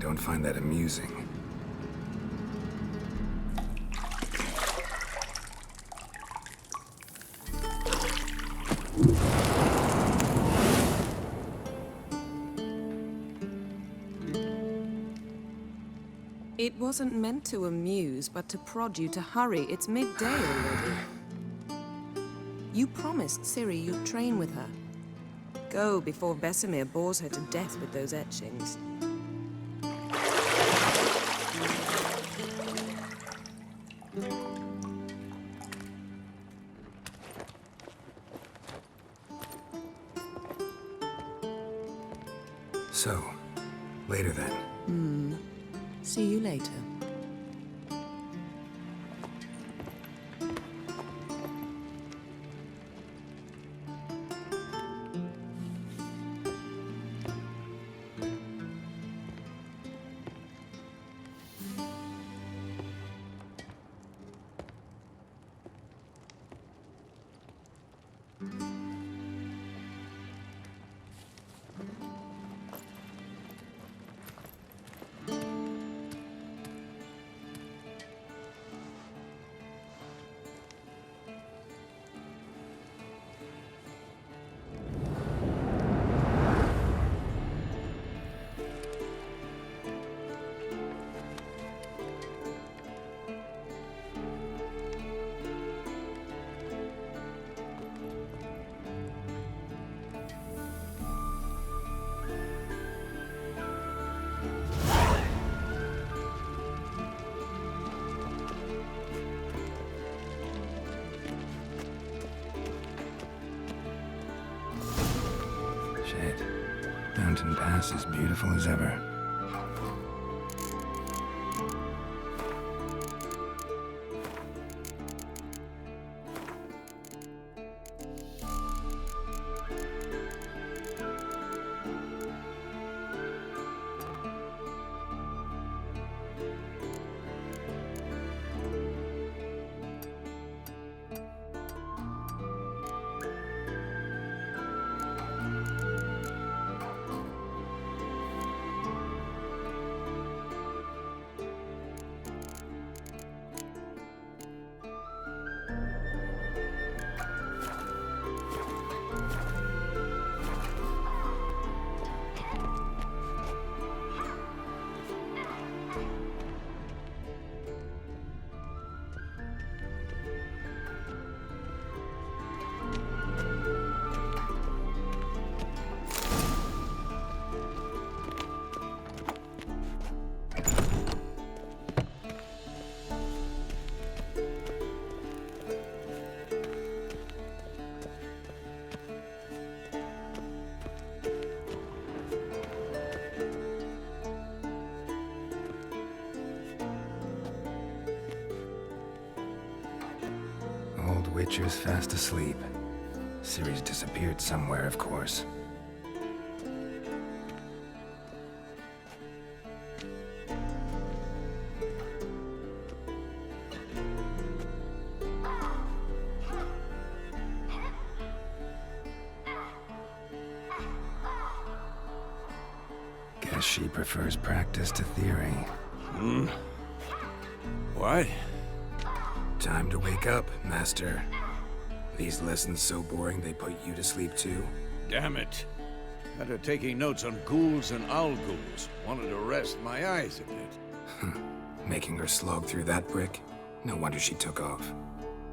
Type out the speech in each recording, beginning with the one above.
don't find that amusing. It wasn't meant to amuse, but to prod you to hurry. It's midday already. You promised Ciri you'd train with her. Go before Vesemir bores her to death with those etchings. So, later then. See you later. Shit. Mountain Pass is beautiful as ever. Old Witcher's fast asleep. Ciri's disappeared somewhere, of course. Guess she prefers practice to theory. What? Time to wake up, Master. These lessons so boring they put you to sleep too? Damn it. Had her taking notes on ghouls and owl ghouls. Wanted to rest my eyes a bit. Making her slog through that brick? No wonder she took off.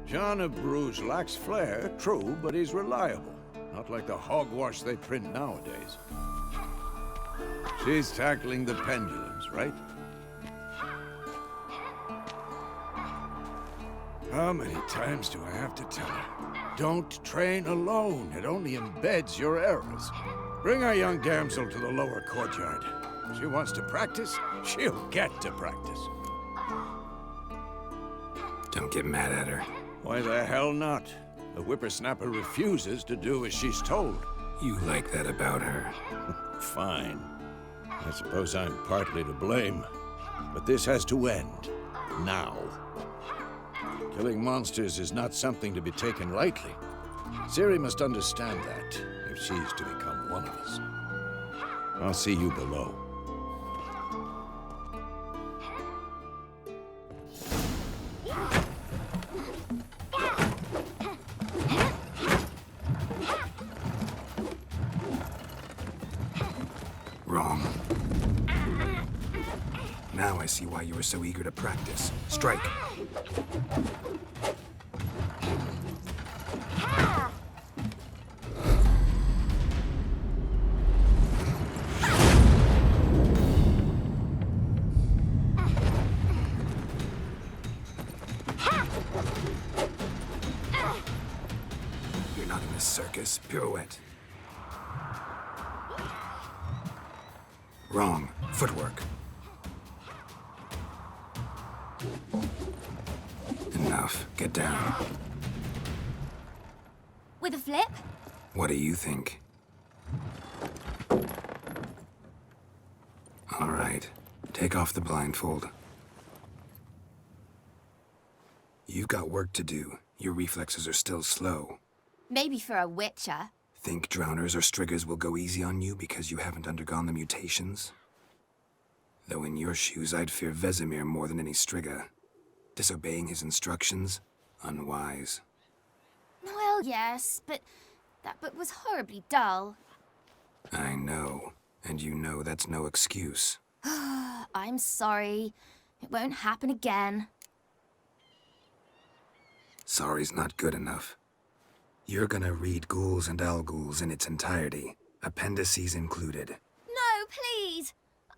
John of Bruges lacks flair, true, but he's reliable. Not like the hogwash they print nowadays. She's tackling the pendulums, right? How many times do I have to tell her? Don't train alone. It only embeds your errors. Bring our young damsel to the lower courtyard. She wants to practice, she'll get to practice. Don't get mad at her. Why the hell not? The whippersnapper refuses to do as she's told. You like that about her. Fine. I suppose I'm partly to blame. But this has to end. Now. Killing monsters is not something to be taken lightly. Ciri must understand that, if she's to become one of us. I'll see you below. Now I see why you were so eager to practice. Strike. You're not in a circus. Pirouette. Wrong. Footwork. Enough. Get down. With a flip? What do you think? All right. Take off the blindfold. You've got work to do. Your reflexes are still slow. Maybe for a witcher. Think drowners or striggers will go easy on you because you haven't undergone the mutations? Though in your shoes, I'd fear Vesemir more than any strigger. Disobeying his instructions? Unwise. Well, yes, but that book was horribly dull. I know. And you know that's no excuse. I'm sorry. It won't happen again. Sorry's not good enough. You're gonna read Ghouls and Alghouls in its entirety, appendices included. No, please!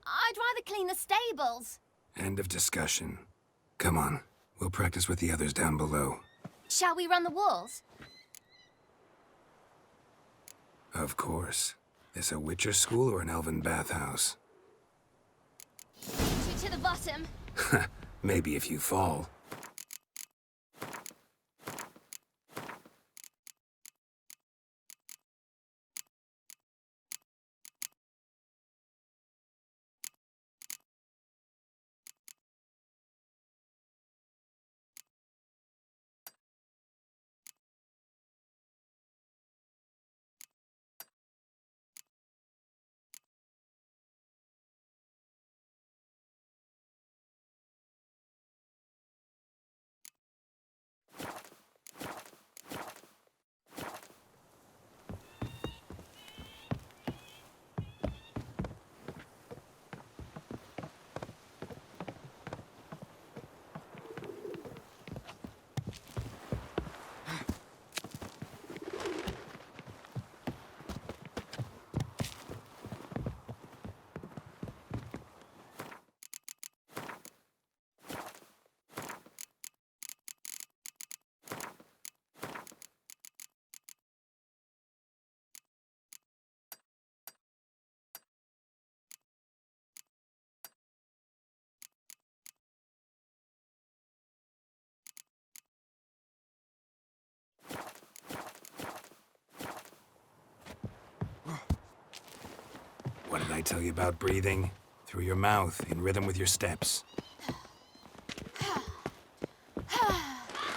I'd rather clean the stables. End of discussion. Come on, we'll practice with the others down below. Shall we run the walls? Of course. This a Witcher school or an elven bathhouse? To the bottom. Maybe if you fall. What did I tell you about breathing? Through your mouth, in rhythm with your steps.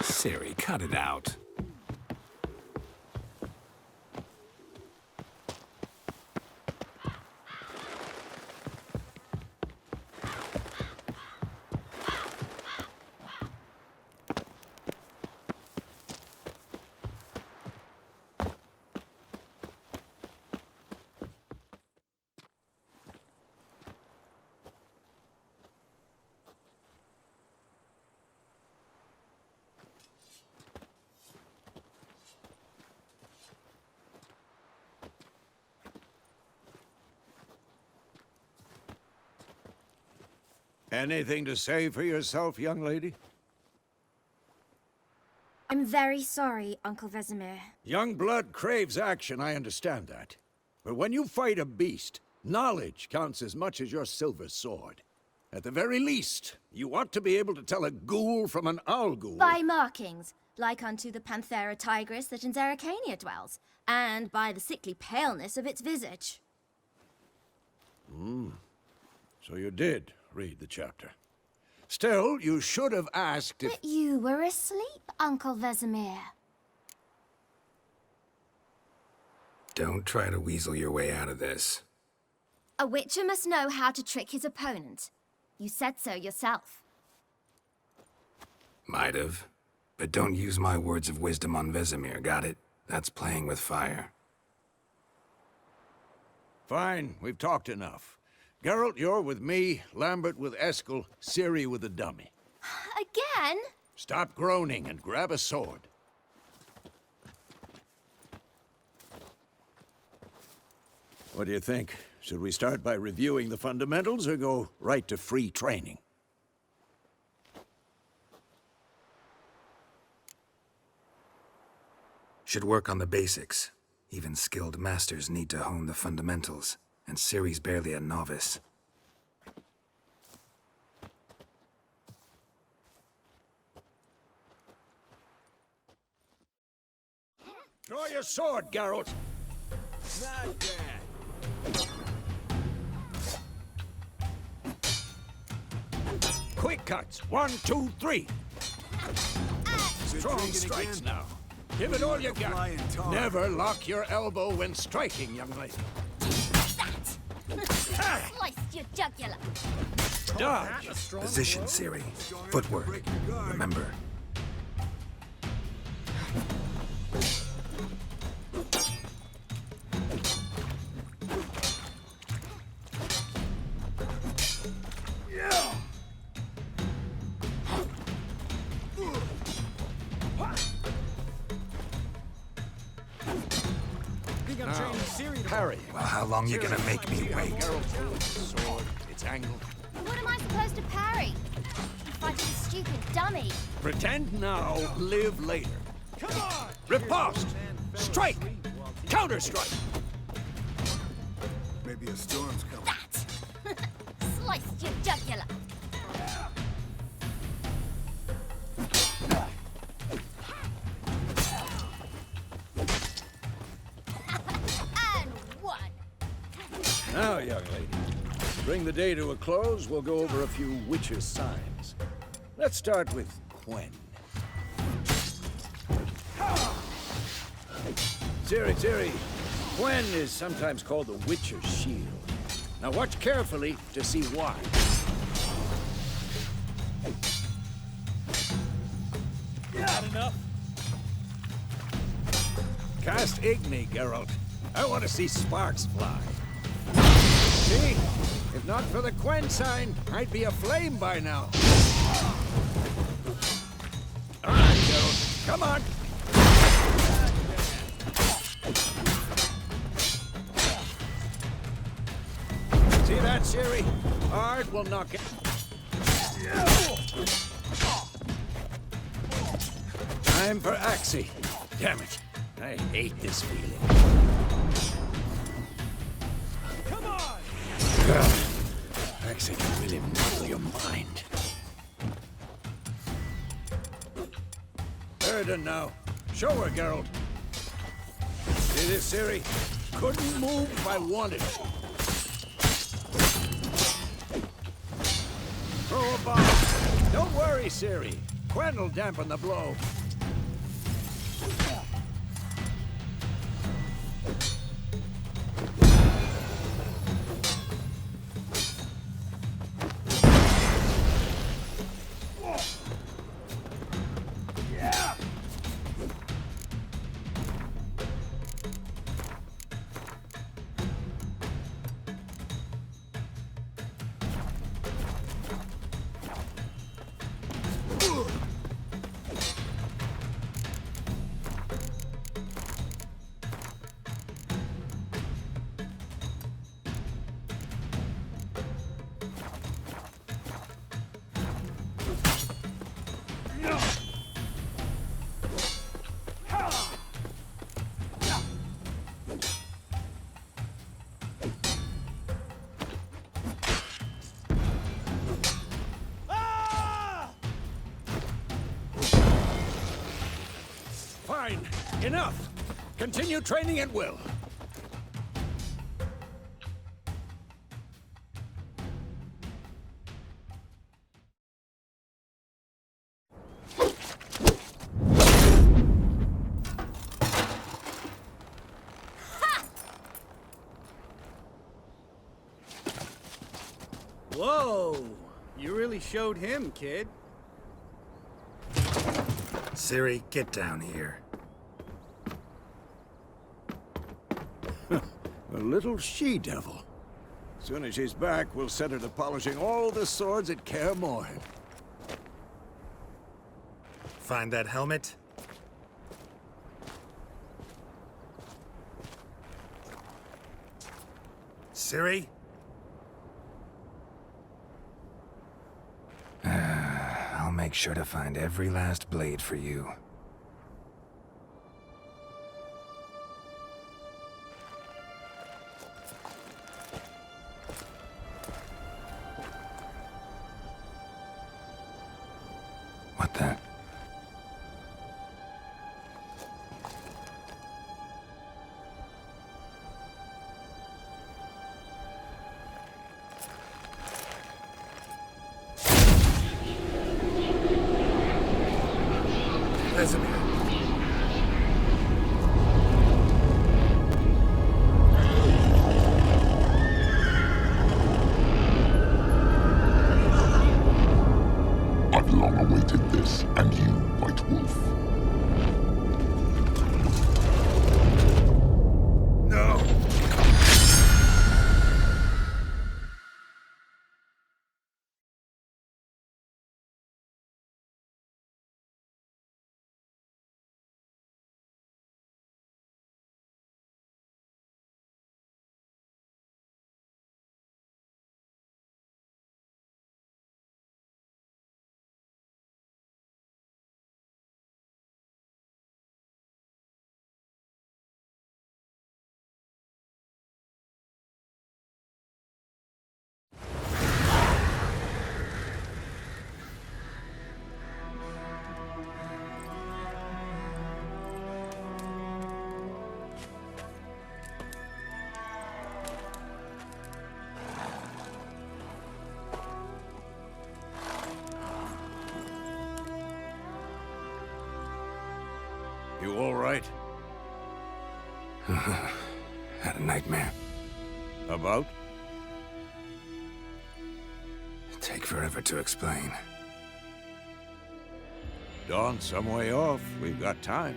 Siri, cut it out. Anything to say for yourself, young lady? I'm very sorry, Uncle Vesemir. Young blood craves action, I understand that. But when you fight a beast, knowledge counts as much as your silver sword. At the very least, you ought to be able to tell a ghoul from an Alghoul. By markings, like unto the Panthera tigris that in Zeracania dwells, and by the sickly paleness of its visage. So you did read the chapter. Still, you should have asked if... But you were asleep, Uncle Vesemir. Don't try to weasel your way out of this. A witcher must know how to trick his opponent. You said so yourself. Might have. But don't use my words of wisdom on Vesemir, got it? That's playing with fire. Fine, we've talked enough. Geralt, you're with me, Lambert with Eskel, Ciri with the dummy. Again? Stop groaning and grab a sword. What do you think? Should we start by reviewing the fundamentals or go right to free training? Should work on the basics. Even skilled masters need to hone the fundamentals, and Ciri's barely a novice. Draw your sword, Geralt! Not bad. Quick cuts! 1, 2, 3! Strong drinking strikes again? now. Give it all you like a got. flying tar. Never lock your elbow when striking, young lady. That! Sliced your jugular. Dodge! Position, Ciri. Footwork. Remember. Parry. Well, how long you gonna make me wait? Geralt's holding the sword. It's angled. What am I supposed to parry? I'm fighting a stupid dummy. Pretend now, live later. Come on! Riposte! Strike! Counter-strike! Maybe a storm's coming. That! Sliced your jugular. And one. Now, young lady, to bring the day to a close, we'll go over a few witches' signs. Let's start with Quen. Ciri, Quen is sometimes called the Witcher's Shield. Now watch carefully to see why. Not enough? Cast Igni, Geralt. I want to see sparks fly. See? If not for the Quen sign, I'd be aflame by now. All right, Geralt. Come on. See that, Ciri? Art will knock it. Time for Axie. Damn it. I hate this feeling. Come on! Axie can really muddle your mind. Erden now. Show her, Geralt. See this, Ciri? Couldn't move if I wanted to. Throw a bomb. Don't worry, Ciri. Quen will dampen the blow. Fine. Enough. Continue training at will. Whoa! You really showed him, kid. Ciri, get down here. A little she-devil. Soon as she's back, we'll set her to polishing all the swords at Kaer Morhen. Find that helmet? Ciri? I'll make sure to find every last blade for you. What the? Vesemir. I've long awaited this, and you, White Wolf. No! You all right? Had a nightmare. About? Take forever to explain. Dawn's some way off. We've got time.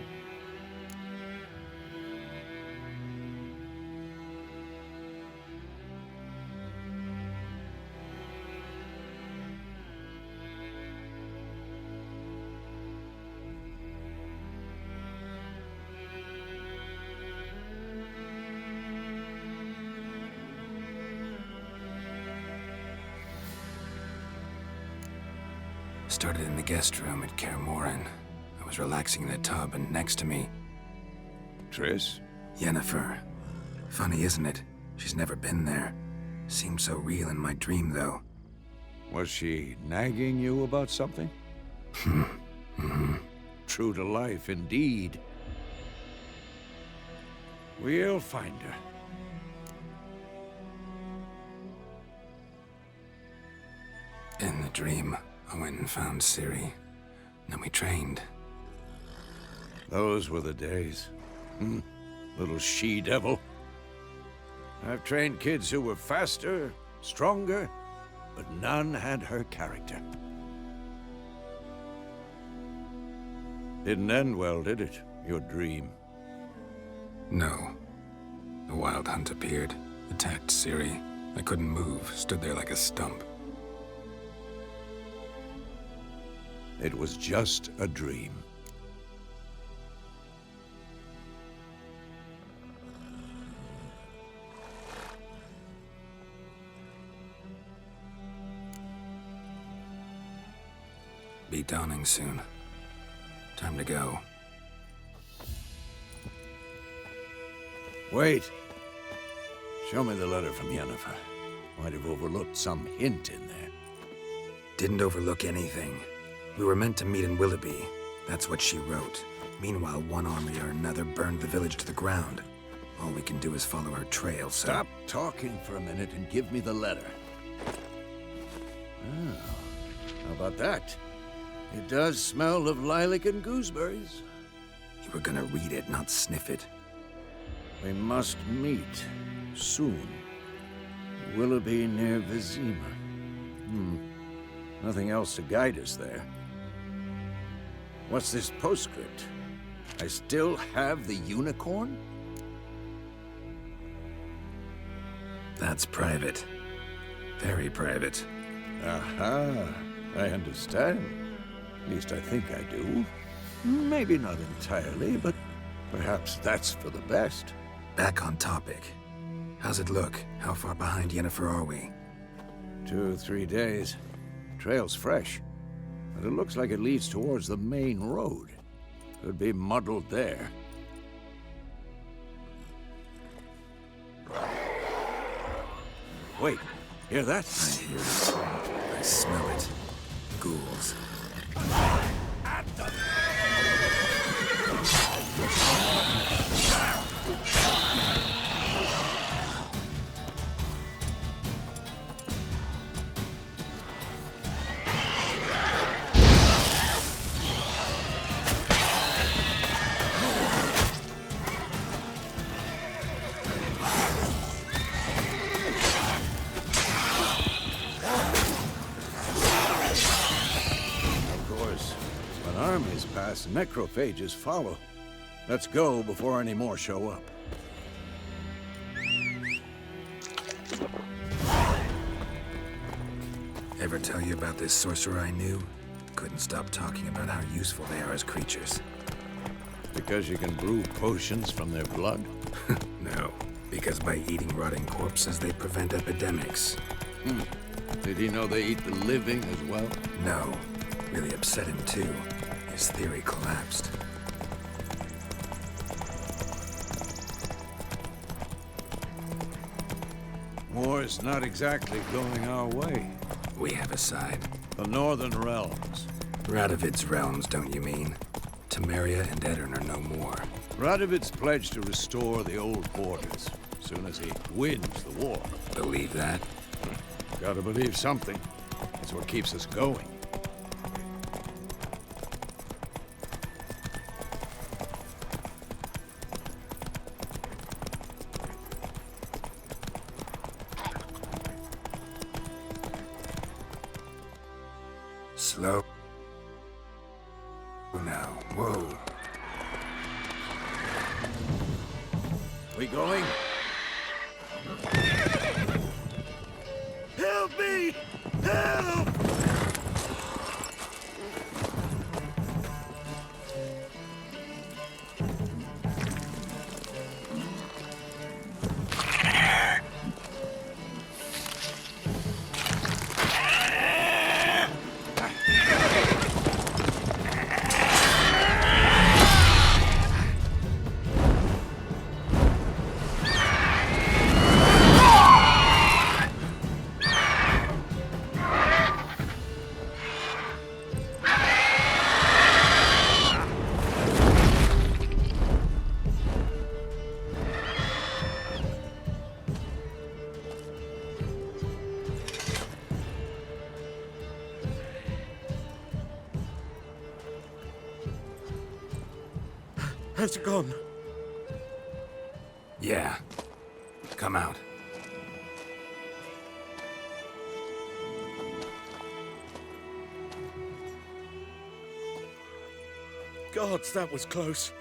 Started in the guest room at Kaer Morhen. I was relaxing in a tub, and next to me, Triss? Yennefer. Funny, isn't it? She's never been there. Seemed so real in my dream, though. Was she nagging you about something? True to life, indeed. We'll find her. In the dream, I went and found Ciri. Then we trained. Those were the days. Little she-devil. I've trained kids who were faster, stronger, but none had her character. Didn't end well, did it? Your dream? No. The Wild Hunt appeared, attacked Ciri. I couldn't move, stood there like a stump. It was just a dream. Be dawning soon. Time to go. Wait. Show me the letter from Yennefer. Might have overlooked some hint in there. Didn't overlook anything. We were meant to meet in Willoughby. That's what she wrote. Meanwhile, one army or another burned the village to the ground. All we can do is follow her trail, so... Stop talking for a minute and give me the letter. Oh, how about that? It does smell of lilac and gooseberries. You were gonna read it, not sniff it. We must meet soon. Willoughby near Vizima. Nothing else to guide us there. What's this postscript? I still have the unicorn? That's private. Very private. Aha, I understand. At least I think I do. Maybe not entirely, but perhaps that's for the best. Back on topic. How's it look? How far behind Yennefer are we? 2 or 3 days. Trail's fresh, but it looks like it leads towards the main road. Could be muddled there. Wait, hear that? I hear it. I smell it. Ghouls. Armies pass, necrophages follow. Let's go before any more show up. Ever tell you about this sorcerer I knew? Couldn't stop talking about how useful they are as creatures. Because you can brew potions from their blood? No, because by eating rotting corpses, they prevent epidemics. Did he know they eat the living as well? No, really upset him too. His theory collapsed. War's not exactly going our way. We have a side. The Northern Realms. Radovid's realms, don't you mean? Temeria and Edirn are no more. Radovid's pledged to restore the old borders, as soon as he wins the war. Believe that? Gotta believe something. It's what keeps us going. Slow. Now, whoa. We going? Help me! Help! Has it gone? Yeah. Come out. Gods, that was close.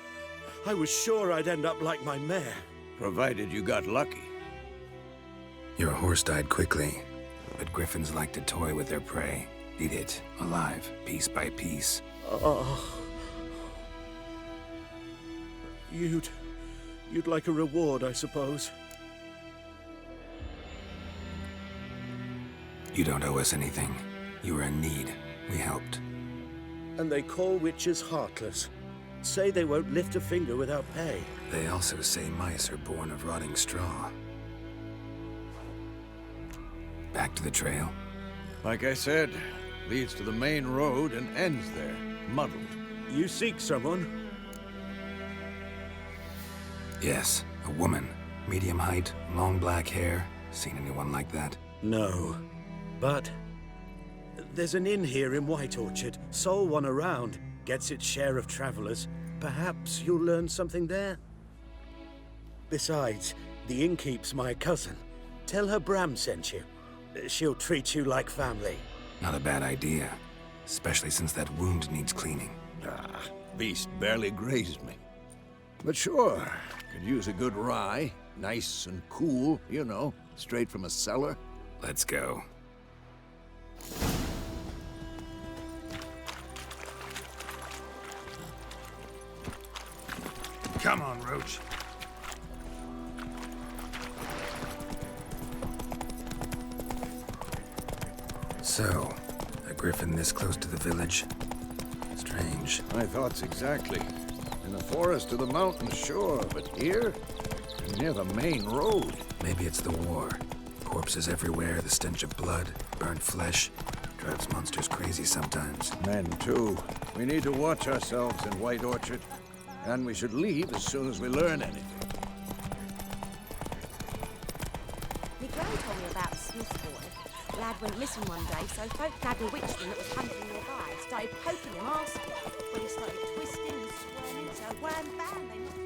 I was sure I'd end up like my mare. Provided you got lucky. Your horse died quickly, but griffins like to toy with their prey. Eat it, alive, piece by piece. Oh. You'd like a reward, I suppose. You don't owe us anything. You were in need. We helped. And they call witches heartless. Say they won't lift a finger without pay. They also say mice are born of rotting straw. Back to the trail? Like I said, leads to the main road and ends there, muddled. You seek someone? Yes, a woman. Medium height, long black hair. Seen anyone like that? No. But there's an inn here in White Orchard. Sole one around. Gets its share of travelers. Perhaps you'll learn something there? Besides, the innkeep's my cousin. Tell her Bram sent you. She'll treat you like family. Not a bad idea. Especially since that wound needs cleaning. Beast barely grazed me. But sure, could use a good rye. Nice and cool, you know, straight from a cellar. Let's go. Come on, Roach. So, a griffin this close to the village? Strange. My thoughts exactly. In the forest or the mountain, sure, but here? Near the main road. Maybe it's the war. Corpses everywhere, the stench of blood, burnt flesh. Drives monsters crazy sometimes. Men, too. We need to watch ourselves in White Orchard. And we should leave as soon as we learn anything. My gran told me about a Smith boy. Lad went missing one day, so folk nabbed a witchman that was hunting nearby. Started poking him, asking. When he started twisting and squirming, so wham bam, they knocked.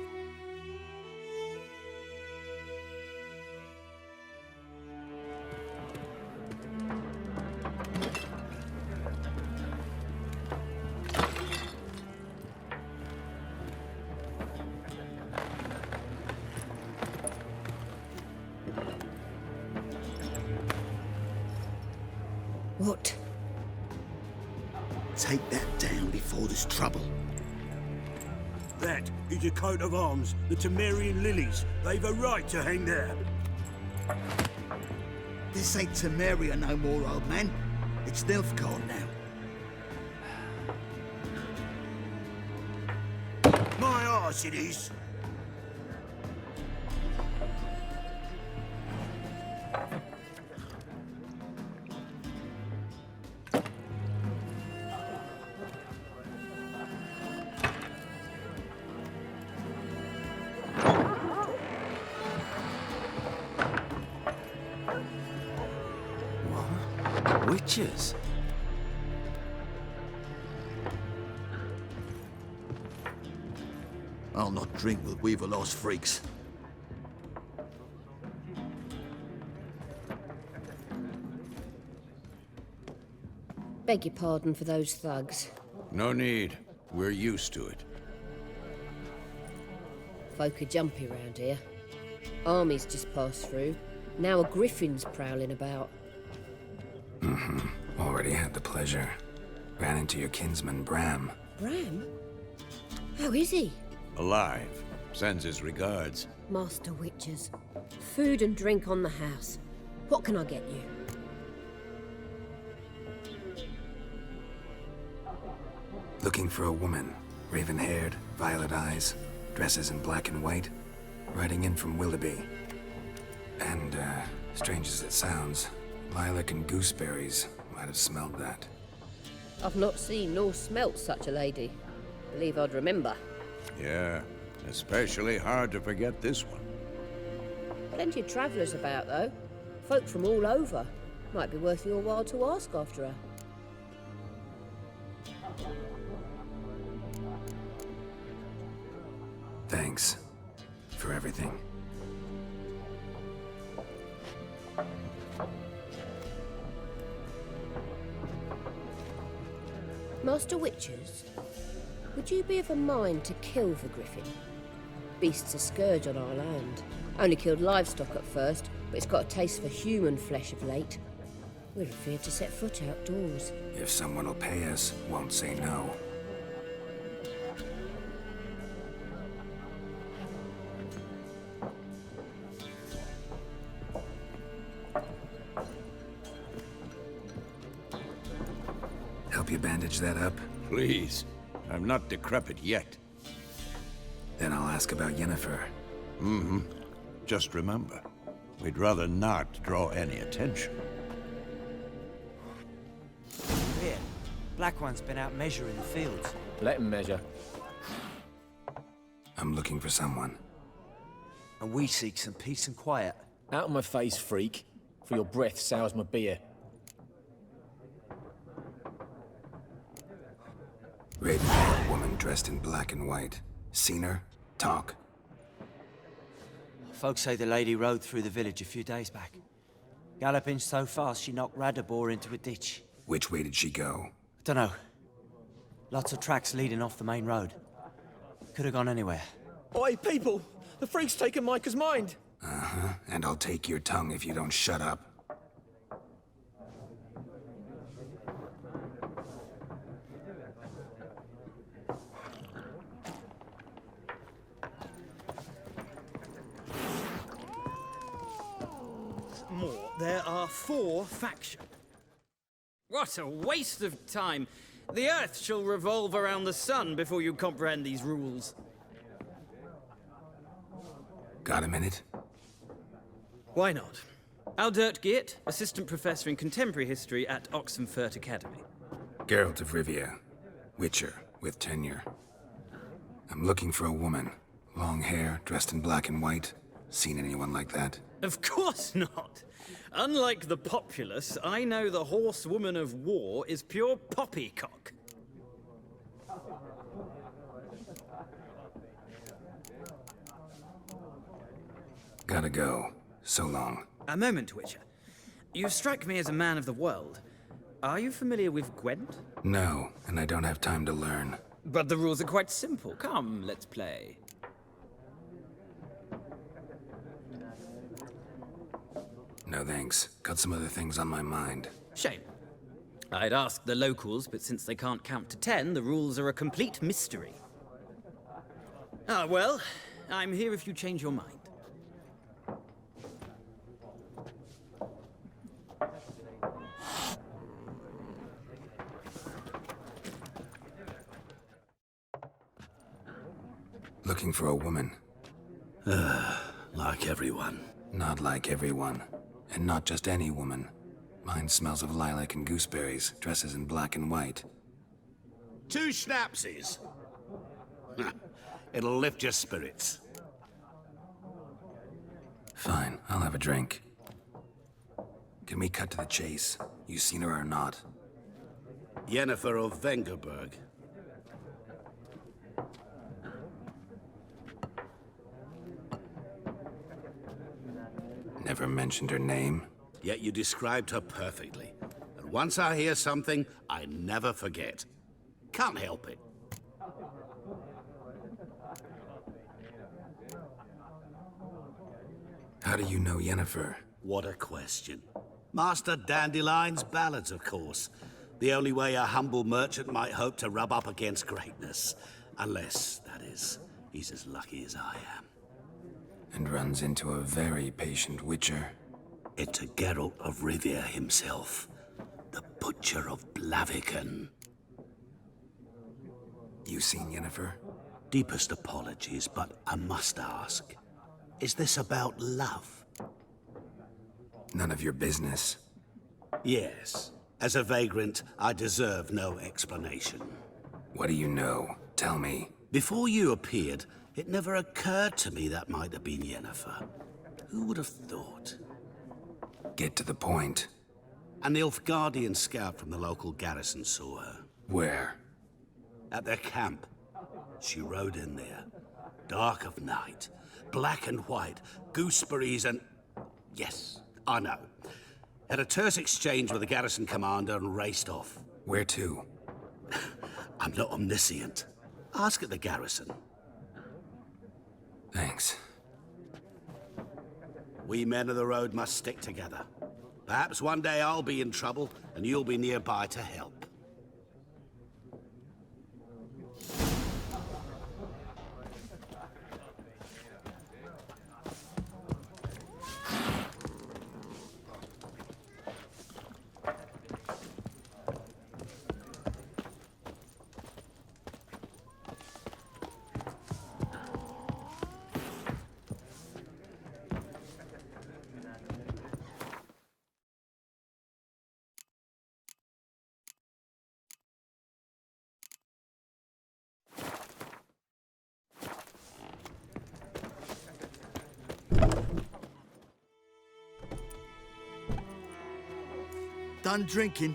What? Take that down before there's trouble. That is a coat of arms, the Temerian lilies. They've a right to hang there. This ain't Temeria no more, old man. It's Nilfgaard now. My arse it is. Witches? I'll not drink with Weaver-lost freaks. Beg your pardon for those thugs. No need. We're used to it. Folk are jumpy round here. Armies just passed through. Now a griffin's prowling about. Already had the pleasure. Ran into your kinsman, Bram. Bram? How is he? Alive. Sends his regards. Master Witches. Food and drink on the house. What can I get you? Looking for a woman. Raven-haired, violet eyes, dresses in black and white. Riding in from Willoughby. And, strange as it sounds, lilac and gooseberries might have smelled that. I've not seen nor smelt such a lady. Believe I'd remember. Yeah, especially hard to forget this one. Plenty of travellers about, though. Folk from all over. Might be worth your while to ask after her. Thanks for everything. Master Witches, would you be of a mind to kill the griffin? Beast's a scourge on our land. Only killed livestock at first, but it's got a taste for human flesh of late. We're afraid to set foot outdoors. If someone will pay us, won't say no. Help you bandage that up? Please. I'm not decrepit yet. Then I'll ask about Yennefer. Just remember, we'd rather not draw any attention. Here, Black One's been out measuring the fields. Let him measure. I'm looking for someone. And we seek some peace and quiet. Out of my face, freak. For your breath sours my beer. Raven-haired woman dressed in black and white. Seen her? Talk. Folks say the lady rode through the village a few days back. Galloping so fast she knocked Radabor into a ditch. Which way did she go? Dunno. Lots of tracks leading off the main road. Could have gone anywhere. Oi, people! The freak's taken Micah's mind! And I'll take your tongue if you don't shut up. there are 4 factions. What a waste of time! The Earth shall revolve around the sun before you comprehend these rules. Got a minute? Why not? Aldert Geert, Assistant Professor in Contemporary History at Oxenfurt Academy. Geralt of Rivia. Witcher, with tenure. I'm looking for a woman. Long hair, dressed in black and white. Seen anyone like that? Of course not! Unlike the populace, I know the horsewoman of war is pure poppycock. Gotta go. So long. A moment, Witcher. You strike me as a man of the world. Are you familiar with Gwent? No, and I don't have time to learn. But the rules are quite simple. Come, let's play. No thanks. Got some other things on my mind. Shame. I'd ask the locals, but since they can't count to 10, the rules are a complete mystery. Ah, well, I'm here if you change your mind. Looking for a woman. Like everyone. Not like everyone. And not just any woman. Mine smells of lilac and gooseberries, dresses in black and white. 2 schnapsies. It'll lift your spirits. Fine, I'll have a drink. Can we cut to the chase? You seen her or not? Yennefer of Vengerberg. Never mentioned her name. Yet you described her perfectly. And once I hear something, I never forget. Can't help it. How do you know Yennefer? What a question. Master Dandelion's ballads, of course. The only way a humble merchant might hope to rub up against greatness. Unless, that is, he's as lucky as I am. And runs into a very patient witcher. It's a Geralt of Rivia himself. The Butcher of Blaviken. You seen Yennefer? Deepest apologies, but I must ask. Is this about love? None of your business. Yes. As a vagrant, I deserve no explanation. What do you know? Tell me. Before you appeared, it never occurred to me that might have been Yennefer. Who would have thought? Get to the point. An Nilfgaardian scout from the local garrison saw her. Where? At their camp. She rode in there. Dark of night. Black and white. Gooseberries and... Yes, I know. Had a terse exchange with the garrison commander and raced off. Where to? I'm not omniscient. Ask at the garrison. Thanks. We men of the road must stick together. Perhaps one day I'll be in trouble, and you'll be nearby to help. Done drinking?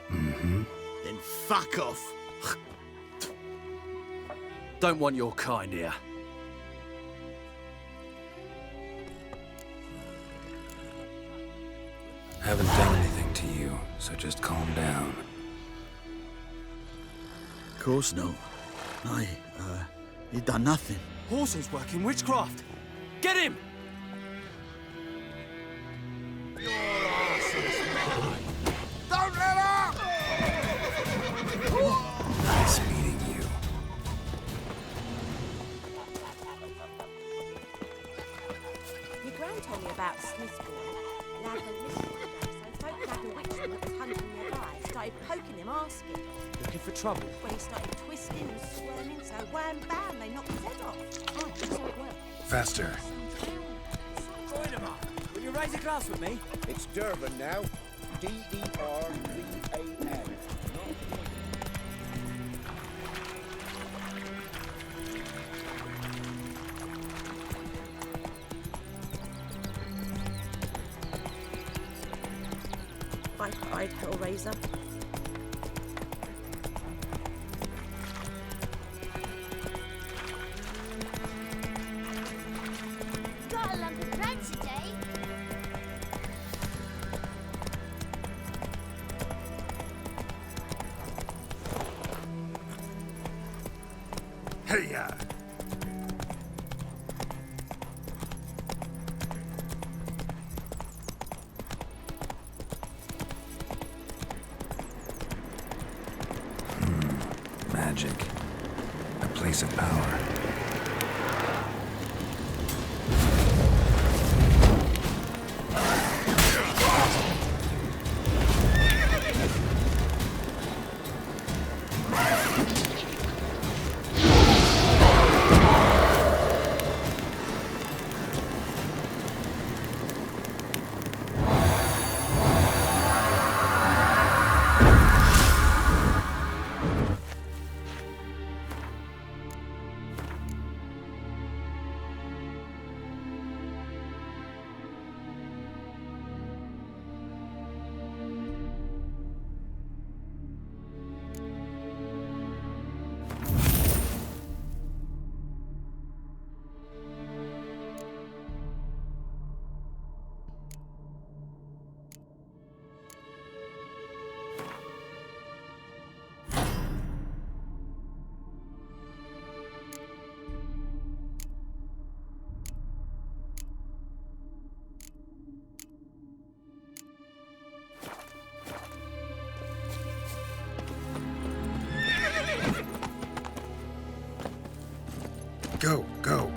Mm-hmm. Then fuck off. Don't want your kind here. Haven't done anything to you, so just calm down. Of course no. You done nothing. Horses working witchcraft. Get him! Don't let up! Nice meeting you. Your Gran told me about Smith's boy. Lad went missing one day, so folk nabbed a witchman that was hunting nearby. Started poking him, asking. Looking for trouble? When he started twisting and squirming, so wham bam, they knocked his head off. Oh, that's how it worked. Faster. Join him up. Will you raise a glass with me? It's Durban now. D-E-R-B-A-N. Bye-bye, Hellraiser. Got a lump of bread today. Hey-ya! Magic. A place of power. Go, go.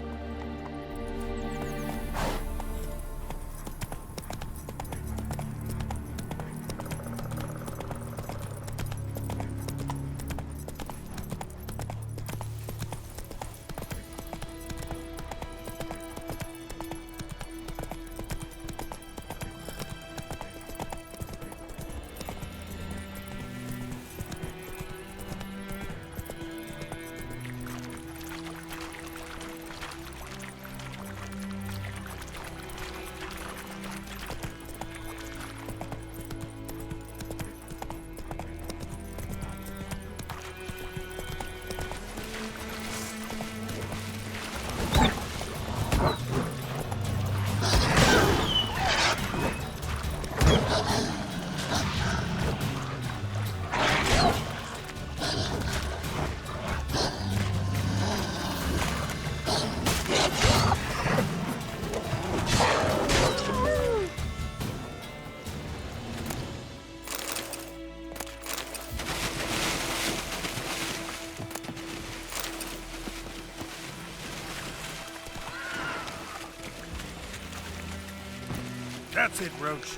That's it, Roach.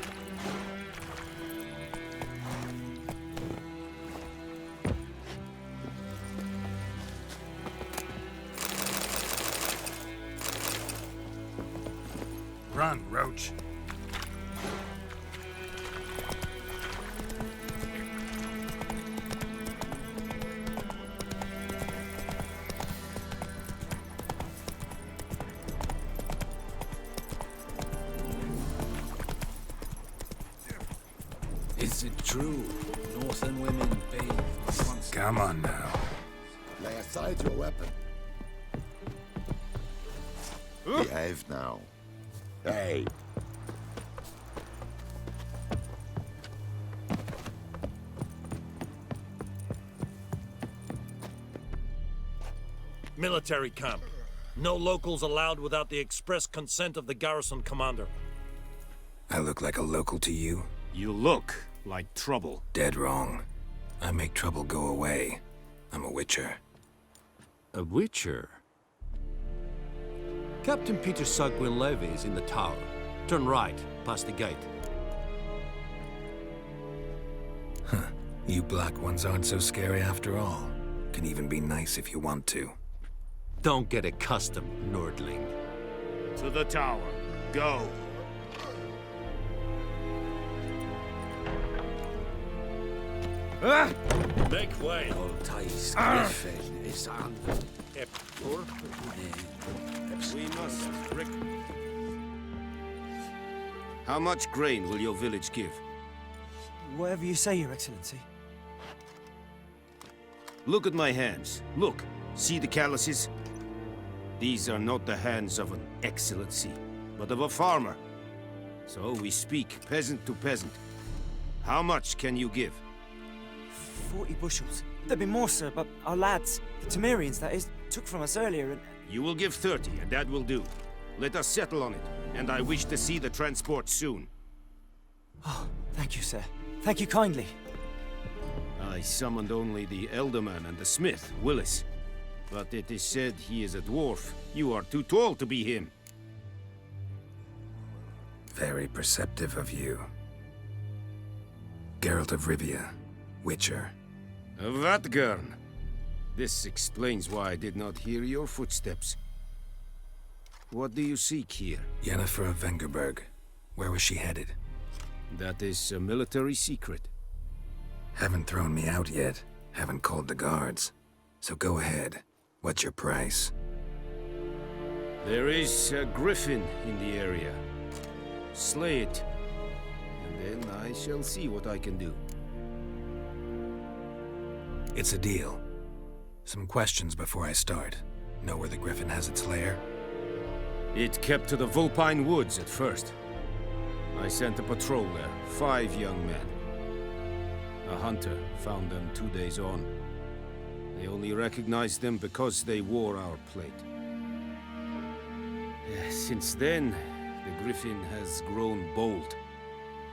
Run, Roach. Is it true? Northern women bathe once. Come on now. Lay aside your weapon. Behave now. Hey. Military camp. No locals allowed without the express consent of the garrison commander. I look like a local to you? You look like trouble. Dead wrong. I make trouble go away. I'm a witcher. A witcher? Captain Peter Sugwin Levy is in the tower. Turn right, past the gate. Huh. You black ones aren't so scary after all. Can even be nice if you want to. Don't get accustomed, Nordling. To the tower. Go. Make way. Altais Griffin is on the We must... How much grain will your village give? Whatever you say, Your Excellency. Look at my hands. Look. See the calluses? These are not the hands of an excellency, but of a farmer. So we speak peasant to peasant. How much can you give? 40 bushels. There'd be more, sir, but our lads, the Temerians, that is, took from us earlier and... You will give 30, and that will do. Let us settle on it, and I wish to see the transport soon. Oh, thank you, sir. Thank you kindly. I summoned only the Elderman and the smith, Willis. But it is said he is a dwarf. You are too tall to be him. Very perceptive of you. Geralt of Rivia, Witcher. Vatgern. This explains why I did not hear your footsteps. What do you seek here? Yennefer of Vengerberg. Where was she headed? That is a military secret. Haven't thrown me out yet. Haven't called the guards. So go ahead. What's your price? There is a griffin in the area. Slay it. And then I shall see what I can do. It's a deal. Some questions before I start. Know where the griffin has its lair? It kept to the Vulpine Woods at first. I sent a patrol there, 5 young men. A hunter found them 2 days on. They only recognized them because they wore our plate. Since then, the griffin has grown bold.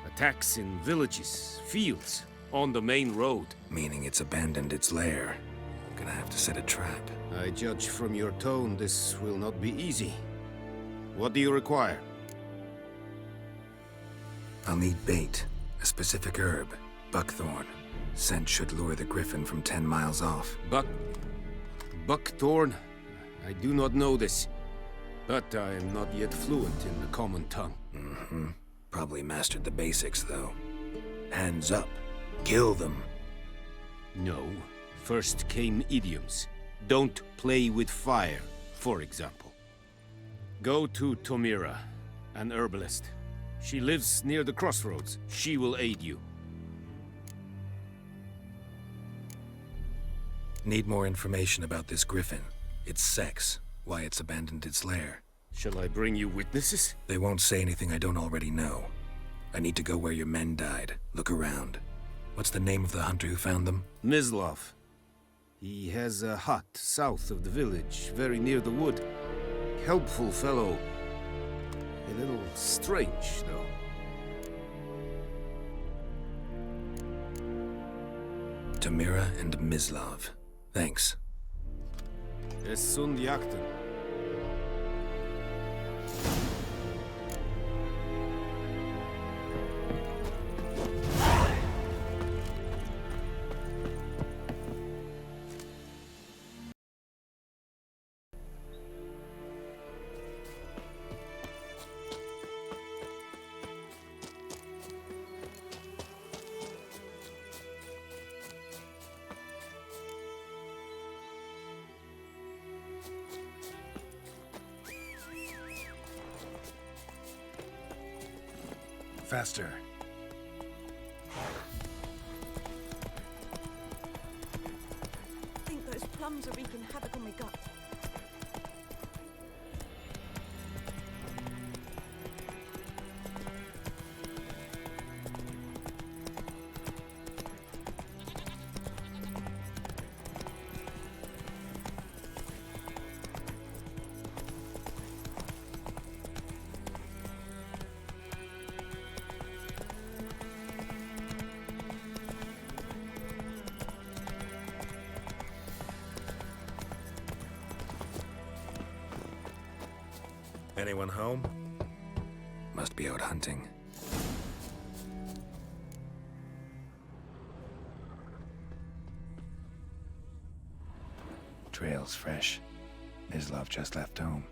Attacks in villages, fields, on the main road. Meaning it's abandoned its lair. Gonna have to set a trap. I judge from your tone this will not be easy. What do you require? I'll need bait, a specific herb, buckthorn. Scent should lure the griffin from 10 miles off. Buckthorn? I do not know this. But I am not yet fluent in the common tongue. Mm-hmm. Probably mastered the basics, though. Hands up. Kill them. No. First came idioms. Don't play with fire, for example. Go to Tomira, an herbalist. She lives near the crossroads. She will aid you. Need more information about this griffin. Its sex, why it's abandoned its lair. Shall I bring you witnesses? They won't say anything I don't already know. I need to go where your men died. Look around. What's the name of the hunter who found them? Mislav. He has a hut south of the village, very near the wood. Helpful fellow. A little strange, though. Tamira and Mislav. Thanks. Es sunt jakten. Faster. I think those plums are wreaking havoc on my gut. Anyone home? Must be out hunting. Trail's fresh. Mislav just left home.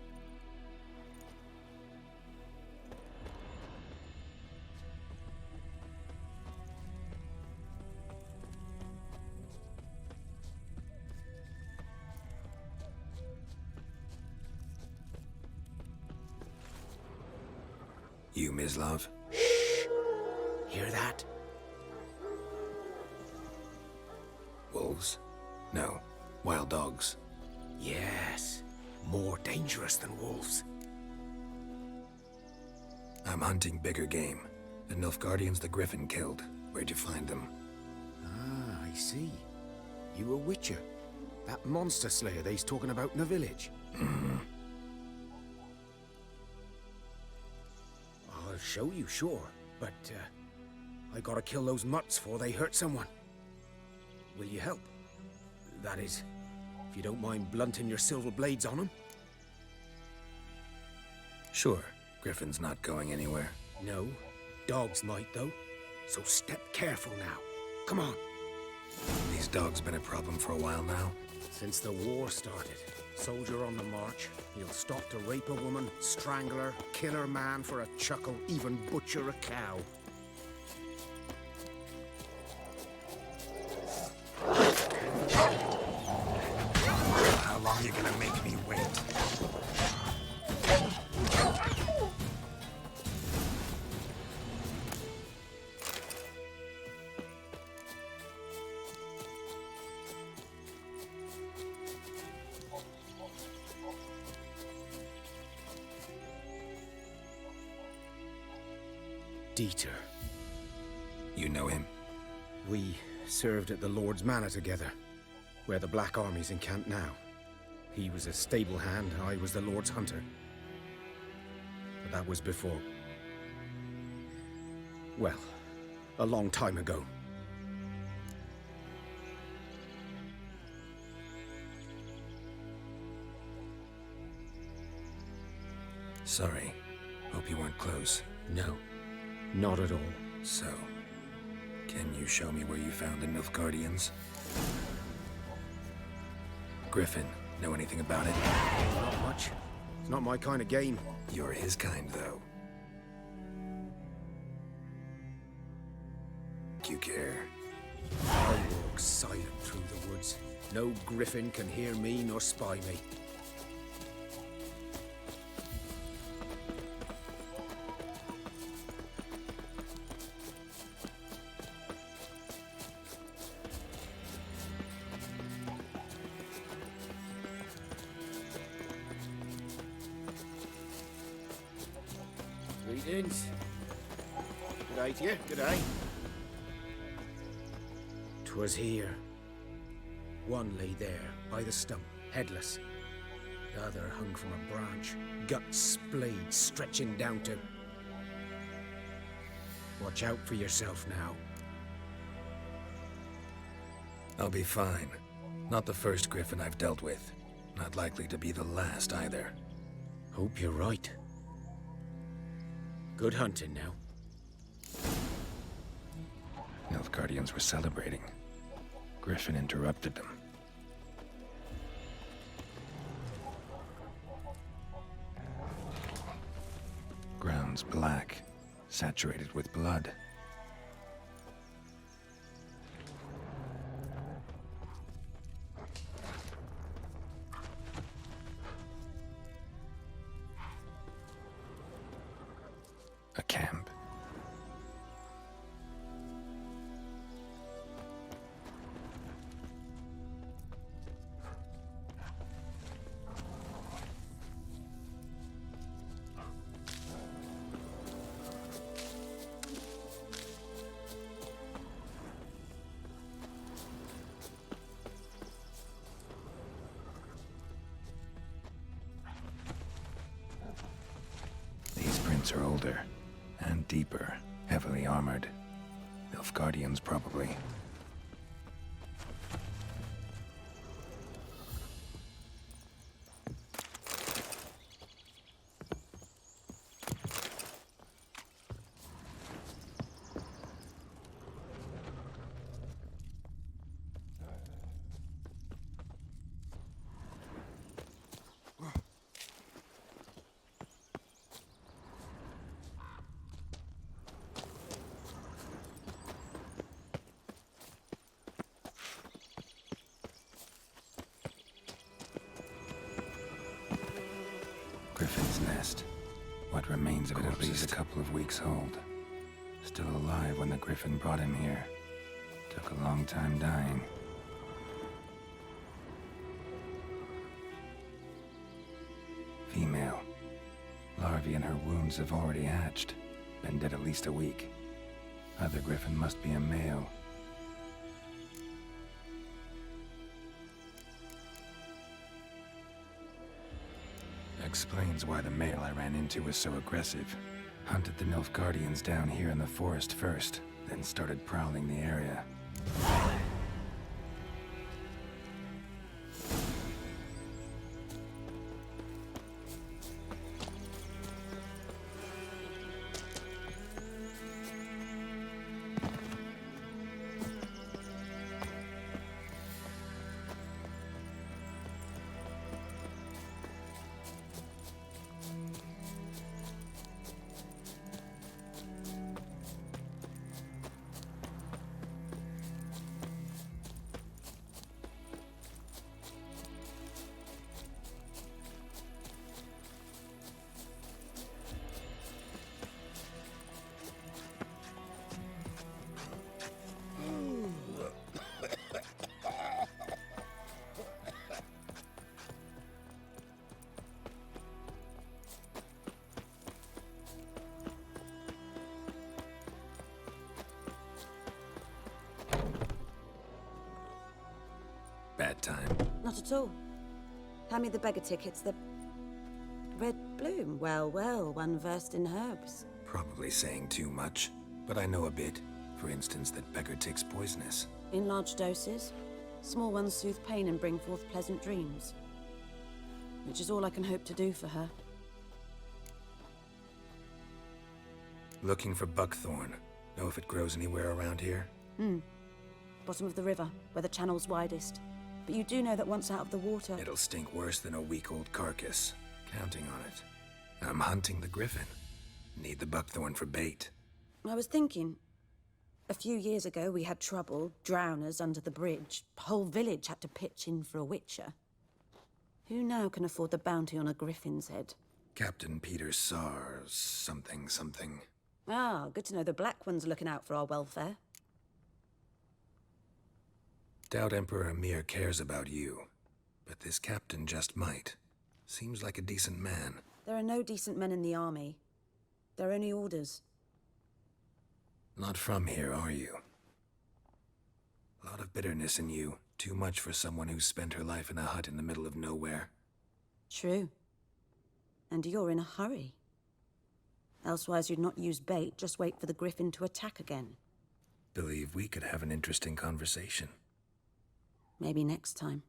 You, Mislav? Hear that? Wolves? No. Wild dogs. Yes. More dangerous than wolves. I'm hunting bigger game. The Nilfgaardians the Griffin killed. Where'd you find them? Ah, I see. You a witcher. That monster slayer they's talking about in the village. Mm-hmm. I'll show you, sure. But, I gotta kill those mutts before they hurt someone. Will you help? That is, if you don't mind blunting your silver blades on them. Sure. Griffin's not going anywhere. No. Dogs might, though. So step careful now. Come on. These dogs been a problem for a while now? Since the war started. Soldier on the march. He'll stop to rape a woman, strangle her, kill her man for a chuckle, even butcher a cow. How long are you gonna make me wait? Dieter. You know him? We served at the Lord's Manor together, where the Black Army's encamped now. He was a stable hand, I was the Lord's hunter. But that was before... well, a long time ago. Sorry. Hope you weren't close. No, not at all. So, can you show me where you found the Nilfgaardians? Griffin, know anything about it? Not much. It's not my kind of game. You're his kind, though. You care. I walk silent through the woods. No griffin can hear me nor spy me. Greetings. G'day to you, g'day. 'Twas here. One lay there, by the stump, headless. The other hung from a branch, guts splayed, stretching down to... Watch out for yourself now. I'll be fine. Not the first Griffin I've dealt with. Not likely to be the last, either. Hope you're right. Good hunting now. Nilfgaardians were celebrating. Griffin interrupted them. Ground's black, saturated with blood. A camp. These prints are older. And deeper, heavily armored. Nilfgaardians, probably. What remains of it at least a couple of weeks old. Still alive when the Griffin brought him here. Took a long time dying. Female. Larvae in her wounds have already hatched. Been dead at least a week. Other Griffin must be a male. Explains why the male I ran into was so aggressive. Hunted the Nilfgaardians down here in the forest first, then started prowling the area. Bad time. Not at all. Hand me the beggar tickets, the red bloom. Well, well, one versed in herbs. Probably saying too much, but I know a bit. For instance, that beggar tick's poisonous. In large doses. Small ones soothe pain and bring forth pleasant dreams. Which is all I can hope to do for her. Looking for buckthorn. Know if it grows anywhere around here? Bottom of the river, where the channel's widest. But you do know that once out of the water... It'll stink worse than a week-old carcass. Counting on it. I'm hunting the Griffin. Need the buckthorn for bait. I was thinking... A few years ago, we had trouble, drowners under the bridge. Whole village had to pitch in for a witcher. Who now can afford the bounty on a griffin's head? Captain Peter Sars... something. Ah, good to know the Black One's looking out for our welfare. Doubt Emperor Emir cares about you. But this captain just might. Seems like a decent man. There are no decent men in the army. They're only orders. Not from here, are you? A lot of bitterness in you. Too much for someone who's spent her life in a hut in the middle of nowhere. True. And you're in a hurry. Elsewise you'd not use bait, just wait for the Griffin to attack again. Believe we could have an interesting conversation. Maybe next time.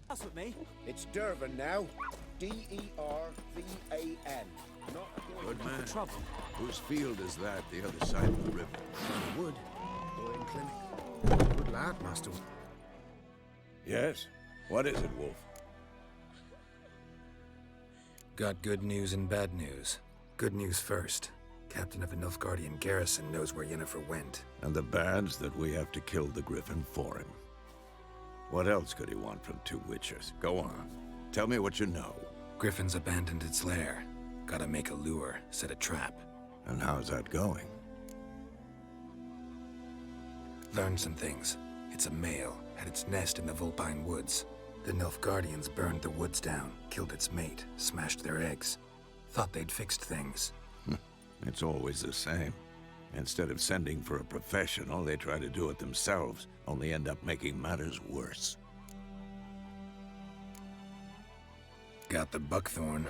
That's with me. It's Dervan now. D-E-R-V-A-N. Not Good man. Trouble. Whose field is that, the other side of the river? Wood. Boy in clinic. Good lad, Master. Yes? What is it, Wolf? Got good news and bad news. Good news first. Captain of the Nilfgaardian garrison knows where Yennefer went. And the bad's that we have to kill the Griffin for him. What else could he want from two witches? Go on. Tell me what you know. Griffin's abandoned its lair. Gotta make a lure, set a trap. And how's that going? Learned some things. It's a male, had its nest in the Vulpine Woods. The Nilfgaardians burned the woods down, killed its mate, smashed their eggs. Thought they'd fixed things. It's always the same. Instead of sending for a professional, they try to do it themselves, only end up making matters worse. Got the buckthorn.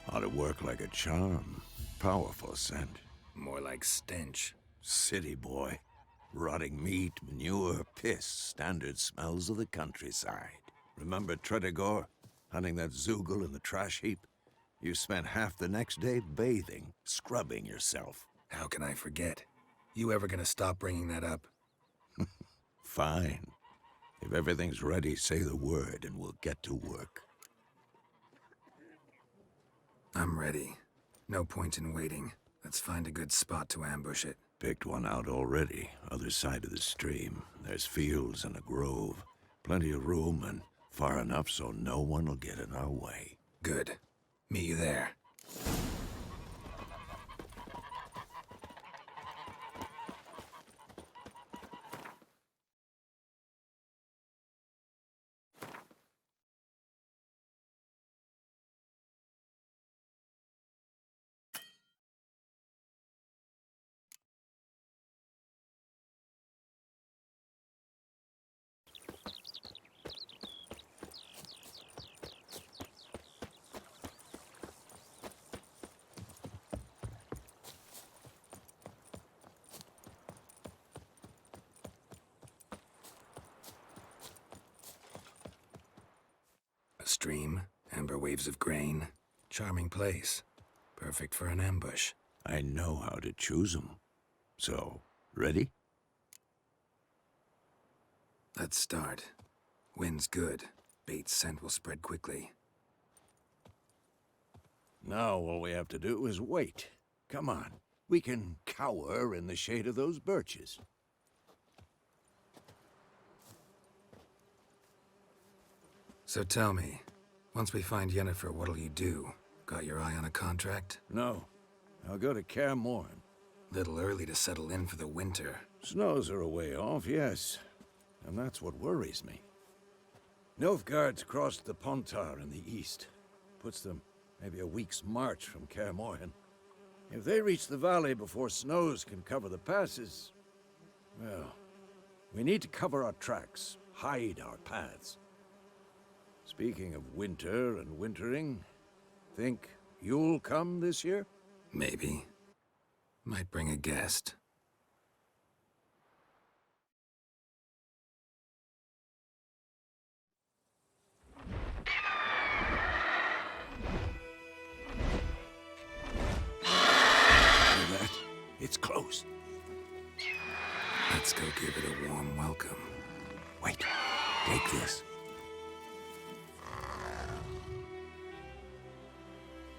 Ought to work like a charm. Powerful scent. More like stench. City boy. Rotting meat, manure, piss, standard smells of the countryside. Remember Tredegor? Hunting that Zoogle in the trash heap? You spent half the next day bathing, scrubbing yourself. How can I forget? You ever gonna stop bringing that up? Fine. If everything's ready, say the word and we'll get to work. I'm ready. No point in waiting. Let's find a good spot to ambush it. Picked one out already, other side of the stream. There's fields and a grove. Plenty of room and far enough so no one will get in our way. Good. Meet you there. A stream, amber waves of grain. Charming place. Perfect for an ambush. I know how to choose 'em. So, ready? Let's start. Wind's good. Bait's scent will spread quickly. Now all we have to do is wait. Come on. We can cower in the shade of those birches. So tell me, once we find Yennefer, what'll you do? Got your eye on a contract? No. I'll go to Kaer Morhen. Little early to settle in for the winter. Snows are a way off, yes. And that's what worries me. Nilfgaard's crossed the Pontar in the east. Puts them maybe a week's march from Kaer Morhen. If they reach the valley before snows can cover the passes, well, we need to cover our tracks, hide our paths. Speaking of winter and wintering, think you'll come this year? Maybe. Might bring a guest. Hear that? It's close. Let's go give it a warm welcome. Wait, take this.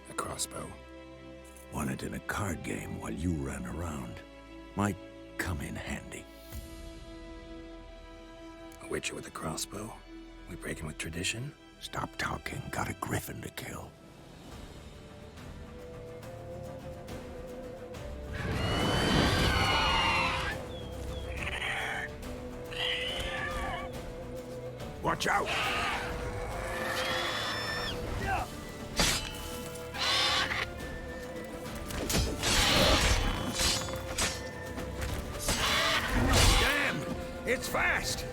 A crossbow. Won it in a card game while you ran around. Might come in handy. A witcher with a crossbow? We breaking with tradition? Stop talking. Got a griffin to kill. Watch out! Damn! It's fast!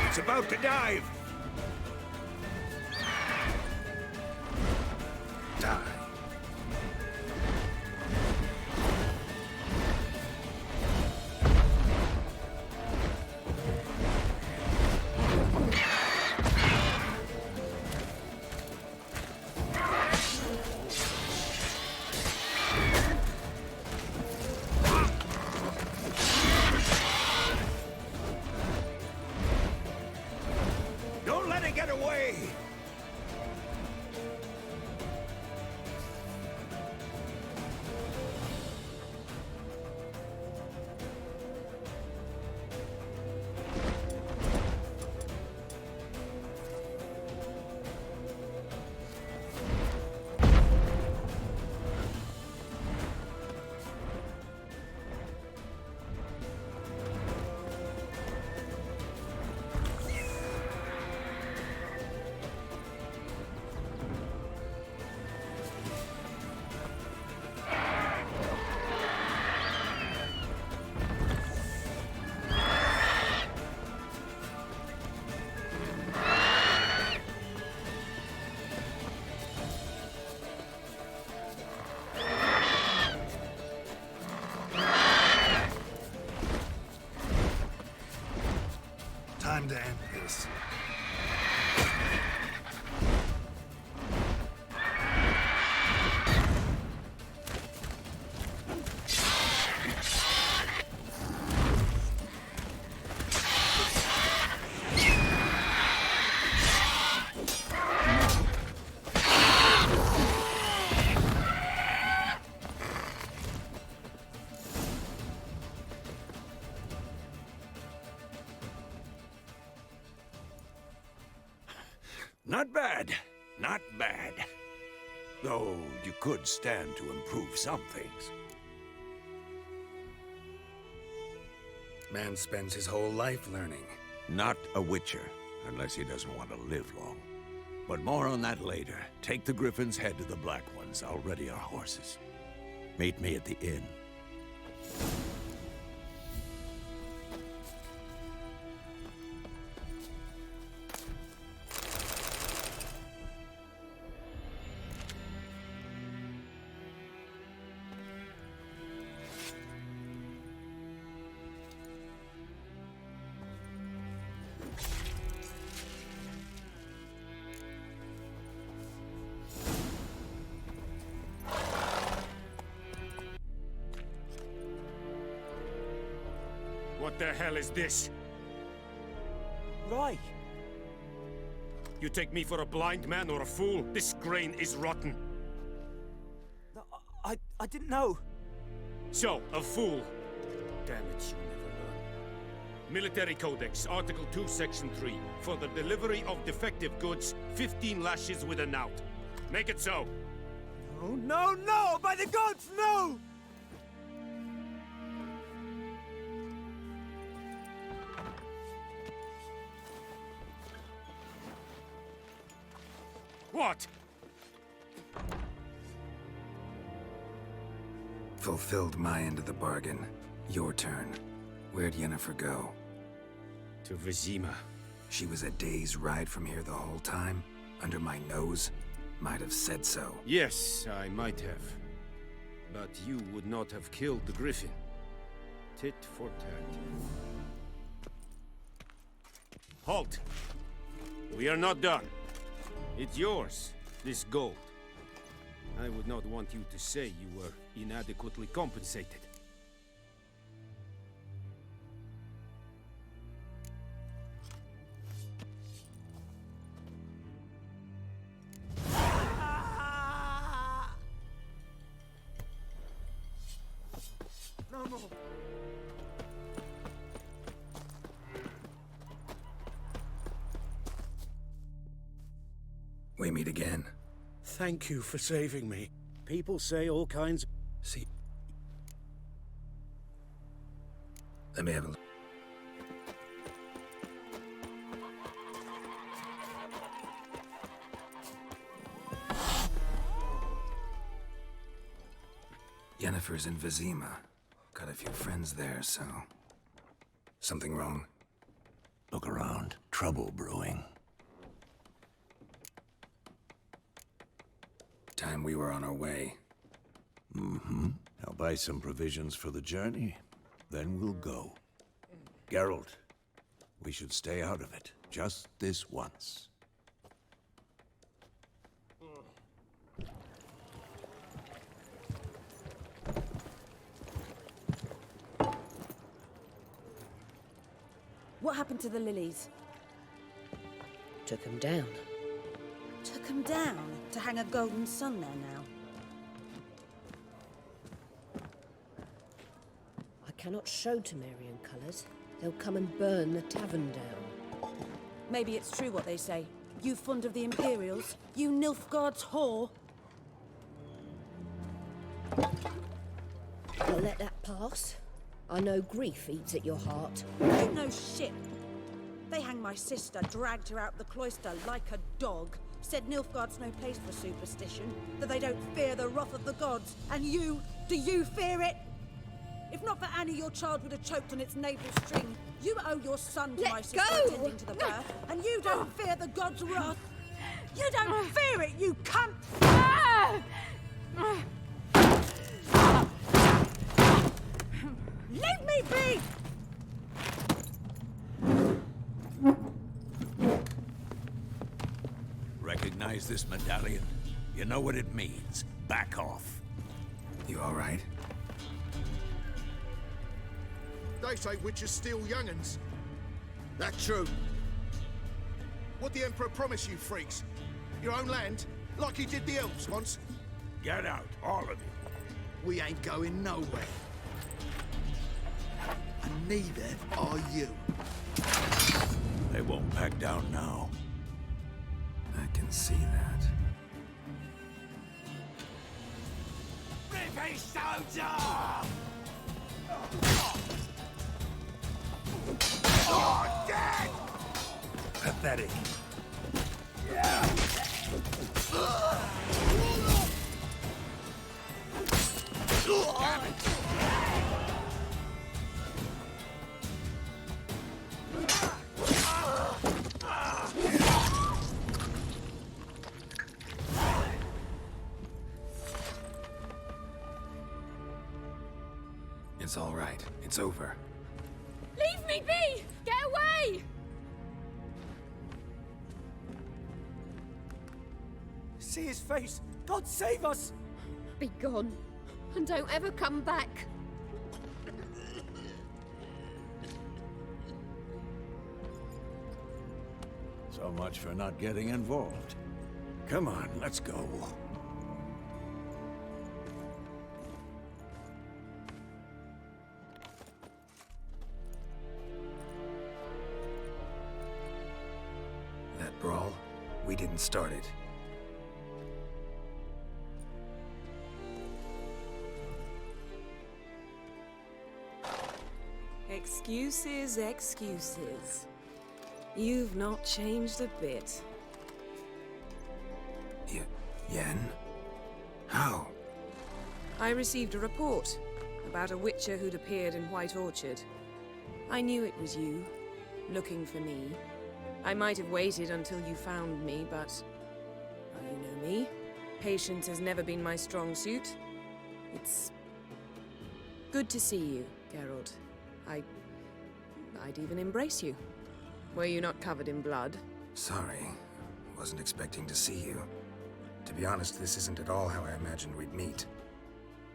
It's about to dive! Die. Don't let it get away! Time to end this. Not bad. Not bad. Though you could stand to improve some things. Man spends his whole life learning. Not a witcher, unless he doesn't want to live long. But more on that later. Take the Griffin's head to the Black Ones. I'll ready our horses. Meet me at the inn. What the hell is this? Right. You take me for a blind man or a fool? This grain is rotten. I didn't know. So, a fool. Damn it, you never learn. Military Codex, Article 2, Section 3. For the delivery of defective goods, 15 lashes with a knout. Make it so. No, no, no! By the gods, no! What? Fulfilled my end of the bargain. Your turn. Where'd Yennefer go? To Vizima. She was a day's ride from here the whole time? Under my nose? Might have said so. Yes, I might have. But you would not have killed the Griffin. Tit for tat. Halt! We are not done. It's yours, this gold. I would not want you to say you were inadequately compensated. No more. We meet again. Thank you for saving me. People say all kinds. See. Let me have a look. Yennefer's in Vizima. Got a few friends there, so... Something wrong? Look around. Trouble brewing. Time we were on our way. Mm-hmm. I'll buy some provisions for the journey. Then we'll go. Geralt, we should stay out of it. Just this once. What happened to the lilies? Took him down. Took them down to hang a golden sun there now. I cannot show Temerian colours. They'll come and burn the tavern down. Maybe it's true what they say. You fond of the Imperials? You Nilfgaard's whore? You'll let that pass? I know grief eats at your heart. You know shit. They hanged my sister, dragged her out the cloister like a dog. Said Nilfgaard's no place for superstition, that they don't fear the wrath of the gods. And you, do you fear it? If not for Annie, your child would have choked on its navel string. You owe your son to my sister attending to the birth, and you don't fear the gods' wrath. You don't fear it, you cunt! Leave me be! Recognize this medallion? You know what it means. Back off. You all right? They say witches steal young'uns. That's true. What the Emperor promised you freaks? Your own land? Like he did the elves once? Get out, all of you. We ain't going nowhere. And neither are you. They won't back down now. can see that. Rippy soldier! Oh, dead! Pathetic. It's all right. It's over. Leave me be! Get away! See his face! God save us! Be gone, and don't ever come back. So much for not getting involved. Come on, let's go. That brawl, we didn't start it. Excuses, excuses. You've not changed a bit. Yen? How? I received a report about a witcher who'd appeared in White Orchard. I knew it was you, looking for me. I might have waited until you found me, but... well, you know me. Patience has never been my strong suit. It's... good to see you, Geralt. I'd even embrace you. Were you not covered in blood? Sorry. Wasn't expecting to see you. To be honest, this isn't at all how I imagined we'd meet.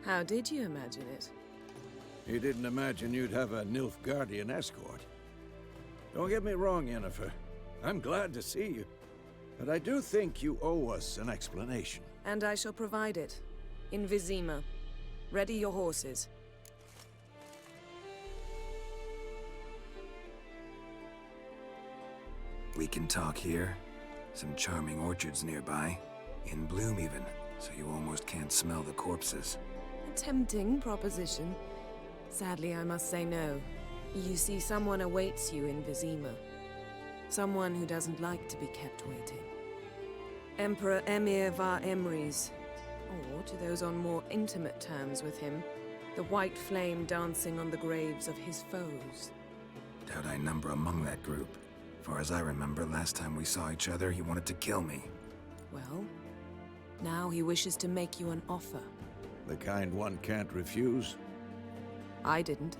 How did you imagine it? You didn't imagine you'd have a Nilfgaardian escort. Don't get me wrong, Yennefer. I'm glad to see you. But I do think you owe us an explanation. And I shall provide it. In Vizima. Ready your horses. We can talk here. Some charming orchards nearby. In bloom even, so you almost can't smell the corpses. A tempting proposition. Sadly, I must say no. You see, someone awaits you in Vizima. Someone who doesn't like to be kept waiting. Emperor Emir var Emrys. Or, to those on more intimate terms with him, the white flame dancing on the graves of his foes. Doubt I number among that group. Far as I remember, last time we saw each other, he wanted to kill me. Well, now he wishes to make you an offer. The kind one can't refuse? I didn't,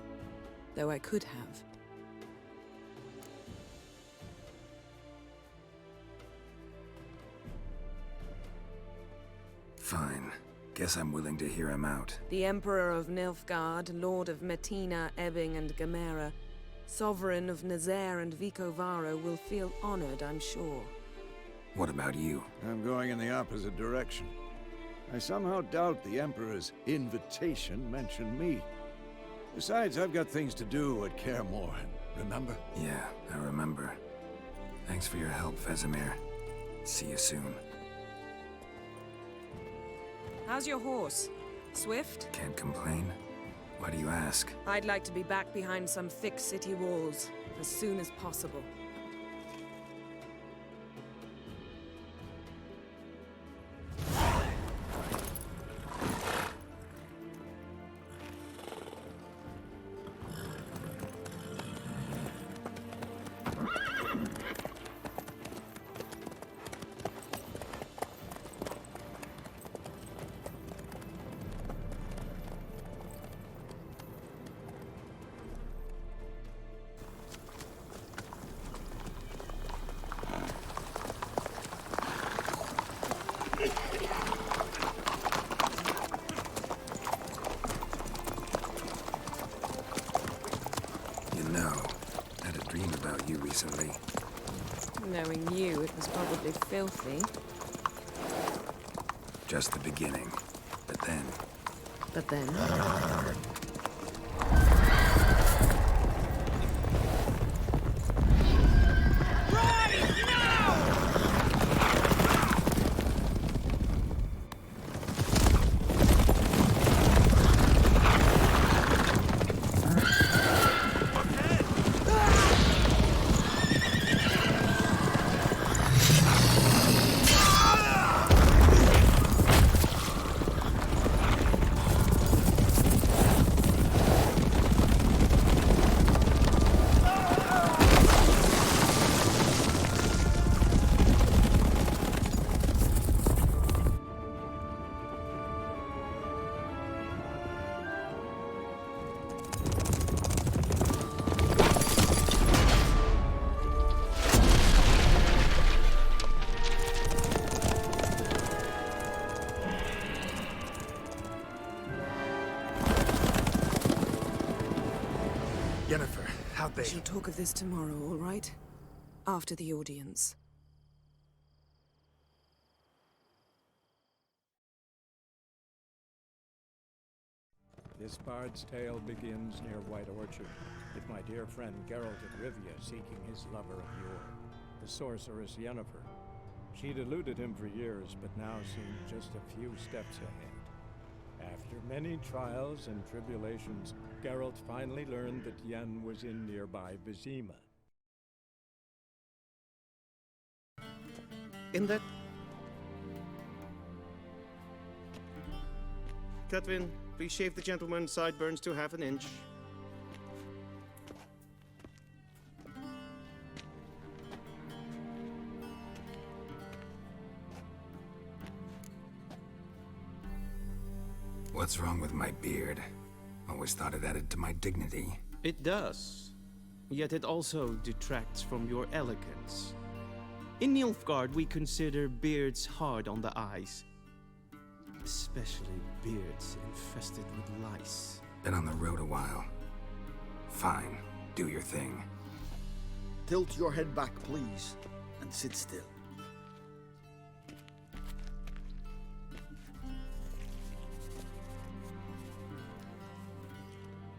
though I could have. Fine. Guess I'm willing to hear him out. The Emperor of Nilfgaard, Lord of Metina, Ebbing, and Gamera, Sovereign of Nazaire and Vicovaro will feel honored, I'm sure. What about you? I'm going in the opposite direction. I somehow doubt the Emperor's invitation mentioned me. Besides, I've got things to do at Kaer Morhen, remember? Yeah, I remember. Thanks for your help, Vesemir. See you soon. How's your horse? Swift? Can't complain. Why do you ask? I'd like to be back behind some thick city walls as soon as possible. Recently. Knowing you, it was probably filthy. Just the beginning. But then... But then? I'll be. We shall talk of this tomorrow, all right? After the audience. This bard's tale begins near White Orchard, with my dear friend Geralt of Rivia seeking his lover of yore, the sorceress Yennefer. She'd eluded him for years, but now seemed just a few steps ahead. After many trials and tribulations, Geralt finally learned that Yen was in nearby Vizima. In that... Catwin, please shave the gentleman's sideburns to half an inch. What's wrong with my beard? Always thought it added to my dignity. It does. Yet it also detracts from your elegance. In Nilfgaard, we consider beards hard on the eyes. Especially beards infested with lice. Been on the road a while. Fine, do your thing. Tilt your head back, please, and sit still.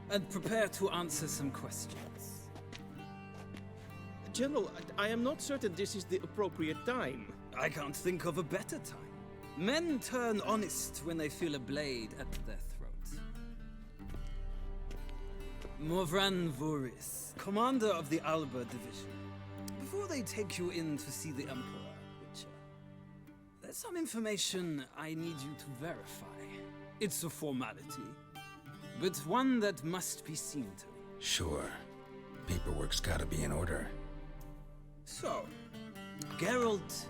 And prepare to answer some questions. General, I am not certain this is the appropriate time. I can't think of a better time. Men turn honest when they feel a blade at their throat. Morvran Voris, commander of the Alba Division. Before they take you in to see the Emperor, Witcher, there's some information I need you to verify. It's a formality, but one that must be seen to. Sure. Paperwork's gotta be in order. So, Geralt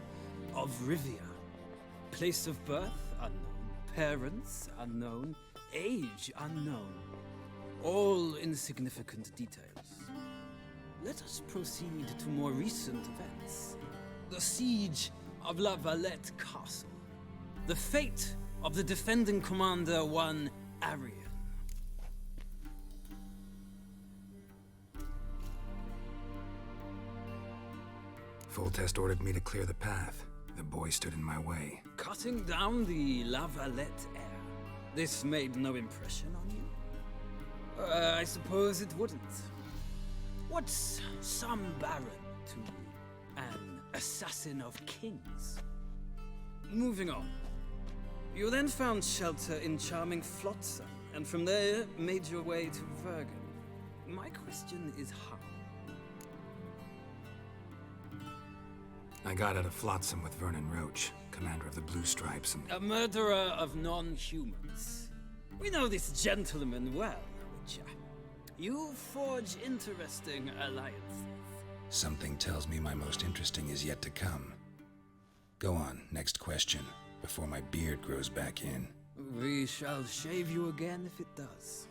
of Rivia. Place of birth, unknown. Parents, unknown. Age, unknown. All insignificant details. Let us proceed to more recent events. The siege of La Valette Castle. The fate of the defending commander, one Arian. Full test ordered me to clear the path. The boy stood in my way. Cutting down the La Valette heir. This made no impression on you? I suppose it wouldn't. What's some baron to you? An assassin of kings? Moving on. You then found shelter in charming Flotsam, and from there made your way to Vergen. My question is how? I got out of Flotsam with Vernon Roach, commander of the Blue Stripes, and... A murderer of non-humans. We know this gentleman well, Witcher. You forge interesting alliances. Something tells me my most interesting is yet to come. Go on, next question, before my beard grows back in. We shall shave you again if it does.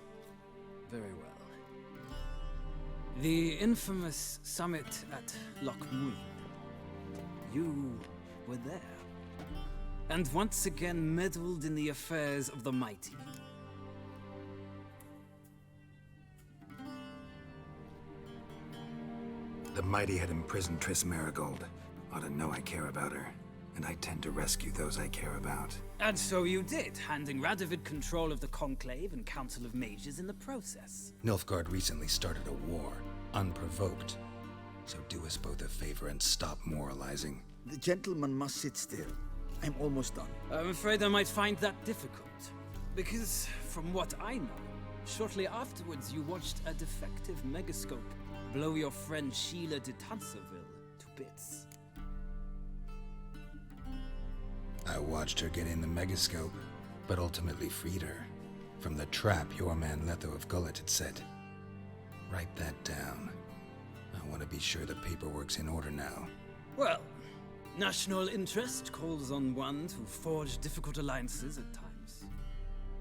Very well. The infamous summit at Loch Muin. You were there. And once again meddled in the affairs of the mighty. The mighty had imprisoned Triss Marigold. Ought to know I care about her. And I tend to rescue those I care about. And so you did, handing Radovid control of the Conclave and Council of Mages in the process. Nilfgaard recently started a war, unprovoked. So do us both a favor and stop moralizing. The gentleman must sit still. I'm almost done. I'm afraid I might find that difficult. Because, from what I know, shortly afterwards you watched a defective megascope blow your friend Sheila de Tanserville to bits. I watched her get in the megascope, but ultimately freed her from the trap your man Letho of Gullet had set. Write that down. I want to be sure the paperwork's in order now. Well, national interest calls on one to forge difficult alliances at times.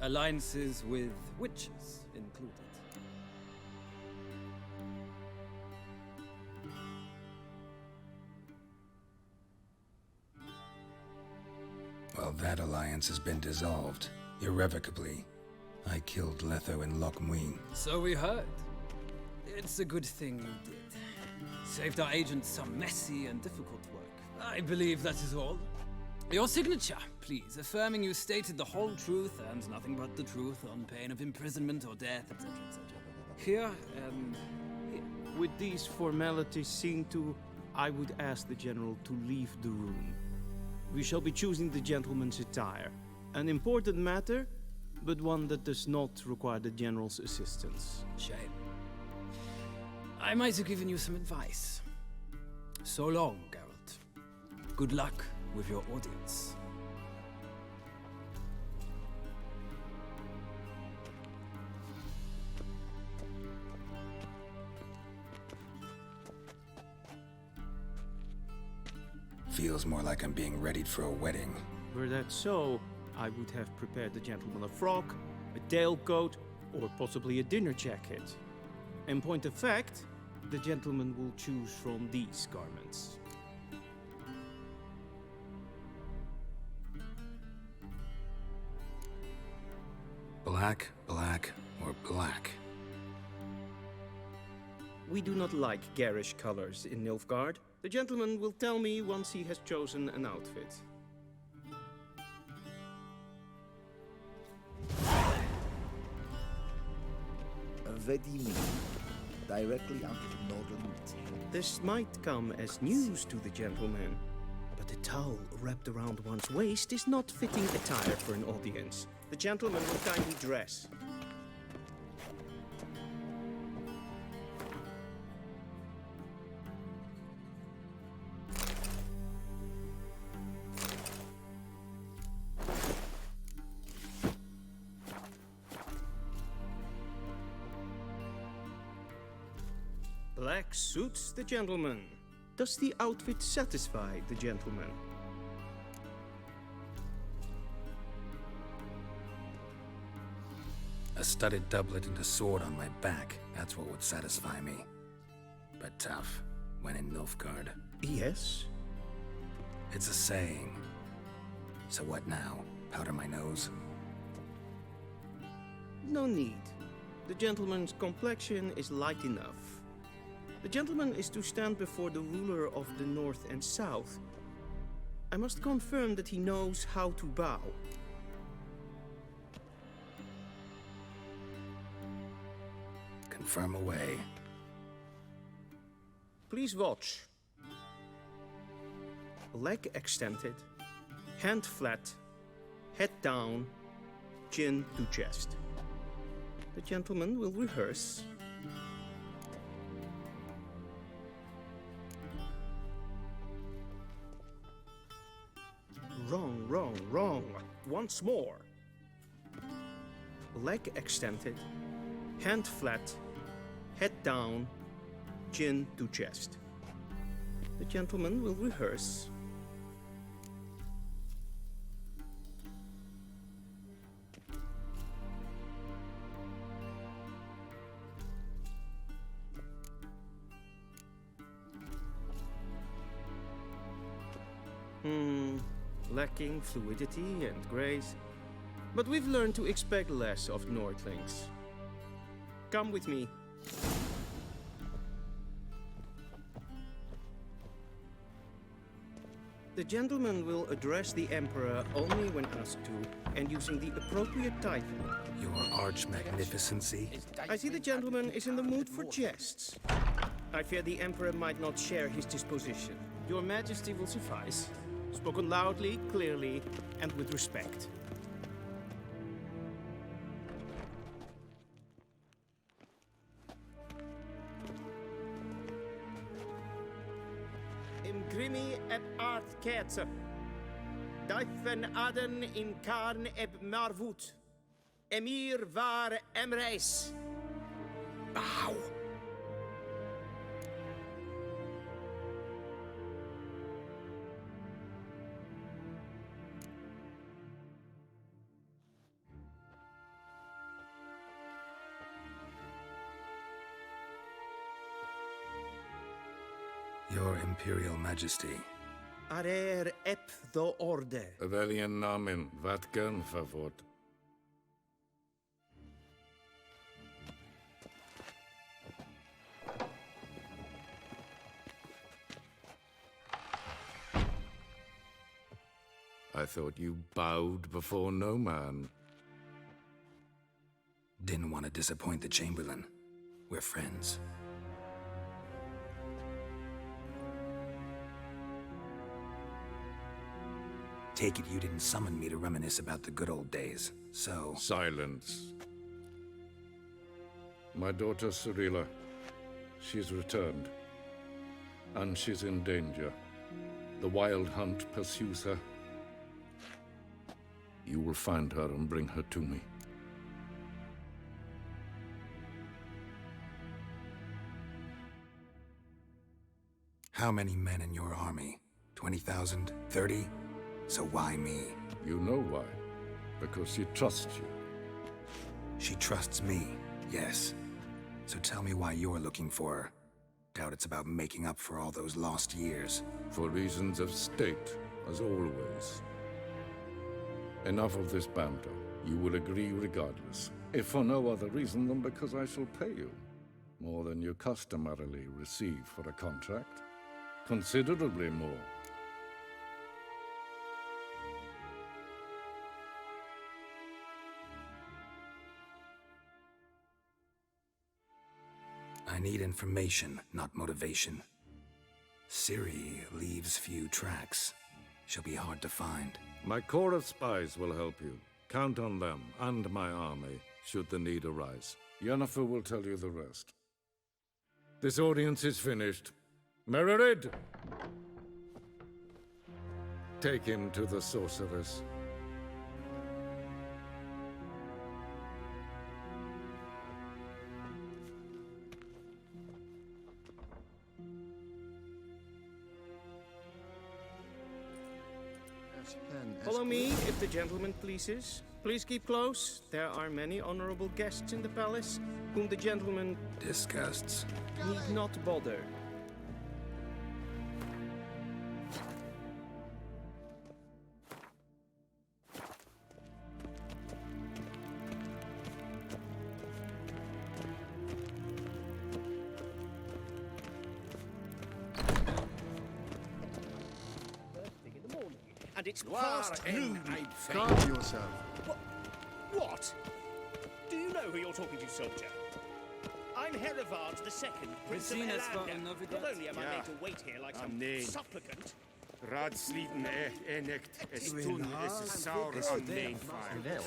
Alliances with witches included. Well, that alliance has been dissolved, irrevocably. I killed Letho in Loch Muin. So we heard. It's a good thing you did. Saved our agent some messy and difficult work. I believe that is all. Your signature, please, affirming you stated the whole truth and nothing but the truth on pain of imprisonment or death, etc., etc. Here and here. With these formalities seen to, I would ask the General to leave the room. We shall be choosing the gentleman's attire. An important matter, but one that does not require the General's assistance. Shame. I might have given you some advice. So long, Geralt. Good luck with your audience. Feels more like I'm being readied for a wedding. Were that so, I would have prepared the gentleman a frock, a tailcoat, or possibly a dinner jacket. In point of fact, the gentleman will choose from these garments. Black, black, or black? We do not like garish colors in Nilfgaard. The gentleman will tell me once he has chosen an outfit. Ready-made, directly out of northern Italy. This might come as news to the gentleman, but a towel wrapped around one's waist is not fitting attire for an audience. The gentleman will kindly dress. Black suits the gentleman. Does the outfit satisfy the gentleman? A studded doublet and a sword on my back. That's what would satisfy me. But tough, when in Nilfgaard. Yes? It's a saying. So what now? Powder my nose? No need. The gentleman's complexion is light enough. The gentleman is to stand before the ruler of the North and South. I must confirm that he knows how to bow. Confirm away. Please watch. Leg extended, hand flat, head down, chin to chest. The gentleman will rehearse. Wrong, wrong, wrong. Once more. Leg extended, hand flat, head down, chin to chest. The gentleman will rehearse. Lacking fluidity and grace, but we've learned to expect less of Nordlings. Come with me. The gentleman will address the Emperor only when asked to, and using the appropriate title. Your Arch-Magnificency? I see the gentleman is in the mood for jests. I fear the Emperor might not share his disposition. Your Majesty will suffice. Spoken loudly, clearly, and with respect. Imgrimi eb art ketzer. Daifen aden in karn eb marvut. Emir var emreis. Bow. Your Imperial Majesty. Arer ep the orde. Welchen Namen? Wat kan favort? I thought you bowed before no man. Didn't want to disappoint the Chamberlain. We're friends. Take it you didn't summon me to reminisce about the good old days, so... Silence. My daughter Cirilla, she's returned. And she's in danger. The Wild Hunt pursues her. You will find her and bring her to me. How many men in your army? 20,000? 30? So why me? You know why. Because she trusts you. She trusts me, yes. So tell me why you're looking for her. Doubt it's about making up for all those lost years. For reasons of state, as always. Enough of this banter. You will agree regardless. If for no other reason than because I shall pay you. More than you customarily receive for a contract. Considerably more. I need information, not motivation. Ciri leaves few tracks. She'll be hard to find. My corps of spies will help you. Count on them, and my army, should the need arise. Yennefer will tell you the rest. This audience is finished. Mererid! Take him to the sorceress. Follow me, if the gentleman pleases. Please keep close. There are many honorable guests in the palace, whom the gentleman disgusts. Need not bother. And it's past noon. Calm yourself. What? Do you know who you're talking to, soldier? I'm Herivard II, Prince of Elander. Not only am I made to wait here like some supplicant. Raadsleden enigt es tun, es is saur an mijn fire.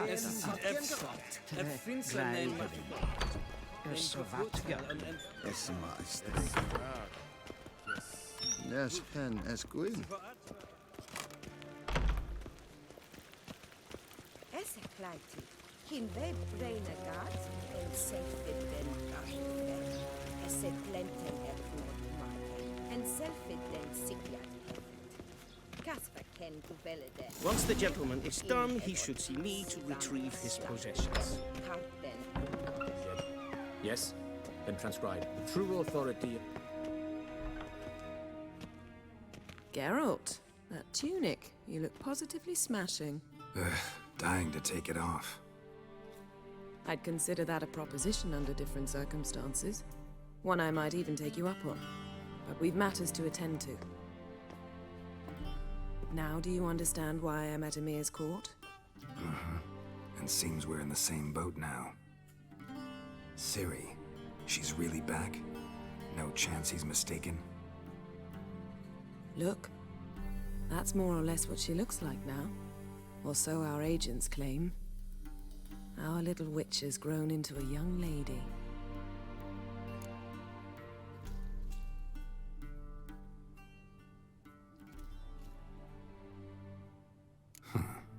Es ist Epsat. Finsternein. Es Yes, hen es gwyn. Esse kleiti. Kin web braine gat en selfit den dachten. Esse plenten en selfit den sikiat. Kasper ken guvelle den. Once the gentleman is done, he should see me to retrieve his possessions. Yes, then transcribe. True authority. Geralt, that tunic. You look positively smashing. Dying to take it off. I'd consider that a proposition under different circumstances. One I might even take you up on. But we've matters to attend to. Now do you understand why I'm at Emir's court? And seems we're in the same boat now. Ciri, she's really back? No chance he's mistaken? Look, that's more or less what she looks like now. Or so our agents claim. Our little witch has grown into a young lady.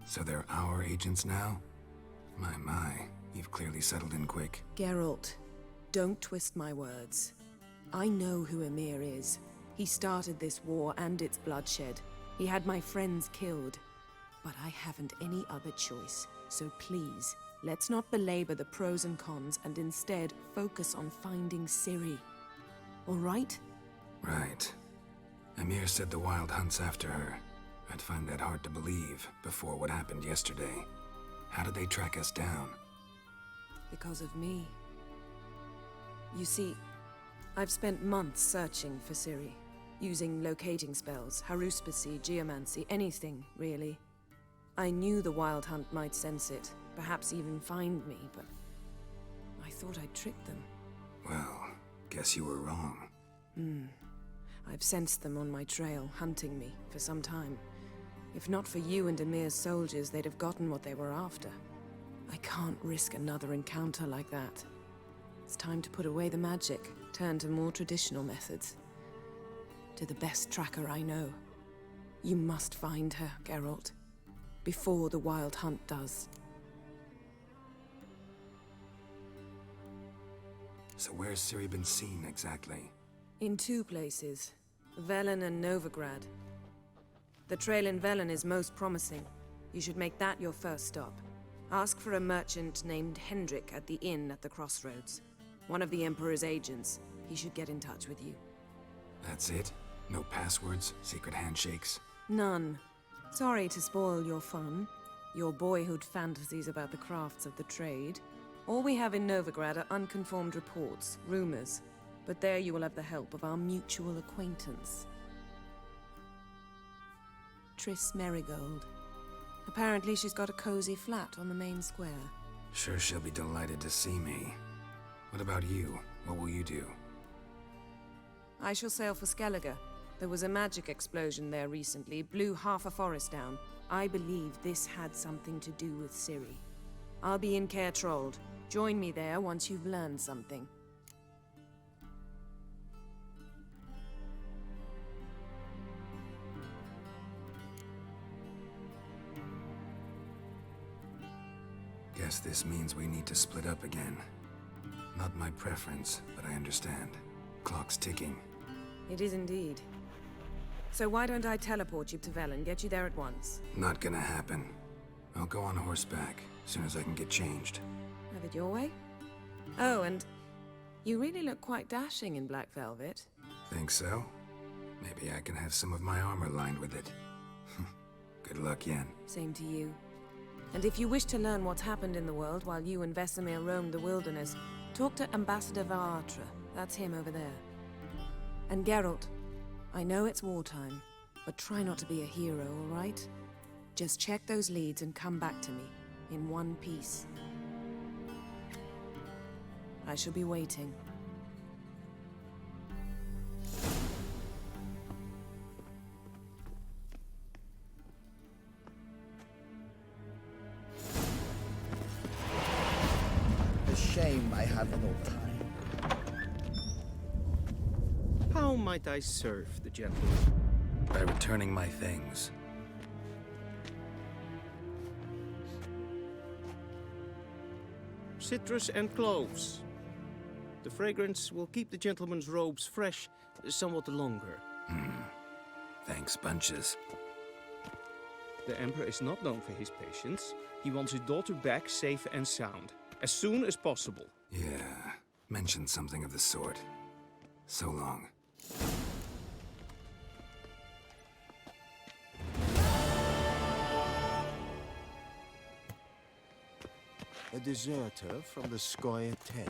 So they're our agents now? My, you've clearly settled in quick. Geralt, don't twist my words. I know who Emir is. He started this war and its bloodshed. He had my friends killed. But I haven't any other choice. So please, let's not belabor the pros and cons and instead focus on finding Ciri. All right? Right. Emir said the Wild Hunt's after her. I'd find that hard to believe before what happened yesterday. How did they track us down? Because of me. You see, I've spent months searching for Ciri. using locating spells, haruspicy, geomancy, anything, really. I knew the Wild Hunt might sense it, perhaps even find me, but I thought I'd tricked them. Well, guess you were wrong. I've sensed them on my trail, hunting me, for some time. If not for you and Emir's soldiers, they'd have gotten what they were after. I can't risk another encounter like that. It's time to put away the magic, turn to more traditional methods. To the best tracker I know. You must find her, Geralt. Before the Wild Hunt does. So where's Ciri been seen, exactly? In 2 places. Velen and Novigrad. The trail in Velen is most promising. You should make that your first stop. Ask for a merchant named Hendrik at the inn at the crossroads. One of the Emperor's agents. He should get in touch with you. That's it? No passwords, secret handshakes? None. Sorry to spoil your fun. Your boyhood fantasies about the crafts of the trade. All we have in Novigrad are unconfirmed reports, rumors. But there you will have the help of our mutual acquaintance. Triss Merigold. Apparently she's got a cozy flat on the main square. Sure she'll be delighted to see me. What about you? What will you do? I shall sail for Skellige. There was a magic explosion there recently, blew half a forest down. I believe this had something to do with Ciri. I'll be in Caer Trold. Join me there once you've learned something. Guess this means we need to split up again. Not my preference, but I understand. Clock's ticking. It is indeed. So why don't I teleport you to Velen, get you there at once? Not gonna happen. I'll go on horseback, as soon as I can get changed. Have it your way? Oh, and you really look quite dashing in black velvet. Think so? Maybe I can have some of my armor lined with it. Good luck, Yen. Same to you. And if you wish to learn what's happened in the world while you and Vesemir roamed the wilderness, talk to Ambassador Varatra. That's him over there. And Geralt, I know it's wartime, but try not to be a hero, all right? Just check those leads and come back to me, in one piece. I shall be waiting. A shame I have no time. How might I serve the gentleman? By returning my things. Citrus and cloves. The fragrance will keep the gentleman's robes fresh somewhat longer. Thanks, bunches. The Emperor is not known for his patience. He wants his daughter back safe and sound, as soon as possible. Yeah, mentioned something of the sort. So long. A deserter from the Skoye 10.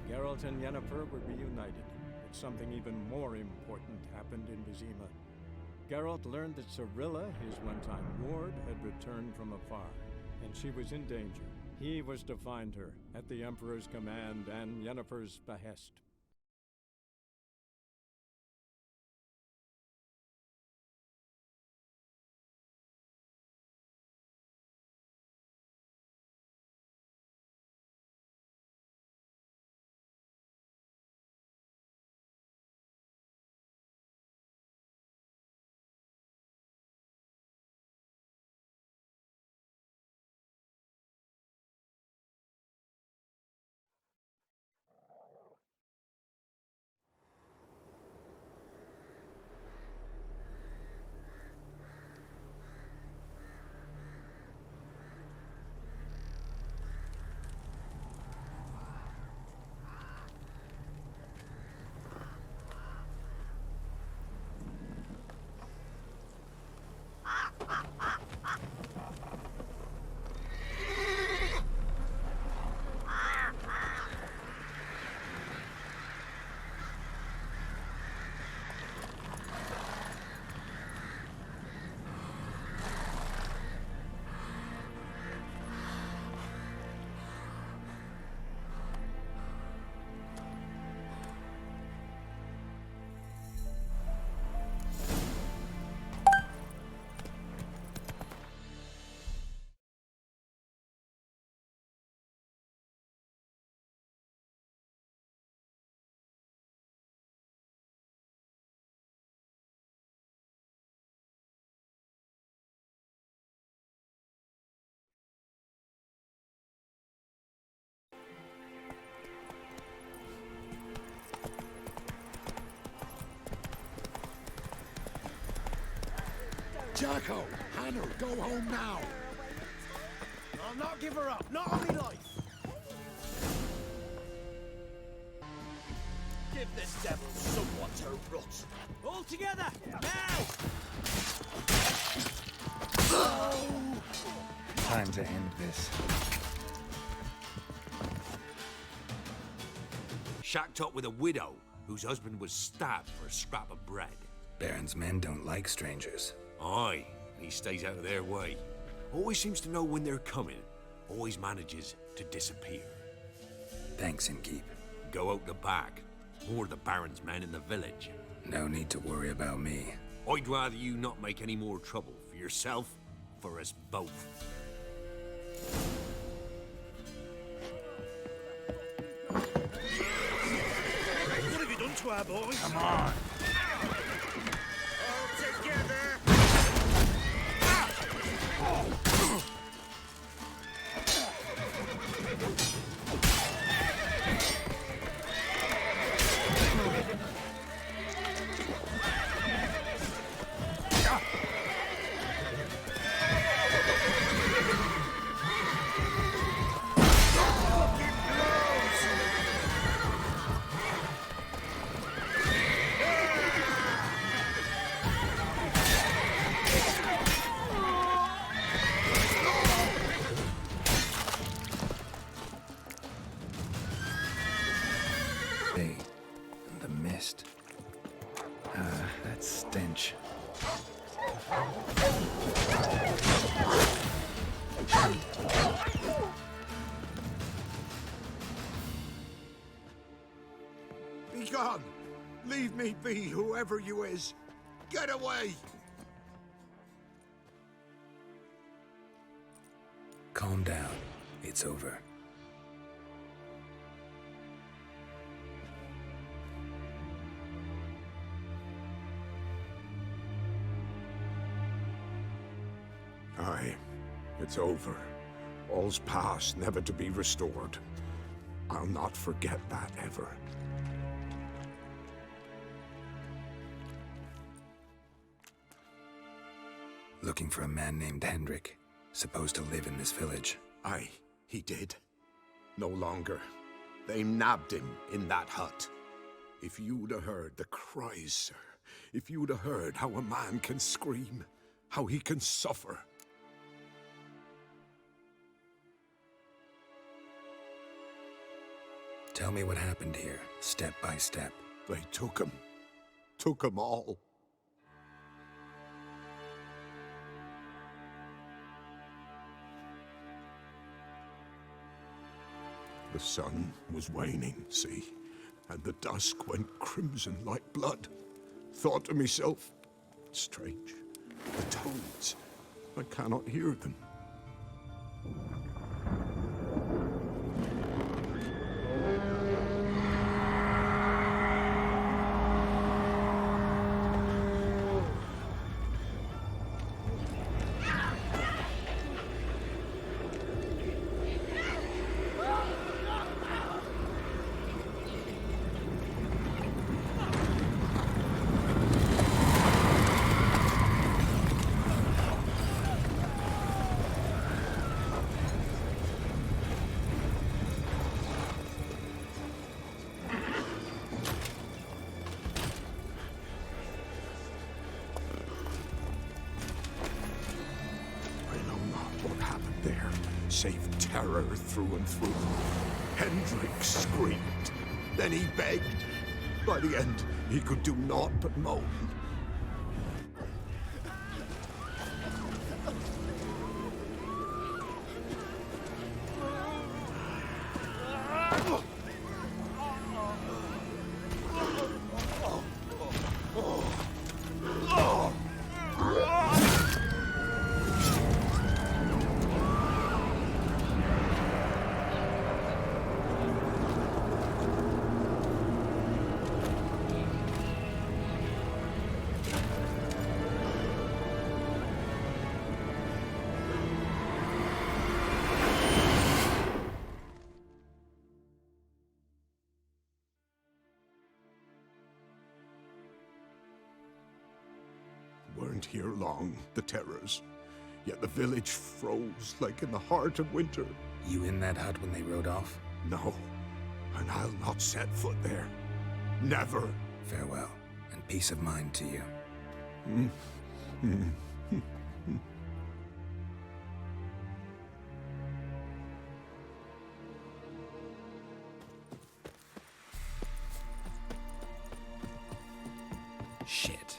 Geralt and Yennefer were reunited, but something even more important happened in Vizima. Geralt learned that Cirilla, his one-time ward, had returned from afar, and she was in danger. He was to find her, at the Emperor's command and Yennefer's behest. Jacko! Hannah, go home now! I'll not give her up, not on my life! Give this devil someone to rot! All together, now! Time to end this. Shacked up with a widow whose husband was stabbed for a scrap of bread. Baron's men don't like strangers. Aye, he stays out of their way. Always seems to know when they're coming. Always manages to disappear. Thanks, Innkeep. Go out the back. More of the Baron's men in the village. No need to worry about me. I'd rather you not make any more trouble for yourself, for us both. What have you done to our boy? Come on! All together! The mist. That stench. Be gone! Leave me be, whoever you is! Get away! Calm down. It's over. Aye, it's over. All's past, never to be restored. I'll not forget that ever. Looking for a man named Hendrik, supposed to live in this village. Aye, he did. No longer. They nabbed him in that hut. If you'd have heard the cries, sir. If you'd have heard how a man can scream, how he can suffer. Tell me what happened here, step by step. They took him. Took him all. The sun was waning, see, and the dusk went crimson like blood. Thought to myself, strange, the toads, I cannot hear them. Save terror through and through. Hendrik screamed. Then he begged. By the end, he could do naught but moan. weren't here long, the terrors. Yet the village froze like in the heart of winter. You in that hut when they rode off? No, and I'll not set foot there. Never. Farewell, and peace of mind to you. Shit.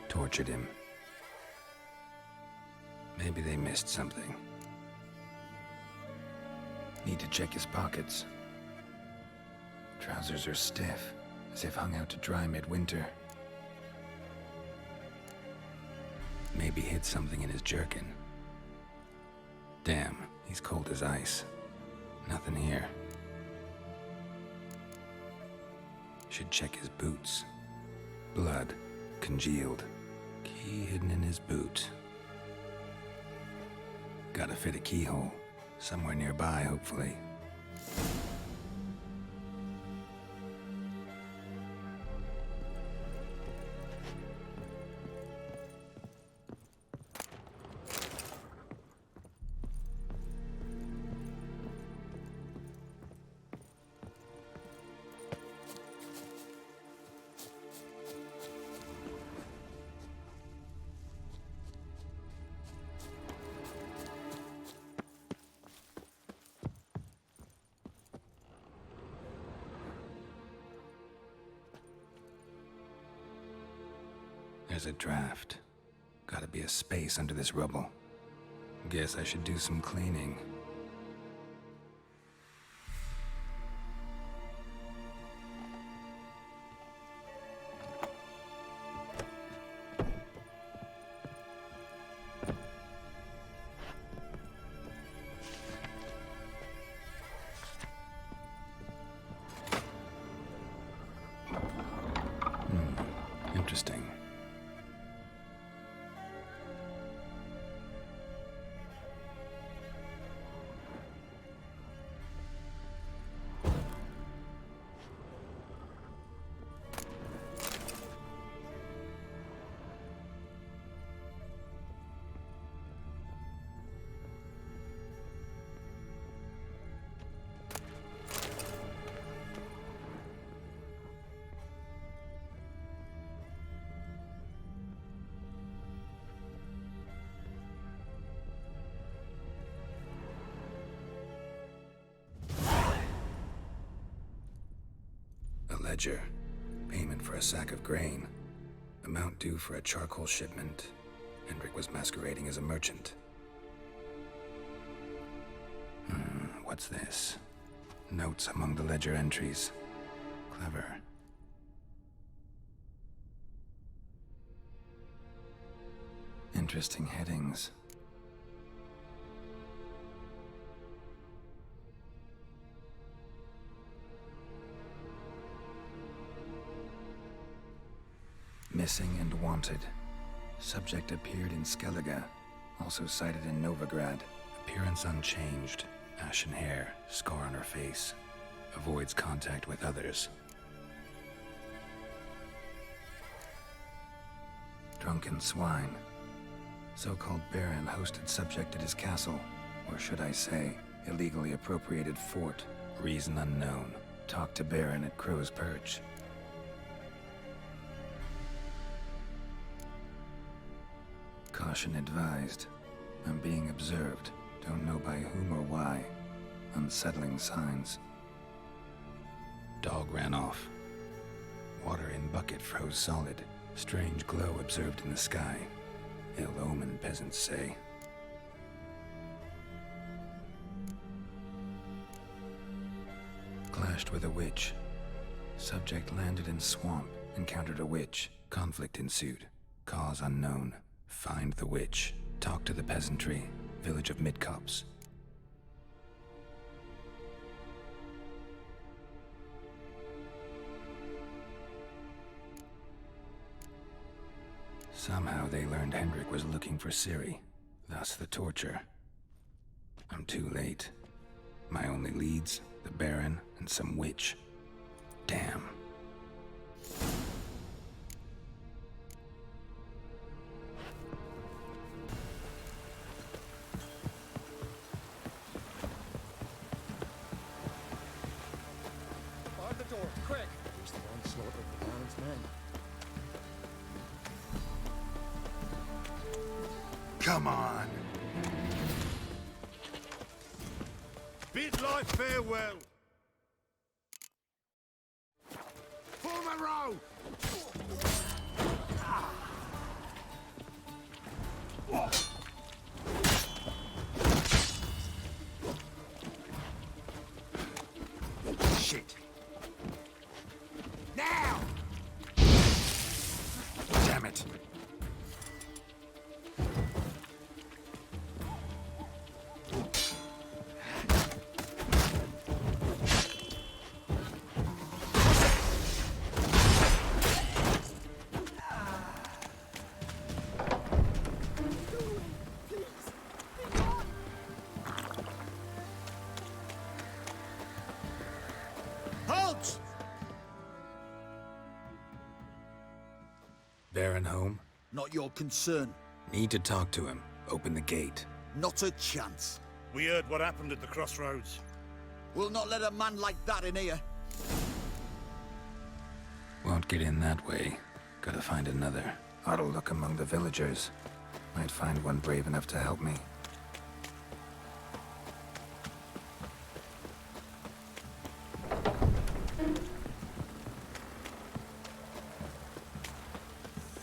Tortured him. Maybe they missed something. Need to check his pockets. Trousers are stiff, as if hung out to dry midwinter. Maybe hid something in his jerkin. Damn, he's cold as ice. Nothing here. Should check his boots. Blood, congealed. Key hidden in his boot. Gotta fit a keyhole. Somewhere nearby, hopefully. There's a draft. Gotta be a space under this rubble. Guess I should do some cleaning. Interesting. Ledger. Payment for a sack of grain. Amount due for a charcoal shipment. Hendrik was masquerading as a merchant. What's this? Notes among the ledger entries. Clever. Interesting headings. Missing and wanted. Subject appeared in Skellige, also sighted in Novigrad. Appearance unchanged. Ashen hair, scar on her face. Avoids contact with others. Drunken swine. So-called baron hosted subject at his castle, or should I say, illegally appropriated fort. Reason unknown. Talked to baron at Crow's Perch. Caution advised. I'm being observed. Don't know by whom or why. Unsettling signs. Dog ran off. Water in bucket froze solid. Strange glow observed in the sky. Ill omen, peasants say. Clashed with a witch. Subject landed in swamp. Encountered a witch. Conflict ensued. Cause unknown. Find the witch. Talk to the peasantry. Village of Midcopse. Somehow they learned Hendrik was looking for Ciri. Thus the torture. I'm too late. My only leads, the Baron and some witch. Damn. Bar the door, quick! Here's the onslaught of the Baron's men. Come on! Bid life farewell! Form a row! Shit! Now! Damn it! Halt! Baron home? Not your concern. Need to talk to him. Open the gate. Not a chance. We heard what happened at the crossroads. We'll not let a man like that in here. Won't get in that way. Gotta find another. Ought to look among the villagers. Might find one brave enough to help me.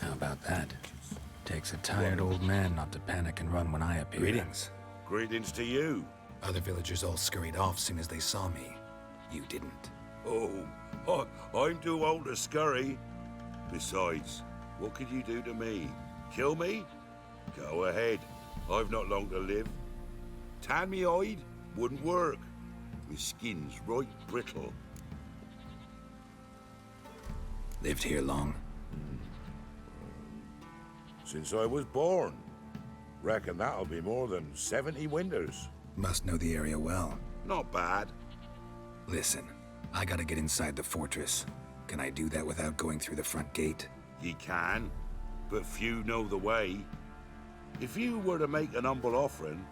How about that? Takes a tired old man not to panic and run when I appear. Greetings. Greetings to you. Other villagers all scurried off soon as they saw me. You didn't. Oh, I'm too old to scurry. Besides, what could you do to me? Kill me? Go ahead. I've not long to live. Tan me hide? Wouldn't work. My skin's right brittle. Lived here long? Since I was born. Reckon that'll be more than 70 winters. Must know the area well. Not bad. Listen, I gotta get inside the fortress. Can I do that without going through the front gate? Ye can, but few know the way. If you were to make an humble offering,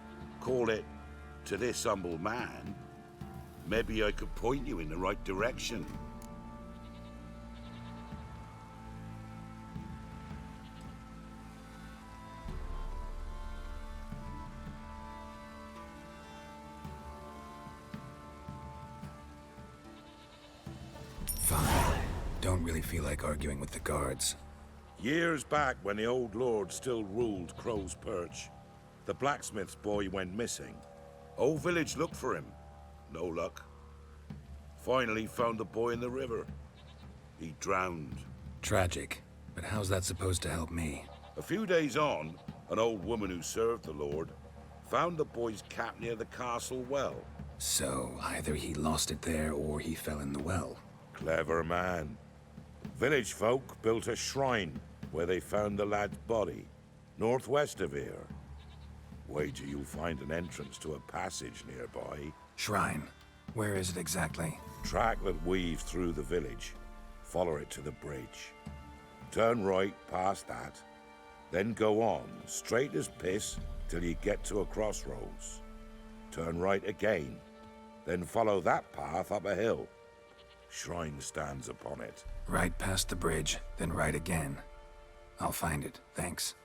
call it, to this humble man, maybe I could point you in the right direction. Fine. Don't really feel like arguing with the guards. Years back, when the old lord still ruled Crow's Perch, the blacksmith's boy went missing. Whole village looked for him. No luck. Finally found the boy in the river. He drowned. Tragic. But how's that supposed to help me? A few days on, an old woman who served the lord found the boy's cap near the castle well. So, either he lost it there or he fell in the well. Clever man. Village folk built a shrine where they found the lad's body, northwest of here. Wait till you'll find an entrance to a passage nearby. Shrine? Where is it exactly? Track that weaves through the village. Follow it to the bridge. Turn right past that. Then go on, straight as piss, till you get to a crossroads. Turn right again. Then follow that path up a hill. Shrine stands upon it. Right past the bridge, then right again. I'll find it, thanks.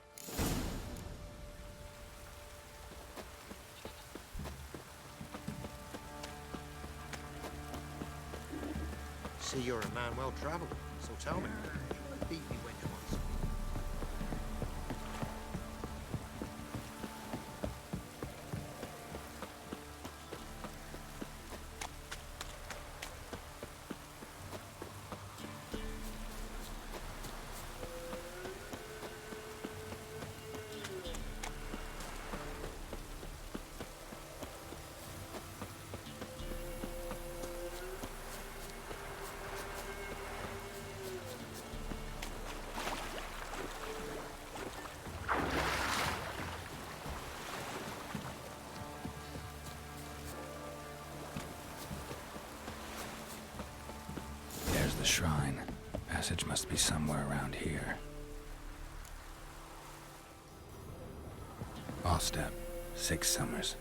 See, you're a man well traveled, so tell me. Beat me when you want. shrine. Passage must be somewhere around here. Off step. 6 summers.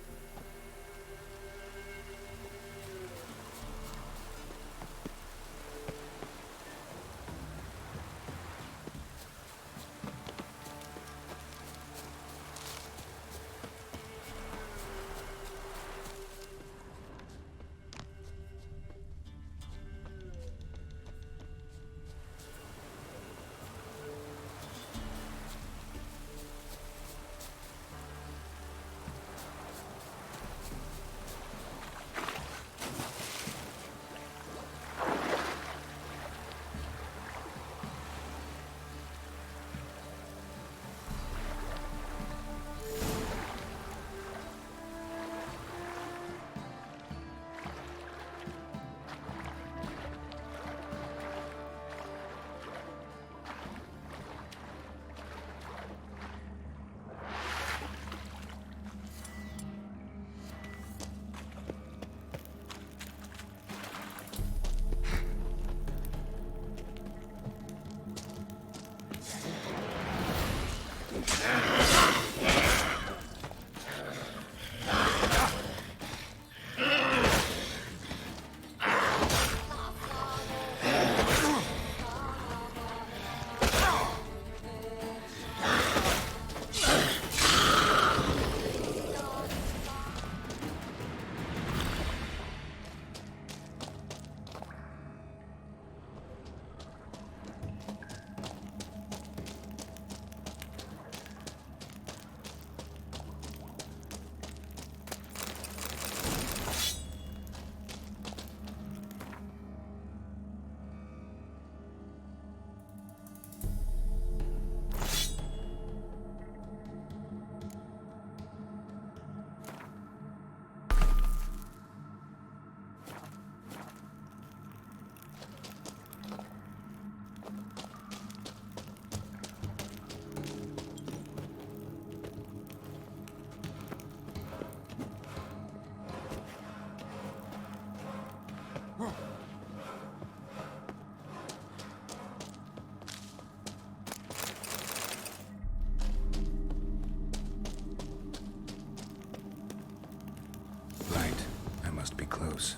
Right. I must be close.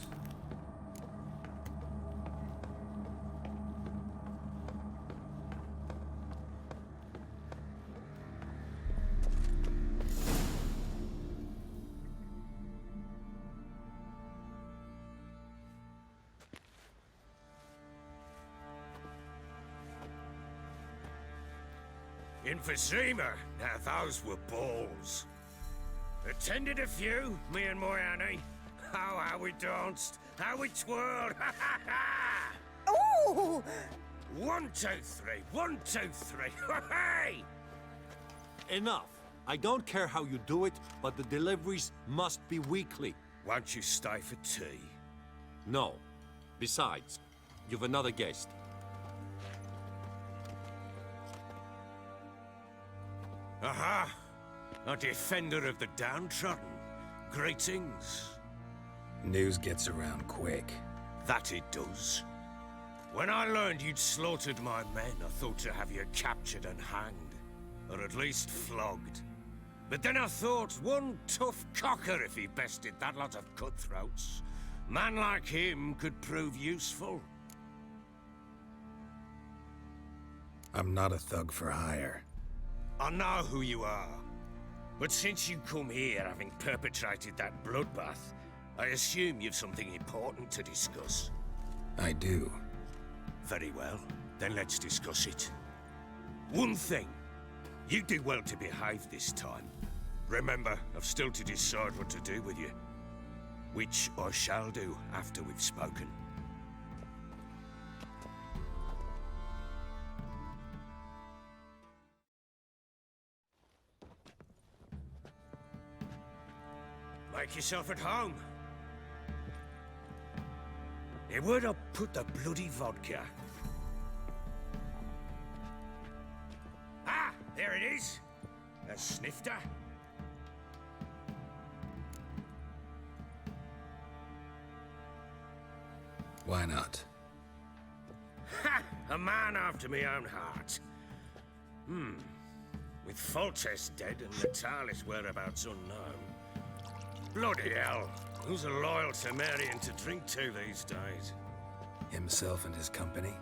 Emphysema. Now those were balls. Attended a few, me and my Annie. Oh, how we danced, how we twirled. Ooh! 1, 2, 3. 1, 2, 3. Hey! Enough. I don't care how you do it, but the deliveries must be weekly. Won't you stay for tea? No. Besides, you've another guest. Aha! A defender of the downtrodden. Greetings. News gets around quick. That it does. When I learned you'd slaughtered my men, I thought to have you captured and hanged. Or at least flogged. But then I thought, one tough cocker if he bested that lot of cutthroats. Man like him could prove useful. I'm not a thug for hire. I know who you are. But since you come here having perpetrated that bloodbath, I assume you've something important to discuss. I do. Very well. Then let's discuss it. One thing. You do well to behave this time. Remember, I've still to decide what to do with you. Which I shall do after we've spoken. Make yourself at home. Hey, where'd I put the bloody vodka? Ah, there it is. A snifter. Why not? A man after my own heart. With Foltest dead and Natalis' whereabouts unknown. Bloody hell. Who's a loyal Temerian to drink to these days? Himself and his company?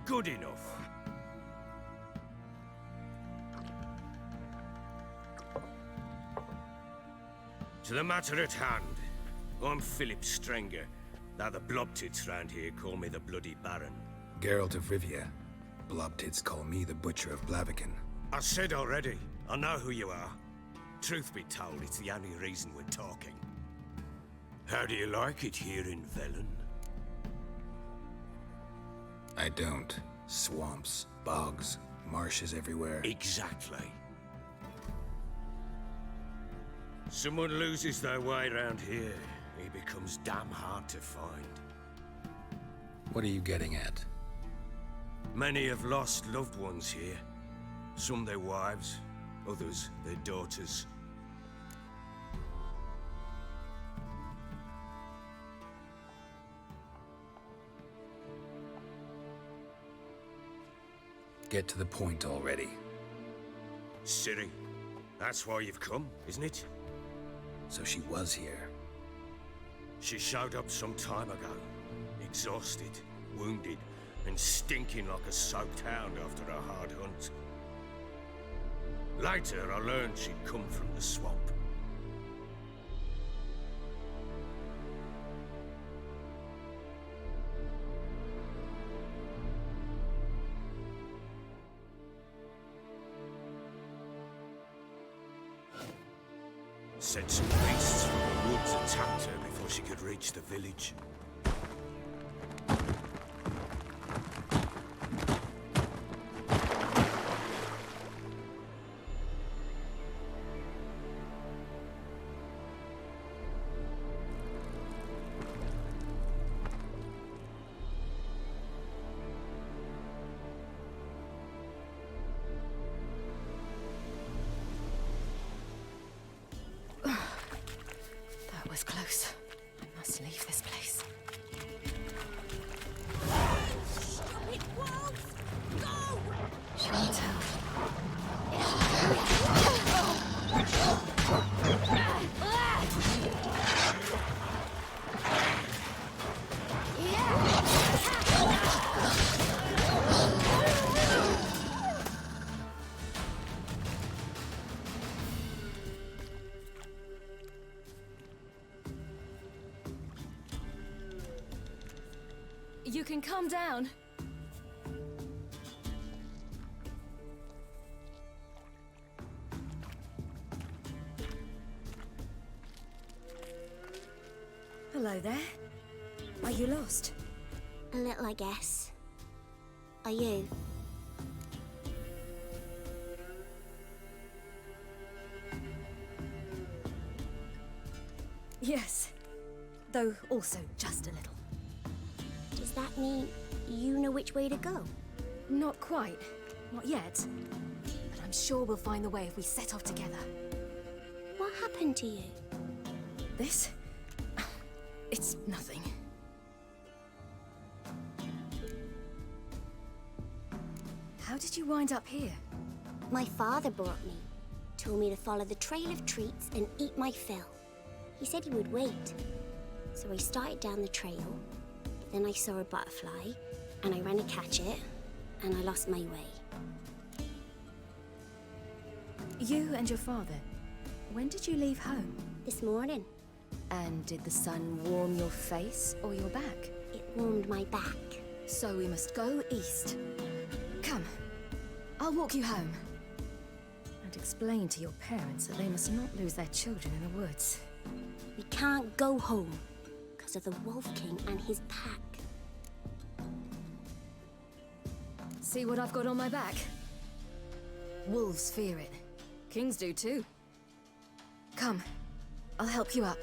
Good enough. To the matter at hand, I'm Philip Strenger, though the Blobtits round here call me the Bloody Baron. Geralt of Rivia. Blobtits call me the Butcher of Blaviken. I said already, I know who you are. Truth be told, it's the only reason we're talking. How do you like it here in Velen? I don't. Swamps, bogs, marshes everywhere. Exactly. Someone loses their way around here, he becomes damn hard to find. What are you getting at? Many have lost loved ones here. Some their wives, others their daughters. Get to the point already. Ciri, that's why you've come, isn't it? So she was here. She showed up some time ago, exhausted, wounded, and stinking like a soaked hound after a hard hunt. Later, I learned she'd come from the swamp. Said some beasts from the woods attacked her before she could reach the village. That was close. I must leave this place. Stupid wolves! Go! She won't tell. You can calm down. Hello there. Are you lost? A little, I guess. Are you? Yes. Though also just a little. Does that mean you know which way to go? Not quite. Not yet. But I'm sure we'll find the way if we set off together. What happened to you? This? It's nothing. How did you wind up here? My father brought me. Told me to follow the trail of treats and eat my fill. He said he would wait. So I started down the trail. Then I saw a butterfly, and I ran to catch it, and I lost my way. You and your father, when did you leave home? This morning. And did the sun warm your face or your back? It warmed my back. So we must go east. Come, I'll walk you home. And explain to your parents that they must not lose their children in the woods. We can't go home, because of the Wolf King and his pack. See what I've got on my back? Wolves fear it. Kings do too. Come, I'll help you up.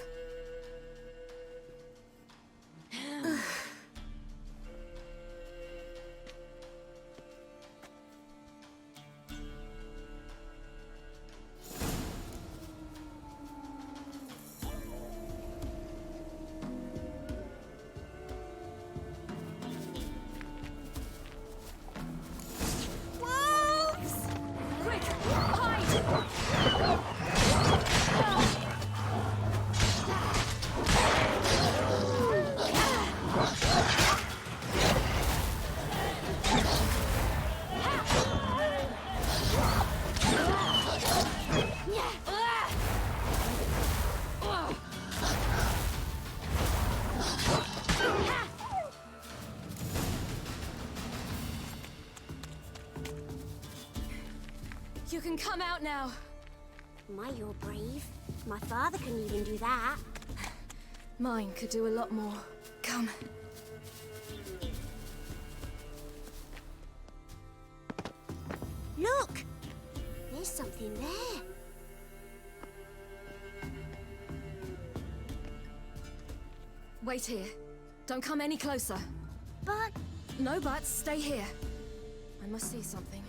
You can come out now. My, you're brave. My father couldn't even do that. Mine could do a lot more. Come. Look! There's something there. Wait here. Don't come any closer. But... No buts. Stay here. I must see something.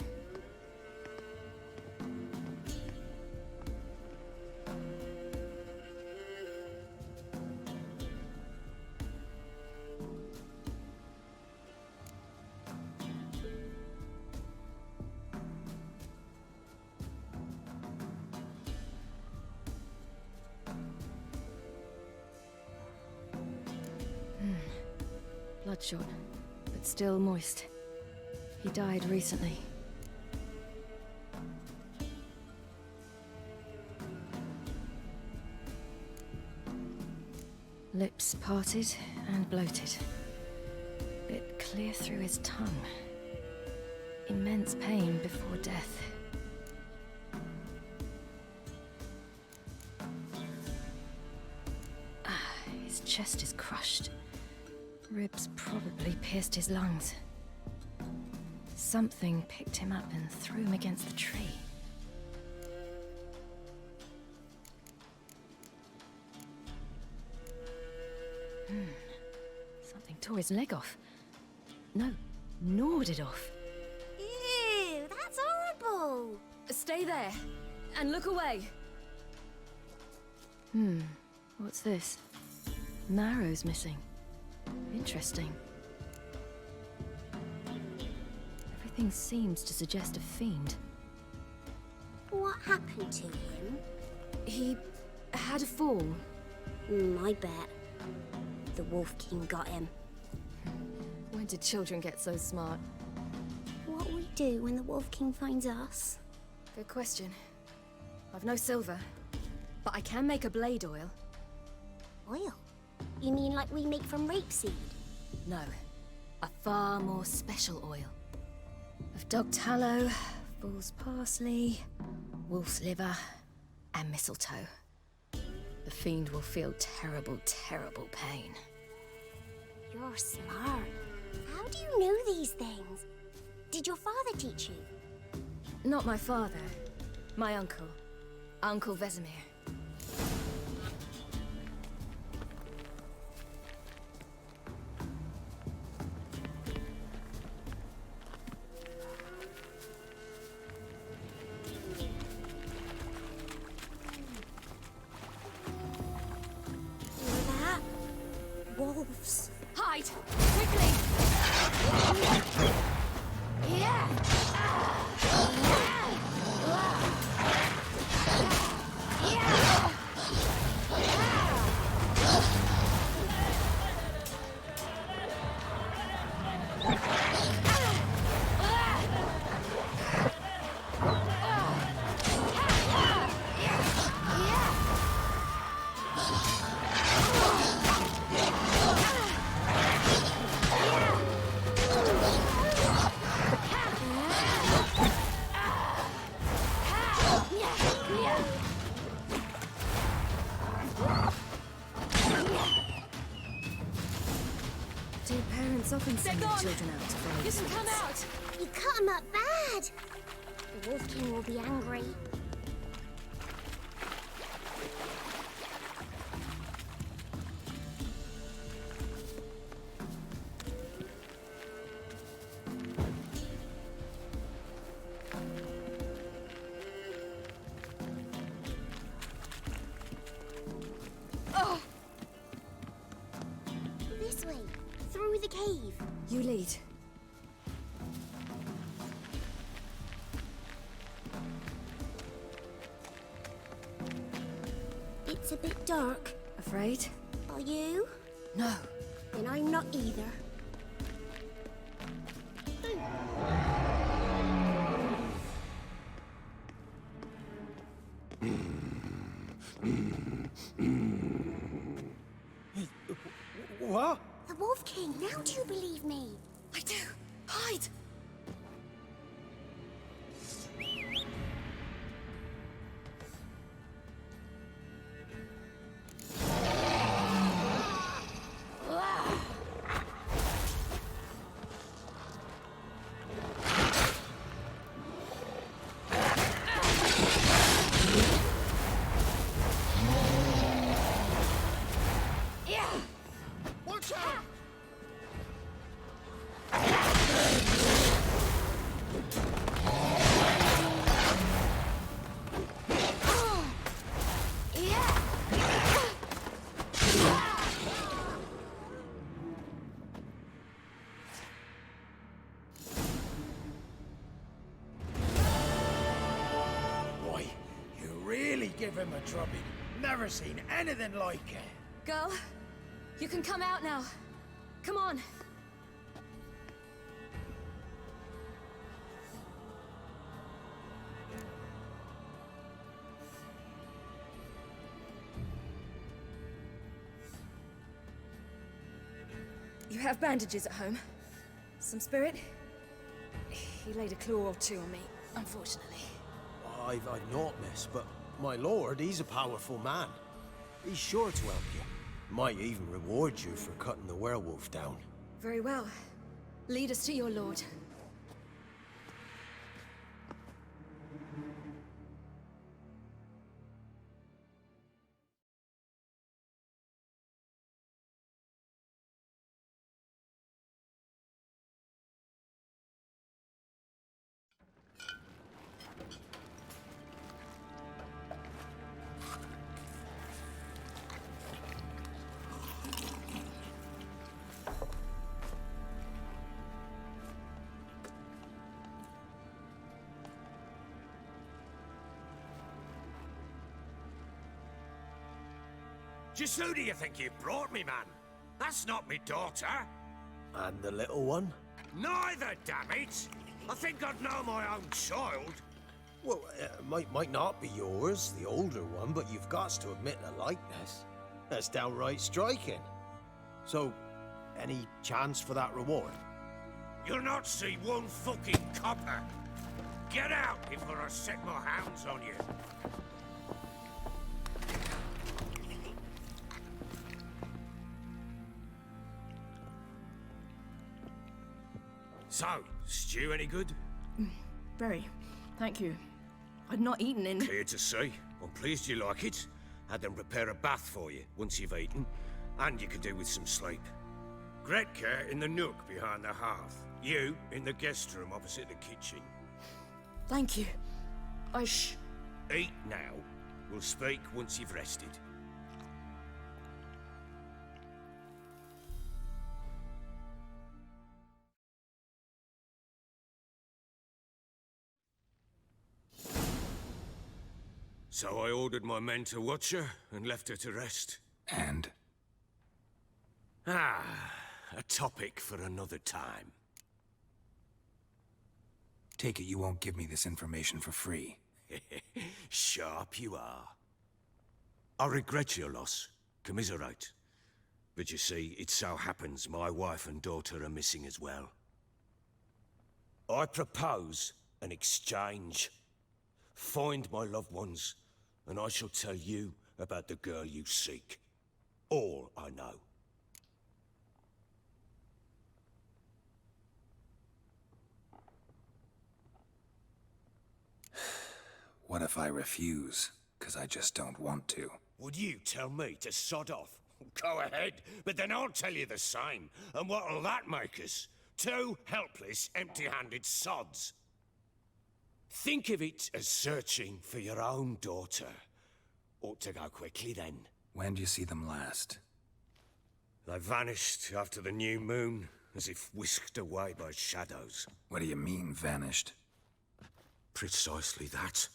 Bloodshot, but still moist. He died recently. Lips parted and bloated. Bit clear through his tongue. Immense pain before death. His chest is crushed. Ribs probably pierced his lungs. Something picked him up and threw him against the tree. Something tore his leg off. No, gnawed it off. Ew, that's horrible! Stay there, and look away. What's this? Marrow's missing. Interesting. Everything seems to suggest a fiend. What happened to him? He had a fall. I bet. The Wolf King got him. When did children get so smart? What will we do when the Wolf King finds us? Good question. I've no silver, but I can make a blade oil. Oil? You mean like we make from rapeseed? No, a far more special oil. Of dog tallow, fool's parsley, wolf's liver, and mistletoe. The fiend will feel terrible, terrible pain. You're smart. How do you know these things? Did your father teach you? Not my father. My uncle. Uncle Vesemir. Wolves. Hide! Quickly! Yeah! Do parents often send their children out to follow the You can come suits? out! You cut him up bad! The Wolf King will be angry. Oh! This way, through the cave. You lead. It's a bit dark. Afraid? Are you? No. Then I'm not either. What? The Wolf King, now do you believe me? I do. Hide! a drubbing. Never seen anything like it. Girl, you can come out now. Come on. You have bandages at home? Some spirit? He laid a claw or two on me, unfortunately. I've naught, miss, but my lord, he's a powerful man. He's sure to help you. Might even reward you for cutting the werewolf down. Very well. Lead us to your lord. Just who do you think you brought me, man? That's not me daughter. And the little one? Neither, damn it! I think I'd know my own child. Well, might not be yours, the older one, but you've got to admit the likeness. That's downright striking. So, any chance for that reward? You'll not see one fucking copper. Get out before I set my hounds on you. So, stew any good? Very. Thank you. I'd not eaten in... Clear to see. I'm pleased you like it. Had them prepare a bath for you once you've eaten, and you can do with some sleep. Gretka in the nook behind the hearth. You in the guest room opposite the kitchen. Thank you. Eat now. We'll speak once you've rested. So I ordered my men to watch her and left her to rest. And? A topic for another time. Take it you won't give me this information for free. Sharp you are. I regret your loss. Commiserate. But you see, it so happens my wife and daughter are missing as well. I propose an exchange. Find my loved ones, and I shall tell you about the girl you seek. All I know. What if I refuse? 'Cause I just don't want to. Would you tell me to sod off? Go ahead, but then I'll tell you the same. And what'll that make us? Two helpless, empty-handed sods. Think of it as searching for your own daughter. Ought to go quickly then. When do you see them last? They vanished after the new moon, as if whisked away by shadows. What do you mean, vanished? Precisely that.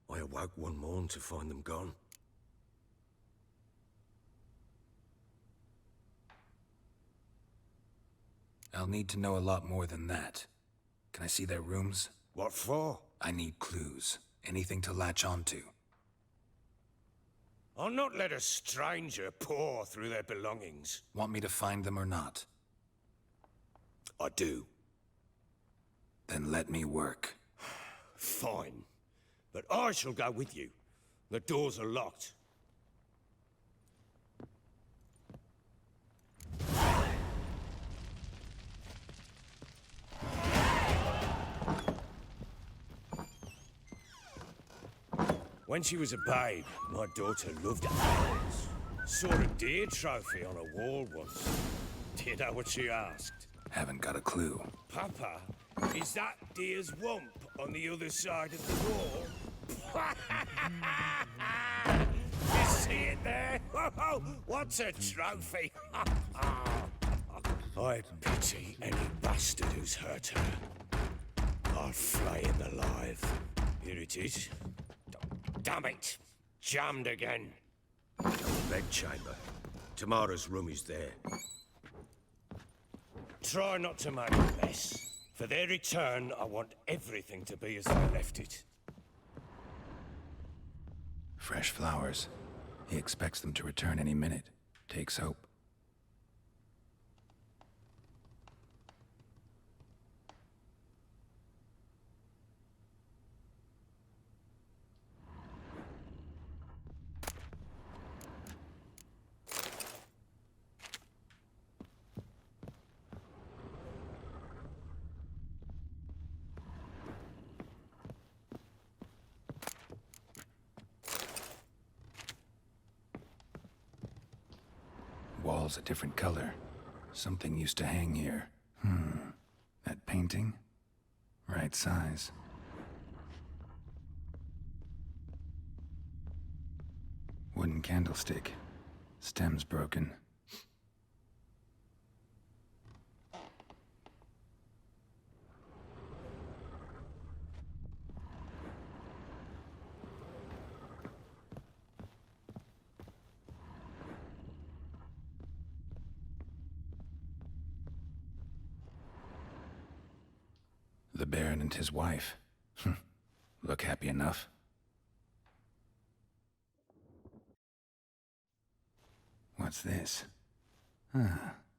I awoke one morn to find them gone. I'll need to know a lot more than that. Can I see their rooms? What for? I need clues. Anything to latch onto. I'll not let a stranger pore through their belongings. Want me to find them or not? I do. Then let me work. Fine. But I shall go with you. The doors are locked. When she was a babe, my daughter loved animals. Saw a deer trophy on a wall once. Do you know what she asked? Haven't got a clue. Papa, is that deer's wump on the other side of the wall? You see it there? Oh, what's a trophy? I pity any bastard who's hurt her. I'll flay him alive. Here it is. Damn it! Jammed again. Bedchamber. Tamara's room is there. Try not to make a mess. For their return, I want everything to be as they left it. Fresh flowers. He expects them to return any minute. Takes hope. Wall's a different color. Something used to hang here. That painting? Right size. Wooden candlestick. Stem's broken. The Baron and his wife. Look happy enough. What's this?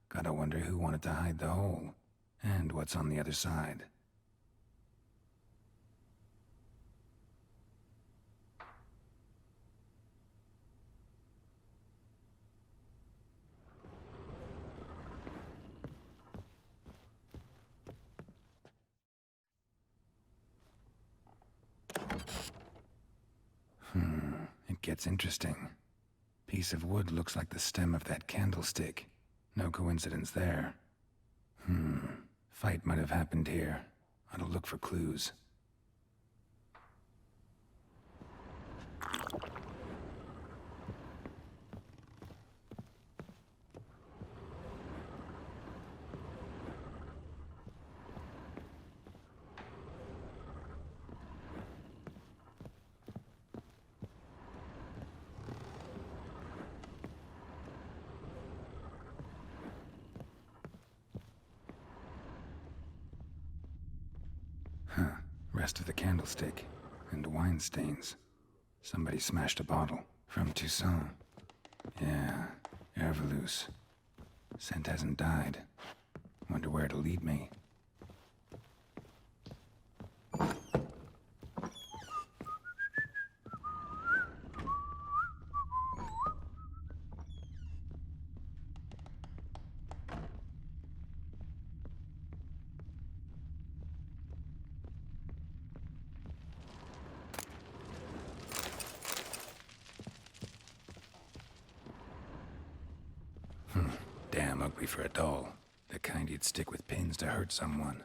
Gotta wonder who wanted to hide the hole. And what's on the other side. It gets interesting. Piece of wood looks like the stem of that candlestick. No coincidence there. Fight might have happened here. Ought to look for clues. Rest of the candlestick. And wine stains. Somebody smashed a bottle. From Toussaint. Yeah, Herveloos. Scent hasn't died. Wonder where it'll lead me. Damn ugly for a doll. The kind you'd stick with pins to hurt someone.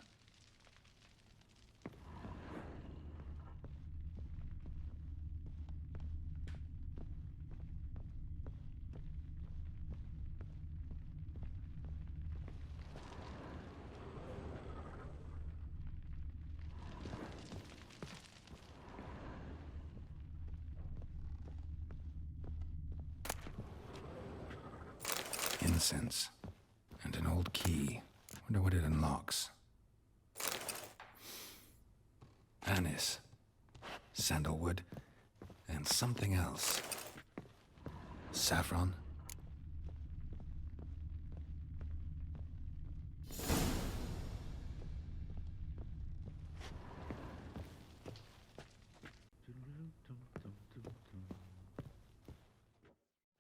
Incense. And an old key. Wonder what it unlocks. Anise. Sandalwood. And something else. Saffron.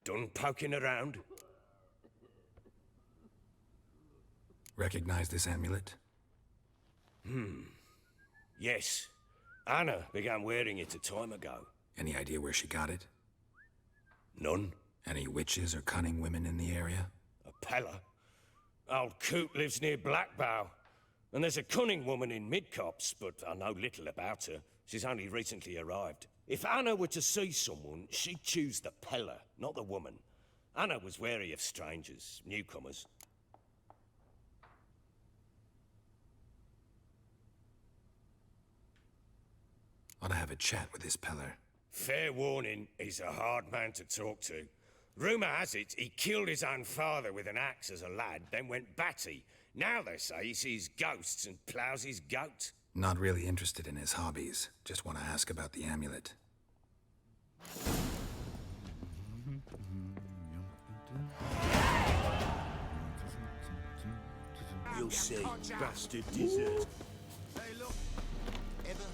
Done poking around? Recognize this amulet? Yes. Anna began wearing it a time ago. Any idea where she got it? None. Any witches or cunning women in the area? A Pella. Old Coot lives near Blackbow. And there's a cunning woman in Midcopse, but I know little about her. She's only recently arrived. If Anna were to see someone, she'd choose the Pella, not the woman. Anna was wary of strangers, newcomers. Ought to have a chat with this Peller. Fair warning, he's a hard man to talk to. Rumour has it he killed his own father with an axe as a lad, then went batty. Now they say he sees ghosts and ploughs his goat. Not really interested in his hobbies. Just want to ask about the amulet. You'll see, bastard dessert. Hey, look. Ever heard?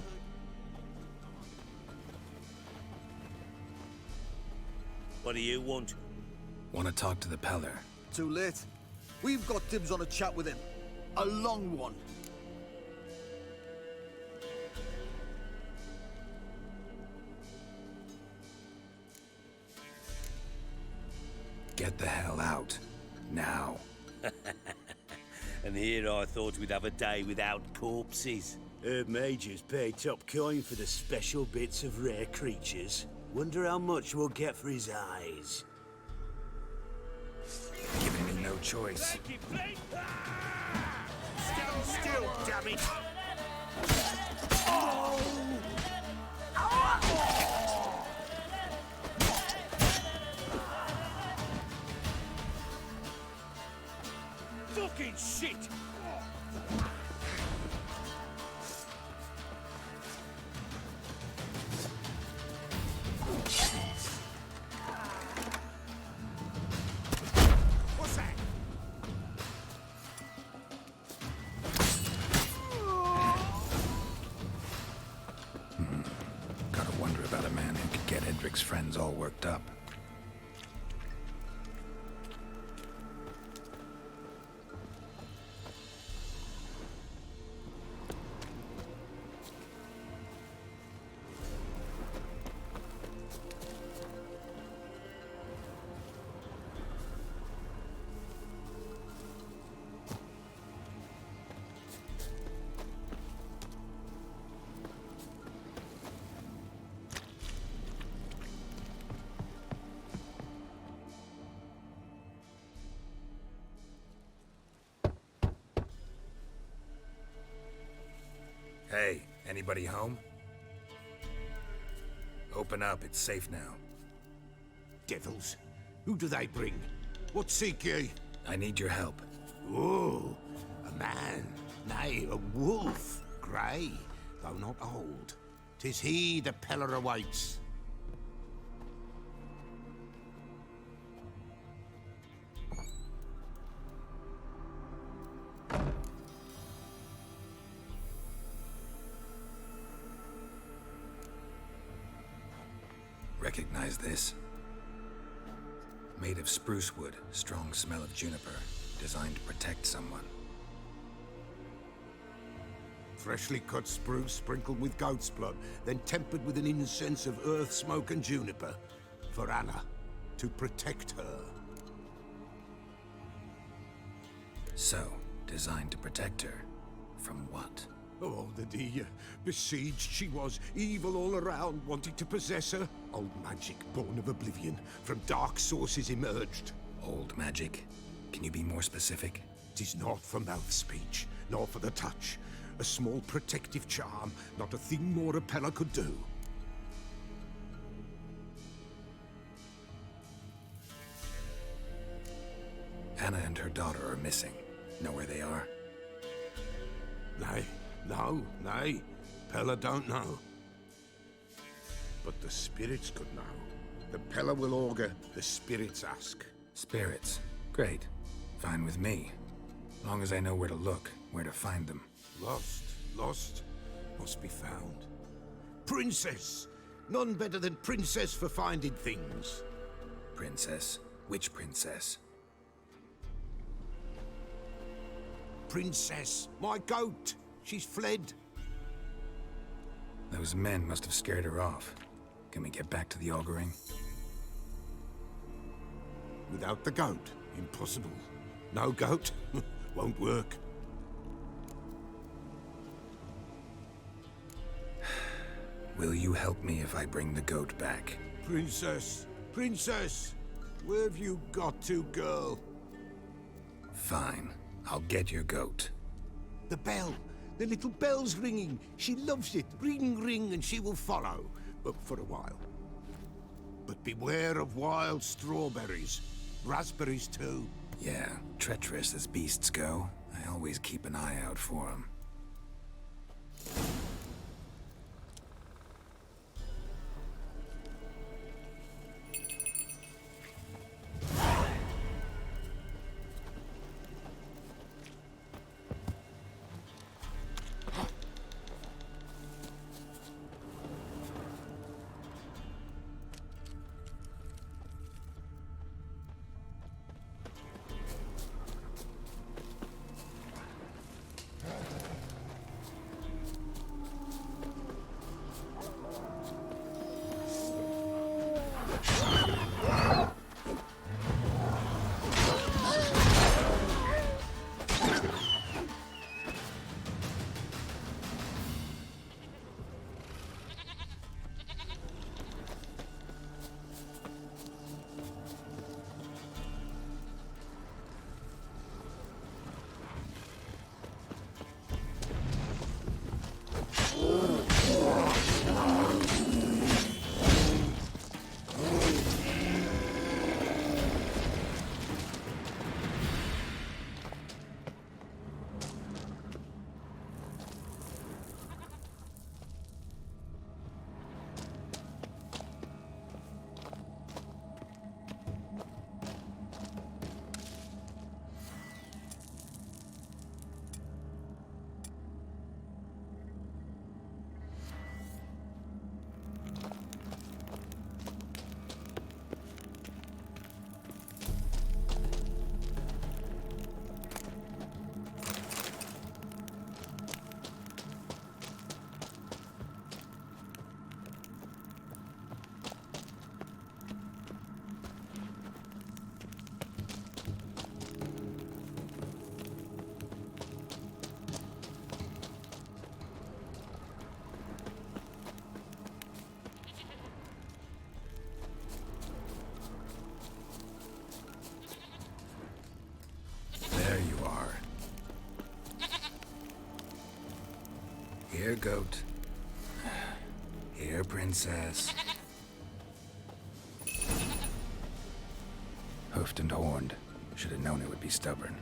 What do you want? Want to talk to the Peller. Too late. We've got dibs on a chat with him. A long one. Get the hell out. Now. And here I thought we'd have a day without corpses. Heard Majors pay top coin for the special bits of rare creatures. Wonder how much we'll get for his eyes. Giving me no choice. Stand still, damn it! Fucking shit! What's that? Gotta wonder about a man who could get Edric's friends all worked up. Hey, anybody home? Open up, it's safe now. Devils? Who do they bring? What seek ye? I need your help. Oh, a man. Nay, a wolf. Grey, though not old. 'Tis he the Peller awaits. Recognize this? Made of spruce wood, strong smell of juniper, designed to protect someone. Freshly cut spruce sprinkled with goat's blood, then tempered with an incense of earth, smoke, and juniper. For Anna, to protect her. So, designed to protect her. From what? Oh, the dear. Besieged she was, evil all around, wanting to possess her. Old magic, born of oblivion, from dark sources emerged. Old magic? Can you be more specific? 'Tis not for mouth speech, nor for the touch. A small protective charm, not a thing more a Peller could do. Anna and her daughter are missing. Know where they are? Nay, nay. Peller don't know. But the spirits could know. The Peller will augur, the spirits ask. Spirits? Great. Fine with me. Long as I know where to look, where to find them. Lost, must be found. Princess! None better than Princess for finding things. Princess? Which princess? Princess, my goat! She's fled. Those men must have scared her off. Can we get back to the auguring? Without the goat, impossible. No goat, won't work. Will you help me if I bring the goat back? Princess! Princess! Where have you got to, girl? Fine. I'll get your goat. The bell! The little bell's ringing. She loves it. Ring, ring, and she will follow. But for a while. But beware of wild strawberries. Raspberries, too. Yeah, treacherous as beasts go. I always keep an eye out for them. There you are. Here, goat. Here, princess. Hoofed and horned. Should have known it would be stubborn.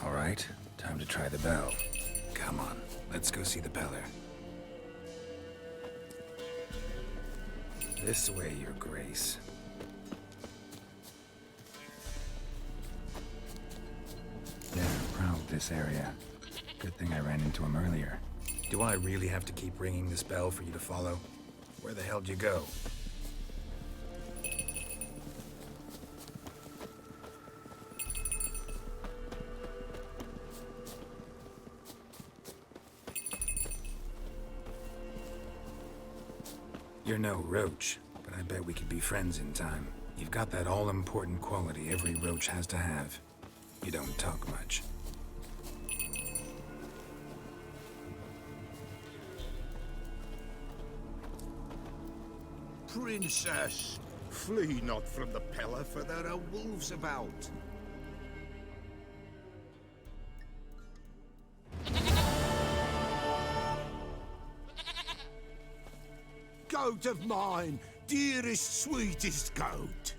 All right, time to try the bell. Come on, let's go see the Peller. This way, Your Grace. They're proud of this area. Good thing I ran into him earlier. Do I really have to keep ringing this bell for you to follow? Where the hell'd you go? You're no roach, but I bet we could be friends in time. You've got that all-important quality every roach has to have. You don't talk much. Princess, flee not from the Peller, for there are wolves about. Goat of mine, dearest, sweetest goat.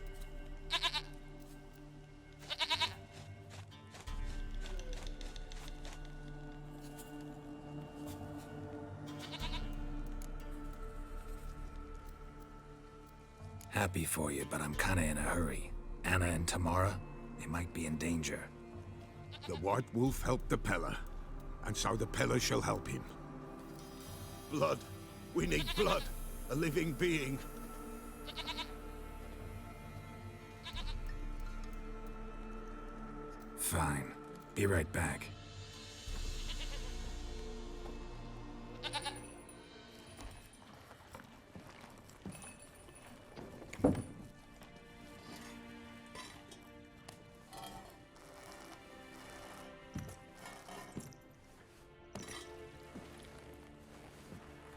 Happy for you, but I'm kinda in a hurry. Anna and Tamara, they might be in danger. The White Wolf helped the Peller, and so the Peller shall help him. Blood. We need blood. A living being. Fine. Be right back.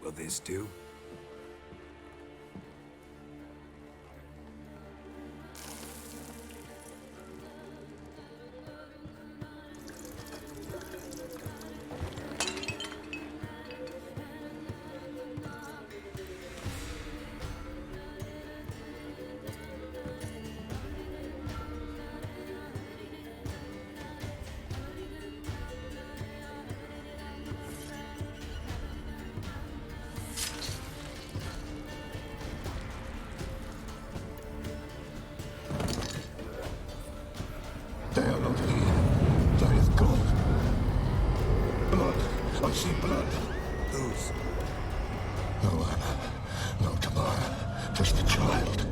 Will this do? just a child.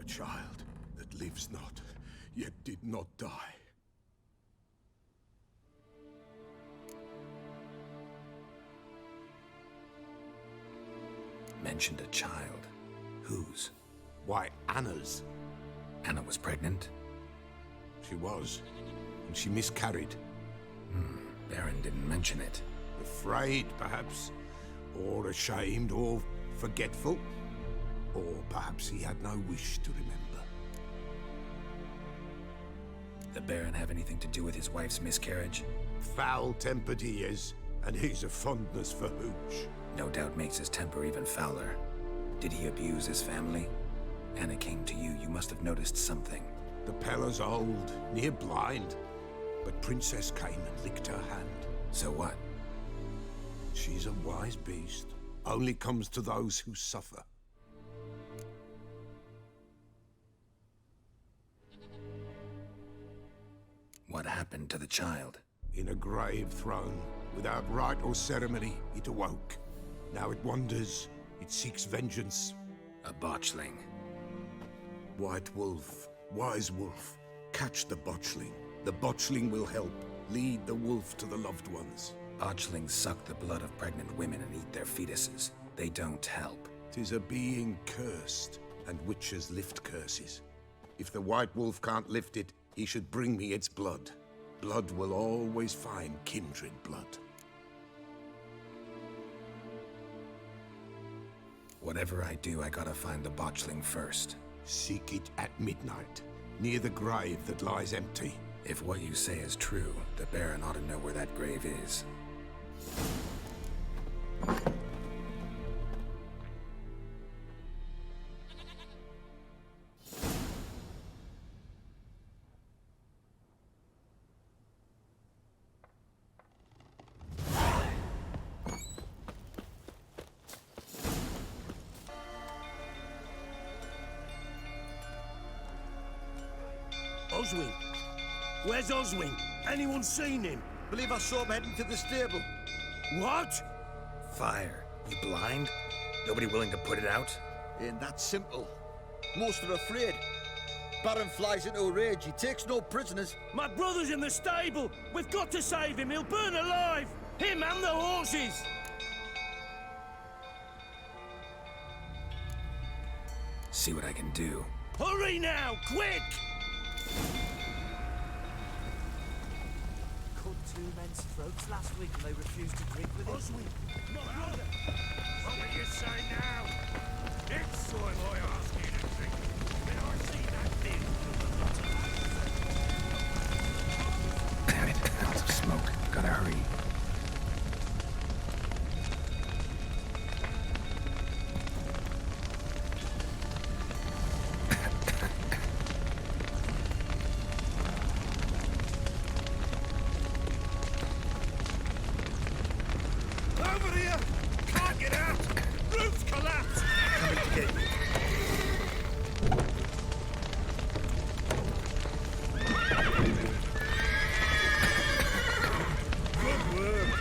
A child that lives not, yet did not die. Mentioned a child. Whose? Why, Anna's. Anna was pregnant? She was, and she miscarried. Baron didn't mention it. Afraid, perhaps, or ashamed, or forgetful. Or perhaps he had no wish to remember. The Baron have anything to do with his wife's miscarriage? Foul-tempered he is, and he's a fondness for hooch. No doubt makes his temper even fouler. Did he abuse his family? Anna came to you, you must have noticed something. The Pella's old, near blind. But Princess came and licked her hand. So what? She's a wise beast. Only comes to those who suffer. What happened to the child? In a grave thrown, without rite or ceremony, it awoke. Now it wanders, it seeks vengeance. A botchling. White Wolf, wise wolf, catch the botchling. The botchling will help, lead the wolf to the loved ones. Botchlings suck the blood of pregnant women and eat their fetuses. They don't help. 'Tis a being cursed, and witches lift curses. If the White Wolf can't lift it, he should bring me its blood. Blood will always find kindred blood. Whatever I do, I gotta find the botchling first. Seek it at midnight, near the grave that lies empty. If what you say is true, the Baron ought to know where that grave is. Oswin! Where's Oswin? Anyone seen him? Believe I saw him heading to the stable. What? Fire. You blind? Nobody willing to put it out? Ain't that simple. Most are afraid. Baron flies into a rage. He takes no prisoners. My brother's in the stable. We've got to save him. He'll burn alive. Him and the horses. See what I can do. Hurry now, quick! Cut two men's throats last week and they refused to drink with us. My brother! What will you say now? It's soil I ask you to drink. When I see that thing Damn it, clouds of smoke. Gotta hurry. over here! Can't get out! Roof's collapsed! Coming to get you. Good work!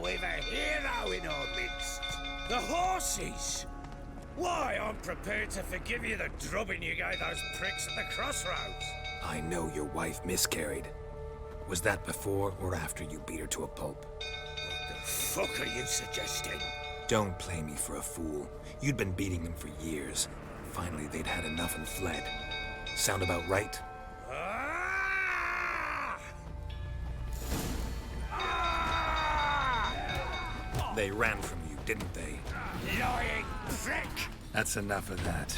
We've a hero in our midst. The horses! Why, I'm prepared to forgive you the drubbing you gave those pricks at the crossroads. I know your wife miscarried. Was that before or after you beat her to a pulp? What the fuck are you suggesting? Don't play me for a fool. You'd been beating them for years. Finally, they'd had enough and fled. Sound about right? They ran from you, didn't they? Lying prick! That's enough of that.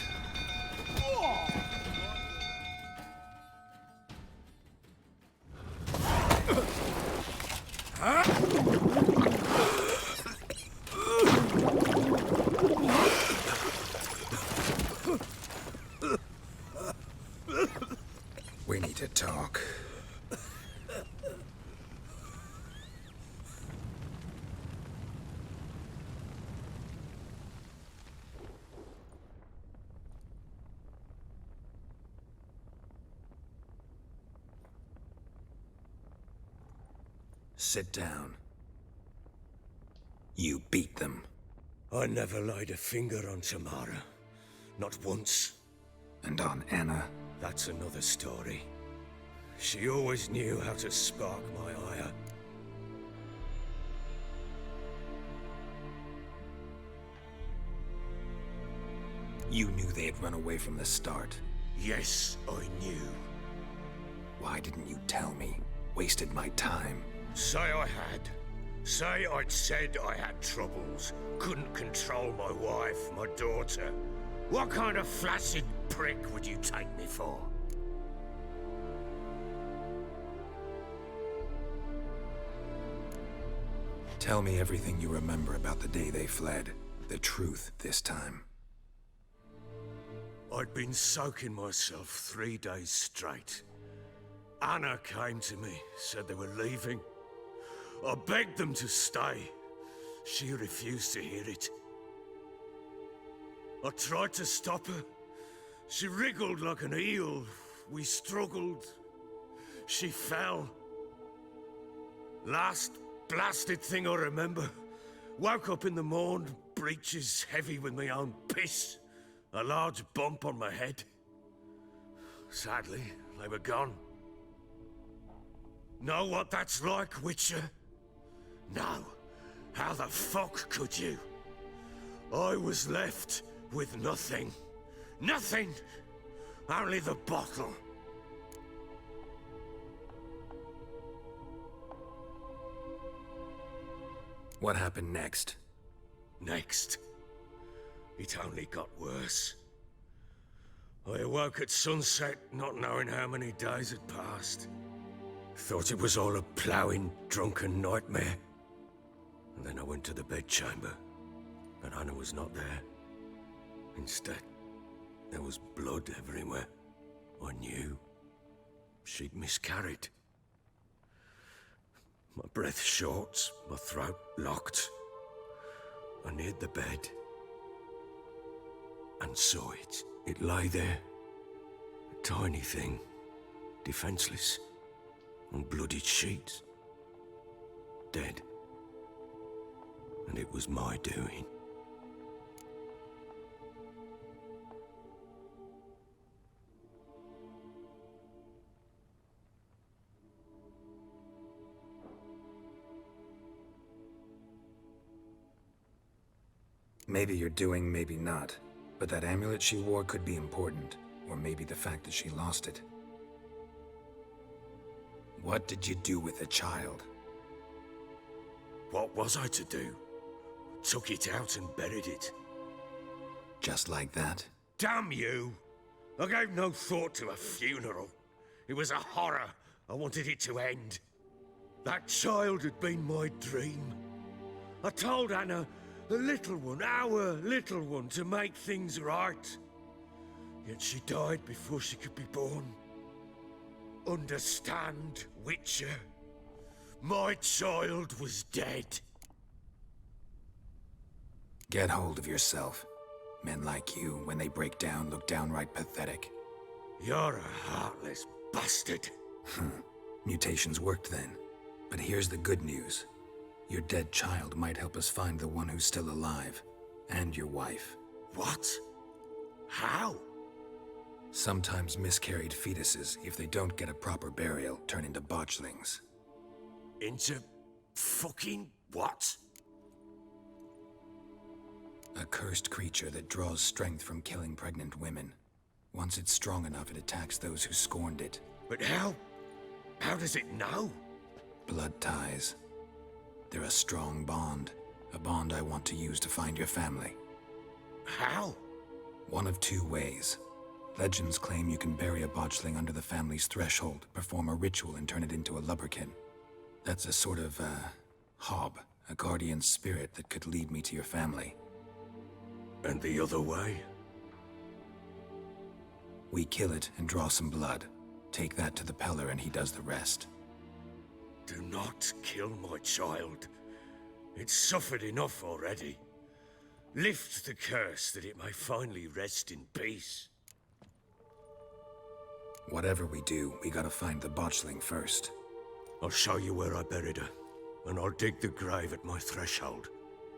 We need to talk. Sit down. You beat them. I never laid a finger on Tamara. Not once. And on Anna? That's another story. She always knew how to spark my ire. You knew they had run away from the start. Yes, I knew. Why didn't you tell me? Wasted my time. Say I had. Say I'd said I had troubles. Couldn't control my wife, my daughter. What kind of flaccid prick would you take me for? Tell me everything you remember about the day they fled. The truth this time. I'd been soaking myself 3 days straight. Anna came to me, said they were leaving. I begged them to stay. She refused to hear it. I tried to stop her. She wriggled like an eel. We struggled. She fell. Last blasted thing I remember. Woke up in the morn, breeches heavy with my own piss. A large bump on my head. Sadly, they were gone. Know what that's like, Witcher? No. How the fuck could you? I was left with nothing. Nothing! Only the bottle. What happened next? Next? It only got worse. I awoke at sunset, not knowing how many days had passed. Thought it was all a ploughing, drunken nightmare. And then I went to the bedchamber, and Anna was not there. Instead, there was blood everywhere. I knew she'd miscarried. My breath short, my throat locked. I neared the bed and saw it. It lay there, a tiny thing, defenseless, on bloodied sheets, dead. And it was my doing. Maybe you're doing, maybe not. But that amulet she wore could be important. Or maybe the fact that she lost it. What did you do with the child? What was I to do? Took it out and buried it. Just like that? Damn you! I gave no thought to a funeral. It was a horror. I wanted it to end. That child had been my dream. I told Anna, the little one, our little one, to make things right. Yet she died before she could be born. Understand, Witcher? My child was dead. Get hold of yourself. Men like you, when they break down, look downright pathetic. You're a heartless bastard. Mutations worked then. But here's the good news. Your dead child might help us find the one who's still alive. And your wife. What? How? Sometimes miscarried fetuses, if they don't get a proper burial, turn into botchlings. Into fucking what? A cursed creature that draws strength from killing pregnant women. Once it's strong enough, it attacks those who scorned it. But how? How does it know? Blood ties. They're a strong bond. A bond I want to use to find your family. How? One of two ways. Legends claim you can bury a botchling under the family's threshold, perform a ritual, and turn it into a lubberkin. That's a sort of, hob, a guardian spirit that could lead me to your family. And the other way? We kill it and draw some blood. Take that to the Peller and he does the rest. Do not kill my child. It's suffered enough already. Lift the curse that it may finally rest in peace. Whatever we do, we gotta find the botchling first. I'll show you where I buried her, and I'll dig the grave at my threshold.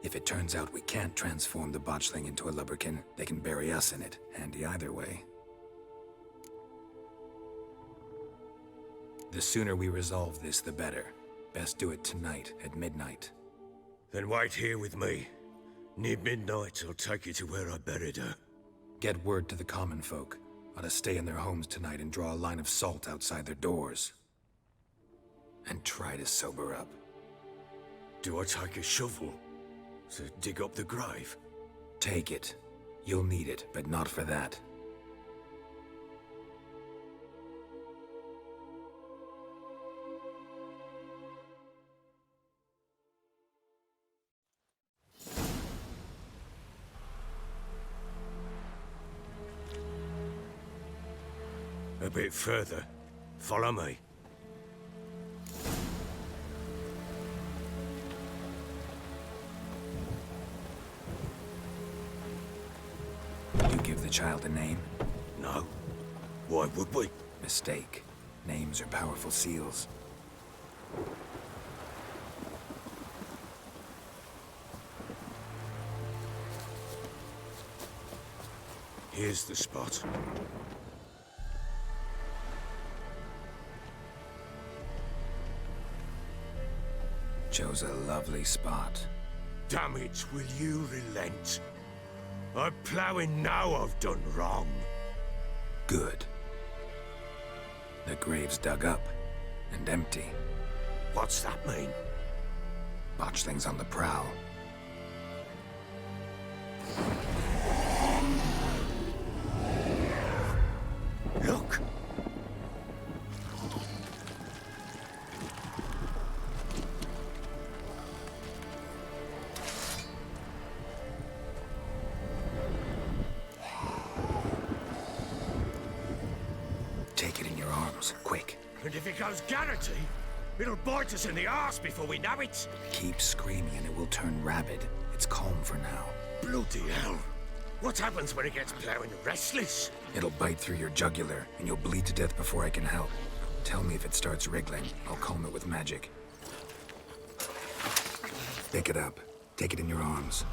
If it turns out we can't transform the botchling into a lubberkin, they can bury us in it. Handy either way. The sooner we resolve this, the better. Best do it tonight, at midnight. Then wait here with me. Near midnight, I'll take you to where I buried her. Get word to the common folk. Ought to stay in their homes tonight and draw a line of salt outside their doors. And try to sober up. Do I take a shovel to dig up the grave? Take it. You'll need it, but not for that. A bit further. Follow me. You give the child a name? No. Why would we? Mistake. Names are powerful seals. Here's the spot. Chose a lovely spot. Damn it, will you relent? I'm ploughing now I've done wrong. Good. The grave's dug up and empty. What's that mean? Botchling's on the prowl. Look! Take it in your arms, quick. And if it goes garrety, it'll bite us in the arse before we know it. Keep screaming and it will turn rabid. It's calm for now. Bloody hell. What happens when it gets ploughing restless? It'll bite through your jugular, and you'll bleed to death before I can help. Tell me if it starts wriggling. I'll calm it with magic. Pick it up. Take it in your arms.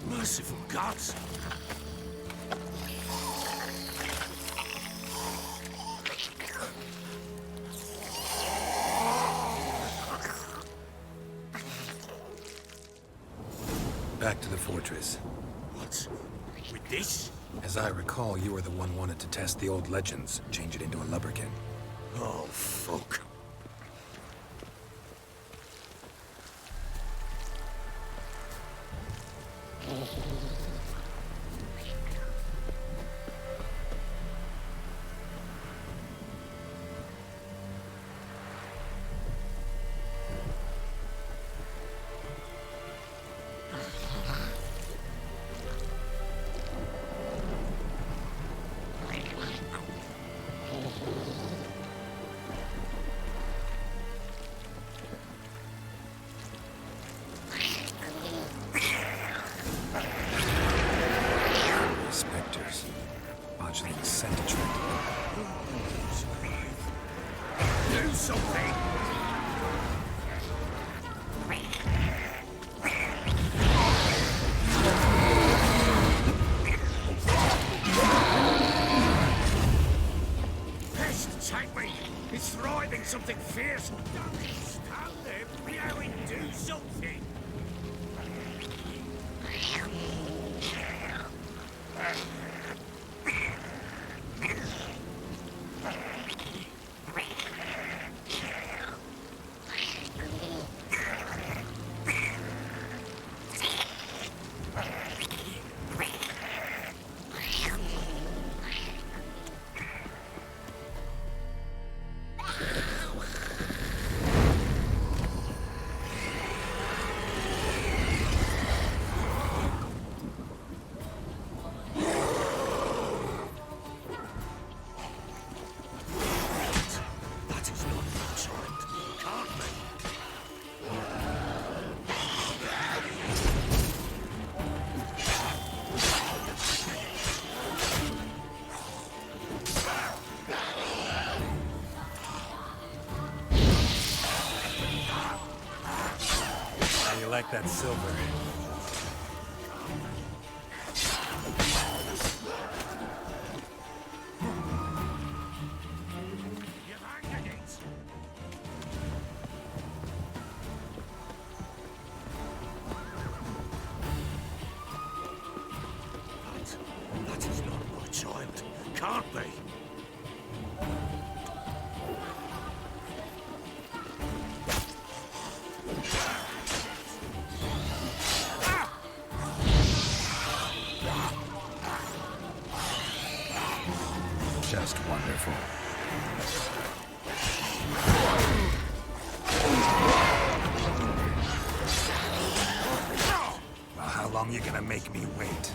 Merciful gods! Back to the fortress. What? With this? As I recall, you were the one wanted to test the old legends, change it into a lubberkin. Oh, fuck. Spectres. Botchling scent attracted. Do something! Pest, take me! It's thriving something fierce! Don't stand there, meowing, do something! you like that silver? That is not my child. Can't be. Just wonderful. Well, how long you gonna make me wait?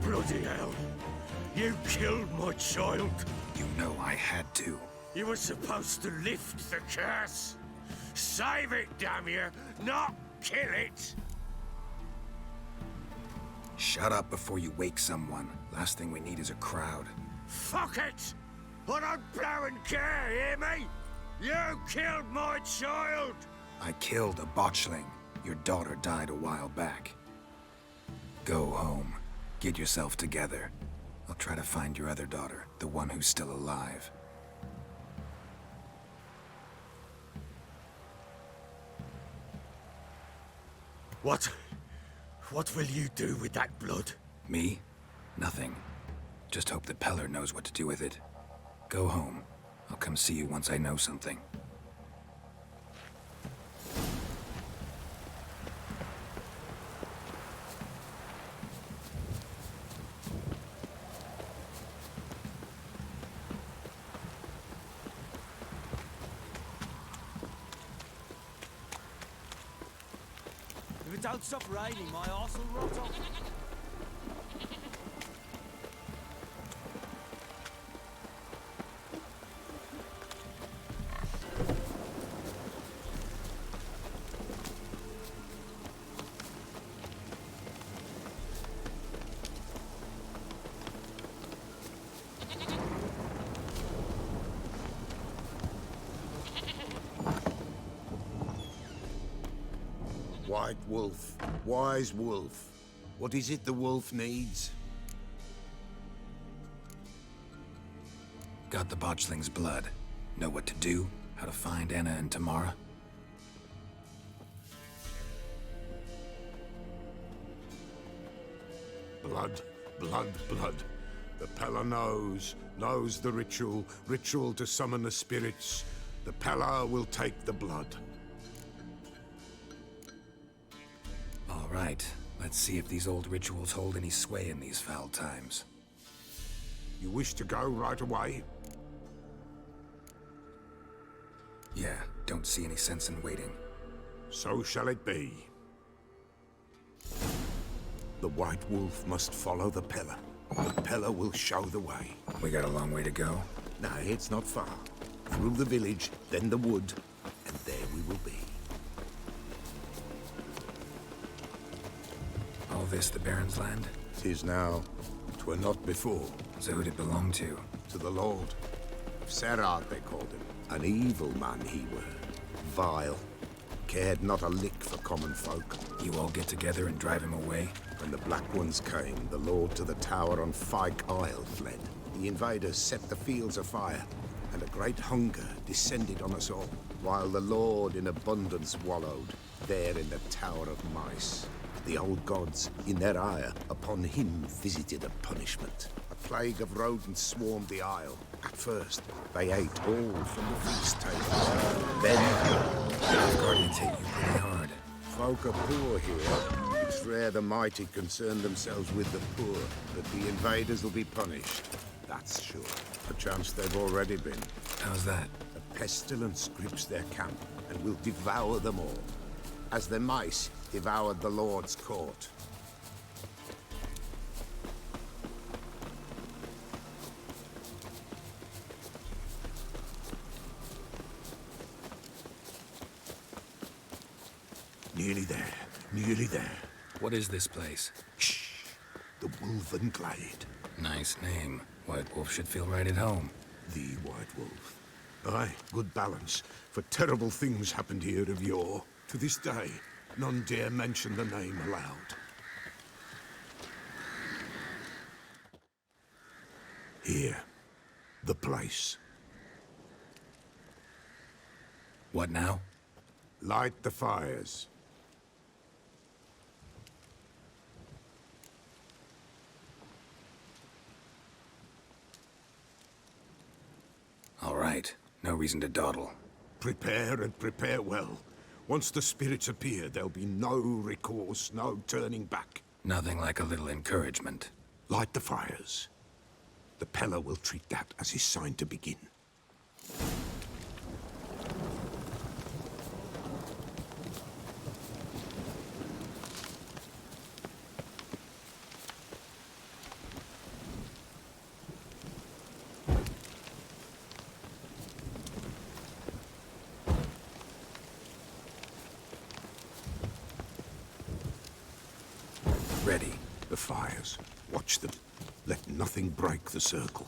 Bloody hell. You killed my child. You know I had to. You were supposed to lift the curse. Save it, damn you, not kill it. Shut up before you wake someone. Last thing we need is a crowd. Fuck it! I don't blow and care, hear me? You killed my child! I killed a botchling. Your daughter died a while back. Go home. Get yourself together. I'll try to find your other daughter, the one who's still alive. What will you do with that blood? Me? Nothing. Just hope that Peller knows what to do with it. Go home. I'll come see you once I know something. If it don't stop raining, my arse will rot off. White wolf, wise wolf. What is it the wolf needs? Got the botchling's blood. Know what to do? How to find Anna and Tamara? Blood, blood, blood. The Peller knows the ritual to summon the spirits. The Peller will take the blood. All right, let's see if these old rituals hold any sway in these foul times. You wish to go right away? Yeah, don't see any sense in waiting. So shall it be. The White Wolf must follow the Peller. The Peller will show the way. We got a long way to go? No, it's not far. Through the village, then the wood, and there we will be. All this the Baron's land? 'Tis now. 'Twere not before. So who'd it belong to? To the Lord. Of Serard, they called him. An evil man he were. Vile. Cared not a lick for common folk. You all get together and drive him away? When the Black Ones came, the Lord to the tower on Fyke Isle fled. The invaders set the fields afire, and a great hunger descended on us all, while the Lord in abundance wallowed, there in the Tower of Mice. The old gods, in their ire, upon him visited a punishment. A plague of rodents swarmed the isle. At first, they ate all from the feast tables. Then, the Guardians hit you pretty hard. Folk are poor here. It's rare the mighty concern themselves with the poor, but the invaders will be punished. That's sure. Perchance they've already been. How's that? A pestilence grips their camp and will devour them all, as the mice devoured the Lord's court. Nearly there. Nearly there. What is this place? Shh. The Wolven Glade. Nice name. White Wolf should feel right at home. The White Wolf. Aye, good balance. For terrible things happened here of yore. To this day, none dare mention the name aloud. Here. The place. What now? Light the fires. All right. No reason to dawdle. Prepare and prepare well. Once the spirits appear, there'll be no recourse, no turning back. Nothing like a little encouragement. Light the fires. The Peller will treat that as his sign to begin. Ready. The fires. Watch them. Let nothing break the circle.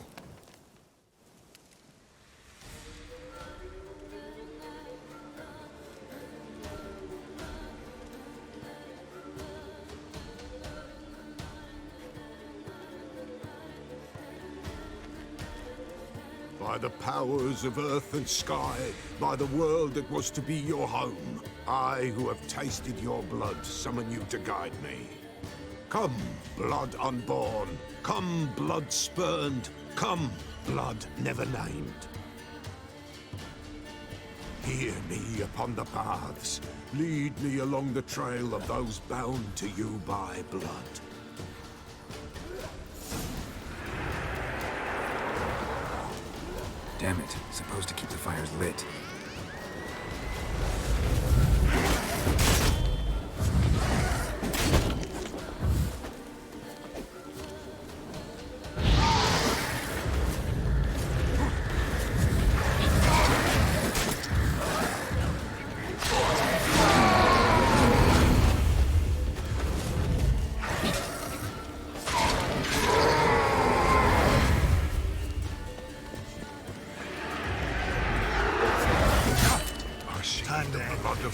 By the powers of earth and sky, by the world that was to be your home, I, who have tasted your blood, summon you to guide me. Come, blood unborn. Come, blood spurned. Come, blood never named. Hear me upon the paths. Lead me along the trail of those bound to you by blood. Damn it. Supposed to keep the fires lit.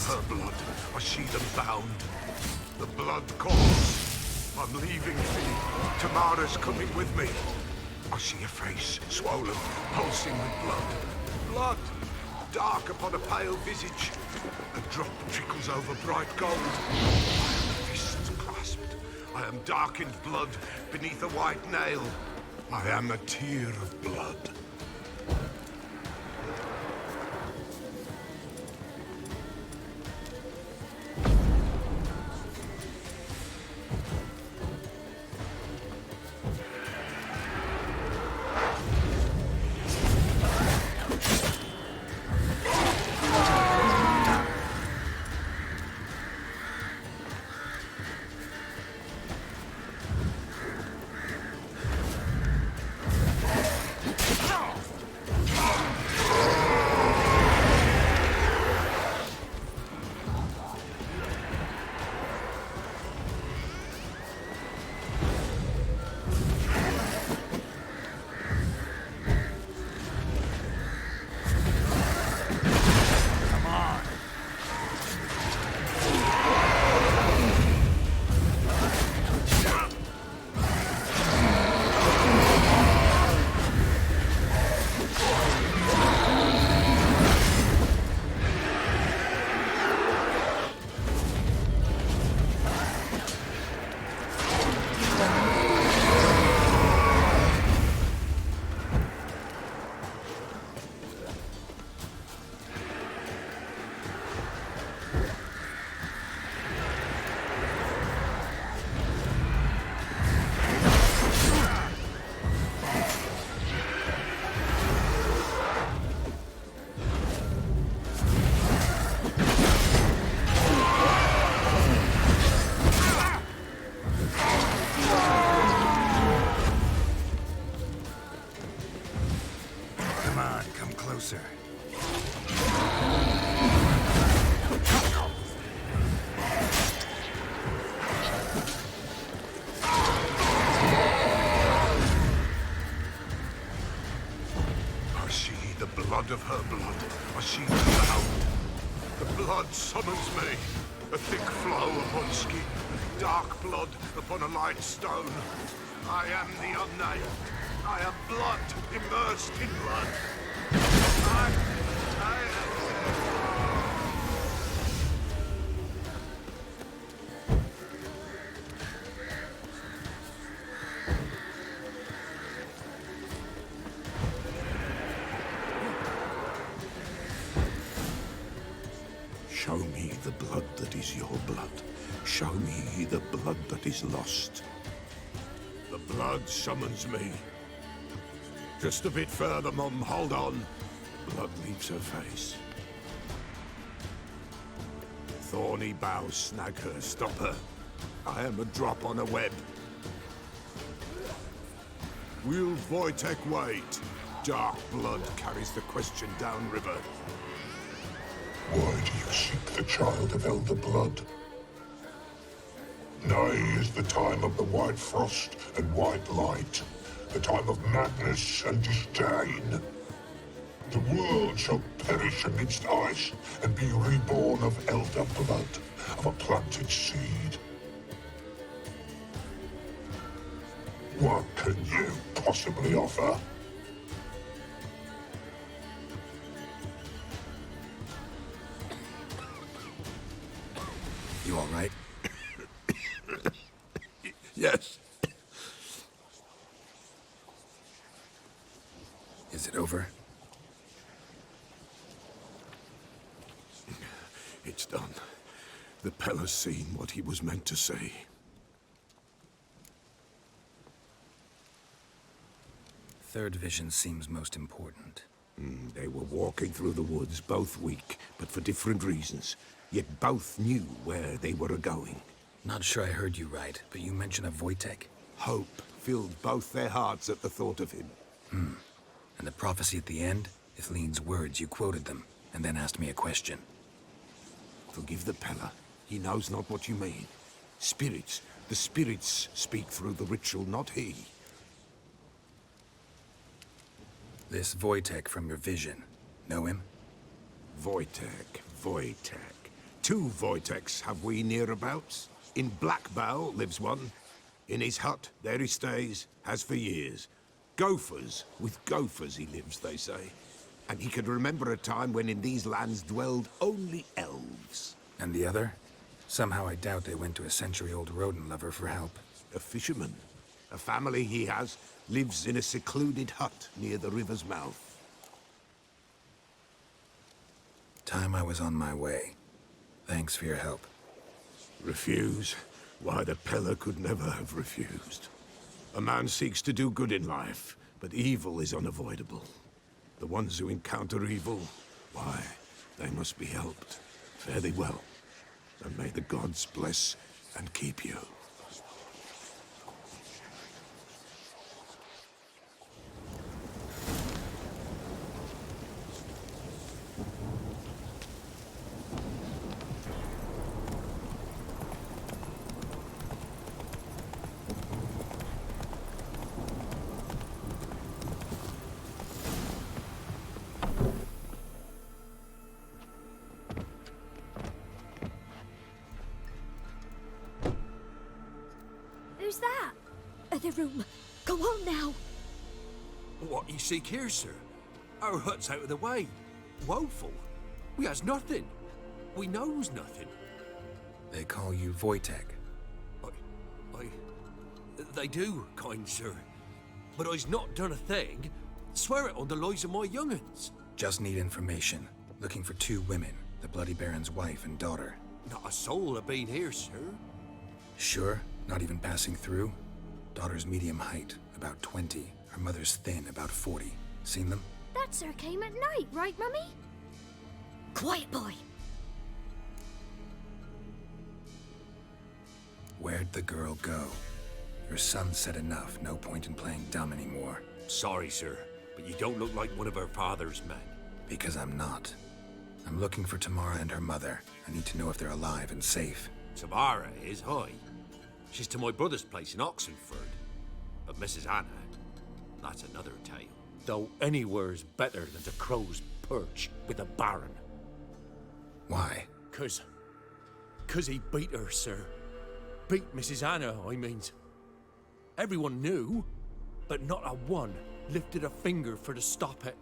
Her blood. I see them bound. The blood calls. I'm leaving thee. Tamara's coming with me. I see a face, swollen, pulsing with blood. Blood! Dark upon a pale visage. A drop trickles over bright gold. I am fists clasped. I am darkened blood beneath a white nail. I am a tear of blood. blood of her blood. I see the cloud. The blood summons me. A thick flow upon skin, dark blood upon a light stone. I am the unnamed. I am blood immersed in blood. I am... Show me the blood that is your blood. Show me the blood that is lost. The blood summons me. Just a bit further, Mum. Hold on. Blood leaves her face. Thorny boughs snag her. Stop her. I am a drop on a web. Will Wojtek wait? Dark blood carries the question downriver. Why do you seek the child of elder blood? Nigh is the time of the white frost and white light, the time of madness and disdain. The world shall perish amidst ice and be reborn of elder blood, of a planted seed. What can you possibly offer? You all right? Yes. Is it over? It's done. The Pella's seen what he was meant to see. Third vision seems most important. They were walking through the woods, both weak, but for different reasons. Yet both knew where they were going. Not sure I heard you right, but you mentioned a Wojtek. Hope filled both their hearts at the thought of him. And the prophecy at the end? Ithleen's words, you quoted them, and then asked me a question. Forgive the Pella. He knows not what you mean. Spirits. The spirits speak through the ritual, not he. This Wojtek from your vision. Know him? Wojtek. Two Wojteks have we nearabouts. In Blackbow lives one. In his hut, there he stays, has for years. Gophers, with gophers he lives, they say. And he could remember a time when in these lands dwelled only elves. And the other? Somehow I doubt they went to a century-old rodent lover for help. A fisherman. A family he has lives in a secluded hut near the river's mouth. Time I was on my way. Thanks for your help. Refuse? Why, the Pella could never have refused. A man seeks to do good in life, but evil is unavoidable. The ones who encounter evil, why, they must be helped. Fare thee well, and may the gods bless and keep you. Who's that? The room. Go on now. What you seek here, sir? Our hut's out of the way. Woeful. We has nothing. We knows nothing. They call you Wojtek. They do, kind sir. But I's not done a thing. Swear it on the lives of my young'uns. Just need information. Looking for two women, the Bloody Baron's wife and daughter. Not a soul have been here, sir. Sure? Not even passing through? Daughter's medium height, about 20. Her mother's thin, about 40. Seen them? That sir came at night, right, Mummy? Quiet, boy. Where'd the girl go? Your son said enough. No point in playing dumb anymore. Sorry, sir, but you don't look like one of our father's men. Because I'm not. I'm looking for Tamara and her mother. I need to know if they're alive and safe. Tamara is, hi. She's to my brother's place in Oxenford. But Mrs. Anna, that's another tale. Though anywhere's better than the crow's perch with the Baron. Why? 'Cause he beat her, sir. Beat Mrs. Anna, I means. Everyone knew, but not a one lifted a finger for to stop it.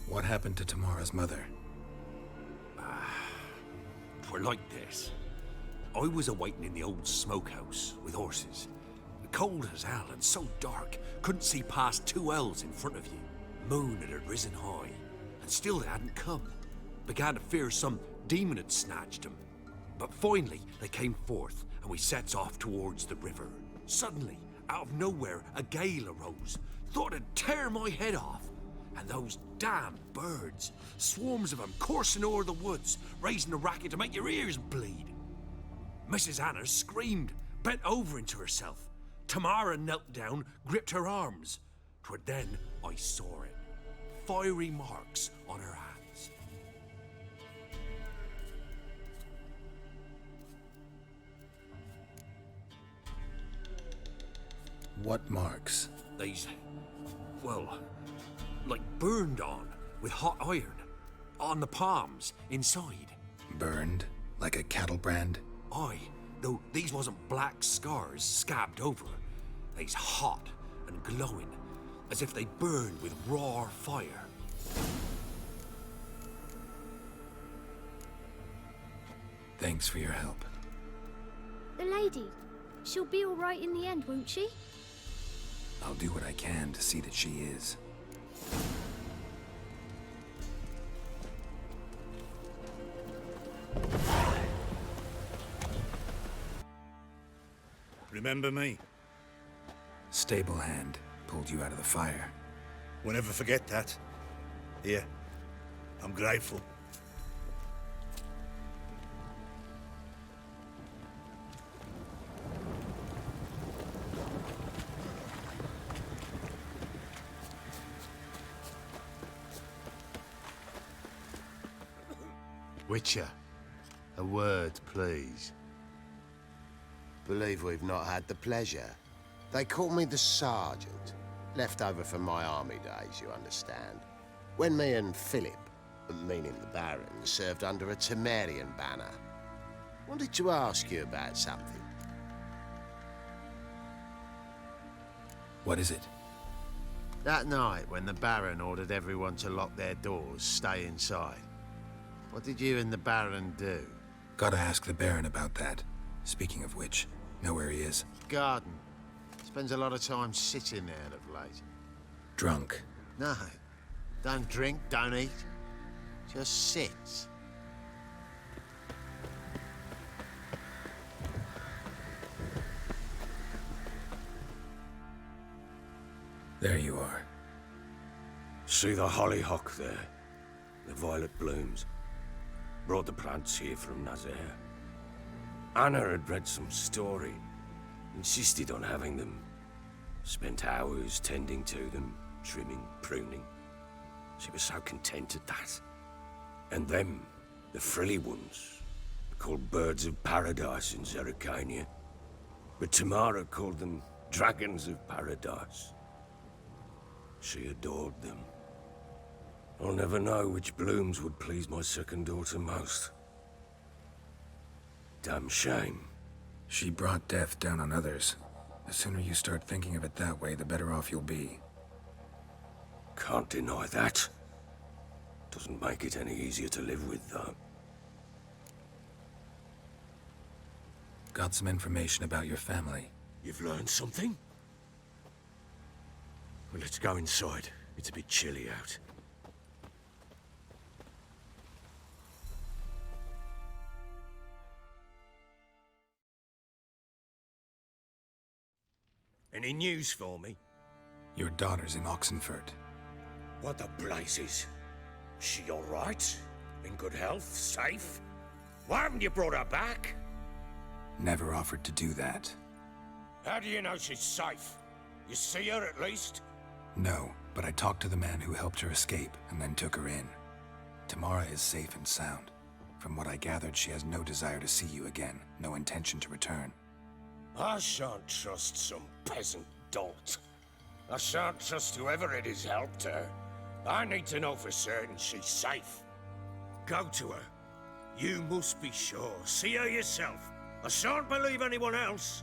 What happened to Tamara's mother? Twere like this. I was awaiting in the old smokehouse with horses. Cold as hell and so dark, couldn't see past 2 ells in front of you. Moon had risen high, and still they hadn't come. Began to fear some demon had snatched them. But finally, they came forth, and we sets off towards the river. Suddenly, out of nowhere, a gale arose. Thought it'd tear my head off. And those damn birds, swarms of them coursing o'er the woods, raising a racket to make your ears bleed. Mrs. Anna screamed, bent over into herself. Tamara knelt down, gripped her arms. 'Twere then I saw it. Fiery marks on her hands. What marks? These, well, like burned on with hot iron. On the palms, inside. Burned? Like a cattle brand? Aye, though these wasn't black scars scabbed over. They's hot and glowing, as if they burned with raw fire. Thanks for your help. The lady, she'll be all right in the end, won't she? I'll do what I can to see that she is. Remember me? Stable hand pulled you out of the fire. We'll never forget that. Here, I'm grateful. Witcher, a word, please. Believe we've not had the pleasure. They call me the Sergeant. Left over from my army days, you understand. When me and Philip, meaning the Baron, served under a Temerian banner. Wanted to ask you about something. What is it? That night, when the Baron ordered everyone to lock their doors, stay inside. What did you and the Baron do? Gotta ask the Baron about that. Speaking of which, know where he is? Garden. Spends a lot of time sitting there of late. Drunk. No. Don't drink, don't eat. Just sits. There you are. See the hollyhock there? The violet blooms. Brought the plants here from Nazaire. Anna had read some story. Insisted on having them. Spent hours tending to them, trimming, pruning. She was so content at that. And them, the frilly ones, called birds of paradise in Zerrikania. But Tamara called them dragons of paradise. She adored them. I'll never know which blooms would please my second daughter most. Damn shame. She brought death down on others. The sooner you start thinking of it that way, the better off you'll be. Can't deny that. Doesn't make it any easier to live with, though. Got some information about your family. You've learned something? Well, let's go inside. It's a bit chilly out. Any news for me? Your daughter's in Oxenfurt. What the blazes? She all right? In good health? Safe? Why haven't you brought her back? Never offered to do that. How do you know she's safe? You see her at least? No, but I talked to the man who helped her escape and then took her in. Tamara is safe and sound. From what I gathered, she has no desire to see you again, no intention to return. I shan't trust some peasant dolt. I shan't trust whoever it is helped her. I need to know for certain she's safe. Go to her. You must be sure. See her yourself. I shan't believe anyone else.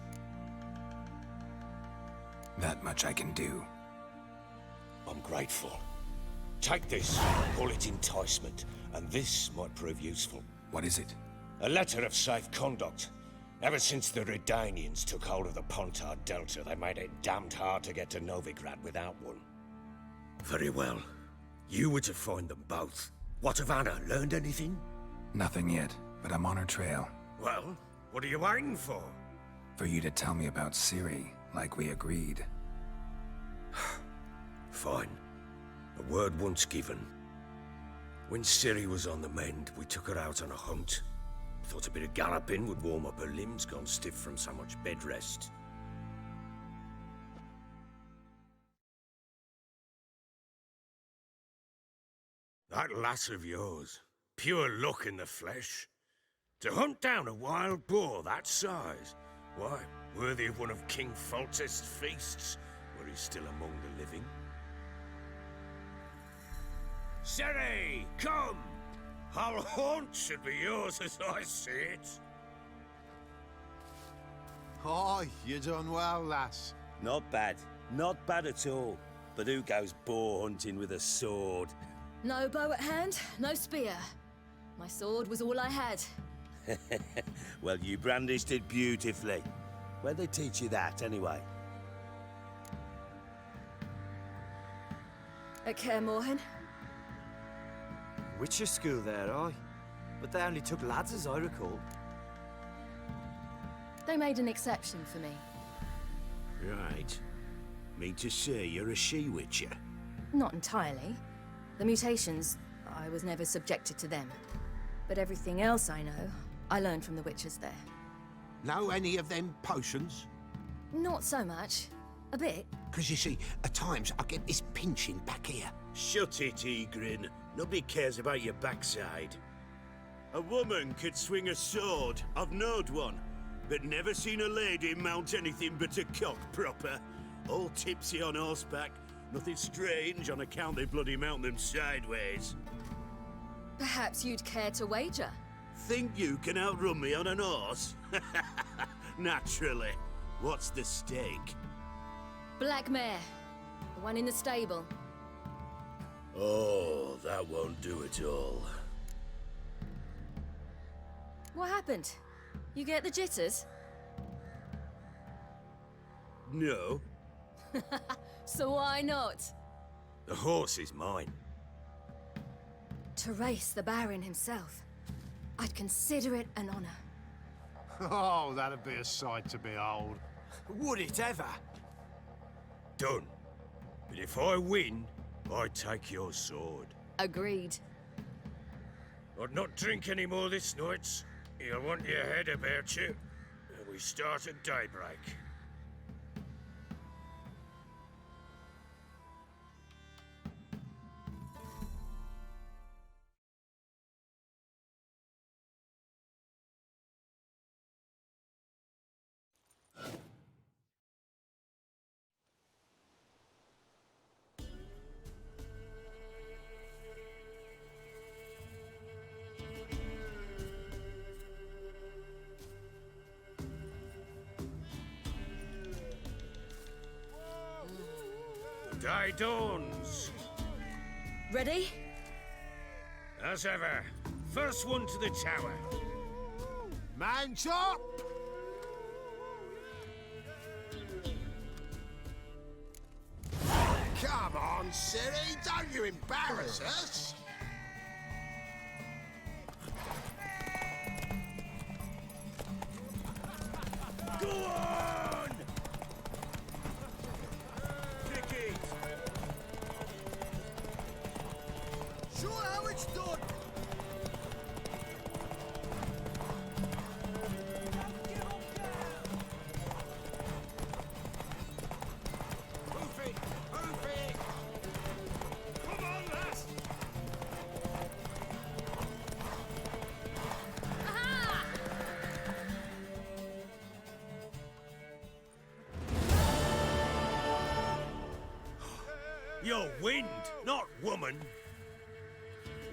That much I can do. I'm grateful. Take this, call it enticement, and this might prove useful. What is it? A letter of safe conduct. Ever since the Redanians took hold of the Pontard Delta, they made it damned hard to get to Novigrad without one. Very well. You were to find them both. What of Anna? Learned anything? Nothing yet, but I'm on her trail. Well, what are you waiting for? For you to tell me about Ciri, like we agreed. Fine. A word once given. When Ciri was on the mend, we took her out on a hunt. Thought a bit of galloping would warm up her limbs gone stiff from so much bed rest. That lass of yours, pure luck in the flesh. To hunt down a wild boar that size, why, worthy of one of King Foltest's feasts, where he's still among the living. Ciri, come! Our haunt should be yours as I see it. Oh, you done well, lass. Not bad. Not bad at all. But who goes boar hunting with a sword? No bow at hand, no spear. My sword was all I had. Well, you brandished it beautifully. Where'd they teach you that, anyway? At Kaer Morhen. Witcher school there, aye. But they only took lads, as I recall. They made an exception for me. Right. Mean to say you're a she-witcher? Not entirely. The mutations, I was never subjected to them. But everything else I know, I learned from the witches there. Know any of them potions? Not so much. A bit. Because you see, at times I get this pinching back here. Shut it, Egrin. Nobody cares about your backside. A woman could swing a sword. I've knowed one. But never seen a lady mount anything but a cock proper. All tipsy on horseback. Nothing strange on account they bloody mount them sideways. Perhaps you'd care to wager? Think you can outrun me on an horse? Naturally. What's the stake? Black mare. The one in the stable. Oh, that won't do it all. What happened? You get the jitters? No. So why not? The horse is mine. To race the Baron himself. I'd consider it an honor. Oh, that'd be a sight to behold. Would it ever? Done. But if I win, I take your sword. Agreed. I'd not drink any more this night. You'll want your head about you. We start at daybreak. Day dawns. Ready? As ever. First one to the tower. Man chop! Come on, Ciri, don't you embarrass us! Go on! Kick it! Show how it's done! Hoof it! Hoof it! Come on, lass! You're wind, not woman.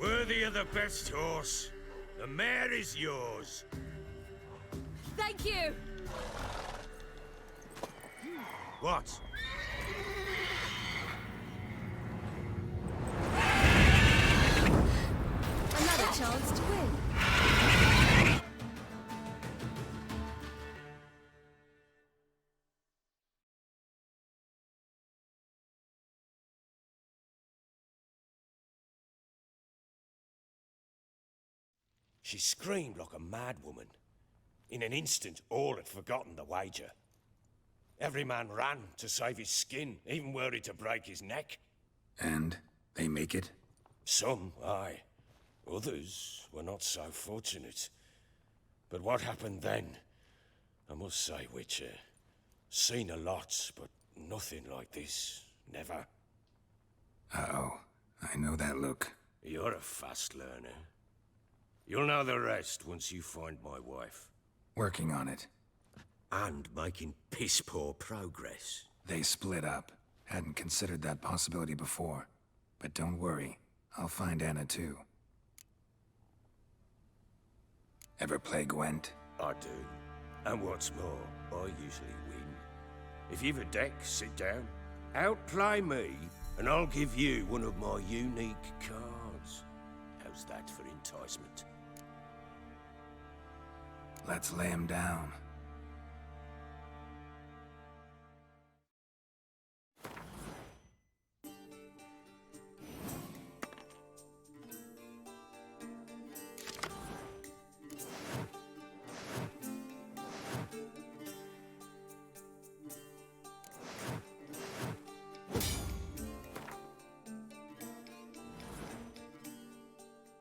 Worthy of the best horse. The mare is yours. Thank you! What? Another chance to win. She screamed like a mad woman. In an instant, all had forgotten the wager. Every man ran to save his skin, even were it to break his neck. And they make it? Some, aye. Others were not so fortunate. But what happened then? I must say, Witcher, seen a lot, but nothing like this. Never. Uh-oh. I know that look. You're a fast learner. You'll know the rest once you find my wife. Working on it. And making piss-poor progress. They split up. Hadn't considered that possibility before. But don't worry. I'll find Anna too. Ever play Gwent? I do. And what's more, I usually win. If you've a deck, sit down. Outplay me, and I'll give you one of my unique cards. How's that for enticement? Let's lay him down.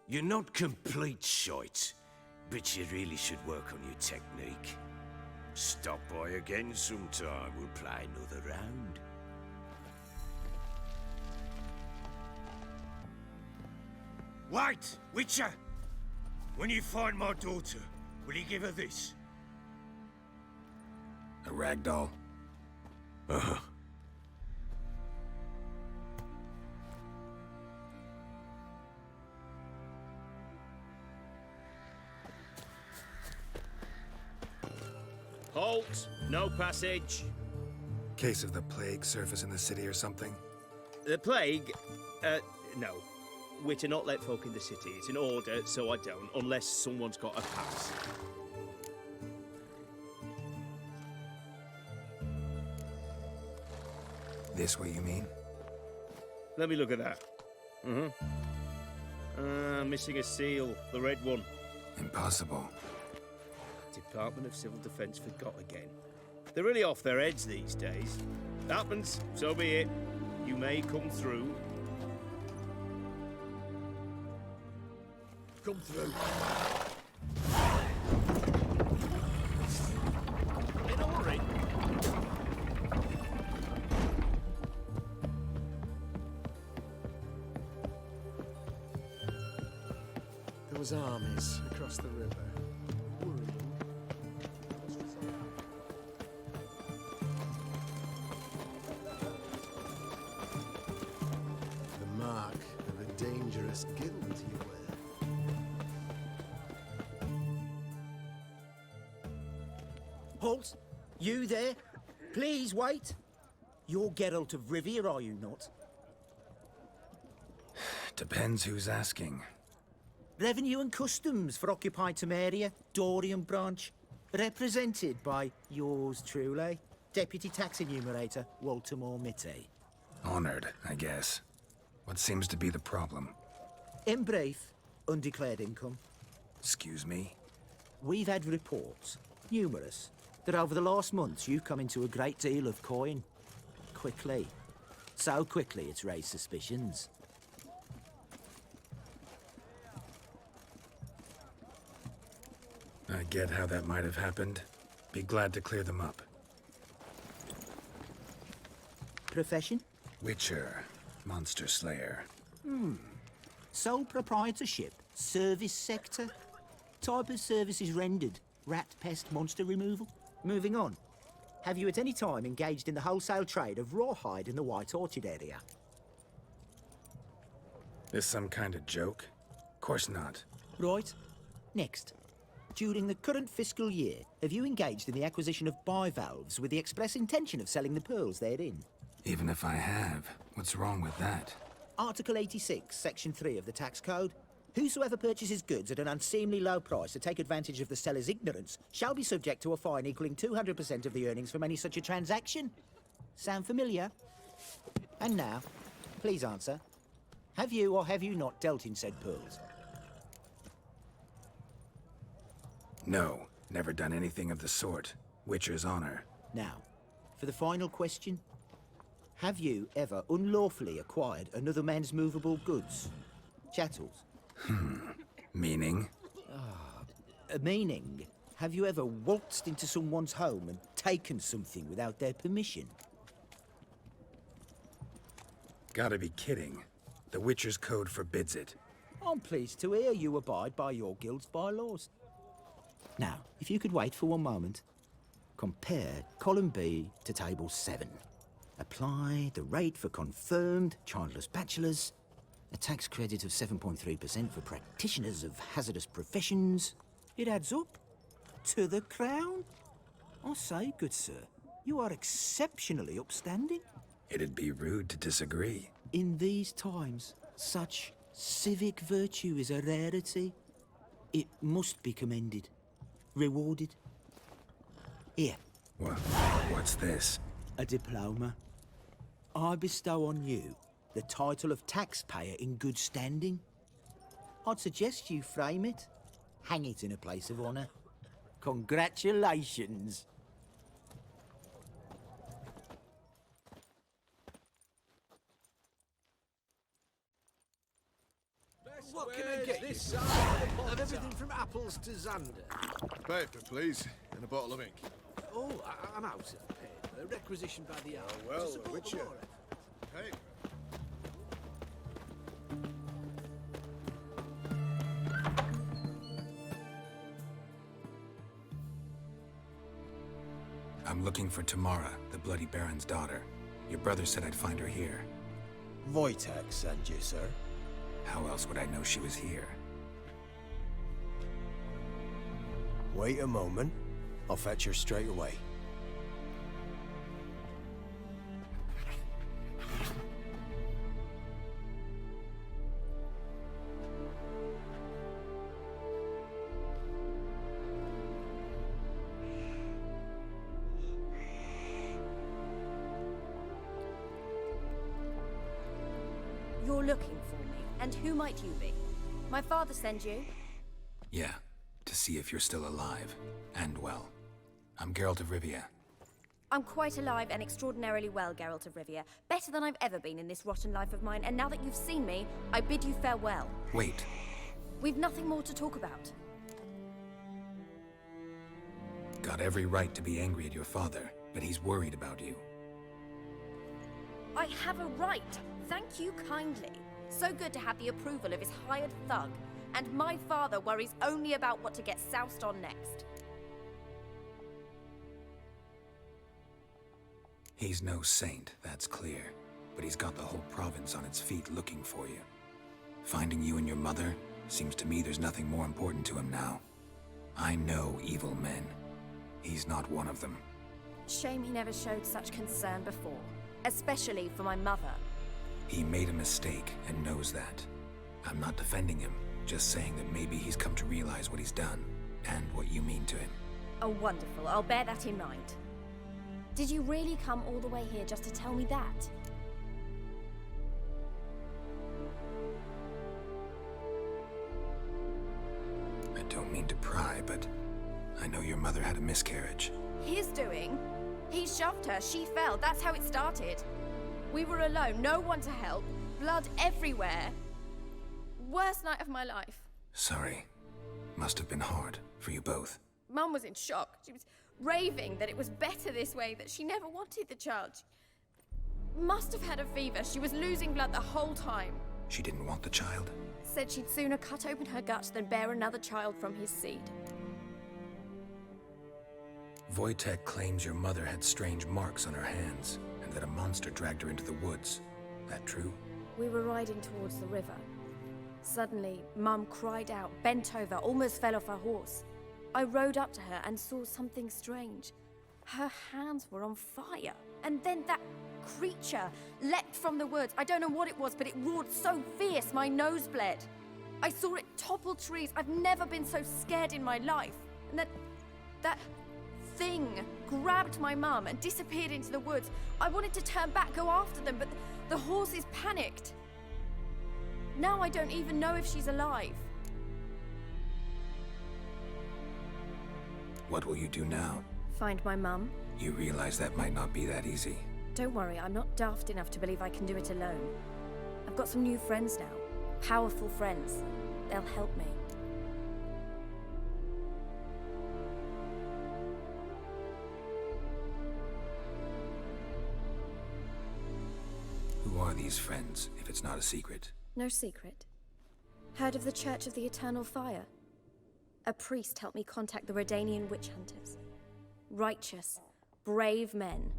You're not complete shite, but you really should work on your technique. Stop by again sometime, we'll play another round. Wait, Witcher! When you find my daughter, will you give her this? A ragdoll? Uh-huh. Halt! No passage. Case of the plague surface in the city or something? The plague? No. We're to not let folk in the city. It's an order, so I don't, unless someone's got a pass. This what you mean? Let me look at that. Missing a seal. The red one. Impossible. Department of Civil Defence forgot again. They're really off their heads these days. Happens, so be it. You may come through. Come through. In a hurry. There was armies across the river. The mark of a dangerous guild you wear. Halt! You there? Please wait. You're Geralt of Rivia, are you not? Depends who's asking. Revenue and Customs for occupied Temeria, Dorian branch. Represented by yours truly, Deputy Tax Enumerator Walter Mitte. Honored, I guess. What seems to be the problem? In brief, undeclared income. Excuse me? We've had reports, numerous, that over the last months you've come into a great deal of coin. Quickly. So quickly it's raised suspicions. I get how that might have happened. Be glad to clear them up. Profession? Witcher. Monster Slayer. Sole proprietorship? Service sector? Type of services rendered? Rat, pest, monster removal? Moving on. Have you at any time engaged in the wholesale trade of rawhide in the White Orchard area? This some kind of joke? Course not. Right. Next. During the current fiscal year, have you engaged in the acquisition of bivalves with the express intention of selling the pearls therein? Even if I have, what's wrong with that? Article 86, Section 3 of the Tax Code. Whosoever purchases goods at an unseemly low price to take advantage of the seller's ignorance shall be subject to a fine equaling 200% of the earnings from any such a transaction. Sound familiar? And now, please answer. Have you or have you not dealt in said pearls? No, never done anything of the sort. Witcher's honor. Now, for the final question. Have you ever unlawfully acquired another man's movable goods? Chattels? Meaning? Meaning, have you ever waltzed into someone's home and taken something without their permission? Gotta be kidding. The Witcher's Code forbids it. I'm pleased to hear you abide by your guild's bylaws. Now, if you could wait for one moment, compare column B to table 7. Apply the rate for confirmed childless bachelors, a tax credit of 7.3% for practitioners of hazardous professions. It adds up to the crown. I say, good sir, you are exceptionally upstanding. It'd be rude to disagree. In these times, such civic virtue is a rarity. It must be commended, rewarded. Here. What's this? A diploma. I bestow on you the title of taxpayer in good standing. I'd suggest you frame it, hang it in a place of honour. Congratulations. What can I get this side of everything from apples to Xander? Paper, please, and a bottle of ink. Oh, I'm out of paper. Requisitioned by the hour. well, to support Witcher. the war effort. Hey. I'm looking for Tamara, the Bloody Baron's daughter. Your brother said I'd find her here. Wojtek sent you, sir. How else would I know she was here? Wait a moment. I'll fetch her straight away. You're looking for me, and who might you be? My father sent you? Yeah, to see if you're still alive. And well. I'm Geralt of Rivia. I'm quite alive and extraordinarily well, Geralt of Rivia. Better than I've ever been in this rotten life of mine, and now that you've seen me, I bid you farewell. Wait. We've nothing more to talk about. Got every right to be angry at your father, but he's worried about you. I have a right. Thank you kindly. So good to have the approval of his hired thug. And my father worries only about what to get soused on next. He's no saint, that's clear. But he's got the whole province on its feet looking for you. Finding you and your mother, seems to me there's nothing more important to him now. I know evil men. He's not one of them. Shame he never showed such concern before. Especially for my mother. He made a mistake and knows that. I'm not defending him, just saying that maybe he's come to realize what he's done and what you mean to him. Oh, wonderful. I'll bear that in mind. Did you really come all the way here just to tell me that? I don't mean to pry, but I know your mother had a miscarriage. His doing? He shoved her, she fell, that's how it started. We were alone, no one to help, blood everywhere. Worst night of my life. Sorry. Must have been hard for you both. Mum was in shock. She was raving that it was better this way, that she never wanted the child. She must have had a fever. She was losing blood the whole time. She didn't want the child? Said she'd sooner cut open her gut than bear another child from his seed. Wojtek claims your mother had strange marks on her hands, and that a monster dragged her into the woods. That true? We were riding towards the river. Suddenly, Mum cried out, bent over, almost fell off her horse. I rode up to her and saw something strange. Her hands were on fire. And then that creature leapt from the woods. I don't know what it was, but it roared so fierce my nose bled. I saw it topple trees. I've never been so scared in my life. And that thing grabbed my mum and disappeared into the woods. I wanted to turn back, go after them, but the horses panicked. Now I don't even know if she's alive. What will you do now? Find my mum. You realize that might not be that easy. Don't worry, I'm not daft enough to believe I can do it alone. I've got some new friends now. Powerful friends. They'll help me. Who are these friends, if it's not a secret? No secret. Heard of the Church of the Eternal Fire? A priest helped me contact the Redanian witch hunters. Righteous, brave men.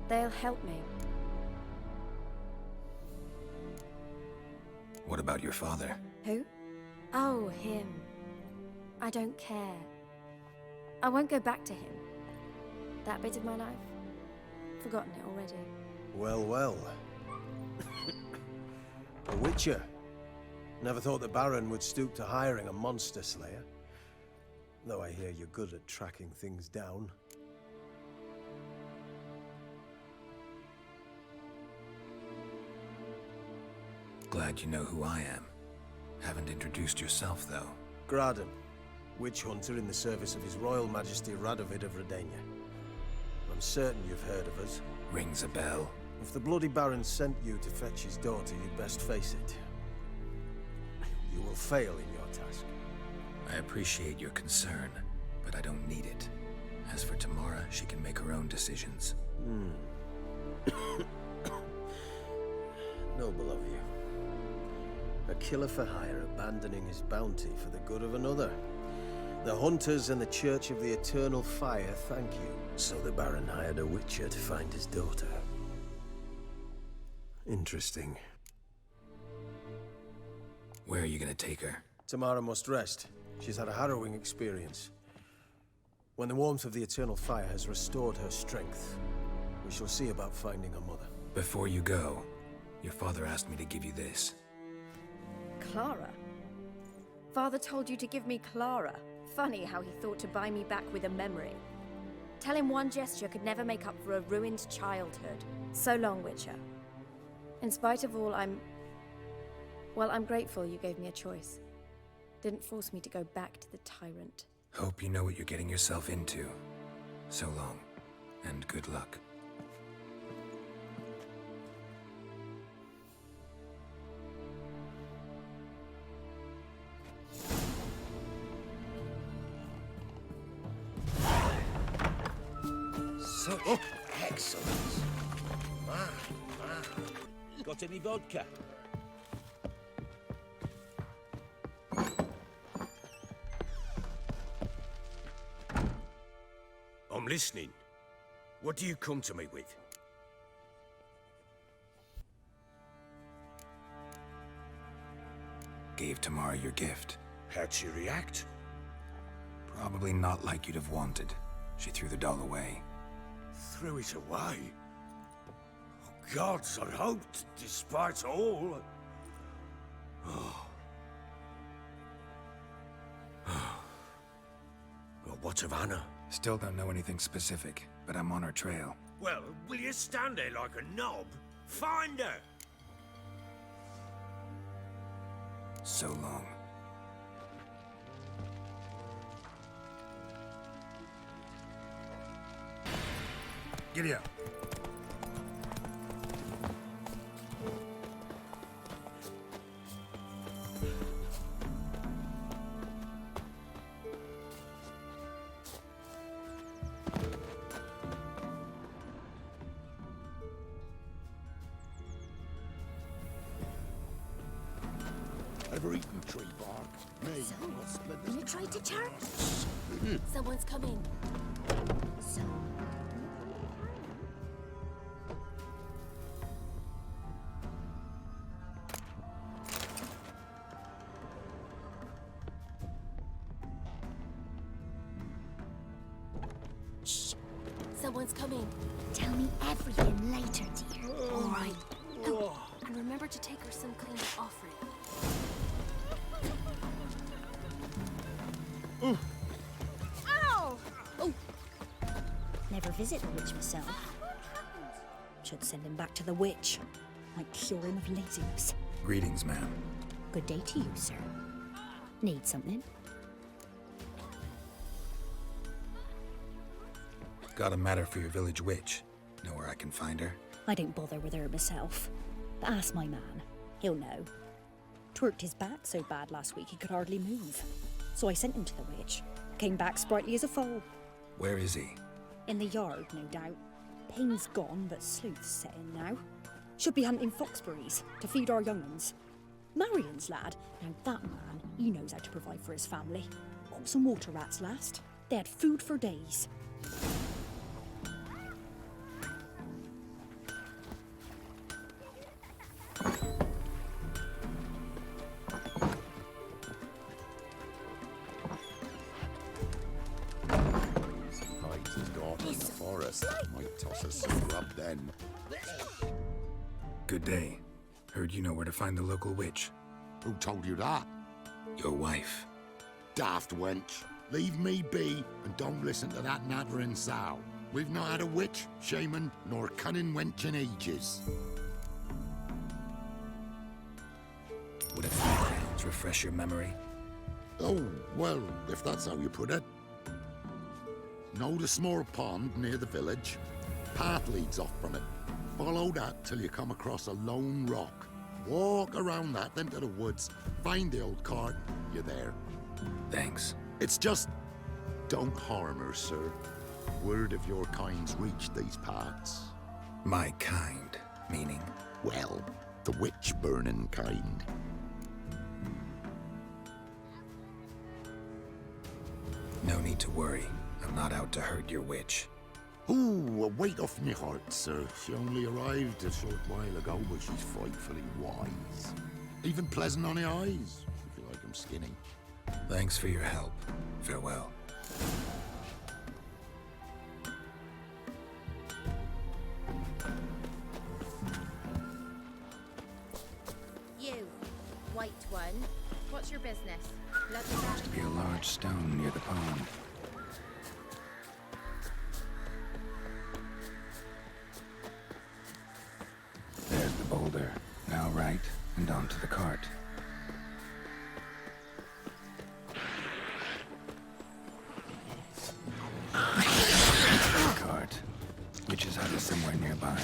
They'll help me. What about your father? Who? Oh, him. I don't care. I won't go back to him. That bit of my life? Forgotten it already. Well, well. A witcher. Never thought the Baron would stoop to hiring a monster slayer. Though I hear you're good at tracking things down. Glad you know who I am. Haven't introduced yourself, though. Graden, witch hunter in the service of His Royal Majesty Radovid of Redania. I'm certain you've heard of us. Rings a bell. If the Bloody Baron sent you to fetch his daughter, you'd best face it. You will fail in your task. I appreciate your concern, but I don't need it. As for Tamara, she can make her own decisions. Noble of you. A killer for hire abandoning his bounty for the good of another. The hunters and the Church of the Eternal Fire thank you. So the Baron hired a witcher to find his daughter. Interesting. Where are you gonna take her? Tamara must rest. She's had a harrowing experience. When the warmth of the Eternal Fire has restored her strength, we shall see about finding her mother. Before you go, your father asked me to give you this. Clara? Father told you to give me Clara. Funny how he thought to buy me back with a memory. Tell him one gesture could never make up for a ruined childhood. So long, Witcher. In spite of all, I'm grateful you gave me a choice. Didn't force me to go back to the tyrant. Hope you know what you're getting yourself into. So long, and good luck. Such excellence. Wow. Got any vodka? I'm listening. What do you come to me with? Gave Tamara your gift. How'd she react? Probably not like you'd have wanted. She threw the doll away. Threw it away? Oh, gods, I hoped, despite all. Well, what of Anna? Still don't know anything specific, but I'm on her trail. Well, will you stand there like a knob? Find her! So long. Giddy up. Ever eaten tree bark? Me. So, you tried to charge? Someone's coming. So. one's coming. Tell me everything later, dear. All right. Oh, and remember to take her some kind of offering. Ow! Oh. Never visit the witch myself. Should send him back to the witch. Might cure him of laziness. Greetings, ma'am. Good day to you, sir. Need something? Got a matter for your village witch. Know where I can find her? I don't bother with her myself. But ask my man. He'll know. Twerked his back so bad last week he could hardly move. So I sent him to the witch. Came back sprightly as a foal. Where is he? In the yard, no doubt. Pain's gone, but sleuth's set in now. Should be hunting foxberries to feed our young uns. Marion's lad. Now that man, he knows how to provide for his family. Got some water rats last. They had food for days. Hides his daughter in the forest. Might toss us some grub then. Good day. Heard you know where to find the local witch. Who told you that? Your wife. Daft wench. Leave me be and don't listen to that nattering sow. We've not had a witch, shaman, nor cunning wench in ages. Would a few crowns refresh your memory? Oh, well, if that's how you put it. Know the small pond near the village? Path leads off from it. Follow that till you come across a lone rock. Walk around that, then to the woods. Find the old cart. You're there. Thanks. It's just... don't harm her, sir. Word of your kind's reached these parts. My kind, meaning? Well, the witch-burning kind. No need to worry. I'm not out to hurt your witch. Ooh, a weight off me heart, sir. She only arrived a short while ago, but she's frightfully wise. Even pleasant on the eyes, if you like 'em skinny. Thanks for your help. Farewell. You, white one. What's your business? Seems to be a large stone near the pond. There's the boulder. Now right, and onto the cart. Cart. Witch's hut is somewhere nearby.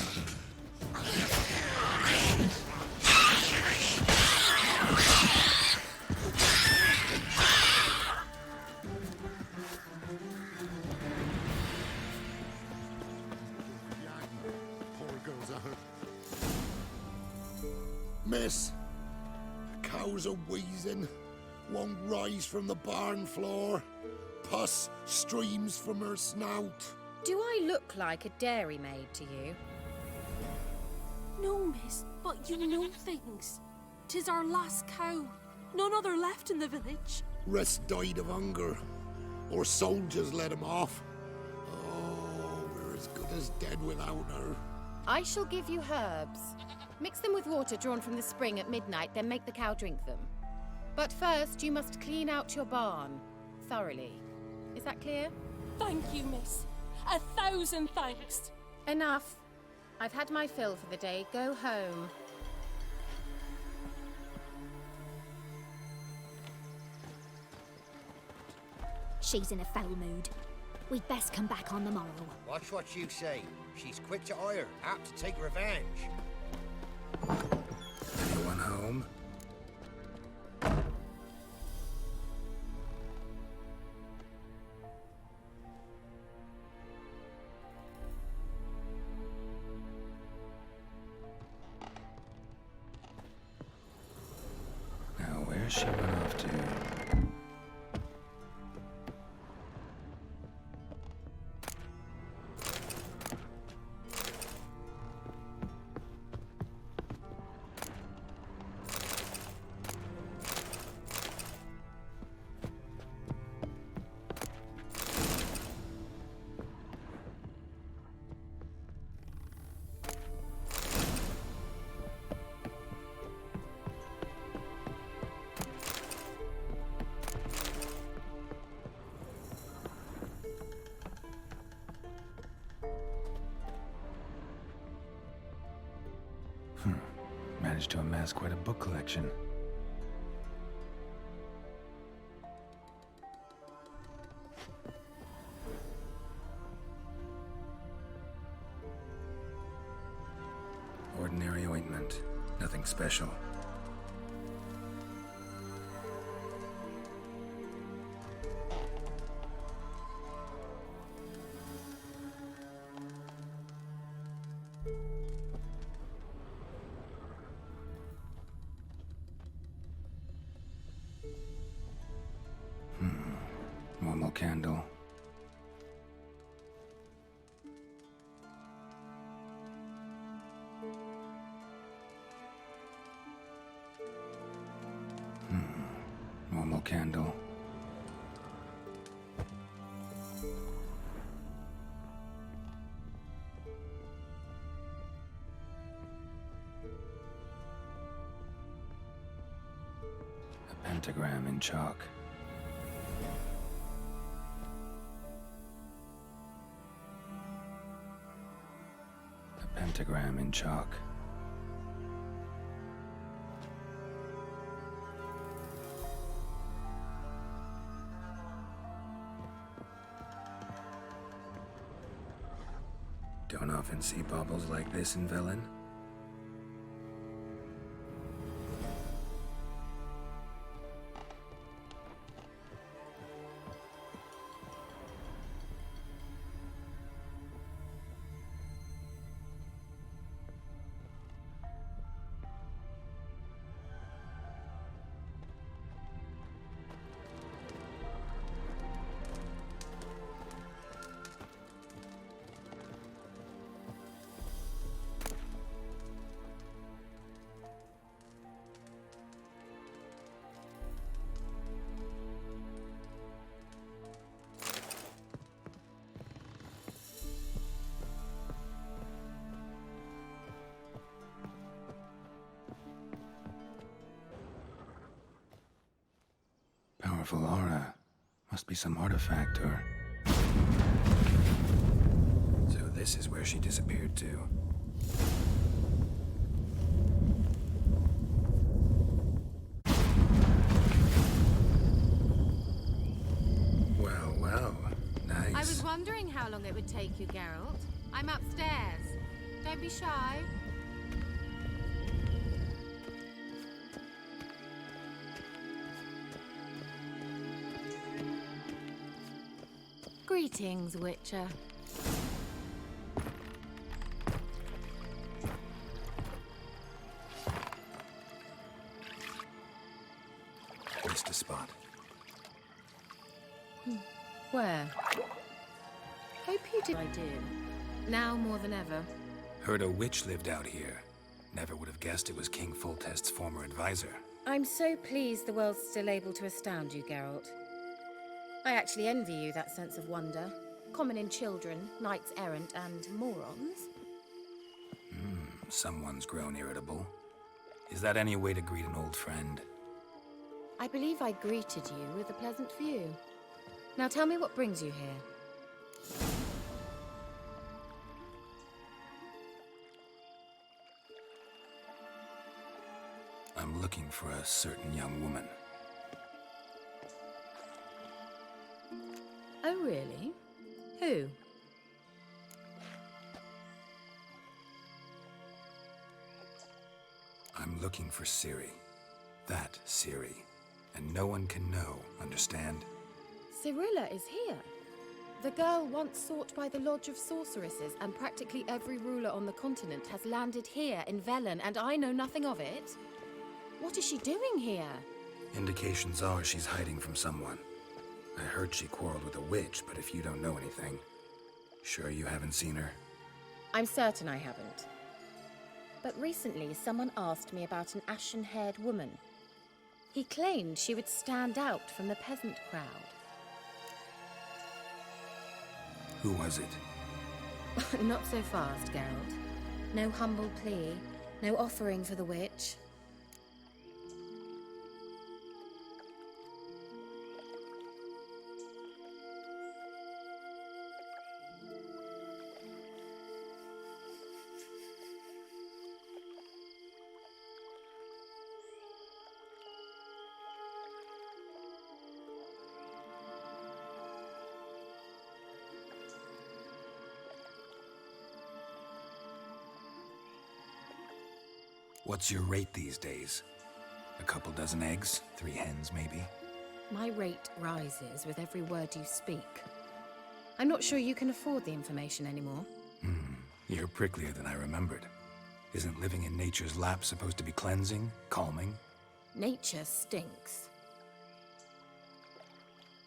Poor girl's a hurt. Miss, the cows are wheezing. Won't rise from the barn floor. Pus streams from her snout. Do I look like a dairymaid to you? No, miss, but you know things. 'Tis our last cow. None other left in the village. Rest died of hunger. Or soldiers let him off. Oh, we're as good as dead without her. I shall give you herbs. Mix them with water drawn from the spring at midnight, then make the cow drink them. But first, you must clean out your barn. Thoroughly. Is that clear? Thank you, miss. 1,000 thanks. Enough. I've had my fill for the day. Go home. She's in a foul mood. We'd best come back on the morrow. Watch what you say. She's quick to ire, apt to take revenge. Anyone home? Now, where's she run off to? Managed to amass quite a book collection. Ordinary ointment. Nothing special. Normal candle. Normal candle. A pentagram in chalk. A pentagram in chalk. Don't often see baubles like this in Velen. Powerful aura. Must be some artifact or... So this is where she disappeared to. Well, well. Nice. I was wondering how long it would take you, Geralt. I'm upstairs. Don't be shy. Greetings, Witcher. Missed a spot. Where? Hope you did. I do. Now more than ever. Heard a witch lived out here. Never would have guessed it was King Foltest's former advisor. I'm so pleased the world's still able to astound you, Geralt. I actually envy you that sense of wonder. Common in children, knights errant, and morons. Someone's grown irritable. Is that any way to greet an old friend? I believe I greeted you with a pleasant view. Now tell me what brings you here. I'm looking for a certain young woman. Oh, really? Who? I'm looking for Ciri. That Ciri. And no one can know, understand? Cirilla is here. The girl once sought by the Lodge of Sorceresses, and practically every ruler on the continent has landed here in Velen, and I know nothing of it. What is she doing here? Indications are she's hiding from someone. I heard she quarreled with a witch, but if you don't know anything, sure you haven't seen her? I'm certain I haven't. But recently, someone asked me about an ashen-haired woman. He claimed she would stand out from the peasant crowd. Who was it? Not so fast, Geralt. No humble plea, no offering for the witch. What's your rate these days? A couple dozen eggs? 3 hens, maybe? My rate rises with every word you speak. I'm not sure you can afford the information anymore. You're pricklier than I remembered. Isn't living in nature's lap supposed to be cleansing, calming? Nature stinks.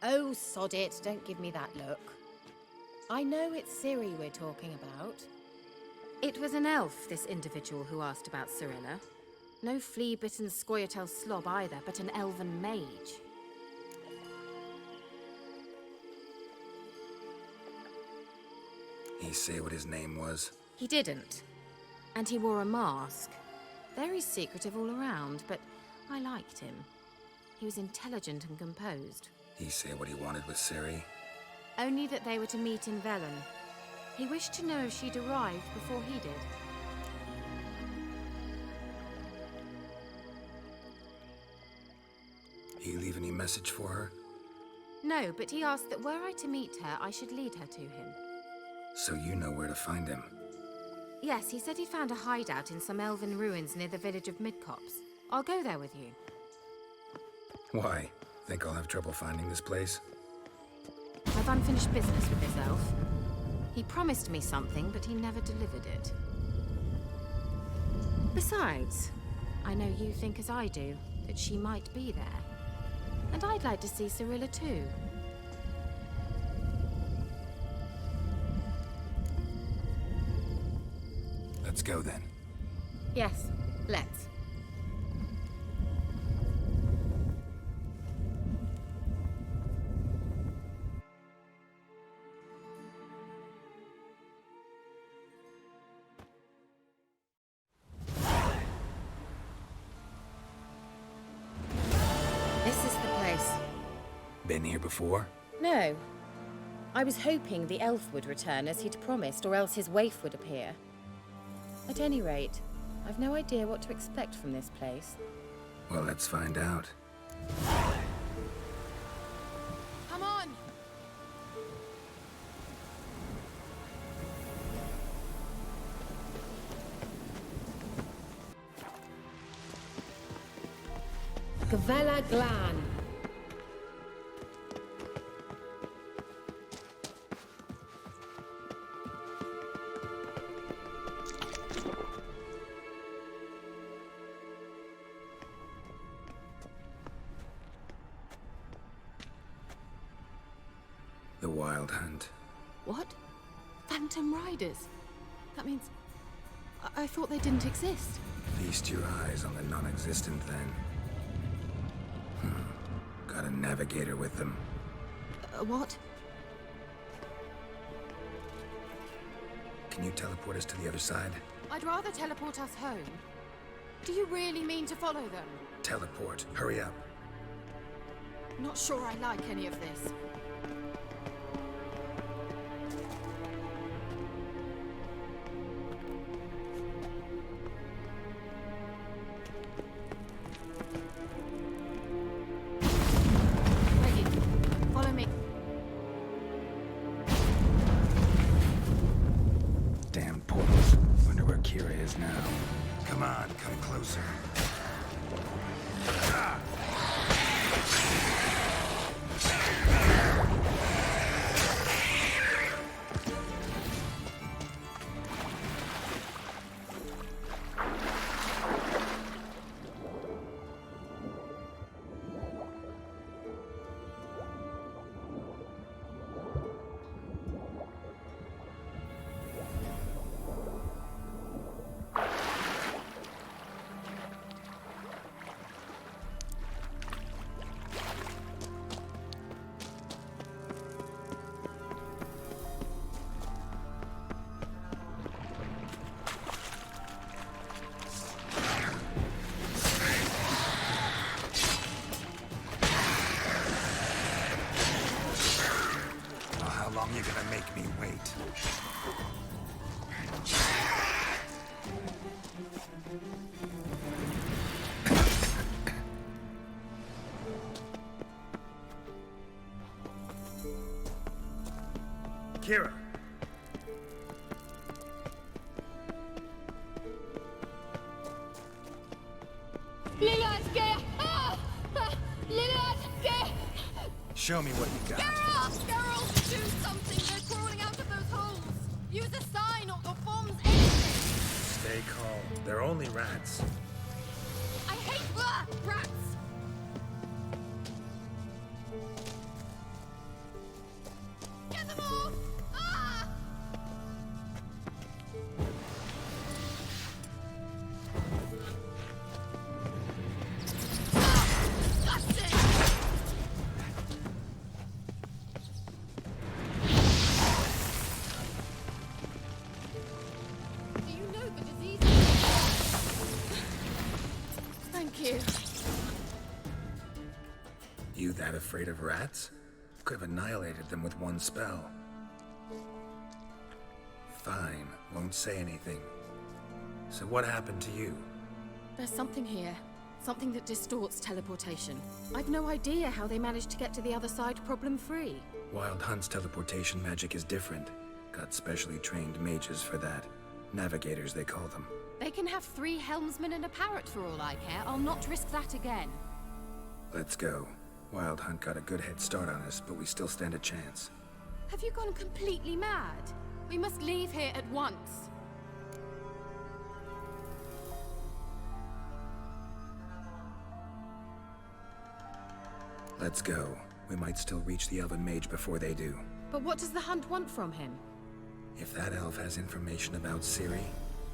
Oh, sod it. Don't give me that look. I know it's Ciri we're talking about. It was an elf, this individual who asked about Cirilla. No flea-bitten Scoia'tael slob either, but an elven mage. He say what his name was? He didn't. And he wore a mask. Very secretive all around, but I liked him. He was intelligent and composed. He say what he wanted with Ciri? Only that they were to meet in Velen. He wished to know if she'd arrived before he did. He leave any message for her? No, but he asked that were I to meet her, I should lead her to him. So you know where to find him? Yes, he said he found a hideout in some elven ruins near the village of Midcopse. I'll go there with you. Why? Think I'll have trouble finding this place? I've unfinished business with this elf. He promised me something, but he never delivered it. Besides, I know you think as I do, that she might be there. And I'd like to see Cirilla too. Let's go then. Yes, let's. This is the place. Been here before? No. I was hoping the elf would return as he'd promised, or else his waif would appear. At any rate, I've no idea what to expect from this place. Well, let's find out. Come on! Gavella Glan. The Wild Hunt. What? Phantom Riders? That means... I thought they didn't exist. Feast your eyes on the non-existent then. Got a navigator with them. What? Can you teleport us to the other side? I'd rather teleport us home. Do you really mean to follow them? Teleport. Hurry up. Not sure I like any of this. Follow me. Damn portals. Wonder where Kira is now. Come on, come closer. You're gonna make me wait. Kira! Show me what you got. Geralt! Do something! They're crawling out of those holes! Use a sign or bombs anything! Stay calm. They're only rats. I hate rats! Get them off! Ah! That's it! Do you know the disease? Thank you. You that afraid of rats? Could have annihilated them with one spell. Fine, won't say anything. So what happened to you? There's something here. Something that distorts teleportation. I've no idea how they managed to get to the other side problem-free. Wild Hunt's teleportation magic is different. Got specially trained mages for that. Navigators, they call them. They can have 3 helmsmen and a parrot for all I care. I'll not risk that again. Let's go. Wild Hunt got a good head start on us, but we still stand a chance. Have you gone completely mad? We must leave here at once. Let's go. We might still reach the Elven Mage before they do. But what does the Hunt want from him? If that elf has information about Ciri,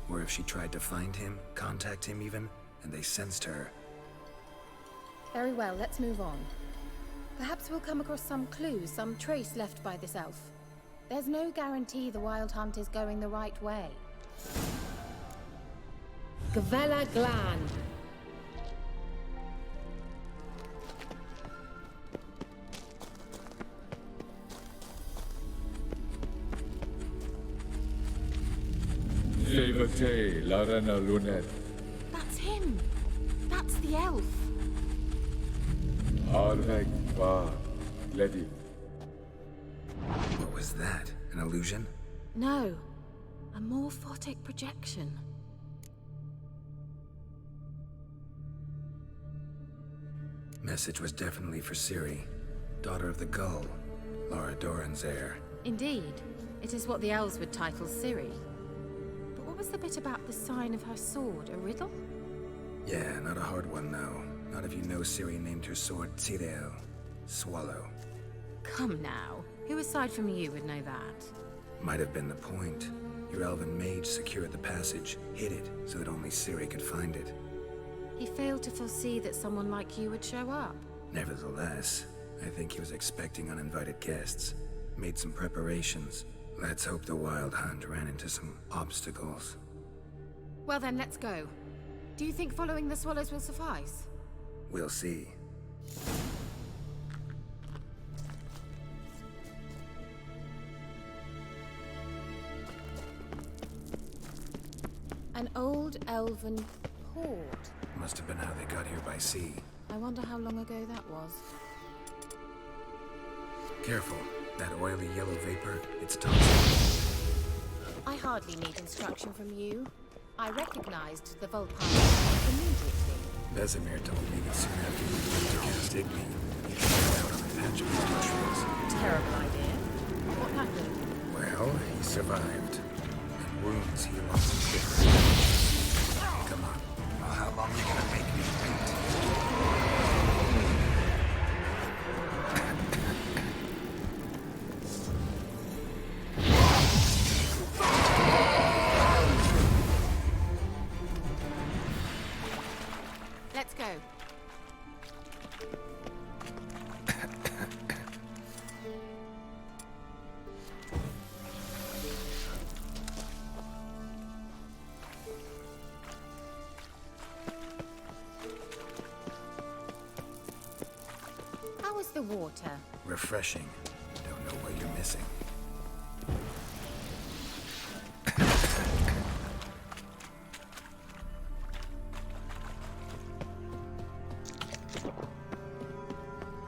or if she tried to find him, contact him even, and they sensed her. Very well, let's move on. Perhaps we'll come across some clues, some trace left by this elf. There's no guarantee the Wild Hunt is going the right way. Gavella Glan. Larana Lunet. That's him! That's the elf! Arvek Va Ledi. What was that? An illusion? No. A morphotic projection. Message was definitely for Ciri, daughter of the Gull, Lara Doran's heir. Indeed. It is what the elves would title Ciri. But what was the bit about the sign of her sword? A riddle? Yeah, not a hard one, no. Not if you know Ciri named her sword Tirel, Swallow. Come now. Who aside from you would know that? Might have been the point. Your elven mage secured the passage, hid it, so that only Ciri could find it. He failed to foresee that someone like you would show up. Nevertheless, I think he was expecting uninvited guests. Made some preparations. Let's hope the Wild Hunt ran into some obstacles. Well then, let's go. Do you think following the swallows will suffice? We'll see. An old elven port. Must have been how they got here by sea. I wonder how long ago that was. Careful. That oily yellow vapor, it's toxic. I hardly need instruction from you. I recognized the Volpine immediately. Vesemir told me that soon after you went to cast Igni, you tried out on a patch of these mushrooms. Terrible idea. What happened? Well, he survived. And wounds heal often quicker. Come on. Well, how long you gonna make me wait? Let's go. How was the water? Refreshing. Don't know what you're missing.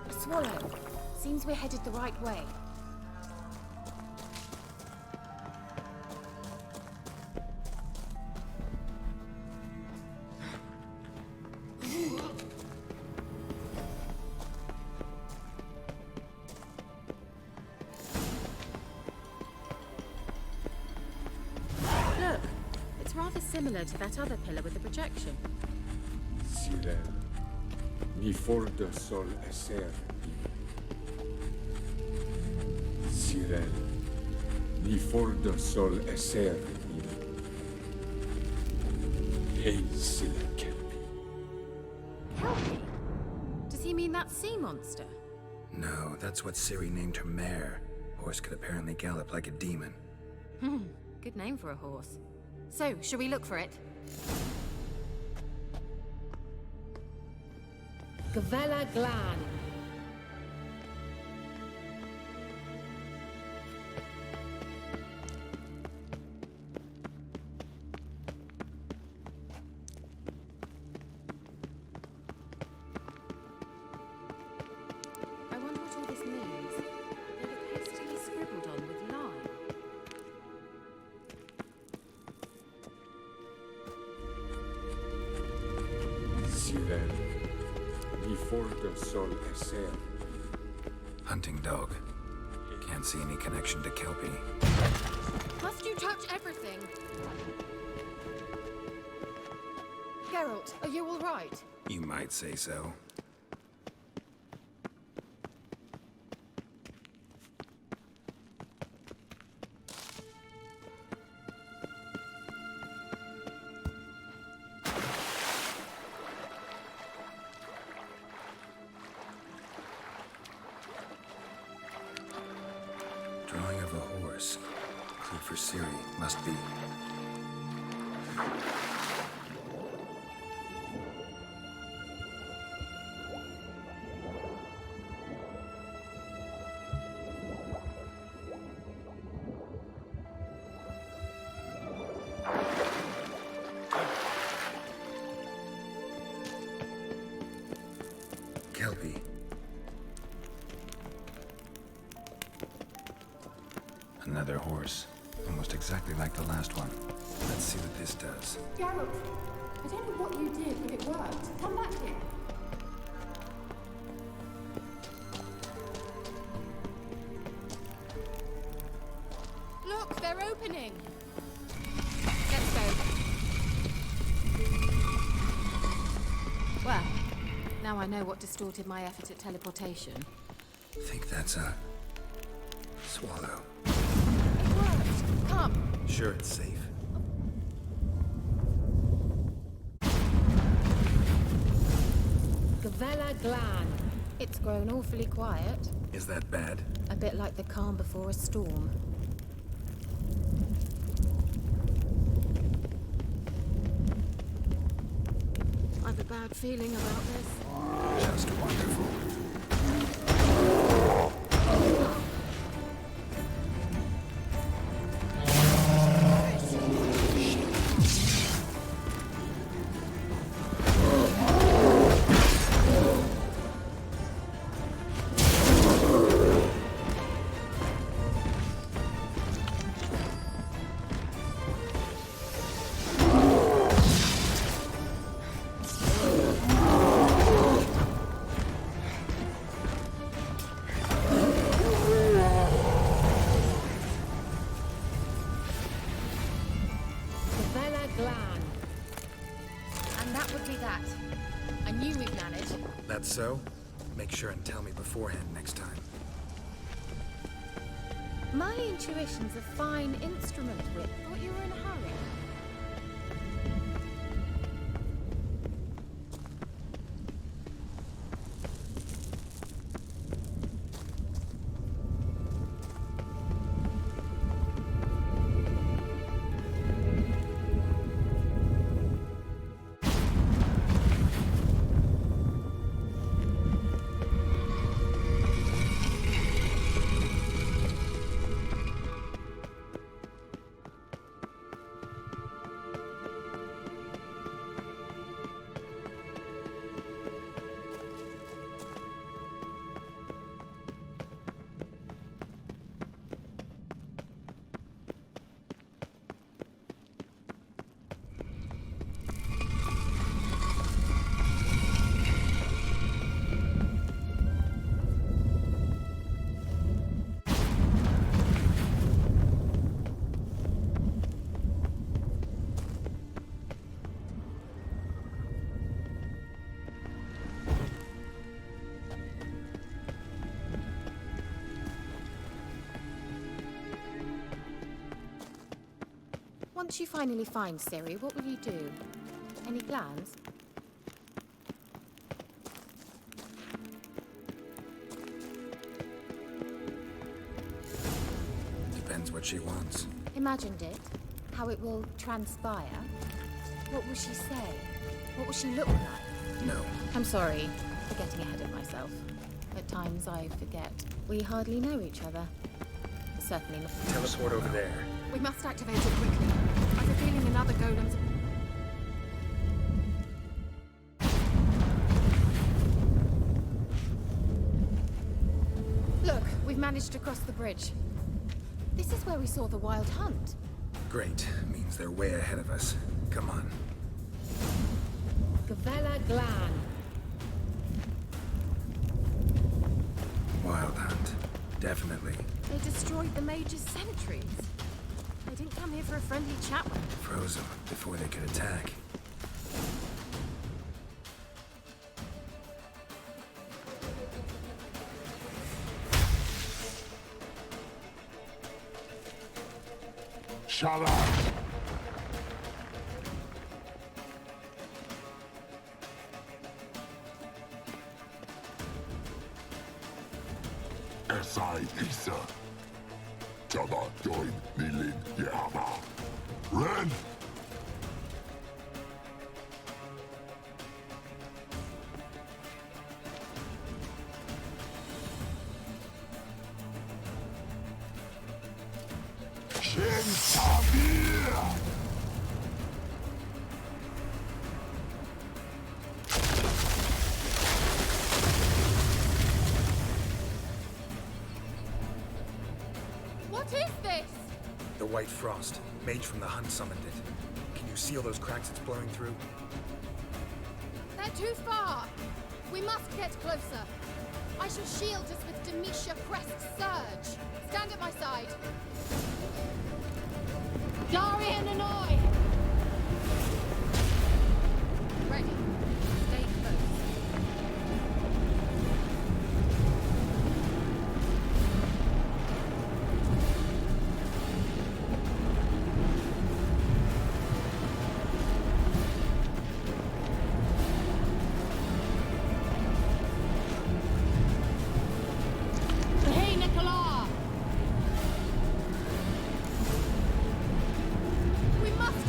A swallow. Seems we're headed the right way. similar to that other pillar with the projection. Sirel, ni forda sol eser. Sirel, ni forda sol eser. Hail Silla Kelpie. Kelpie? Does he mean that sea monster? No, that's what Ciri named her mare. Horse could apparently gallop like a demon. Good name for a horse. So, shall we look for it? Gavella Glan. I wonder what all this means. They look hastily scribbled on with lime. Sirel, ni forda sol eser. Hunting dog. Can't see any connection to Kelpie. Must you touch everything? Geralt, are you all right? You might say so. Drawing of a horse. Clue for Ciri. Must be. Kelpie. Another horse. Almost exactly like the last one. Let's see what this does. Geralt, I don't know what you did, but it worked. Come back here. Look, they're opening. Let's go. Well, now I know what distorted my effort at teleportation. Think that's a swallow. It worked. Come. Sure it's safe. Gavella Glan. It's grown awfully quiet. Is that bad? A bit like the calm before a storm. I've a bad feeling about this. Just wonderful. That's so? Make sure and tell me beforehand next time. My intuition's a fine instrument, Whip. Thought you were in a hurry. Once you finally find Ciri, what will you do? Any plans? Depends what she wants. Imagined it? How it will transpire? What will she say? What will she look like? No. I'm sorry for getting ahead of myself. At times I forget. We hardly know each other. Certainly not. Teleport over there. We must activate it quickly. I've a feeling another golem's... Look, we've managed to cross the bridge. This is where we saw the wild hunt. Great. Means they're way ahead of us. Come on. Gavella Glan. Wild hunt. Definitely. They destroyed the Mage's sentries. They didn't come here for a friendly chat with them. Froze them before they could attack. Shut up! Esai Isa. Jabba join Nilin Yama. Ren! Shin Tamir! What is this? The White Frost. Mage from the hunt summoned it. Can you seal those cracks it's blowing through? They're too far. We must get closer. I shall shield us with Demetia Crest's surge. Stand at my side. Darian and I! Ready. Stay close. Hey, Nicola! We must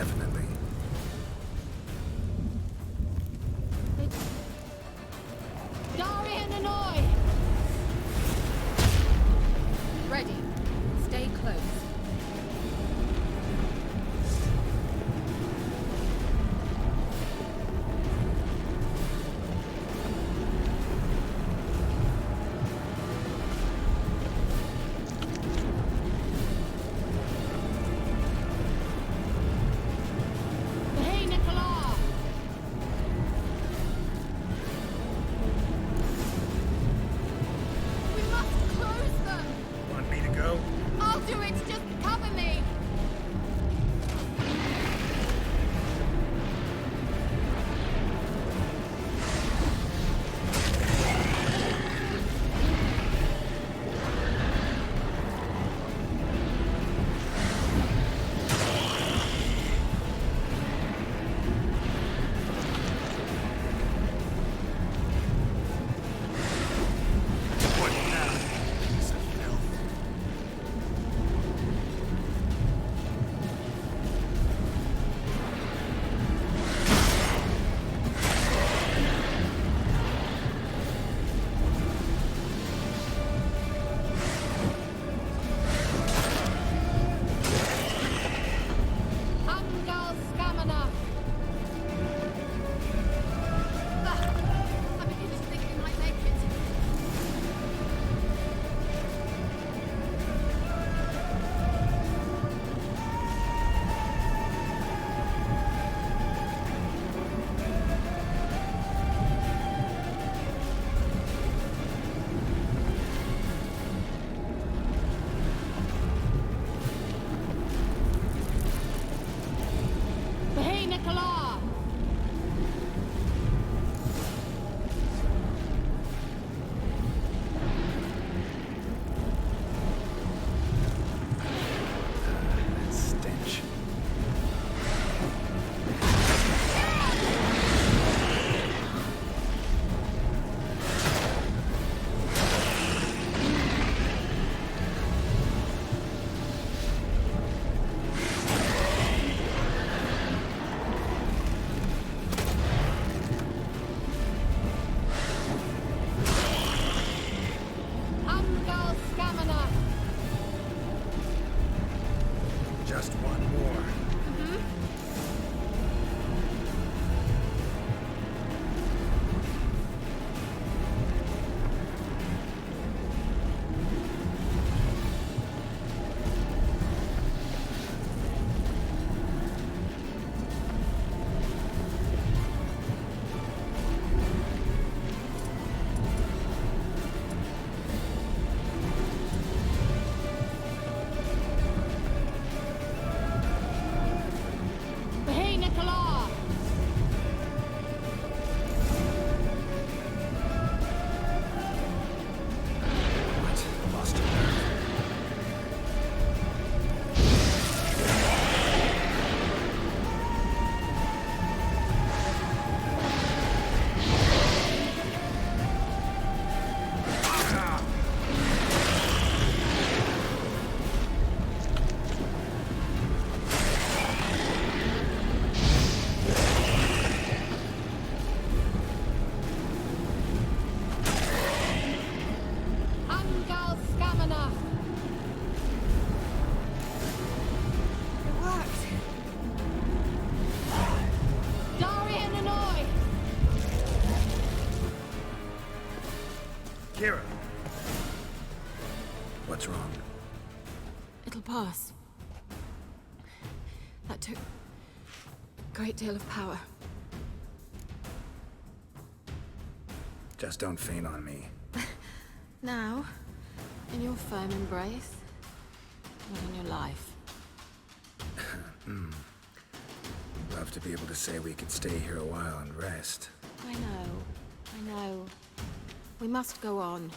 Definitely. Darian Hanoi! Ready. Stay close. Hey, Nicola! We must close them! Want me to go? I'll do it! Just cover me! What now? Piece of filth. Angal Scamina! I'm beginning to think we might make it. Hey, Nicola! That stench. Angal Scamina! Just one more. Hey, Nicola! What? Lost your nerve. Angal Scamina! It worked! Darian Hanoi! Kira. What's wrong? It'll pass. That took a great deal of power. Just don't faint on me. Now, in your firm embrace, not in your life. Love to be able to say we could stay here a while and rest. I know. We must go on.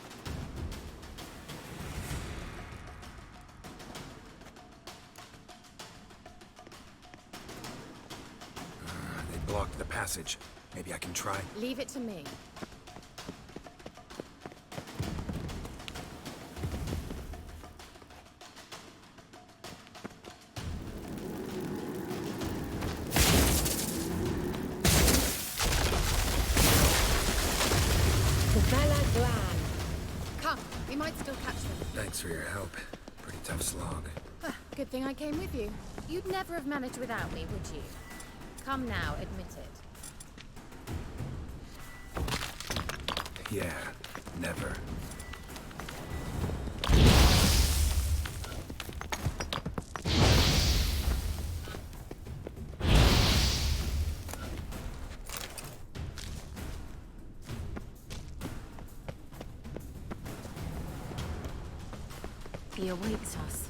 They blocked the passage. Maybe I can try. Leave it to me. We might still catch them. Thanks for your help. Pretty tough slog. Good thing I came with you. You'd never have managed without me, would you? Come now, admit it. Yeah, never. He awaits us.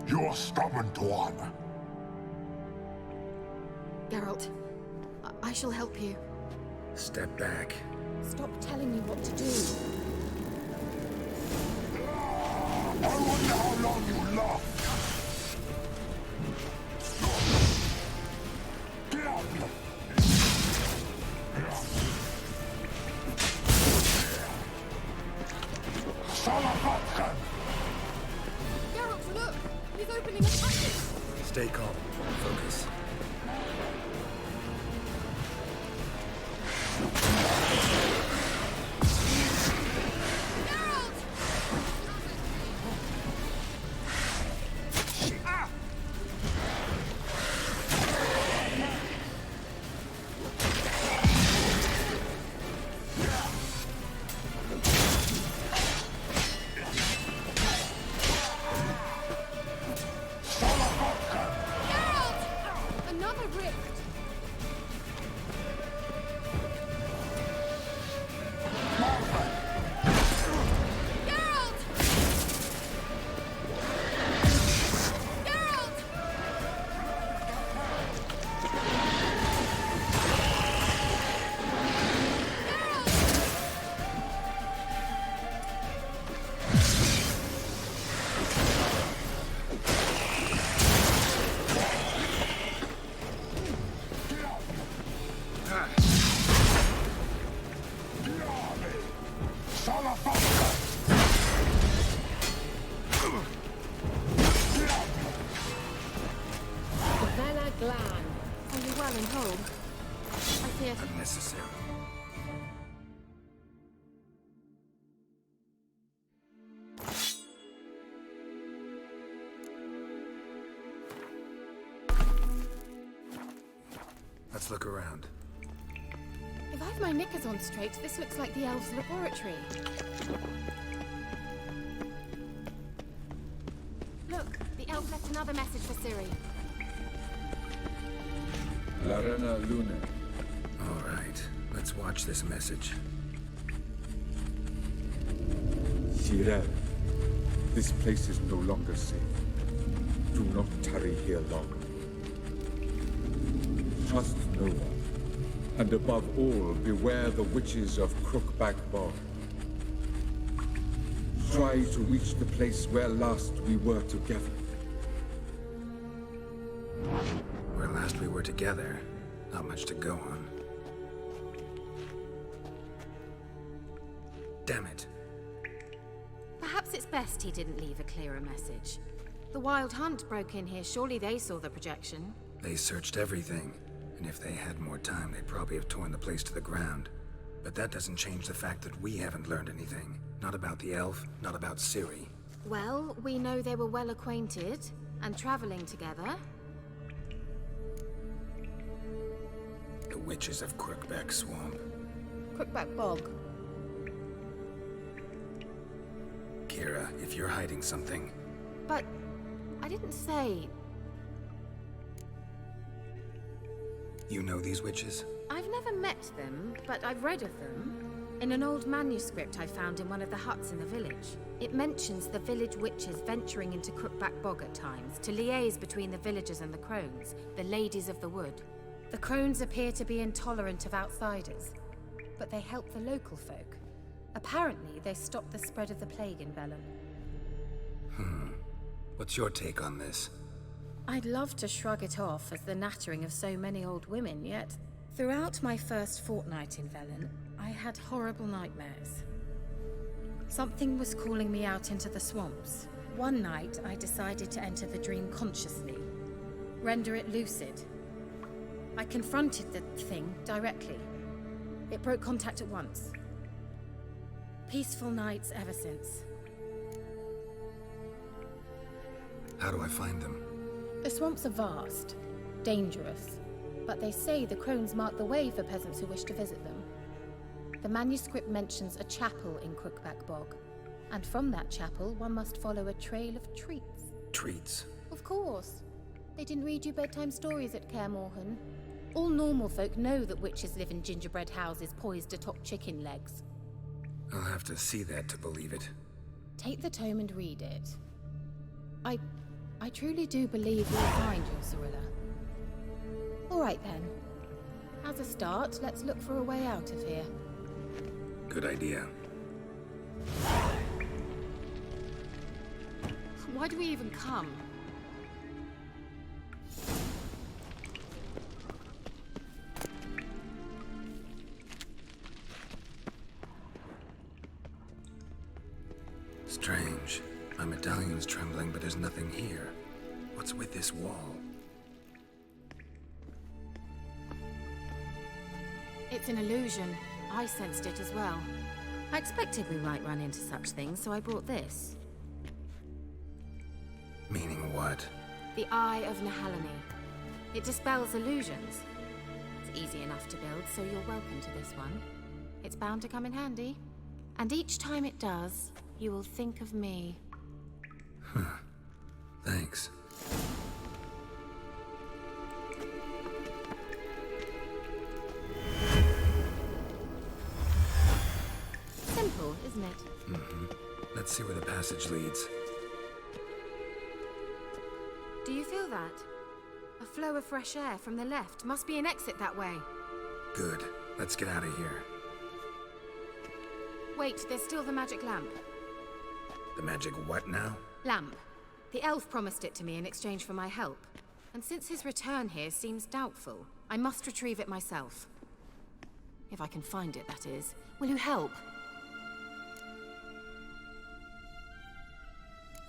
You're stubborn one. Geralt, I shall help you. Step back. Stop telling me what to do. I wonder how long you last. Geralt, look! He's opening a passage! Stay calm. Focus. Another rift! Glan. Are you well and whole? I fear... Unnecessary. Let's look around. If I've my knickers on straight, this looks like the elves' laboratory. Look, the elf left another message for Ciri. Larena Luna. All right, let's watch this message. Cyril, this place is no longer safe. Do not tarry here long. Trust no one. And above all, beware the witches of Crookback Bog. Try to reach the place where last we were together. Where last we were together, not much to go on. Damn it. Perhaps it's best he didn't leave a clearer message. The Wild Hunt broke in here. Surely they saw the projection. They searched everything, and if they had more time, they'd probably have torn the place to the ground. But that doesn't change the fact that we haven't learned anything. Not about the elf, not about Ciri. Well, we know they were well acquainted and traveling together. The witches of Crookback Swamp. Crookback Bog. Kira, if you're hiding something... But I didn't say... You know these witches? I've never met them, but I've read of them. In an old manuscript I found in one of the huts in the village. It mentions the village witches venturing into Crookback Bog at times to liaise between the villagers and the crones, the ladies of the wood. The crones appear to be intolerant of outsiders, but they help the local folk. Apparently, they stopped the spread of the plague in Velen. What's your take on this? I'd love to shrug it off as the nattering of so many old women, yet throughout my first fortnight in Velen, I had horrible nightmares. Something was calling me out into the swamps. One night, I decided to enter the dream consciously, render it lucid. I confronted the thing directly. It broke contact at once. Peaceful nights ever since. How do I find them? The swamps are vast, dangerous, but they say the crones mark the way for peasants who wish to visit them. The manuscript mentions a chapel in Crookback Bog, and from that chapel one must follow a trail of treats. Treats? Of course. They didn't read you bedtime stories at Kaer Morhen. All normal folk know that witches live in gingerbread houses poised atop chicken legs. I'll have to see that to believe it. Take the tome and read it. I truly do believe you'll find your Cyrilla. All right then. As a start, let's look for a way out of here. Good idea. Why do we even come? Strange. My medallion's trembling, but there's nothing here. What's with this wall? It's an illusion. I sensed it as well. I expected we might run into such things, so I brought this. Meaning what? The Eye of Nahalani. It dispels illusions. It's easy enough to build, so you're welcome to this one. It's bound to come in handy. And each time it does, you will think of me. Thanks. Simple, isn't it? Let's see where the passage leads. Do you feel that? A flow of fresh air from the left. Must be an exit that way. Good. Let's get out of here. Wait, there's still the magic lamp. The magic what now? Lamp. The elf promised it to me in exchange for my help. And since his return here seems doubtful, I must retrieve it myself. If I can find it, that is. Will you help?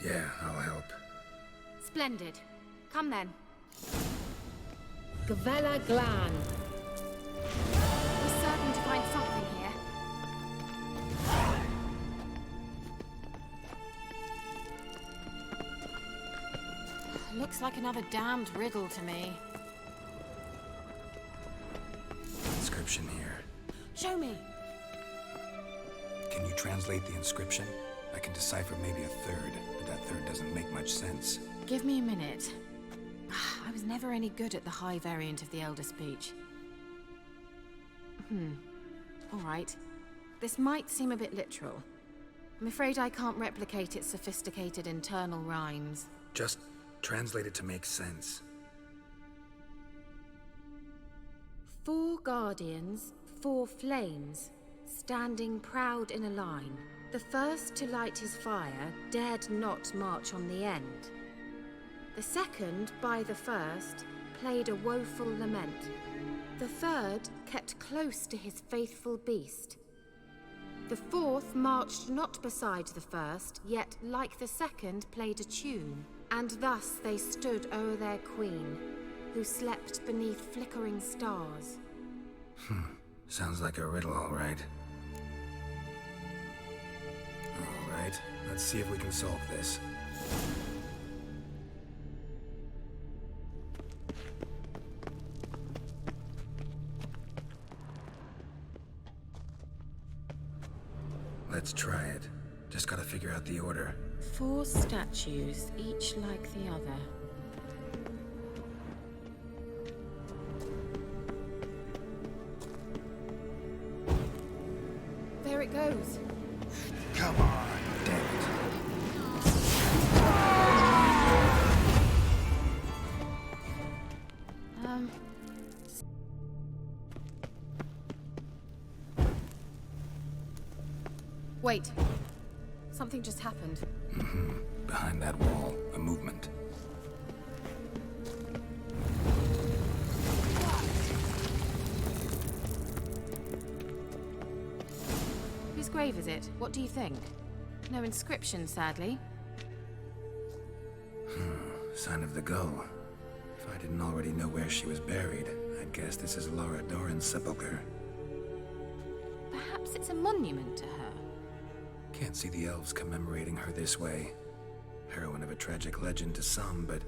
Yeah, I'll help. Splendid. Come then. Gavella Glan. We're certain to find something here. Looks like another damned riddle to me. Inscription here. Show me. Can you translate the inscription? I can decipher maybe a third, but that third doesn't make much sense. Give me a minute. I was never any good at the high variant of the Elder Speech. All right. This might seem a bit literal. I'm afraid I can't replicate its sophisticated internal rhymes. Just translate it to make sense. 4 guardians, 4 flames, standing proud in a line. The first to light his fire dared not march on the end. The second, by the first, played a woeful lament. The third kept close to his faithful beast. The fourth marched not beside the first, yet, like the second, played a tune. And thus they stood o'er their queen, who slept beneath flickering stars. Sounds like a riddle, all right. All right, let's see if we can solve this. Let's try it. Just gotta figure out the order. 4 statues, each like the other. There it goes. Come on, damn it. Wait. Something just happened. Behind that wall, a movement. Whose grave is it? What do you think? No inscription, sadly. Sign of the gull. If I didn't already know where she was buried, I'd guess this is Laura Doran's sepulcher. Perhaps it's a monument to her. Can't see the elves commemorating her this way. Heroine of a tragic legend to some, but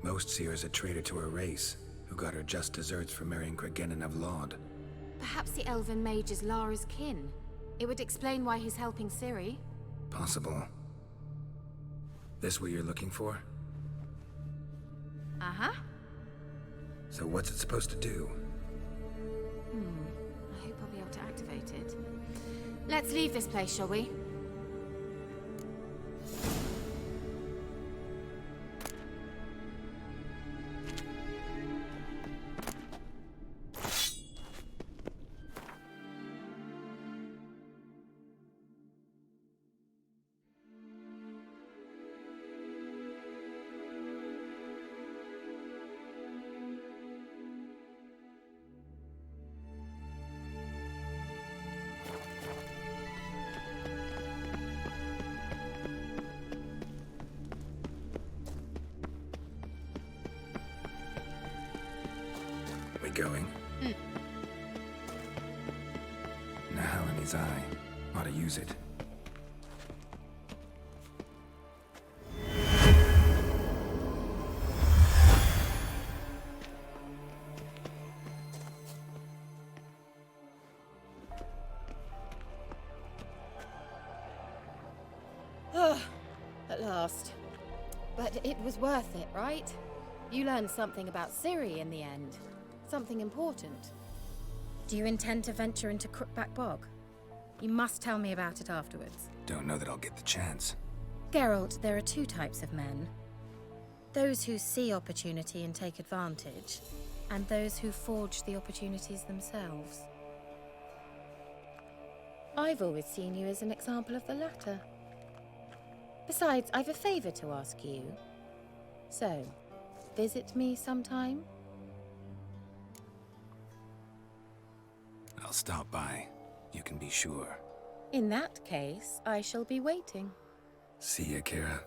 most see her as a traitor to her race, who got her just deserts for marrying Cregennan of Laud. Perhaps the elven mage is Lara's kin. It would explain why he's helping Ciri. Possible. This what you're looking for? Uh-huh. So what's it supposed to do? I hope I'll be able to activate it. Let's leave this place, shall we? We going? Now in his eye. Ought to use it. At last. But it was worth it, right? You learned something about Ciri in the end. Something important. Do you intend to venture into Crookback Bog? You must tell me about it afterwards. Don't know that I'll get the chance. Geralt, there are two types of men. Those who see opportunity and take advantage, and those who forge the opportunities themselves. I've always seen you as an example of the latter. Besides, I've a favor to ask you. So, visit me sometime? I'll stop by. You can be sure. In that case, I shall be waiting. See ya, Kira.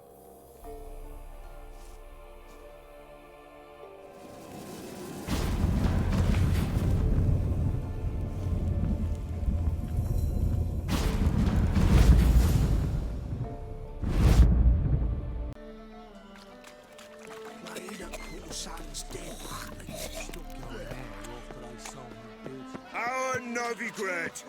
Our Novigrad!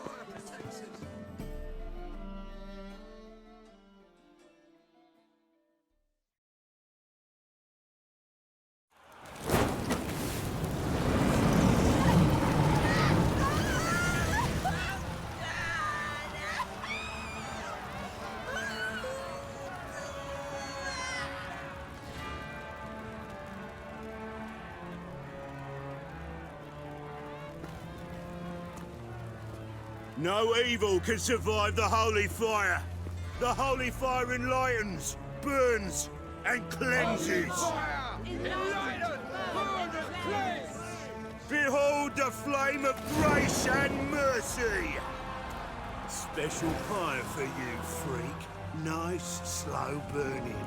No evil can survive the holy fire. The holy fire enlightens, burns, and cleanses. Behold the flame of grace and mercy. Special fire for you, freak. Nice, slow burning.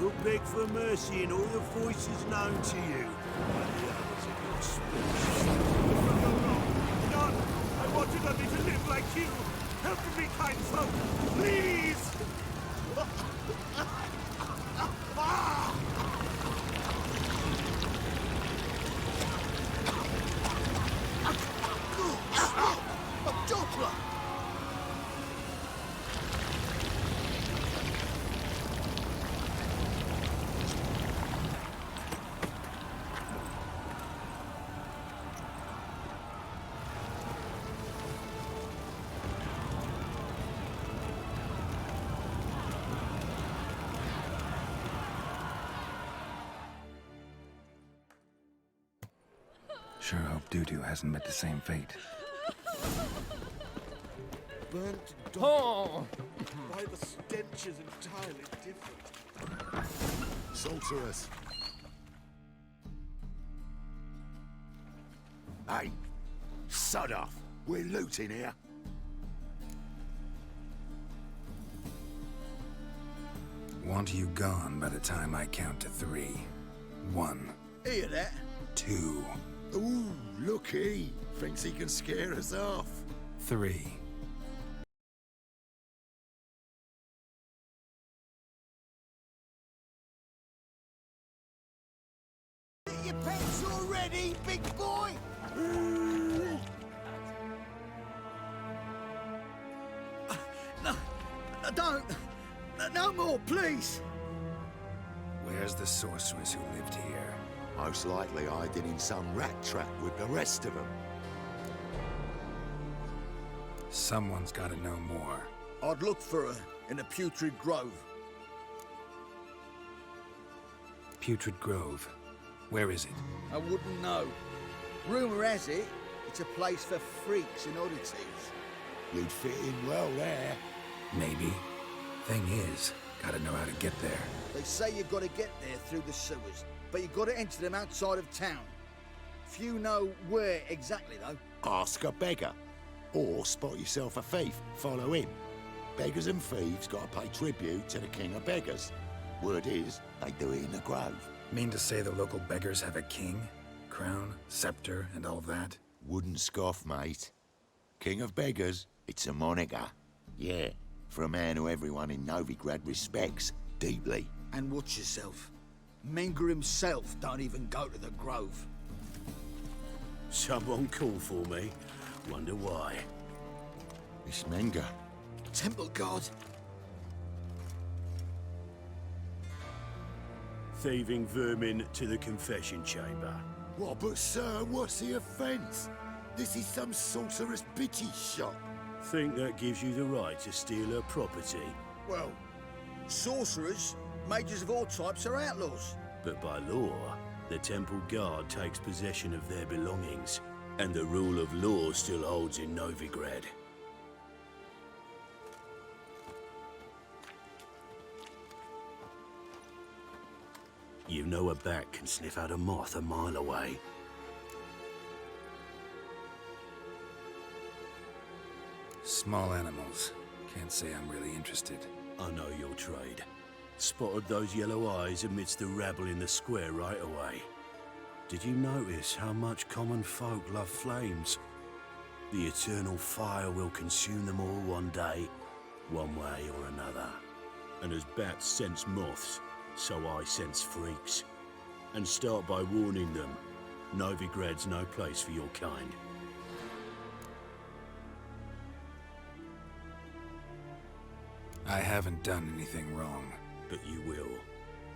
You'll beg for mercy in all the voices known to you. By the others of your species. None! I wanted only to live like you! Help me, kind folk! Please! A Doppler! Sure hope Dudu hasn't met the same fate. burnt Oh! Why the stench is entirely different. Sorceress. Hey, sod off. We're looting here. Want you gone by the time I count to 3. 1. Hear that? 2. Ooh, looky. Thinks he can scare us off. 3. Your pants already, big boy? No, don't. No more, please. Where's the sorceress who lived here? Most likely hiding in some rat trap with the rest of them. Someone's gotta know more. I'd look for her in the Putrid Grove. Putrid Grove. Where is it? I wouldn't know. Rumour has it, it's a place for freaks and oddities. You'd fit in well there. Maybe. Thing is, gotta know how to get there. They say you've got to get there through the sewers, but you've got to enter them outside of town. Few know where exactly, though. Ask a beggar. Or spot yourself a thief. Follow him. Beggars and thieves gotta pay tribute to the king of beggars. Word is, they do it in the grove. Mean to say the local beggars have a king, crown, scepter, and all that? Wouldn't scoff, mate. King of beggars, it's a moniker. Yeah, for a man who everyone in Novigrad respects deeply. And watch yourself. Menger himself don't even go to the Grove. Someone call for me. Wonder why. It's Menger. Temple Guard. Thieving vermin to the confession chamber. What, but sir, what's the offence? This is some sorceress bitchy shop. Think that gives you the right to steal her property? Well, sorcerers, mages of all types are outlaws. But by law, the temple guard takes possession of their belongings, and the rule of law still holds in Novigrad. You know a bat can sniff out a moth a mile away. Small animals. Can't say I'm really interested. I know your trade. Spotted those yellow eyes amidst the rabble in the square right away. Did you notice how much common folk love flames? The eternal fire will consume them all one day, one way or another. And as bats sense moths, so I sense freaks. And start by warning them, Novigrad's no place for your kind. I haven't done anything wrong. But you will.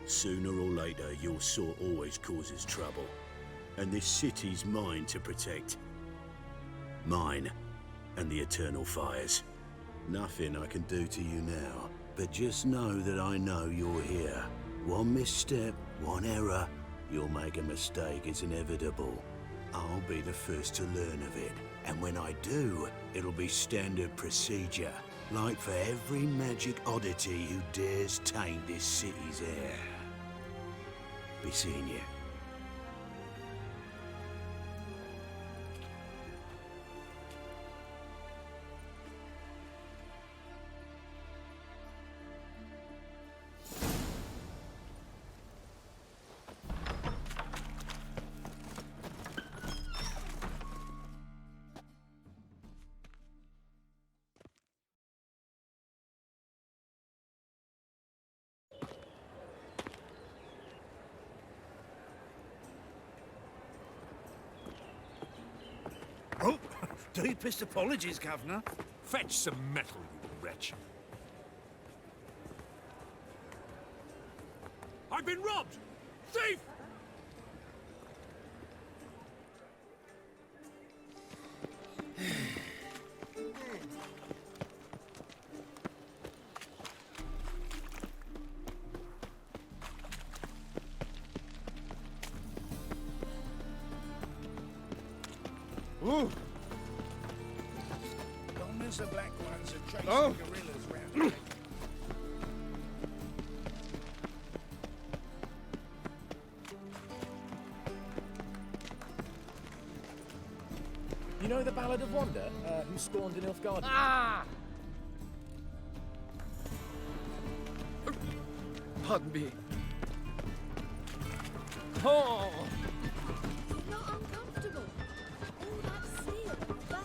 Sooner or later, your sort always causes trouble. And this city's mine to protect. Mine and the eternal fires. Nothing I can do to you now, but just know that I know you're here. One misstep, one error, you'll make a mistake, it's inevitable. I'll be the first to learn of it, and when I do, it'll be standard procedure. Like for every magic oddity who dares taint this city's air. Be seeing you. Oh, deepest apologies, Governor. Fetch some metal, you wretch. I've been robbed! Thief! Ooh. Don't Suppose the black ones are chasing gorillas round. You know the Ballad of Wanda, who spawned in Nilfgaard? Ah! Pardon me. Oh! It's not uncomfortable. All that seal on the back.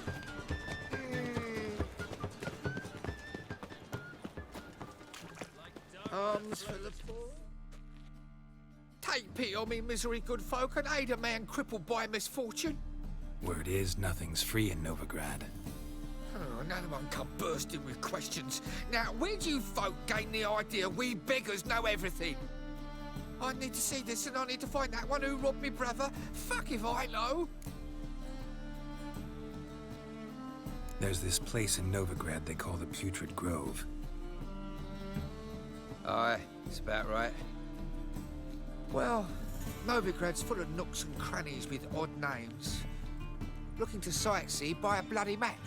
Arms for the poor. Take pity on me, misery, good folk, and aid a man crippled by misfortune. Word is, nothing's free in Novigrad. Oh, another one come bursting with questions. Now, where do you folk gain the idea we beggars know everything? I need to see this, and I need to find that one who robbed me brother. Fuck if I know. There's this place in Novigrad they call the Putrid Grove. Aye, it's about right. Well, Novigrad's full of nooks and crannies with odd names. Looking to sightsee, buy a bloody map.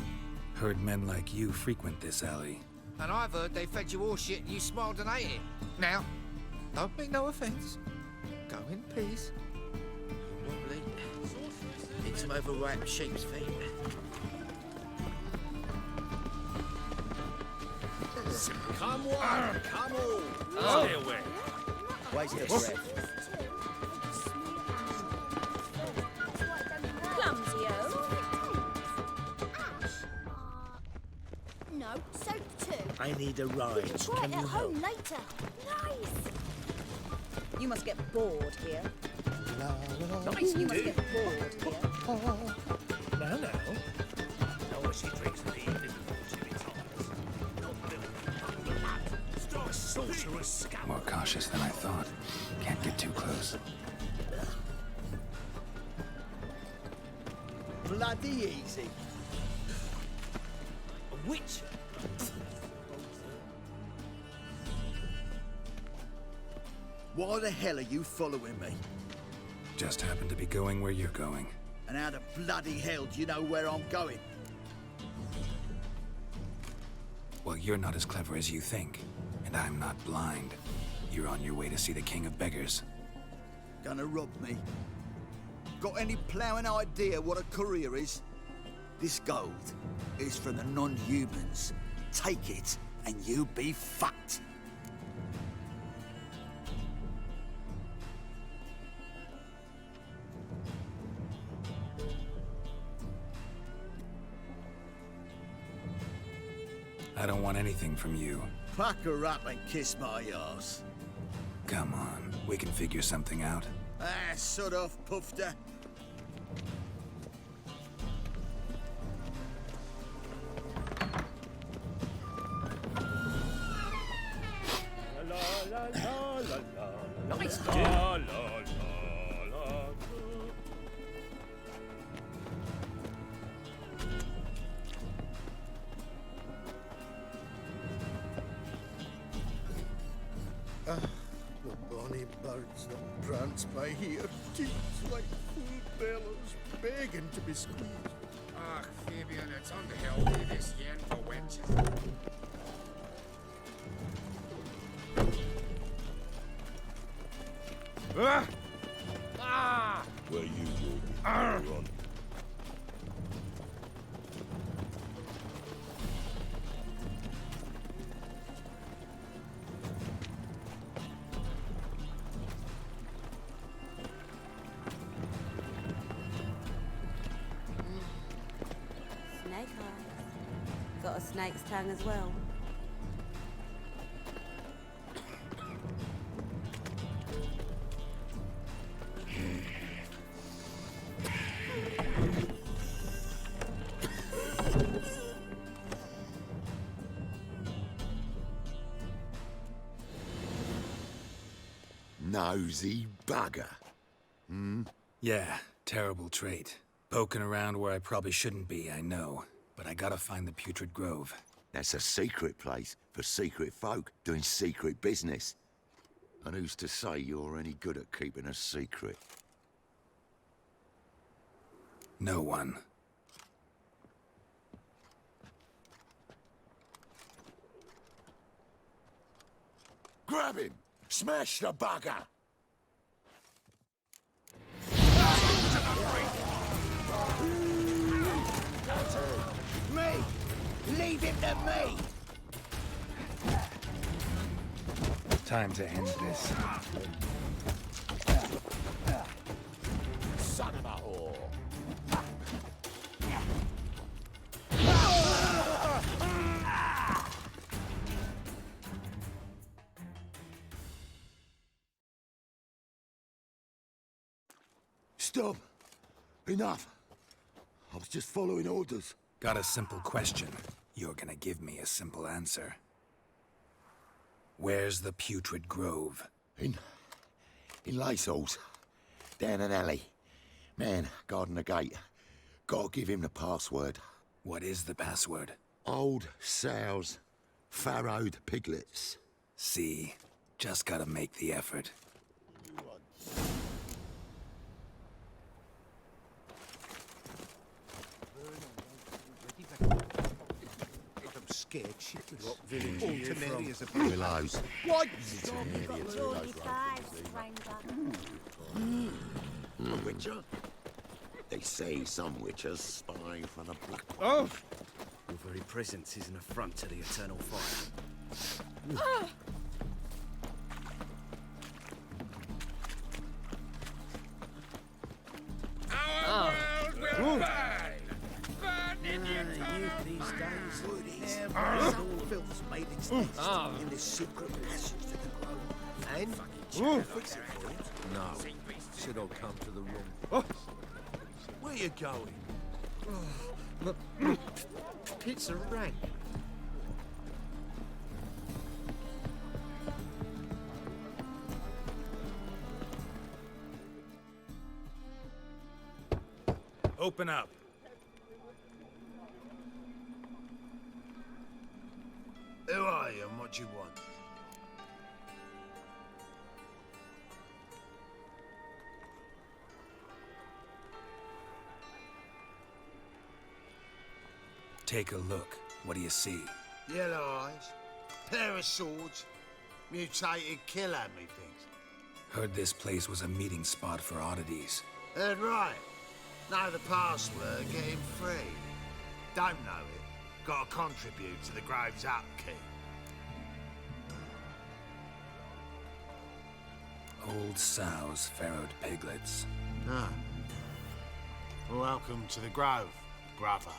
Heard men like you frequent this alley. And I've heard they fed you all shit and you smiled and ate it. Now, don't mean no offence. Go in peace. Wobbly. Need some overripe sheep's feet. Come on, come on. Oh. Stay away. Wait your breath. Clumsy, No, soap too. I need a ride. You can try it at home later. Nice. You must get bored here. Nice You must do. get bored here. No. Know what she drinks in the evening before she retires. Not little Stop sorcerer's scum. More cautious than I thought. Can't get too close. Bloody easy. A witch. Why the hell are you following me? Just happen to be going where you're going. And how the bloody hell do you know where I'm going? Well, you're not as clever as you think. And I'm not blind. You're on your way to see the King of Beggars. Gonna rob me? Got any ploughing idea what a courier is? This gold is from the non-humans. Take it, and you'll be fucked. I don't want anything from you. Pucker up and kiss my arse. Come on, we can figure something out. Ah, sod off, Pufter. Nice do. The bonny birds that prance by here, teeth like full bellows, begging to be squeezed. Ah, Fabian, it's unhealthy this yen for wenches. Where you will be run. Snake eyes. Got a snake's tongue as well. Nosy bugger. Yeah, terrible trait. Poking around where I probably shouldn't be, I know. But I gotta find the Putrid Grove. That's a secret place for secret folk doing secret business. And who's to say you're any good at keeping a secret? No one. Grab him! Smash the bugger! Me! Leave him to me! Time to end this. Son of a whore! Stop! Enough! I was just following orders. Got a simple question. You're gonna give me a simple answer. Where's the Putrid Grove? In Lysol's. Down an alley. Man, guarding the gate. Gotta give him the password. What is the password? Old sows. Farrowed piglets. See? Just gotta make the effort. I'm scared shitless. What village are you from? Willows. What? A witcher? They say some witchers spy for the Black. Oh! Your very presence is an affront to the eternal fire. Our world will burn! Burn in the eternal These fire! days, every all filth's made its nest in this secret passage to the grove. And fix it for him. No. Said I'll come to the room. Where you going? It's a rank. Open up. Who are you and what do you want? Take a look. What do you see? Yellow eyes, pair of swords, mutated killer, methinks. Heard this place was a meeting spot for oddities. Heard right. Know the password, get him free. Don't know it, gotta contribute to the grove's upkeep. Old sows, farrowed piglets. Ah. Welcome to the grove, brother.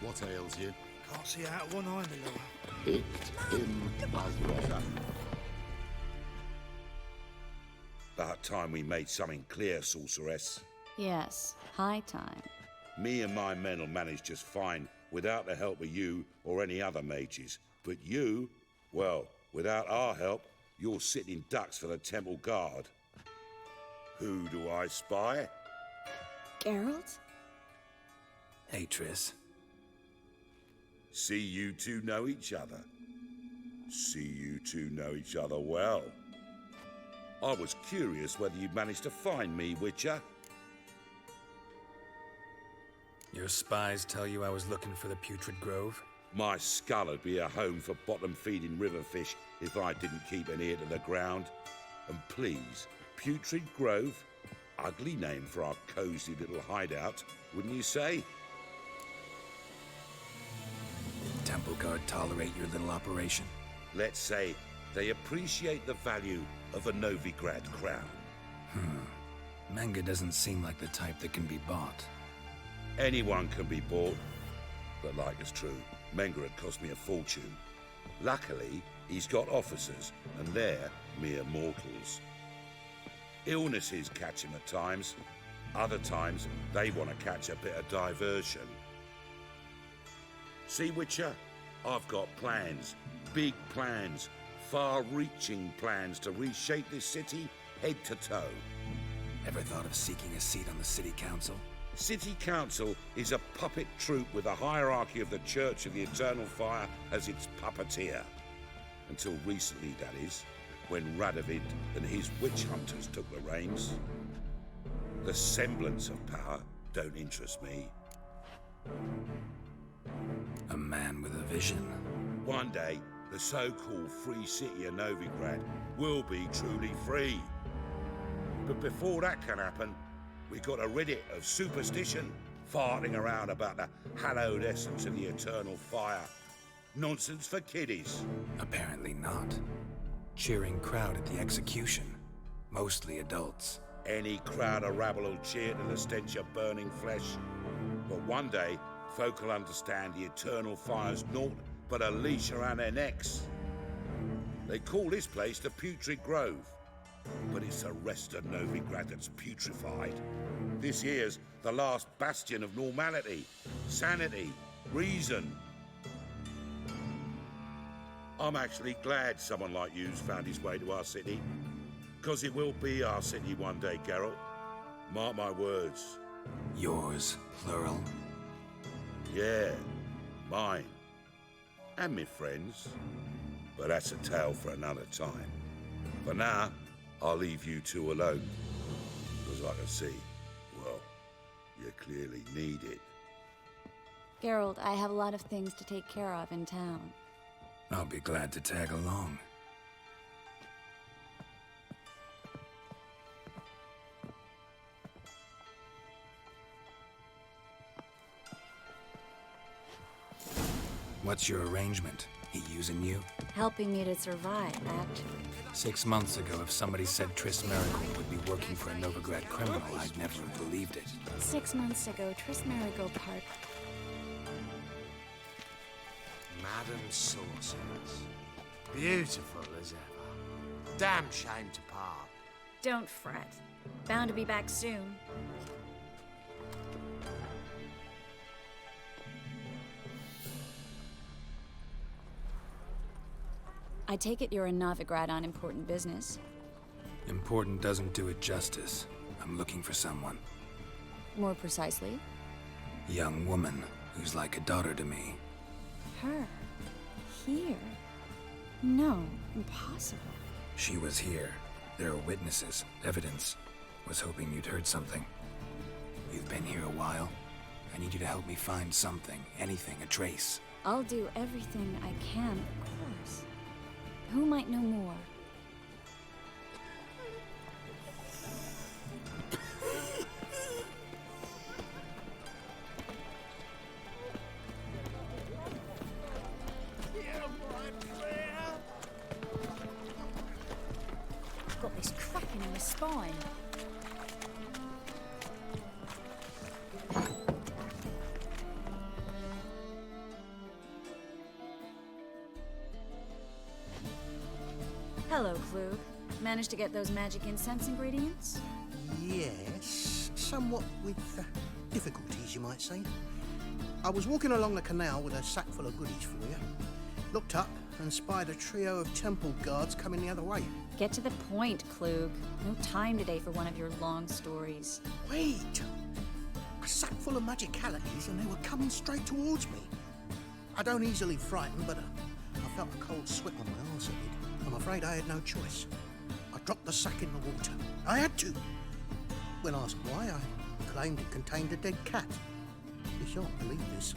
What ails you? Can't see out of one eye, my lord. Picked him as well. About time we made something clear, sorceress. Yes, high time. Me and my men will manage just fine without the help of you or any other mages. But you, well, without our help, you're sitting ducks for the temple guard. Who do I spy? Geralt? Hey, Triss. See you two know each other. See you two know each other well. I was curious whether you'd managed to find me, Witcher. Your spies tell you I was looking for the Putrid Grove? My skull would be a home for bottom-feeding river fish if I didn't keep an ear to the ground. And please, Putrid Grove? Ugly name for our cosy little hideout, wouldn't you say? Temple Guard tolerate your little operation? Let's say they appreciate the value of a Novigrad crown. Manga doesn't seem like the type that can be bought. Anyone can be bought. But like it's true, Menga had cost me a fortune. Luckily, he's got officers, and they're mere mortals. Illnesses catch him at times. Other times, they want to catch a bit of diversion. See, Witcher? I've got plans. Big plans. Far-reaching plans to reshape this city head to toe. Ever thought of seeking a seat on the city council? City Council is a puppet troupe with a hierarchy of the Church of the Eternal Fire as its puppeteer. Until recently, that is, when Radovid and his witch hunters took the reins. The semblance of power don't interest me. A man with a vision. One day, the so-called free city of Novigrad will be truly free. But before that can happen, we got to rid it of superstition, farting around about the hallowed essence of the eternal fire. Nonsense for kiddies. Apparently not. Cheering crowd at the execution. Mostly adults. Any crowd of rabble will cheer to the stench of burning flesh. But one day, folk will understand the eternal fire's naught but a leash around their necks. They call this place the Putrid Grove, but it's the rest of Novigrad that's putrefied. This here's the last bastion of normality, sanity, reason. I'm actually glad someone like you's found his way to our city, because it will be our city one day, Geralt. Mark my words. Yours, plural? Yeah, mine. And me friends. But that's a tale for another time. For now, I'll leave you two alone. Because I can see, well, you clearly need it. Geralt, I have a lot of things to take care of in town. I'll be glad to tag along. What's your arrangement? He using you? Helping me to survive, actually. 6 months ago, if somebody said Triss Merigold would be working for a Novigrad criminal, I'd never have believed it. 6 months ago, Triss Merigold part. Madam Sorceress. Beautiful as ever. Damn shame to part. Don't fret. Bound to be back soon. I take it you're in Novigrad on important business. Important doesn't do it justice. I'm looking for someone. More precisely? Young woman who's like a daughter to me. Her? Here? No, impossible. She was here. There are witnesses, evidence. Was hoping you'd heard something. You've been here a while. I need you to help me find something, anything, a trace. I'll do everything I can, of course. Who might know more? Got this cracking in my spine. Hello, Klug. Managed to get those magic incense ingredients? Yes, somewhat with difficulties, you might say. I was walking along the canal with a sack full of goodies for you. Looked up and spied a trio of temple guards coming the other way. Get to the point, Klug. No time today for one of your long stories. Wait! A sack full of magicalities and they were coming straight towards me. I don't easily frighten, but I felt a cold sweat on my arse a bit. I'm afraid I had no choice. I dropped the sack in the water. I had to. When asked why, I claimed it contained a dead cat. You shan't believe this,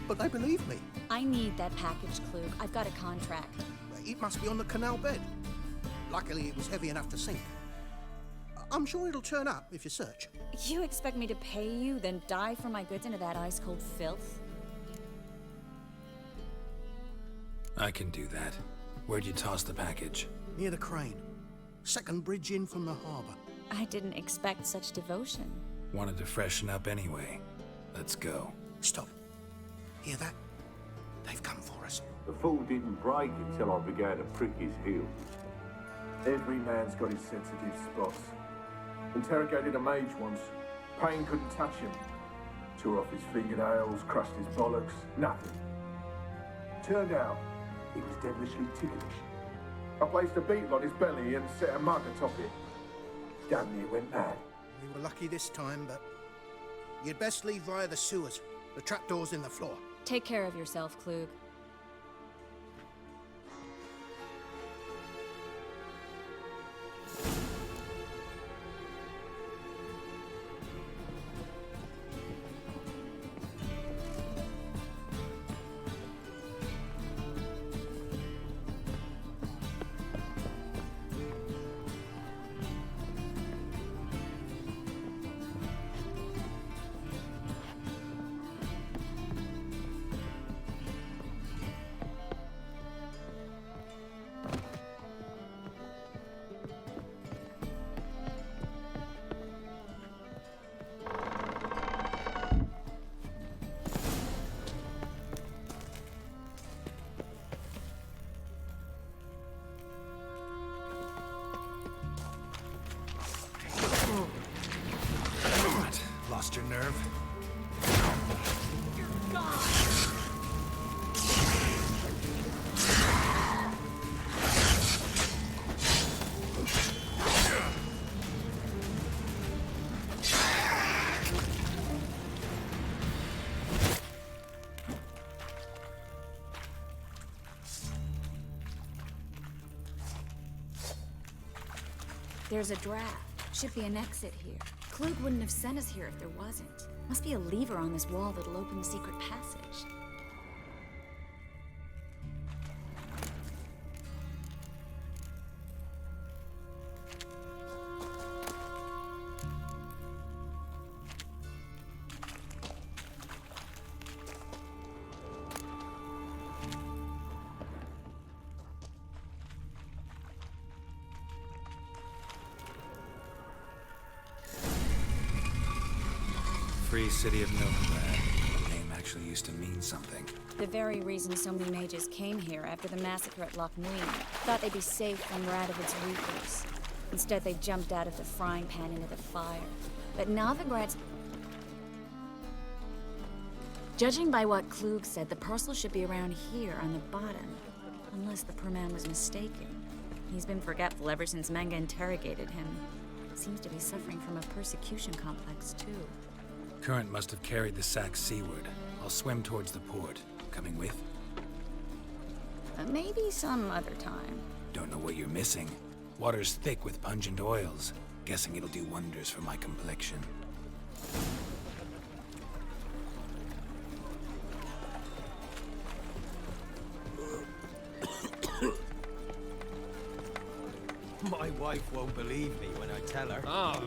but they believed me. I need that package, Klug. I've got a contract. It must be on the canal bed. Luckily, it was heavy enough to sink. I'm sure it'll turn up if you search. You expect me to pay you, then dive for my goods into that ice-cold filth? I can do that. Where'd you toss the package? Near the crane. Second bridge in from the harbour. I didn't expect such devotion. Wanted to freshen up anyway. Let's go. Stop. Hear that? They've come for us. The fool didn't break until I began to prick his heels. Every man's got his sensitive spots. Interrogated a mage once. Pain couldn't touch him. Tore off his fingernails, crushed his bollocks, nothing. Turned out, he was devilishly ticklish. I placed a beetle on his belly and set a mug atop it. Damn near went mad. We were lucky this time, but you'd best leave via the sewers. The trapdoor's in the floor. Take care of yourself, Klug. Lost your nerve? There's a draft. Should be an exit here. Klug wouldn't have sent us here if there wasn't. Must be a lever on this wall that'll open the secret passage. Free City of Novigrad. The name actually used to mean something. The very reason so many mages came here after the massacre at Loch Nui. Thought they'd be safe from Radovid's reapers. Instead, they jumped out of the frying pan into the fire. But Novigrad's... Judging by what Klug said, the parcel should be around here on the bottom. Unless the poor man was mistaken. He's been forgetful ever since Manga interrogated him. Seems to be suffering from a persecution complex, too. Current must have carried the sack seaward. I'll swim towards the port. Coming with? Maybe some other time. Don't know what you're missing. Water's thick with pungent oils. Guessing it'll do wonders for my complexion. My wife won't believe me when I tell her. Ah.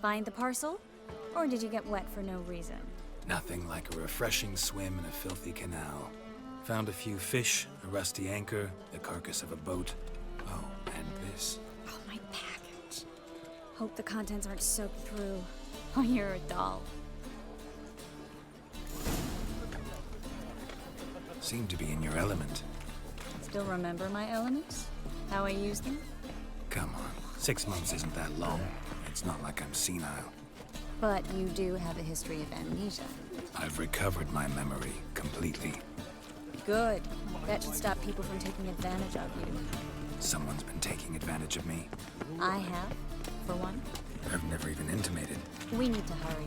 Find the parcel? Or did you get wet for no reason? Nothing like a refreshing swim in a filthy canal. Found a few fish, a rusty anchor, the carcass of a boat. Oh, and this. Oh, my package. Hope the contents aren't soaked through. Oh, you're a doll. Seem to be in your element. Still remember my elements? How I use them? Come on, 6 months isn't that long. It's not like I'm senile. But you do have a history of amnesia. I've recovered my memory completely. Good. That should stop people from taking advantage of you. Someone's been taking advantage of me. I have, for one. I've never even intimated. We need to hurry.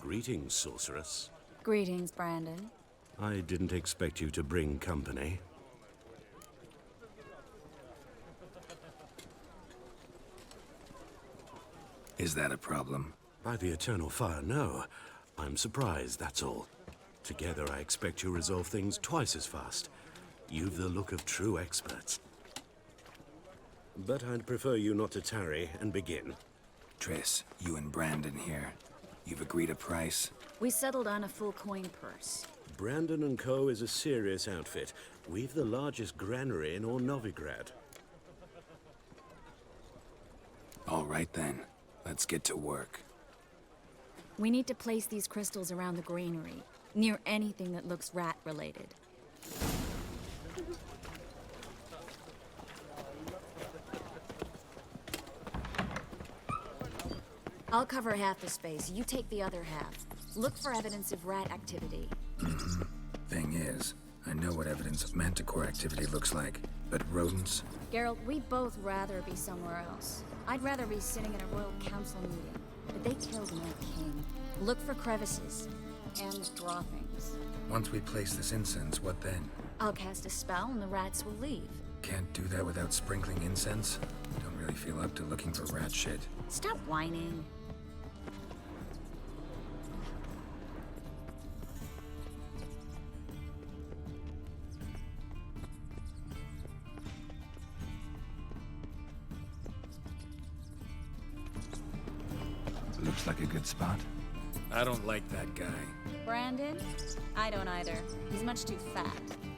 Greetings, sorceress. Greetings, Brandon. I didn't expect you to bring company. Is that a problem? By the eternal fire, no. I'm surprised, that's all. Together, I expect you resolve things twice as fast. You've the look of true experts. But I'd prefer you not to tarry and begin. Triss, you and Brandon here. You've agreed a price? We settled on a full coin purse. Brandon & Co. is a serious outfit. We've the largest granary in all Novigrad. All right then. Let's get to work. We need to place these crystals around the granary, near anything that looks rat-related. I'll cover half the space, you take the other half. Look for evidence of rat activity. Thing is, I know what evidence of manticore activity looks like, but rodents? Geralt, we'd both rather be somewhere else. I'd rather be sitting in a royal council meeting, but they killed my king. Look for crevices and draw things. Once we place this incense, what then? I'll cast a spell and the rats will leave. Can't do that without sprinkling incense? Don't really feel up to looking for rat shit. Stop whining. Looks like a good spot. I don't like that guy. Brandon? I don't either. He's much too fat.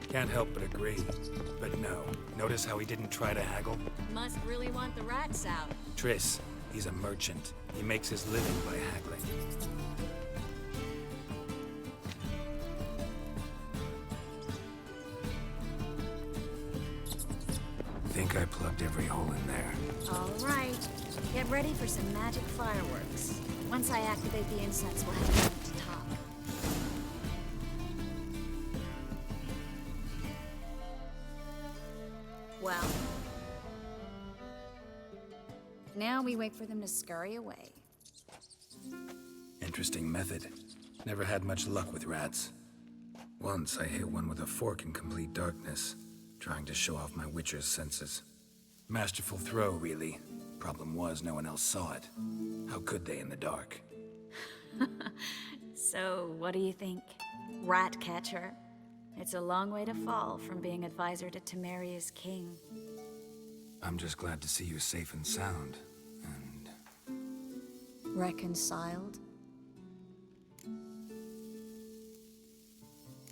Can't help but agree. But no, notice how he didn't try to haggle? Must really want the rats out. Triss, he's a merchant. He makes his living by haggling. Think I plugged every hole in there. All right. Get ready for some magic fireworks. Once I activate the incense, we'll have a moment to talk. Well, now we wait for them to scurry away. Interesting method. Never had much luck with rats. Once I hit one with a fork in complete darkness, trying to show off my witcher's senses. Masterful throw, really. Problem was, no one else saw it. How could they in the dark? So, what do you think? Rat catcher? It's a long way to fall from being advisor to Temeria's king. I'm just glad to see you safe and sound. And Reconciled?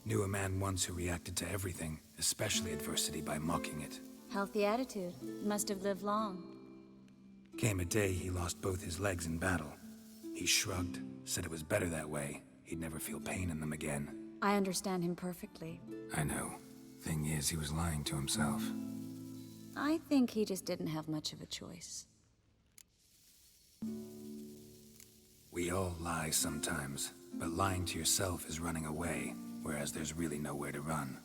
knew a man once who reacted to everything, especially adversity, by mocking it. Healthy attitude. Must have lived long. Came a day he lost both his legs in battle. He shrugged, said it was better that way. He'd never feel pain in them again. I understand him perfectly. I know. Thing is, he was lying to himself. I think he just didn't have much of a choice. We all lie sometimes, but lying to yourself is running away, whereas there's really nowhere to run.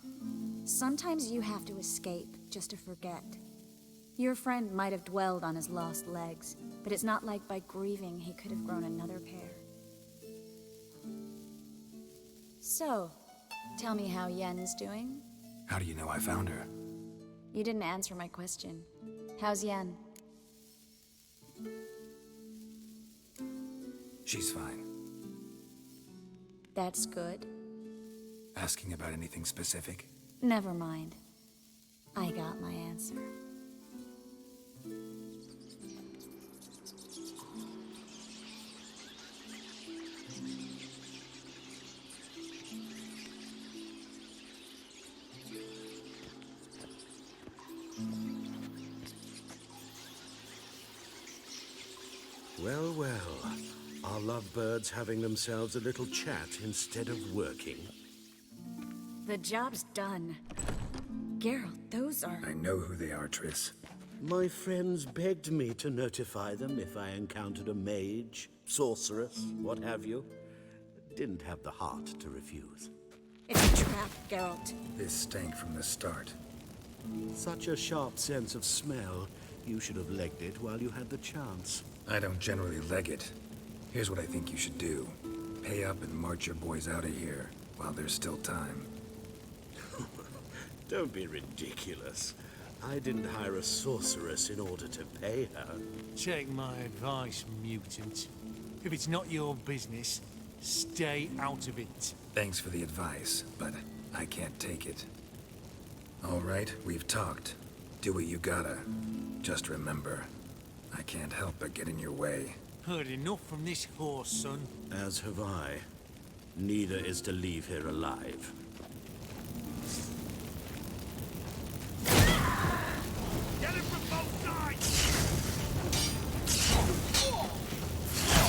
Sometimes you have to escape just to forget. Your friend might have dwelled on his lost legs, but it's not like by grieving he could have grown another pair. So, tell me how Yen's doing? How do you know I found her? You didn't answer my question. How's Yen? She's fine. That's good. Asking about anything specific? Never mind. I got my answer. Well, well. Are lovebirds having themselves a little chat instead of working? The job's done. Geralt, those are... I know who they are, Triss. My friends begged me to notify them if I encountered a mage, sorceress, what have you. Didn't have the heart to refuse. It's a trap, Geralt. This stank from the start. Such a sharp sense of smell. You should have legged it while you had the chance. I don't generally leg it. Here's what I think you should do. Pay up and march your boys out of here while there's still time. Don't be ridiculous. I didn't hire a sorceress in order to pay her. Take my advice, mutant. If it's not your business, stay out of it. Thanks for the advice, but I can't take it. All right, we've talked. Do what you gotta. Just remember, I can't help but get in your way. Heard enough from this horse, son. As have I. Neither is to leave here alive. Get him from both sides!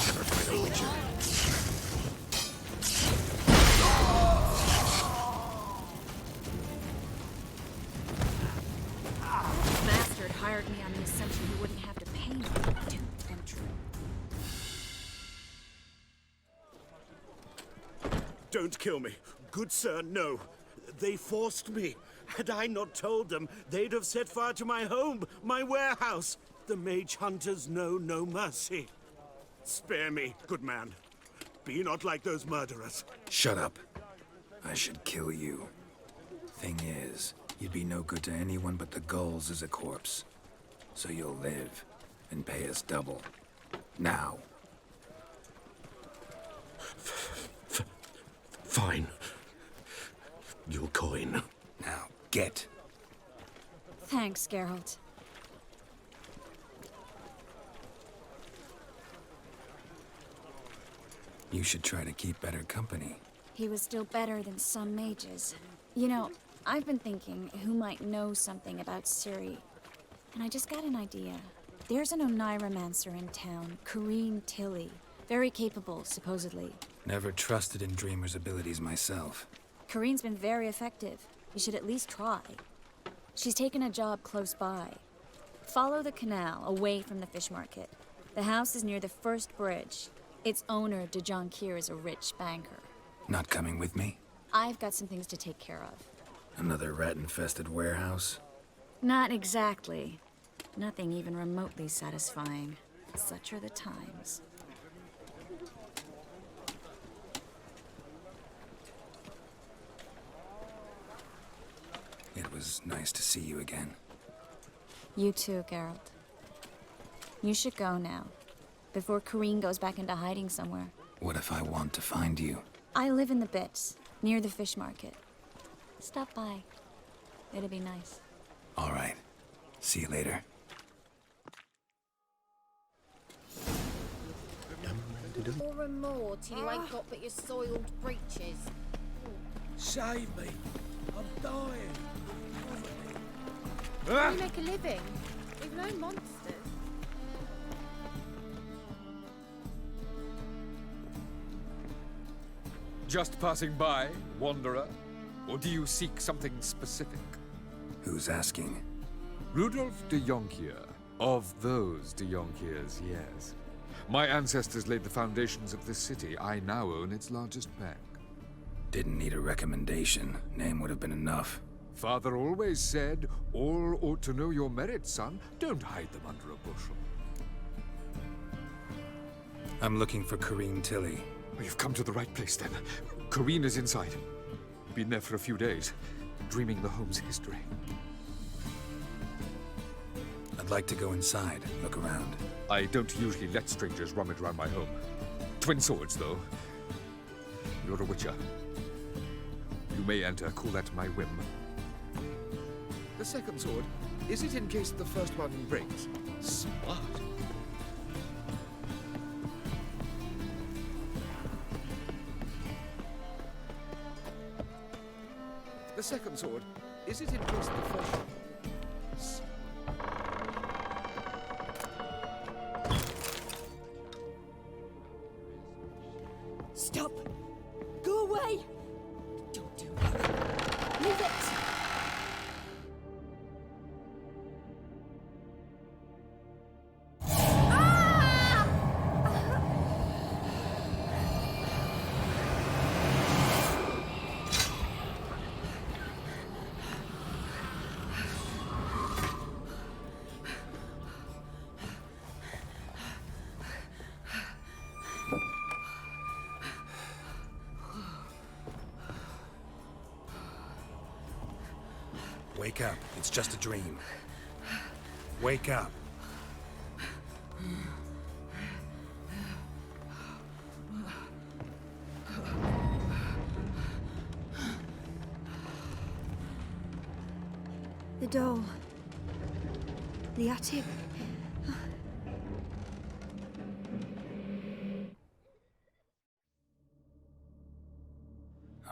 Never fight a witcher. Bastard hired me on the assumption he wouldn't have to pay me. Too damn true. Don't kill me. Good sir, no. They forced me. Had I not told them, they'd have set fire to my home, my warehouse. The mage hunters know no mercy. Spare me, good man. Be not like those murderers. Shut up. I should kill you. Thing is, you'd be no good to anyone but the gulls as a corpse. So you'll live and pay us double. Now. Fine. Your coin. Now, get. Thanks, Geralt. You should try to keep better company. He was still better than some mages. You know, I've been thinking who might know something about Ciri. And I just got an idea. There's an Oneiromancer in town, Corrine Tilly. Very capable, supposedly. Never trusted in Dreamer's abilities myself. Corrine's been very effective. You should at least try. She's taken a job close by. Follow the canal, away from the fish market. The house is near the first bridge. Its owner, De Jonquier, is a rich banker. Not coming with me? I've got some things to take care of. Another rat-infested warehouse? Not exactly. Nothing even remotely satisfying. Such are the times. It was nice to see you again. You too, Geralt. You should go now, before Corrine goes back into hiding somewhere. What if I want to find you? I live in the Bits, near the fish market. Stop by. It'll be nice. All right. See you later. More and more till you ain't got but your soiled breeches. Save me. I'm dying. How do you make a living? We've no monsters. Just passing by, wanderer? Or do you seek something specific? Who's asking? Rudolf de Jonquier. Of those de Jonquiers, yes. My ancestors laid the foundations of this city. I now own its largest bank. Didn't need a recommendation. Name would have been enough. Father always said, all ought to know your merits, son. Don't hide them under a bushel. I'm looking for Corrine Tilly. You've come to the right place, then. Corrine is inside. Been there for a few days, dreaming the home's history. I'd like to go inside, look around. I don't usually let strangers rummage around my home. Twin swords, though. You're a witcher. You may enter, call that my whim. The second sword, is it in case the first one breaks? Smart. The second sword, is it in case the first one... Stop! Go away! Don't do it! Leave it! Wake up. It's just a dream. Wake up. The doll. The attic.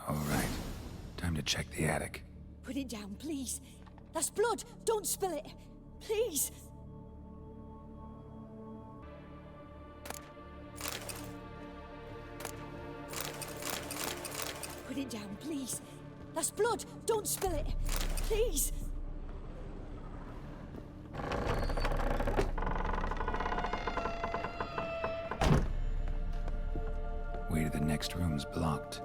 All right. Time to check the attic. Put it down, please. That's blood. Don't spill it. Please. Put it down, please. That's blood. Don't spill it. Please. Way to the next room's blocked.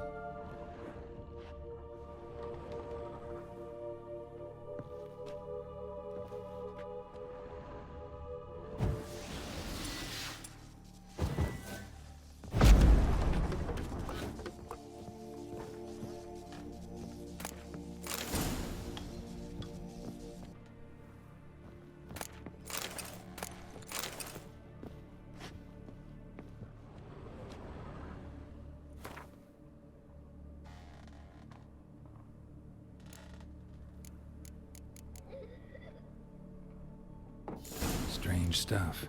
Strange stuff.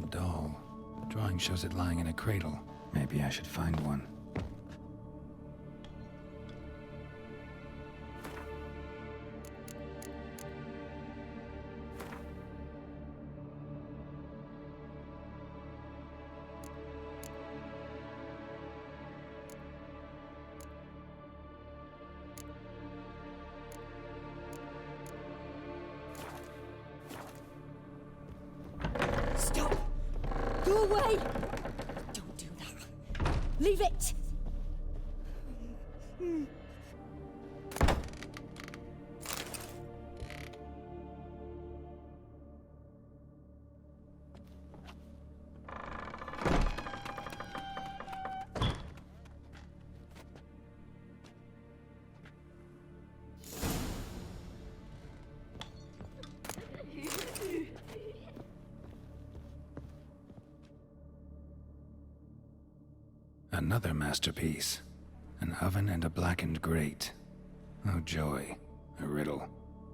A doll. The drawing shows it lying in a cradle. Maybe I should find one. Stop! Go away! Don't do that. Leave it! Another masterpiece. An oven and a blackened grate. Oh joy. A riddle.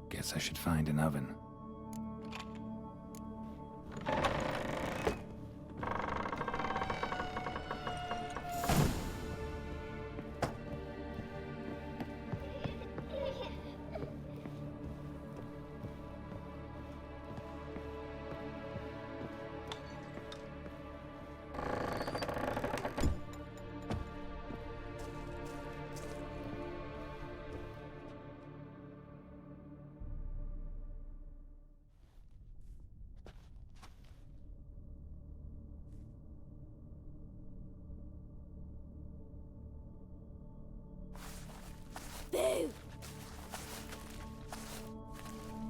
Guess I should find an oven. Boo!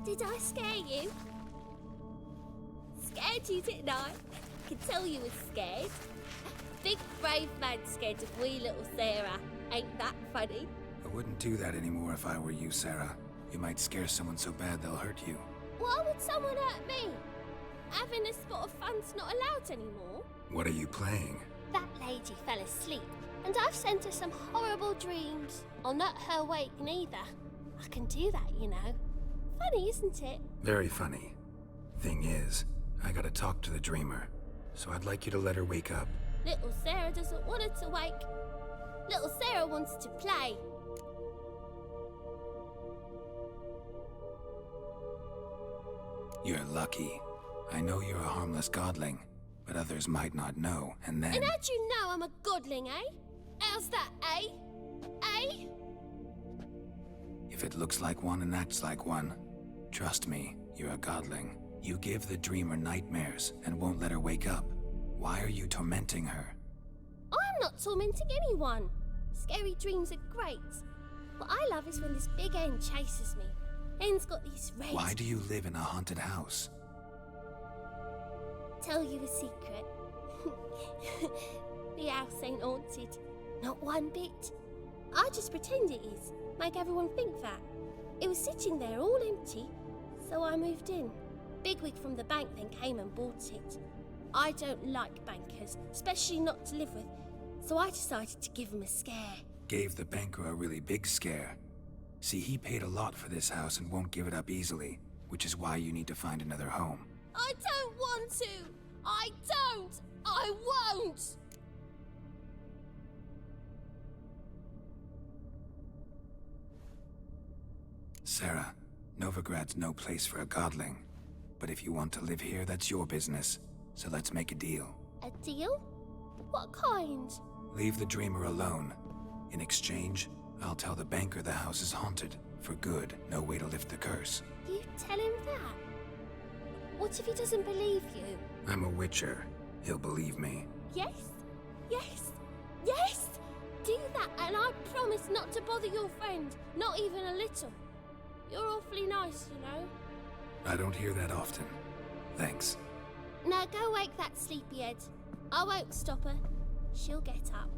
Did I scare you? Scared you, didn't I? Could tell you was scared. Big brave man scared of wee little Sarah. Ain't that funny? I wouldn't do that anymore if I were you, Sarah. You might scare someone so bad they'll hurt you. Why would someone hurt me? Having a spot of fun's not allowed anymore. What are you playing? That lady fell asleep, and I've sent her some horrible dreams. I'll not her wake neither. I can do that, you know. Funny, isn't it? Very funny. Thing is, I gotta talk to the dreamer, so I'd like you to let her wake up. Little Sarah doesn't want her to wake. Little Sarah wants to play. You're lucky. I know you're a harmless godling, but others might not know, and then... And how'd you know I'm a godling, eh? How's that, eh? Eh? If it looks like one and acts like one, trust me, you're a godling. You give the dreamer nightmares and won't let her wake up. Why are you tormenting her? I'm not tormenting anyone. Scary dreams are great. What I love is when this big hen chases me. Hen's got these red... Why do you live in a haunted house? Tell you a secret. The house ain't haunted. Not one bit. I just pretend it is. Make everyone think that. It was sitting there all empty, so I moved in. Bigwig from the bank then came and bought it. I don't like bankers, especially not to live with, so I decided to give him a scare. Gave the banker a really big scare. See, he paid a lot for this house and won't give it up easily, which is why you need to find another home. I don't want to! I don't! I won't! Sarah, Novigrad's no place for a godling. But if you want to live here, that's your business. So let's make a deal. A deal? What kind? Leave the dreamer alone. In exchange, I'll tell the banker the house is haunted. For good, no way to lift the curse. You tell him that? What if he doesn't believe you? I'm a witcher. He'll believe me. Yes? Yes? Yes! Do that and I promise not to bother your friend. Not even a little. You're awfully nice, you know. I don't hear that often. Thanks. Now go wake that sleepyhead. I won't stop her. She'll get up.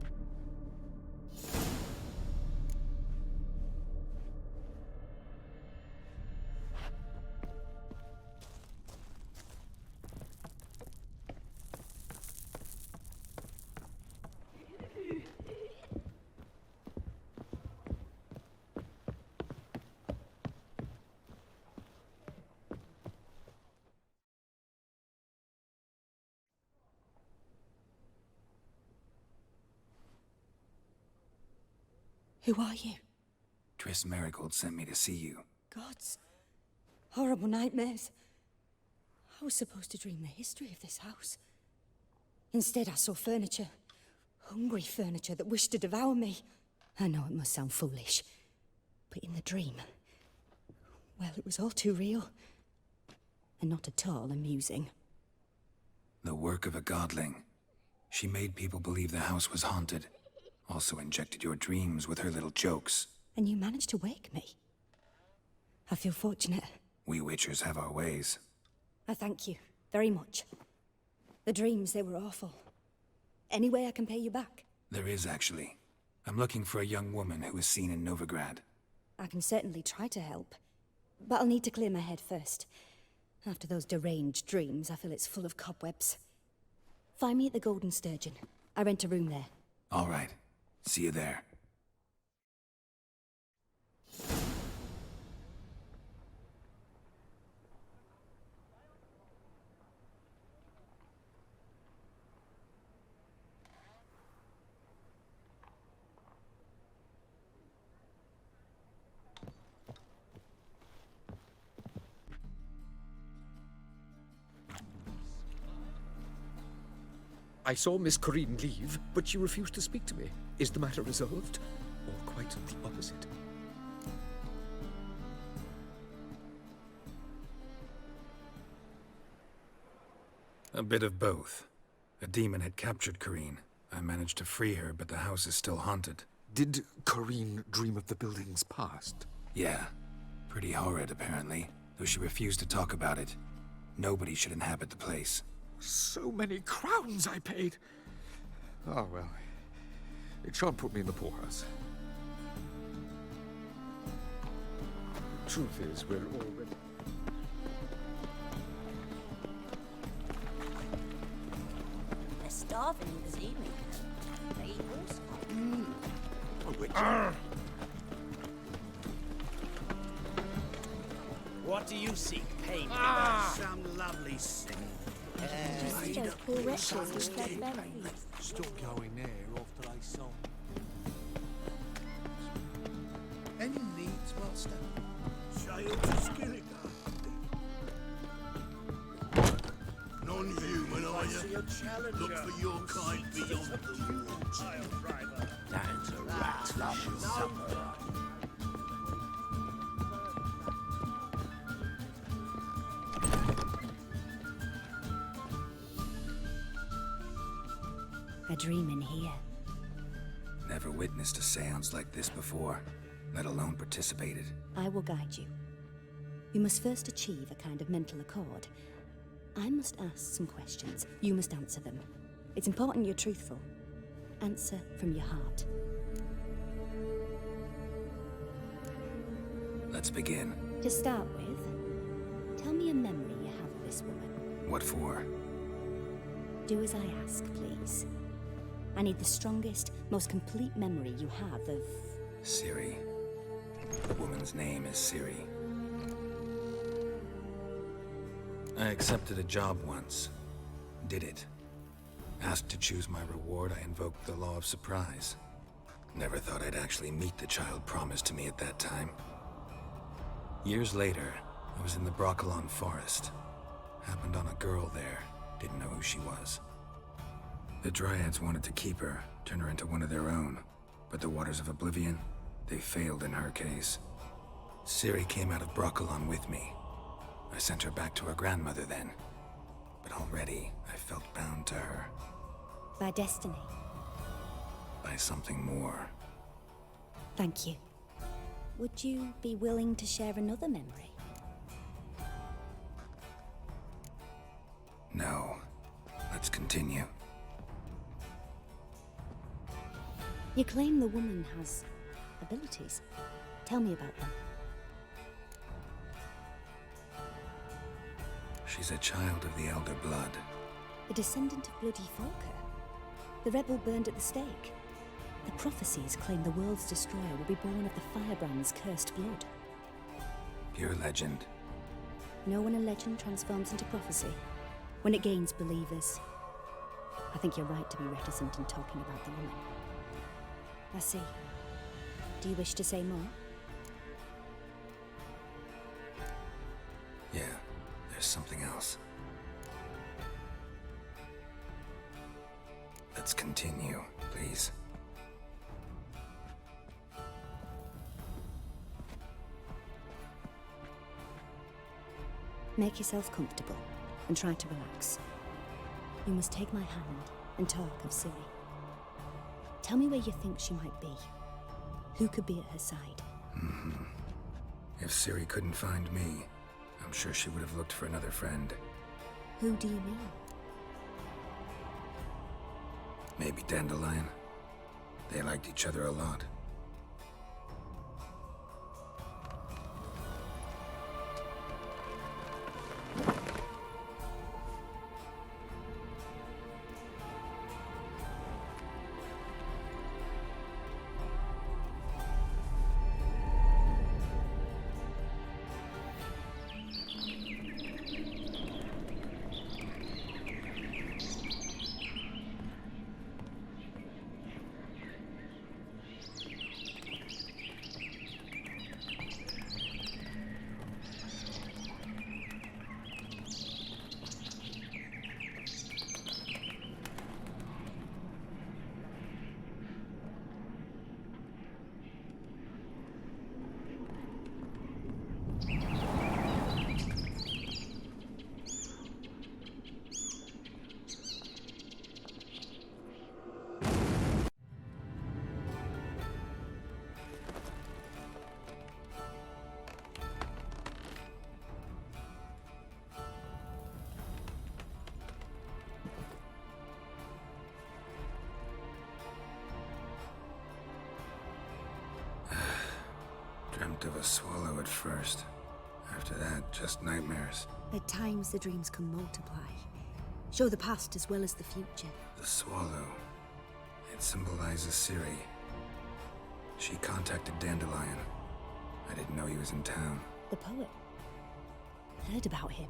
Who are you? Triss Marigold sent me to see you. Gods. Horrible nightmares. I was supposed to dream the history of this house. Instead, I saw furniture. Hungry furniture that wished to devour me. I know it must sound foolish, but in the dream, well, it was all too real. And not at all amusing. The work of a godling. She made people believe the house was haunted. Also injected your dreams with her little jokes. And you managed to wake me. I feel fortunate. We witchers have our ways. I thank you very much. The dreams, they were awful. Any way I can pay you back? There is, actually. I'm looking for a young woman who was seen in Novigrad. I can certainly try to help. But I'll need to clear my head first. After those deranged dreams, I feel it's full of cobwebs. Find me at the Golden Sturgeon. I rent a room there. All right. See you there. I saw Miss Corinne leave, but she refused to speak to me. Is the matter resolved? Or quite the opposite? A bit of both. A demon had captured Corinne. I managed to free her, but the house is still haunted. Did Corinne dream of the building's past? Yeah. Pretty horrid, apparently. Though she refused to talk about it. Nobody should inhabit the place. So many crowns I paid. Oh, well. It shan't put me in the poorhouse. The truth is, we're already... They're starving in the evening. They eat horse. What do you seek, pain? Some lovely sin. Just those poor wretches who fled memories. Stop going there after I saw. Any needs, master? Child to Skilligan. Non-human, are you? Look for your kind beyond the walls. That's a rat for sure. A dream in here. Never witnessed a seance like this before, let alone participated. I will guide you. You must first achieve a kind of mental accord. I must ask some questions. You must answer them. It's important you're truthful. Answer from your heart. Let's begin. To start with, tell me a memory you have of this woman. What for? Do as I ask, please. I need the strongest, most complete memory you have of... Ciri. The woman's name is Ciri. I accepted a job once. Did it. Asked to choose my reward, I invoked the law of surprise. Never thought I'd actually meet the child promised to me at that time. Years later, I was in the Broccolon forest. Happened on a girl there. Didn't know who she was. The Dryads wanted to keep her, turn her into one of their own. But the Waters of Oblivion, they failed in her case. Ciri came out of Broccolon with me. I sent her back to her grandmother then. But already, I felt bound to her. By destiny. By something more. Thank you. Would you be willing to share another memory? No. Let's continue. You claim the woman has abilities. Tell me about them. She's a child of the Elder Blood. A descendant of Bloody Falker. The rebel burned at the stake. The prophecies claim the world's destroyer will be born of the Firebrand's cursed blood. Pure legend. Know when a legend transforms into prophecy? When it gains believers. I think you're right to be reticent in talking about the woman. I see. Do you wish to say more? Yeah, there's something else. Let's continue, please. Make yourself comfortable and try to relax. You must take my hand and talk of Ciri. Tell me where you think she might be. Who could be at her side? If Ciri couldn't find me, I'm sure she would have looked for another friend. Who do you mean? Maybe Dandelion. They liked each other a lot. Dreamt of a swallow at first. After that, just nightmares. At times, the dreams can multiply. Show the past as well as the future. The swallow. It symbolizes Ciri. She contacted Dandelion. I didn't know he was in town. The poet. Heard about him.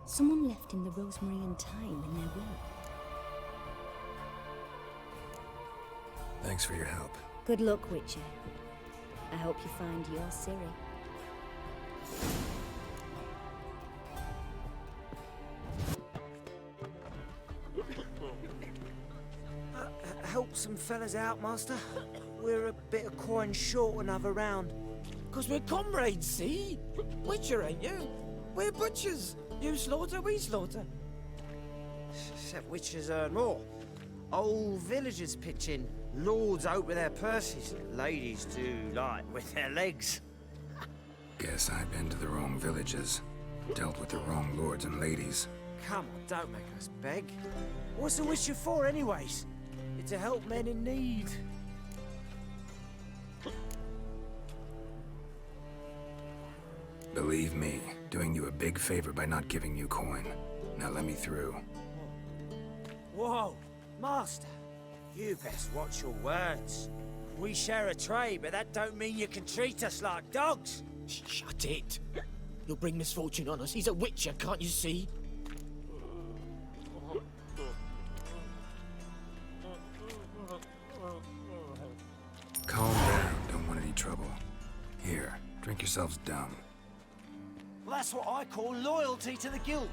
Someone left him the rosemary and thyme in their will. Thanks for your help. Good luck, Witcher. I hope you find your Ciri. Help some fellas out, Master. We're a bit of coin short another round. 'Cause we're comrades, see? Witcher, ain't you? We're butchers. You slaughter, we slaughter. Except witchers earn more. Old villagers pitch in. Lords out with their purses. Ladies do like with their legs. Guess I've been to the wrong villages. Dealt with the wrong lords and ladies. Come on, don't make us beg. What's a witcher for, anyways? It's to help men in need. Believe me, doing you a big favor by not giving you coin. Now let me through. Whoa, Master. You best watch your words. We share a trade, but that don't mean you can treat us like dogs. Shut it. You'll bring misfortune on us. He's a witcher, can't you see? Calm down, don't want any trouble. Here, drink yourselves dumb. Well, that's what I call loyalty to the guild.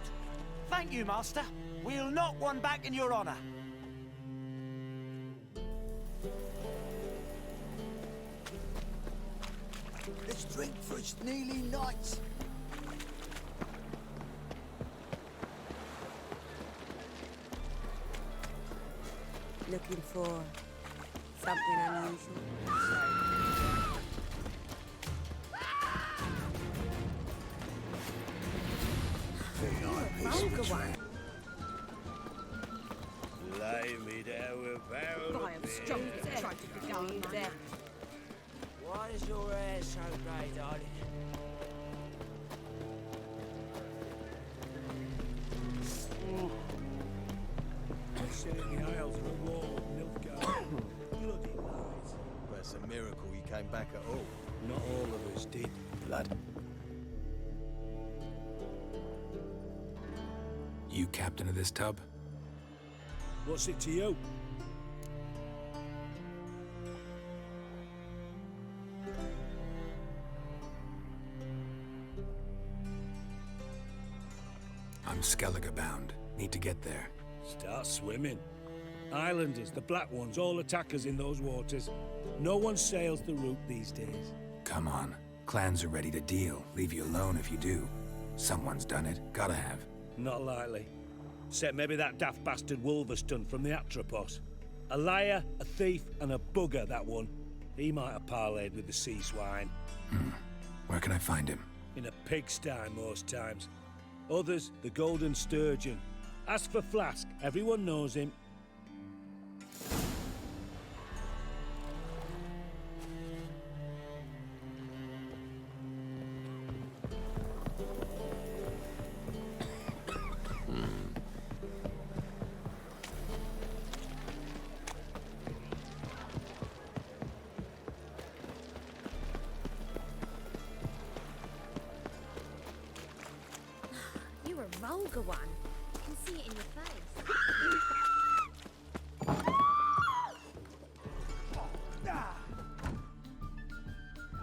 Thank you, Master. We'll knock one back in your honor. Let's drink for it's nearly night. Looking for something unusual? Vulgar one. Lay me down with a barrel I am strong as ever. Trying to be down there. Why is your hair so grey, darling? Sitting in the aisles of the wall, milk garden. Bloody lies. Well, it's a miracle you came back at all. Not all of us did. Blood. You captain of this tub? What's it to you? I'm Skellige bound. Need to get there. Start swimming. Islanders, the black ones, all attackers in those waters. No one sails the route these days. Come on. Clans are ready to deal. Leave you alone if you do. Someone's done it. Gotta have. Not likely. Except maybe that daft bastard Wolverston from the Atropos. A liar, a thief, and a bugger, that one. He might have parlayed with the sea swine. Where can I find him? In a pigsty most times. Others, the Golden Sturgeon. Ask for Flask. Everyone knows him. You're a vulgar one. I can see it in your face.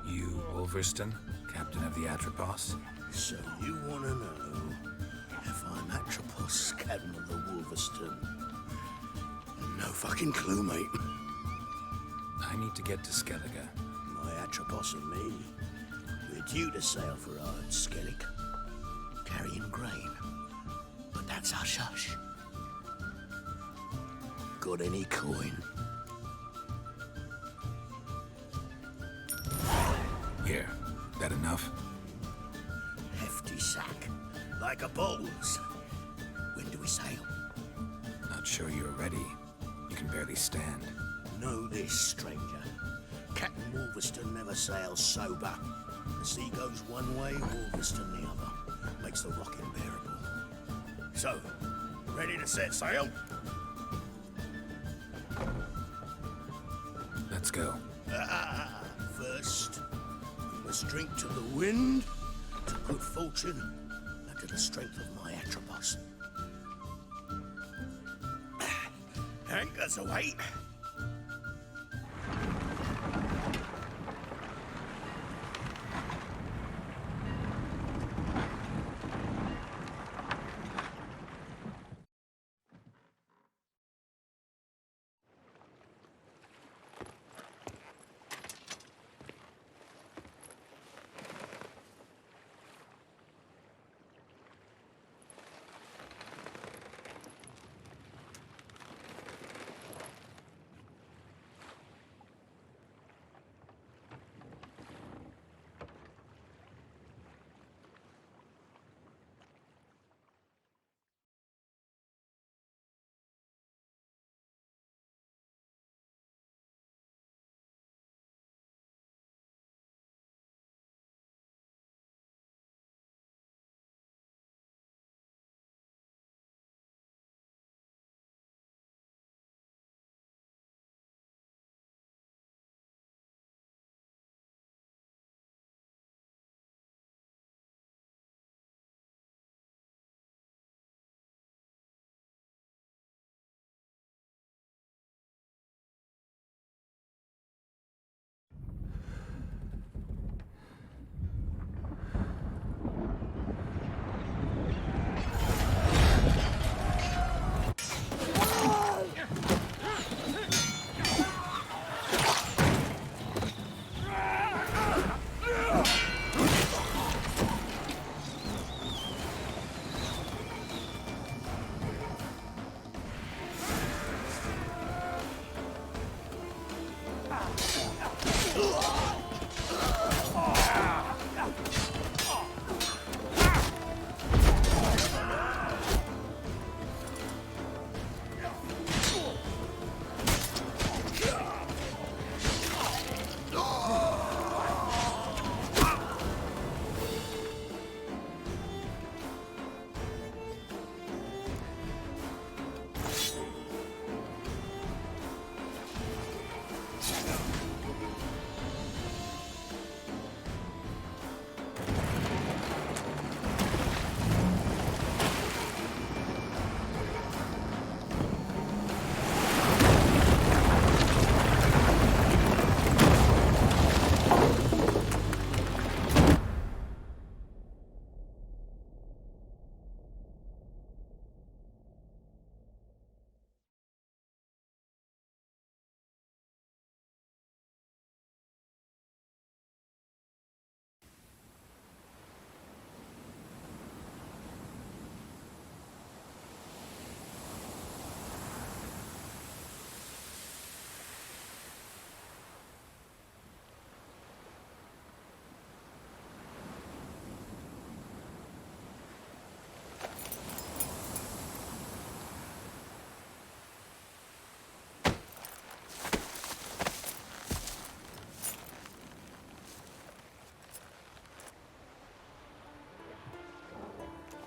You, Wolverston, captain of the Atropos? So you want to know if I'm Atropos, captain of the Wolverston? No fucking clue, mate. I need to get to Skellige. My Atropos and me, we're due to sail for Ard Skellig, carrying grain. But that's hush-hush. Got any coin? Here. That enough? Hefty sack, like a bull's. When do we sail? Not sure you're ready. You can barely stand. Know this, stranger. Captain Wolverston never sails sober. The sea goes one way, Wolverston the other. Makes the rock unbearable. So, ready to set sail? Let's go. First, we must drink to the wind, to good fortune, and to the strength of my Atropos. Anchors away.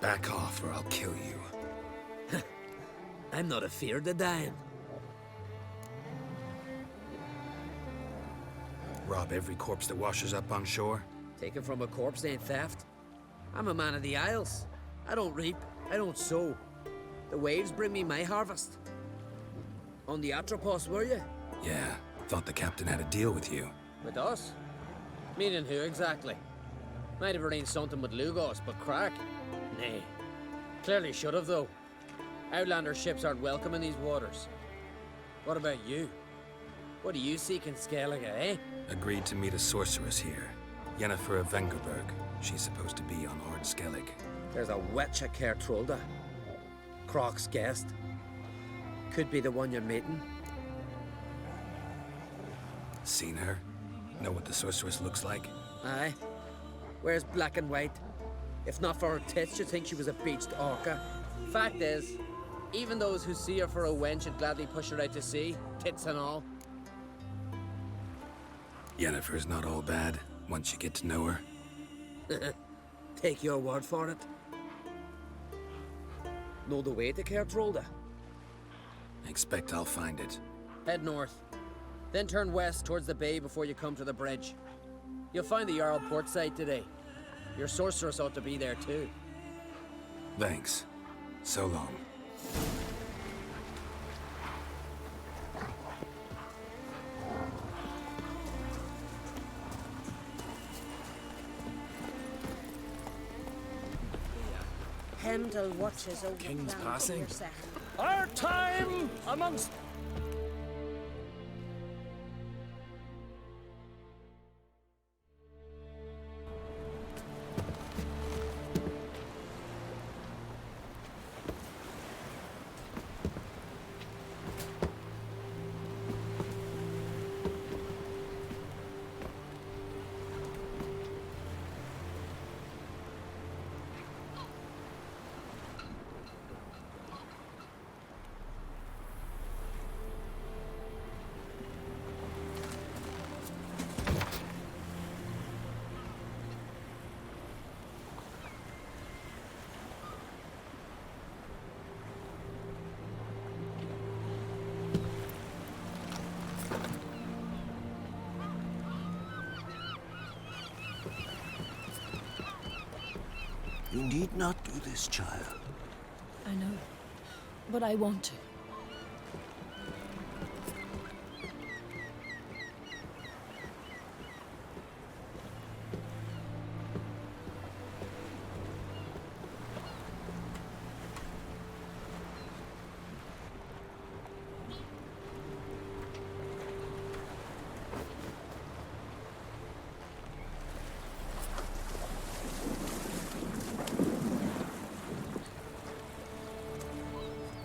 Back off or I'll kill you. I'm not afeard of dying. Rob every corpse that washes up on shore? Taken from a corpse ain't theft. I'm a man of the Isles. I don't reap, I don't sow. The waves bring me my harvest. On the Atropos, were you? Yeah, thought the captain had a deal with you. With us? Meaning who exactly? Might have arranged something with Lugos, but crack? Nay. Clearly should have, though. Outlander ships aren't welcome in these waters. What about you? What do you seek in Skellige, eh? Agreed to meet a sorceress here. Yennefer of Vengerberg. She's supposed to be on Ord Skellig. There's a witch at Kertrolda. Croc's guest. Could be the one you're meeting. Seen her? Know what the sorceress looks like? Aye. Wears black and white. If not for her tits, you'd think she was a beached orca. Fact is, even those who see her for a wench would gladly push her out to sea, tits and all. Yennefer's not all bad, once you get to know her. Take your word for it. Know the way to Kertrolda? Expect I'll find it. Head north. Then turn west towards the bay before you come to the bridge. You'll find the Jarl port site today. Your sorceress ought to be there too. Thanks. So long. Heimdall watches over King's the passing. Our time amongst... You need not do this, child. I know, but I want to.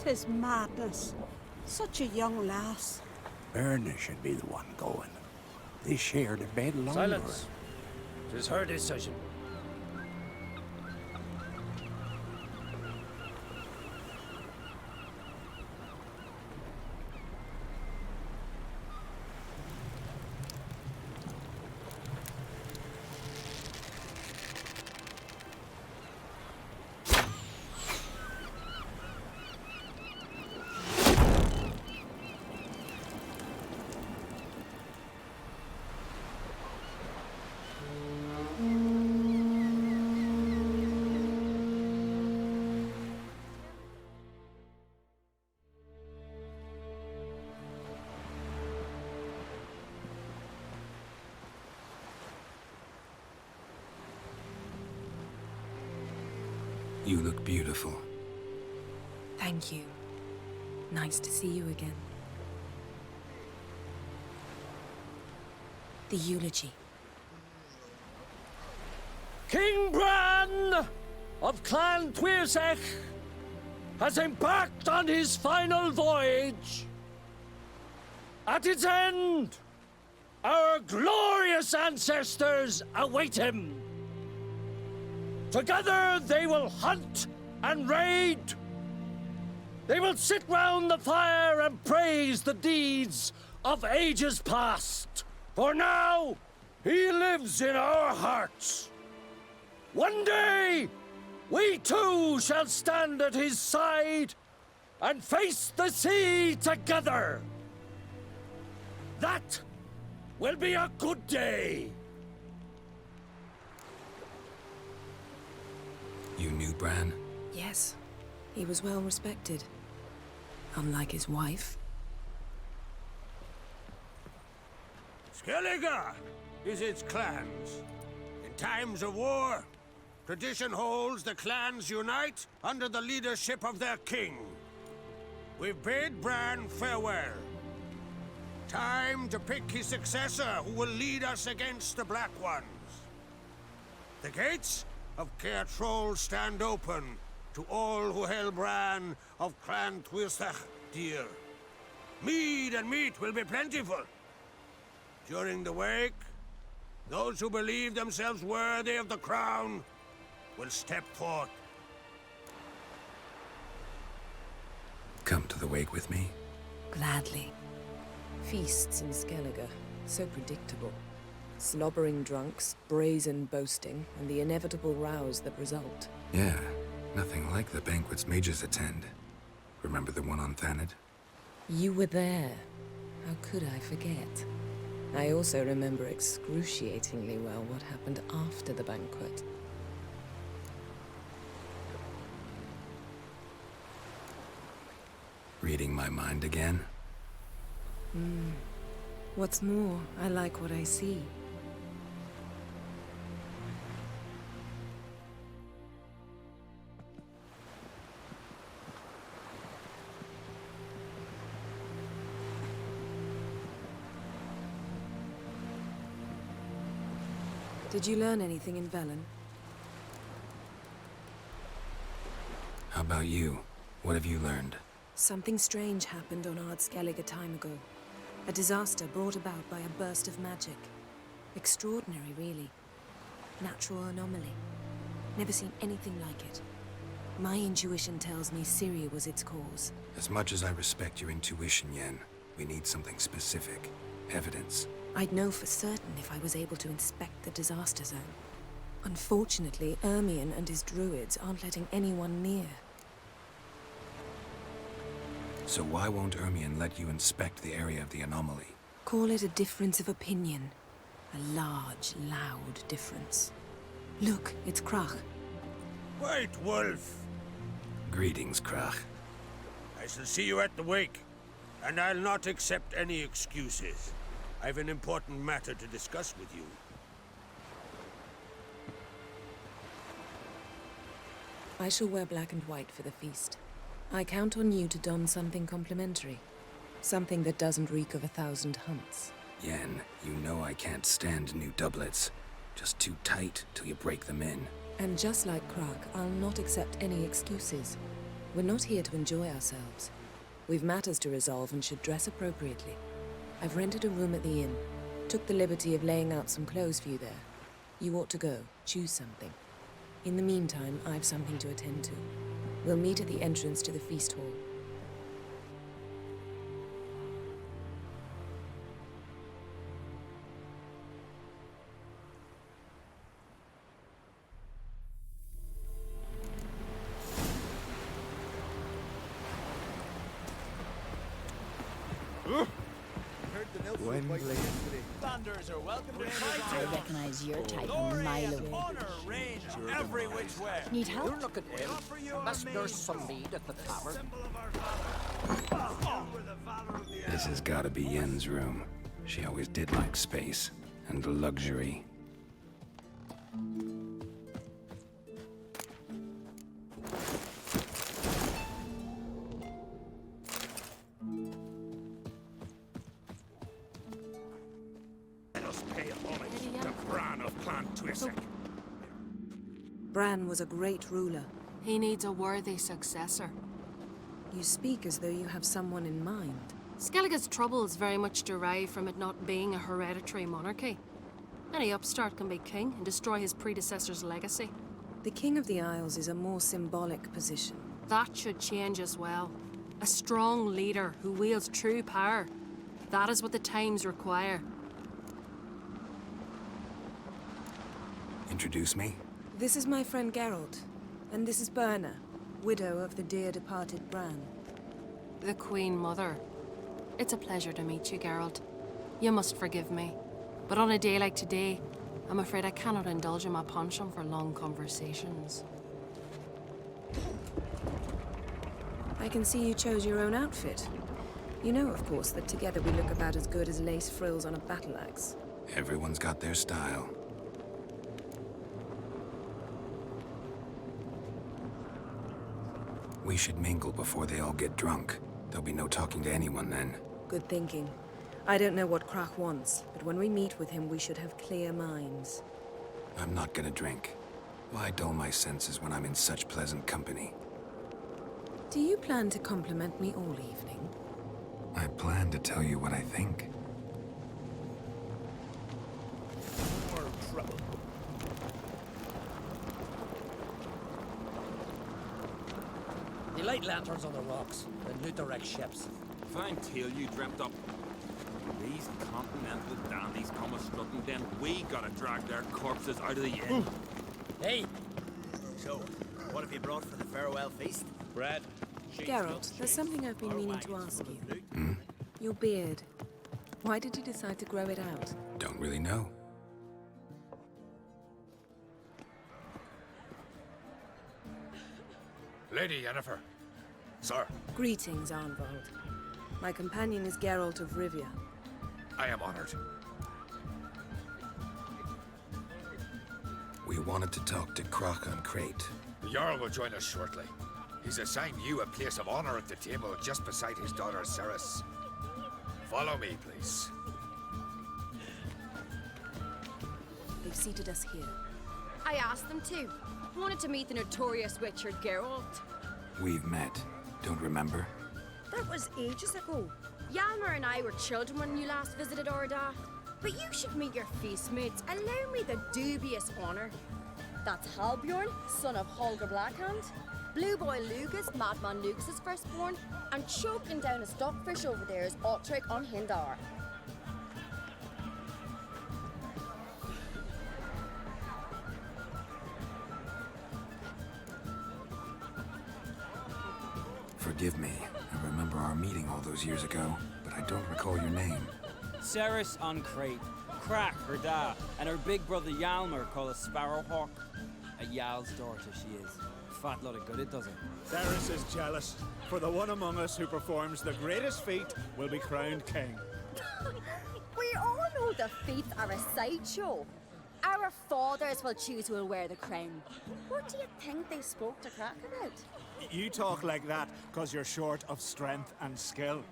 Tis madness. Such a young lass. Erna should be the one going. They shared a bed longer. Silence. 'Tis her decision. You look beautiful. Thank you. Nice to see you again. The eulogy. King Bran of Clan Tuirsech has embarked on his final voyage. At its end, our glorious ancestors await him. Together they will hunt and raid. They will sit round the fire and praise the deeds of ages past. For now, he lives in our hearts. One day, we too shall stand at his side and face the sea together. That will be a good day. You knew Bran? Yes, he was well respected. Unlike his wife. Skellige is its clans. In times of war, tradition holds the clans unite under the leadership of their king. We've bid Bran farewell. Time to pick his successor who will lead us against the Black Ones. The gates of Caer Troll stand open to all who held Bran of Clan Tuirstach dear. Mead and meat will be plentiful. During the wake, those who believe themselves worthy of the crown will step forth. Come to the wake with me? Gladly. Feasts in Skellige, so predictable. Slobbering drunks, brazen boasting, and the inevitable rows that result. Yeah, nothing like the banquets mages attend. Remember the one on Thanedd? You were there. How could I forget? I also remember excruciatingly well what happened after the banquet. Reading my mind again? What's more, I like what I see. Did you learn anything in Velen? How about you? What have you learned? Something strange happened on Ard Skellige a time ago. A disaster brought about by a burst of magic. Extraordinary, really. Natural anomaly. Never seen anything like it. My intuition tells me Syria was its cause. As much as I respect your intuition, Yen, we need something specific. Evidence. I'd know for certain if I was able to inspect the disaster zone. Unfortunately, Ermion and his druids aren't letting anyone near. So why won't Ermion let you inspect the area of the anomaly? Call it a difference of opinion. A large, loud difference. Look, it's Krach. White Wolf! Greetings, Krach. I shall see you at the wake, and I'll not accept any excuses. I've an important matter to discuss with you. I shall wear black and white for the feast. I count on you to don something complimentary. Something that doesn't reek of 1,000 hunts. Yen, you know I can't stand new doublets. Just too tight till you break them in. And just like Krach, I'll not accept any excuses. We're not here to enjoy ourselves. We've matters to resolve and should dress appropriately. I've rented a room at the inn. Took the liberty of laying out some clothes for you there. You ought to go. Choose something. In the meantime, I've something to attend to. We'll meet at the entrance to the feast hall. Thunders are welcome to I recognize your type a mile away. honor reign every which way. Need help? You look at him. Must nurse some mead at the tavern. This has gotta be Yen's room. She always did like space and luxury. Let us pay homage to Bran of Clan Tuirstach. Bran was a great ruler. He needs a worthy successor. You speak as though you have someone in mind. Skellige's troubles very much derive from it not being a hereditary monarchy. Any upstart can be king and destroy his predecessor's legacy. The King of the Isles is a more symbolic position. That should change as well. A strong leader who wields true power. That is what the times require. Introduce me? This is my friend Geralt, And this is Berna, widow of the dear departed Bran. The Queen Mother. It's a pleasure to meet you, Geralt. You must forgive me, but on a day like today, I'm afraid I cannot indulge in my penchant for long conversations. I can see you chose your own outfit. You know, of course, that together we look about as good as lace frills on a battle axe. Everyone's got their style. We should mingle before they all get drunk. There'll be no talking to anyone then. Good thinking. I don't know what Krak wants, but when we meet with him, we should have clear minds. I'm not gonna drink. Why dull my senses when I'm in such pleasant company? Do you plan to compliment me all evening? I plan to tell you what I think. More trouble. They light lanterns on the rocks, then loot the wrecked ships. Fine tale you dreamt up. These continental dandies come a-strutting, then we gotta drag their corpses out of the inn. Hey! So, what have you brought for the farewell feast? Bread. Geralt, there's something I've been meaning to ask you. Your beard. Why did you decide to grow it out? Don't really know. Lady Yennefer. Sir. Greetings, Arnvald. My companion is Geralt of Rivia. I am honored. We wanted to talk to Krak on Crate. The Jarl will join us shortly. He's assigned you a place of honor at the table just beside his daughter Ceres. Follow me, please. They've seated us here. I asked them to. Wanted to meet the notorious Witcher Geralt. We've met. Don't remember? That was ages ago. Hjalmar and I were children when you last visited Orda. But you should meet your feast mates. Allow me the dubious honor. That's Halbjorn, son of Holger Blackhand. Blue Boy Lucas, Madman Lucas's firstborn. And choking down a stockfish over there is Otric on Hindar. Forgive me. I remember our meeting all those years ago, but I don't recall your name. Ceres on Crate, Krak her da, and her big brother Hjalmar called a Sparrowhawk. A Jarl's daughter she is. Fat lot of good it does her. Ceres is jealous, for the one among us who performs the greatest feat will be crowned king. We all know the feats are a sideshow. Our fathers will choose who will wear the crown. What do you think they spoke to Krak about? You talk like that because you're short of strength and skill.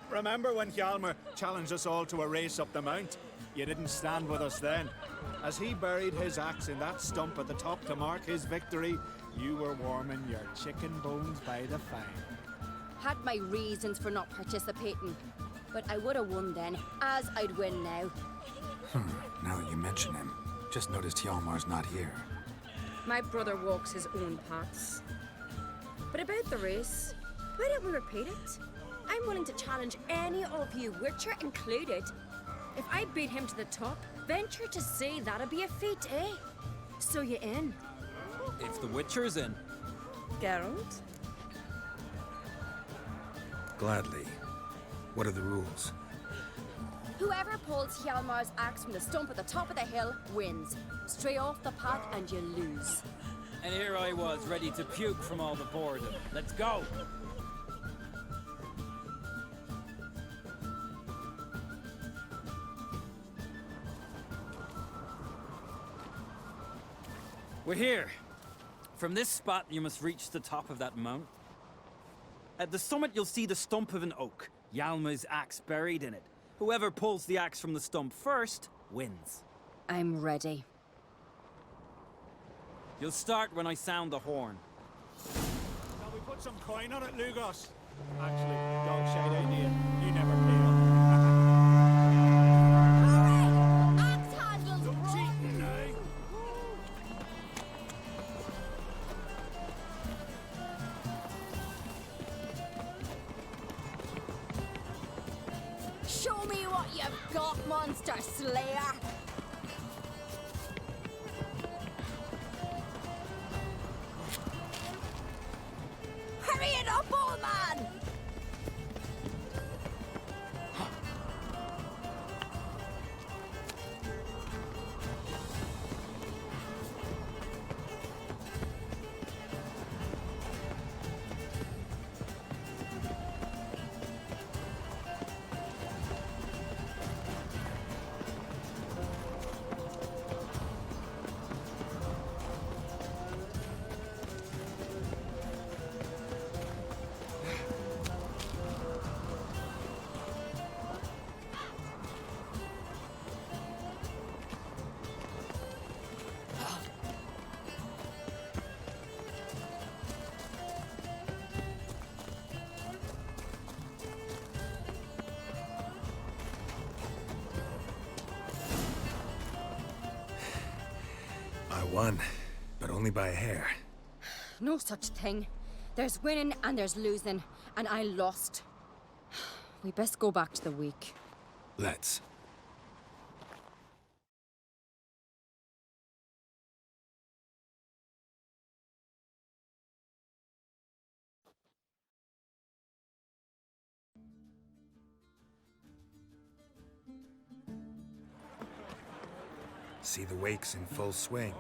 Remember when Hjalmar challenged us all to a race up the mount? You didn't stand with us then. As he buried his axe in that stump at the top to mark his victory, you were warming your chicken bones by the fire. Had my reasons for not participating, but I would have won then, as I'd win now. Now that you mention him, just noticed Hjalmar's not here. My brother walks his own paths. But about the race, why don't we repeat it? I'm willing to challenge any of you, Witcher included. If I beat him to the top, venture to say that'd be a feat, eh? So you in? If the Witcher's in. Geralt? Gladly. What are the rules? Whoever pulls Hjalmar's axe from the stump at the top of the hill wins. Stray off the path and you lose. And here I was, ready to puke from all the boredom. Let's go! We're here. From this spot, you must reach the top of that mount. At the summit, you'll see the stump of an oak. Hjalmar's axe buried in it. Whoever pulls the axe from the stump first, wins. I'm ready. You'll start when I sound the horn. Shall we put some coin on it, Lugos? Actually, dog shade idea. You never pay up. Axe handles, no cheating, eh? Show me what you've got, monster slayer! Hurry it up, old man! I won, but only by a hair. No such thing. There's winning and there's losing, and I lost. We best go back to the week. Let's. See the wakes in full swing.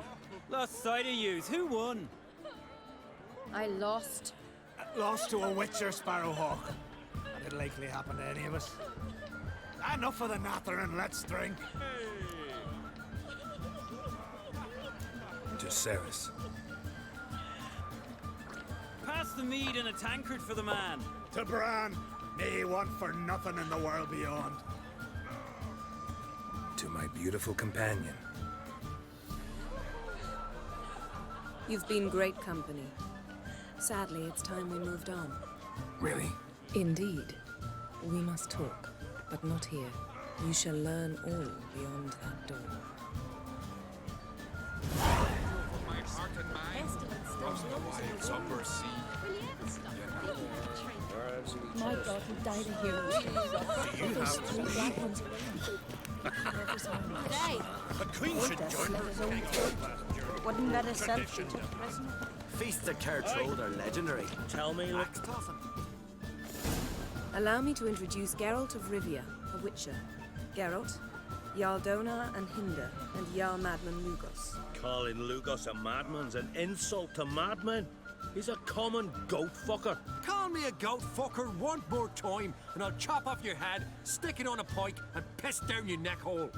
Lost sight of yous. Who won? I lost. Lost to a witcher, Sparrowhawk. It'll likely happen to any of us. Enough of the nattering, let's drink. To Ceres. Pass the mead in a tankard for the man. To Bran. May he want for nothing in the world beyond. To my beautiful companion. You've been great company. Sadly, it's time we moved on. Really? Indeed. We must talk, but not here. You shall learn all beyond that door. My heart and mind across the wilds upper sea. My God, he died a hero. Do you have Three black ones. Today. The Queen should join her. Wouldn't let herself be took prisoner. Feasts at Kertrode are legendary. Tell me, look. Allow me to introduce Geralt of Rivia, a witcher. Geralt, Jarl Donar and Hinder, and Jarl Madman Lugos. Calling Lugos a madman's an insult to madmen. He's a common goat fucker. Call me a goat fucker one more time, and I'll chop off your head, stick it on a pike, and piss down your neck hole.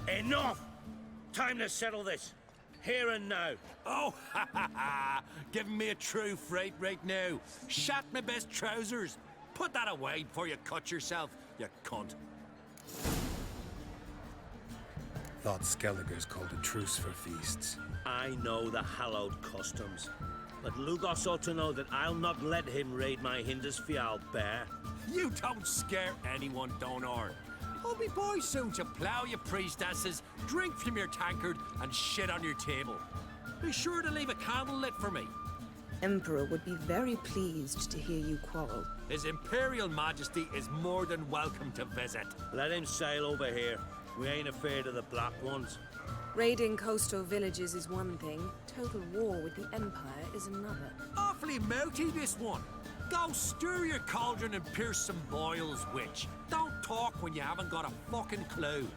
Enough! Time to settle this. Here and now. Oh, ha ha ha! Giving me a true fright right now. Shat my best trousers. Put that away before you cut yourself, you cunt. Thought Skelliger's called a truce for feasts. I know the hallowed customs. But Lugos ought to know that I'll not let him raid my Hindisfial bear. You don't scare anyone, Donar. I'll be boy soon to plough your priestesses, drink from your tankard, and shit on your table. Be sure to leave a candle lit for me. Emperor would be very pleased to hear you quarrel. His Imperial Majesty is more than welcome to visit. Let him sail over here. We ain't afraid of the Black Ones. Raiding coastal villages is one thing. Total war with the Empire is another. Awfully mouty, this one. Go stir your cauldron and pierce some boils, witch. Don't talk when you haven't got a fucking clue.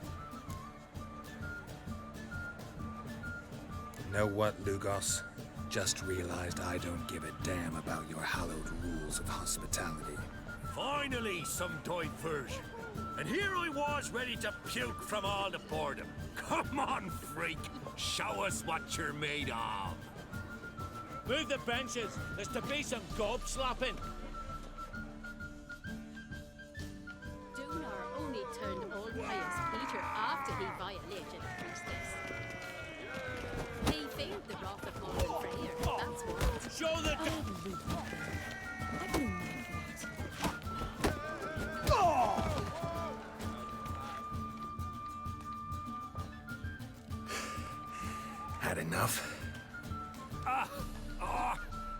Know what, Lugos? Just realized I don't give a damn about your hallowed rules of hospitality. Finally, some diversion. And here I was ready to puke from all the boredom. Come on, freak. Show us what you're made of. Move the benches. There's to be some gob slapping. Donar only turned old pious Peter after he violated a priestess. He failed the wrath of Morgan Freya, that's what. Show the... Had enough?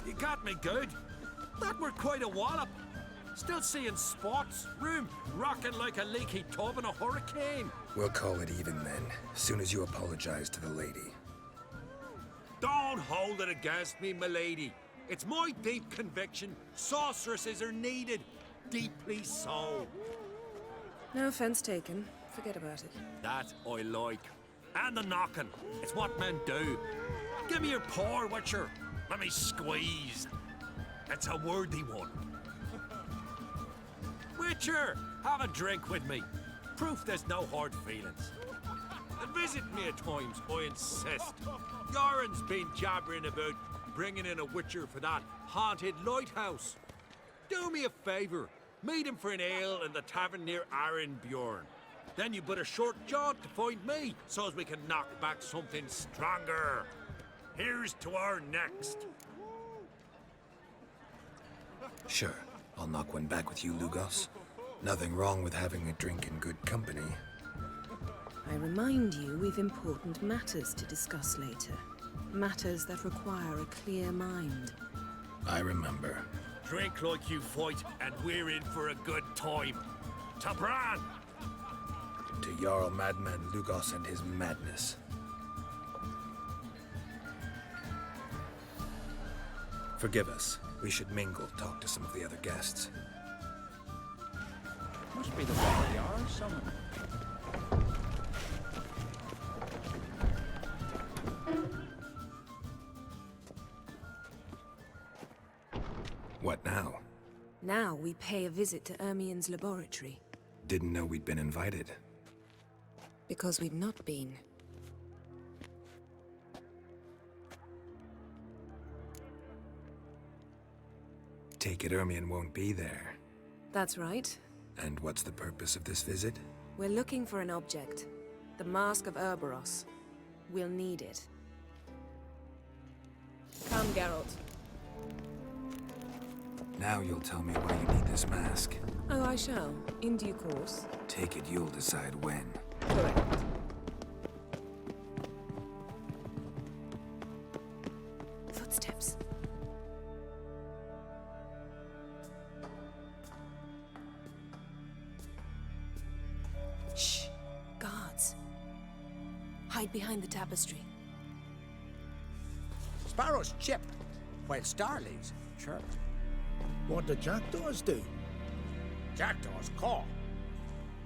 You got me good. That were quite a wallop. Still seeing spots, room rocking like a leaky tub in a hurricane. We'll call it even then, soon as you apologize to the lady. Don't hold it against me, milady. It's my deep conviction sorceresses are needed. Deeply so. No offense taken. Forget about it. That I like. And the knocking. It's what men do. Give me your paw, Witcher. Let me squeeze. It's a worthy one. Witcher, have a drink with me. Proof there's no hard feelings. And visit me at times, I insist. Yoren's been jabbering about bringing in a Witcher for that haunted lighthouse. Do me a favour. Meet him for an ale in the tavern near Arenbjorn. Then you but a short jaunt to find me, so as we can knock back something stronger. Here's to our next. Sure, I'll knock one back with you, Lugos. Nothing wrong with having a drink in good company. I remind you we've important matters to discuss later. Matters that require a clear mind. I remember. Drink like you fight, and we're in for a good time. To Bran! To Jarl Madman Lugos and his madness. Forgive us. We should mingle, talk to some of the other guests. Must be the one Jarl summoned. What now? Now we pay a visit to Ermien's laboratory. Didn't know we'd been invited. Because we've not been. Take it Ermien won't be there. That's right. And what's the purpose of this visit? We're looking for an object. The Mask of Ouroboros. We'll need it. Come, Geralt. Now you'll tell me why you need this mask. Oh, I shall. In due course. Take it you'll decide when. Correct. Footsteps. Shh. Guards. Hide behind the tapestry. Sparrows chip, while starlings chirp. What do jackdaws do? Jackdaws caw.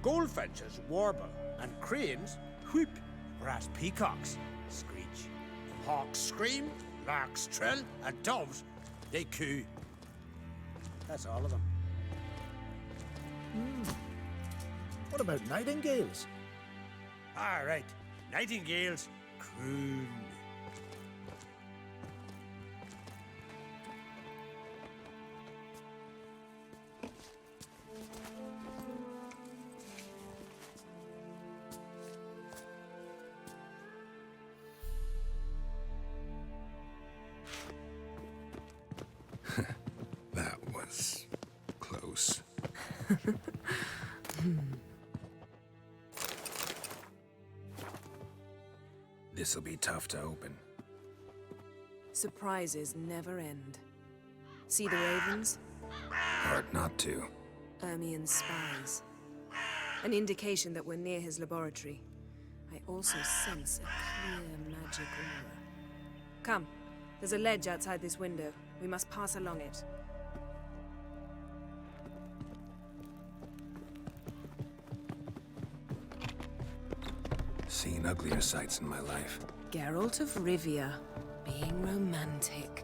Goldfinches warble, and cranes whoop, whereas peacocks screech. Hawks scream, larks trill, and doves, they coo. That's all of them. What about nightingales? All right, nightingales croon. That was close. This'll be tough to open. Surprises never end. See the ravens? Hard not to. Ermien's spies. An indication that we're near his laboratory. I also sense a clear magic aura. Come, there's a ledge outside this window. We must pass along it. Seen uglier sights in my life. Geralt of Rivia, being romantic.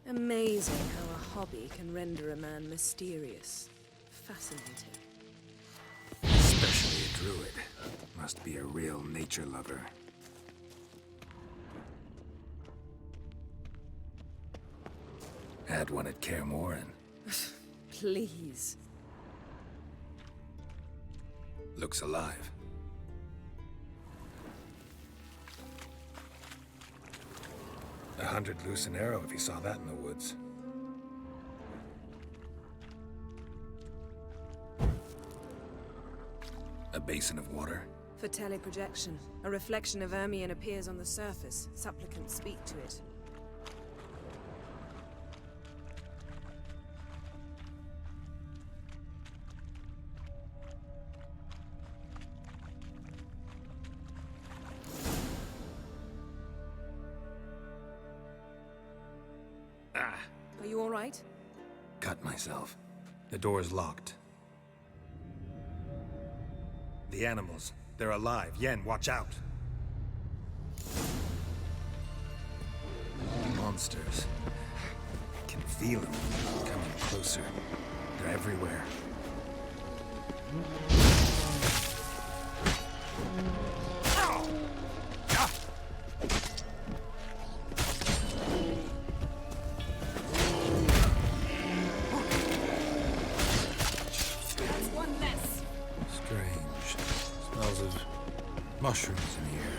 Amazing how a hobby can render a man mysterious. Fascinating. Especially a druid. Must be a real nature lover. Had one at Kaer Morhen. Please. Looks alive. $100 loose an arrow if he saw that in the woods. A basin of water. For teleprojection, a reflection of Ermien appears on the surface. Supplicants speak to it. Are you all right? Cut myself. The door's locked. The animals. They're alive. Yen, watch out. Monsters. I can feel them coming closer. They're everywhere. That's one less. Strange. Smells of mushrooms in here.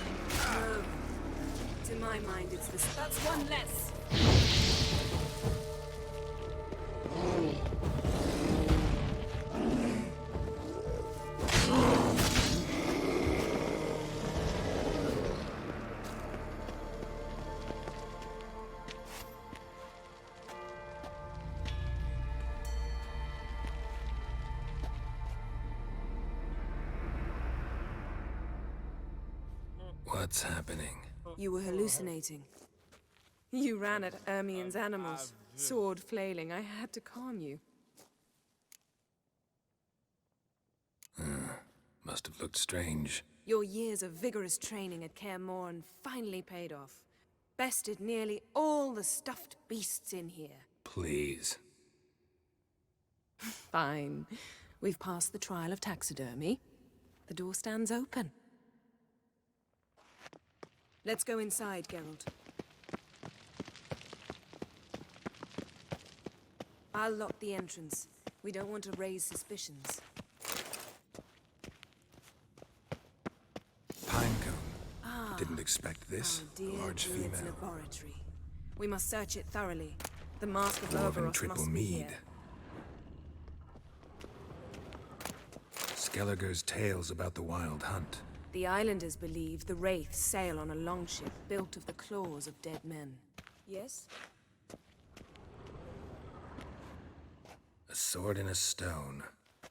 No. To my mind, it's this. That's one less. What's happening? You were hallucinating. You ran at Ermien's animals, sword flailing. I had to calm you. Must have looked strange. Your years of vigorous training at Kaer Morhen finally paid off. Bested nearly all the stuffed beasts in here. Please. Fine. We've passed the trial of taxidermy. The door stands open. Let's go inside, Geralt. I'll lock the entrance. We don't want to raise suspicions. Pinecone. Didn't expect this. Our dear Large druid's female. laboratory. We must search it thoroughly. The Mask of Dwarven Orgoroth triple must be mead. here. Skelliger's tales about the wild hunt. The islanders believe the wraiths sail on a longship built of the claws of dead men. Yes? A sword in a stone.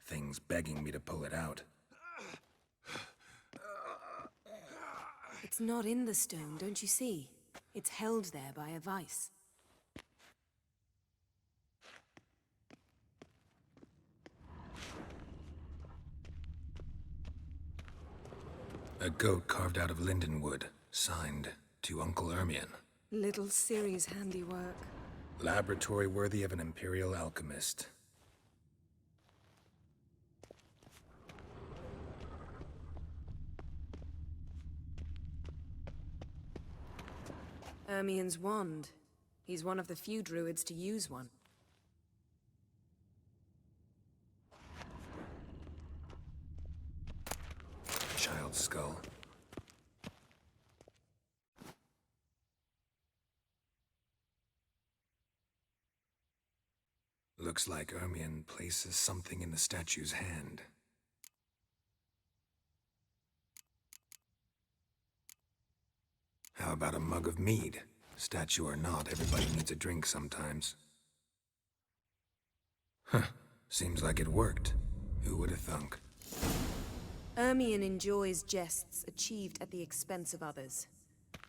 Things begging me to pull it out. It's not in the stone, don't you see? It's held there by a vice. A goat carved out of linden wood, signed to Uncle Ermion. Little Ciri's handiwork. Laboratory worthy of an imperial alchemist. Ermion's wand. He's one of the few druids to use one. Child's skull. Looks like Ermion places something in the statue's hand. How about a mug of mead? Statue or not, everybody needs a drink sometimes. Huh. Seems like it worked. Who would have thunk? Ermion enjoys jests achieved at the expense of others.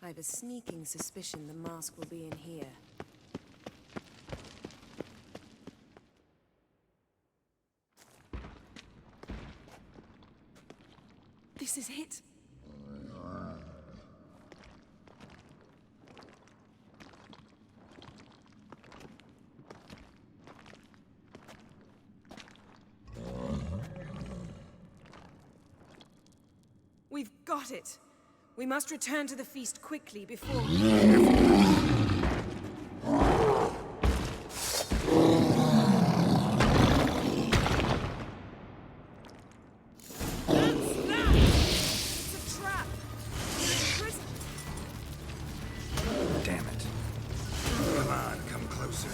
I've a sneaking suspicion the mask will be in here. This is it. We've got it. We must return to the feast quickly before... Damn it. Come on, come closer.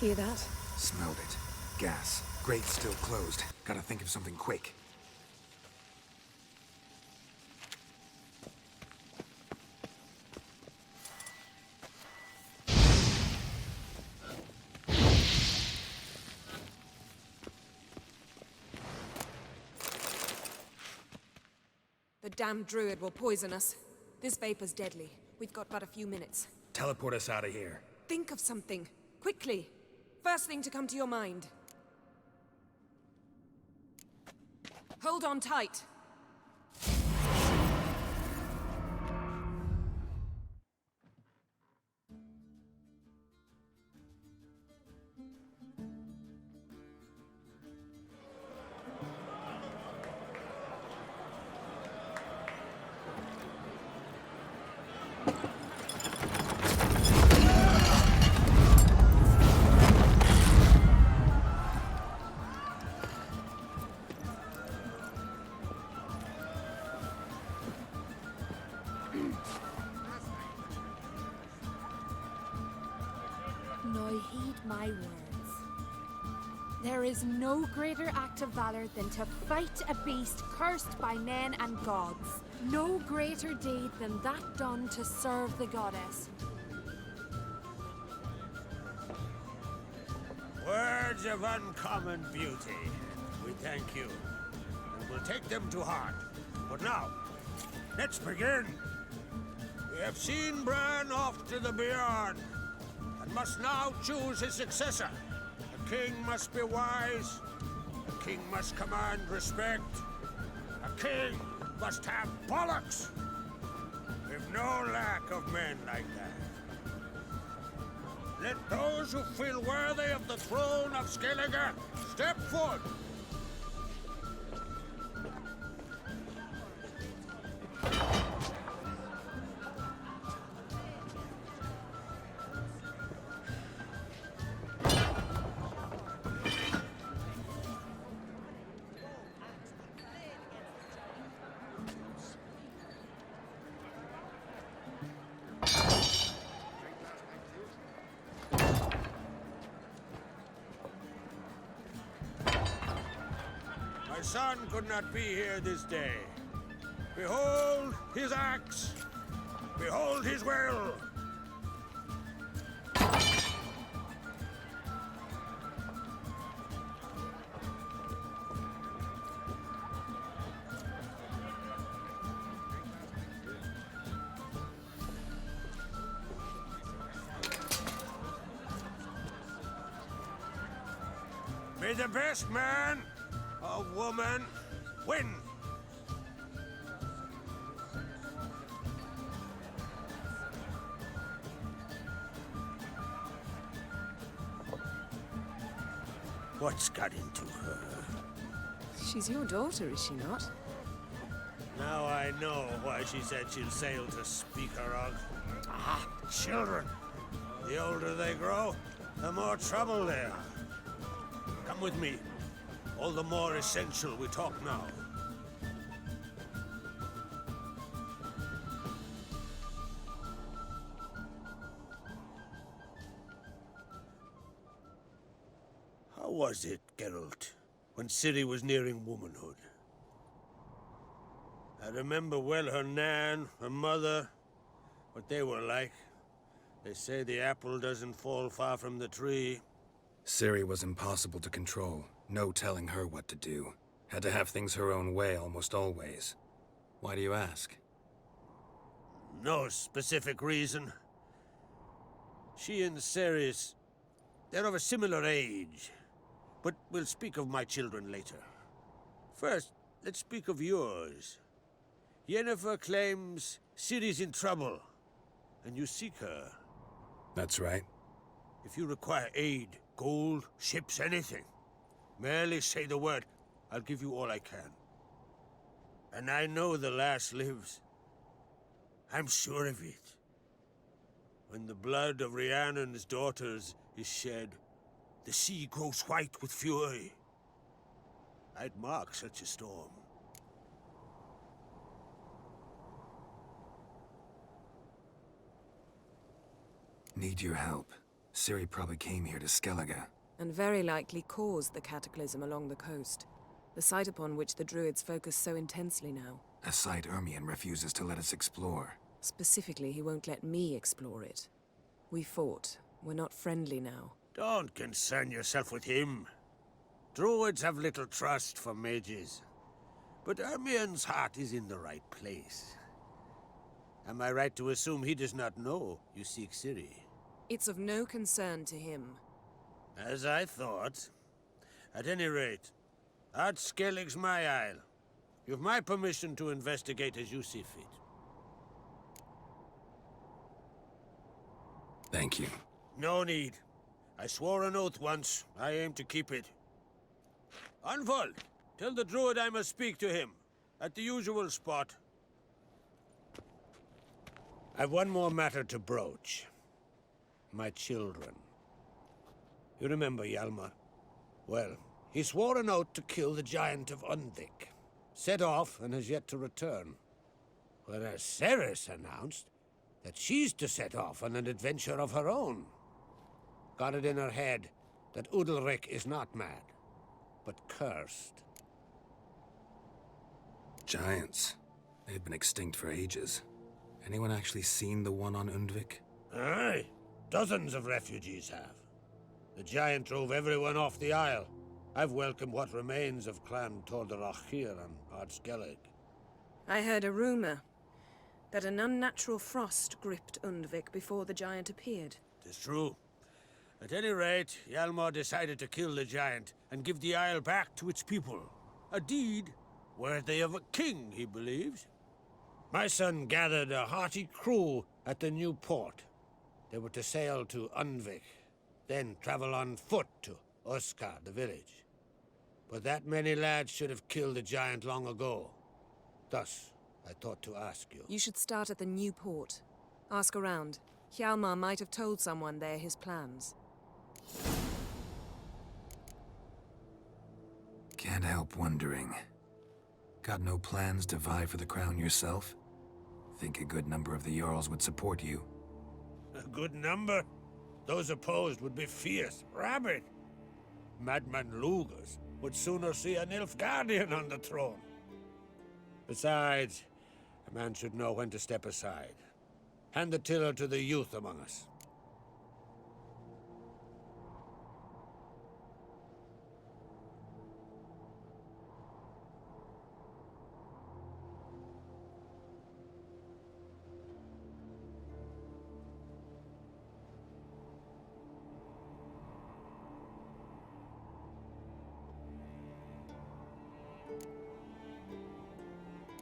Hear that? Smelled it. Gas. Grate's still closed. Gotta think of something quick. The damned druid will poison us. This vapor's deadly. We've got but a few minutes. Teleport us out of here. Think of something. Quickly. First thing to come to your mind. Hold on tight. Now heed my words. There is no greater act of valor than to fight a beast cursed by men and gods. No greater deed than that done to serve the goddess. Words of uncommon beauty. We thank you. And we'll take them to heart. But now, let's begin. We have seen Bran off to the beyond, and must now choose his successor. A king must be wise. A king must command respect. A king must have bollocks. We've no lack of men like that. Let those who feel worthy of the throne of Skellige step forward. My son could not be here this day. Behold his axe. Behold his will. May the best man or woman win. What's got into her? She's your daughter, is she not? Now I know why she said she'll sail to speak her of. Ah, children. The older they grow, the more trouble they are. Come with me. All the more essential we talk now. How was it, Geralt, when Ciri was nearing womanhood? I remember well her nan, her mother, what they were like. They say the apple doesn't fall far from the tree. Ciri was impossible to control. No telling her what to do. Had to have things her own way almost always. Why do you ask? No specific reason. She and Ceres, they're of a similar age. But we'll speak of my children later. First, let's speak of yours. Yennefer claims Ciri's in trouble, and you seek her. That's right. If you require aid, gold, ships, anything, merely say the word. I'll give you all I can. And I know the lass lives. I'm sure of it. When the blood of Rhiannon's daughters is shed, the sea grows white with fury. I'd mark such a storm. Need your help. Ciri probably came here to Skellige. And very likely caused the cataclysm along the coast. The site upon which the Druids focus so intensely now. A site Ermion refuses to let us explore. Specifically, he won't let me explore it. We fought. We're not friendly now. Don't concern yourself with him. Druids have little trust for mages. But Ermion's heart is in the right place. Am I right to assume he does not know you seek Ciri? It's of no concern to him. As I thought. At any rate, Art Skellig's my isle. You've my permission to investigate as you see fit. Thank you. No need. I swore an oath once. I aim to keep it. Unfold. Tell the druid I must speak to him. At the usual spot. I've one more matter to broach. My children. You remember Hjalmar? Well, he swore an oath to kill the giant of Undvik. Set off and has yet to return. Whereas Ceres announced that she's to set off on an adventure of her own. Got it in her head that Udalric is not mad, but cursed. Giants. They've been extinct for ages. Anyone actually seen the one on Undvik? Aye. Dozens of refugees have. The giant drove everyone off the isle. I've welcomed what remains of Clan Tordarach here on Ardskellig. I heard a rumor that an unnatural frost gripped Undvik before the giant appeared. Tis true. At any rate, Hjalmar decided to kill the giant and give the isle back to its people. A deed worthy of a king, he believes. My son gathered a hearty crew at the new port. They were to sail to Undvik, then travel on foot to Oskar, the village. But that many lads should have killed the giant long ago. Thus, I thought to ask you. You should start at the new port. Ask around. Hjalmar might have told someone there his plans. Can't help wondering. Got no plans to vie for the crown yourself? Think a good number of the Jarls would support you. A good number? Those opposed would be fierce, rabid. Madman Lugas would sooner see an Nilfgaardian on the throne. Besides, a man should know when to step aside. Hand the tiller to the youth among us.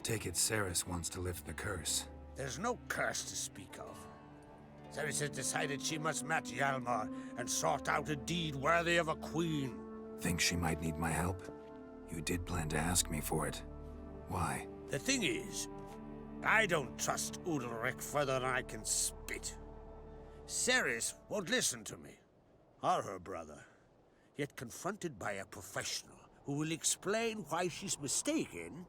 Take it Ceres wants to lift the curse. There's no curse to speak of. Ceres has decided she must match Hjalmar and sort out a deed worthy of a queen. Think she might need my help? You did plan to ask me for it. Why? The thing is, I don't trust Udalric further than I can spit. Ceres won't listen to me, or her brother. Yet confronted by a professional who will explain why she's mistaken,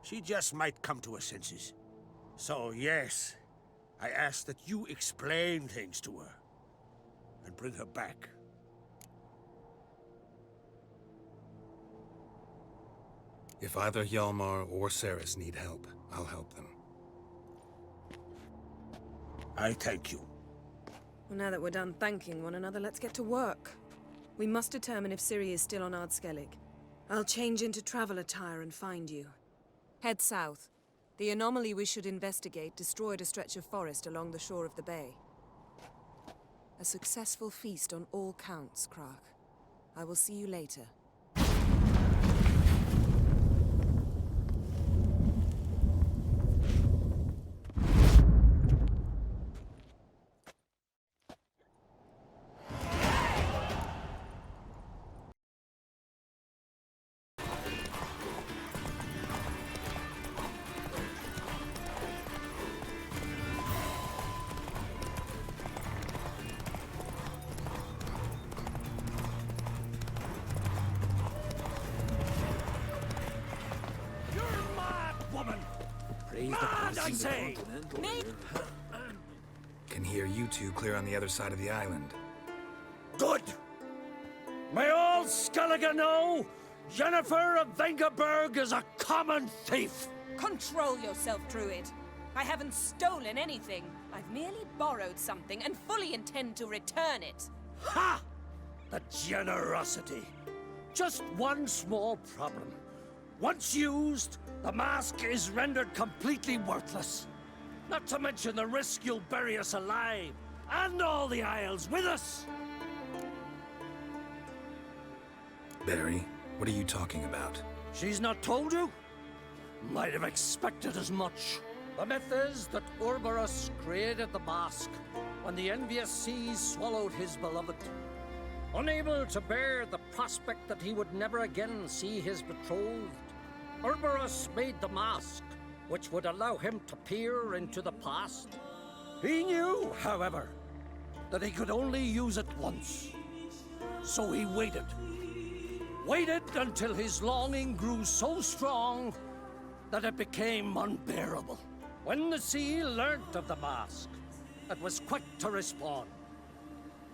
she just might come to her senses. So yes, I ask that you explain things to her and bring her back. If either Hjalmar or Ceres need help, I'll help them. I thank you. Well, now that we're done thanking one another, let's get to work. We must determine if Ciri is still on Ardskellig. I'll change into travel attire and find you. Head south. The anomaly we should investigate destroyed a stretch of forest along the shore of the bay. A successful feast on all counts, Krak. I will see you later. I say! Can hear you two clear on the other side of the island. Good. May all Skellige know Jennifer of Vengerberg is a common thief. Control yourself, Druid. I haven't stolen anything. I've merely borrowed something and fully intend to return it. Ha! The generosity. Just one small problem. Once used, the mask is rendered completely worthless. Not to mention the risk you'll bury us alive, and all the Isles with us. Barry, what are you talking about? She's not told you? Might have expected as much. The myth is that Ouroboros created the mask when the envious seas swallowed his beloved. Unable to bear the prospect that he would never again see his betrothed, Ouroboros made the mask, which would allow him to peer into the past. He knew, however, that he could only use it once. So he waited. Waited until his longing grew so strong that it became unbearable. When the sea learnt of the mask, it was quick to respond.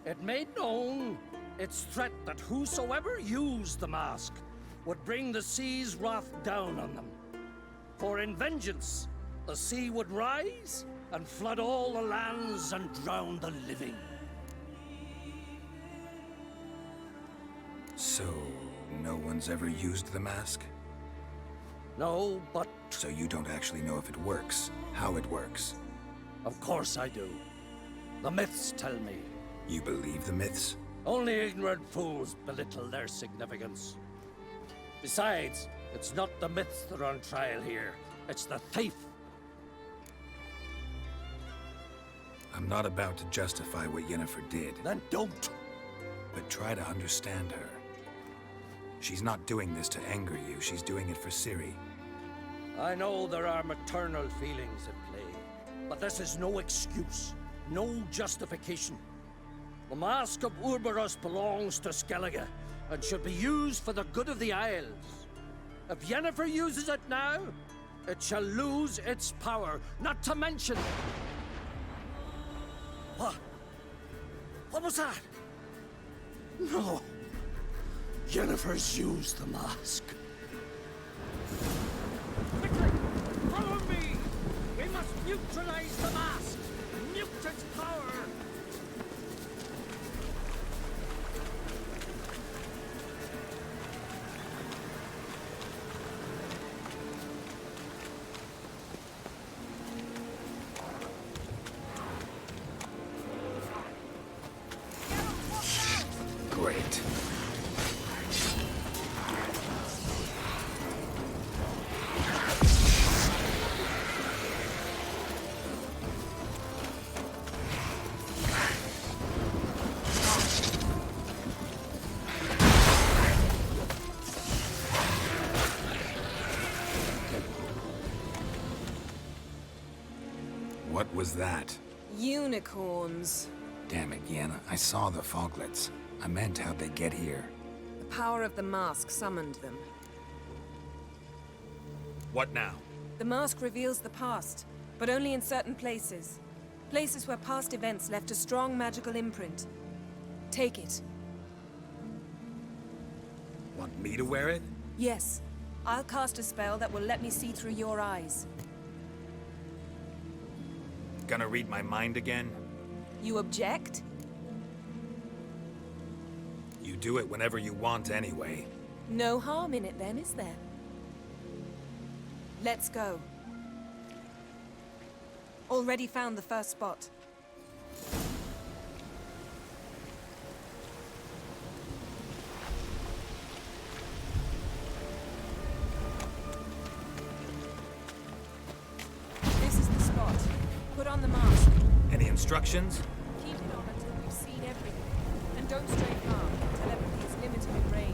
It made known its threat that whosoever used the mask would bring the sea's wrath down on them. For in vengeance, the sea would rise and flood all the lands and drown the living. So, no one's ever used the mask? No, but... So you don't actually know if it works, how it works? Of course I do. The myths tell me. You believe the myths? Only ignorant fools belittle their significance. Besides, it's not the myths that are on trial here. It's the thief. I'm not about to justify what Yennefer did. Then don't. But try to understand her. She's not doing this to anger you, she's doing it for Ciri. I know there are maternal feelings at play, but this is no excuse, no justification. The Mask of Ouroboros belongs to Skellige and should be used for the good of the Isles. If Yennefer uses it now, it shall lose its power, not to mention... What? What was that? No. Yennefer's used the mask. Quickly! Follow me! We must neutralize the mask! Mute its power! Great. What was that? Unicorns. Damn it, Yenna. I saw the foglets. I meant how'd they get here? The power of the mask summoned them. What now? The mask reveals the past, but only in certain places. Places where past events left a strong magical imprint. Take it. Want me to wear it? Yes. I'll cast a spell that will let me see through your eyes. Gonna read my mind again? You object? You do it whenever you want anyway. No harm in it then, is there? Let's go. Already found the first spot. This is the spot. Put on the mask. Any instructions? Keep it on until we've seen everything. And don't stray far. Telepathy is limited in range.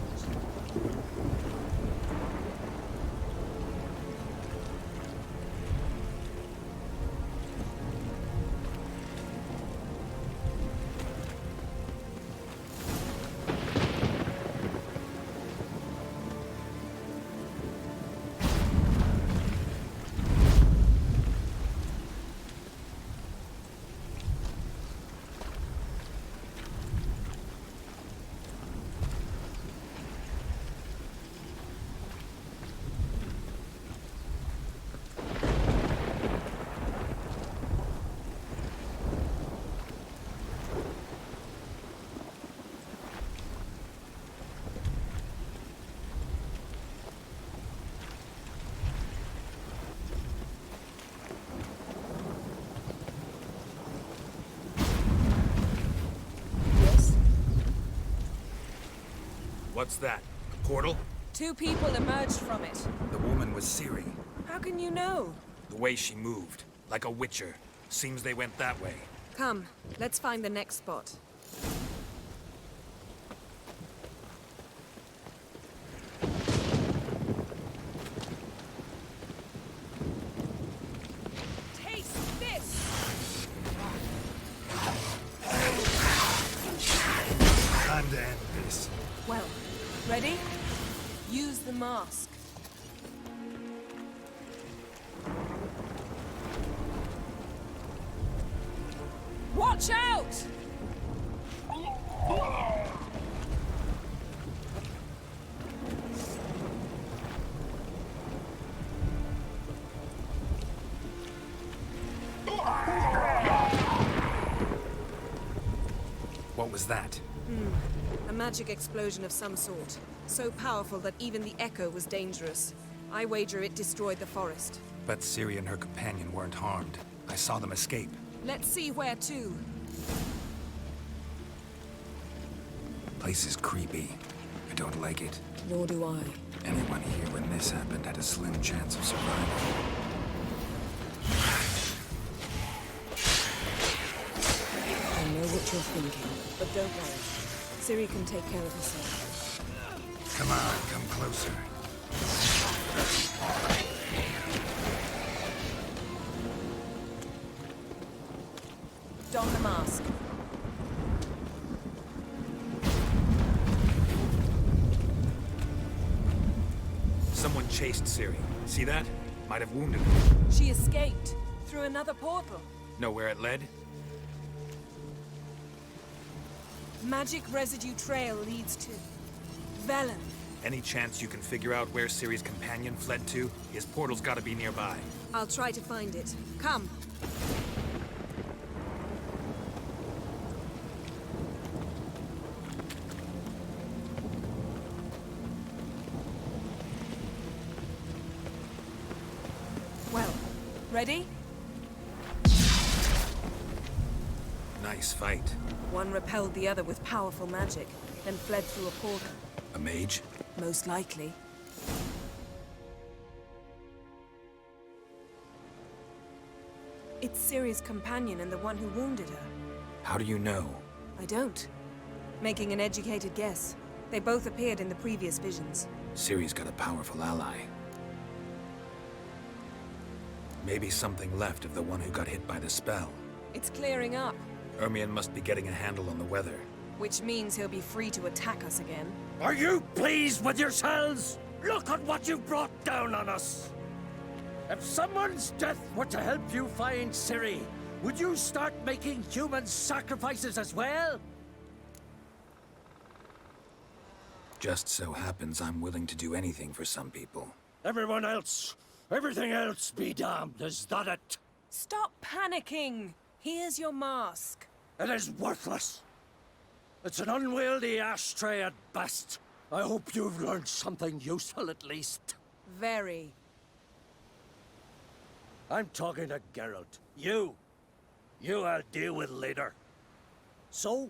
What's that? A portal? 2 people emerged from it. The woman was Ciri. How can you know? The way she moved. Like a witcher. Seems they went that way. Come, let's find the next spot. Taste this! Time to end this. Well, ready? Use the mask. Watch out! What was that? A magic explosion of some sort. So powerful that even the echo was dangerous. I wager it destroyed the forest. But Ciri and her companion weren't harmed. I saw them escape. Let's see where to. Place is creepy. I don't like it. Nor do I. Anyone here when this happened had a slim chance of survival. I know what you're thinking, but don't worry. Ciri can take care of herself. Come on, come closer. Don the mask. Someone chased Ciri. See that? Might have wounded her. She escaped through another portal. Know where it led? Magic residue trail leads to Velen. Any chance you can figure out where Ciri's companion fled to? His portal's gotta be nearby. I'll try to find it. Come. Well, ready? Nice fight. One repelled the other with powerful magic, then fled through a portal. A mage? Most likely. It's Ciri's companion and the one who wounded her. How do you know? I don't. Making an educated guess. They both appeared in the previous visions. Ciri's got a powerful ally. Maybe something left of the one who got hit by the spell. It's clearing up, Ermion must be getting a handle on the weather. which means he'll be free to attack us again. Are you pleased with yourselves? Look at what you've brought down on us! If someone's death were to help you find Ciri, would you start making human sacrifices as well? Just so happens I'm willing to do anything for some people. Everyone else, everything else be damned, is that it? Stop panicking! Here's your mask. It is worthless. It's an unwieldy ashtray at best. I hope you've learned something useful at least. Very. I'm talking to Geralt. You I'll deal with later. So?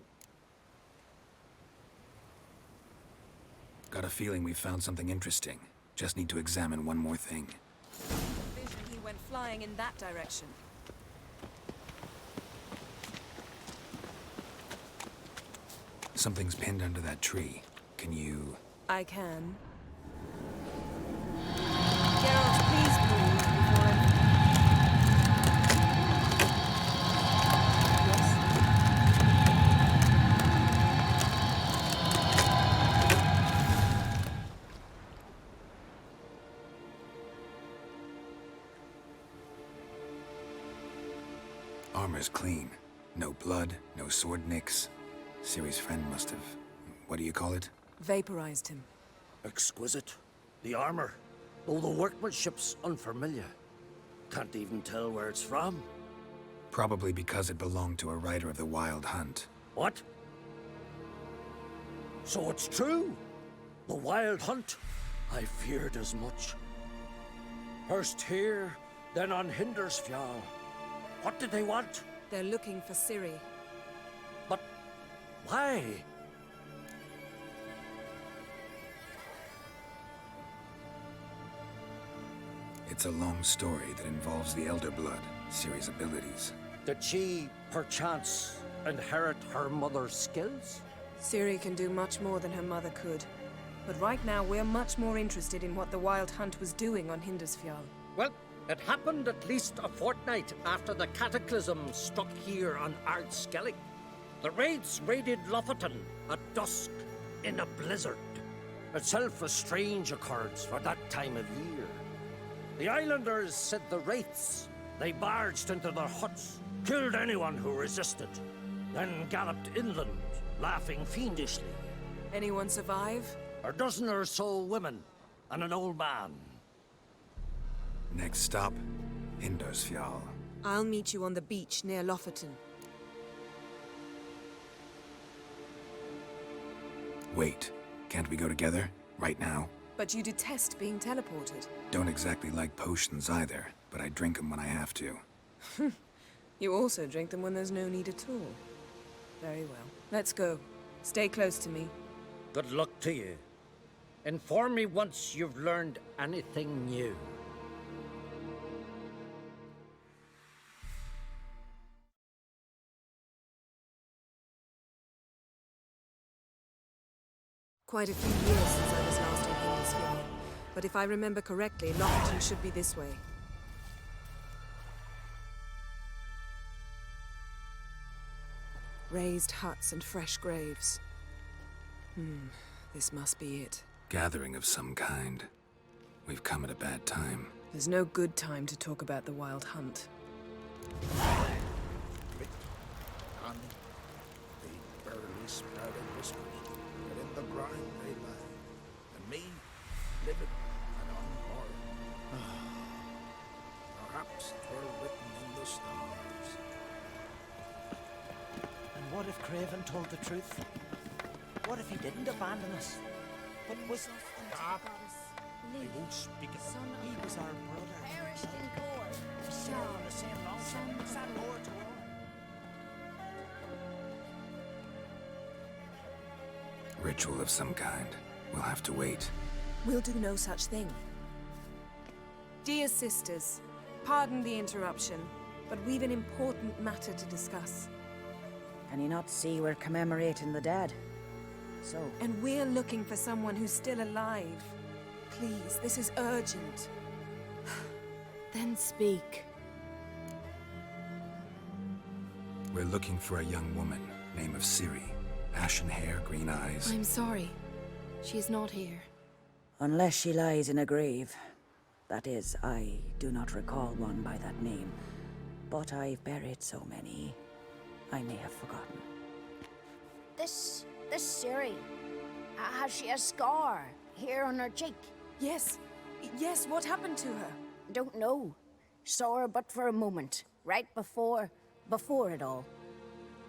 Got a feeling we found something interesting. Just need to examine one more thing. Vision he went flying in that direction. Something's pinned under that tree. Can you... I can. Geralt, please move before I... Armor's clean. No blood, no sword nicks. Ciri's friend must have... what do you call it? Vaporized him. Exquisite. The armor, though the workmanship's unfamiliar. Can't even tell where it's from. Probably because it belonged to a rider of the Wild Hunt. What? So it's true? The Wild Hunt? I feared as much. First here, then on Hindersfjall. What did they want? They're looking for Ciri. But why? It's a long story that involves the Elder Blood, Ciri's abilities. Did she, perchance, inherit her mother's skills? Ciri can do much more than her mother could. But right now, we're much more interested in what the Wild Hunt was doing on Hindarsfjall. Well, it happened at least a fortnight after the cataclysm struck here on Ardskellig. The raids raided Lofoten at dusk in a blizzard. Itself a strange occurrence for that time of year. The islanders said the wraiths. They barged into their huts, killed anyone who resisted, then galloped inland, laughing fiendishly. Anyone survive? A dozen or so women and an old man. Next stop, Hindarsfjall. I'll meet you on the beach near Lofoten. Wait, can't we go together? Right now? But you detest being teleported. Don't exactly like potions either, but I drink them when I have to. You also drink them when there's no need at all. Very well. Let's go. Stay close to me. Good luck to you. Inform me once you've learned anything new. Quite a few years since I was last on Hindarsfjall. But if I remember correctly, Lofoten should be this way. Raised huts and fresh graves. This must be it. Gathering of some kind. We've come at a bad time. There's no good time to talk about the Wild Hunt. And the barely sprouted whispers, but in the ground they lie. And me, living and unharmed. Perhaps 'twere written in the stars. And what if Craven told the truth? What if he didn't abandon us? But was... Stop! They won't speak it. He was our brother. Perished in gore. We share on the same longside. Is that more to all? Ritual of some kind. We'll have to wait. We'll do no such thing. Dear sisters, pardon the interruption, but we've an important matter to discuss. Can you not see we're commemorating the dead? So... And we're looking for someone who's still alive. Please, this is urgent. Then speak. We're looking for a young woman, name of Ciri. Ashen hair, green eyes. I'm sorry. She's not here. Unless she lies in a grave. That is, I do not recall one by that name. But I've buried so many, I may have forgotten. This Ciri, has she a scar here on her cheek? Yes. Yes, what happened to her? Don't know. Saw her but for a moment, right before it all.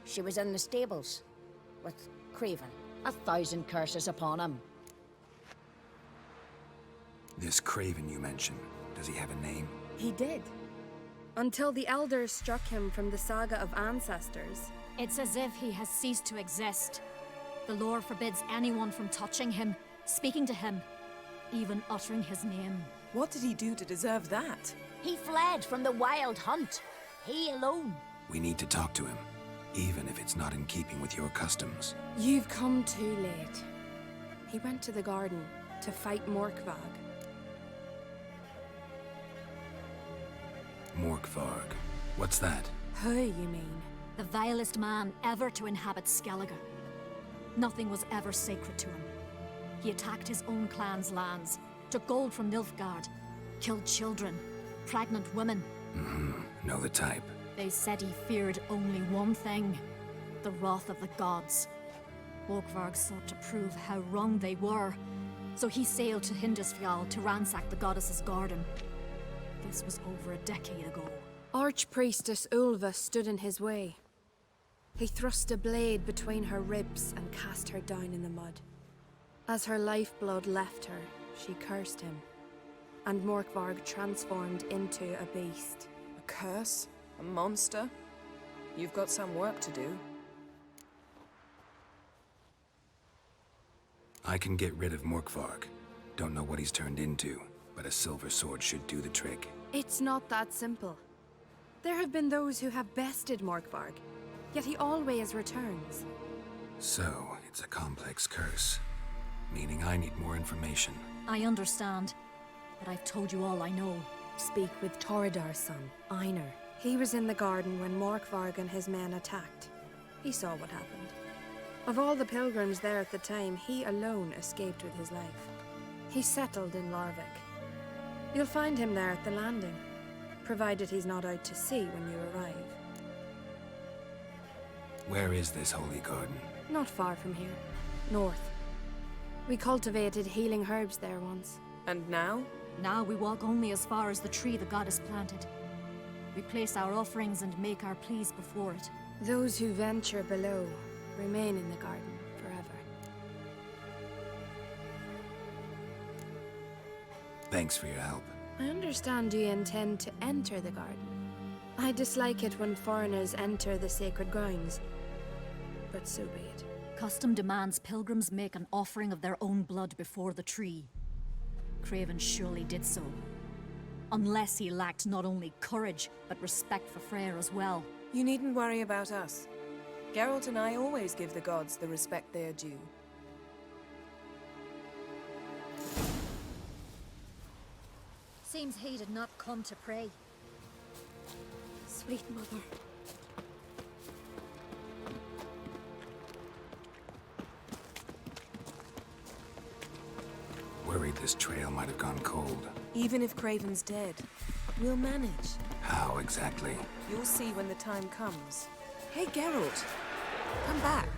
She was in the stables with Craven. 1,000 curses upon him. This Craven you mentioned, does he have a name? He did. Until the elders struck him from the saga of ancestors. It's as if he has ceased to exist. The lore forbids anyone from touching him, speaking to him, even uttering his name. What did he do to deserve that? He fled from the Wild Hunt. He alone. We need to talk to him, even if it's not in keeping with your customs. You've come too late. He went to the garden to fight Morkvag. Morkvarg. What's that? Who, you mean? The vilest man ever to inhabit Skellige. Nothing was ever sacred to him. He attacked his own clan's lands, took gold from Nilfgaard, killed children, pregnant women. Know the type. They said he feared only one thing, the wrath of the gods. Morkvarg sought to prove how wrong they were, so he sailed to Hindarsfjall to ransack the goddess's garden. This was over a decade ago. Archpriestess Ulva stood in his way. He thrust a blade between her ribs and cast her down in the mud. As her lifeblood left her, she cursed him, and Morkvarg transformed into a beast. A curse? A monster? You've got some work to do. I can get rid of Morkvarg. Don't know what he's turned into. but a silver sword should do the trick. It's not that simple. There have been those who have bested Morkvarg, yet he always returns. So, it's a complex curse, meaning I need more information. I understand, but I've told you all I know. Speak with Torridar's son, Einar. He was in the garden when Morkvarg and his men attacked. He saw what happened. Of all the pilgrims there at the time, he alone escaped with his life. He settled in Larvik. You'll find him there at the landing, provided he's not out to sea when you arrive. Where is this holy garden? Not far from here, north. We cultivated healing herbs there once. And now? Now we walk only as far as the tree the goddess planted. We place our offerings and make our pleas before it. Those who venture below remain in the garden forever. Thanks for your help. I understand you intend to enter the garden. I dislike it when foreigners enter the sacred grounds, but so be it. Custom demands pilgrims make an offering of their own blood before the tree. Craven surely did so. Unless he lacked not only courage, but respect for Freyr as well. You needn't worry about us. Geralt and I always give the gods the respect they are due. Seems he did not come to pray. Sweet mother. Worried this trail might have gone cold. Even if Craven's dead, we'll manage. How exactly? You'll see when the time comes. Hey, Geralt. Come back.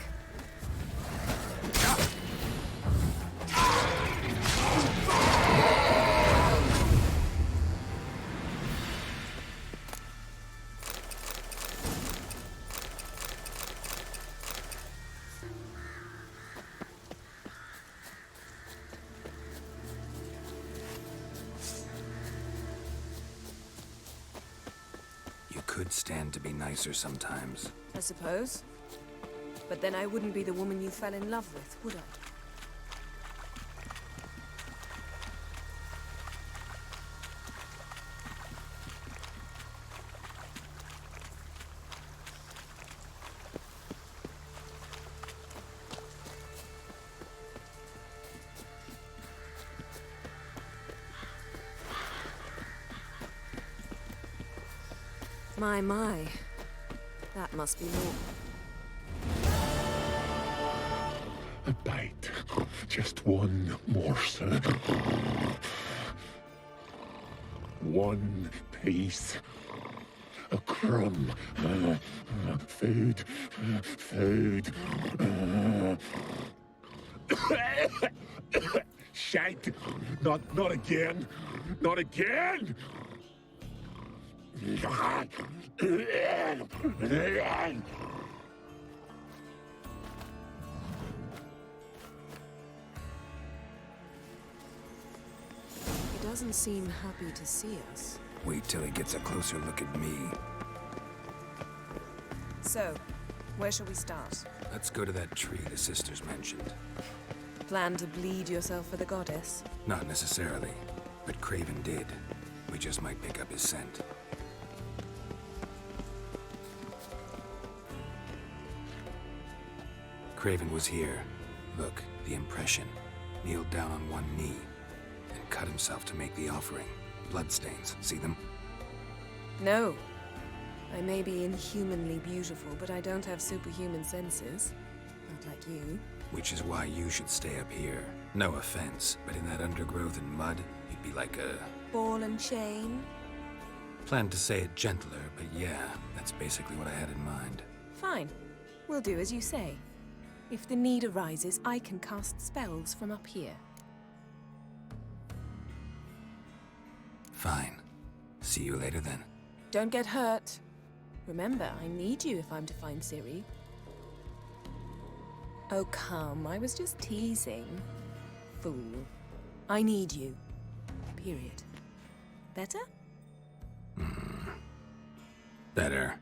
You could stand to be nicer sometimes. I suppose. But then I wouldn't be the woman you fell in love with, would I? My. That must be more. A bite. Just one morsel. One piece. A crumb. Food. Food. Shite. Not again. Not again! He doesn't seem happy to see us. Wait till he gets a closer look at me. So, where shall we start? Let's go to that tree the sisters mentioned. Plan to bleed yourself for the goddess? Not necessarily, but Craven did. We just might pick up his scent. Craven was here. Look, the impression. Kneeled down on one knee and cut himself to make the offering. Bloodstains, see them? No. I may be inhumanly beautiful, but I don't have superhuman senses. Not like you. Which is why you should stay up here. No offense, but in that undergrowth and mud, you'd be like a... Ball and chain? Planned to say it gentler, but yeah, that's basically what I had in mind. Fine. We'll do as you say. If the need arises, I can cast spells from up here. Fine. See you later then. Don't get hurt. Remember, I need you if I'm to find Ciri. Oh, come. I was just teasing. Fool. I need you. Period. Better? Better.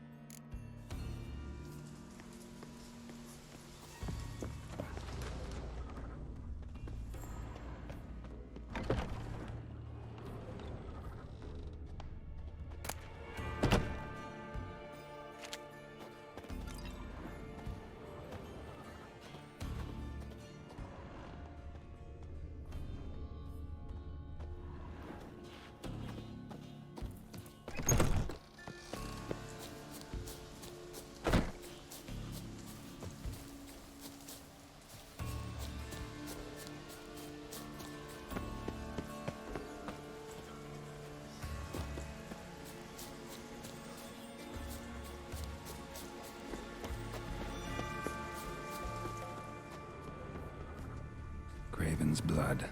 Craven's blood,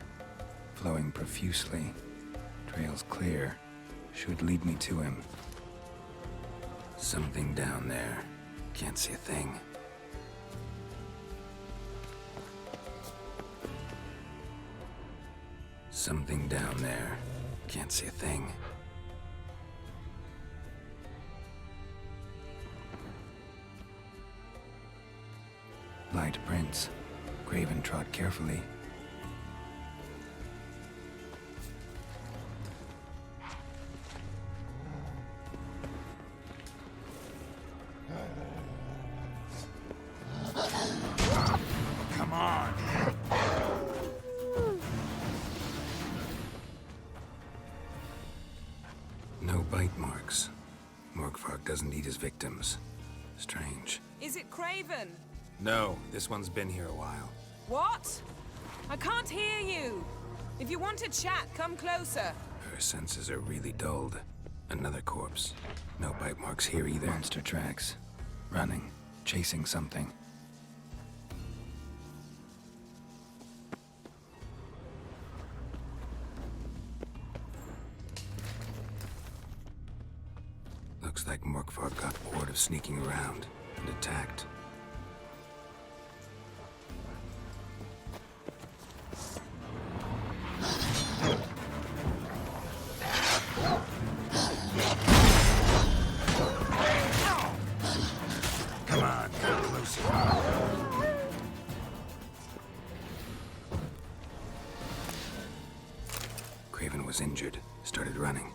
flowing profusely, trails clear, should lead me to him. Something down there. Can't see a thing. Something down there. Can't see a thing. Light prints. Craven trod carefully. Come on! No bite marks. Morgvarg doesn't eat his victims. Strange. Is it Craven? No, this one's been here a while. What? I can't hear you. If you want to chat, come closer. Her senses are really dulled. Another corpse. No bite marks here either. Monster tracks. Running. Chasing something. Looks like Morgvarg got bored of sneaking around and attacked. Come on, come closer. Craven was injured, started running.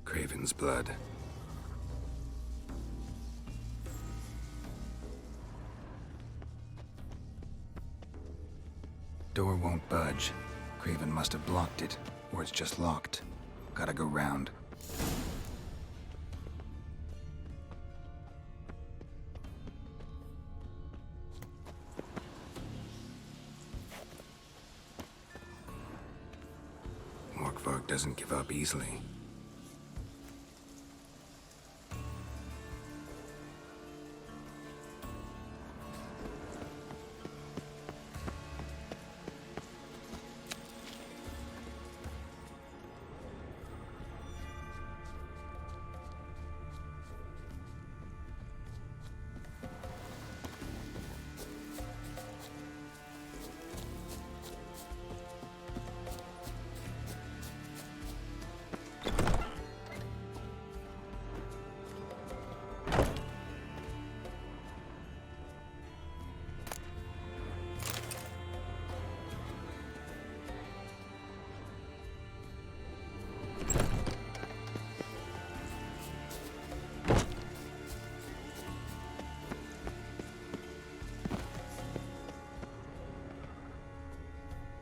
Craven's blood. Door won't budge. Craven must have blocked it, or it's just locked. Gotta go round. Morgvarg doesn't give up easily.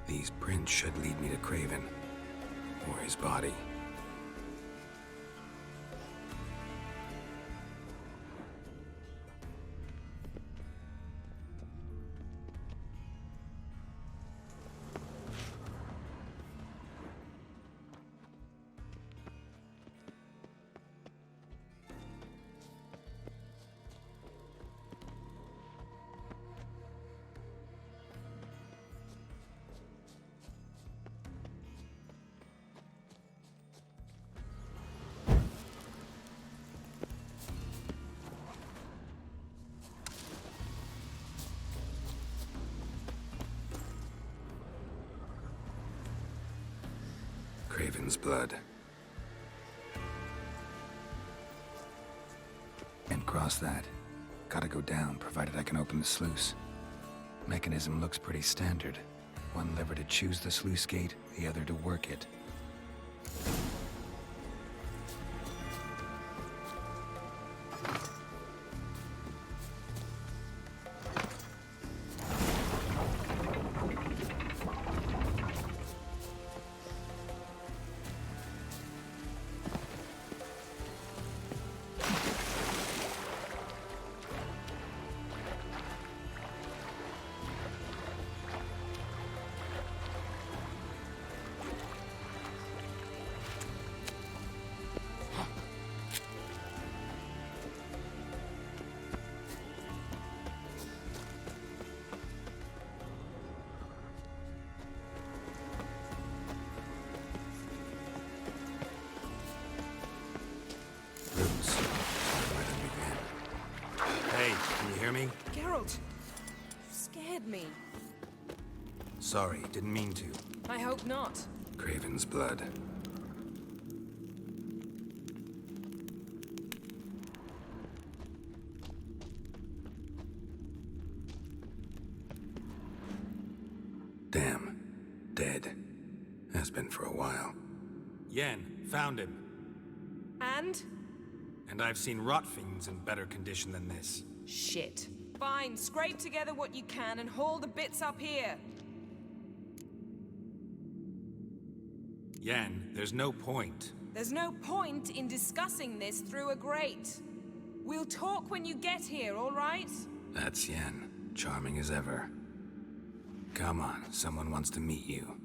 These prints should lead me to Craven, or his body. Craven's blood. And cross that. Gotta go down, provided I can open the sluice. Mechanism looks pretty standard. One lever to choose the sluice gate, the other to work it. Geralt! You scared me. Sorry, didn't mean to. I hope not. Craven's blood. Damn. Dead. Has been for a while. Yen, found him. And? And I've seen rot fiends in better condition than this. Shit. Fine, scrape together what you can and haul the bits up here. Yen, there's no point. There's no point in discussing this through a grate. We'll talk when you get here, all right? That's Yen. Charming as ever. Come on, someone wants to meet you.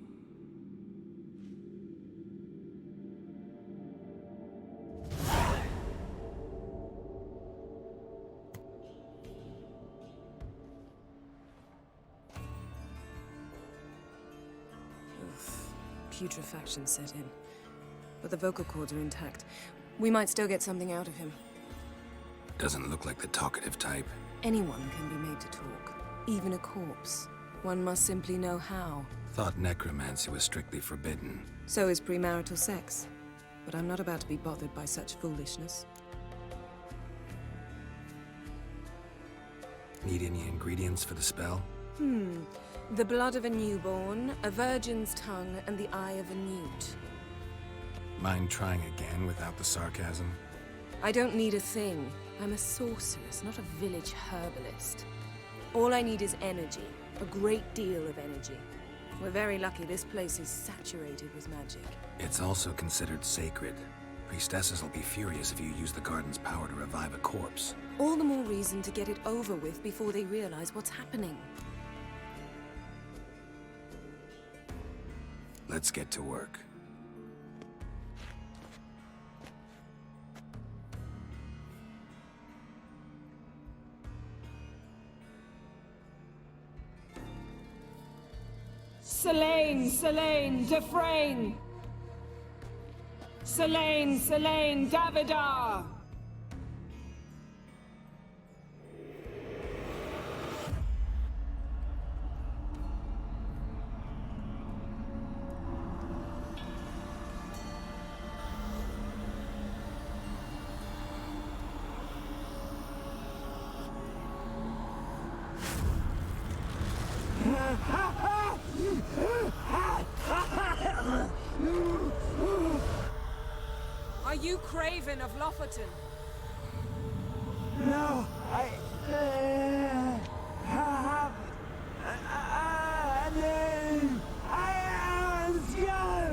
Putrefaction set in. But the vocal cords are intact. We might still get something out of him. Doesn't look like the talkative type. Anyone can be made to talk. Even a corpse. One must simply know how. Thought necromancy was strictly forbidden. So is premarital sex. But I'm not about to be bothered by such foolishness. Need any ingredients for the spell? The blood of a newborn, a virgin's tongue, and the eye of a newt. Mind trying again without the sarcasm? I don't need a thing. I'm a sorceress, not a village herbalist. All I need is energy. A great deal of energy. We're very lucky this place is saturated with magic. It's also considered sacred. Priestesses will be furious if you use the garden's power to revive a corpse. All the more reason to get it over with before they realize what's happening. Let's get to work. Selene, Defrain! Selene, Davidar! Are you Craven of Lofoten? No, I have a name. I am Skull.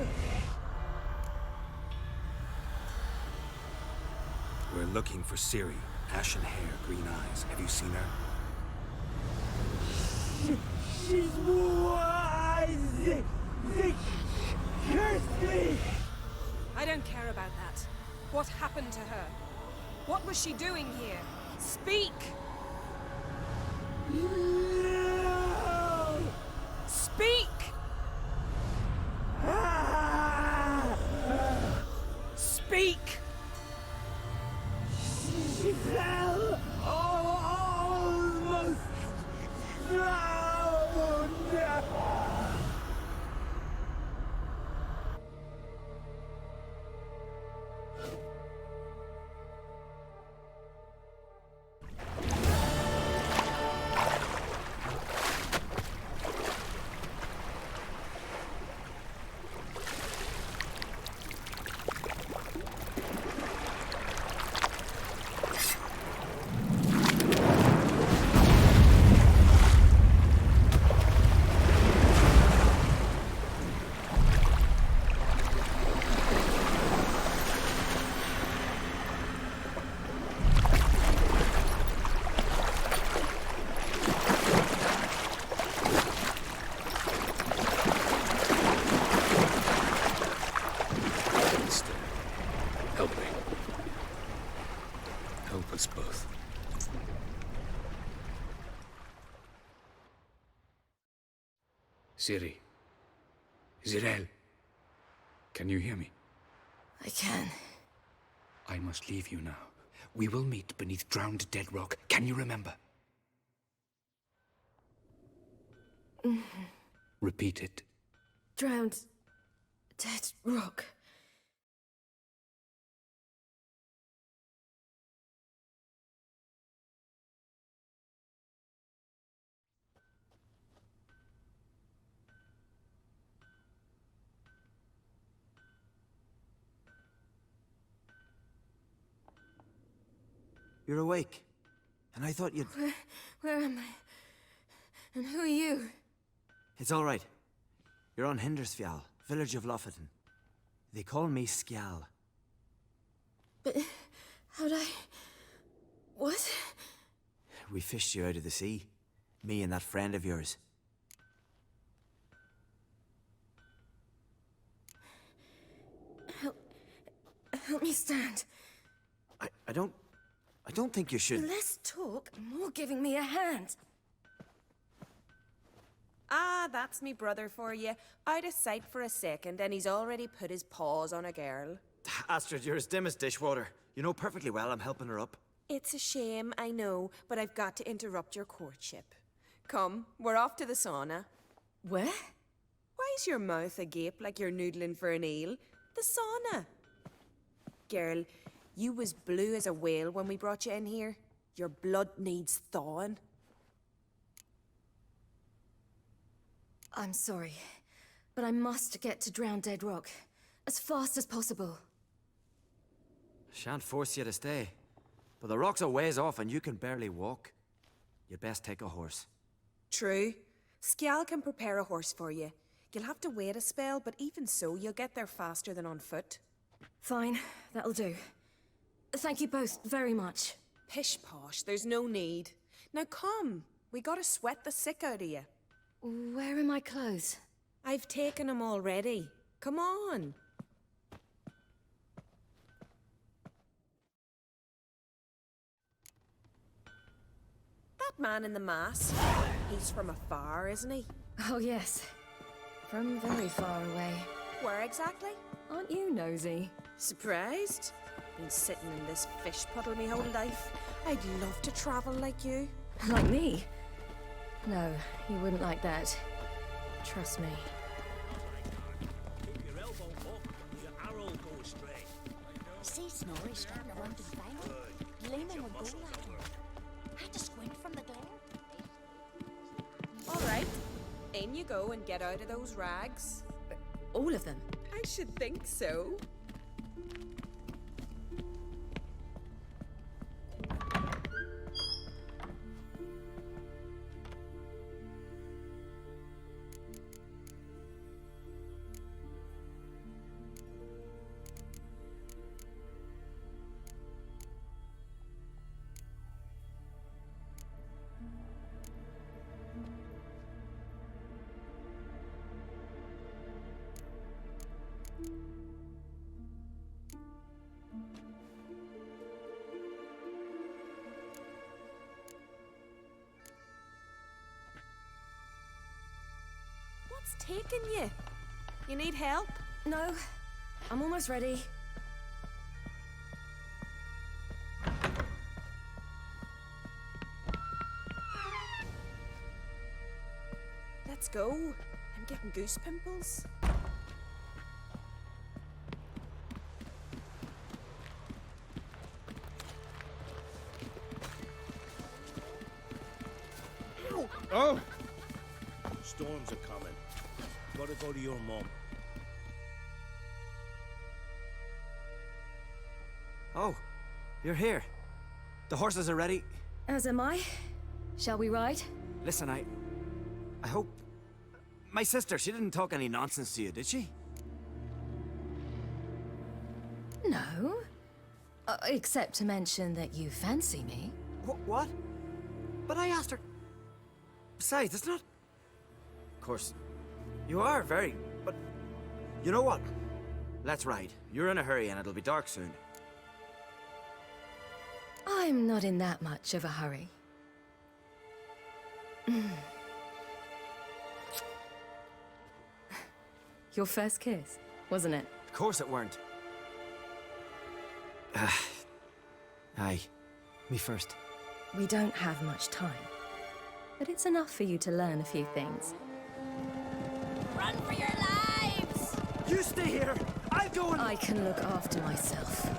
We're looking for Ciri. Ashen hair, green eyes. Have you seen her? She's wise. Curse me. I don't care about that. What happened to her? What was she doing here? Speak! No. Speak! Speak! She fell almost drowned. Help me. Help us both. Ciri. Zirel. Can you hear me? I can. I must leave you now. We will meet beneath drowned dead rock. Can you remember? Repeat it. Drowned. Dead rock. You're awake. And I thought you'd... Where am I? And who are you? It's all right. You're on Hindersfjall, village of Lofoten. They call me Skjal. But how'd I... What? We fished you out of the sea. Me and that friend of yours. Help me stand. I don't think you should... Less talk, more giving me a hand. Ah, that's me brother for you. Out of sight for a second, and he's already put his paws on a girl. Astrid, you're as dim as dishwater. You know perfectly well I'm helping her up. It's a shame, I know, but I've got to interrupt your courtship. Come, we're off to the sauna. Where? Why is your mouth agape like you're noodling for an eel? The sauna. Girl, you was blue as a whale when we brought you in here. Your blood needs thawing. I'm sorry, but I must get to Drowned Dead Rock as fast as possible. Shan't force you to stay. But the rock's a ways off and you can barely walk. You'd best take a horse. True. Skjal can prepare a horse for you. You'll have to wait a spell, but even so, you'll get there faster than on foot. Fine, that'll do. Thank you both very much. Pish posh, there's no need. Now come, we gotta sweat the sick out of you. Where are my clothes? I've taken them already. Come on. That man in the mask, he's from afar, isn't he? Oh yes, from very far away. Where exactly? Aren't you nosy? Surprised? Been sitting in this fish puddle me whole life. I'd love to travel like you. Like me? No, you wouldn't like that. Trust me. Keep your elbow up, your arrow go astray. See Snorri starting to run to the bank? Gleaming will go at him. Had to squint from the door. All right, in you go and get out of those rags. All of them? I should think so. What's taking you? You need help? No, I'm almost ready. Let's go. I'm getting goose pimples. Oh! Storms are coming. Gotta go to your mum. Oh, you're here. The horses are ready. As am I. Shall we ride? Listen, I hope... My sister, she didn't talk any nonsense to you, did she? No. Except to mention that you fancy me. What? But I asked her... Besides, it's not... Of course, you are very... But... You know what? Let's ride. You're in a hurry and it'll be dark soon. I'm not in that much of a hurry. Your first kiss, wasn't it? Of course it weren't. Aye. Me first. We don't have much time. But it's enough for you to learn a few things. Run for your lives! You stay here! I'll go and... I can look after myself.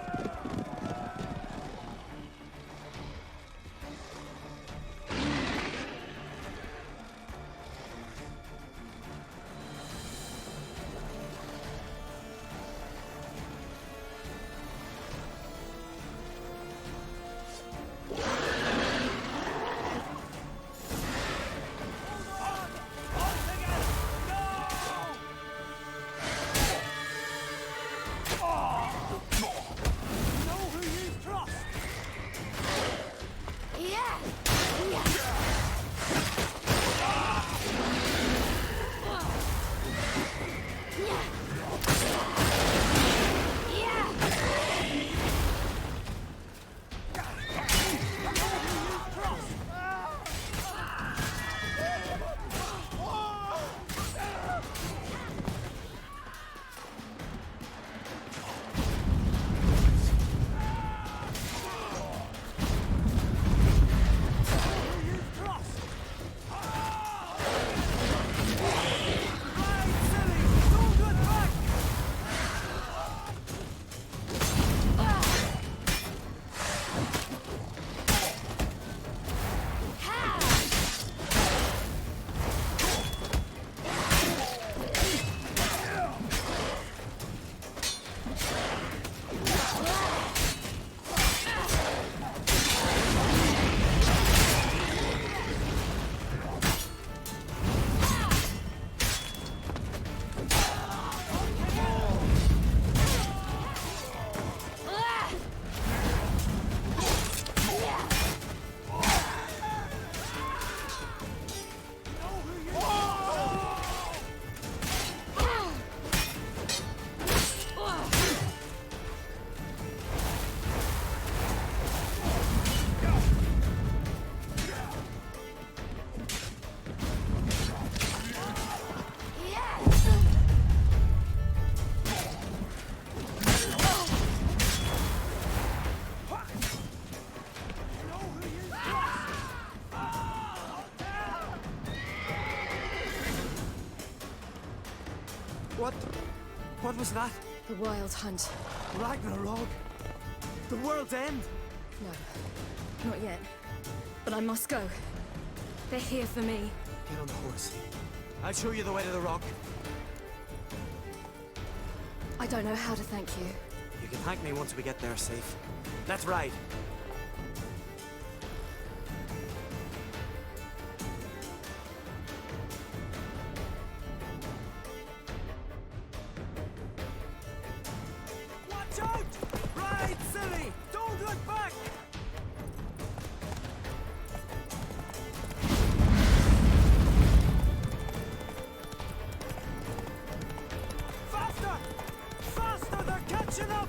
What was that? The Wild Hunt. Ragnarok? The world's end? No, not yet. But I must go. They're here for me. Get on the horse. I'll show you the way to the rock. I don't know how to thank you. You can thank me once we get there safe. Let's ride. Watch out! Ride, silly! Don't look back! Faster! Faster! They're catching up!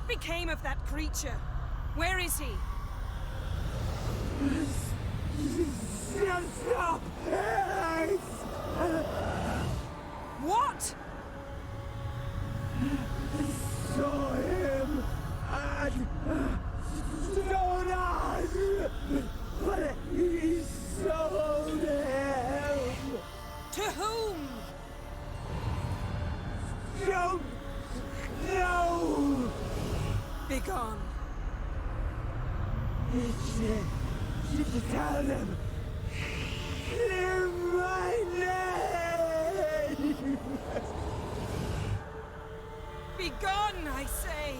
What became of that creature? Where is he? Stop! What? Saw him at Stone's, but he sold him. To whom? Don't know. Begone. Just tell them. Clear my name. Begone, I say.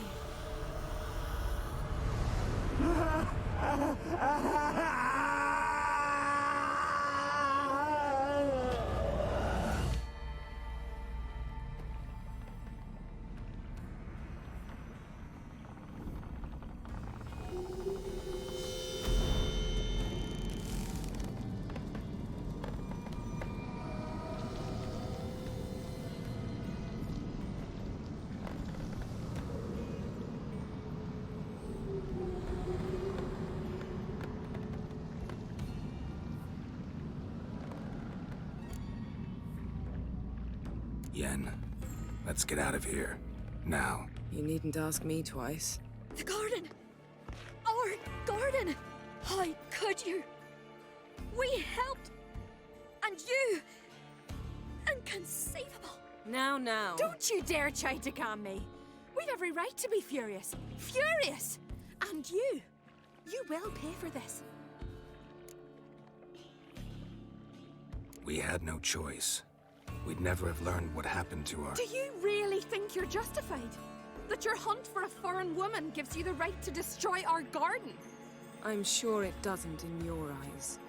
Yen, let's get out of here. Now. You needn't ask me twice. The garden! Our garden! How could you? We helped! And you! Inconceivable! Now. Don't you dare try to calm me. We've every right to be furious. Furious! And you will pay for this. We had no choice. We'd never have learned what happened to our... Do you really think you're justified? That your hunt for a foreign woman gives you the right to destroy our garden? I'm sure it doesn't in your eyes.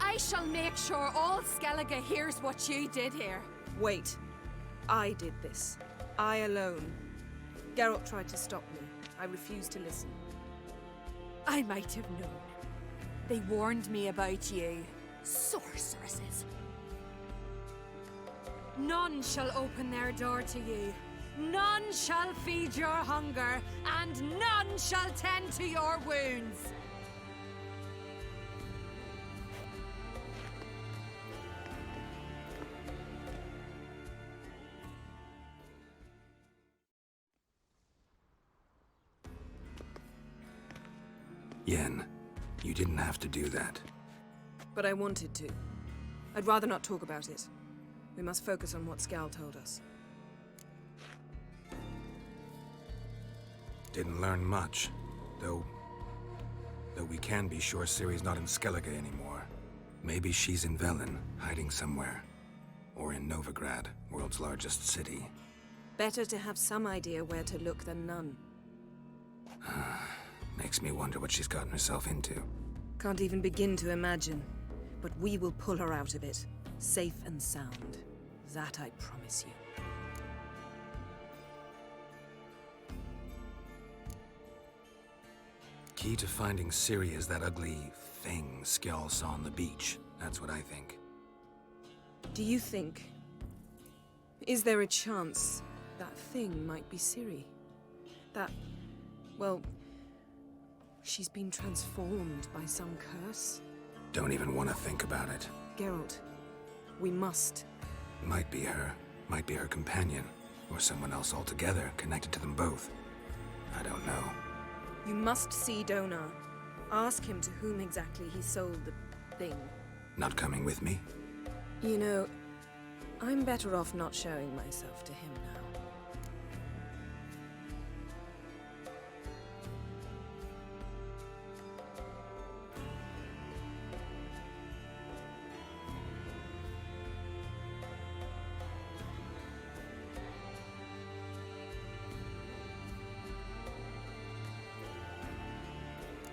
I shall make sure all Skellige hears what you did here. Wait. I did this. I alone. Geralt tried to stop me. I refused to listen. I might have known. They warned me about you. Sorceresses. None shall open their door to you. None shall feed your hunger, and none shall tend to your wounds. Yen, you didn't have to do that. But I wanted to. I'd rather not talk about it. We must focus on what Scal told us. Didn't learn much, though we can be sure Ciri's not in Skellige anymore. Maybe she's in Velen, hiding somewhere. Or in Novigrad, world's largest city. Better to have some idea where to look than none. Makes me wonder what she's gotten herself into. Can't even begin to imagine. But we will pull her out of it, safe and sound. That I promise you. Key to finding Ciri is that ugly thing Skjall saw on the beach. That's what I think. Do you think... Is there a chance that thing might be Ciri? That... well... she's been transformed by some curse? Don't even want to think about it. Geralt, we must. Might be her companion, or someone else altogether connected to them both. I don't know. You must see Donar. Ask him to whom exactly he sold the thing. Not coming with me? You know, I'm better off not showing myself to him now.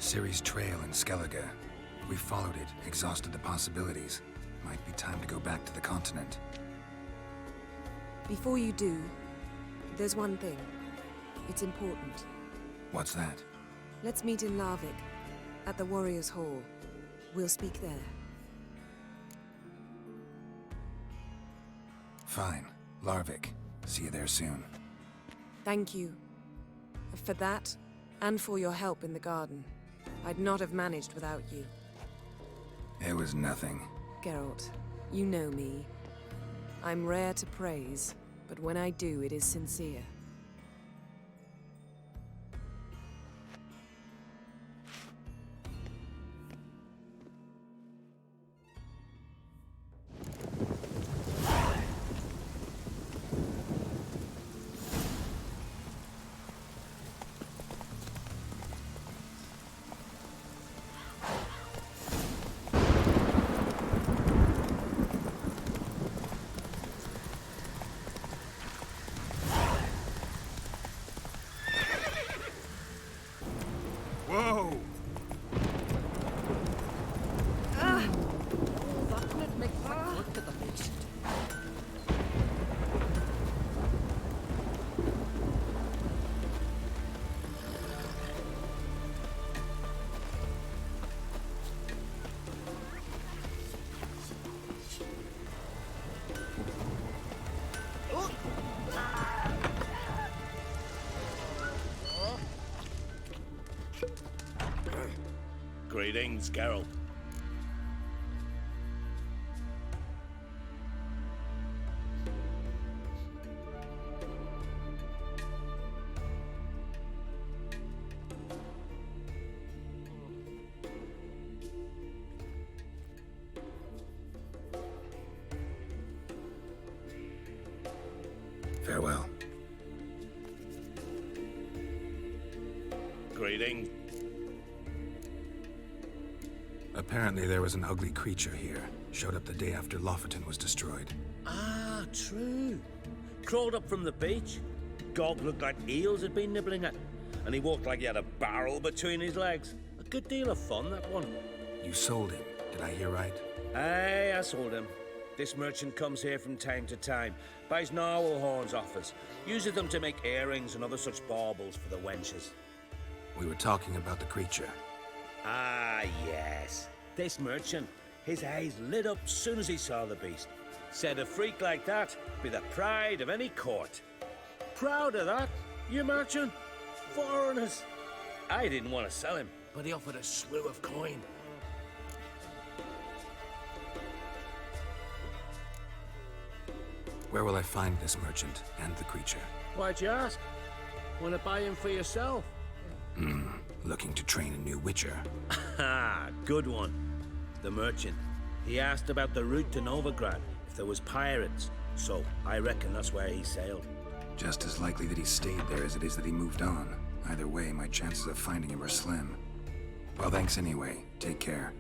Ciri's trail in Skellige. We followed it, exhausted the possibilities. Might be time to go back to the continent. Before you do, there's one thing. It's important. What's that? Let's meet in Larvik, at the Warriors' Hall. We'll speak there. Fine. Larvik. See you there soon. Thank you. For that, and for your help in the garden, I'd not have managed without you. It was nothing. Geralt, you know me. I'm rare to praise, but when I do, it is sincere. Whoa! That would make quick work of the beast. Greetings, Geralt. Farewell. Greetings. Apparently there was an ugly creature here. Showed up the day after Lofoten was destroyed. Ah, true. Crawled up from the beach. Gog looked like eels had been nibbling at. And he walked like he had a barrel between his legs. A good deal of fun, that one. You sold him, did I hear right? Aye, I sold him. This merchant comes here from time to time, buys narwhal horns off us, uses them to make earrings and other such baubles for the wenches. We were talking about the creature. Ah, yes. This merchant, his eyes lit up soon as he saw the beast. Said a freak like that be the pride of any court. Proud of that, you merchant? Foreigners. I didn't want to sell him, but he offered a slew of coin. Where will I find this merchant and the creature? Why'd you ask? Want to buy him for yourself? Looking to train a new witcher. Ah, good one. The merchant. He asked about the route to Novigrad, if there was pirates. So, I reckon that's where he sailed. Just as likely that he stayed there as it is that he moved on. Either way, my chances of finding him are slim. Well, thanks anyway. Take care.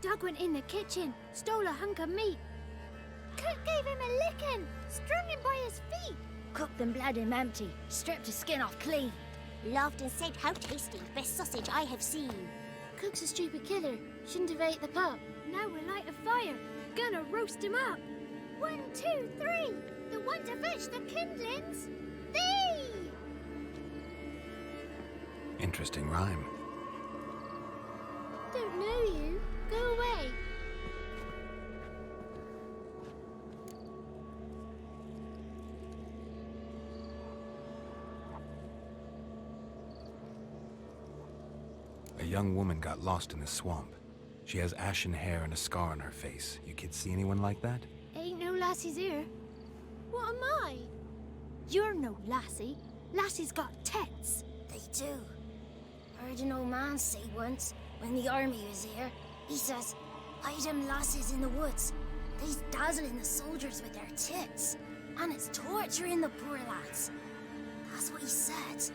Doug went in the kitchen, stole a hunk of meat. Cook gave him a licking, strung him by his feet. Cooked and bled him empty, stripped his skin off clean. Laughed and said, "How tasty, best sausage I have seen." Cook's a stupid killer, shouldn't have ate the pup. Now we'll light a fire, gonna roast him up. 1, 2, 3, the one to fetch the kindlings. Thee! Interesting rhyme. Don't know you. Go away. young woman got lost in the swamp. She has ashen hair and a scar on her face. You kids see anyone like that? Ain't no lassies here. What am I? You're no lassie. Lassies got tits. They do. Heard an old man say once, when the army was here, he says, hide them lassies in the woods. They's dazzling the soldiers with their tits. And it's torturing the poor lads. That's what he said.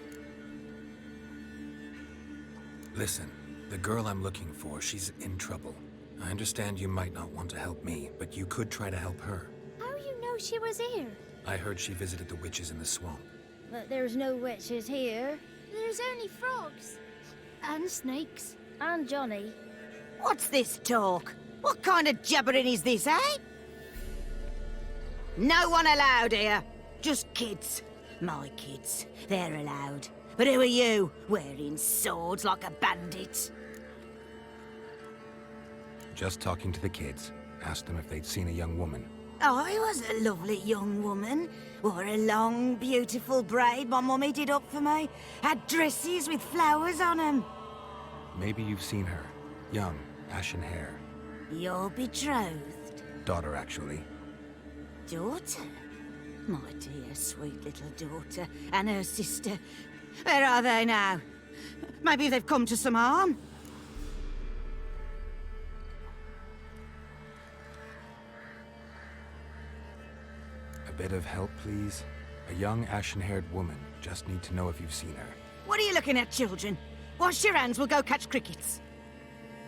Listen, the girl I'm looking for, she's in trouble. I understand you might not want to help me, but you could try to help her. How you know she was here? I heard she visited the witches in the swamp. But there's no witches here. There's only frogs. And snakes. And Johnny. What's this talk? What kind of jabbering is this, eh? No one allowed here. Just kids. My kids. They're allowed. But who are you, wearing swords like a bandit? Just talking to the kids. Asked them if they'd seen a young woman. I was a lovely young woman. Wore a long, beautiful braid my mummy did up for me. Had dresses with flowers on them. Maybe you've seen her. Young, ashen hair. Your betrothed? Daughter, actually. Daughter? My dear, sweet little daughter. And her sister. Where are they now? Maybe they've come to some harm. A bit of help, please? A young, ashen-haired woman. Just need to know if you've seen her. What are you looking at, children? Wash your hands, we'll go catch crickets.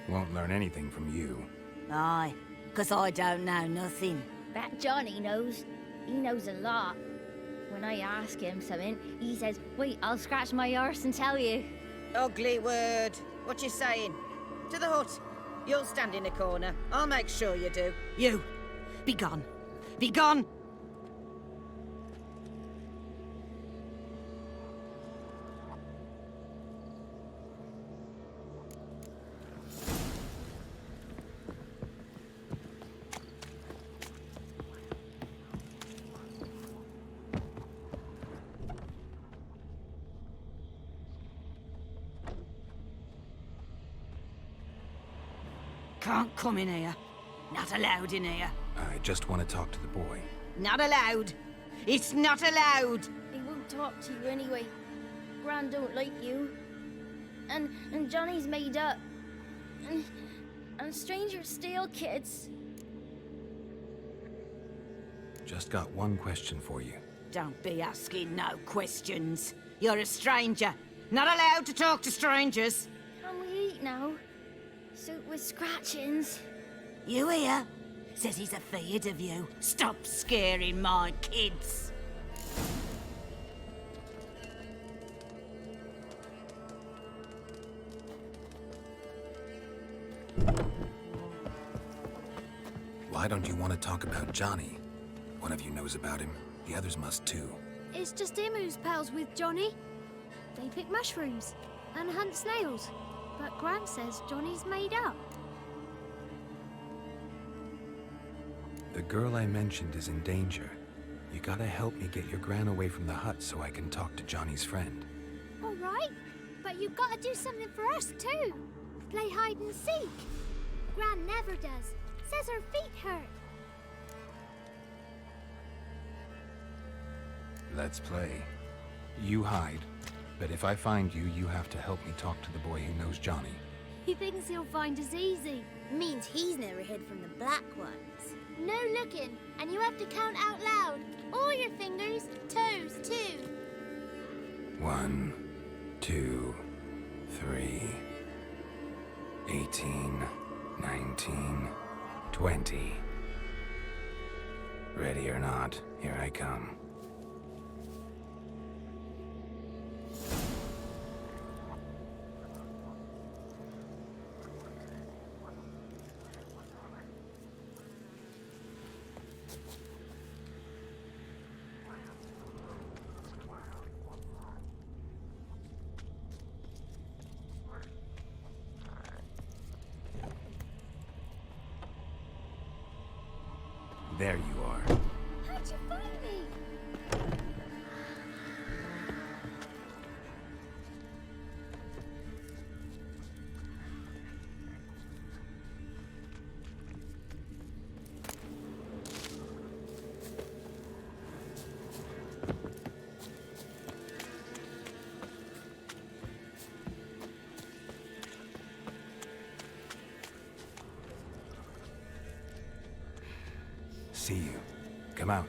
Won't learn anything from you. Aye, 'cause I don't know nothing. That Johnny knows. He knows a lot. When I ask him something, he says, wait, I'll scratch my arse and tell you. Ugly word. What you saying? To the hut. You'll stand in a corner. I'll make sure you do. You, be gone. Be gone! Can't come in here. Not allowed in here. I just want to talk to the boy. Not allowed. It's not allowed. He won't talk to you anyway. Gran don't like you. And Johnny's made up. And strangers steal kids. Just got one question for you. Don't be asking no questions. You're a stranger. Not allowed to talk to strangers. Can we eat now? Soup with scratchings. You hear? Says he's afeard of you. Stop scaring my kids. Why don't you want to talk about Johnny? One of you knows about him. The others must too. It's just him who's pals with Johnny. They pick mushrooms and hunt snails. But Gran says Johnny's made up. The girl I mentioned is in danger. You gotta help me get your Gran away from the hut so I can talk to Johnny's friend. All right, but you've got to do something for us too. Play hide and seek. Gran never does. Says her feet hurt. Let's play. You hide, but if I find you, you have to help me talk to the boy who knows Johnny. He thinks he'll find us easy. Means he's never hid from the black ones. No looking, and you have to count out loud. All your fingers, toes too. 1, 2, 3, 18, 19, 20. Ready or not, here I come. There you are. How'd you find me? Come out.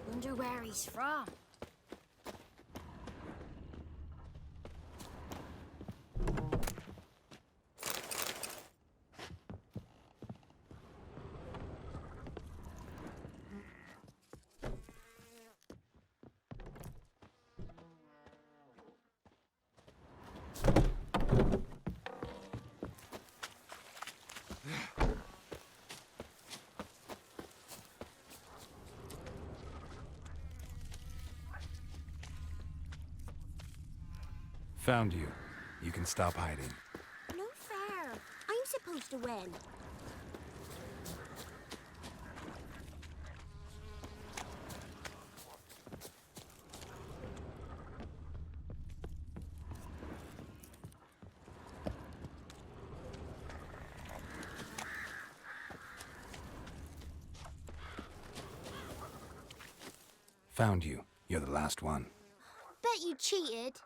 Wonder where he's from. Found you. You can stop hiding. No fair. I'm supposed to win. Found you. You're the last one. Bet you cheated.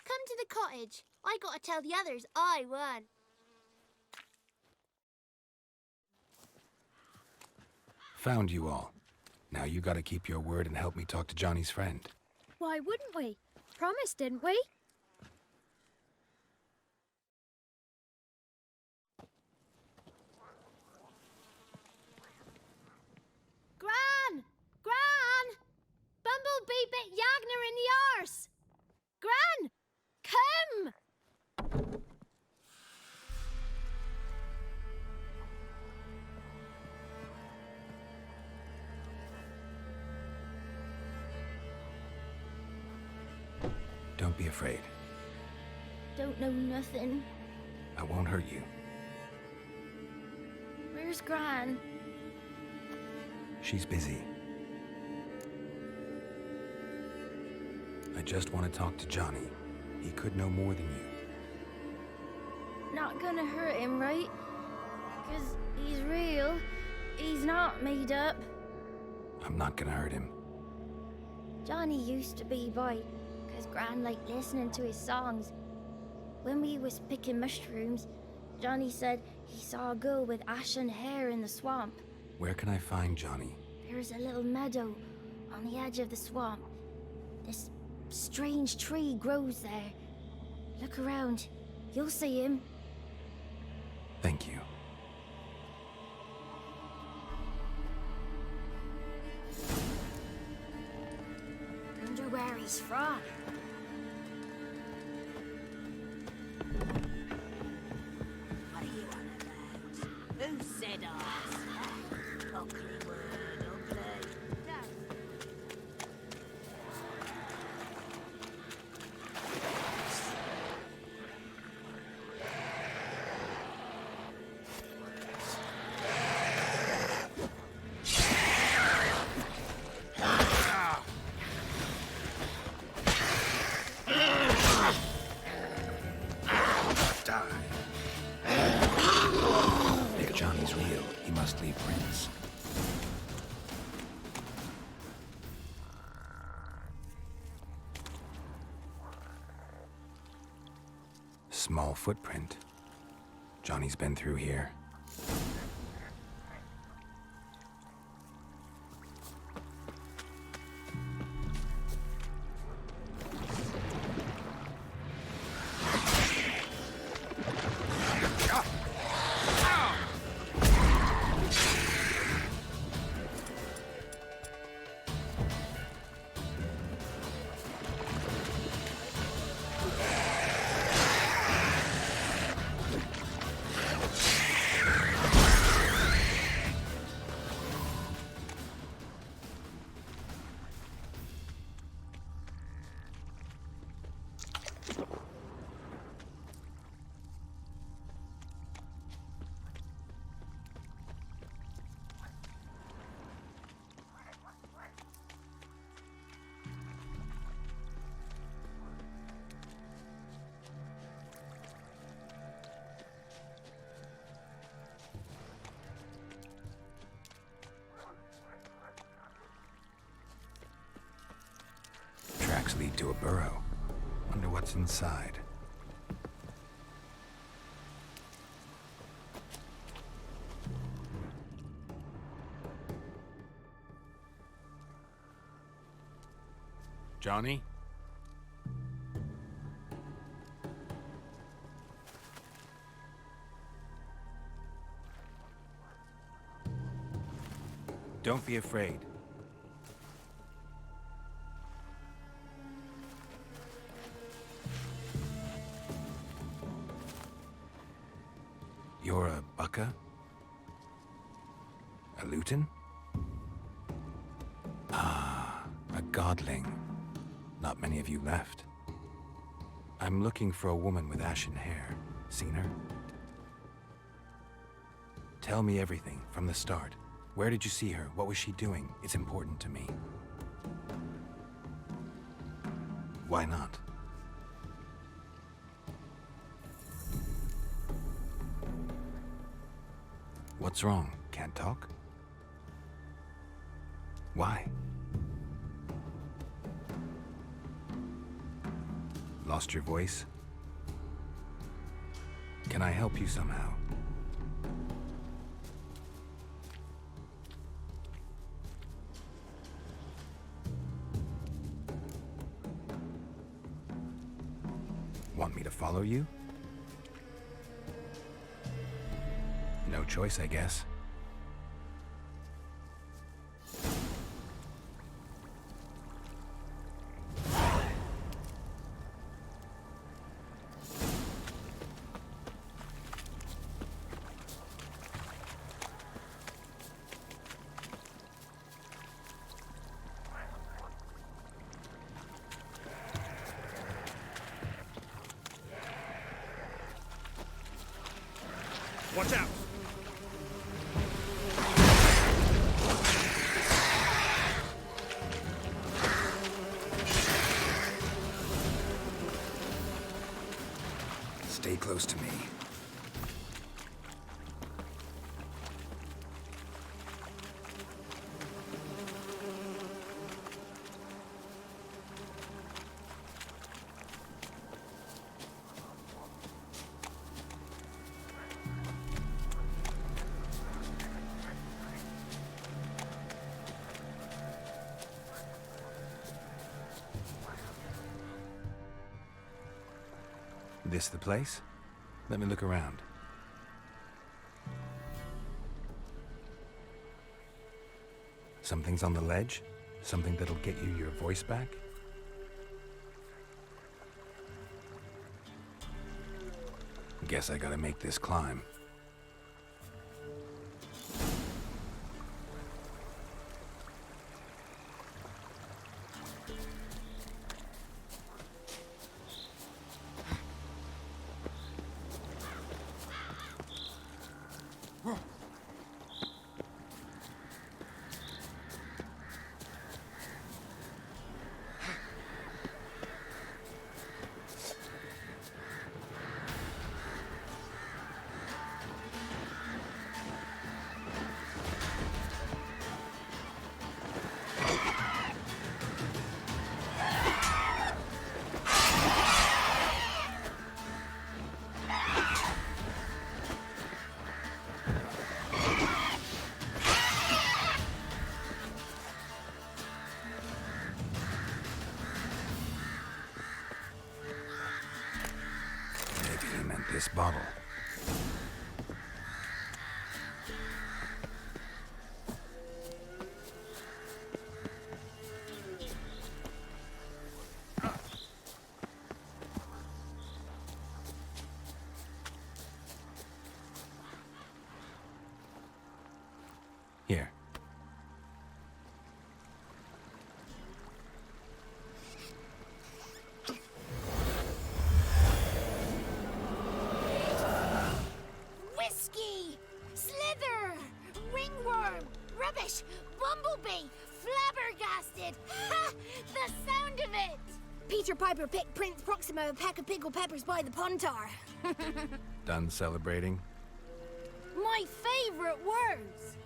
Come to the cottage. I gotta tell the others I won. Found you all. Now you gotta keep your word and help me talk to Johnny's friend. Why wouldn't we? Promised, didn't we? Gran! Gran! Bumblebee bit Yagner in the arse! Gran! Come! Don't be afraid. Don't know nothing. I won't hurt you. Where's Gran? She's busy. I just want to talk to Johnny. He could know more than you. Not gonna hurt him, right? 'Cause he's real. He's not made up. I'm not gonna hurt him. Johnny used to be by, 'cause Gran liked listening to his songs. When we was picking mushrooms, Johnny said he saw a girl with ashen hair in the swamp. Where can I find Johnny? There's a little meadow on the edge of the swamp. This strange tree grows there. Look around. You'll see him. Thank you. Wonder where he's from. What are you on about? Who said us? Ugly word, ugly. small footprint. Johnny's been through here. Tracks lead to a burrow. Wonder what's inside. Johnny? Don't be afraid. You're a Bucka? A Luton? Ah, a godling. Not many of you left. I'm looking for a woman with ashen hair. Seen her? Tell me everything, from the start. Where did you see her? What was she doing? It's important to me. Why not? What's wrong? Can't talk? Why? Lost your voice? Can I help you somehow? Want me to follow you? No choice, I guess. Watch out! Stay close to me. This the place? Let me look around. Something's on the ledge? Something that'll get you your voice back? Guess I gotta make this climb. this bottle. Here. Whiskey! Slither! Ringworm! Rubbish! Bumblebee! Flabbergasted! Ha! The sound of it! Peter Piper picked Prince Proxima a pack of pickled peppers by the puntar. Done celebrating? My favorite words!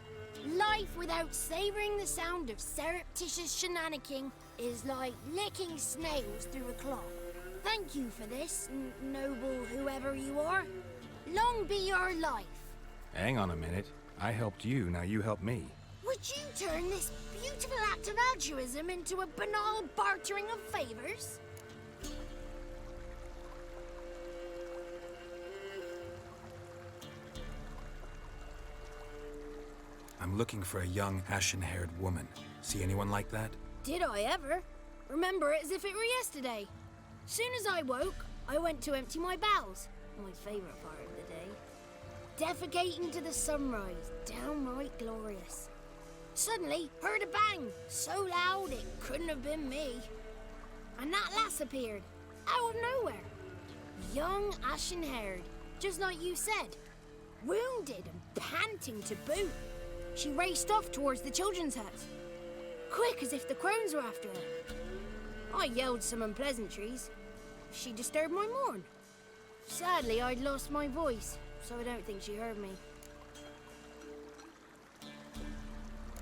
Life without savoring the sound of surreptitious shenanigans is like licking snails through a cloth. Thank you for this, noble whoever you are. Long be your life. Hang on a minute. I helped you, now you help me. Would you turn this beautiful act of altruism into a banal bartering of favors? I'm looking for a young, ashen-haired woman. See anyone like that? Did I ever? Remember it as if it were yesterday. Soon as I woke, I went to empty my bowels. My favourite part of the day. Defecating to the sunrise, downright glorious. Suddenly, heard a bang, so loud it couldn't have been me. And that lass appeared, out of nowhere. Young, ashen-haired, just like you said. Wounded and panting to boot. She raced off towards the children's hut. Quick as if the crones were after her. I yelled some unpleasantries. She disturbed my morn. Sadly, I'd lost my voice, so I don't think she heard me.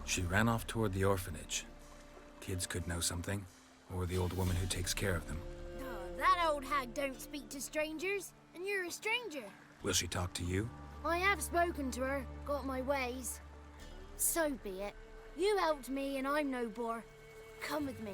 She ran off toward the orphanage. Kids could know something, or the old woman who takes care of them. Oh, that old hag don't speak to strangers, and you're a stranger. Will she talk to you? I have spoken to her, got my ways. So be it. You helped me and I'm no bore. Come with me.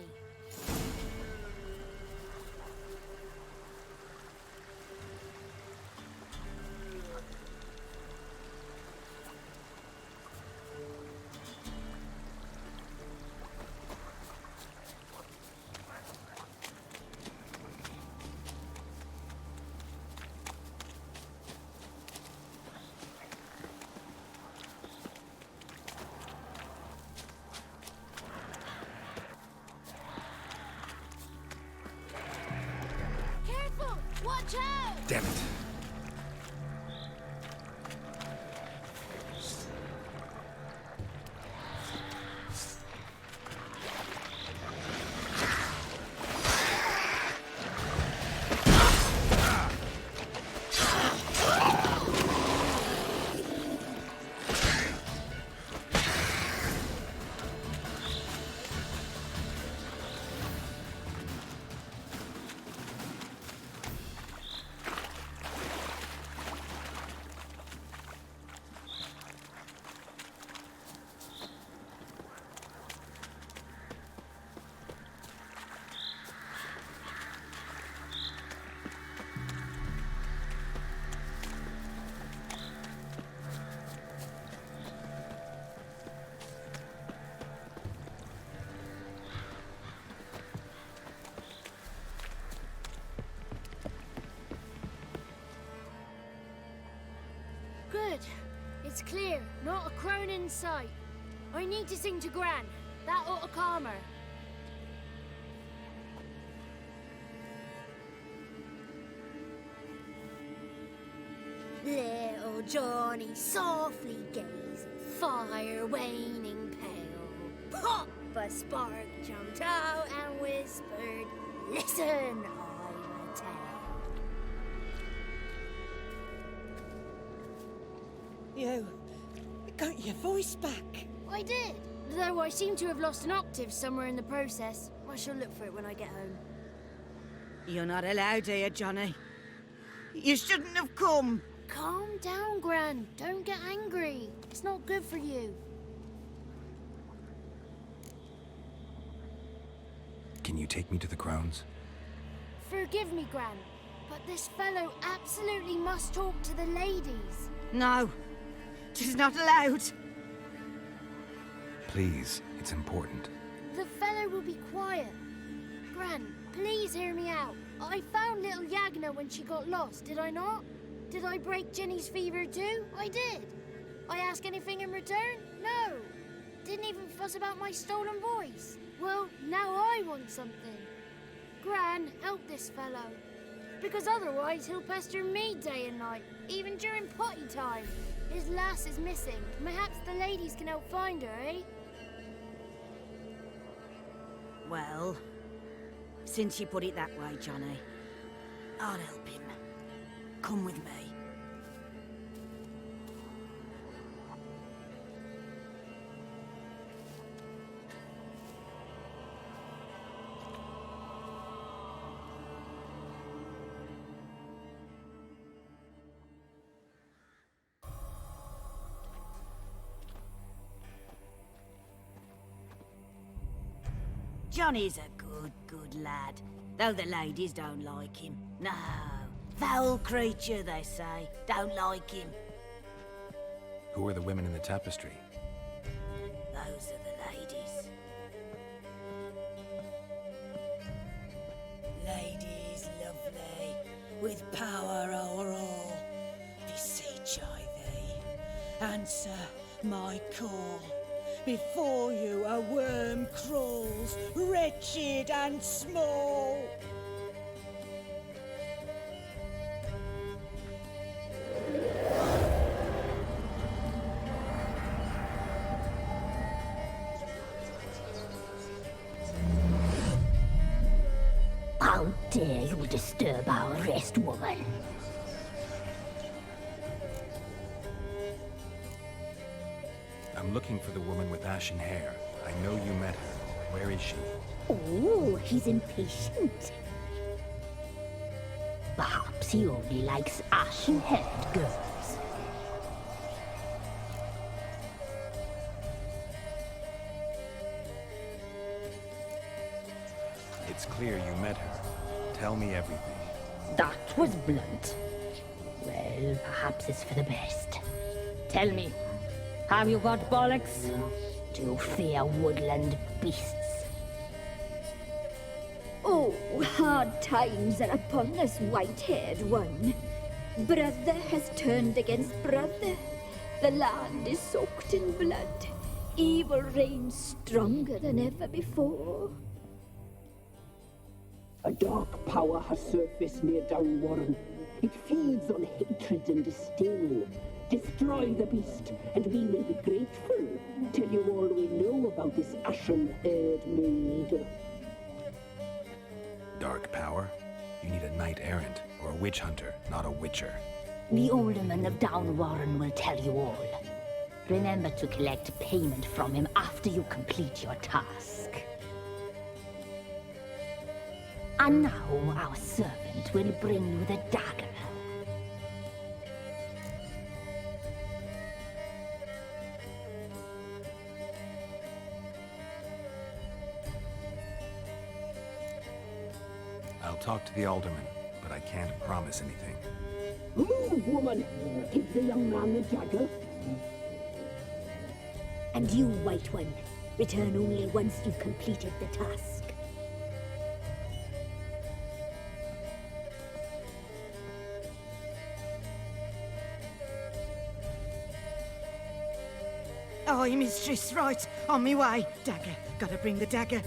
Watch out! Damn it. Good. It's clear. Not a crone in sight. I need to sing to Gran. That ought to calm her. Little Johnny softly gazed, fire waning pale. Pop! A spark jumped out and whispered, "Listen, I'm a tale." You got your voice back. I did, though I seem to have lost an octave somewhere in the process. I shall look for it when I get home. You're not allowed here, Johnny. You shouldn't have come. Calm down, Gran. Don't get angry. It's not good for you. Can you take me to the Crones? Forgive me, Gran, But this fellow absolutely must talk to the ladies. No, tis not allowed. Please, it's important. The fellow will be quiet. Gran, please hear me out. I found little Yagna when she got lost, did I not? Did I break Ginny's fever too? I did. I ask anything in return? No. Didn't even fuss about my stolen voice. Well, now I want something. Gran, help this fellow. Because otherwise he'll pester me day and night, even during potty time. His lass is missing. Perhaps the ladies can help find her, eh? Well, since you put it that way, Johnny, I'll help him. Come with me. Johnny's a good lad, though the ladies don't like him. No, foul creature, they say. Don't like him. Who are the women in the tapestry? Those are the ladies. Ladies lovely, with power o'er all. Beseech I thee, answer my call. Before you a worm crawls, wretched and small. How dare you disturb our rest, woman? I'm looking for the woman with ashen hair. I know you met her. Where is she? Oh, he's impatient. Perhaps he only likes ashen-haired girls. It's clear you met her. Tell me everything. That was blunt. Well, perhaps it's for the best. Tell me, have you got bollocks? Do you fear woodland beasts? Oh, hard times are upon this white-haired one. Brother has turned against brother. The land is soaked in blood. Evil reigns stronger than ever before. A dark power has surfaced near Downwarren. It feeds on hatred and disdain. Destroy the beast, and we will be grateful. Tell you all we know about this ashen-haired maid. Dark power? You need a knight-errant, or a witch hunter, not a witcher. The alderman of Downwarren will tell you all. Remember to collect payment from him after you complete your task. And now our servant will bring you the dagger. I'll talk to the alderman, but I can't promise anything. Move, woman! Give the young man the dagger. And you, White One, return only once you've completed the task. Aye, mistress, right. On me way. Dagger. Gotta bring the dagger.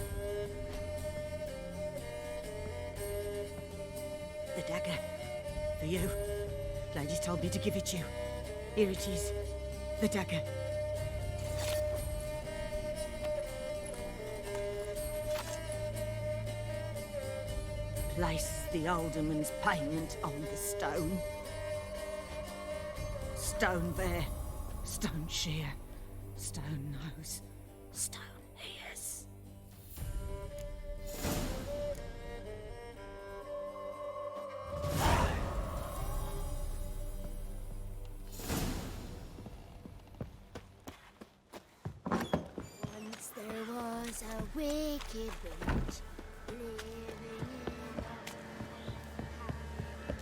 The dagger. For you. Ladies told me to give it you. Here it is. The dagger. Place the alderman's payment on the stone. Stone there. Stone shear. Stone nose. Stone ears. Once there was a wicked witch living in a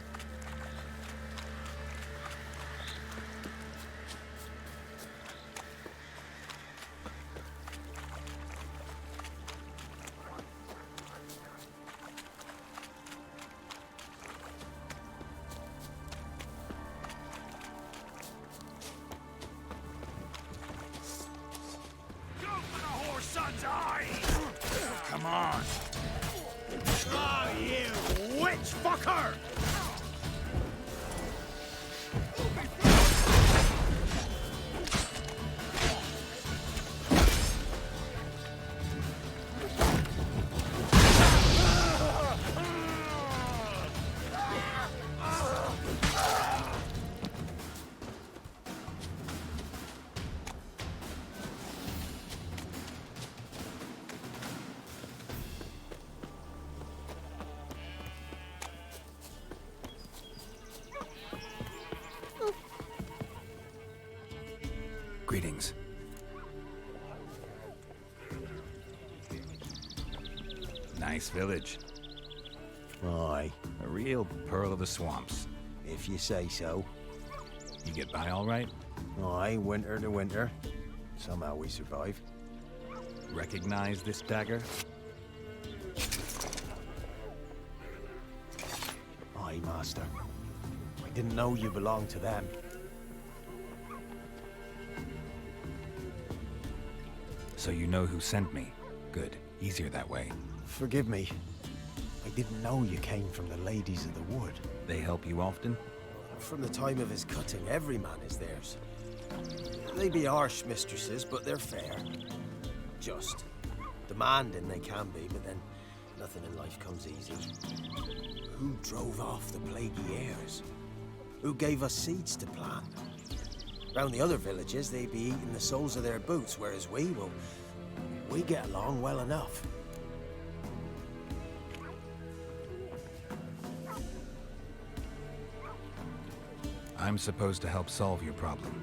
come on. Oh, you witch fucker! Greetings. Nice village. Aye. A real pearl of the swamps. If you say so. You get by all right? Aye, winter to winter. Somehow we survive. Recognize this dagger? Aye, master. I didn't know you belonged to them. So you know who sent me. Good. Easier that way. Forgive me. I didn't know you came from the Ladies of the Wood. They help you often? From the time of his cutting, every man is theirs. They be harsh mistresses, but they're fair. Just. Demanding they can be, but then nothing in life comes easy. Who drove off the plaguey airs? Who gave us seeds to plant? Round the other villages, they be eating the soles of their boots, whereas we get along well enough. I'm supposed to help solve your problem.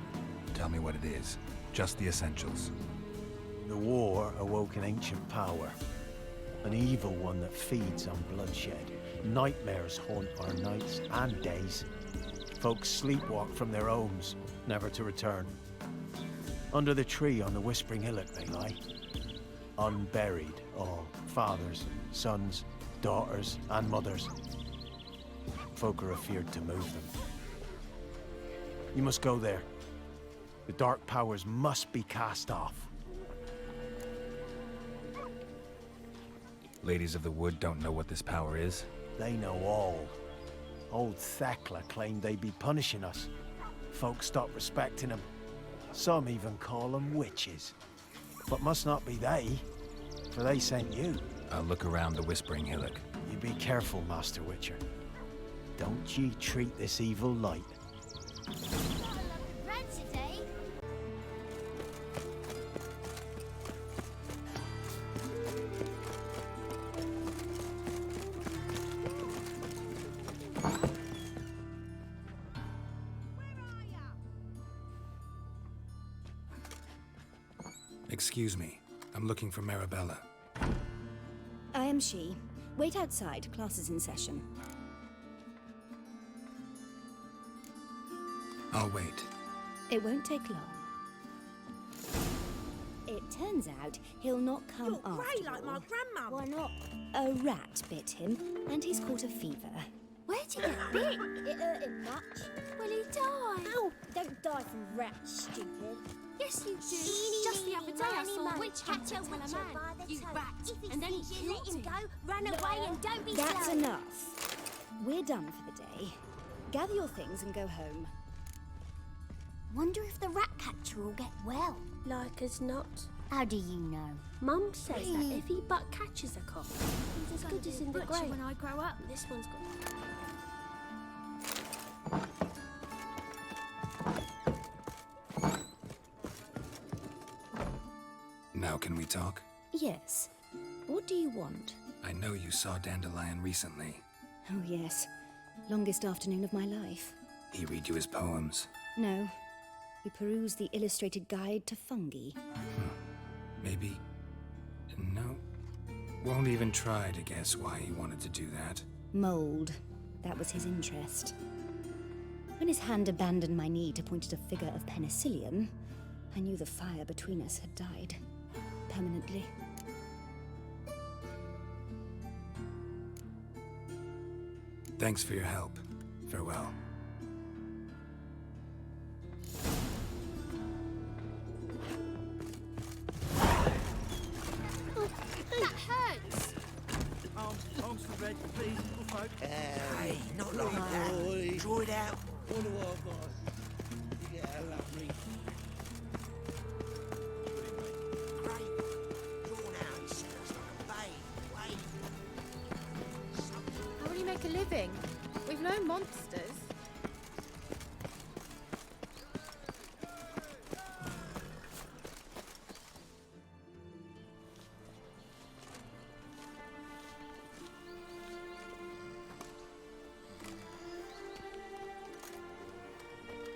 Tell me what it is. Just the essentials. The war awoke an ancient power. An evil one that feeds on bloodshed. Nightmares haunt our nights and days. Folks sleepwalk from their homes, never to return. Under the tree on the Whispering Hillock they lie. Unburied all, fathers, sons, daughters, and mothers. Folk are afeard to move them. You must go there. The dark powers must be cast off. Ladies of the Wood don't know what this power is? They know all. Old Thekla claimed they'd be punishing us. Folks stopped respecting them. Some even call them witches. But must not be they, for they sent you. I'll look around the Whispering Hillock. You be careful, Master Witcher. Don't ye treat this evil light. Excuse me. I'm looking for Marabella. I am she. Wait outside. Class is in session. I'll wait. It won't take long. It turns out he'll not come after Grey like my grandma. Why not? A rat bit him, and he's caught a fever. Where'd he get bit? It hurt him much. Will he die? Ow! Don't die from rats, stupid. Yes, you do. Just the other day I saw a witch catch up with a man. You rat. And then he let killed him him. go. Run away and don't be That's slow. enough. We're done for the day. Gather your things and go home. Wonder if the rat catcher will get well. Like as not. How do you know? Mum says that if he but catches a cock, he's as good as in the Butcher grave. when I grow up. This one's got... Now can we talk? Yes. What do you want? I know you saw Dandelion recently. Oh, yes. Longest afternoon of my life. He read you his poems. No. We peruse the illustrated guide to fungi. Maybe... No. Won't even try to guess why he wanted to do that. Mold. That was his interest. When his hand abandoned my knee to point at a figure of penicillium, I knew the fire between us had died. Permanently. Thanks for your help. Farewell. That hurt. Hey, not like that. Draw it out. What do I got? Yeah, I love me. Great. Drawn out. It sounds like a babe. Wait. How will you make a living? We've no monsters.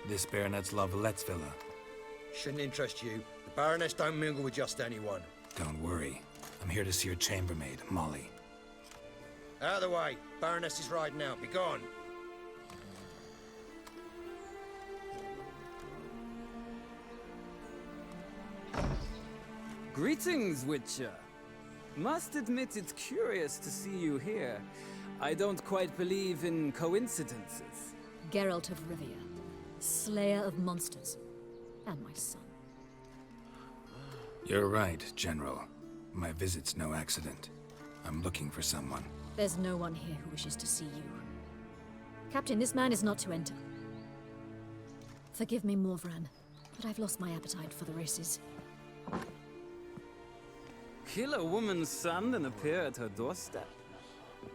This Baronet's Lavallette's villa. Shouldn't interest you. The Baroness don't mingle with just anyone. Don't worry. I'm here to see your chambermaid, Molly. Out of the way. Baroness is riding out. Be gone. Greetings, Witcher. Must admit it's curious to see you here. I don't quite believe in coincidences. Geralt of Rivia, slayer of monsters, and my son. You're right, General. My visit's no accident. I'm looking for someone. There's no one here who wishes to see you. Captain, this man is not to enter. Forgive me, Morvran, but I've lost my appetite for the races. Kill a woman's son and appear at her doorstep?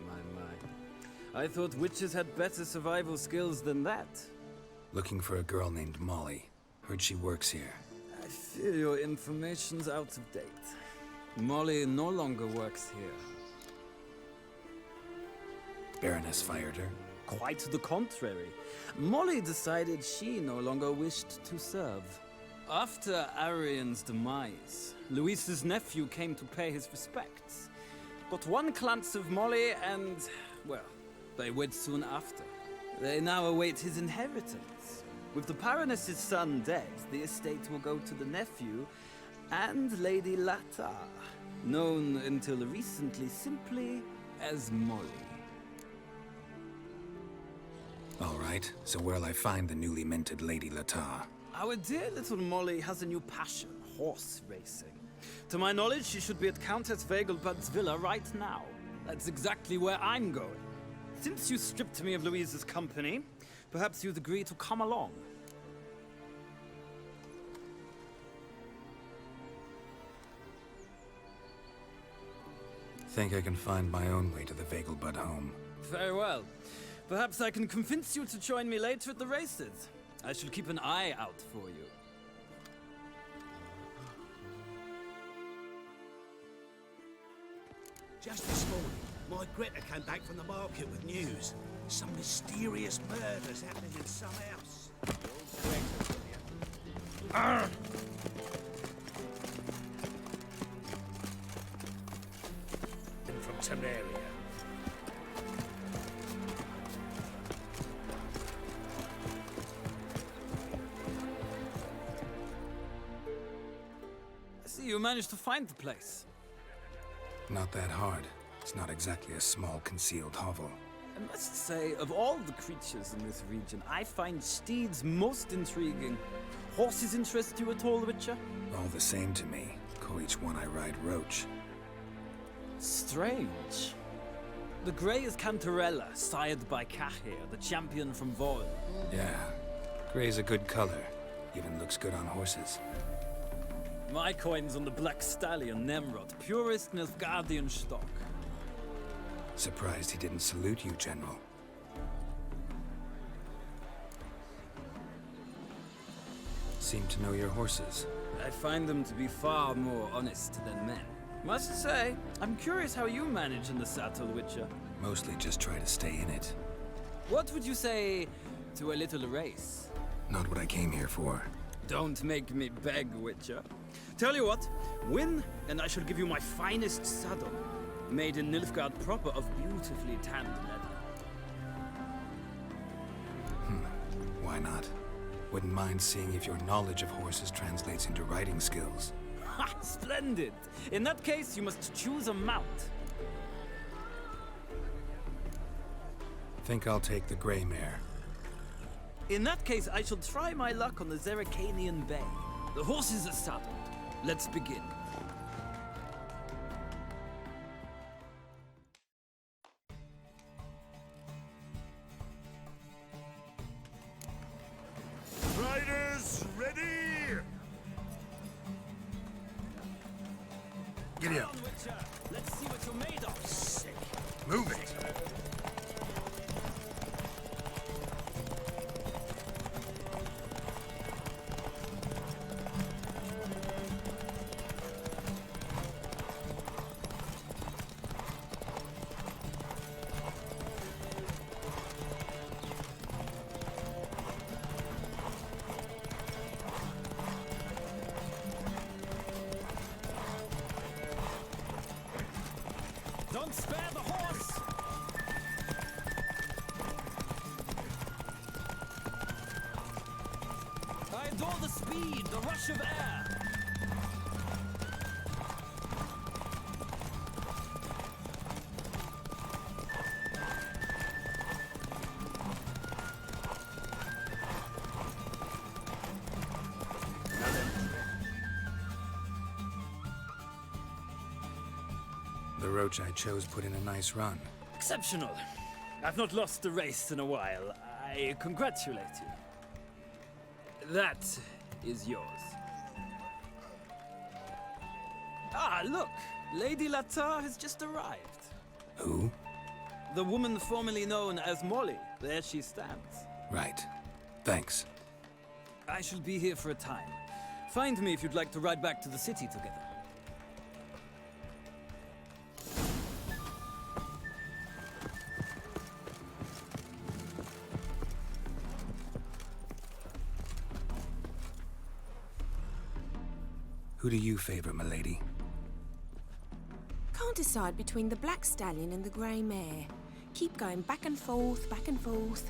My. I thought witches had better survival skills than that. Looking for a girl named Molly. Heard she works here. I fear your information's out of date. Molly no longer works here. Baroness fired her? Quite the contrary. Molly decided she no longer wished to serve. After Arian's demise, Luis's nephew came to pay his respects. Got one glance of Molly and, well, they wed soon after. They now await his inheritance. With the Baroness's son dead, the estate will go to the nephew and Lady Lata, known until recently simply as Molly. All right, so where'll I find the newly minted Lady Lata? Our dear little Molly has a new passion, horse racing. To my knowledge, she should be at Countess Vegelbud's villa right now. That's exactly where I'm going. Since you stripped me of Louise's company, perhaps you'd agree to come along. Think I can find my own way to the Vegelbud home. Very well. Perhaps I can convince you to join me later at the races. I shall keep an eye out for you. Just this morning, my Greta came back from the market with news. Some mysterious murders happening in some house. And from Temeria. You managed to find the place. Not that hard. It's not exactly a small, concealed hovel. I must say, of all the creatures in this region, I find steeds most intriguing. Horses interest you at all, Witcher? All the same to me. Call each one I ride Roach. Strange. The grey is Cantarella, sired by Cahir, the champion from Vol. Yeah. Grey's a good color. Even looks good on horses. My coin's on the Black Stallion, Nemrod, purest Nilfgaardian stock. Surprised he didn't salute you, General. Seem to know your horses. I find them to be far more honest than men. Must say, I'm curious how you manage in the saddle, Witcher. Mostly just try to stay in it. What would you say to a little race? Not what I came here for. Don't make me beg, Witcher. Tell you what, win, and I shall give you my finest saddle, made in Nilfgaard proper of beautifully tanned leather. Why not? Wouldn't mind seeing if your knowledge of horses translates into riding skills. Ha! Splendid! In that case, you must choose a mount. Think I'll take the gray mare. In that case, I shall try my luck on the Zerrikanian Bay. The horses are saddled. Let's begin. Let's see what you're made of. Sick. Move it! Don't spare the horse! I adore the speed, the rush of air. The roach I chose put in a nice run. Exceptional. I've not lost a race in a while. I congratulate you. That is yours. Ah, look! Lady Latar has just arrived. Who? The woman formerly known as Molly. There she stands. Right. Thanks. I shall be here for a time. Find me if you'd like to ride back to the city together. Who do you favor, milady? Can't decide between the black stallion and the grey mare. Keep going back and forth, back and forth.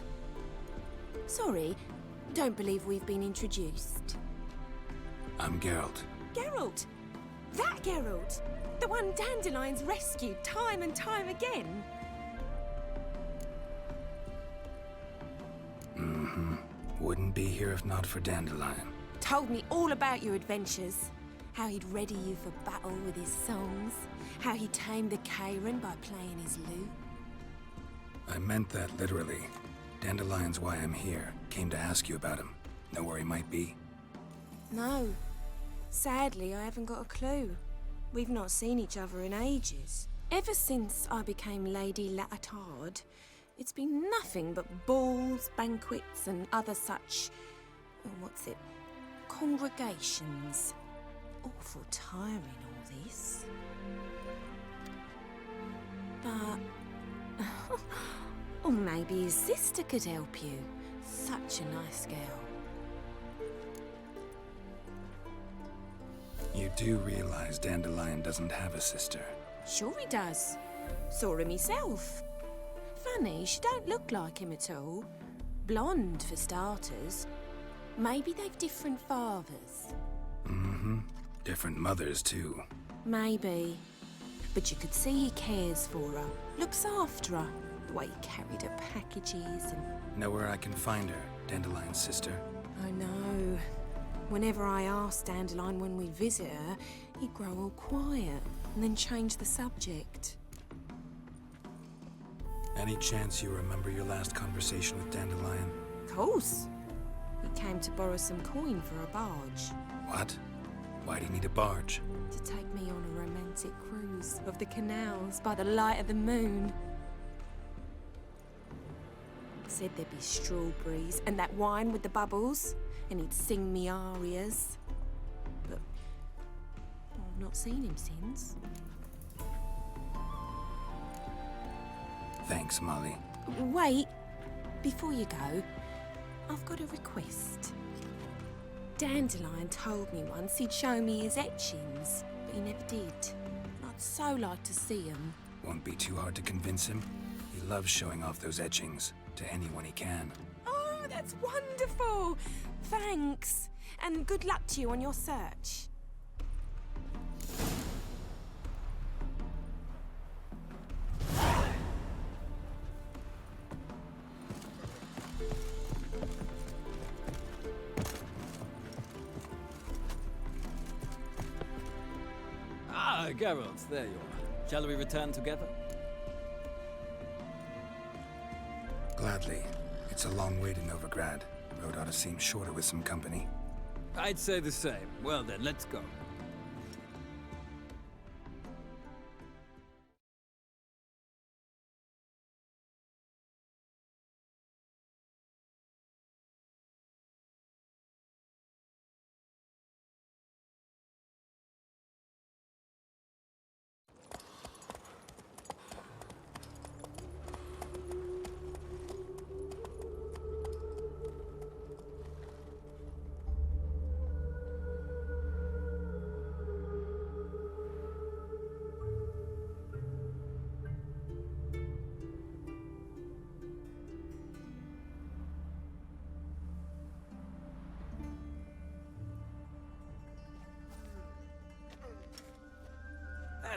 Sorry, don't believe we've been introduced. I'm Geralt. Geralt! That Geralt! The one Dandelion's rescued time and time again! Mm-hmm. Wouldn't be here if not for Dandelion. Told me all about your adventures. How he'd ready you for battle with his songs. How he tamed the Karen by playing his lute. I meant that literally. Dandelion's why I'm here. Came to ask you about him. Know where he might be? No. Sadly, I haven't got a clue. We've not seen each other in ages. Ever since I became Lady Latard, it's been nothing but balls, banquets, and other such... congregations. Awful tiring, all this. But... or maybe his sister could help you. Such a nice girl. You do realize Dandelion doesn't have a sister. Sure he does. Saw him myself. Funny, she don't look like him at all. Blonde, for starters. Maybe they've different fathers. Mm-hmm. Different mothers, too. Maybe. But you could see he cares for her. Looks after her. The way he carried her packages and... Know where I can find her, Dandelion's sister? I know. Whenever I asked Dandelion when we'd visit her, he'd grow all quiet and then change the subject. Any chance you remember your last conversation with Dandelion? Of course. He came to borrow some coin for a barge. What? Why'd he need a barge? To take me on a romantic cruise of the canals by the light of the moon. Said there'd be strawberries and that wine with the bubbles, and he'd sing me arias. But I've not seen him since. Thanks, Molly. Wait, before you go, I've got a request. Dandelion told me once he'd show me his etchings, but he never did. I'd so like to see them. Won't be too hard to convince him. He loves showing off those etchings to anyone he can. Oh, that's wonderful! Thanks, and good luck to you on your search. Ah, Geralt, there you are. Shall we return together? Gladly. It's a long way to Novigrad. Road ought to seem shorter with some company. I'd say the same. Well then, let's go.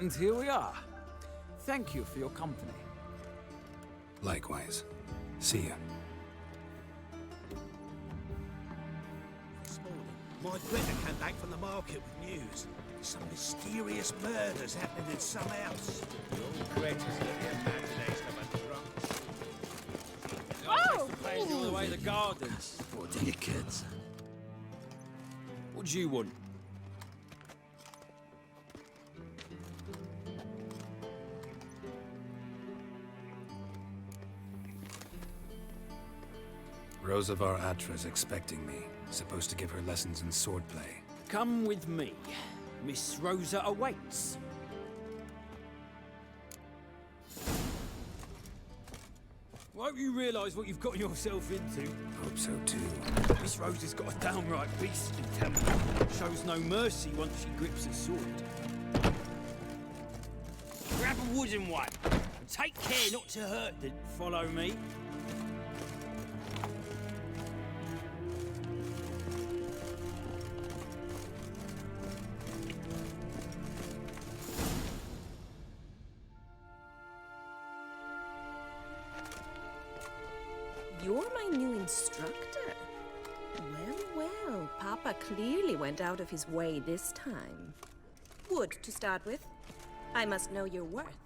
And here we are. Thank you for your company. Likewise. See ya. This morning, my brother came back from the market with news. Some mysterious murders happening in some house. Your creatures are the imagination of a drunk. Oh! Plays all the way to the gardens. For the kids. What do you want? Rosa var Atra's expecting me. Supposed to give her lessons in swordplay. Come with me. Miss Rosa awaits. Won't you realise what you've got yourself into? Hope so too. Miss Rosa's got a downright beastly temper. Shows no mercy once she grips a sword. Grab a wooden one. And take care not to hurt it. Follow me. You're my new instructor? Well, Papa clearly went out of his way this time. Wood, to start with. I must know your worth.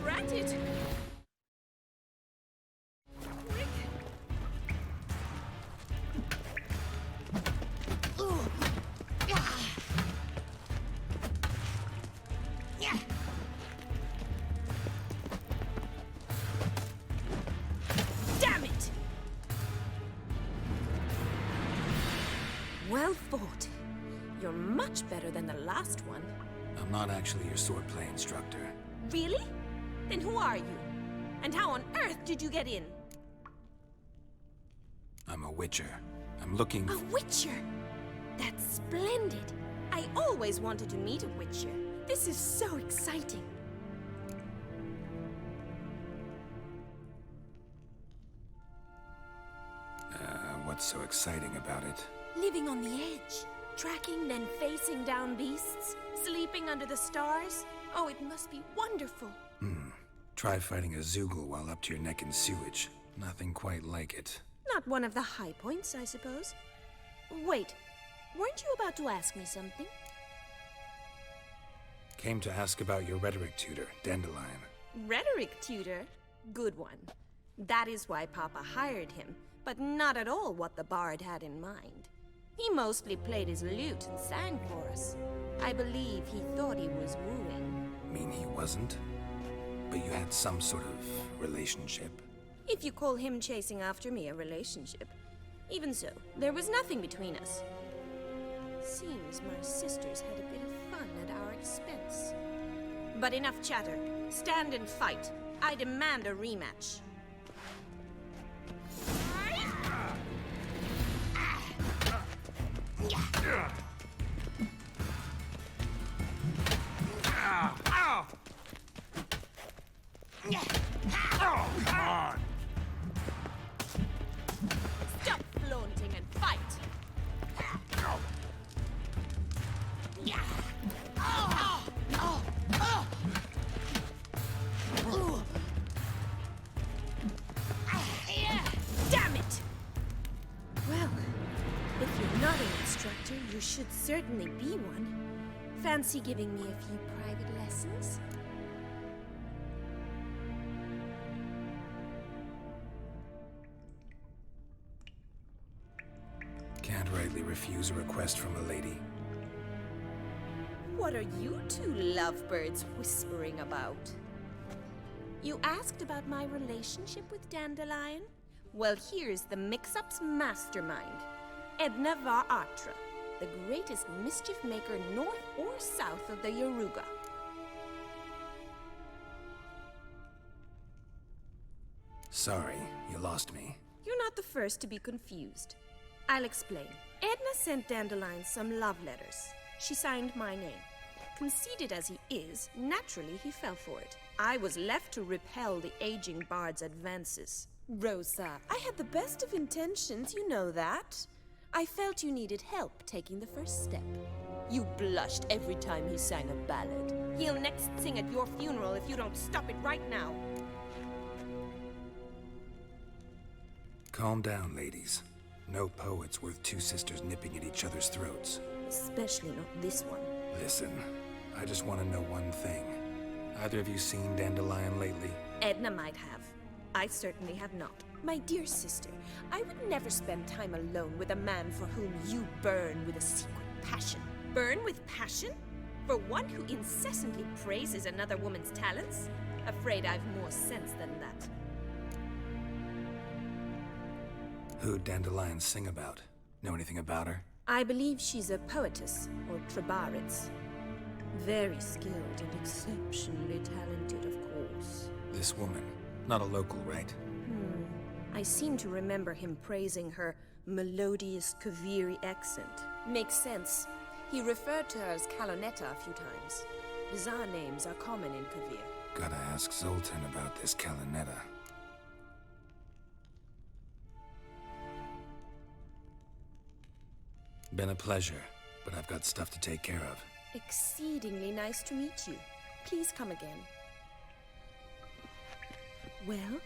Drat it! Quick! Damn it! Well fought. You're much better than the last one. I'm not actually your swordplay instructor. Really? Then who are you? And how on earth did you get in? I'm a witcher. I'm looking A witcher? That's splendid. I always wanted to meet a witcher. This is so exciting. What's so exciting about it? Living on the edge. Tracking, then facing down beasts. Sleeping under the stars. Oh, it must be wonderful. Try fighting a Zoogle while up to your neck in sewage. Nothing quite like it. Not one of the high points, I suppose. Wait, weren't you about to ask me something? Came to ask about your rhetoric tutor, Dandelion. Rhetoric tutor? Good one. That is why Papa hired him, but not at all what the bard had in mind. He mostly played his lute and sang for us. I believe he thought he was wooing. Mean he wasn't? But you had some sort of relationship? If you call him chasing after me a relationship. Even so, there was nothing between us. Seems my sisters had a bit of fun at our expense. But enough chatter. Stand and fight. I demand a rematch. Oh, come on! Stop flaunting and fight! Damn it! Well, if you're not an instructor, you should certainly be one. Fancy giving me a few private lessons? Can't rightly refuse a request from a lady. What are you two lovebirds whispering about? You asked about my relationship with Dandelion? Well, here's the mix-up's mastermind. Edna var Atra, the greatest mischief maker north or south of the Yaruga. Sorry, you lost me. You're not the first to be confused. I'll explain. Edna sent Dandelion some love letters. She signed my name. Conceited as he is, naturally he fell for it. I was left to repel the aging bard's advances. Rosa, I had the best of intentions, you know that. I felt you needed help taking the first step. You blushed every time he sang a ballad. He'll next sing at your funeral if you don't stop it right now. Calm down, ladies. No poet's worth two sisters nipping at each other's throats. Especially not this one. Listen, I just want to know one thing. Either of you seen Dandelion lately? Edna might have. I certainly have not. My dear sister, I would never spend time alone with a man for whom you burn with a secret passion. Burn with passion? For one who incessantly praises another woman's talents? Afraid I've more sense than that. Who'd Dandelion sing about? Know anything about her? I believe she's a poetess, or trebarits. Very skilled and exceptionally talented, of course. This woman. Not a local, right? I seem to remember him praising her melodious Kaviri accent. Makes sense. He referred to her as Kalonetta a few times. Bizarre names are common in Kavir. Gotta ask Zoltan about this Kalonetta. Been a pleasure, but I've got stuff to take care of. Exceedingly nice to meet you. Please come again. Well,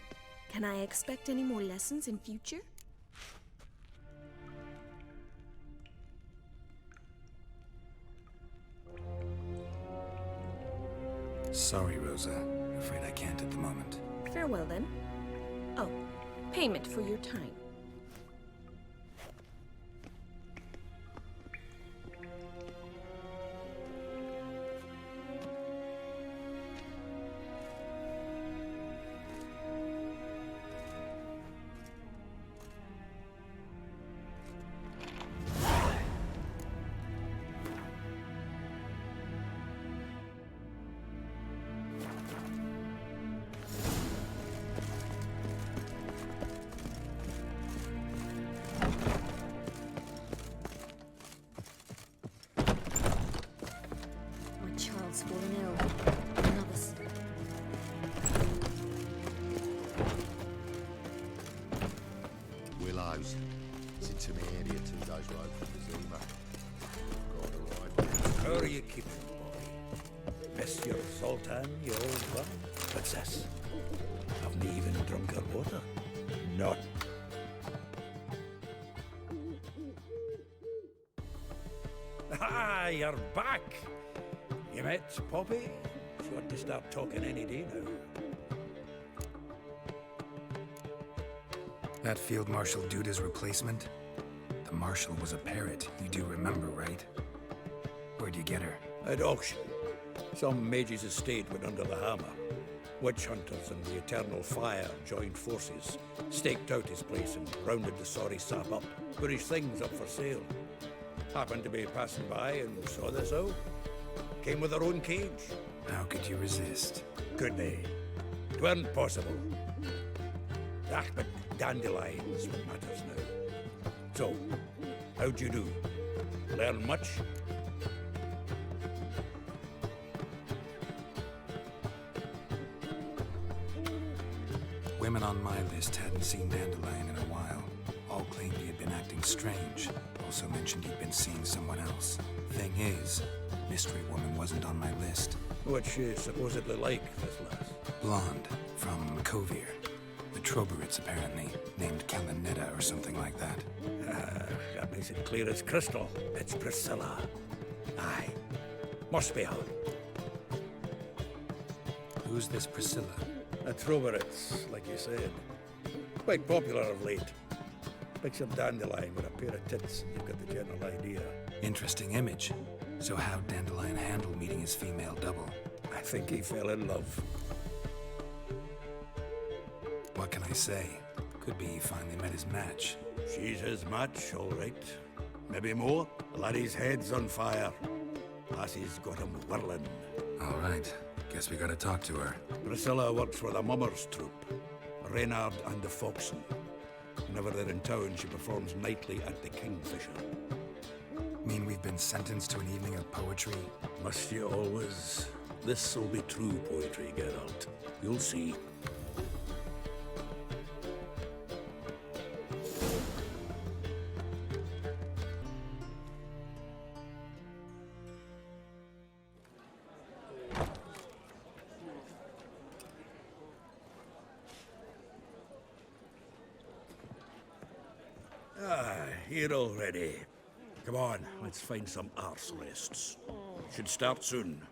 can I expect any more lessons in future? Sorry, Rosa. Afraid I can't at the moment. Farewell, then. Oh, payment for your time. Fallen ill. Another's. Willows. It's into me area 2 days road from Vizima. How are you keeping, boy? Miss your Sultan, your old one? Princess? Haven't even drunk her water? Not. Ah, you're back! You met Poppy? She ought to start talking any day now. That Field Marshal Duda's replacement? The Marshal was a parrot, you do remember, right? Where'd you get her? At auction. Some mage's estate went under the hammer. Witch hunters and the Eternal Fire joined forces, staked out his place and rounded the sorry sap up, put his things up for sale. Happened to be passing by and saw this out. Came with her own cage. How could you resist? Could they? 'Tweren't possible. Ah, but Dandelion's what matters now. So, how'd you do? Learn much? Women on my list hadn't seen Dandelion in a while. All claimed he had been acting strange. Also mentioned he'd been seeing someone else. Thing is, Mystery Woman wasn't on my list. What's she supposedly like, this lass? Blonde, from Kovir. The Troberits, apparently, named Kalonetta or something like that. That makes it clear as crystal. It's Priscilla. Aye. Must be her. Who's this Priscilla? A Troberits, like you said. Quite popular of late. Picture Dandelion with a pair of tits, you've got the general idea. Interesting image. So how'd Dandelion handle meeting his female double? I think he fell in love. What can I say? Could be he finally met his match. She's his match, all right. Maybe more. The laddie's head's on fire. Lassie's got him whirling. All right. Guess we gotta talk to her. Priscilla works for the Mummers troupe. Reynard and the Foxen. Whenever they're in town, she performs nightly at the Kingfisher. Mean we've been sentenced to an evening of poetry? Must you always? This'll be true poetry, Geralt. You'll see. Here already. Come on, let's find some arse rests. Should start soon.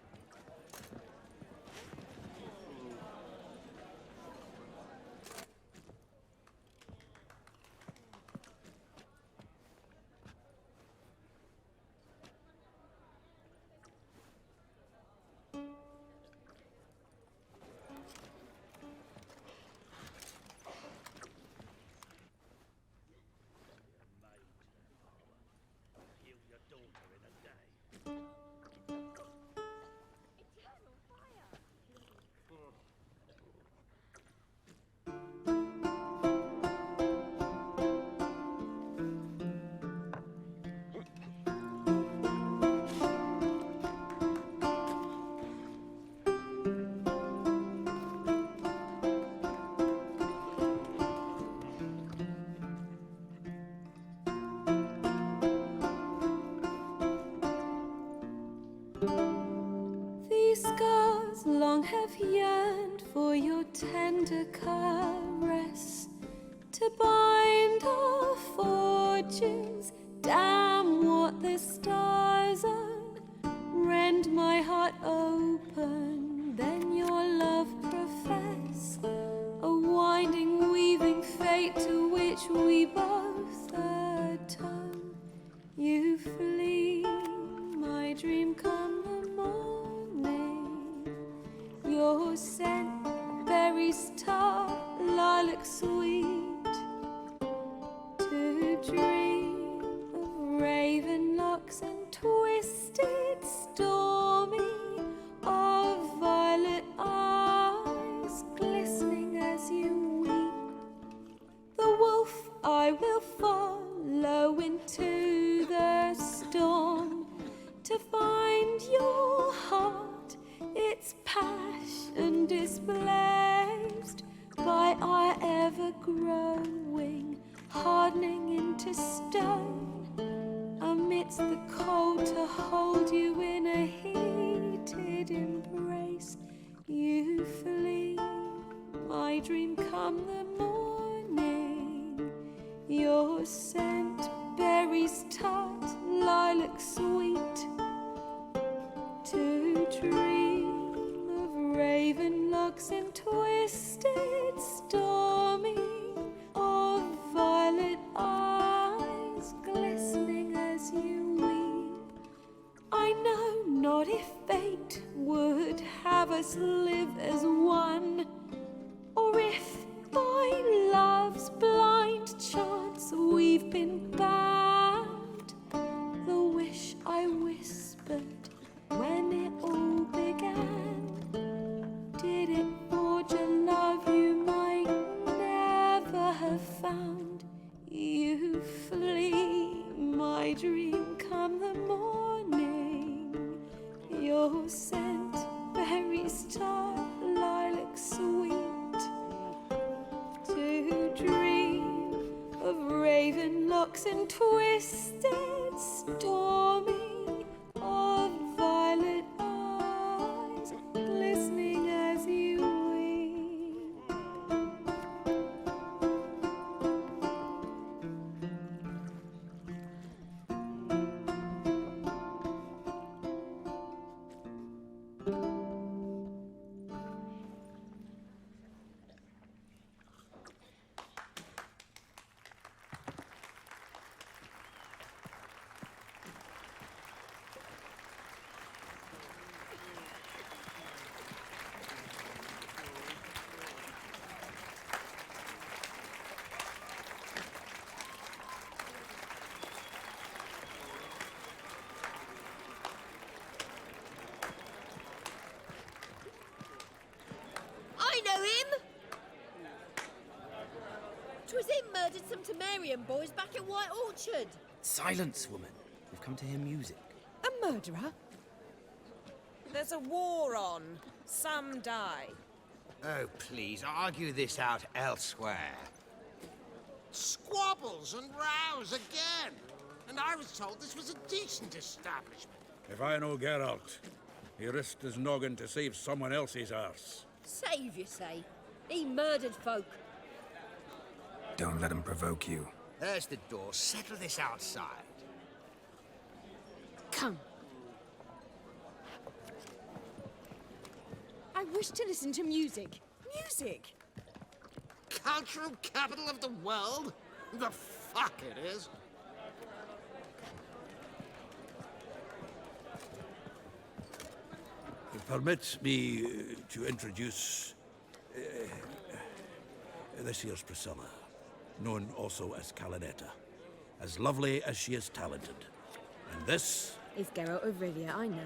These scars long have yearned for your tender caress, to bind our fortunes. Damn what the stars own. Rend my heart open, then your love profess, a winding, weaving fate to which we both atone. You flee, my dream come the morning. Your scent, berries tart, lilac sweet, to dream of raven locks and twisted, stormy, of violet eyes glistening as you weep. The wolf I will follow into the storm, to find your heart, its passion displaced by our ever-growing, hardening into stone, amidst the cold to hold you in a heated embrace. You flee, my dream come the morning. Your scent, berries tart, lilac sweet, to dream of raven locks and twisted, stormy, of violet eyes glistening as you weep. I know not if fate would have us live as one, or if by love's blind chance we've been bound. The wish I whispered when it all began, did it forge a love you might never have found? You flee, my dream come the morning. Your scent, berries tart, lilac sweet, to dream of raven locks and twisted, stormy, of violet eyes glistening as you weep. Temerian boys back at White Orchard. Silence, woman. We've come to hear music. A murderer? There's a war on. Some die. Oh, please, argue this out elsewhere. Squabbles and rows again. And I was told this was a decent establishment. If I know Geralt, he risked his noggin to save someone else's arse. Save, you say? He murdered folk. Don't let him provoke you. There's the door. Settle this outside. Come. I wish to listen to music. Music! Cultural capital of the world? The fuck it is. Permit me to introduce this here's Priscilla, known also as Calinetta, as lovely as she is talented. And this It's Geralt of Rivia, I know.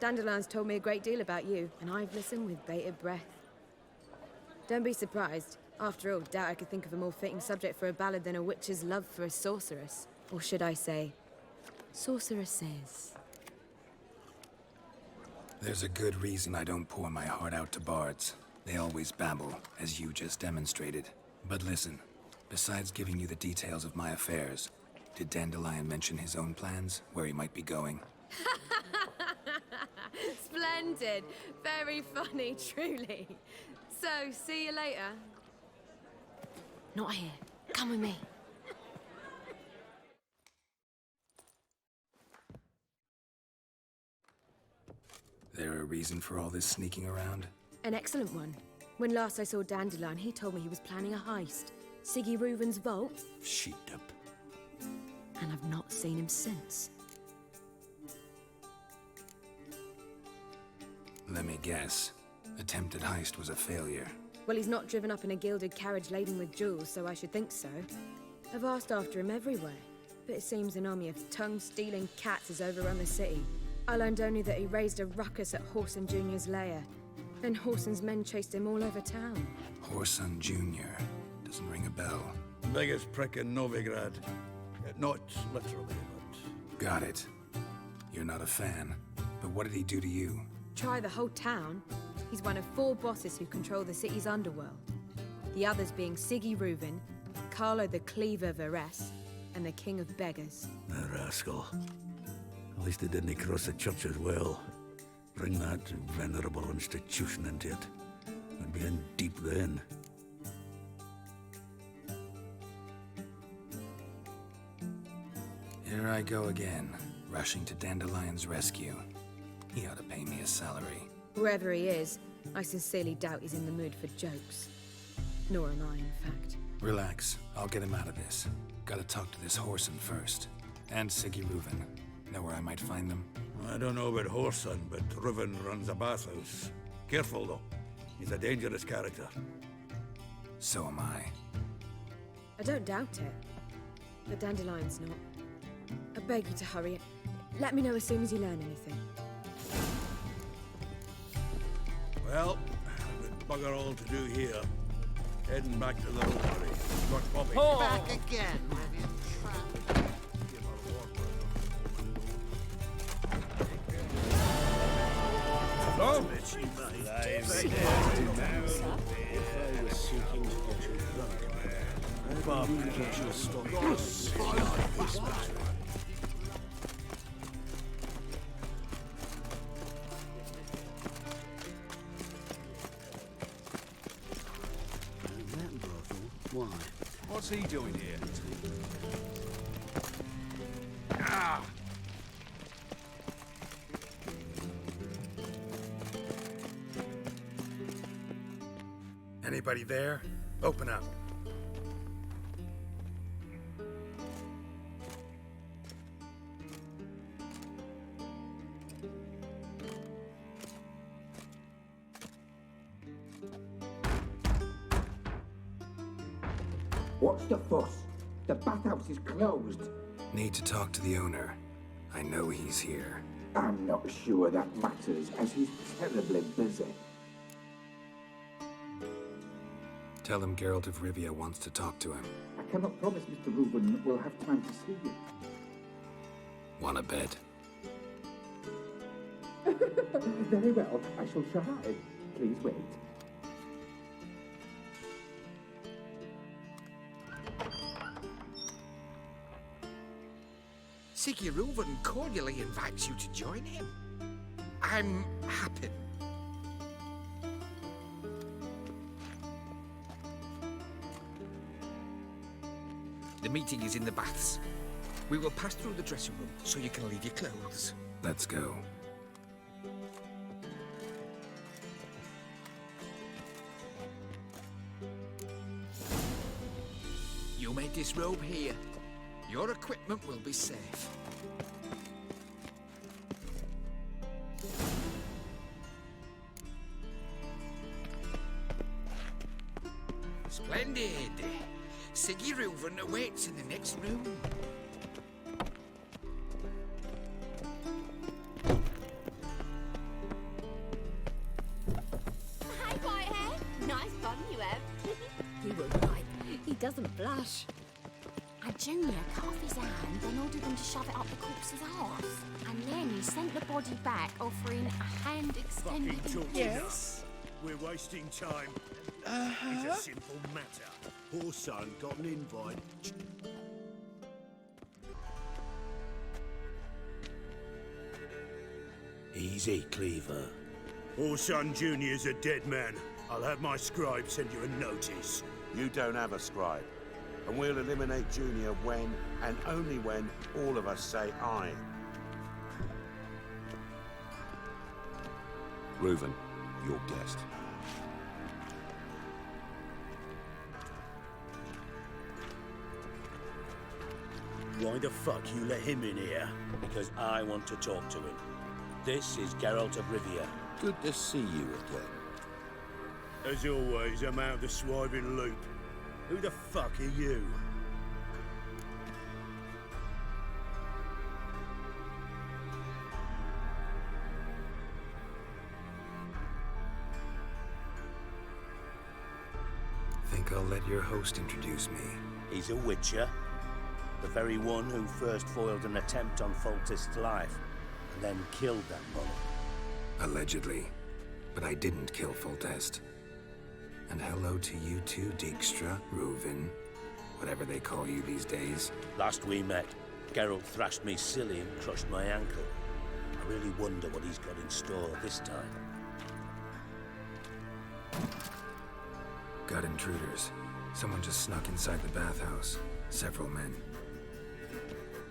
Dandelion's told me a great deal about you, and I've listened with bated breath. Don't be surprised. After all, doubt I could think of a more fitting subject for a ballad than a witch's love for a sorceress. Or should I say, sorceresses. There's a good reason I don't pour my heart out to bards. They always babble, as you just demonstrated. But listen, besides giving you the details of my affairs, did Dandelion mention his own plans, where he might be going? Splendid. Very funny, truly. So, see you later. Not here. Come with me. There a reason for all this sneaking around? An excellent one. When last I saw Dandelion, he told me he was planning a heist. Siggy Reuven's vault. sheet up. And I've not seen him since. Let me guess. Attempted heist was a failure. Well, he's not driven up in a gilded carriage laden with jewels, so I should think so. I've asked after him everywhere, but it seems an army of tongue-stealing cats has overrun the city. I learned only that he raised a ruckus at Whoreson Jr.'s lair. Then Whoreson's men chased him all over town. Whoreson Jr. Doesn't ring a bell. Biggest prick in Novigrad. Not literally, but... Got it. You're not a fan. But what did he do to you? Try the whole town. He's one of 4 bosses who control the city's underworld. The others being Siggy Reuven, Carlo the Cleaver Varese, and the King of Beggars. The rascal. At least he didn't cross the church as well. Bring that venerable institution into it. I'd be in deep then. Here I go again, rushing to Dandelion's rescue. He ought to pay me a salary. Whoever he is, I sincerely doubt he's in the mood for jokes. Nor am I, in fact. Relax, I'll get him out of this. Gotta talk to this Whoreson first. And Siggy Reuven. Know where I might find them? I don't know about Whoreson, but Reuven runs a bathhouse. Careful, though. He's a dangerous character. So am I. I don't doubt it. But Dandelion's not. I beg you to hurry it. Let me know as soon as you learn anything. Well, we've bugger all to do here. Heading back to the rotary. Got Bobby. Oh. Back again, Rivian Trap. No? Why? What's he doing here? Ah! Anybody there? Open up. What's the fuss? The bathhouse is closed. Need to talk to the owner. I know he's here. I'm not sure that matters, as he's terribly busy. Tell him Geralt of Rivia wants to talk to him. I cannot promise Mr. Reuben will have time to see you. Want a bet? Very well, I shall try. Please wait. Siggy Reuben cordially invites you to join him. I'm happy. The meeting is in the baths. We will pass through the dressing room so you can leave your clothes. Let's go. You may disrobe here. Your equipment will be safe. Splendid. Siggy Reuben awaits in the next room. Hey, Whitehead. Nice bun you have. You were right. He doesn't blush. And Junior cut off his hand and ordered them to shove it up the corpse's arse. And then he sent the body back, offering a hand extended. Fucking talk enough. We're wasting time. It's a simple matter. Poor son got an invite. Easy, Cleaver. Orson Jr.'s a dead man. I'll have my scribe send you a notice. You don't have a scribe. And we'll eliminate Junior when, and only when, all of us say aye. Reuben, your guest. Why the fuck you let him in here? Because I want to talk to him. This is Geralt of Rivia. Good to see you again. As always, I'm out of the swiving loop. Who the fuck are you? Think I'll let your host introduce me. He's a witcher. The very one who first foiled an attempt on Foltest's life, and then killed that monk. Allegedly. But I didn't kill Foltest. And hello to you too, Dijkstra, Reuven, whatever they call you these days. Last we met, Geralt thrashed me silly and crushed my ankle. I really wonder what he's got in store this time. Got intruders. Someone just snuck inside the bathhouse. Several men.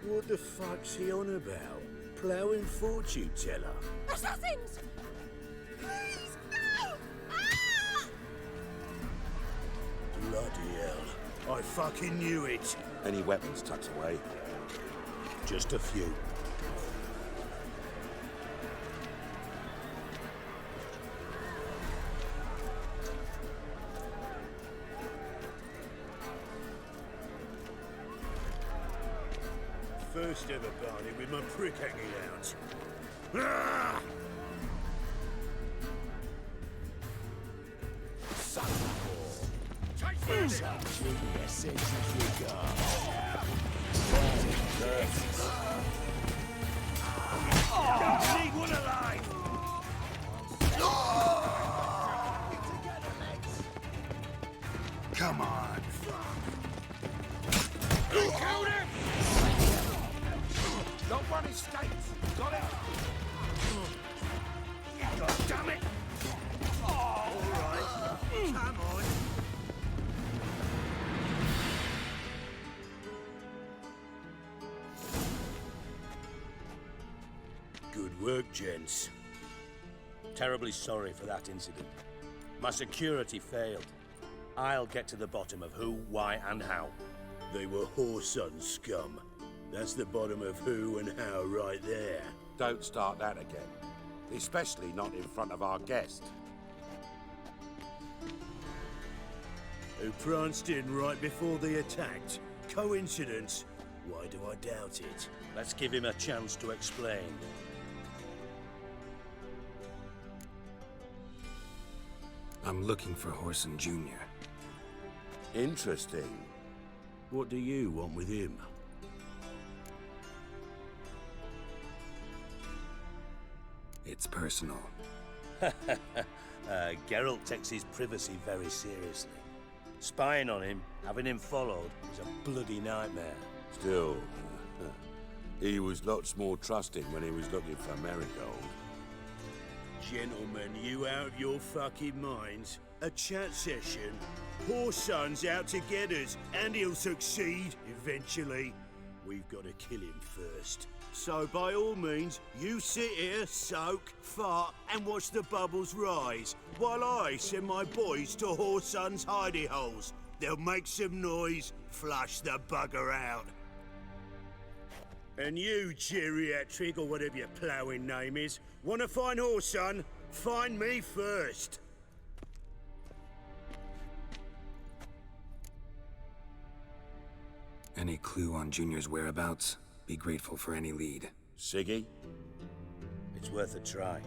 What the fuck's he on about? Ploughing fortune teller? Assassins! Please, no! Ah! Bloody hell. I fucking knew it. Any weapons tucked away? Just a few. First ever party with my prick hanging out. Ah! Leave one alive! Come on. Killed him! Nobody escapes. Got it? God damn it! Oh, all right. Come on. Good work, gents. Terribly sorry for that incident. My security failed. I'll get to the bottom of who, why, and how. They were whoreson scum. That's the bottom of who and how right there. Don't start that again. Especially not in front of our guest. Who pranced in right before they attacked. Coincidence? Why do I doubt it? Let's give him a chance to explain. I'm looking for Whoreson Jr. Interesting. What do you want with him? It's personal. Geralt takes his privacy very seriously. Spying on him, having him followed, is a bloody nightmare. Still, he was lots more trusting when he was looking for Marigold. Gentlemen, you out of your fucking minds? A chat session? Whoreson's out to get us, and he'll succeed eventually. We've got to kill him first. So by all means, you sit here, soak, fart, and watch the bubbles rise, while I send my boys to Whoreson's hidey holes. They'll make some noise, flush the bugger out. And you, geriatric, or whatever your ploughing name is, want to find Whoreson? Find me first. Any clue on Junior's whereabouts? Be grateful for any lead. Siggy? It's worth a try.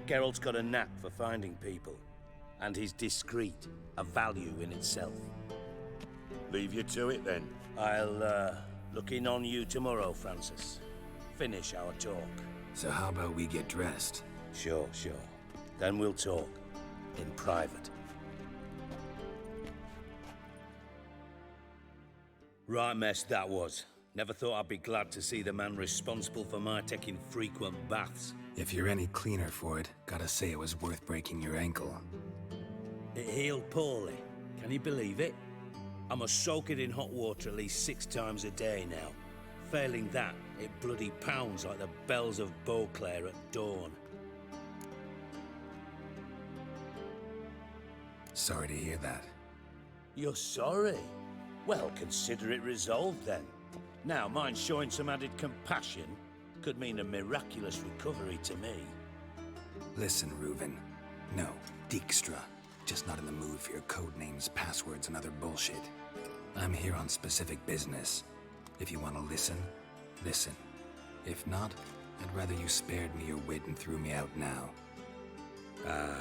Geralt's got a knack for finding people, and he's discreet, a value in itself. Leave you to it, then. I'll, look in on you tomorrow, Francis. Finish our talk. So how about we get dressed? Sure. Then we'll talk. In private. Right mess that was. Never thought I'd be glad to see the man responsible for my taking frequent baths. If you're any cleaner for it, gotta say it was worth breaking your ankle. It healed poorly. Can you believe it? I must soak it in hot water at least 6 times a day now. Failing that, it bloody pounds like the bells of Beauclair at dawn. Sorry to hear that. You're sorry? Well, consider it resolved then. Now, mind showing some added compassion could mean a miraculous recovery to me. Listen, Reuven. No, Dijkstra. Just not in the mood for your code names, passwords, and other bullshit. I'm here on specific business. If you want to listen, listen. If not, I'd rather you spared me your wit and threw me out now.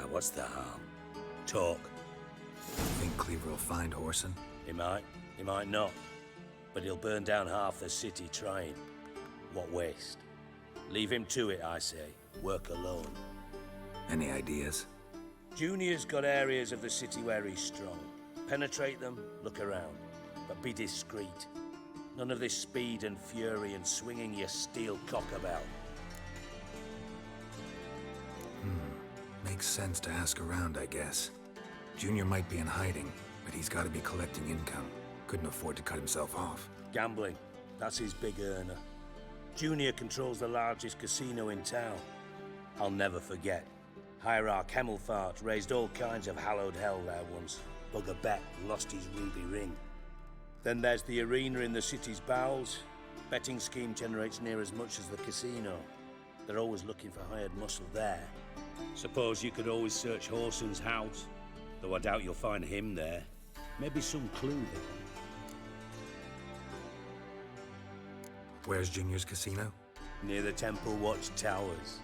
What's the harm? Talk. Think Cleaver will find Whoreson? He might not. But he'll burn down half the city trying. What waste. Leave him to it, I say. Work alone. Any ideas? Junior's got areas of the city where he's strong. Penetrate them, look around. But be discreet. None of this speed and fury and swinging your steel cock about. Makes sense to ask around, I guess. Junior might be in hiding, but he's got to be collecting income. Couldn't afford to cut himself off. Gambling. That's his big earner. Junior controls the largest casino in town. I'll never forget. Hierarch Hemmelfart raised all kinds of hallowed hell there once. Bugger Bet lost his ruby ring. Then there's the arena in the city's bowels. Betting scheme generates near as much as the casino. They're always looking for hired muscle there. Suppose you could always search Whoreson's house. Though I doubt you'll find him there. Maybe some clue there. Where's Junior's casino? Near the Temple Watch Towers.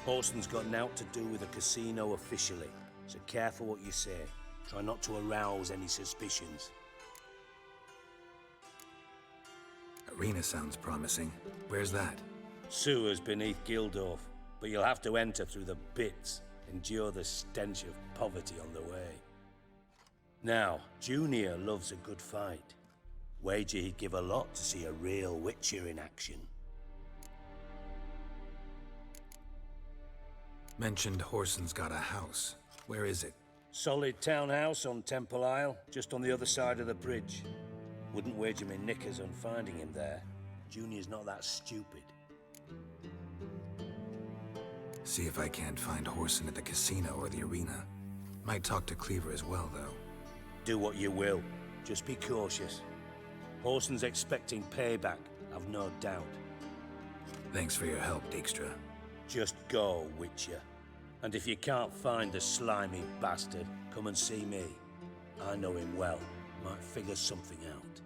Whoreson's got naught to do with the casino officially, so careful what you say. Try not to arouse any suspicions. Arena sounds promising. Where's that? Sewers beneath Gildorf, but you'll have to enter through the bits, endure the stench of poverty on the way. Now, Junior loves a good fight. Wager he'd give a lot to see a real Witcher in action. Mentioned Whoreson's got a house. Where is it? Solid townhouse on Temple Isle, just on the other side of the bridge. Wouldn't wager me knickers on finding him there. Junior's not that stupid. See if I can't find Whoreson at the casino or the arena. Might talk to Cleaver as well, though. Do what you will. Just be cautious. Whoreson's expecting payback, I've no doubt. Thanks for your help, Dijkstra. Just go, Witcher. And if you can't find the slimy bastard, come and see me. I know him well. Might figure something out.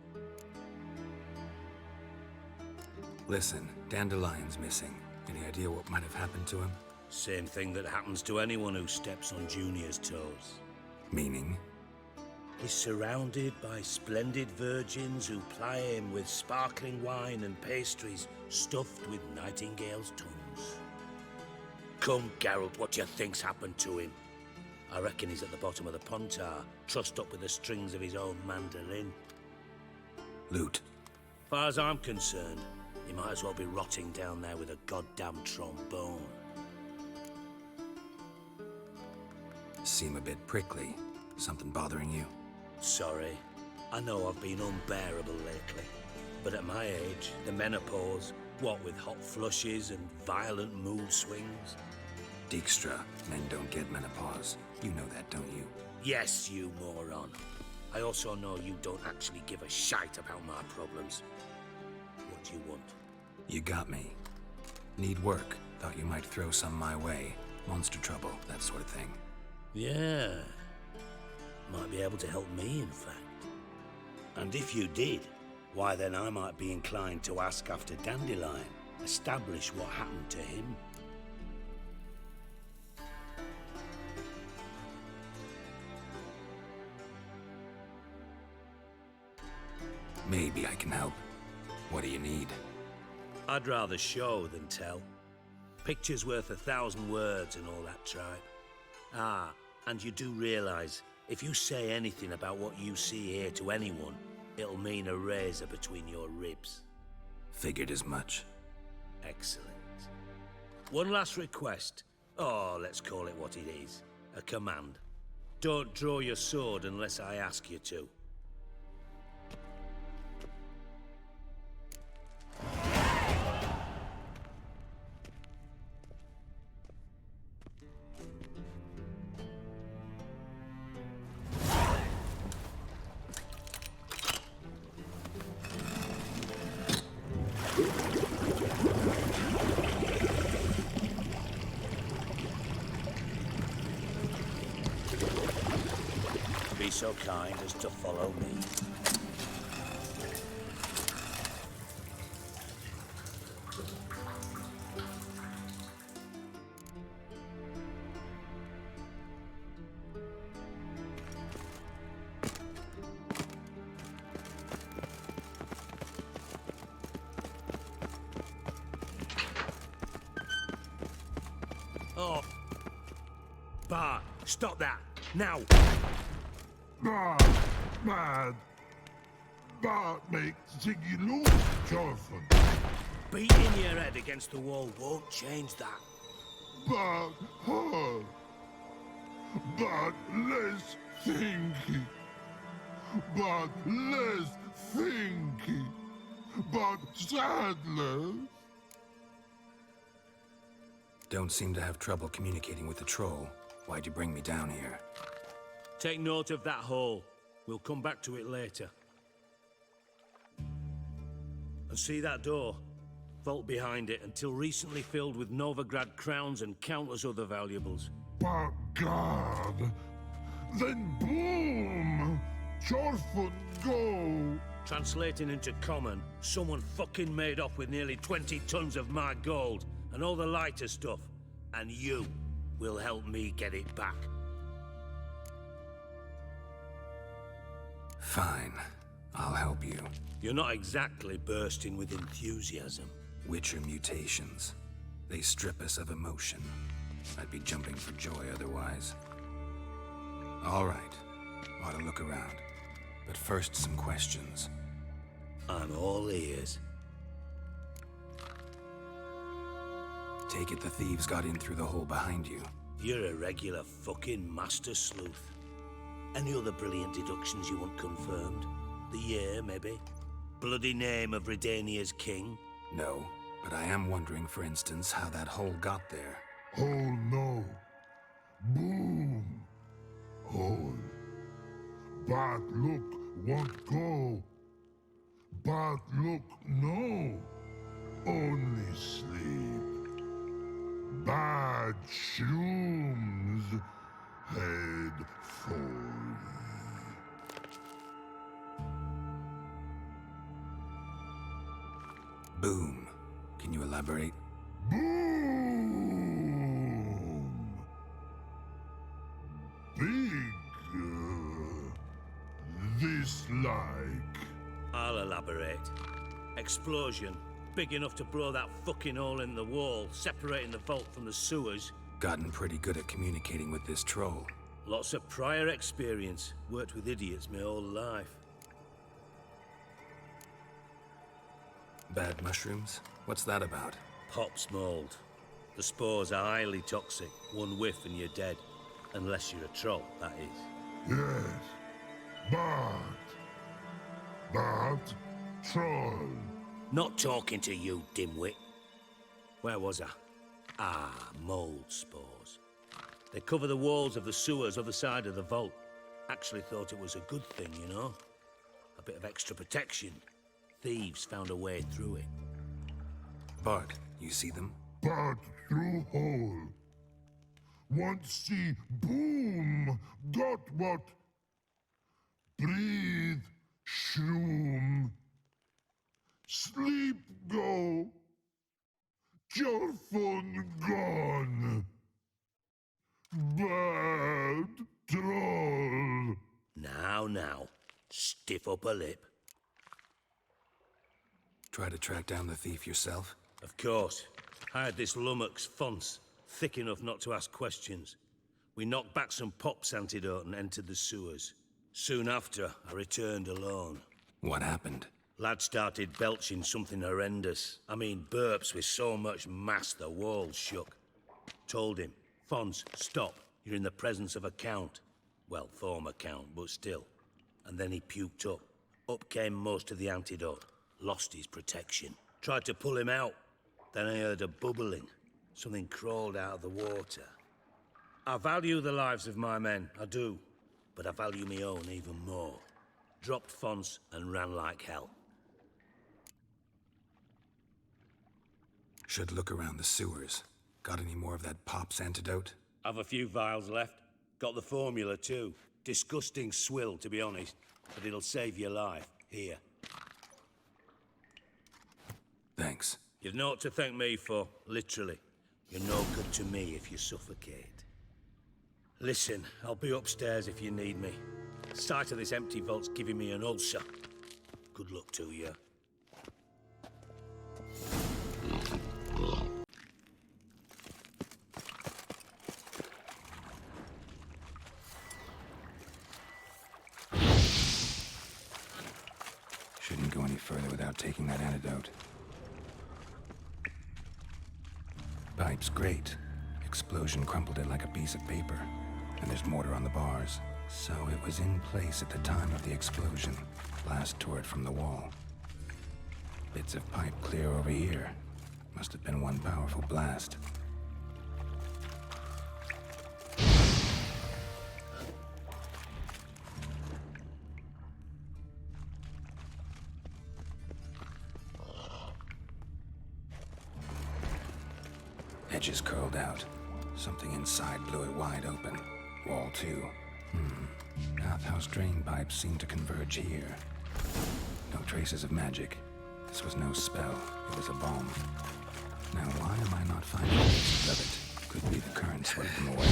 Listen, Dandelion's missing. Any idea what might have happened to him? Same thing that happens to anyone who steps on Junior's toes. Meaning? He's surrounded by splendid virgins who ply him with sparkling wine and pastries stuffed with nightingales' tongues. Come, Geralt, what do you think's happened to him? I reckon he's at the bottom of the Pontar, trussed up with the strings of his own mandolin. Loot. Far as I'm concerned, he might as well be rotting down there with a goddamn trombone. Seem a bit prickly. Something bothering you? Sorry. I know I've been unbearable lately. But at my age, the menopause, what with hot flushes and violent mood swings. Dijkstra, men don't get menopause. You know that, don't you? Yes, you moron. I also know you don't actually give a shite about my problems. What do you want? You got me. Need work. Thought you might throw some my way. Monster trouble, that sort of thing. Yeah. Might be able to help me, in fact. And if you did, why then I might be inclined to ask after Dandelion, establish what happened to him. Maybe I can help. What do you need? I'd rather show than tell. Picture's worth 1,000 words and all that tripe. Ah, and you do realise, if you say anything about what you see here to anyone, it'll mean a razor between your ribs. Figured as much. Excellent. One last request. Oh, let's call it what it is. A command. Don't draw your sword unless I ask you to. Be so kind as to follow me. Oh. Bart, stop that, now! Mad. Bart makes Ziggy lose, Jonathan. Beating your head against the wall won't change that. Bart hard. Bart less thinky. Bart less thinky. Bart sadler. Don't seem to have trouble communicating with the troll. Why'd you bring me down here? Take note of that hole. We'll come back to it later. And see that door? Vault behind it, until recently filled with Novigrad crowns and countless other valuables. By God! Then boom! Chorfun go! Translating into common, someone fucking made off with nearly 20 tons of my gold, and all the lighter stuff. And you will help me get it back. Fine. I'll help you. You're not exactly bursting with enthusiasm. Witcher mutations. They strip us of emotion. I'd be jumping for joy otherwise. All right. Ought to look around. But first, some questions. I'm all ears. Take it the thieves got in through the hole behind you. You're a regular fucking master sleuth. Any other brilliant deductions you want confirmed? The year, maybe? Bloody name of Redania's king? No, but I am wondering, for instance, how that hole got there. Hole no. Boom. Hole. Bart look won't go. Bart look no. Only sleep. Bad shrooms. Head full. Boom. Can you elaborate? Boom! Big. explosion, big enough to blow that fucking hole in the wall, separating the vault from the sewers. Gotten pretty good at communicating with this troll. Lots of prior experience. Worked with idiots my whole life. Bad mushrooms? What's that about? Pops mold. The spores are highly toxic. One whiff and you're dead. Unless you're a troll, that is. Yes. Bad troll. Not talking to you, dimwit. Where was I? Ah, mold spores. They cover the walls of the sewers other side of the vault. Actually thought it was a good thing, you know? A bit of extra protection. Thieves found a way through it. Bart, you see them? Bad through hole. Want see boom. Got what? Breathe. Shroom. Sleep go. Your phone gone. Bad troll. Now. Stiff up a lip. Try to track down the thief yourself? Of course. Hired this lummox, Fons, thick enough not to ask questions. We knocked back some Pop's antidote and entered the sewers. Soon after, I returned alone. What happened? Lad started belching something horrendous. I mean, burps with so much mass the walls shook. Told him, Fons, stop. You're in the presence of a count. Well, former count, but still. And then he puked up. Up came most of the antidote. Lost his protection. Tried to pull him out. Then I heard a bubbling. Something crawled out of the water. I value the lives of my men, I do. But I value my own even more. Dropped Fons and ran like hell. Should look around the sewers. Got any more of that Pop's antidote? I've a few vials left. Got the formula too. Disgusting swill, to be honest. But it'll save your life. Here. Thanks. You've naught to thank me for, literally. You're no good to me if you suffocate. Listen, I'll be upstairs if you need me. Sight of this empty vault's giving me an ulcer. Good luck to you. Shouldn't go any further without taking that antidote. Pipe's great. Explosion crumpled it like a piece of paper. And there's mortar on the bars. So it was in place at the time of the explosion. Blast tore it from the wall. Bits of pipe clear over here. Must have been one powerful blast. Edges curled out. Something inside blew it wide open. Wall too. Bathhouse drain pipes seem to converge here. No traces of magic. This was no spell. It was a bomb. Now why am I not finding traces of it? Could be the current swept them away.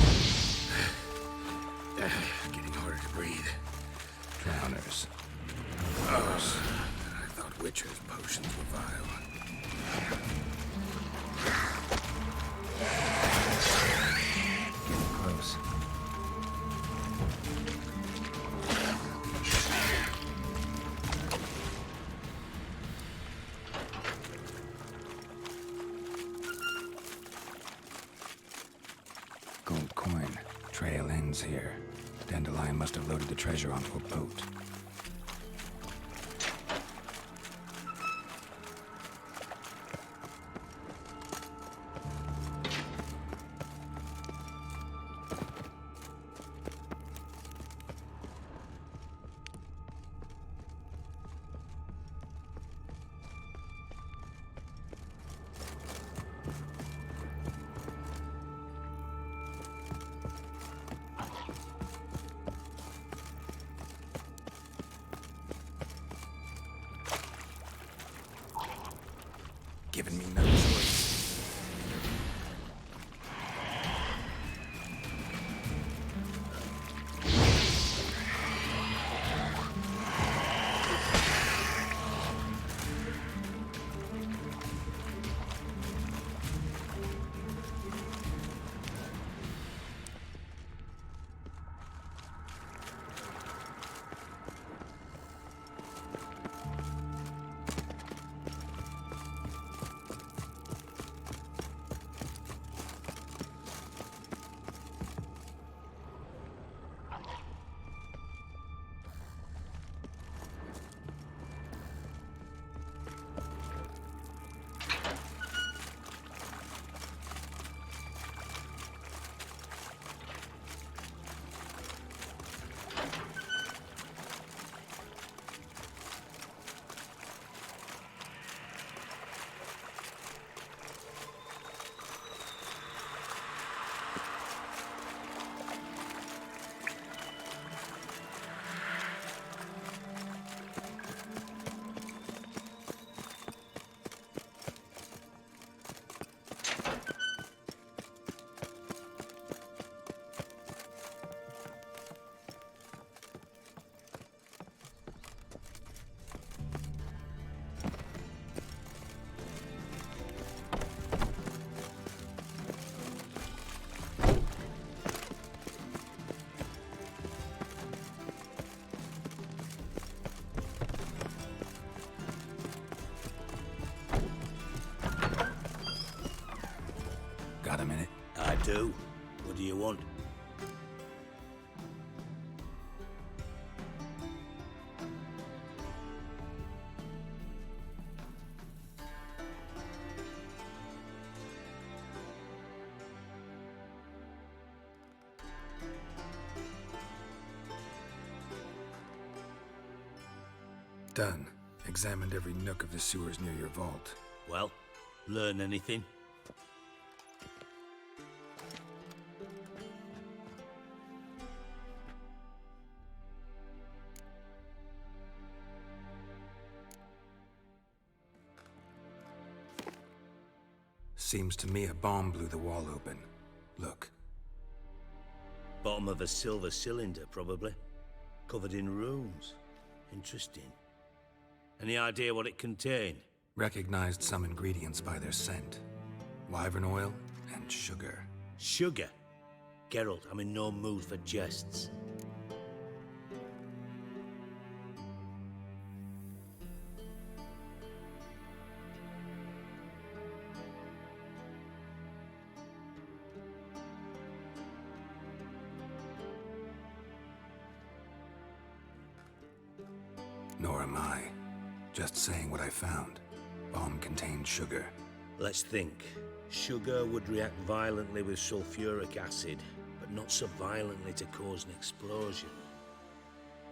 Getting harder to breathe. Drowners. Gross. I thought Witcher's potions were vile. Getting close. Gold coin. Trail ends here. Dandelion must have loaded the treasure onto a boat. Giving me no choice. Got a minute? I do. What do you want? Done. Examined every nook of the sewers near your vault. Well, learn anything? Seems to me a bomb blew the wall open. Look. Bottom of a silver cylinder, probably. Covered in runes. Interesting. Any idea what it contained? Recognized some ingredients by their scent. Wyvern oil and sugar. Sugar? Geralt, I'm in no mood for jests. Nor am I. Just saying what I found. Bomb contained sugar. Let's think. Sugar would react violently with sulfuric acid, but not so violently to cause an explosion.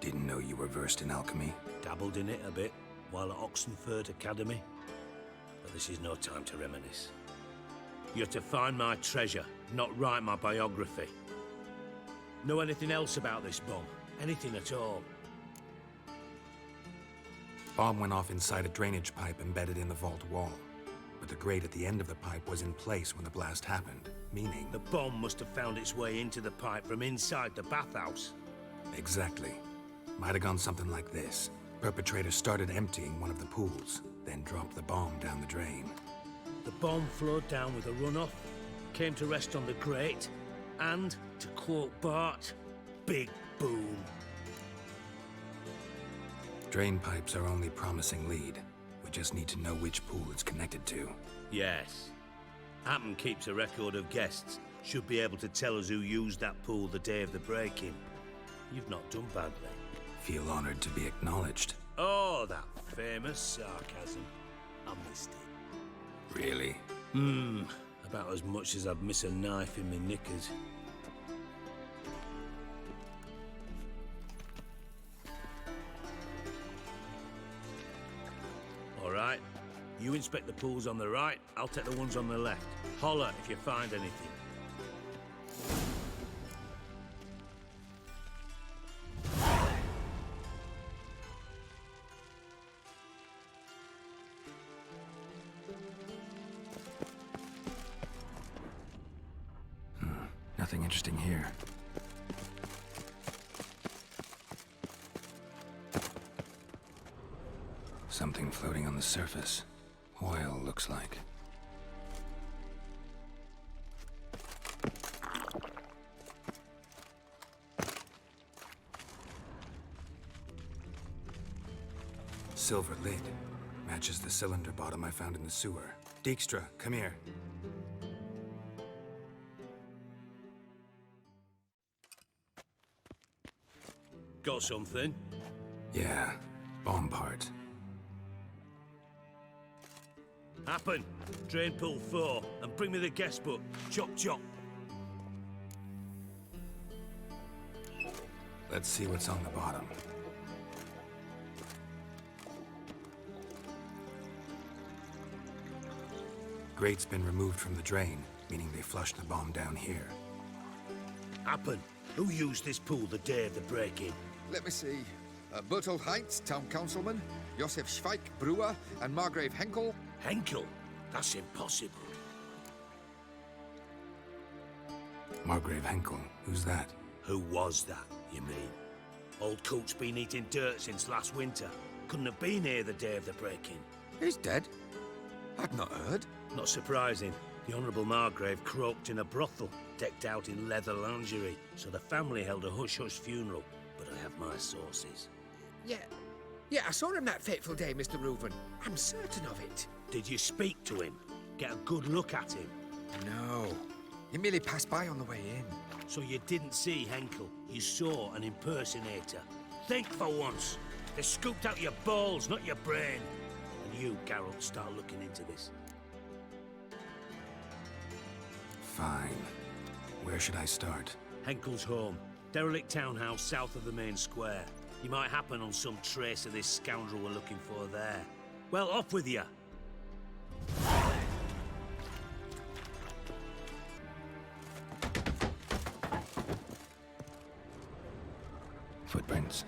Didn't know you were versed in alchemy. Dabbled in it a bit while at Oxenford Academy. But this is no time to reminisce. You're to find my treasure, not write my biography. Know anything else about this bomb? Anything at all? Bomb went off inside a drainage pipe embedded in the vault wall. But the grate at the end of the pipe was in place when the blast happened, meaning... The bomb must have found its way into the pipe from inside the bathhouse. Exactly. Might have gone something like this. Perpetrator started emptying one of the pools, then dropped the bomb down the drain. The bomb flowed down with a runoff, came to rest on the grate, and, to quote Bart, big boom. Drain pipes are only promising lead. We just need to know which pool it's connected to. Yes. Hammond keeps a record of guests. Should be able to tell us who used that pool the day of the break-in. You've not done badly. Feel honored to be acknowledged. Oh, that famous sarcasm. I missed it. Really? About as much as I'd miss a knife in my knickers. All right. You inspect the pools on the right, I'll take the ones on the left. Holler if you find anything. Nothing interesting here. Something floating on the surface. Oil, looks like. Silver lid. Matches the cylinder bottom I found in the sewer. Dijkstra, come here. Got something? Yeah, bomb part. Happen. Drain pool 4 and bring me the guest book. Chop chop. Let's see what's on the bottom. Grate's been removed from the drain, meaning they flushed the bomb down here. Happen. Who used this pool the day of the break-in? Let me see. Bertold Heinz, town councilman, Josef Schweik, brewer, and Margrave Henkel. Henkel? That's impossible. Margrave Henkel? Who's that? Who was that, you mean? Old coot's been eating dirt since last winter. Couldn't have been here the day of the break-in. He's dead? I'd not heard. Not surprising. The Honourable Margrave croaked in a brothel, decked out in leather lingerie, so the family held a hush-hush funeral. But I have my sources. Yeah, I saw him that fateful day, Mr. Reuven. I'm certain of it. Did you speak to him? Get a good look at him? No. You merely passed by on the way in. So you didn't see Henkel. You saw an impersonator. Think for once. They scooped out your balls, not your brain. And you, Geralt, start looking into this. Fine. Where should I start? Henkel's home. Derelict townhouse south of the main square. You might happen on some trace of this scoundrel we're looking for there. Well, off with you. Footprints.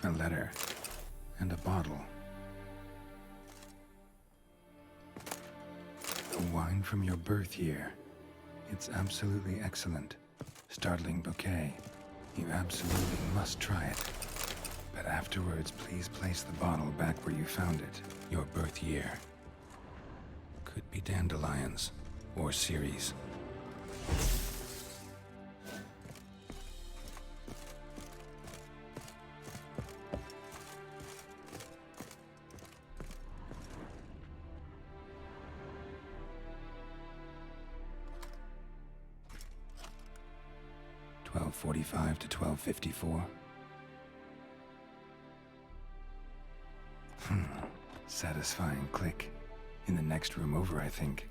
A letter. And a bottle. The wine from your birth year. It's absolutely excellent. Startling bouquet. You absolutely must try it. But afterwards, please place the bottle back where you found it. Your birth year. Could be dandelions. Or Ceres. .45 to 12:54. Satisfying click. In the next room over, I think.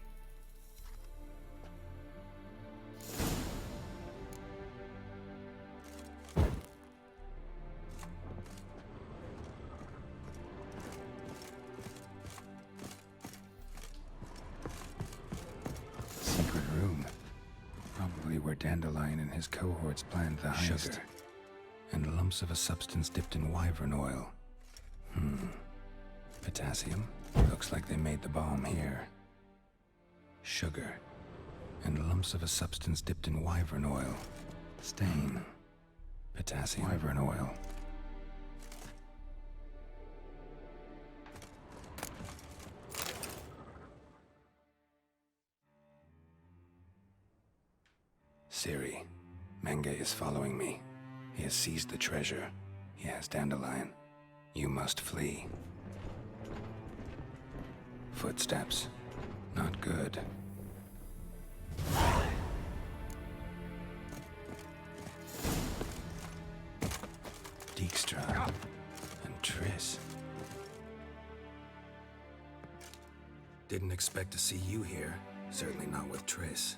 Secret room. Probably where Dandelion and his cohorts planned the heist. Sugar. And lumps of a substance dipped in wyvern oil. Potassium? Looks like they made the bomb here. Sugar. And lumps of a substance dipped in wyvern oil. Stain. Potassium. Wyvern oil. Ciri. Menge is following me. He has seized the treasure. He has Dandelion. You must flee. Footsteps. Not good. Dijkstra. And Triss. Didn't expect to see you here. Certainly not with Triss.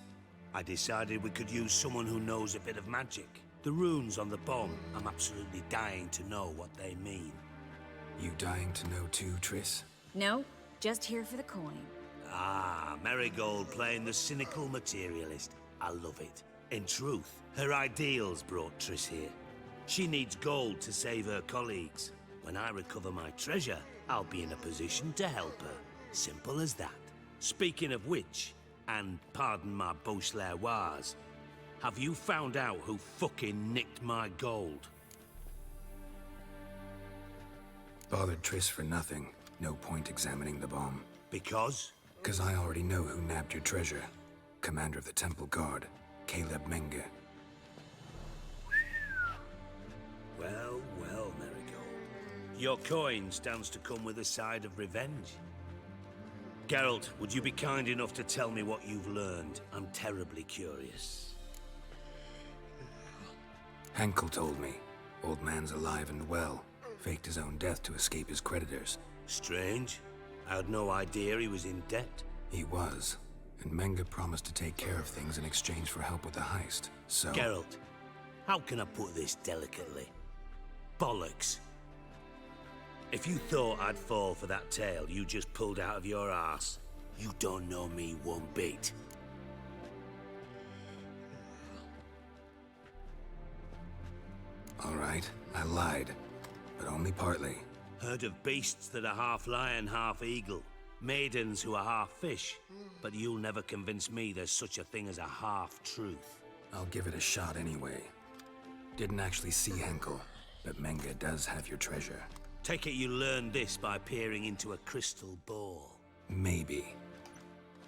I decided we could use someone who knows a bit of magic. The runes on the bomb, I'm absolutely dying to know what they mean. You dying to know too, Triss? No, just here for the coin. Ah, Marigold playing the cynical materialist. I love it. In truth, her ideals brought Triss here. She needs gold to save her colleagues. When I recover my treasure, I'll be in a position to help her. Simple as that. Speaking of which, and pardon my Beauclervois, have you found out who fucking nicked my gold? Bothered Triss for nothing. No point examining the bomb. Because? Because I already know who nabbed your treasure. Commander of the Temple Guard, Caleb Menge. Well, well, Marigold. Your coin stands to come with a side of revenge. Geralt, would you be kind enough to tell me what you've learned? I'm terribly curious. Henkel told me. Old man's alive and well. Faked his own death to escape his creditors. Strange. I had no idea he was in debt. He was. And Menge promised to take care of things in exchange for help with the heist. So... Geralt, how can I put this delicately? Bollocks. If you thought I'd fall for that tale you just pulled out of your arse, you don't know me one bit. All right, I lied. But only partly. Heard of beasts that are half lion, half eagle. Maidens who are half fish. But you'll never convince me there's such a thing as a half-truth. I'll give it a shot anyway. Didn't actually see Henkel, but Menge does have your treasure. Take it you learned this by peering into a crystal ball. Maybe.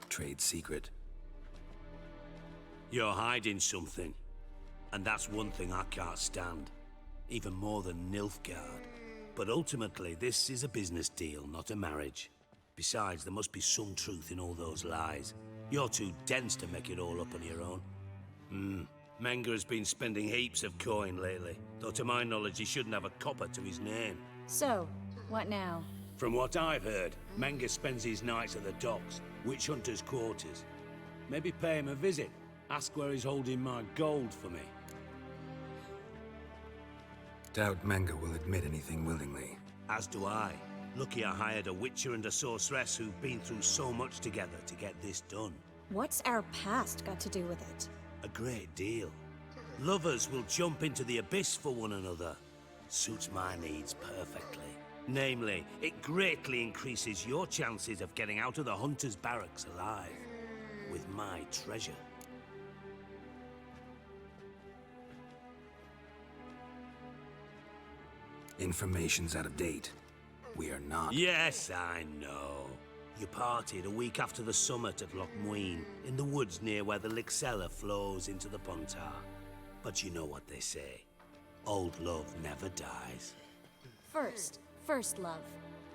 Trade secret. You're hiding something. And that's one thing I can't stand. Even more than Nilfgaard. But ultimately, this is a business deal, not a marriage. Besides, there must be some truth in all those lies. You're too dense to make it all up on your own. Menga has been spending heaps of coin lately. Though to my knowledge, he shouldn't have a copper to his name. So, what now? From what I've heard, Menga spends his nights at the docks, witch hunters' quarters. Maybe pay him a visit. Ask where he's holding my gold for me. Doubt Menga will admit anything willingly. As do I. Lucky I hired a witcher and a sorceress who've been through so much together to get this done. What's our past got to do with it? A great deal. Lovers will jump into the abyss for one another. Suits my needs perfectly. Namely, it greatly increases your chances of getting out of the hunter's barracks alive. With my treasure. Information's out of date. We are not... Yes, I know. You parted a week after the summit at Loch Muin, in the woods near where the Lixella flows into the Pontar. But you know what they say. Old love never dies. First love.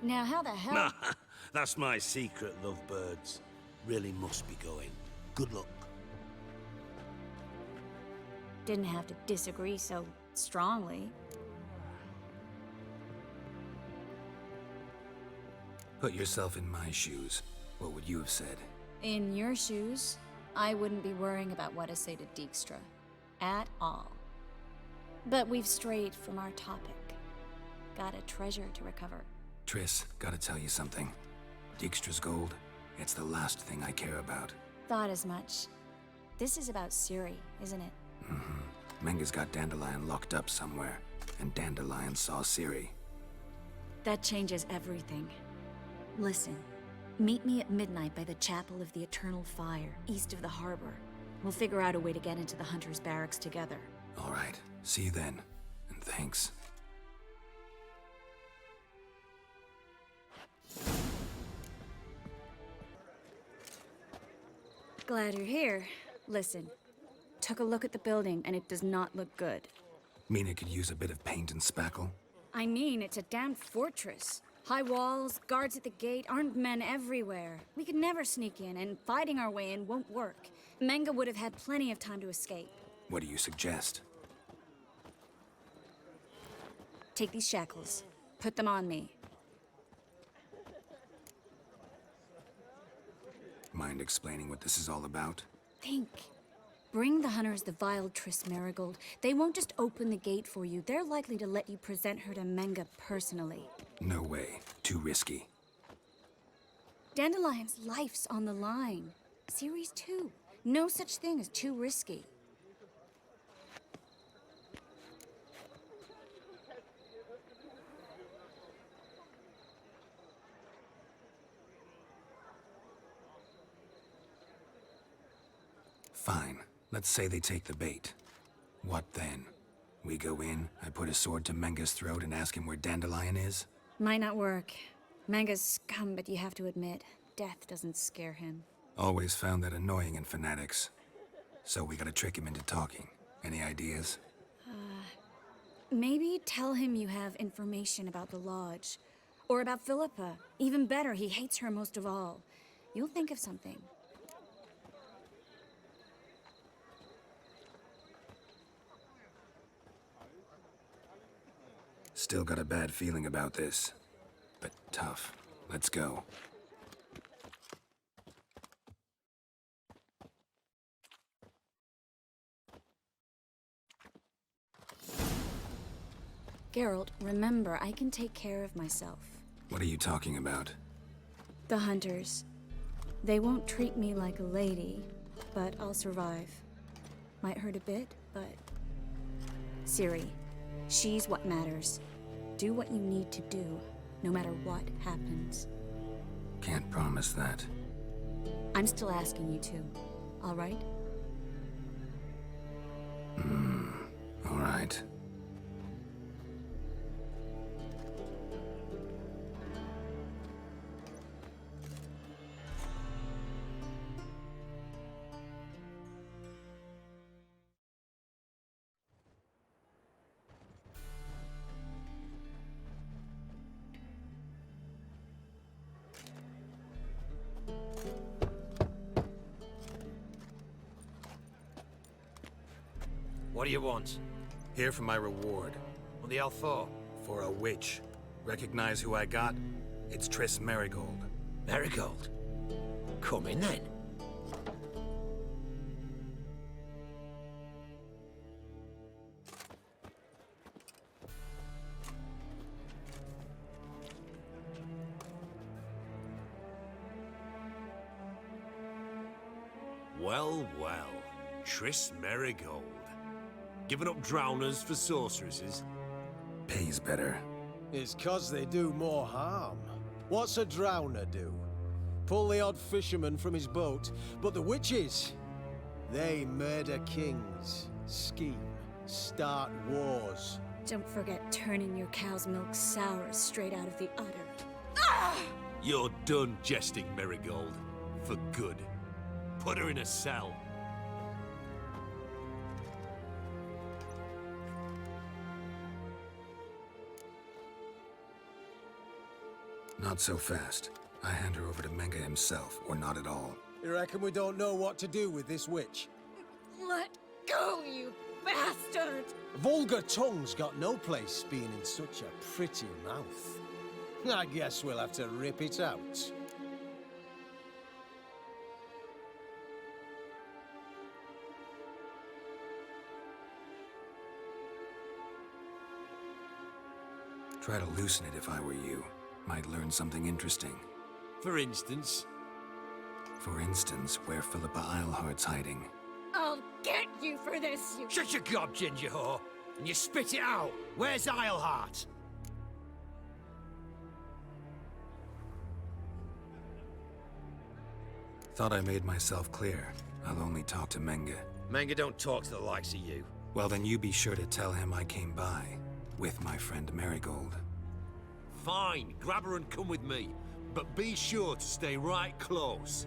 Now how the hell... That's my secret, lovebirds. Really must be going. Good luck. Didn't have to disagree so strongly. Put yourself in my shoes. What would you have said? In your shoes, I wouldn't be worrying about what to say to Dijkstra. At all. But we've strayed from our topic. Got a treasure to recover. Triss, gotta tell you something. Dijkstra's gold, it's the last thing I care about. Thought as much. This is about Ciri, isn't it? Menga's got Dandelion locked up somewhere, and Dandelion saw Ciri. That changes everything. Listen, meet me at midnight by the Chapel of the Eternal Fire, east of the harbor. We'll figure out a way to get into the Hunter's barracks together. All right, see you then, and thanks. Glad you're here. Listen, took a look at the building and it does not look good. Mean it could use a bit of paint and spackle? I mean, it's a damn fortress. High walls, guards at the gate, armed men everywhere. We could never sneak in, and fighting our way in won't work. Menga would have had plenty of time to escape. What do you suggest? Take these shackles. Put them on me. Mind explaining what this is all about? Think. Bring the hunters the vile Triss Marigold. They won't just open the gate for you. They're likely to let you present her to Menga personally. No way. Too risky. Dandelion's life's on the line. Ciri's too. No such thing as too risky. Fine. Let's say they take the bait. What then? We go in, I put a sword to Menga's throat and ask him where Dandelion is? Might not work. Menga's scum, but you have to admit, death doesn't scare him. Always found that annoying in fanatics. So we gotta trick him into talking. Any ideas? Maybe tell him you have information about the Lodge. Or about Philippa. Even better, he hates her most of all. You'll think of something. Still got a bad feeling about this. But tough. Let's go. Geralt, remember, I can take care of myself. What are you talking about? The hunters. They won't treat me like a lady, but I'll survive. Might hurt a bit, but... Ciri, she's what matters. Do what you need to do, no matter what happens. Can't promise that. I'm still asking you to, all right? All right. What do you want? Here for my reward. What the hell for? For a witch. Recognize who I got? It's Triss Marigold. Marigold? Come in then. Well, well. Triss Marigold. Giving up drowners for sorceresses? Pays better. It's 'cause they do more harm. What's a drowner do? Pull the odd fisherman from his boat, but the witches, they murder kings, scheme, start wars. Don't forget turning your cow's milk sour straight out of the udder. You're done jesting, Marigold. For good. Put her in a cell. Not so fast. I hand her over to Menge himself, or not at all. You reckon we don't know what to do with this witch? Let go, you bastard! Vulgar tongue's got no place being in such a pretty mouth. I guess we'll have to rip it out. Try to loosen it if I were you. Might learn something interesting. For instance? For instance, where Philippa Eilhart's hiding. I'll get you for this, you— Shut your gob, ginger whore, and you spit it out. Where's Eilhart? Thought I made myself clear. I'll only talk to Menge. Menge don't talk to the likes of you. Well, then you be sure to tell him I came by. With my friend Marigold. Fine, grab her and come with me. But be sure to stay right close.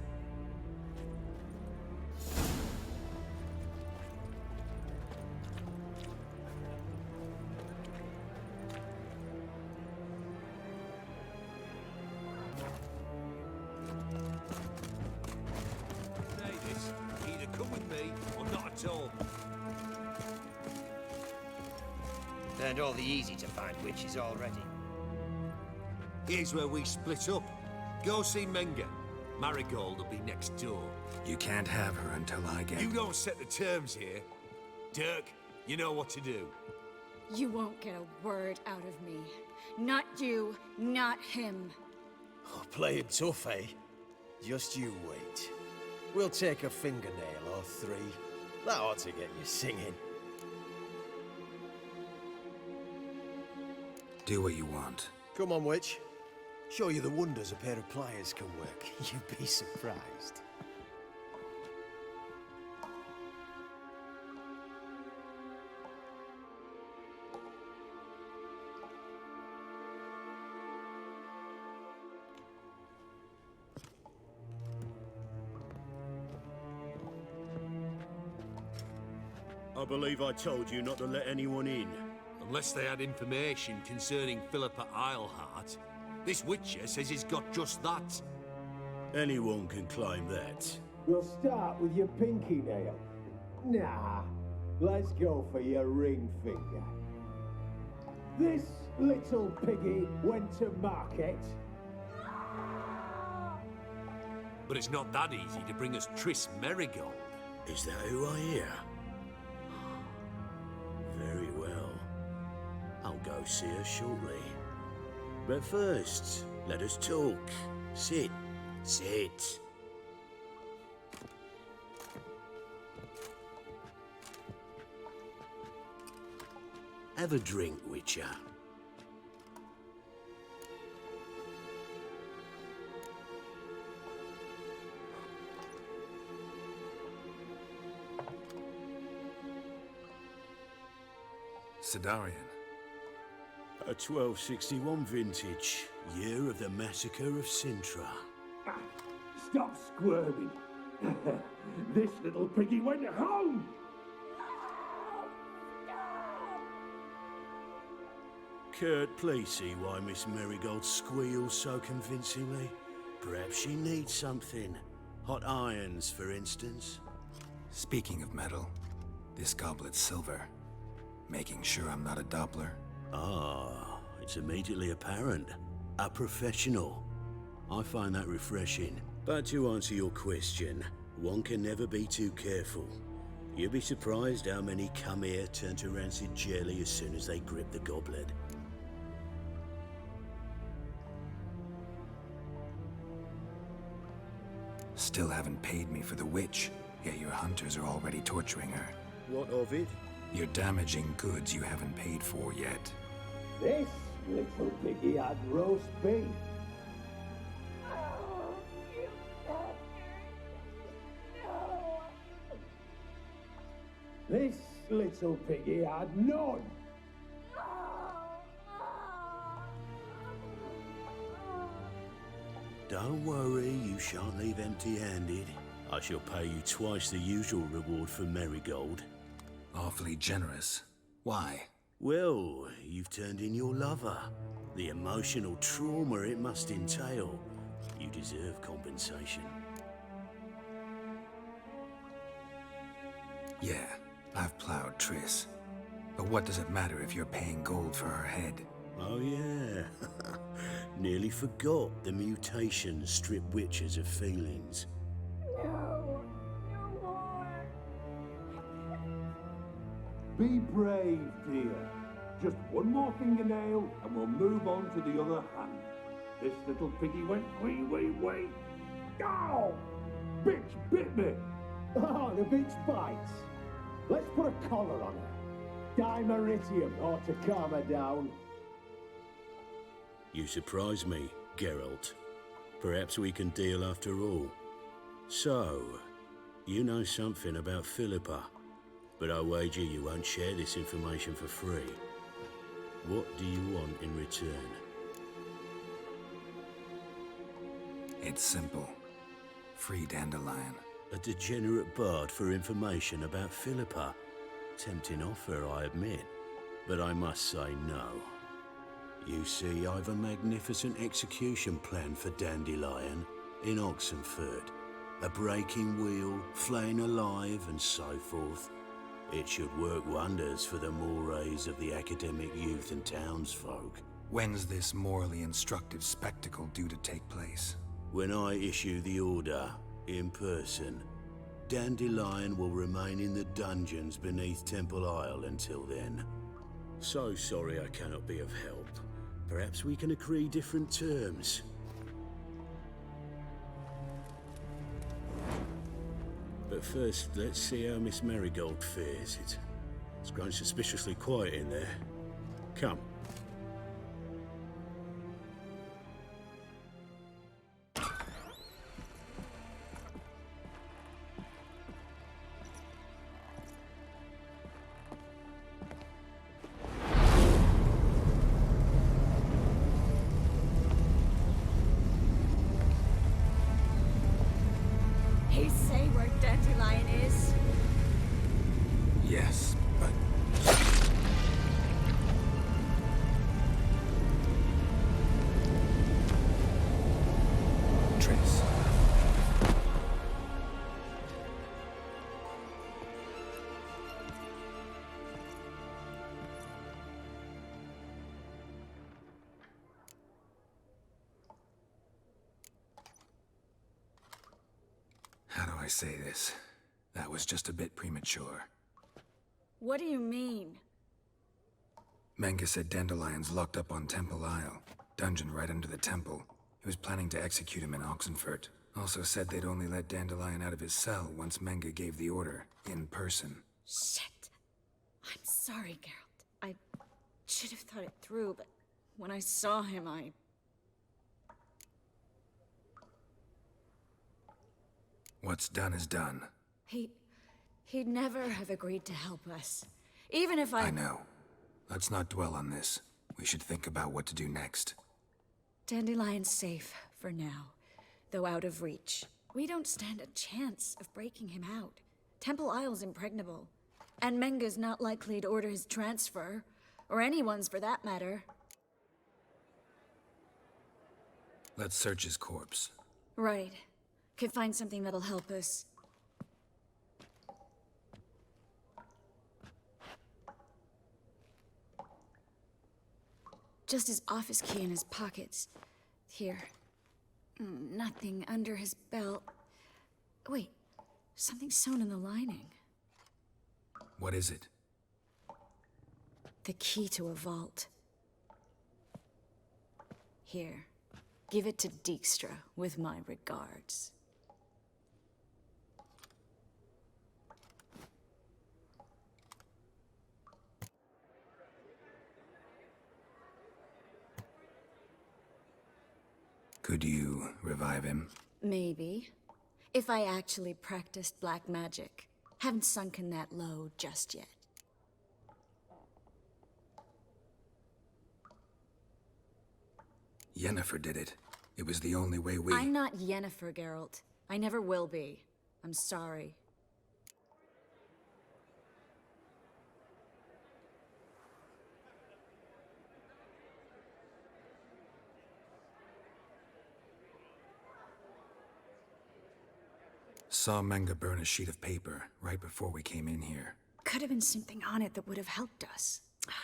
Say this, either come with me or not at all. Turned all the easy to find witches already. Here's where we split up. Go see Menge. Marigold will be next door. You can't have her until I get— You don't set the terms here. Dirk, you know what to do. You won't get a word out of me. Not you, not him. Oh, playing tough, eh? Just you wait. We'll take a fingernail or three. That ought to get you singing. Do what you want. Come on, witch. Show you the wonders a pair of pliers can work. You'd be surprised. I believe I told you not to let anyone in. Unless they had information concerning Philippa Eilhart. This witcher says he's got just that. Anyone can claim that. We'll start with your pinky nail. Nah, let's go for your ring finger. This little piggy went to market. But it's not that easy to bring us Triss Marigold. Is that who I hear? Very well. I'll go see her shortly. But first, let us talk. Sit. Sit. Have a drink, Witcher. Sidarian. A 1261 vintage, year of the massacre of Sintra. Stop squirming. This little piggy went home. Kurt, please see why Miss Marigold squeals so convincingly. Perhaps she needs something. Hot irons, for instance. Speaking of metal, this goblet's silver. Making sure I'm not a Doppler. Ah, it's immediately apparent. A professional. I find that refreshing. But to answer your question, one can never be too careful. You'll be surprised how many come here turn to rancid jelly as soon as they grip the goblet. Still haven't paid me for the witch, yet your hunters are already torturing her. What of it? You're damaging goods you haven't paid for yet. This little piggy had roast beef. This little piggy had none. Don't worry, you shan't leave empty-handed. I shall pay you twice the usual reward for Marigold. Awfully generous. Why? Well, you've turned in your lover. The emotional trauma it must entail. You deserve compensation. Yeah, I've plowed Triss. But what does it matter if you're paying gold for her head? Oh yeah. Nearly forgot the mutations strip witches of feelings. No, no more. Be brave, dear. Just one more fingernail and we'll move on to the other hand. This little piggy went wee. Ow! Bitch bit me! Oh, the bitch bites. Let's put a collar on her. Dimeritium ought to calm her down. You surprise me, Geralt. Perhaps we can deal after all. So, you know something about Philippa, but I wager you won't share this information for free. What do you want in return? It's simple. Free Dandelion. A degenerate bard for information about Philippa. Tempting offer, I admit, but I must say no. You see, I've a magnificent execution plan for Dandelion in Oxenfurt. A breaking wheel, flaying alive, and so forth. It should work wonders for the mores of the academic youth and townsfolk. When's this morally instructive spectacle due to take place? When I issue the order, in person, Dandelion will remain in the dungeons beneath Temple Isle until then. So sorry I cannot be of help. Perhaps we can agree different terms. But first, let's see how Miss Marigold fares. It's grown suspiciously quiet in there. Come. He say where Dandelion is? Yes, but... Triss. How do I say this? That was just a bit premature. What do you mean? Menga said Dandelion's locked up on Temple Isle. Dungeon right under the temple. He was planning to execute him in Oxenfurt. Also said they'd only let Dandelion out of his cell once Menga gave the order, in person. Shit. I'm sorry, Geralt. I should have thought it through, but when I saw him, What's done is done. He'd never have agreed to help us. Even if I know. Let's not dwell on this. We should think about what to do next. Dandelion's safe for now, though out of reach. We don't stand a chance of breaking him out. Temple Isle's impregnable. And Menga's not likely to order his transfer. Or anyone's for that matter. Let's search his corpse. Right. Could find something that'll help us. Just his office key in his pockets. Here. Nothing under his belt. Wait, something sewn in the lining. What is it? The key to a vault. Here. Give it to Dijkstra with my regards. Could you revive him? Maybe. If I actually practiced black magic. Haven't sunken that low just yet. Yennefer did it. It was the only way we... I'm not Yennefer, Geralt. I never will be. I'm sorry. Saw Manga burn a sheet of paper right before we came in here. Could have been something on it that would have helped us.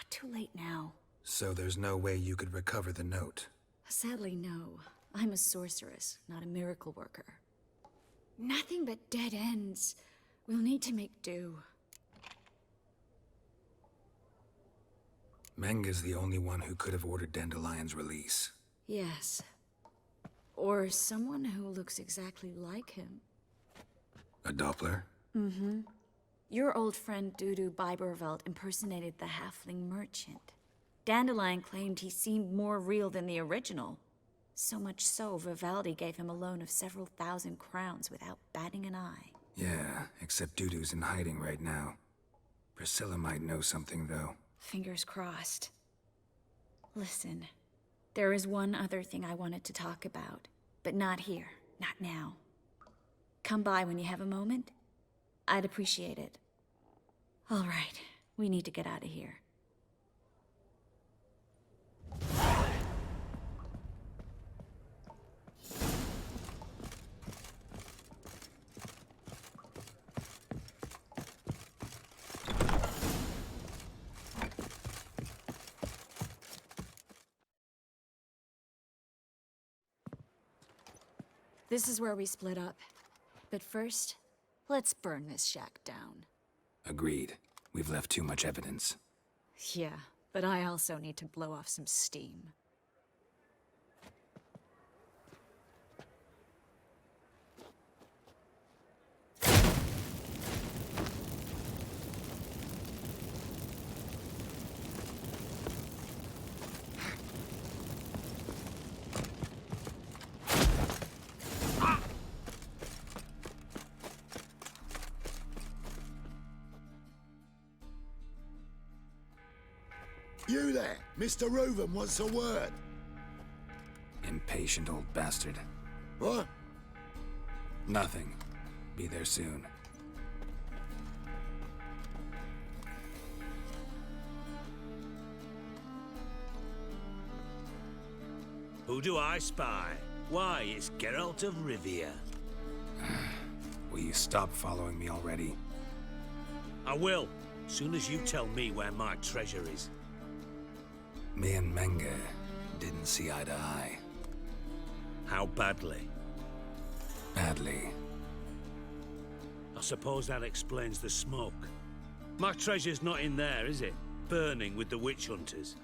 Too late now. So there's no way you could recover the note? Sadly, no. I'm a sorceress, not a miracle worker. Nothing but dead ends. We'll need to make do. Manga's the only one who could have ordered Dandelion's release. Yes. Or someone who looks exactly like him. A Doppler? Mm-hmm. Your old friend Dudu Biberveld impersonated the halfling merchant. Dandelion claimed he seemed more real than the original. So much so, Vivaldi gave him a loan of several thousand crowns without batting an eye. Yeah, except Dudu's in hiding right now. Priscilla might know something, though. Fingers crossed. Listen, there is one other thing I wanted to talk about, but not here, not now. Come by when you have a moment. I'd appreciate it. All right, we need to get out of here. This is where we split up. But first, let's burn this shack down. Agreed. We've left too much evidence. Yeah, but I also need to blow off some steam. You there! Mr. Reuven wants a word. Impatient old bastard. What? Nothing. Be there soon. Who do I spy? Why, it's Geralt of Rivia. Will you stop following me already? I will, soon as you tell me where my treasure is. Me and Menge didn't see eye to eye. How badly? Badly. I suppose that explains the smoke. My treasure's not in there, is it? Burning with the witch hunters.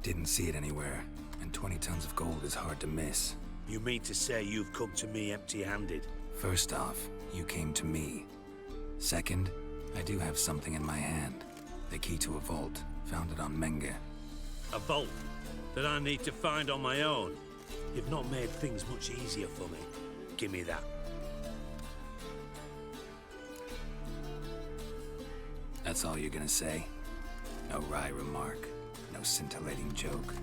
Didn't see it anywhere, and 20 tons of gold is hard to miss. You mean to say you've come to me empty-handed? First off, you came to me. Second, I do have something in my hand. The key to a vault, found it on Menge. A vault that I need to find on my own. You've not made things much easier for me. Give me that. That's all you're gonna say? No wry remark, no scintillating joke.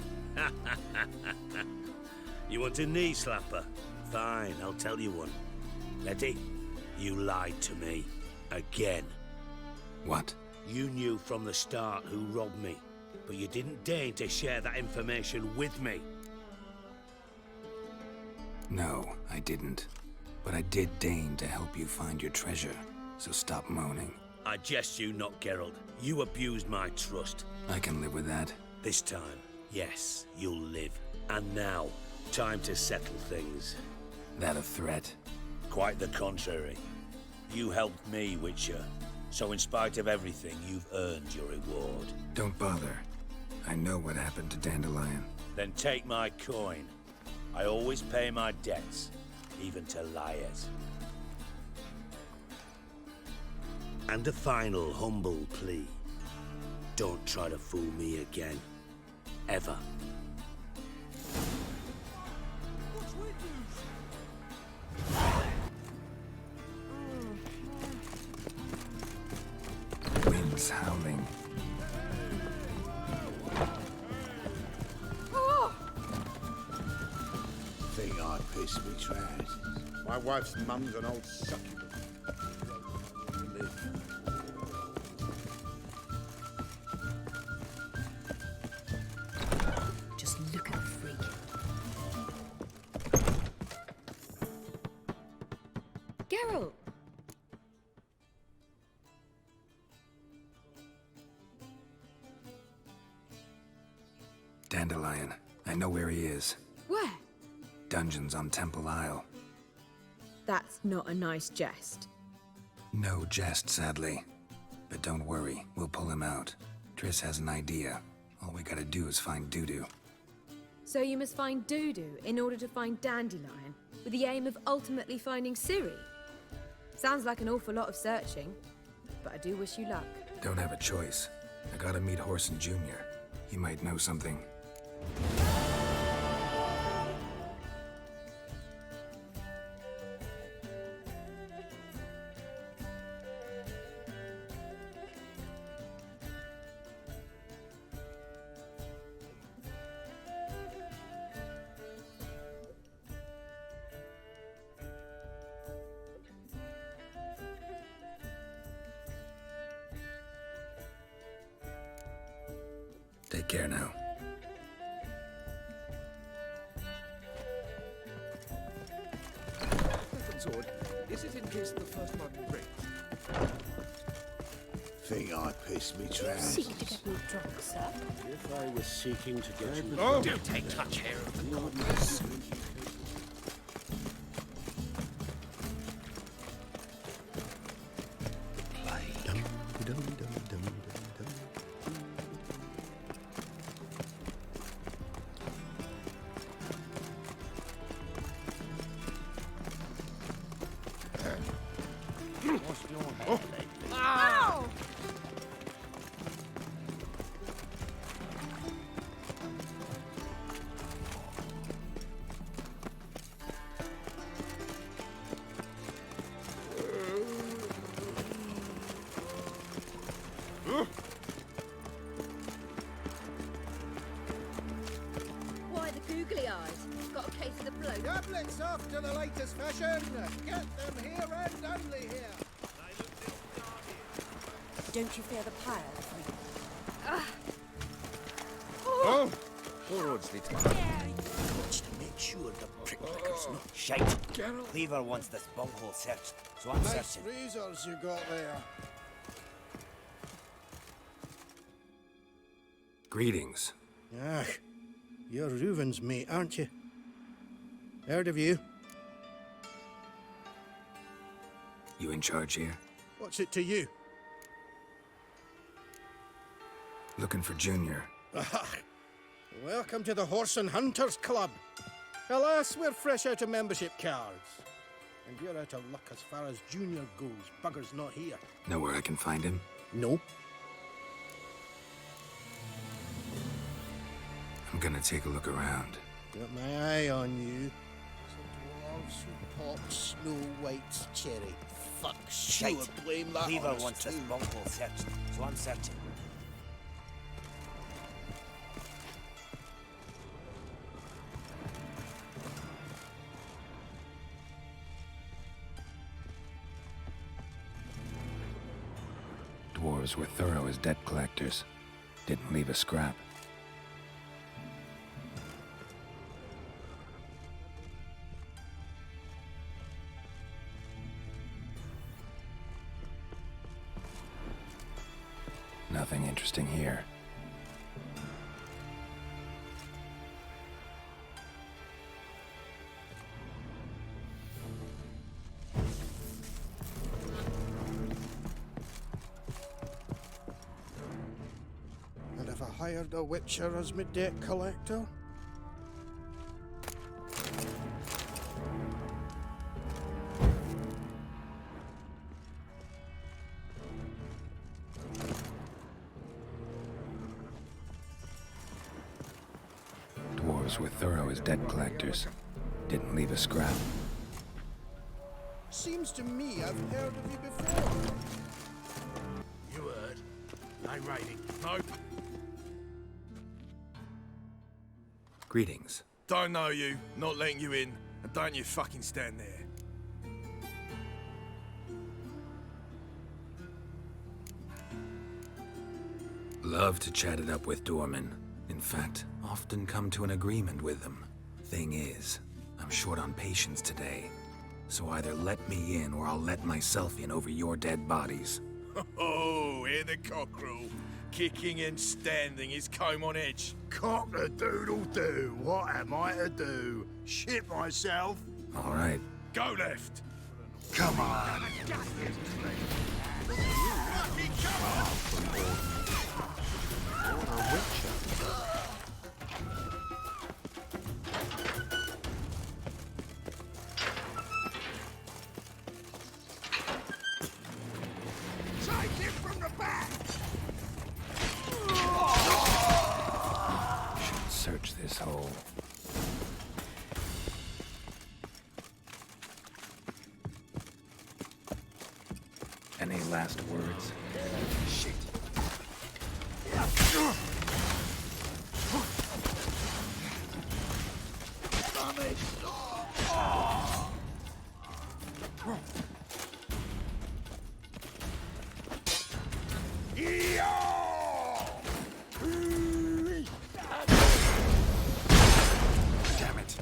You want a knee slapper? Fine, I'll tell you one. Ready? You lied to me. Again. What? You knew from the start who robbed me, but you didn't deign to share that information with me. No, I didn't. But I did deign to help you find your treasure, so stop moaning. I jest you not, Geralt. You abused my trust. I can live with that. This time, yes, you'll live. And now, time to settle things. That a threat? Quite the contrary. You helped me, Witcher. So in spite of everything, you've earned your reward. Don't bother. I know what happened to Dandelion. Then take my coin. I always pay my debts, even to liars. And a final humble plea. Don't try to fool me again. Ever. Wind's howling. Think I pissed me trousers. My wife's mum's an old succubus. Just look at the freak. Geralt! Dandelion. I know where he is. Where? Dungeons on Temple Isle. That's not a nice jest. No jest, sadly. But don't worry, we'll pull him out. Triss has an idea. All we gotta do is find Dudu. So you must find Dudu in order to find Dandelion, with the aim of ultimately finding Ciri? Sounds like an awful lot of searching, but I do wish you luck. Don't have a choice. I gotta meet Horson Jr. He might know something. Take care now. Sword, is it in case the first one breaks? Think I pissed me Do you trousers. seek to get me drunk, sir? If I was seeking to get you... Oh! Do take touch here of the goddess. Ow! Why the googly eyes? Got a case of the bloat. Goblets off to the latest fashion. Get them here and only here. Don't you fear the pyre, freak? Oh! Poor old Slitty. Watch to make sure the pricklicker's not shite. Cleaver wants this bunghole searched, so I'm Nice searching. razors you got there. Greetings. Ah, you're Reuven's mate, aren't you? Heard of you. You in charge here? What's it to you? Looking for Junior. Ah, welcome to the Horse and Hunters Club. Alas, we're fresh out of membership cards. And you're out of luck as far as Junior goes. Bugger's not here. Know where I can find him? No. I'm gonna take a look around. Got my eye on you. Some dwarves who pop Snow White's cherry. Fuck, sure, Shite. blame that Cleaver on us wants this too. bunghole searched, so I'm searching. Dwarves were thorough as debt collectors. Didn't leave a scrap. Nothing interesting here. And have I hired a witcher as my debt collector? Dwarves were thorough as debt collectors. Didn't leave a scrap. Seems to me I've heard of you before. You heard? I'm raiding. Nope. Greetings. Don't know you, not letting you in, and don't you fucking stand there. Love to chat it up with doormen. In fact, often come to an agreement with them. Thing is, I'm short on patience today. So either let me in or I'll let myself in over your dead bodies. Oh, hear the cockerel. Kicking and standing, his comb on edge. Cock-a-doodle-doo, what am I to do? Shit myself? All right. Go left. Come on. Take him from the back! Should search this hole. Any last words? Shit. Damn it.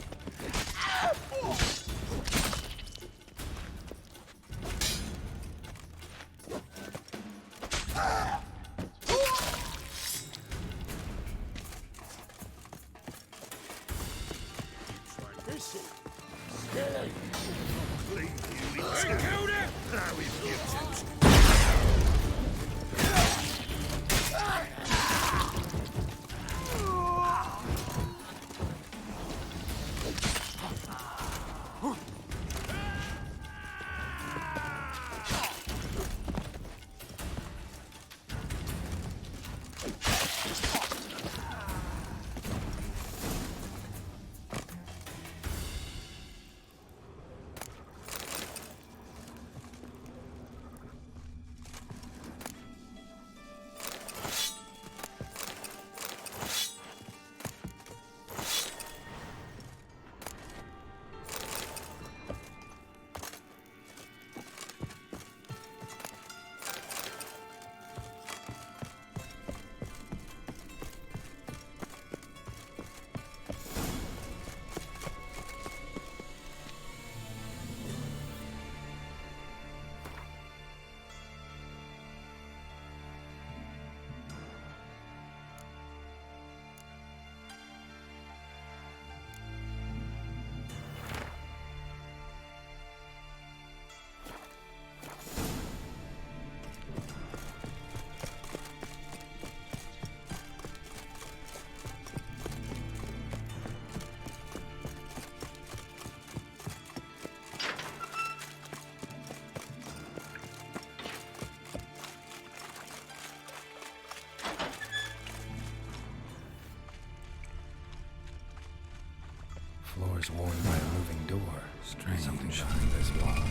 Floor's worn by a moving door. Strange. Something behind this wall.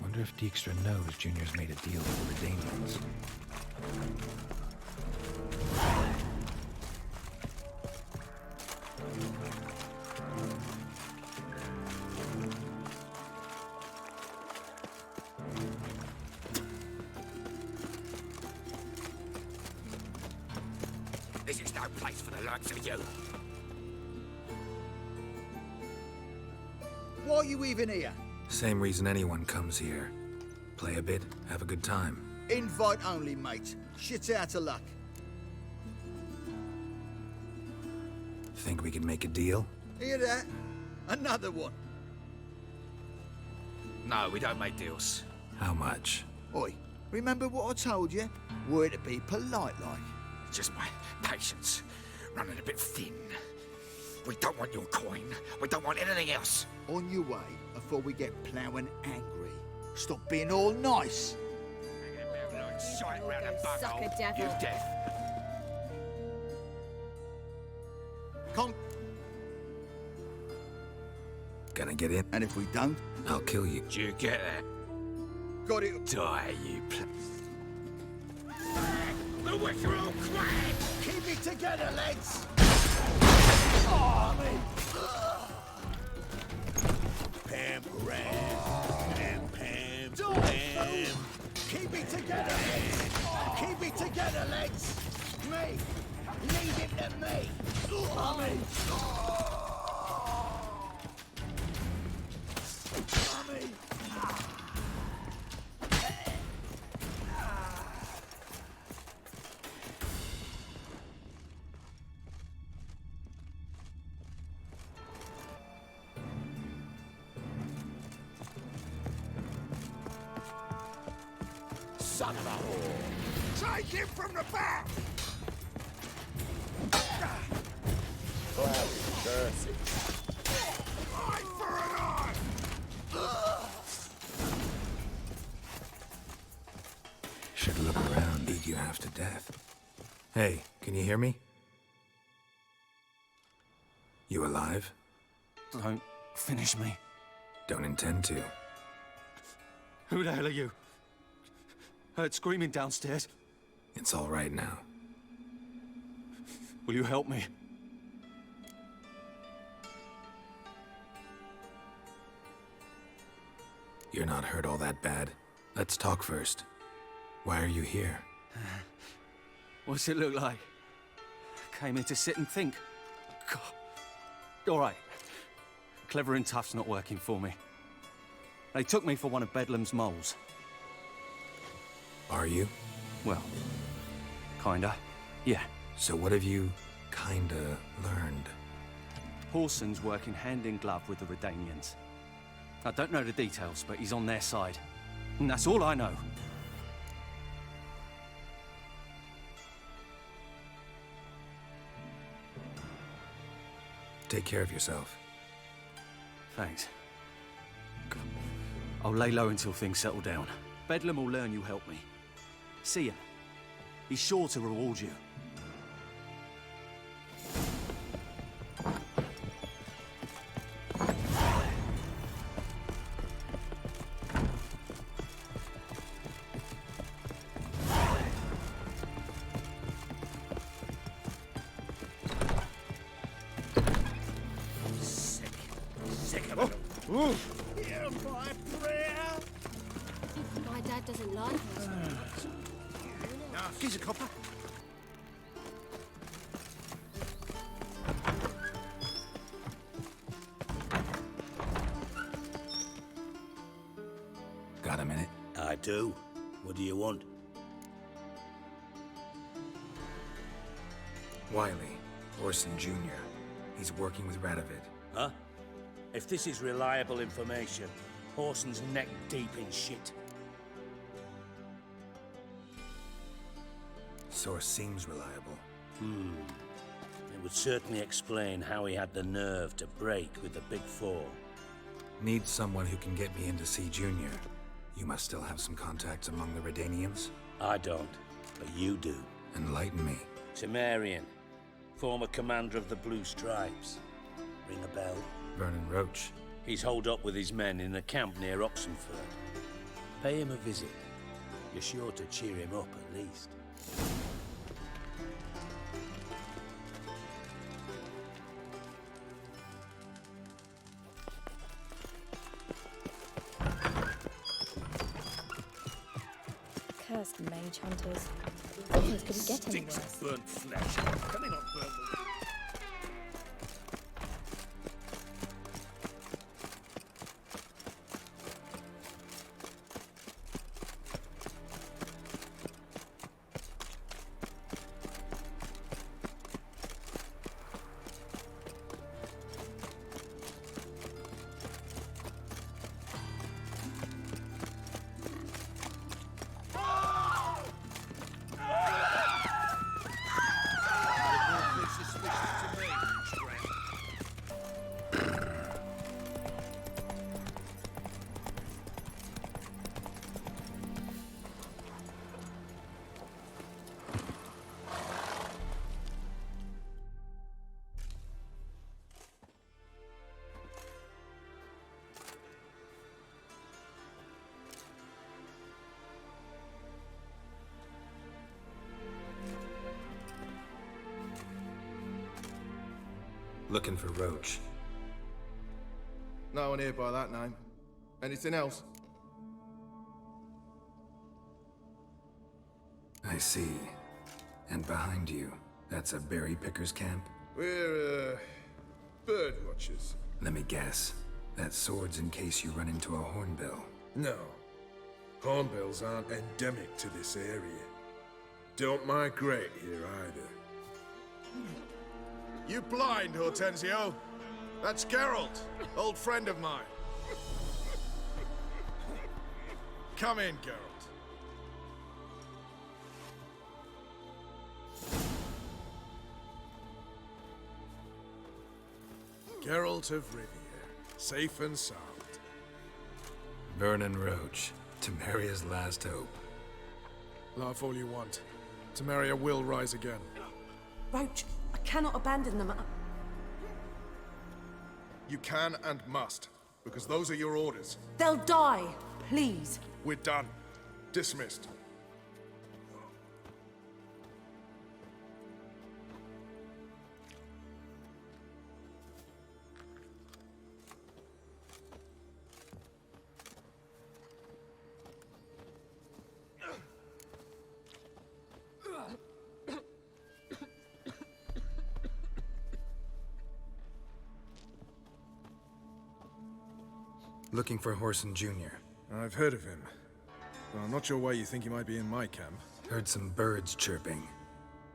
Wonder if Dijkstra knows Junior's made a deal with the Redanians. This is no place for the likes of you. Why are you even here? Same reason anyone comes here. Play a bit, have a good time. Invite only, mate. Shit's out of luck. Think we can make a deal? Hear that? Another one. No, we don't make deals. How much? Oi, remember what I told you? We're to be polite like. Just my patience running a bit thin. We don't want your coin. We don't want anything else. On your way before we get ploughing angry. Stop being all nice. Shite round a Suck bugger. a devil. You deaf. Come. Gonna get in? And if we don't? I'll kill you. Do you get that? Got it. Die, you The wicker all crack! Keep it together, lads! Pam, Pam, Pam, Pam. Keep it together, lads! Keep it together, lads! Me! Leave it to me! Son of a whore! Take him from the back! Dirty. Eye for an eye! Should look around, beat you half to death. Hey, can you hear me? You alive? Don't finish me. Don't intend to. Who the hell are you? Heard screaming downstairs. It's all right now. Will you help me? You're not hurt all that bad. Let's talk first. Why are you here? What's it look like? Came here to sit and think. God. All right. Clever and tough's not working for me. They took me for one of Bedlam's moles. Are you? Well, kinda. Yeah. So what have you kinda learned? Horson's working hand in glove with the Redanians. I don't know the details, but he's on their side. And that's all I know. Take care of yourself. Thanks. God. I'll lay low until things settle down. Bedlam will learn you helped me. See ya. He's sure to reward you. Sick of it. Hear my prayer! My dad doesn't like us. Here's a copper. Got a minute? I do. What do you want? Wiley, Orson Jr. He's working with Radovid. Huh? If this is reliable information, Horson's neck deep in shit. Source seems reliable. It would certainly explain how he had the nerve to break with the Big Four. Need someone who can get me in to see Junior. You must still have some contacts among the Redanians? I don't, but you do. Enlighten me. Temerian, former commander of the Blue Stripes. Ring a bell? Vernon Roach. He's holed up with his men in a camp near Oxenford. Pay him a visit. You're sure to cheer him up at least. Cursed mage hunters. Things couldn't get any Stinks worse. of burnt flesh. Can they not burn the... Looking for Roach. No one here by that name. Anything else? I see. And behind you, that's a berry picker's camp? We're, bird watchers. Let me guess. That sword's in case you run into a hornbill. No. Hornbills aren't endemic to this area. Don't migrate here either. You blind, Hortensio? That's Geralt, old friend of mine. Come in, Geralt. Geralt of Rivia, safe and sound. Vernon Roach, Temeria's last hope. Laugh all you want. Temeria will rise again. Roach, I cannot abandon them. You can and must, because those are your orders. They'll die, please. We're done. Dismissed. Looking for Horson Jr. I've heard of him. Well, I'm not sure why you think he might be in my camp. Heard some birds chirping.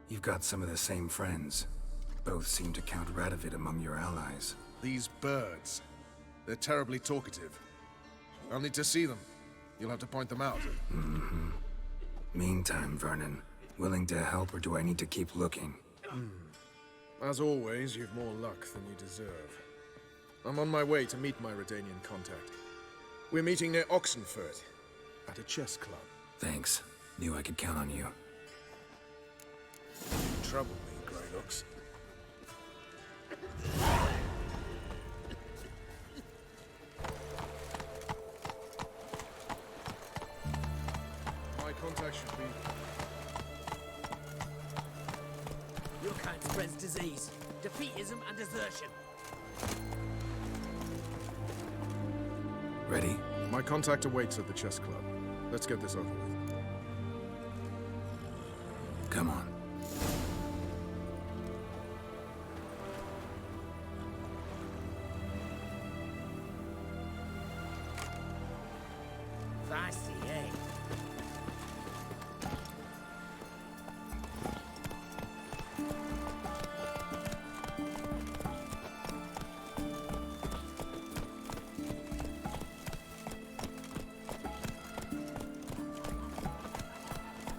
You've got some of the same friends. Both seem to count Radovid among your allies. These birds. They're terribly talkative. I'll need to see them. You'll have to point them out. Mm-hmm. Meantime, Vernon, willing to help or do I need to keep looking? As always, you've more luck than you deserve. I'm on my way to meet my Redanian contact. We're meeting near Oxenfurt, at a chess club. Thanks. Knew I could count on you. You trouble me, Greylux. My contact should be... Your kind spreads disease, defeatism and desertion. Ready? My contact awaits at the chess club. Let's get this over with. Come on. Fancy, eh?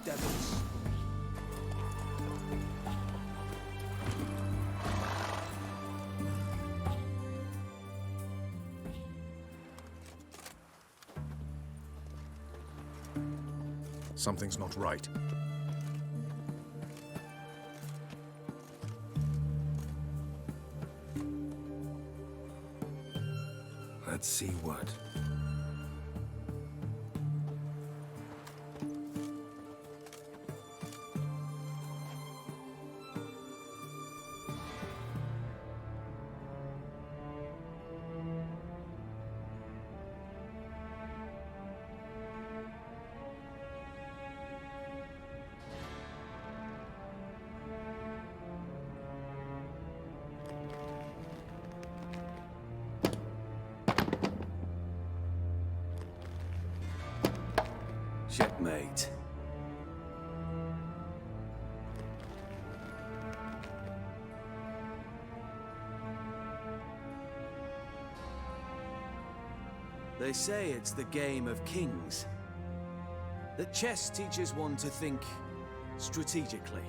Devils. Something's not right. Let's see what. Checkmate. They say it's the game of kings. That chess teaches one to think strategically.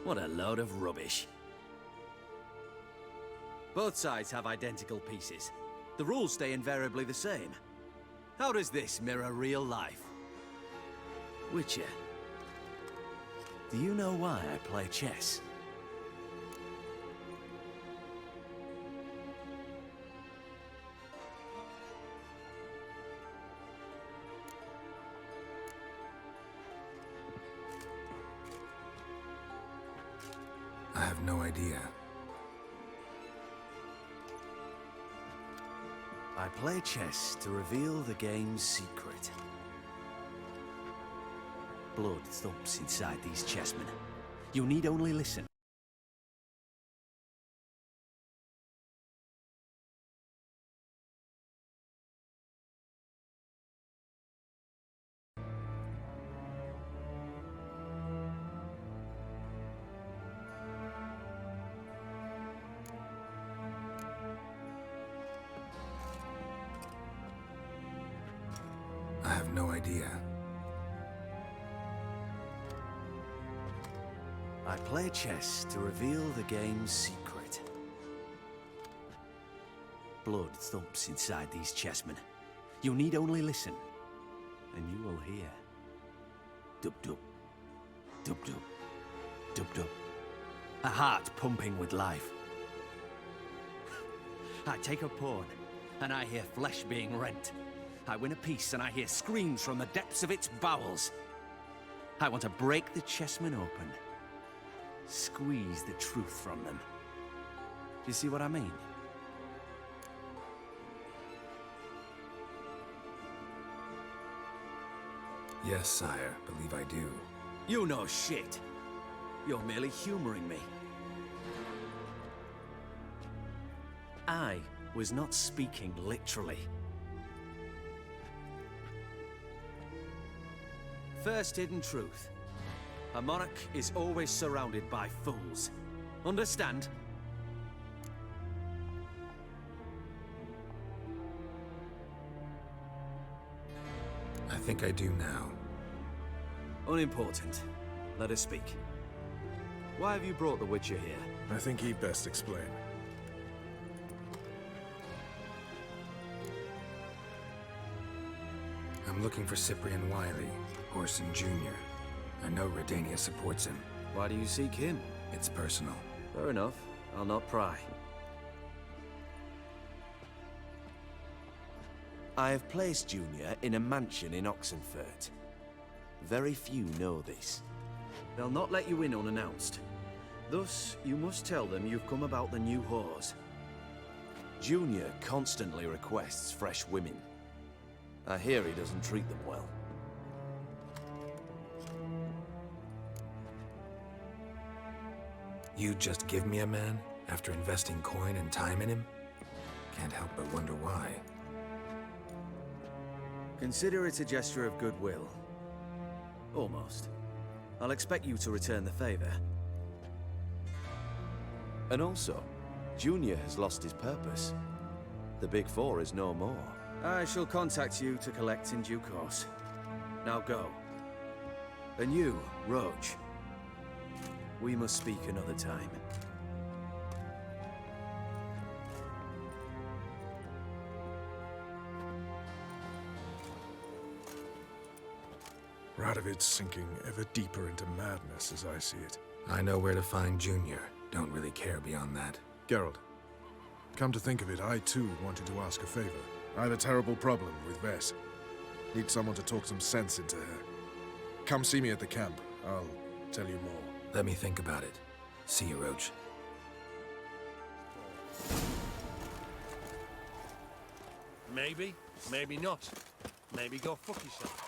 What a load of rubbish. Both sides have identical pieces. The rules stay invariably the same. How does this mirror real life? Witcher, do you know why I play chess? I have no idea. I play chess to reveal the game's secret. Blood thumps inside these chessmen. You need only listen. I have no idea. I play chess to reveal the game's secret. Blood thumps inside these chessmen. You need only listen, and you will hear. Dub-dub. Dub-dub. Dub-dub. A heart pumping with life. I take a pawn, and I hear flesh being rent. I win a piece, and I hear screams from the depths of its bowels. I want to break the chessmen open. Squeeze the truth from them. Do you see what I mean? Yes, sire. Believe I do. You know shit. You're merely humoring me. I was not speaking literally. First hidden truth. A monarch is always surrounded by fools. Understand? I think I do now. Unimportant. Let us speak. Why have you brought the Witcher here? I think he'd best explain. I'm looking for Cyprian Wiley, Orson Jr. I know Redania supports him. Why do you seek him? It's personal. Fair enough. I'll not pry. I have placed Junior in a mansion in Oxenfurt. Very few know this. They'll not let you in unannounced. Thus, you must tell them you've come about the new whores. Junior constantly requests fresh women. I hear he doesn't treat them well. You'd just give me a man after investing coin and time in him? Can't help but wonder why. Consider it a gesture of goodwill. Almost. I'll expect you to return the favor. And also, Junior has lost his purpose. The Big Four is no more. I shall contact you to collect in due course. Now go. And you, Roach. We must speak another time. Radovid's sinking ever deeper into madness as I see it. I know where to find Junior. Don't really care beyond that. Geralt, come to think of it, I too wanted to ask a favor. I have a terrible problem with Vess. Need someone to talk some sense into her. Come see me at the camp. I'll tell you more. Let me think about it. See you, Roach. Maybe, maybe not. Maybe go fuck yourself.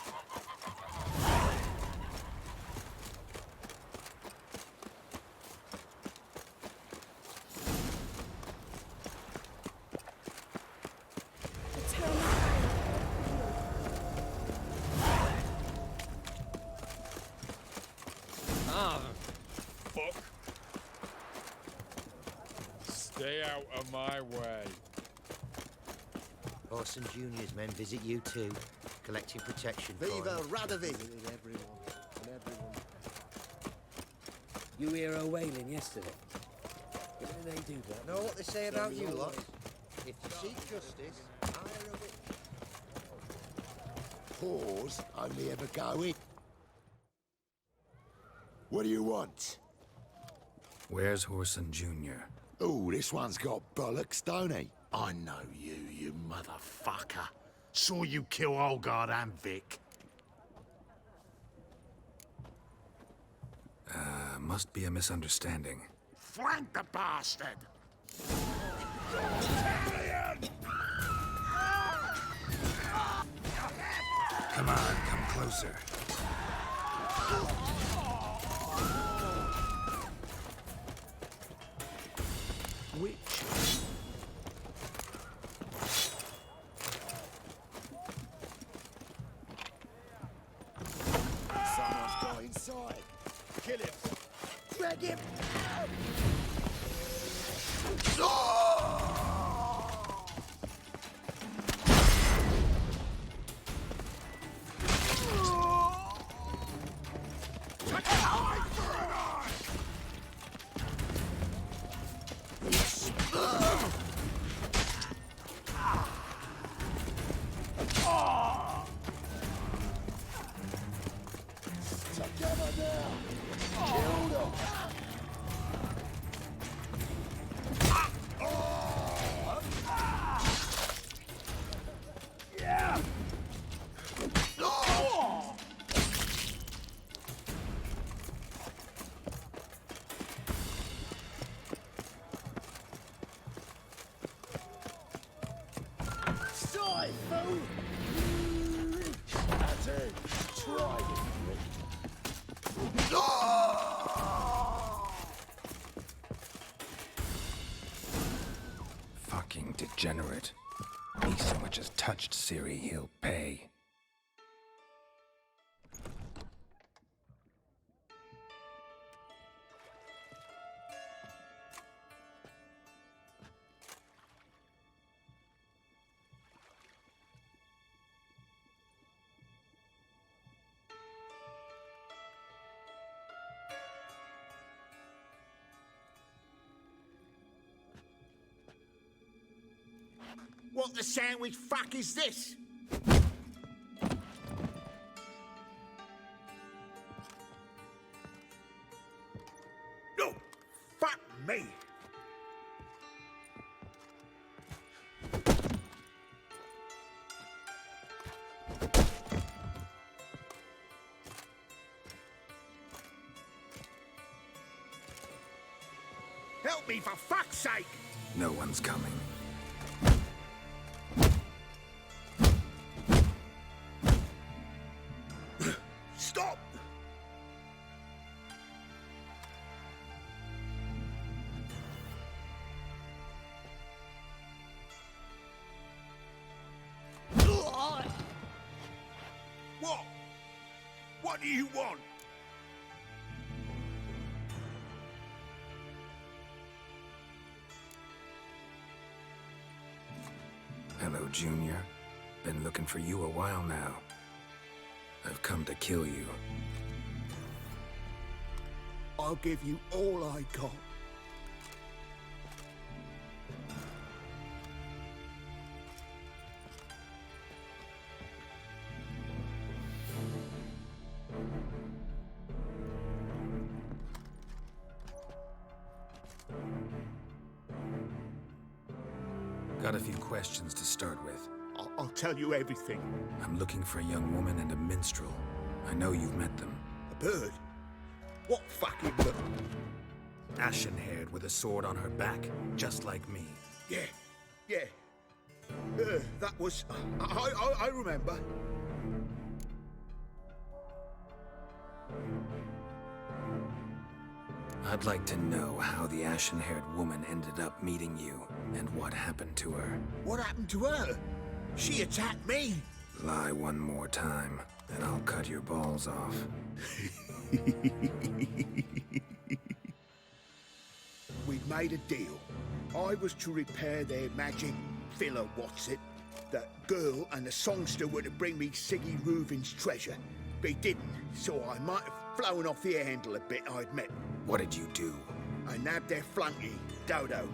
my way. Orson Jr.'s men visit you too, collecting protection Viva coins. Radovid! You hear her wailing yesterday? What do they do, Black? Know what they say about you lot? If you seek justice, hire a witness. Whores only ever go in. What do you want? Where's Horson Jr.? Oh, this one's got bollocks, don't he? I know you, you motherfucker. Saw you kill Olgard and Vic. Must be a misunderstanding. Flank the bastard! Come on, come closer. Which? Someone's got inside. Kill him. Drag him. Fucking degenerate. He so much as touched Ciri, he'll pay. What the sandwich fuck is this? No! Fuck me! Help me, for fuck's sake! No one's coming. Stop! What? What do you want? Hello, Junior. Been looking for you a while now. I've come to kill you. I'll give you all I got. Got a few questions to start with. I'll tell you everything. I'm looking for a young woman and a minstrel. I know you've met them. A bird? What fucking bird? Ashen-haired with a sword on her back, just like me. Yeah. That was... I remember. I'd like to know how the ashen-haired woman ended up meeting you, and what happened to her. What happened to her? She attacked me. Lie one more time, and I'll cut your balls off. We'd made a deal. I was to repair their magic filler, what's it? That girl and the songster were to bring me Siggy Reuven's treasure. They didn't, so I might have flown off the handle a bit, I admit. What did you do? I nabbed their flunky, Dodo,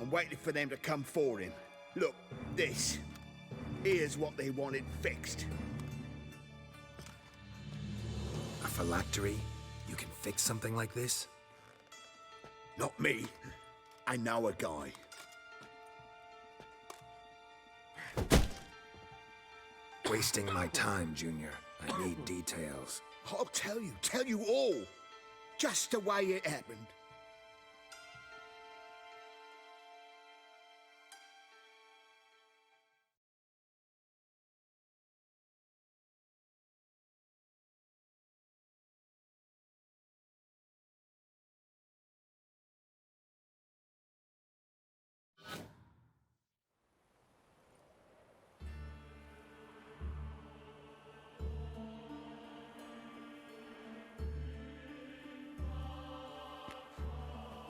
and waited for them to come for him. Look, this. Here's what they wanted fixed. A phylactery? You can fix something like this? Not me. I know a guy. Wasting my time, Junior. I need details. I'll tell you all. Just the way it happened.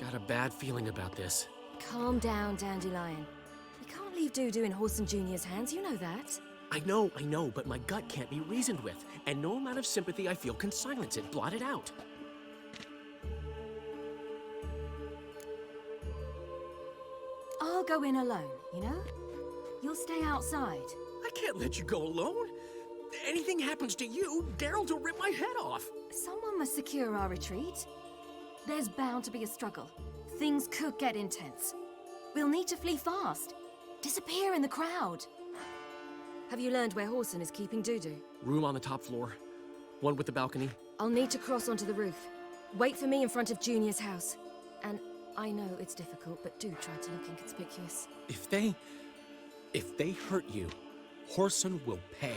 Got a bad feeling about this. Calm down, Dandelion. We can't leave Dudu in Horson Jr.'s hands, you know that. I know, but my gut can't be reasoned with, and no amount of sympathy I feel can silence it, blot it out. I'll go in alone, you know? You'll stay outside. I can't let you go alone. Anything happens to you, Daryl'll rip my head off. Someone must secure our retreat. There's bound to be a struggle. Things could get intense. We'll need to flee fast. Disappear in the crowd. Have you learned where Horson is keeping Dudu? Room on the top floor. One with the balcony. I'll need to cross onto the roof. Wait for me in front of Junior's house. And I know it's difficult, but do try to look inconspicuous. If they hurt you, Horson will pay.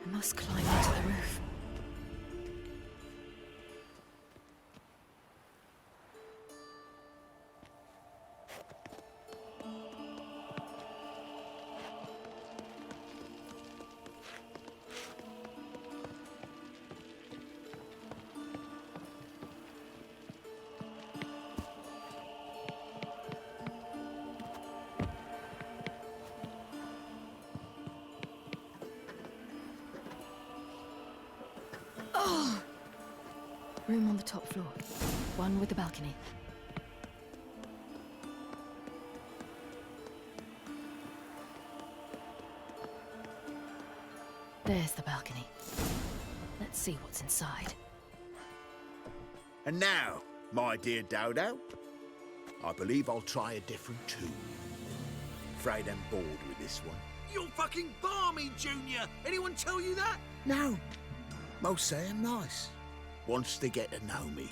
I must climb onto the roof. Room on the top floor. One with the balcony. There's the balcony. Let's see what's inside. And now, my dear Dodo, I believe I'll try a different tune. Afraid I'm bored with this one. You're fucking balmy, Junior! Anyone tell you that? No. Most say I'm nice. Once they get to know me.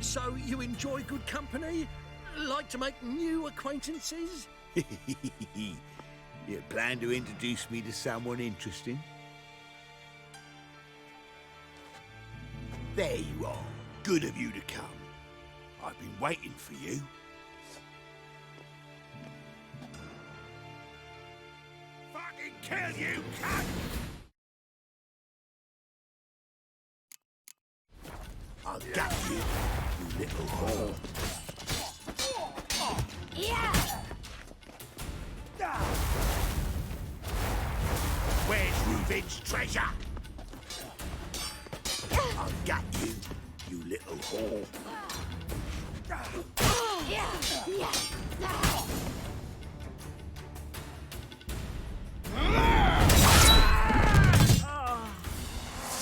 So you enjoy good company? Like to make new acquaintances? You plan to introduce me to someone interesting? There you are. Good of you to come. I've been waiting for you. Fucking kill you, cunt! I'll get you, you little whore. Yeah! Where's Reuven's treasure? I'll get you, you little whore.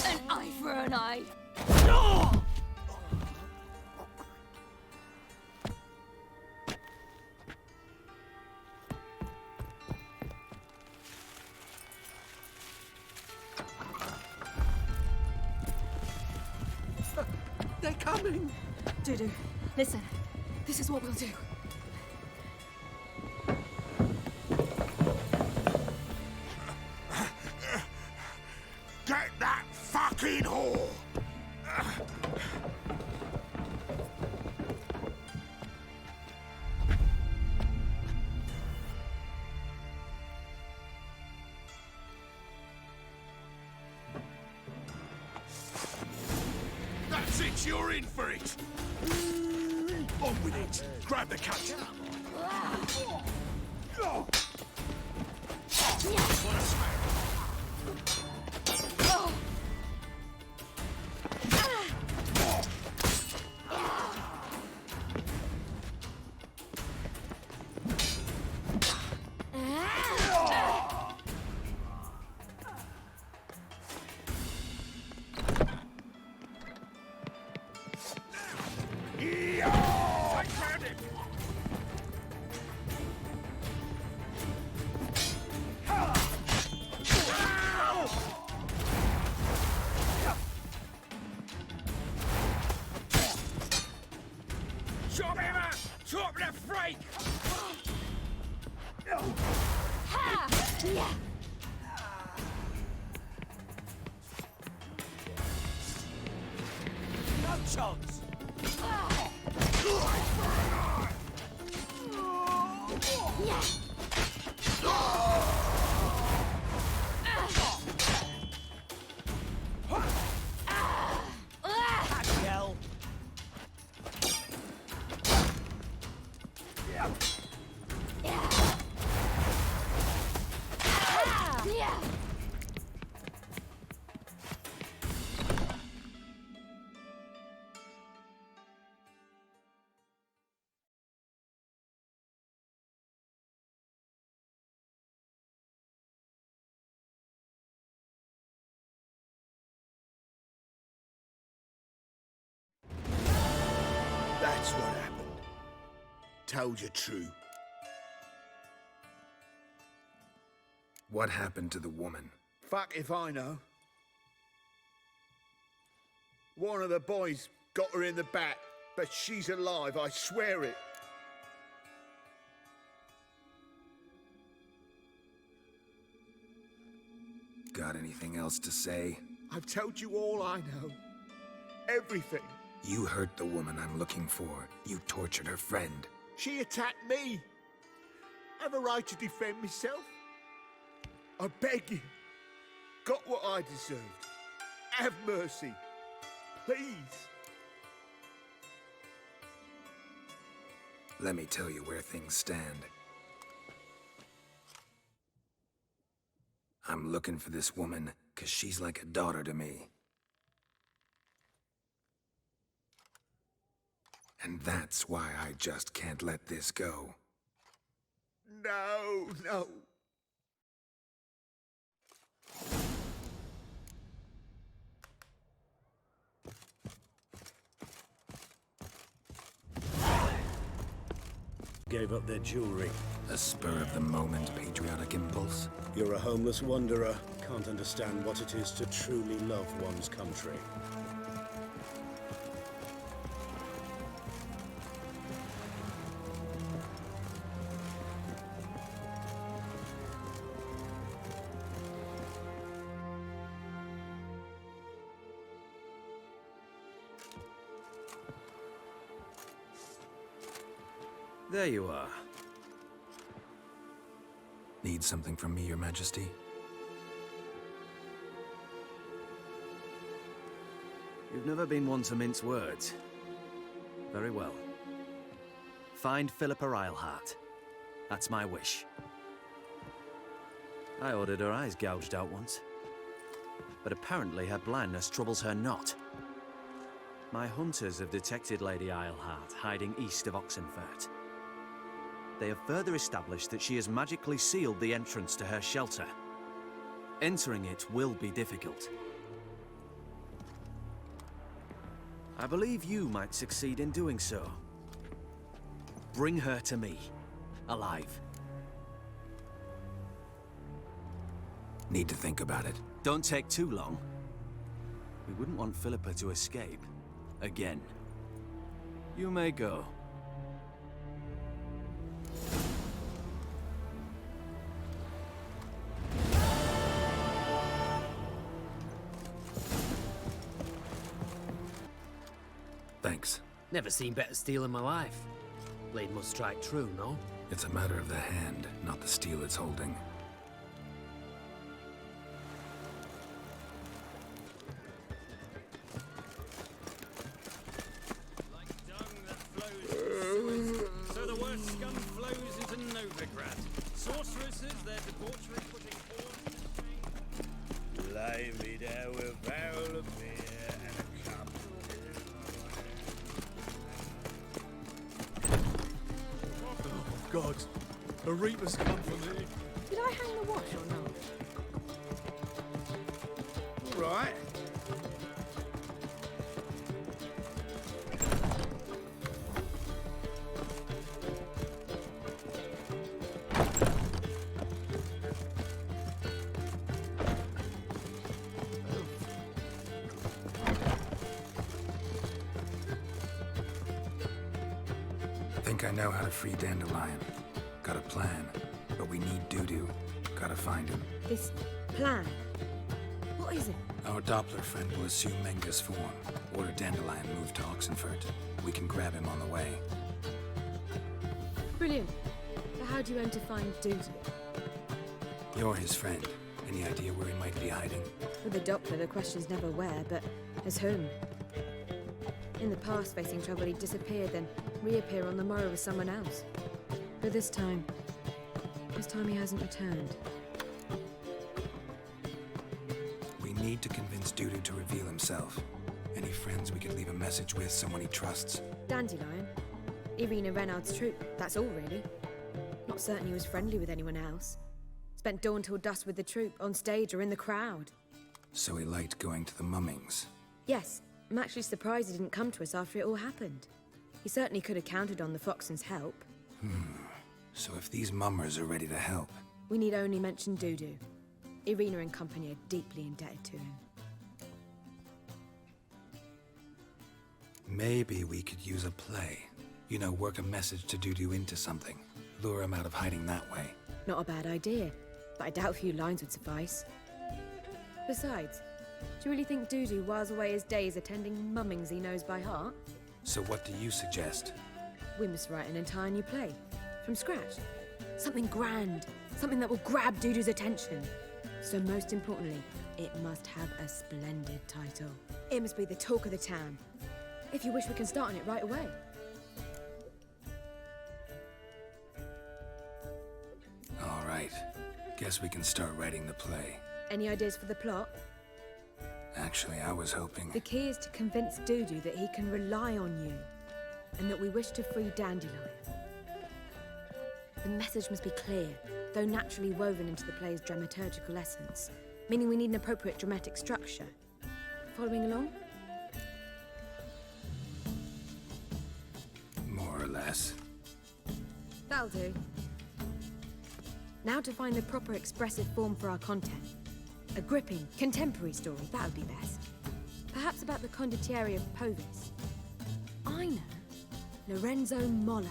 An eye for an eye. They're coming! Dudu, listen. This is what we'll do. Get that fucking whore! That's it, you're in for it! On with it! Grab the cat! Chop him up! Chop the freak! No chance! Hell! That's what happened. Told you true. What happened to the woman? Fuck if I know. One of the boys got her in the back, but she's alive, I swear it. Got anything else to say? I've told you all I know. Everything. You hurt the woman I'm looking for. You tortured her friend. She attacked me. I have a right to defend myself. I beg you. Got what I deserved. Have mercy. Please. Let me tell you where things stand. I'm looking for this woman, 'cause she's like a daughter to me. And that's why I just can't let this go. No, no. Gave up their jewelry. A spur-of-the-moment patriotic impulse? You're a homeless wanderer. Can't understand what it is to truly love one's country. There you are. Need something from me, Your Majesty? You've never been one to mince words. Very well. Find Philippa Eilhart. That's my wish. I ordered her eyes gouged out once. But apparently her blindness troubles her not. My hunters have detected Lady Eilhart hiding east of Oxenfurt. They have further established that she has magically sealed the entrance to her shelter. Entering it will be difficult. I believe you might succeed in doing so. Bring her to me, alive. Need to think about it. Don't take too long. We wouldn't want Philippa to escape. Again. You may go. Thanks. Never seen better steel in my life. Blade must strike true, no? It's a matter of the hand, not the steel it's holding. their debauchery putting forth. Lie me there with a barrel of beer and a cup of Oh, God. A Reaper's come for me. Did I hang the watch or not? Right. Think I know how to free Dandelion. Got a plan, but we need Dudu. Gotta find him. This plan? What is it? Our Doppler friend will assume Menga's form. Order Dandelion move to Oxenfurt. We can grab him on the way. Brilliant. But how do you aim to find Dudu? You're his friend. Any idea where he might be hiding? With the Doppler, the question's never where, but as whom? In the past, facing trouble, he'd disappear, then reappear on the morrow with someone else. But this time he hasn't returned. We need to convince Dudu to reveal himself. Any friends we could leave a message with, someone he trusts? Dandelion? Irina Renard's troop, that's all really. Not certain he was friendly with anyone else. Spent dawn till dusk with the troop, on stage or in the crowd. So he liked going to the mummings. Yes, I'm actually surprised he didn't come to us after it all happened. He certainly could have counted on the Foxen's help. So if these mummers are ready to help... We need only mention Dudu. Irina and company are deeply indebted to him. Maybe we could use a play. You know, work a message to Dudu into something. Lure him out of hiding that way. Not a bad idea, but I doubt a few lines would suffice. Besides, do you really think Dudu whiles away his days attending mummings he knows by heart? So what do you suggest? We must write an entire new play. From scratch. Something grand. Something that will grab Dudu's attention. So most importantly, it must have a splendid title. It must be the talk of the town. If you wish, we can start on it right away. All right. Guess we can start writing the play. Any ideas for the plot? Actually, I was hoping... The key is to convince Dudu that he can rely on you, and that we wish to free Dandelion. The message must be clear, though naturally woven into the play's dramaturgical essence, meaning we need an appropriate dramatic structure. Following along? More or less. That'll do. Now to find the proper expressive form for our content. A gripping, contemporary story, that would be best. Perhaps about the condottieri of Povis. I know. Lorenzo Molla.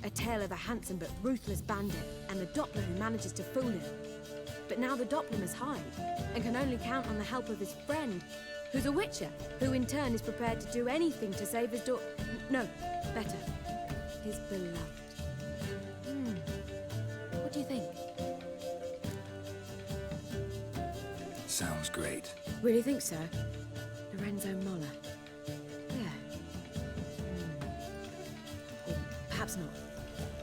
A tale of a handsome but ruthless bandit, and the Doppler who manages to fool him. But now the Doppler must hide, and can only count on the help of his friend, who's a witcher, who in turn is prepared to do anything to save his daughter. No, better. His beloved. What do you think? Sounds great. Really think so? Lorenzo Molla. Yeah. Or perhaps not.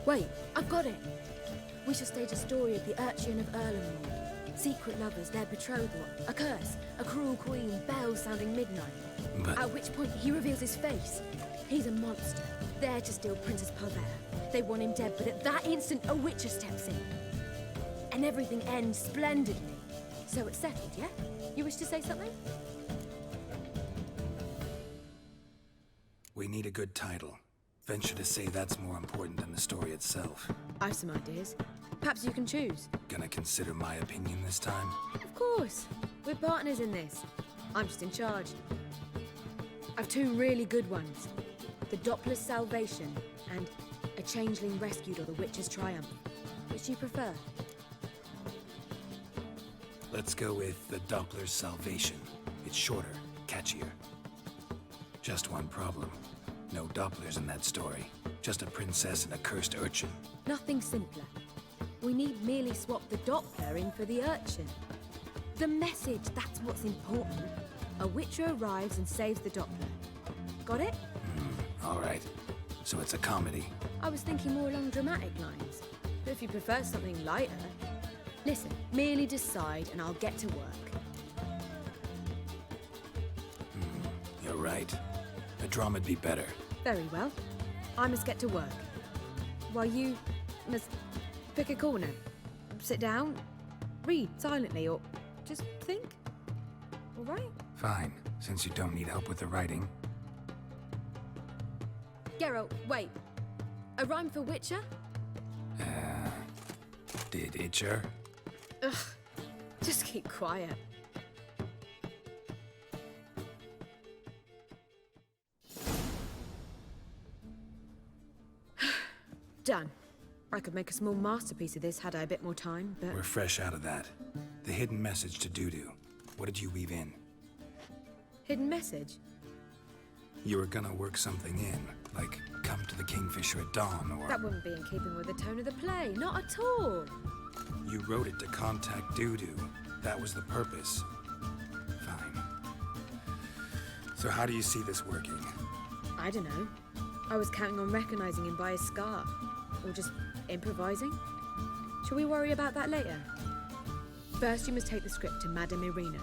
Wait, I've got it! We shall stage a story of the Urchin of Erlenwood. Secret lovers, their betrothal, a curse, a cruel queen, bells sounding midnight. But... At which point he reveals his face. He's a monster, there to steal Princess Pavera. They want him dead, but at that instant a witcher steps in. And everything ends splendidly. So it's settled, yeah? You wish to say something? We need a good title. Venture to say that's more important than the story itself. I've some ideas. Perhaps you can choose. Gonna consider my opinion this time? Of course. We're partners in this. I'm just in charge. I've two really good ones. The Doppler's Salvation and A Changeling Rescued or The Witch's Triumph. Which do you prefer? Let's go with the Doppler's Salvation. It's shorter, catchier. Just one problem. No Dopplers in that story. Just a princess and a cursed urchin. Nothing simpler. We need merely swap the Doppler in for the urchin. The message, that's what's important. A witcher arrives and saves the Doppler. Got it? All right. So it's a comedy. I was thinking more along dramatic lines. But if you prefer something lighter, Listen, merely decide and I'll get to work. You're right. A drama'd be better. Very well. I must get to work. While you must pick a corner, sit down, read silently, or just think. All right? Fine, since you don't need help with the writing. Geralt, wait. A rhyme for Witcher? Did itcher? Ugh. Just keep quiet. Done. I could make a small masterpiece of this had I a bit more time, but... We're fresh out of that. The hidden message to Dudu. What did you weave in? Hidden message? You were gonna work something in, like come to the Kingfisher at dawn, or... That wouldn't be in keeping with the tone of the play, not at all. You wrote it to contact Dudu. That was the purpose. Fine. So how do you see this working? I don't know. I was counting on recognizing him by his scar. Or just improvising. Shall we worry about that later? First, you must take the script to Madame Irina.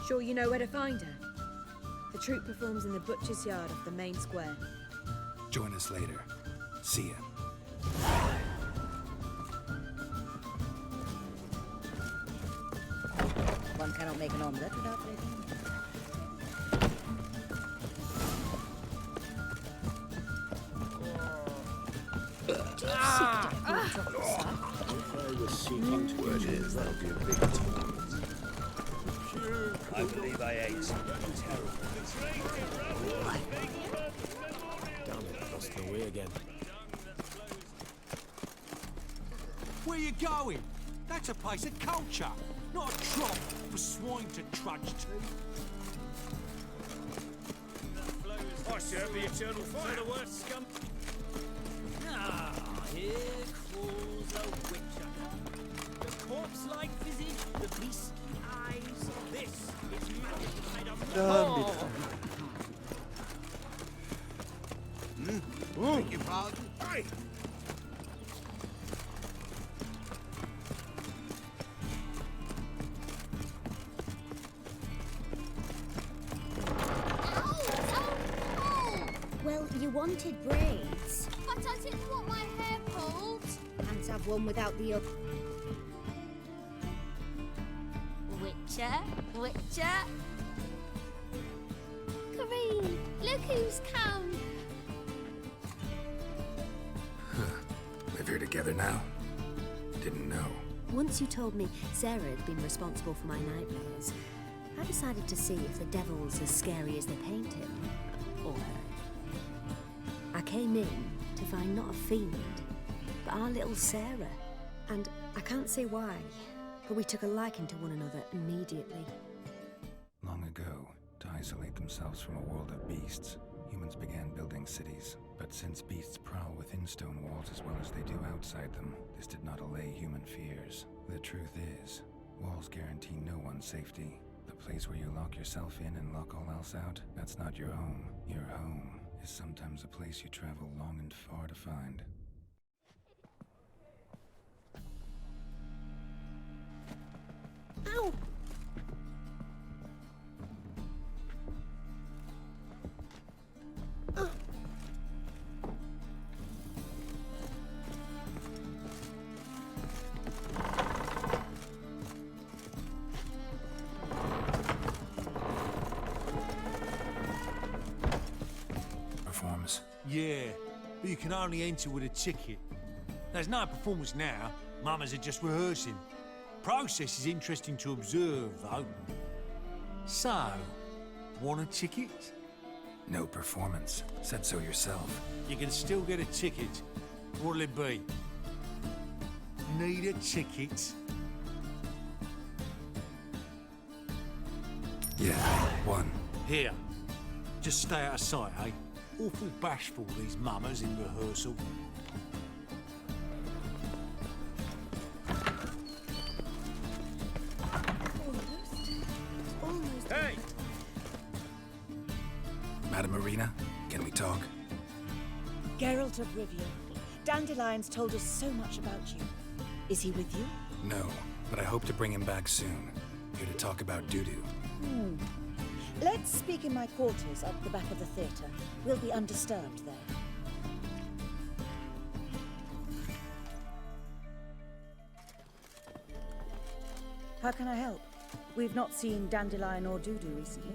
Sure you know where to find her? The troupe performs in the butcher's yard off the main square. Join us later. See ya. One cannot make an omelette without breaking. If I was seeking to wedges, that would be a big tournament. I believe I ate something terrible. Damn it, lost the way again. Where you going? That's a place of culture, not a trough for swine to trudge to. I serve the eternal fire. The worst scum. Ah, here crawls a witcher. The corpse-like visage, the beastly eyes. This is magic made of Beg your pardon? Aye. Well, you wanted braids. But I didn't want my hair pulled. Can't have one without the other. Witcher, Witcher. Kareem, look who's come. Live here together now? Didn't know. Once you told me Sarah had been responsible for my nightmares, I decided to see if the devil's as scary as they paint him. Or her. I came in to find not a fiend, but our little Sarah. And I can't say why, but we took a liking to one another immediately. Long ago, to isolate themselves from a world of beasts, humans began building cities. But since beasts prowl within stone walls as well as they do outside them, this did not allay human fears. The truth is, walls guarantee no one's safety. The place where you lock yourself in and lock all else out, that's not your home. Your home is sometimes a place you travel long and far to find. Ow! Performance? Yeah, but you can only enter with a ticket. There's no performance now. Mamas are just rehearsing. Process is interesting to observe, though. So, want a ticket? No performance. Said so yourself. You can still get a ticket. What'll it be? Need a ticket? Yeah, one. Here. Just stay out of sight, eh? Awful bashful, these mamas in rehearsal. Hey! Madame Irina, can we talk? Geralt of Rivia, Dandelions told us so much about you. Is he with you? No, but I hope to bring him back soon. Here to talk about doo-doo. Let's speak in my quarters at the back of the theatre. We'll be undisturbed there. How can I help? We've not seen Dandelion or Doo-doo recently.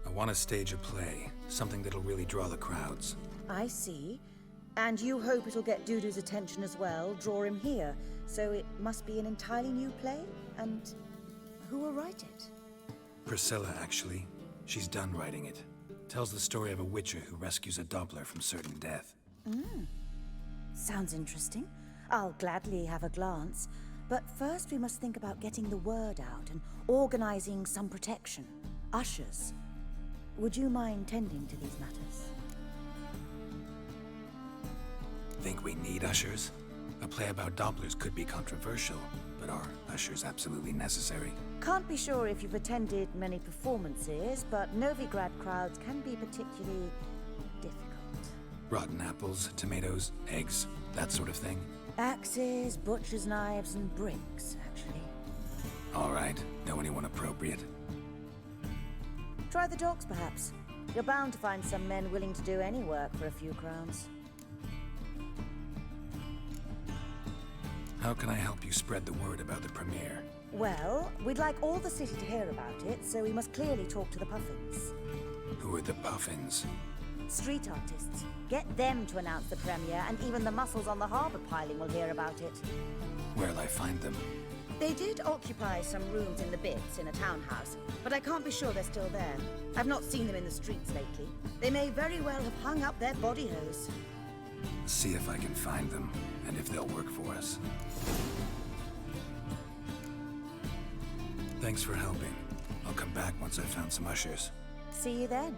I want to stage a play, something that'll really draw the crowds. I see. And you hope it'll get Doo-doo's attention as well, draw him here. So it must be an entirely new play? And who will write it? Priscilla, actually. She's done writing it. Tells the story of a witcher who rescues a Doppler from certain death. Sounds interesting. I'll gladly have a glance. But first we must think about getting the word out and organizing some protection. Ushers. Would you mind tending to these matters? Think we need ushers? A play about Dopplers could be controversial, but are ushers absolutely necessary? Can't be sure if you've attended many performances, but Novigrad crowds can be particularly difficult. Rotten apples, tomatoes, eggs, that sort of thing? Axes, butcher's knives, and bricks, actually. All right. Know anyone appropriate? Try the dogs, perhaps. You're bound to find some men willing to do any work for a few crowns. How can I help you spread the word about the premiere? Well, we'd like all the city to hear about it, so we must clearly talk to the Puffins. Who are the Puffins? Street artists. Get them to announce the premiere, and even the muscles on the harbour piling will hear about it. Where'll I find them? They did occupy some rooms in the Bits in a townhouse, but I can't be sure they're still there. I've not seen them in the streets lately. They may very well have hung up their body hose. See if I can find them, and if they'll work for us. Thanks for helping. I'll come back once I've found some ushers. See you then.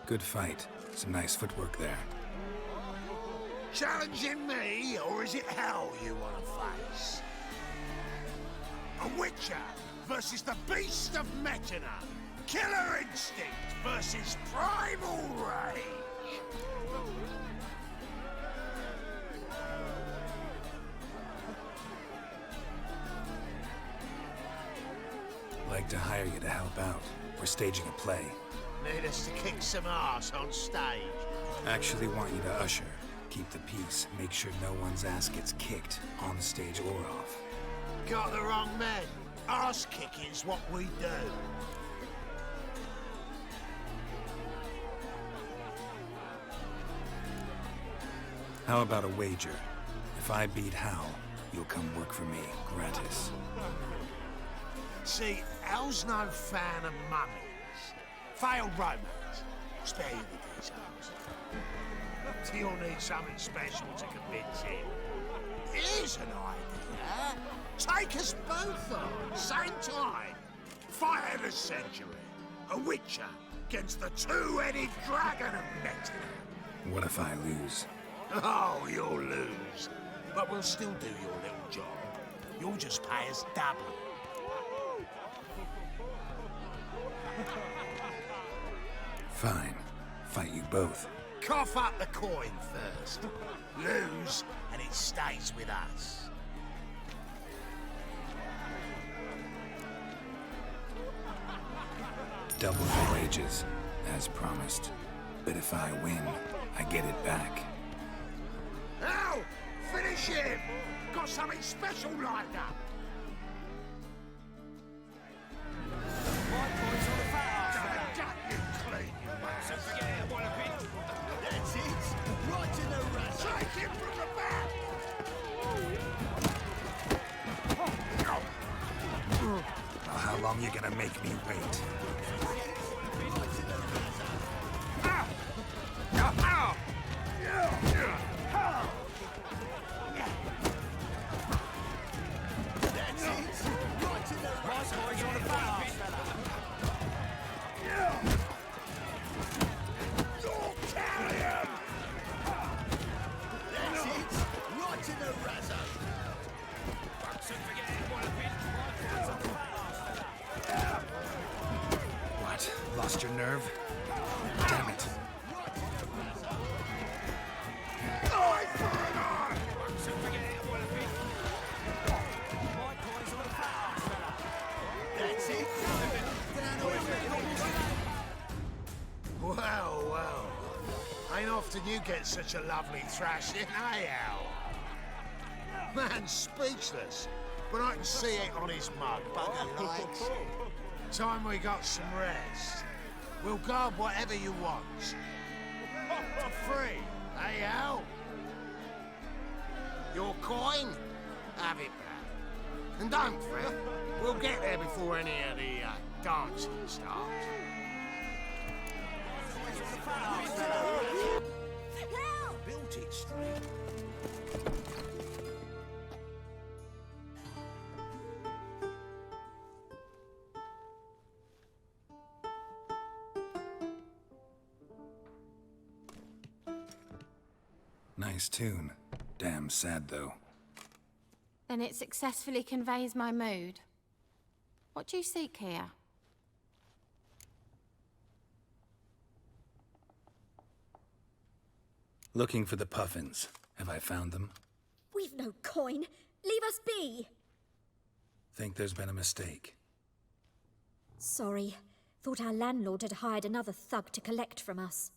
Good fight. Some nice footwork there. Challenging me, or is it hell you want to face? A Witcher versus the Beast of Metina. Killer instinct versus primal rage. Like to hire you to help out. We're staging a play. Need us to kick some ass on stage. Actually want you to usher. Keep the peace. Make sure no one's ass gets kicked, on stage or off. Got the wrong men. Ass kicking's what we do. How about a wager? If I beat Hal, you'll come work for me, gratis. See, Hal's no fan of mummies. Failed romance. Spare you the details. You'll need something special to convince him. Here's an idea. Take us both on, same time. Fight of the century. A Witcher against the two-headed dragon of Metina. What if I lose? Oh, you'll lose. But we'll still do your little job. You'll just pay us double. Fine. Fight you both. Cough up the coin first. Lose, and it stays with us. Double the wages, as promised. But if I win, I get it back. Now, finish him! Got something special lined up. That's it! Right to the rat! Take him from the back! Well, how long you gonna make me wait? Ow! Ow! Ow! That's it! Right to the rat! Nice boys on the foul, fella! Your Ain't often you get such a lovely thrashing, eh, Al? Man's speechless, but I can see it on his mug. Bugger likes it. Time we got some rest. We'll guard whatever you want. For free, eh, Al? Your coin? Have it back. And don't fret, we'll get there before any of the dancing starts. Built it straight. Nice tune. Damn sad, though. Then it successfully conveys my mood. What do you seek here? Looking for the puffins. Have I found them? We've no coin. Leave us be. Think there's been a mistake. Sorry. Thought our landlord had hired another thug to collect from us.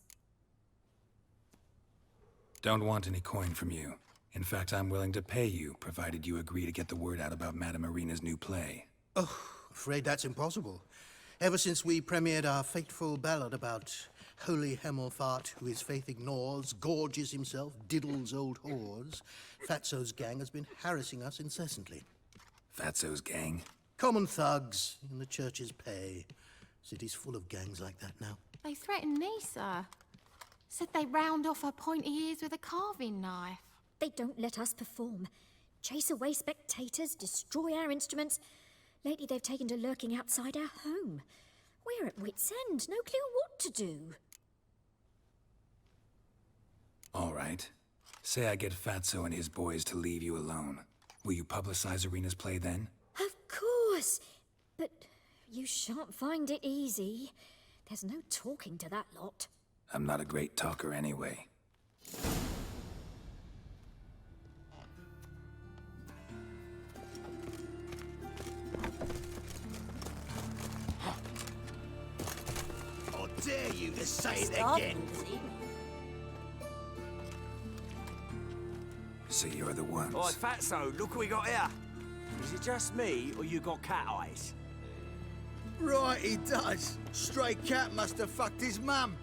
Don't want any coin from you. In fact, I'm willing to pay you, provided you agree to get the word out about Madame Irina's new play. Oh, afraid that's impossible. Ever since we premiered our fateful ballad about holy Hemelfart, who his faith ignores, gorges himself, diddles old whores, Fatso's gang has been harassing us incessantly. Fatso's gang? Common thugs in the church's pay. City's full of gangs like that now. They threatened me, sir. Said they'd round off her pointy ears with a carving knife. They don't let us perform. Chase away spectators, destroy our instruments. Lately they've taken to lurking outside our home. We're at wit's end, no clue what to do. All right. Say I get Fatso and his boys to leave you alone. Will you publicize Irina's play then? Of course. But you shan't find it easy. There's no talking to that lot. I'm not a great talker anyway. I dare you to say it Stop. again. So you're the ones. Oi, Fatso, look what we got here. Is it just me, or you got cat eyes? Right, he does. Stray cat must have fucked his mum.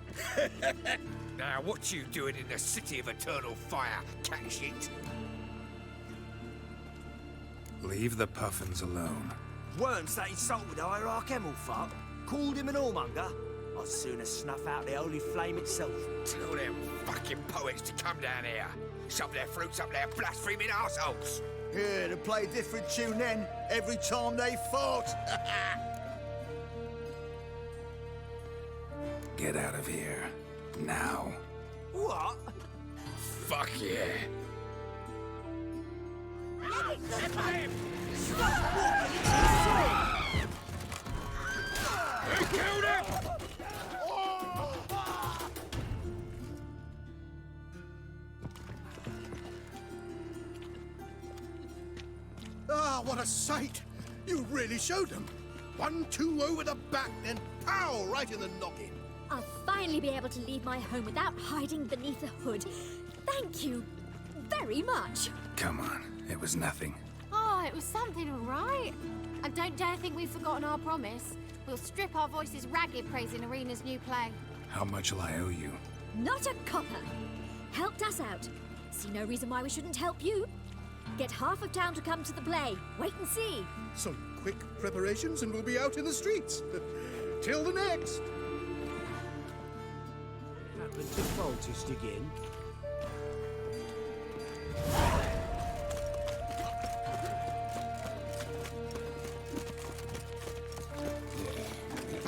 Now, what you doing in the city of eternal fire, cat shit? Leave the puffins alone. Weren't that insulted hierarch Hemelfart? Called him an whoremonger? I'd sooner snuff out the holy flame itself. Tell them fucking poets to come down here. Shove their fruits up their blaspheming arseholes. Yeah, to play a different tune then, every time they fought. Get out of here. Now. What? Fuck yeah. Who killed him? Ah, what a sight! You really showed them. 1-2 over the back, then pow, right in the noggin. I'll finally be able to leave my home without hiding beneath a hood. Thank you very much. Come on. It was nothing. Oh, it was something, all right. And don't dare think we've forgotten our promise. We'll strip our voices ragged praising Irina's new play. How much will I owe you? Not a copper. Helped us out. See no reason why we shouldn't help you. Get half of town to come to the play. Wait and see. Some quick preparations and we'll be out in the streets. Till the next. Happened to voltage again.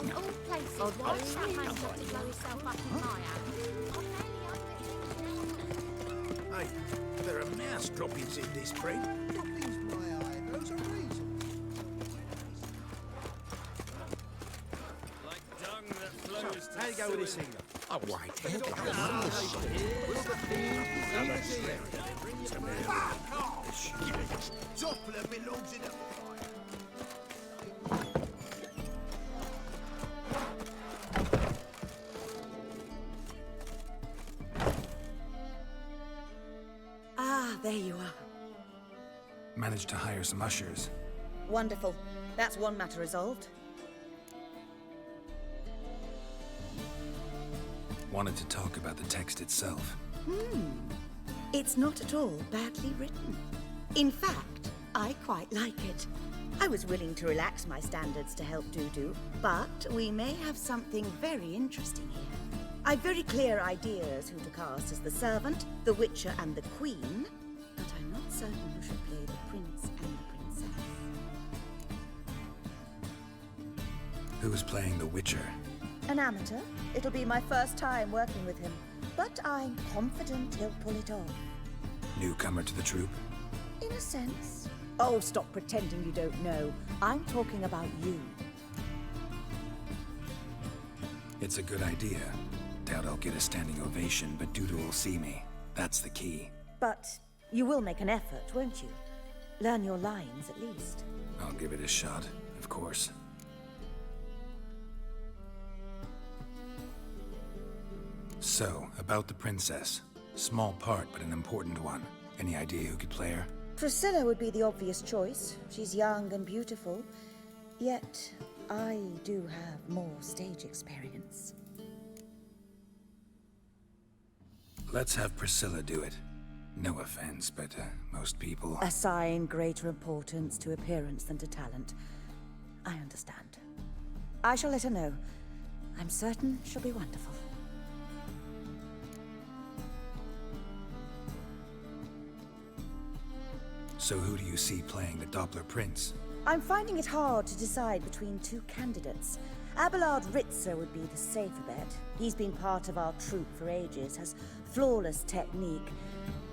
Of all places, why's that man got to blow himself up in my house? Hey, there are mouse droppings in this bread. Droppings, my eye. Those are raisins. Like dung that flows to How you go with this thing? A white head. Doppler belongs in a... there you are. Managed to hire some ushers. Wonderful. That's one matter resolved. Wanted to talk about the text itself. It's not at all badly written. In fact, I quite like it. I was willing to relax my standards to help Dudu, but we may have something very interesting here. I've very clear ideas who to cast as the servant, the witcher, and the queen, but I'm not certain who should play the prince and the princess. Who's playing the Witcher? An amateur. It'll be my first time working with him, but I'm confident he'll pull it off. Newcomer to the troupe? In a sense. Oh, stop pretending you don't know. I'm talking about you. It's a good idea. Doubt I'll get a standing ovation, but Dudu will see me. That's the key. But you will make an effort, won't you? Learn your lines, at least. I'll give it a shot, of course. So, about the princess. Small part, but an important one. Any idea who could play her? Priscilla would be the obvious choice. She's young and beautiful. Yet, I do have more stage experience. Let's have Priscilla do it. No offense, but most people... Assign greater importance to appearance than to talent. I understand. I shall let her know. I'm certain she'll be wonderful. So who do you see playing the Doppler Prince? I'm finding it hard to decide between two candidates. Abelard Ritzer would be the safer bet. He's been part of our troupe for ages, has flawless technique,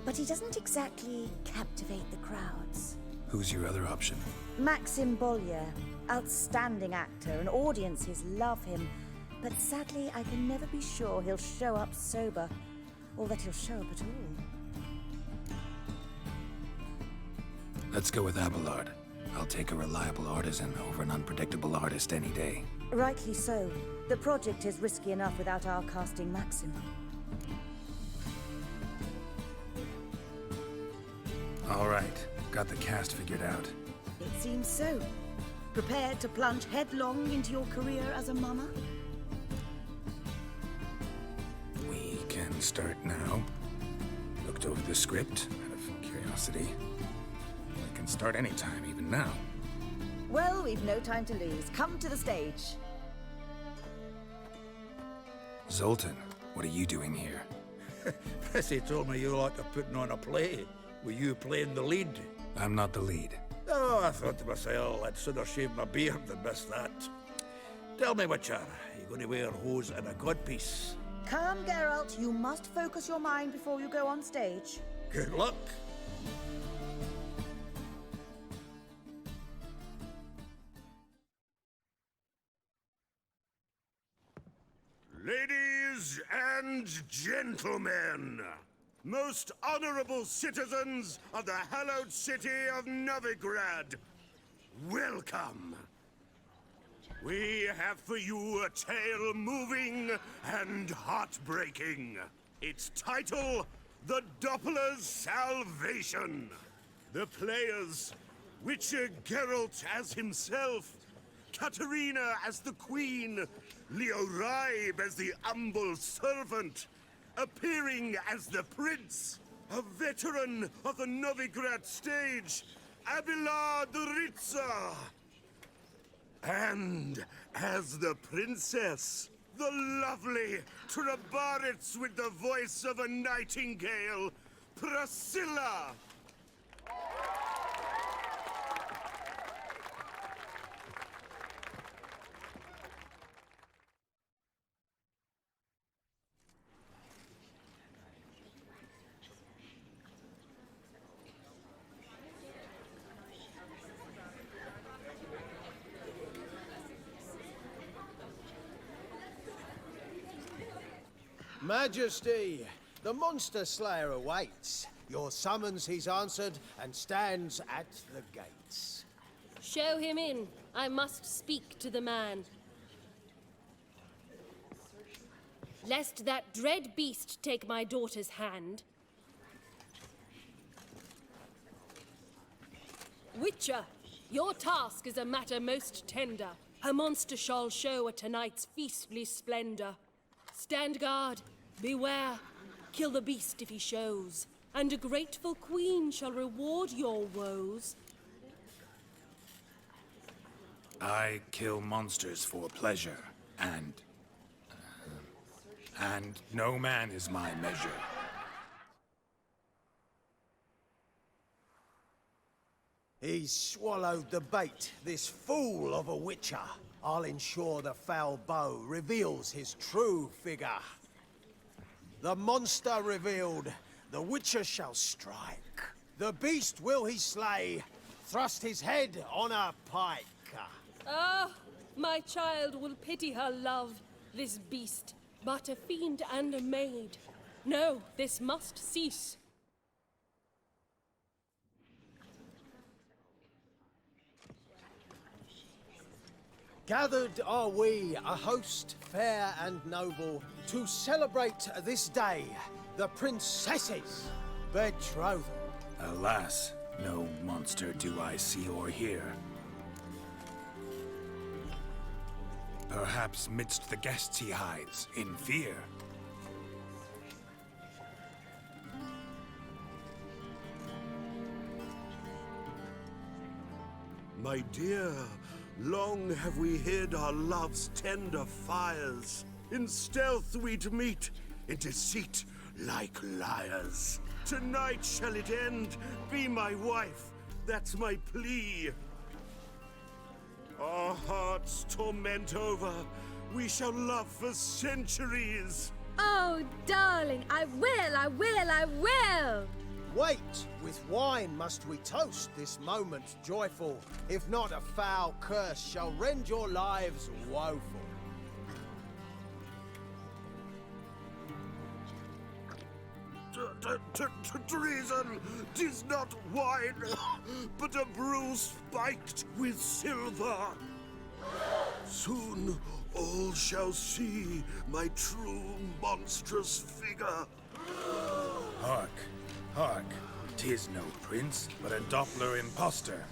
but he doesn't exactly captivate the crowds. Who's your other option? Maxim Bollier, outstanding actor, and audiences love him. But sadly, I can never be sure he'll show up sober, or that he'll show up at all. Let's go with Abelard. I'll take a reliable artisan over an unpredictable artist any day. Rightly so. The project is risky enough without our casting Maxim. All right, got the cast figured out. It seems so. Prepared to plunge headlong into your career as a mama? We can start now. Looked over the script out of curiosity. We can start anytime, even now. Well, we've no time to lose. Come to the stage. Zoltan, what are you doing here? Prissy told me you like to putting on a play. Were you playing the lead? I'm not the lead. Oh, I thought to myself, I'd sooner shave my beard than miss that. Tell me, Witcher, are you going to wear hose and a godpiece? Come, Geralt. You must focus your mind before you go on stage. Good luck. Ladies and gentlemen, most honorable citizens of the hallowed city of Novigrad, welcome. We have for you a tale moving and heartbreaking. Its title, The Doppler's Salvation. The players, Witcher Geralt as himself, Katerina as the Queen, Leo Raib as the humble servant, appearing as the Prince, a veteran of the Novigrad stage, Abelard Ritzer. And as the Princess, the lovely Trabaritz with the voice of a nightingale, Priscilla. Majesty, the monster slayer awaits. Your summons he's answered and stands at the gates. Show him in. I must speak to the man. Lest that dread beast take my daughter's hand. Witcher, your task is a matter most tender. A monster shall show at tonight's feastly splendor. Stand guard, beware, kill the beast if he shows, and a grateful queen shall reward your woes. I kill monsters for pleasure, and no man is my measure. He's swallowed the bait, this fool of a witcher. I'll ensure the foul bow reveals his true figure. The monster revealed, the witcher shall strike. The beast will he slay, thrust his head on a pike. Ah, my child will pity her love, this beast, but a fiend and a maid. No, this must cease. Gathered are we, a host fair and noble, to celebrate this day, the princess's betrothal. Alas, no monster do I see or hear. Perhaps midst the guests he hides, in fear. My dear, long have we hid our love's tender fires. In stealth we'd meet, in deceit like liars. Tonight shall it end, be my wife, that's my plea. Our hearts torment over, we shall love for centuries. Oh, darling, I will! Wait, with wine must we toast this moment joyful. If not, a foul curse shall rend your lives woeful. Treason! 'Tis not wine, but a brew spiked with silver. Soon all shall see my true monstrous figure. Hark, hark, 'tis no prince, but a Doppler impostor.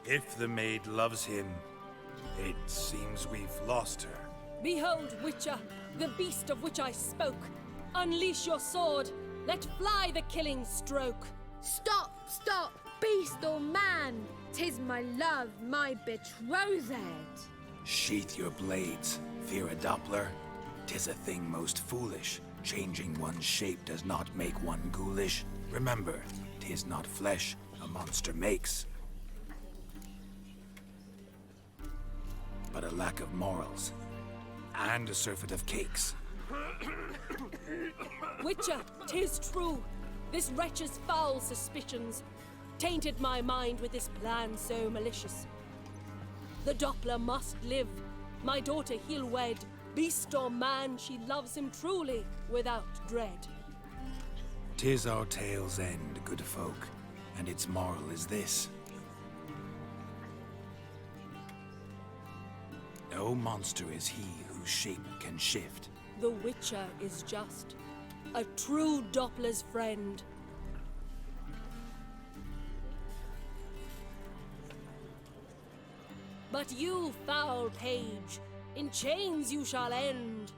If the maid loves him, it seems we've lost her. Behold, Witcher, the beast of which I spoke. Unleash your sword. Let fly the killing stroke. Stop, stop, beast or man! 'Tis my love, my betrothed. Sheath your blades, fear a Doppler. 'Tis a thing most foolish. Changing one's shape does not make one ghoulish. Remember, 'tis not flesh a monster makes, but a lack of morals, and a surfeit of cakes. Witcher, 'tis true. This wretch's foul suspicions tainted my mind with this plan so malicious. The Doppler must live. My daughter he'll wed. Beast or man, she loves him truly, without dread. 'Tis our tale's end, good folk, and its moral is this. No monster is he whose shape can shift. The Witcher is just a true Doppler's friend. But you, foul page, in chains you shall end.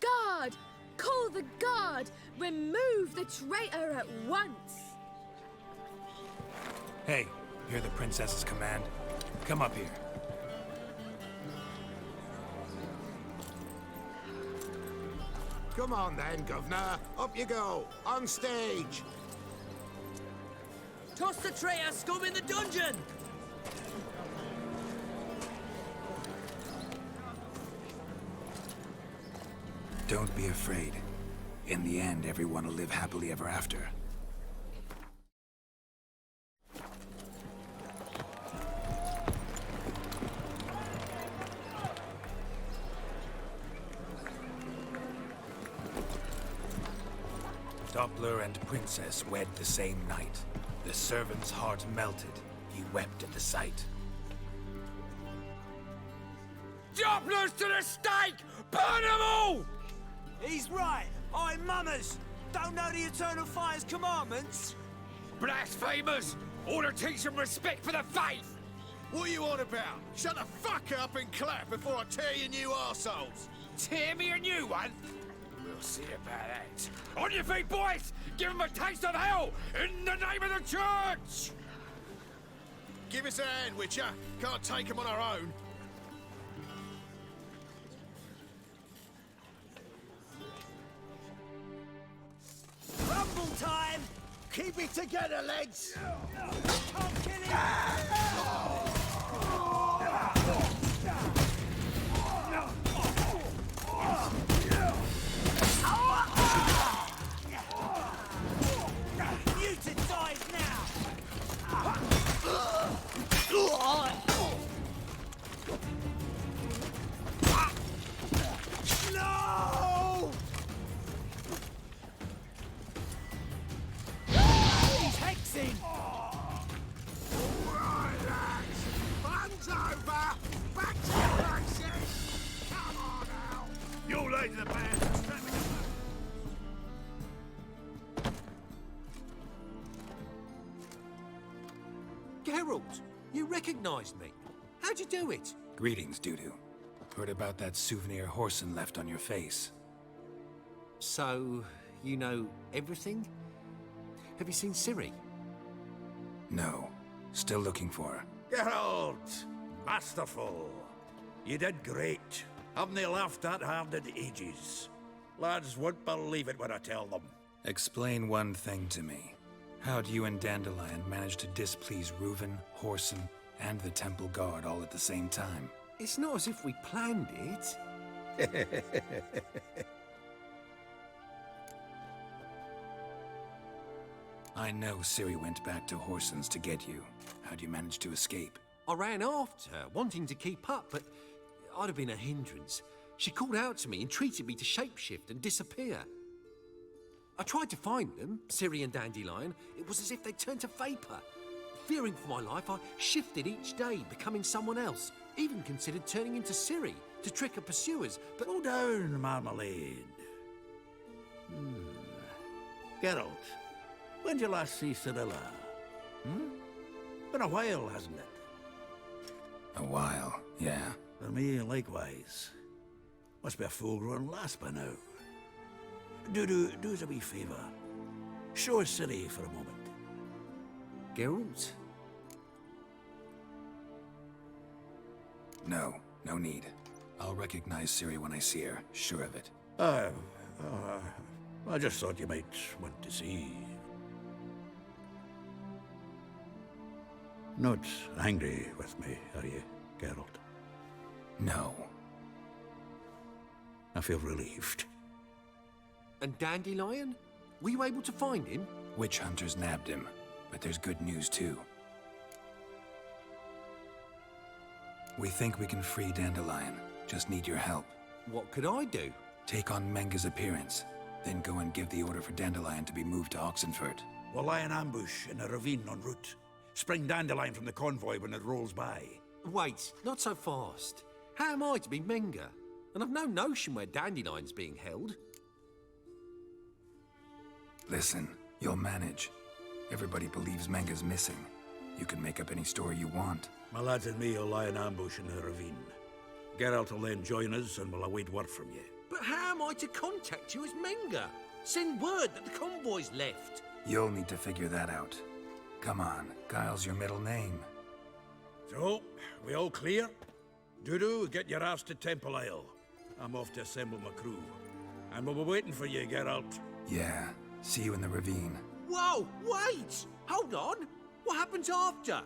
Guard! Call the guard! Remove the traitor at once! Hey, hear the princess's command? Come up here. Come on then, Governor. Up you go. On stage. Toss the traitor scum in the dungeon! Don't be afraid. In the end, everyone will live happily ever after. Doppler and Princess wed the same night. The servant's heart melted. He wept at the sight. Dopplers to the stake! Burn them all! He's right. I'm mummers. Don't know the Eternal Fire's commandments? Blasphemers! Ought to teach some respect for the faith! What are you on about? Shut the fuck up and clap before I tear you new arseholes! Tear me a new one? We'll see about that. On your feet, boys! Give them a taste of hell in the name of the church! Give us a hand, Witcher. Can't take them on our own. Rumble time! Keep it together, lads! Can't kill him! You to die now! No! He's hexing! Right, lads. Fun's over. Back to your places. Come on now. You lads are bad. Geralt, you recognized me. How'd you do it? Greetings, Dudu. Heard about that souvenir Horson left on your face. So, you know everything? Have you seen Ciri? No. Still looking for her. Geralt! Masterful. You did great. Haven't they laughed that hard in ages? Lads won't believe it when I tell them. Explain one thing to me. How'd you and Dandelion manage to displease Reuven, Horson, and the Temple Guard all at the same time? It's not as if we planned it. I know Ciri went back to Horson's to get you. How'd you manage to escape? I ran after her, wanting to keep up, but I'd have been a hindrance. She called out to me, entreated me to shapeshift and disappear. I tried to find them, Ciri and Dandelion. It was as if they turned to vapor. Fearing for my life, I shifted each day, becoming someone else. Even considered turning into Ciri to trick her pursuers, but... Slow down, Marmalade. Geralt, when'd you last see Cirilla? Been a while, hasn't it? A while, yeah. For me, likewise. Must be a full-grown lass by now. Do us a wee favour. Show us Ciri for a moment. Geralt? No, no need. I'll recognize Ciri when I see her, sure of it. I just thought you might want to see. Not angry with me, are you, Geralt? No. I feel relieved. And Dandelion? Were you able to find him? Witch hunters nabbed him, but there's good news too. We think we can free Dandelion. Just need your help. What could I do? Take on Menga's appearance, then go and give the order for Dandelion to be moved to Oxenford. We'll lie in ambush in a ravine en route. Spring Dandelion from the convoy when it rolls by. Wait, not so fast. How am I to be Menga? And I've no notion where Dandelion's being held. Listen, you'll manage. Everybody believes Menga's missing. You can make up any story you want. My lads and me will lie in ambush in the ravine. Geralt will then join us and we'll await word from you. But how am I to contact you as Menga? Send word that the convoy's left. You'll need to figure that out. Come on, Guile's your middle name. So, we all clear? Dudu, get your ass to Temple Isle. I'm off to assemble my crew. And we'll be waiting for you, Geralt. Yeah, see you in the ravine. Whoa, wait! Hold on! What happens after?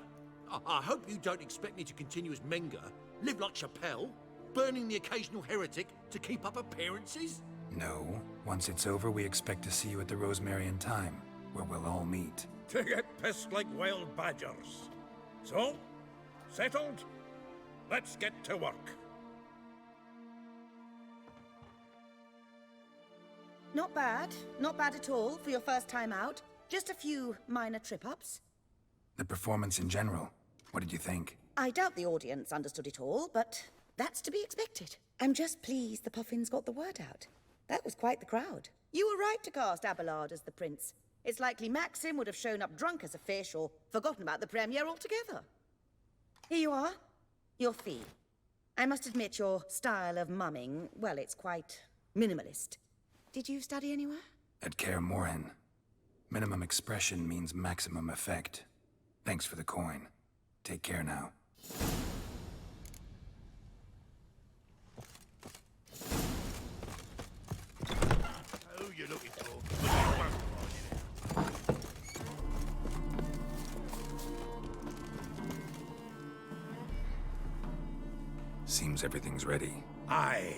I hope you don't expect me to continue as Menga, live like Chappelle, burning the occasional heretic to keep up appearances? No. Once it's over, we expect to see you at the Rosemarian Time, where we'll all meet. To get pissed like wild badgers. So, settled? Let's get to work. Not bad. Not bad at all for your first time out. Just a few minor trip-ups. The performance in general, what did you think? I doubt the audience understood it all, but That's to be expected. I'm just pleased the Puffins got the word out. That was quite the crowd. You were right to cast Abelard as the prince. It's likely Maxim would have shown up drunk as a fish or forgotten about the premiere altogether. Here you are. Your fee. I must admit your style of mumming, well, it's quite minimalist. Did you study anywhere? At Kaer Morhen, minimum expression means maximum effect. Thanks for the coin. Take care now. Who you looking for? Seems everything's ready. Aye.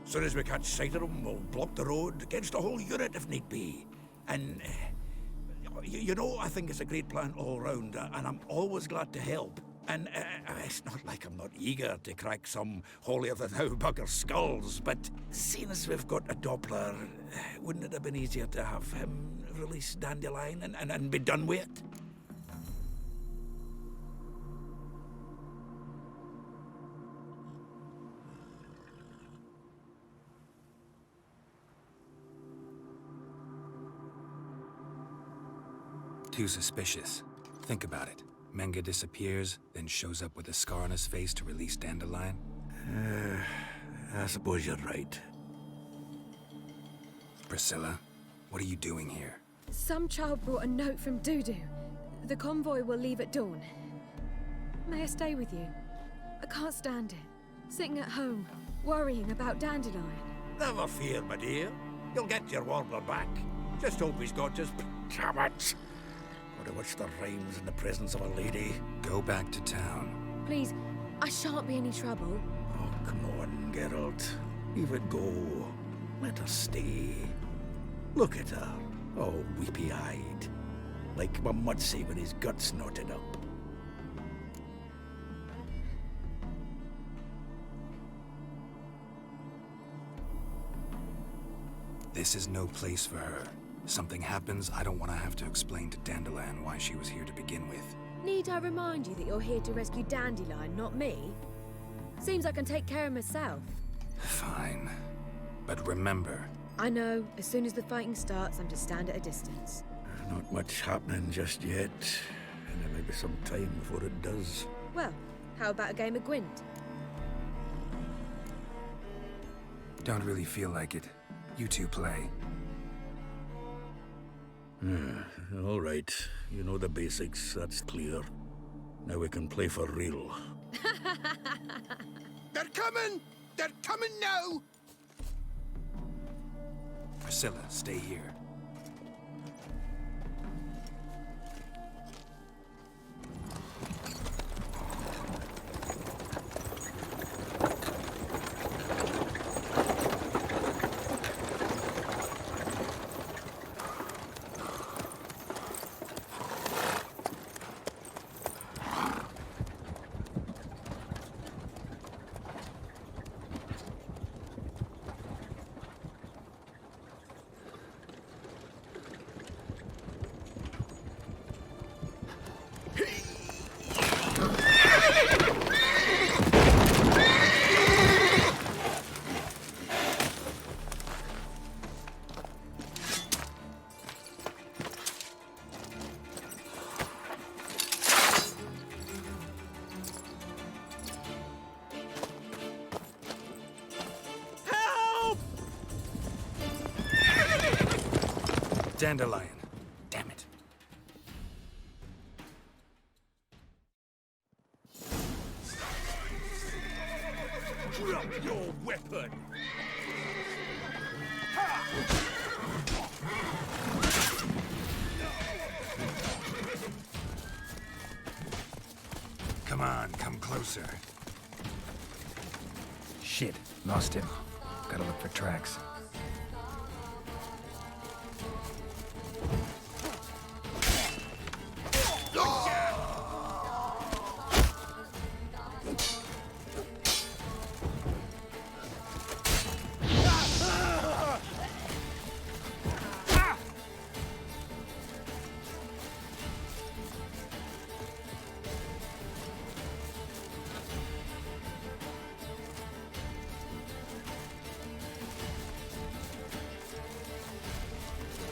Soon as we catch sight of them, we'll block the road against the whole unit if need be. And, you know, I think it's a great plan all round, and I'm always glad to help. And it's not like I'm not eager to crack some holier-than-thou bugger skulls, but seeing as we've got a Doppler, wouldn't it have been easier to have him release Dandelion and be done with it? Too suspicious. Think about it. Menga disappears, then shows up with a scar on his face to release Dandelion. I suppose you're right. Priscilla, what are you doing here? Some child brought a note from Dudu. The convoy will leave at dawn. May I stay with you? I can't stand it. Sitting at home, worrying about Dandelion. Never fear, my dear. You'll get your warbler back. Just hope he's got his... Damn it! What a what's the rhymes in the presence of a lady? Go back to town. Please, I shan't be any trouble. Oh, come on, Geralt. Leave it go. Let her stay. Look at her, all weepy-eyed. Like my Mudsey with his guts knotted up. This is no place for her. Something happens, I don't want to have to explain to Dandelion why she was here to begin with. Need I remind you that you're here to rescue Dandelion, not me? Seems I can take care of myself. Fine. But remember... I know, as soon as the fighting starts, I'm to stand at a distance. Not much happening just yet. And there may be some time before it does. Well, how about a game of Gwent? Don't really feel like it. You two play. All right. You know the basics, that's clear. Now we can play for real. They're coming! They're coming now! Priscilla, stay here. Dandelion. Damn it. Drop your weapon! Come on, come closer. Shit, lost him. Gotta look for tracks.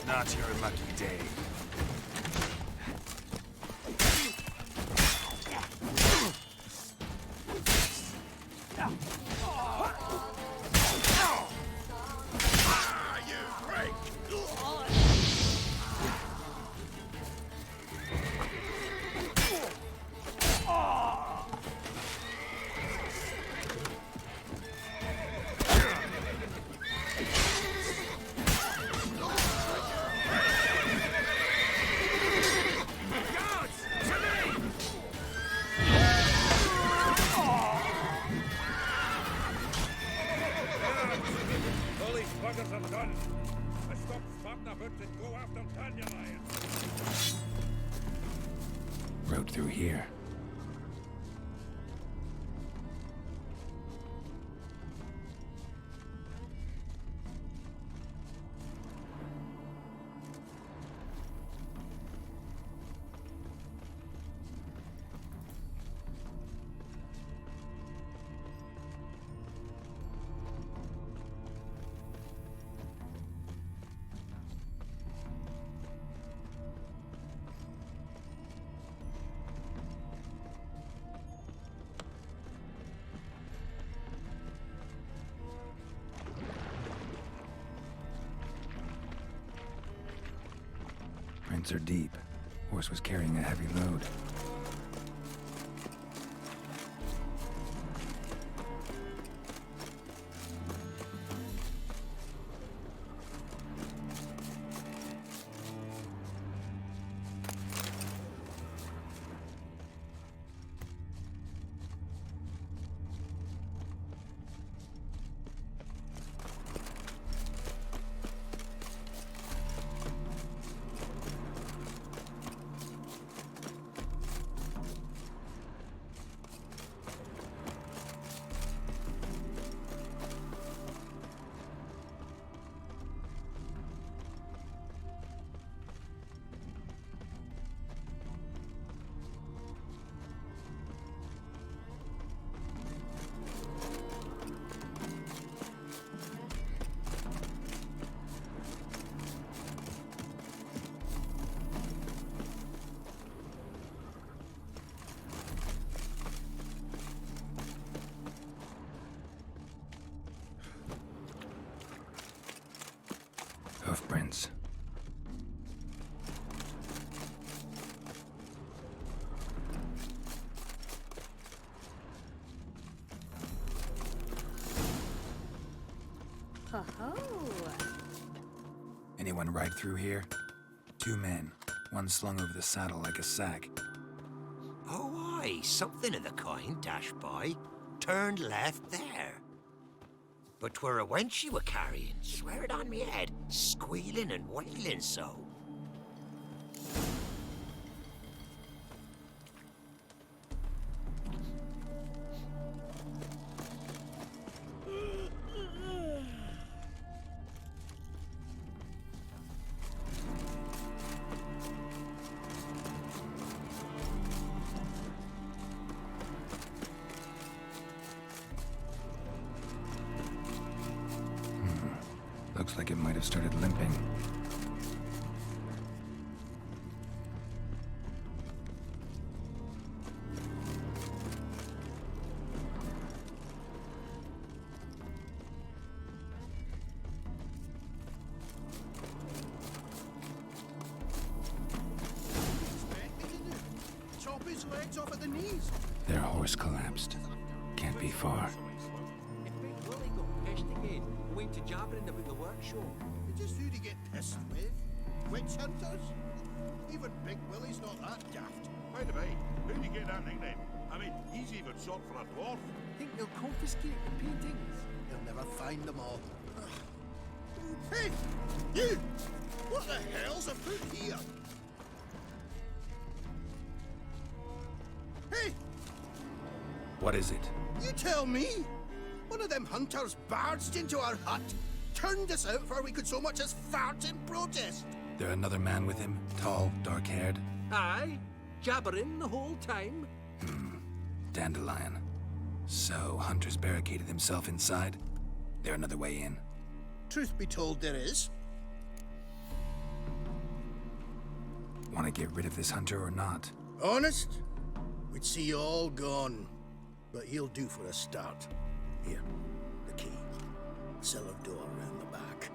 Not your lucky day. Road through here. Prints are deep. Horse was carrying a heavy load. Hoofprints. Ho-ho! Anyone ride through here? 2 men. One slung over the saddle like a sack. Oh, aye, something of the kind dashed by. Turned left there. But 'twere a wench you were carrying, swear it on me head, squealing and wailing so. Looks like it might have started limping. Chop his legs off at the knees. Their horse collapsed. Can't be far. Went to jabbering about the workshop. Just who to get pissed with? Witch hunters? Even Big Willie's not that daft. By the way, who'd you get that nickname? I mean, he's even short for a dwarf. Think they'll confiscate the paintings? They'll never find them all. Hey! You! What the hell's afoot here? Hey! What is it? You tell me! One of them hunters barged into our hut, turned us out for we could so much as fart in protest. There another man with him? Tall, dark-haired? Aye, jabbering the whole time. Dandelion. So, Hunter's barricaded himself inside? There another way in? Truth be told, there is. Want to get rid of this hunter or not? Honest? We'd see you all gone. But he'll do for a start. Here, the key. Cellar door around the back.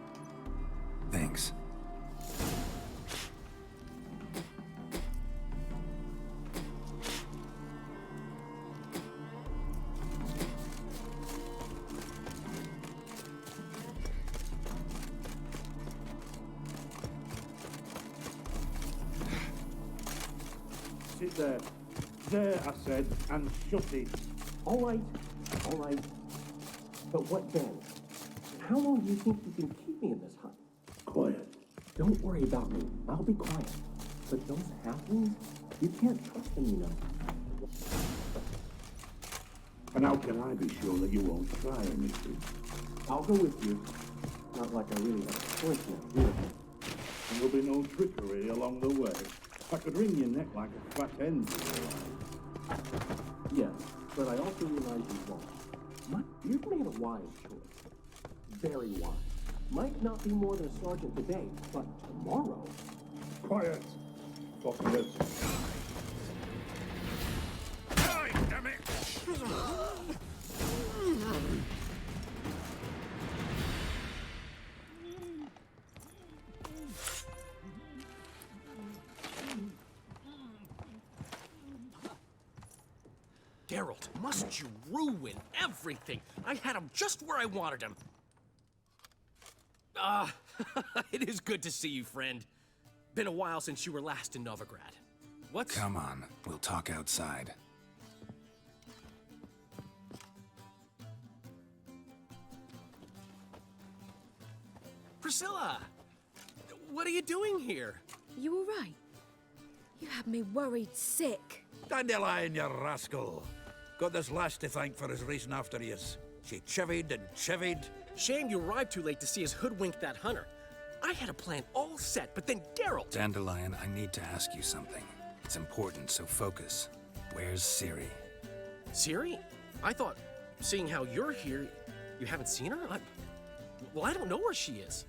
Thanks. Sit there. There, I said, and shut it. All right. But what then? How long do you think you can keep me in this hut? Quiet. Don't worry about me. I'll be quiet. But those halflings, you can't trust them, you know. And how can I be sure that you won't try anything? I'll go with you. Not like I really have a choice now, do I? And there'll be no trickery along the way. I could wring your neck like a fat hen. Yes, but I also realize you won't. You've made a wise choice. Very wise. Might not be more than a sergeant today, but tomorrow... Quiet! Fuck this. Die, damn it! Geralt, must you ruin everything? I had him just where I wanted him. It is good to see you, friend. Been a while since you were last in Novigrad. What's... Come on, we'll talk outside. Priscilla! What are you doing here? You all right? You had me worried sick. Dandelion, you rascal. Got this lass to thank for his racing after yous. She chivied and chivied. Shame you arrived too late to see us hoodwink that hunter. I had a plan all set, but then Geralt... Dandelion, I need to ask you something. It's important, so focus. Where's Ciri? Ciri? I thought, seeing how you're here, you haven't seen her? Well, I don't know where she is.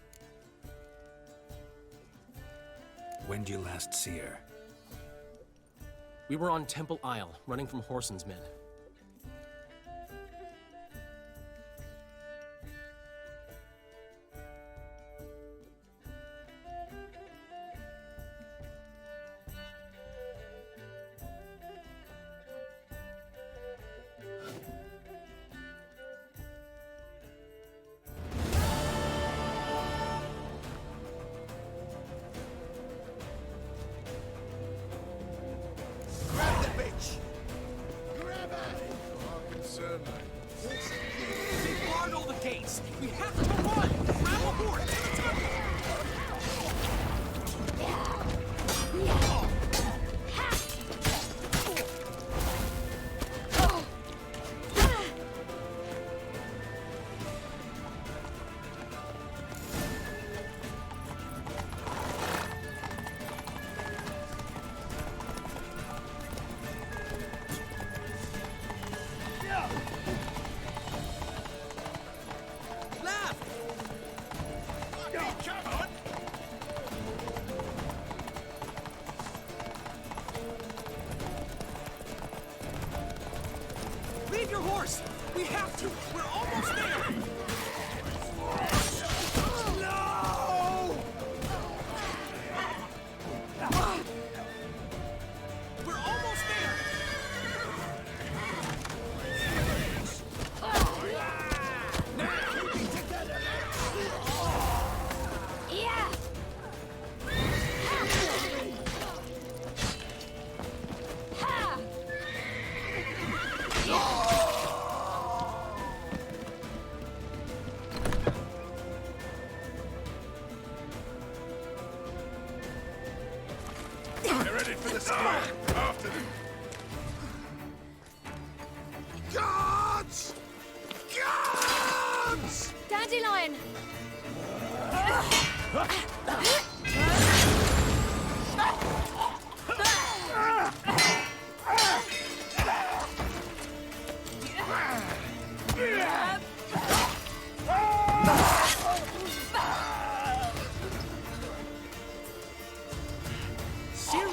When'd you last see her? We were on Temple Isle, running from Whoreson's men. They barred all the gates! We have to run! Grab a horse! Leave your horse! We have to! We're almost there! No! We're almost there! Yeah! They're ready for the sky. After them. Guards! Guards! Dandelion! Ciri!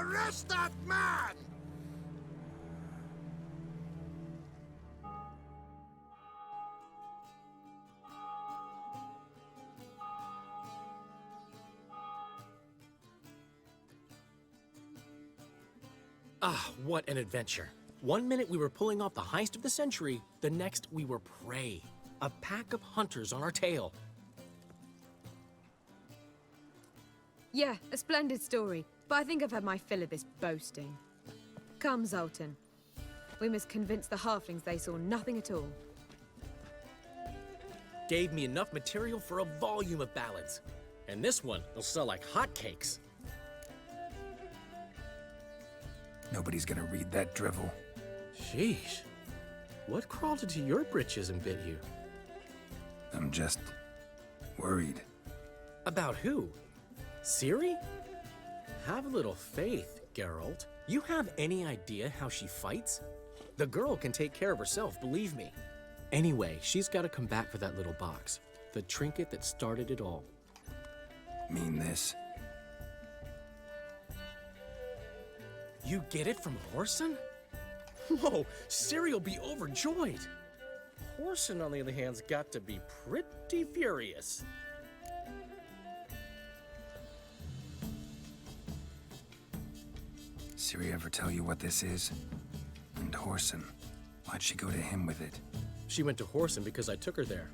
Arrest that man! Ah, what an adventure. One minute we were pulling off the heist of the century, the next we were prey. A pack of hunters on our tail. Yeah, a splendid story, but I think I've had my fill of this boasting. Come, Zoltan. We must convince the halflings they saw nothing at all. Gave me enough material for a volume of ballads. And this one will sell like hotcakes. Nobody's gonna read that drivel. Sheesh. What crawled into your britches and bit you? I'm just worried. About who? Ciri? Have a little faith, Geralt. You have any idea how she fights? The girl can take care of herself, believe me. Anyway, she's got to come back for that little box. The trinket that started it all. Mean this? You get it from Whoreson? Whoa, Ciri will be overjoyed. Whoreson, on the other hand, has got to be pretty furious. Ciri ever tell you what this is? And Whoreson, why'd she go to him with it? She went to Whoreson because I took her there.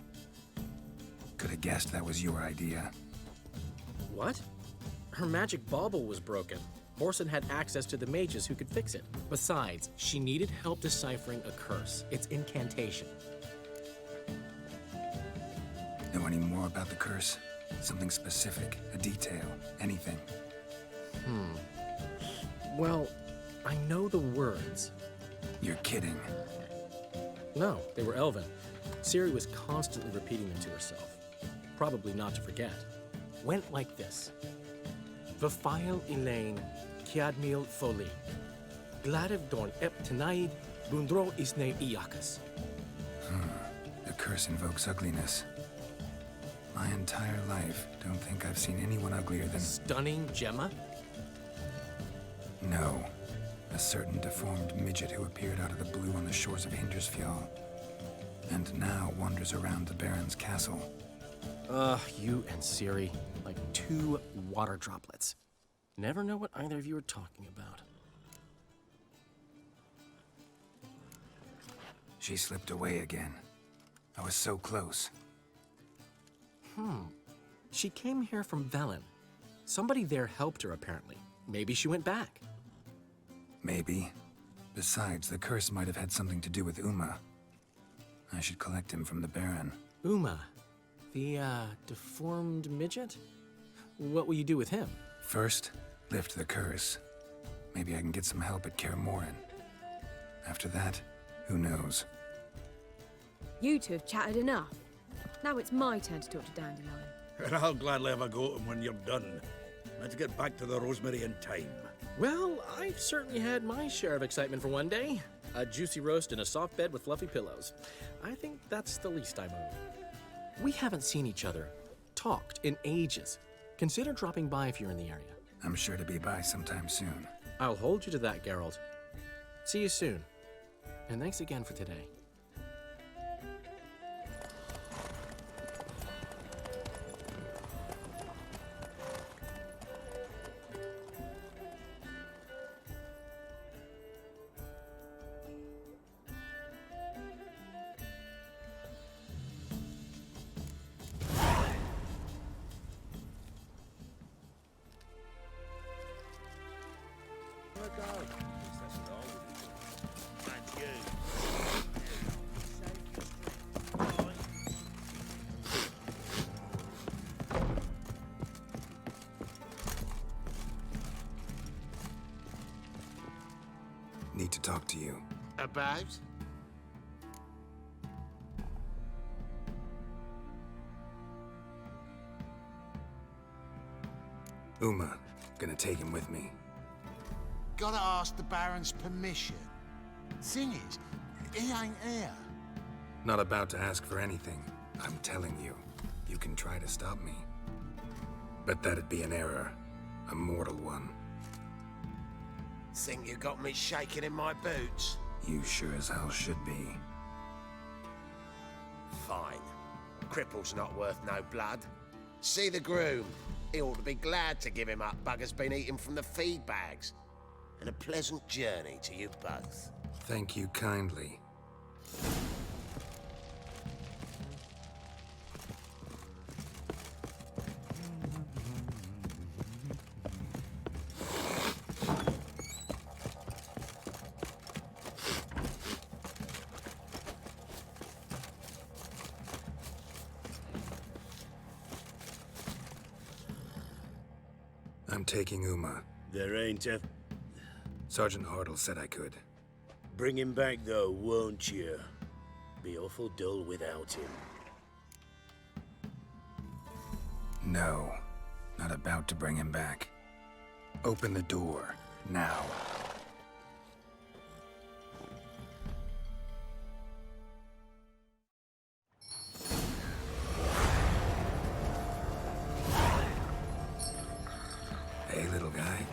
Could have guessed that was your idea. What? Her magic bauble was broken. Whoreson had access to the mages who could fix it. Besides, she needed help deciphering a curse. It's incantation. Know any more about the curse? Something specific, a detail, anything? Well, I know the words. You're kidding. No, they were Elven. Ciri was constantly repeating them to herself. Probably not to forget. Went like this. Vafile Elaine, Kiadmil Foli. Gladev Dorn Ep Tenaid, Bundro Isne Iakas. The curse invokes ugliness. My entire life, don't think I've seen anyone uglier than... Stunning Gemma? No. A certain deformed midget who appeared out of the blue on the shores of Hindersfjall. And now wanders around the Baron's castle. You and Ciri, like two water droplets. Never know what either of you are talking about. She slipped away again. I was so close. She came here from Velen. Somebody there helped her, apparently. Maybe she went back. Maybe. Besides, the curse might have had something to do with Uma. I should collect him from the Baron. Uma, the, deformed midget? What will you do with him? First, lift the curse. Maybe I can get some help at Kaer Morhen. After that, who knows? You two have chatted enough. Now it's my turn to talk to Dandelion. And I'll gladly have a go at him when you're done. Let's get back to the Rosemary in time. Well, I've certainly had my share of excitement for one day. A juicy roast in a soft bed with fluffy pillows. I think that's the least I'm owed. We haven't seen each other, talked in ages. Consider dropping by if you're in the area. I'm sure to be by sometime soon. I'll hold you to that, Geralt. See you soon. And thanks again for today. Need to talk to you. About? Uma, gonna take him with me. Gotta ask the Baron's permission. Thing is, he ain't here. Not about to ask for anything. I'm telling you, you can try to stop me. But that'd be an error. A mortal one. Think you got me shaking in my boots? You sure as hell should be. Fine. Cripple's not worth no blood. See the groom. He ought to be glad to give him up. Bugger's been eating from the feed bags. And a pleasant journey to you both. Thank you kindly. I'm taking Uma. There ain't a... Sergeant Hartle said I could. Bring him back, though, won't you? Be awful dull without him. No, not about to bring him back. Open the door, now. Hey, little guy.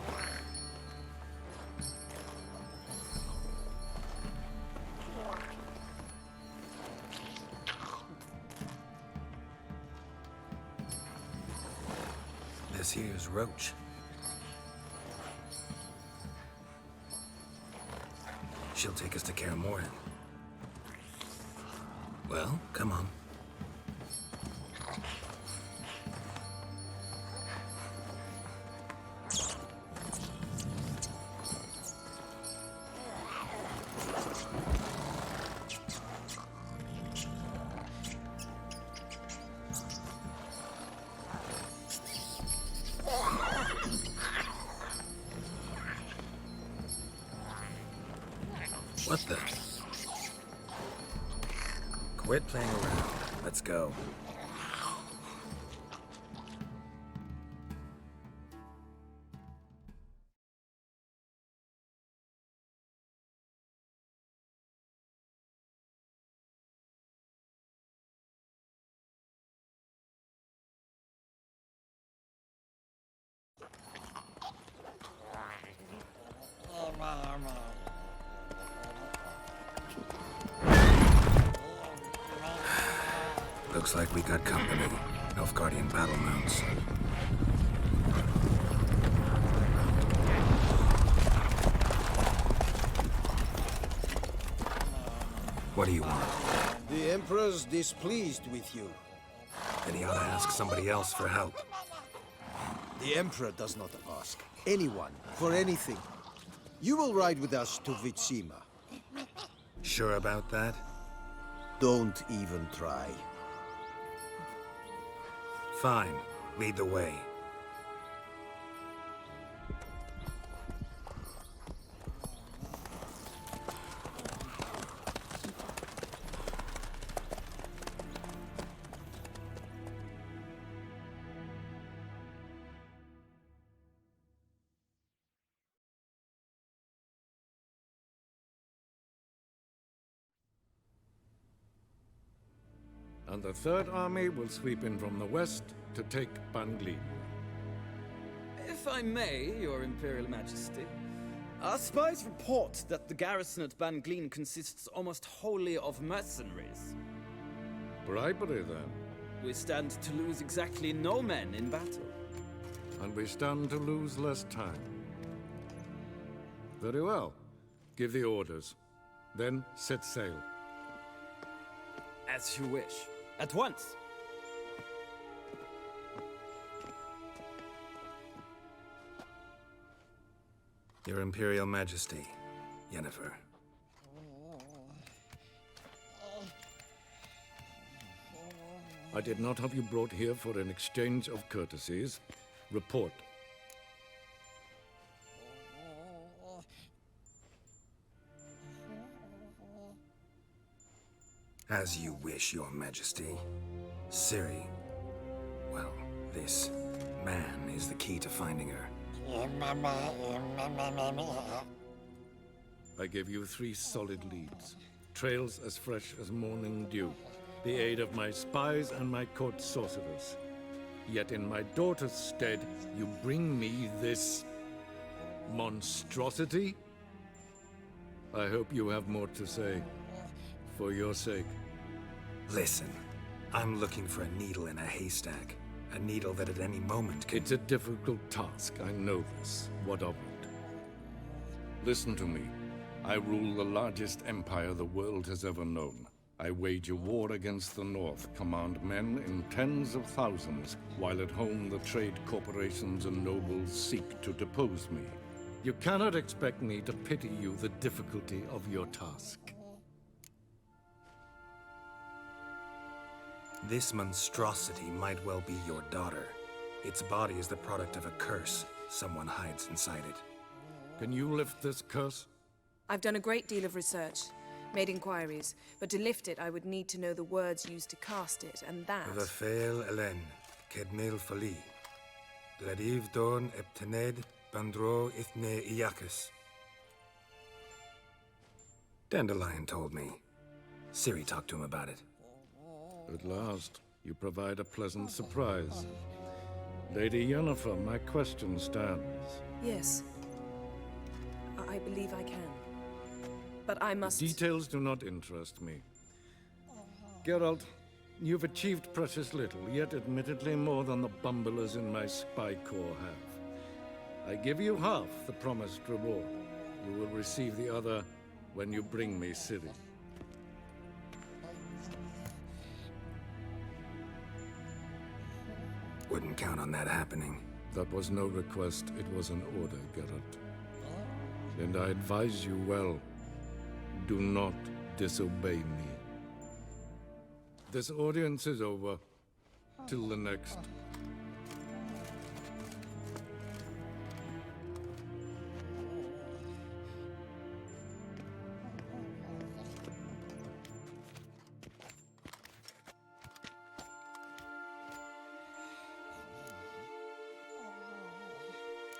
This here's Roach. She'll take us to Kaer Morhen. Well, come on. What the? Quit playing around. Let's go. Looks like we got company. Nilfgaardian battle mounts. What do you want? The Emperor's displeased with you. Then he ought to ask somebody else for help. The Emperor does not ask anyone for anything. You will ride with us to Vitsima. Sure about that? Don't even try. Fine. Lead the way. And the Third Army will sweep in from the west to take Banglin. If I may, Your Imperial Majesty, our spies report that the garrison at Banglin consists almost wholly of mercenaries. Bribery, then. We stand to lose exactly no men in battle. And we stand to lose less time. Very well. Give the orders. Then set sail. As you wish. At once! Your Imperial Majesty, Yennefer. I did not have you brought here for an exchange of courtesies. Report. As you wish, Your Majesty. Ciri. Well, this man is the key to finding her. I give you 3 solid leads. Trails as fresh as morning dew. The aid of my spies and my court sorcerers. Yet in my daughter's stead, you bring me this monstrosity? I hope you have more to say. For your sake. Listen, I'm looking for a needle in a haystack. A needle that at any moment can... It's a difficult task, I know this. What of it? Listen to me. I rule the largest empire the world has ever known. I wage a war against the North, command men in tens of thousands, while at home the trade corporations and nobles seek to depose me. You cannot expect me to pity you the difficulty of your task. This monstrosity might well be your daughter. Its body is the product of a curse. Someone hides inside it. Can you lift this curse? I've done a great deal of research, made inquiries, but to lift it I would need to know the words used to cast it, and that... Vafael Elen, Kedmil Fali. Gladiv Dorn Eptened Bandro Ithne Iacus. Dandelion told me. Ciri talked to him about it. At last, you provide a pleasant surprise. Lady Yennefer, my question stands. Yes. I believe I can. But I must... Details do not interest me. Geralt, you've achieved precious little, yet admittedly more than the bumblers in my spy corps have. I give you half the promised reward. You will receive the other when you bring me Ciri. Wouldn't count on that happening. That was no request, it was an order, Geralt. And I advise you well, do not disobey me. This audience is over. Till the next.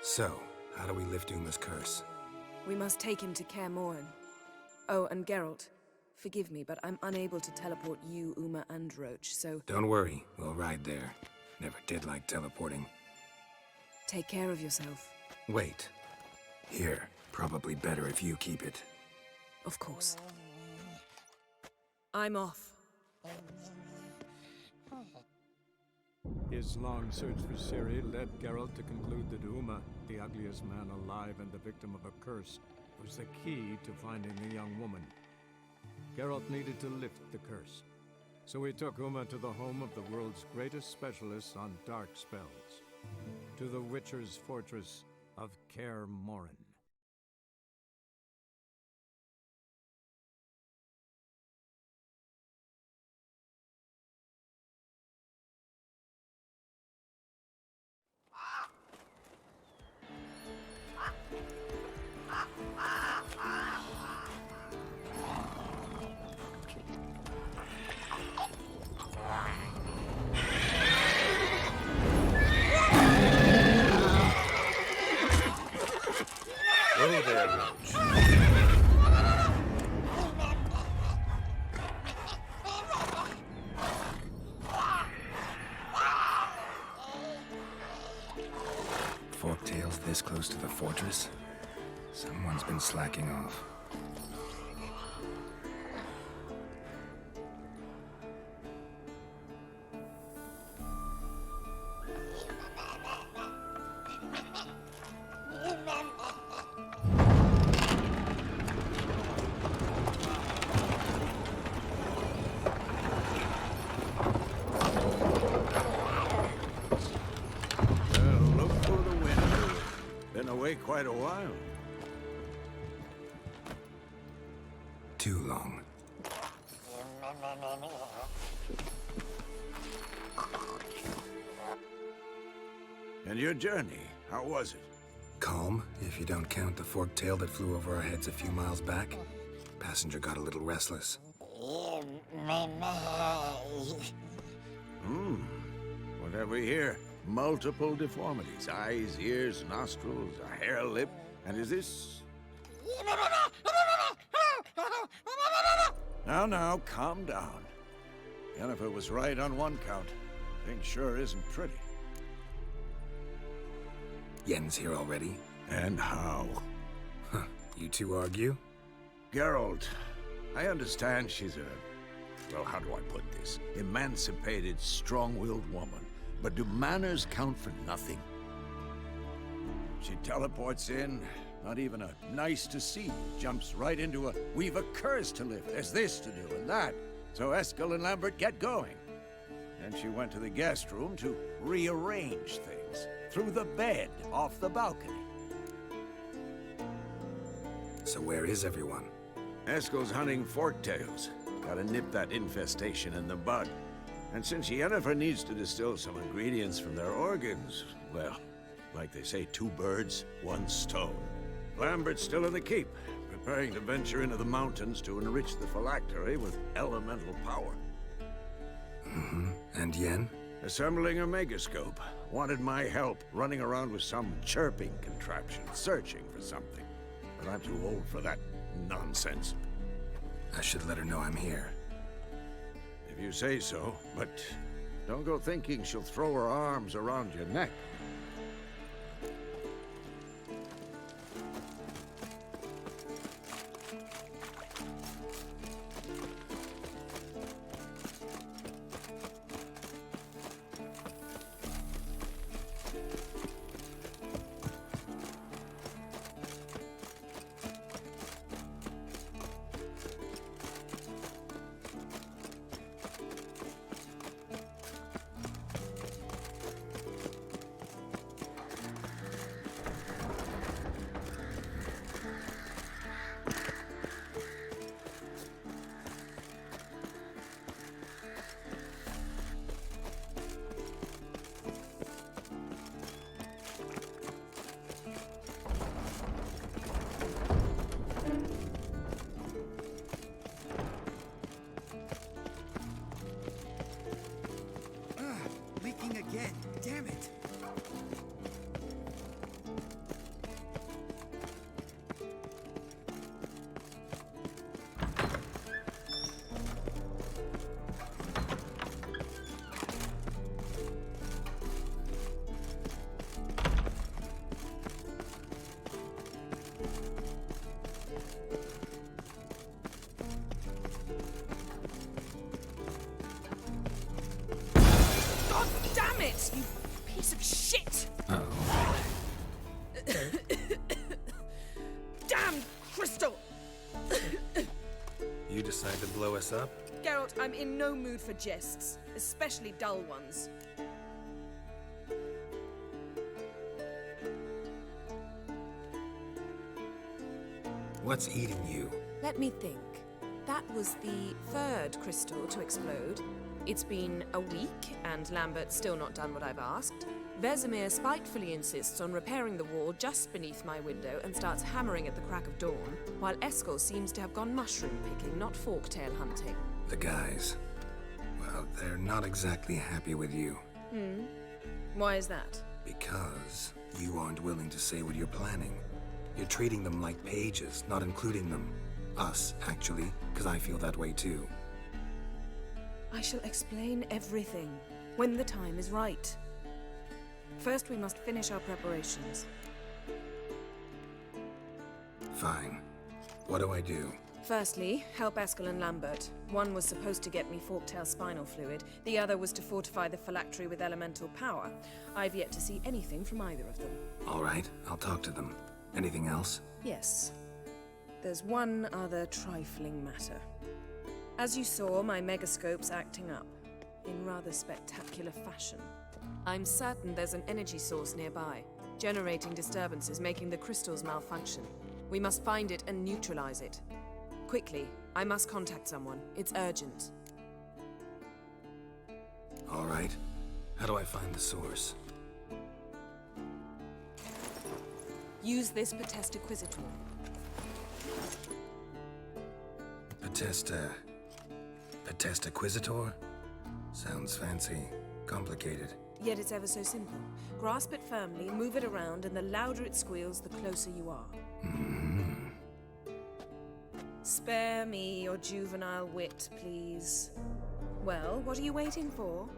So, how do we lift Uma's curse? We must take him to Kaer Morhen. Oh, and Geralt, forgive me, but I'm unable to teleport you, Uma, and Roach, so... Don't worry, we'll ride there. Never did like teleporting. Take care of yourself. Wait. Here, probably better if you keep it. Of course. I'm off. His long search for Ciri led Geralt to conclude that Uma, the ugliest man alive and the victim of a curse, was the key to finding the young woman. Geralt needed to lift the curse, so he took Uma to the home of the world's greatest specialists on dark spells, to the Witcher's fortress of Kaer Morhen. Whoa there, Roach. Forktails this close to the fortress? Someone's been slacking off. Quite a while. Too long. And your journey, how was it? Calm, if you don't count the forktail that flew over our heads a few miles back. Passenger got a little restless. What have we here? Multiple deformities. Eyes, ears, nostrils, a hair lip. And is this... Now, calm down. Yennefer was right on one count. Thing sure isn't pretty. Yen's here already? And how. Huh. You two argue? Geralt, I understand she's a... well, how do I put this? Emancipated, strong-willed woman. But do manners count for nothing? She teleports in, not even a nice to see, jumps right into a we've a curse to lift, there's this to do and that. So Eskel and Lambert get going. Then she went to the guest room to rearrange things. Through the bed, off the balcony. So where is everyone? Eskel's hunting forktails. Gotta nip that infestation in the bud. And since Yennefer needs to distill some ingredients from their organs, well, like they say, 2 birds, 1 stone. Lambert's still in the keep, preparing to venture into the mountains to enrich the phylactery with elemental power. Mm-hmm. And Yen? Assembling a megascope. Wanted my help running around with some chirping contraption, searching for something. But I'm too old for that nonsense. I should let her know I'm here. If you say so, but don't go thinking she'll throw her arms around your neck. Again, damn it! You piece of shit! Uh-oh. Damn crystal! You decide to blow us up? Geralt, I'm in no mood for jests, especially dull ones. What's eating you? Let me think. That was the 3rd crystal to explode. It's been a week, and Lambert's still not done what I've asked. Vesemir spitefully insists on repairing the wall just beneath my window and starts hammering at the crack of dawn, while Eskel seems to have gone mushroom picking, not forktail hunting. The guys. Well, they're not exactly happy with you. Why is that? Because you aren't willing to say what you're planning. You're treating them like pages, not including them. Us, actually, because I feel that way too. I shall explain everything when the time is right. First, we must finish our preparations. Fine. What do I do? Firstly, help Eskel and Lambert. One was supposed to get me forktail spinal fluid, the other was to fortify the phylactery with elemental power. I've yet to see anything from either of them. All right, I'll talk to them. Anything else? Yes. There's one other trifling matter. As you saw, my megascope's acting up, in rather spectacular fashion. I'm certain there's an energy source nearby, generating disturbances, making the crystals malfunction. We must find it and neutralize it. Quickly, I must contact someone. It's urgent. All right. How do I find the source? Use this Potestaquizitor. Potestaquizitor? Sounds fancy. Complicated. Yet it's ever so simple. Grasp it firmly, move it around, and the louder it squeals, the closer you are. Spare me your juvenile wit, please. Well, what are you waiting for?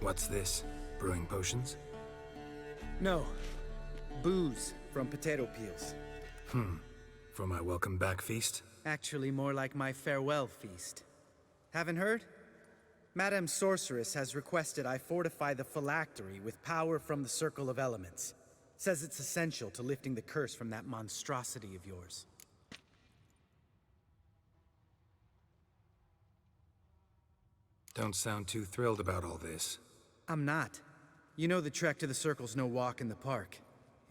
What's this? Brewing potions? No. Booze from potato peels. For my welcome back feast? Actually, more like my farewell feast. Haven't heard? Madame Sorceress has requested I fortify the phylactery with power from the Circle of Elements. Says it's essential to lifting the curse from that monstrosity of yours. Don't sound too thrilled about all this. I'm not. You know the trek to the Circle's no walk in the park.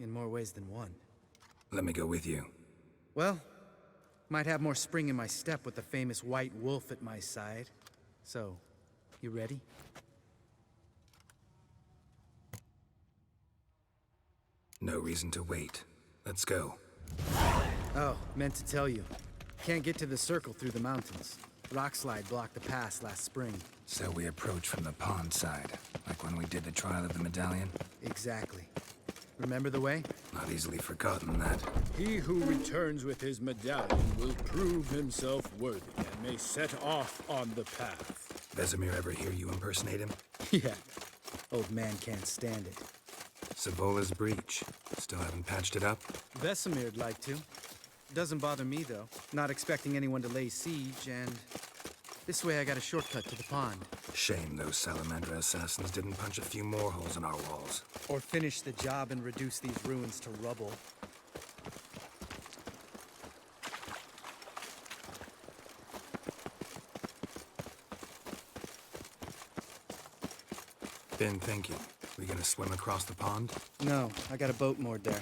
In more ways than one. Let me go with you. Well, might have more spring in my step with the famous white wolf at my side. So, you ready? No reason to wait. Let's go. Oh, meant to tell you. Can't get to the Circle through the mountains. Rockslide blocked the pass last spring. So we approach from the pond side, like when we did the trial of the medallion? Exactly. Remember the way? Not easily forgotten that. He who returns with his medallion will prove himself worthy and may set off on the path. Vesemir ever hear you impersonate him? Yeah. Old man can't stand it. Savola's breach. Still haven't patched it up? Vesemir'd like to. Doesn't bother me, though. Not expecting anyone to lay siege, and this way I got a shortcut to the pond. Shame those Salamandra assassins didn't punch a few more holes in our walls. Or finish the job and reduce these ruins to rubble. Been thinking. We gonna swim across the pond? No, I got a boat moored there.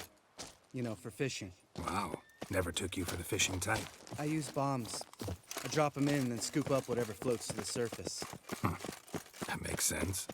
You know, for fishing. Wow. Never took you for the fishing type. I use bombs. I drop them in, then scoop up whatever floats to the surface. That makes sense.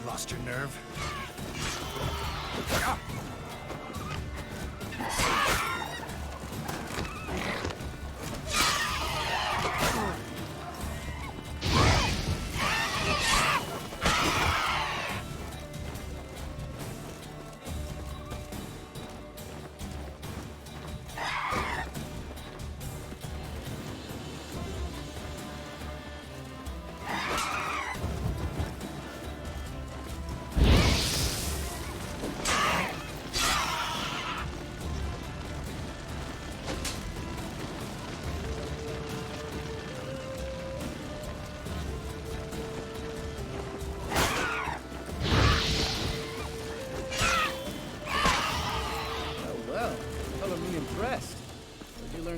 Lost your nerve?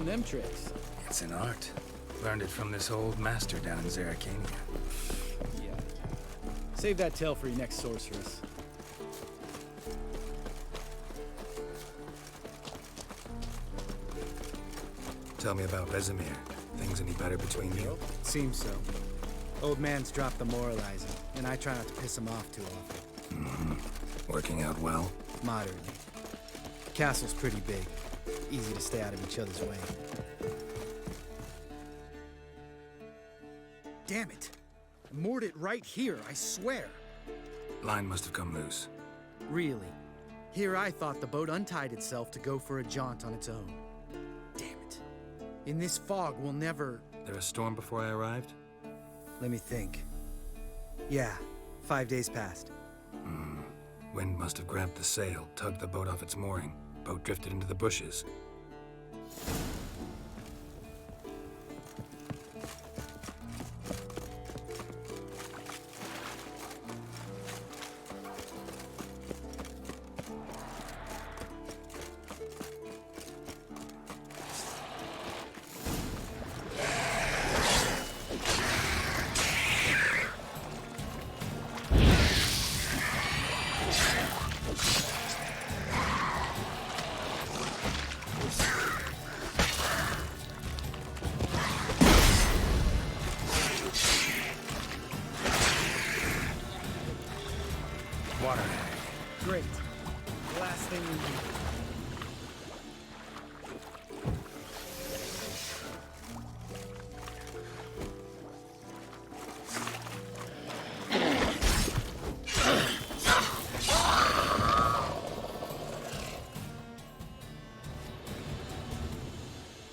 Them tricks. It's an art. Learned it from this old master down in Zerrikania. Yeah. Save that tale for your next sorceress. Tell me about Vesemir. Things any better between you? Seems so. Old man's dropped the moralizing, and I try not to piss him off too often. Working out well? Moderately. Castle's pretty big. Easy to stay out of each other's way. Damn it! I moored it right here, I swear! Line must have come loose. Really? Here I thought the boat untied itself to go for a jaunt on its own. Damn it. In this fog, we'll never... There a storm before I arrived? Let me think. Yeah, 5 days passed. Wind must have grabbed the sail, tugged the boat off its mooring. Boat drifted into the bushes. Great. The last thing we need.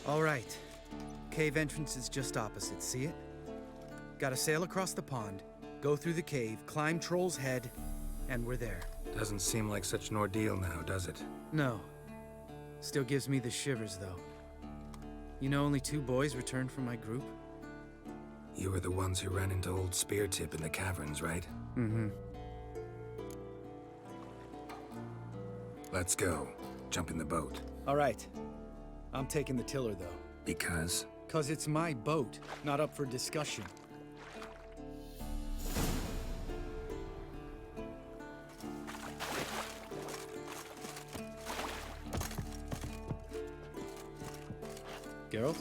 All right. Cave entrance is just opposite, see it? Gotta sail across the pond, go through the cave, climb Troll's Head, and we're there. Doesn't seem like such an ordeal now, does it? No. Still gives me the shivers, though. You know only 2 boys returned from my group? You were the ones who ran into old Speartip in the caverns, right? Mm-hmm. Let's go. Jump in the boat. All right. I'm taking the tiller, though. Because? 'Cause it's my boat, not up for discussion. Geralt?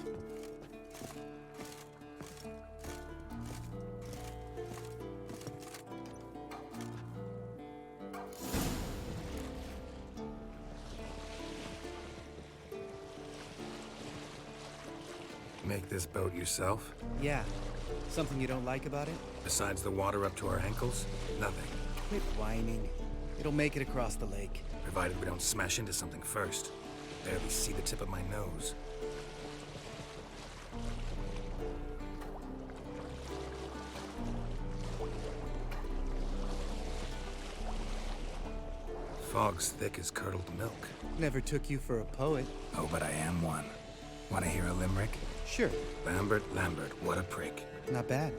Make this boat yourself? Yeah. Something you don't like about it? Besides the water up to our ankles? Nothing. Quit whining. It'll make it across the lake. Provided we don't smash into something first. Barely see the tip of my nose. Fog's thick as curdled milk. Never took you for a poet. Oh, but I am one. Want to hear a limerick? Sure. Lambert, what a prick. Not bad.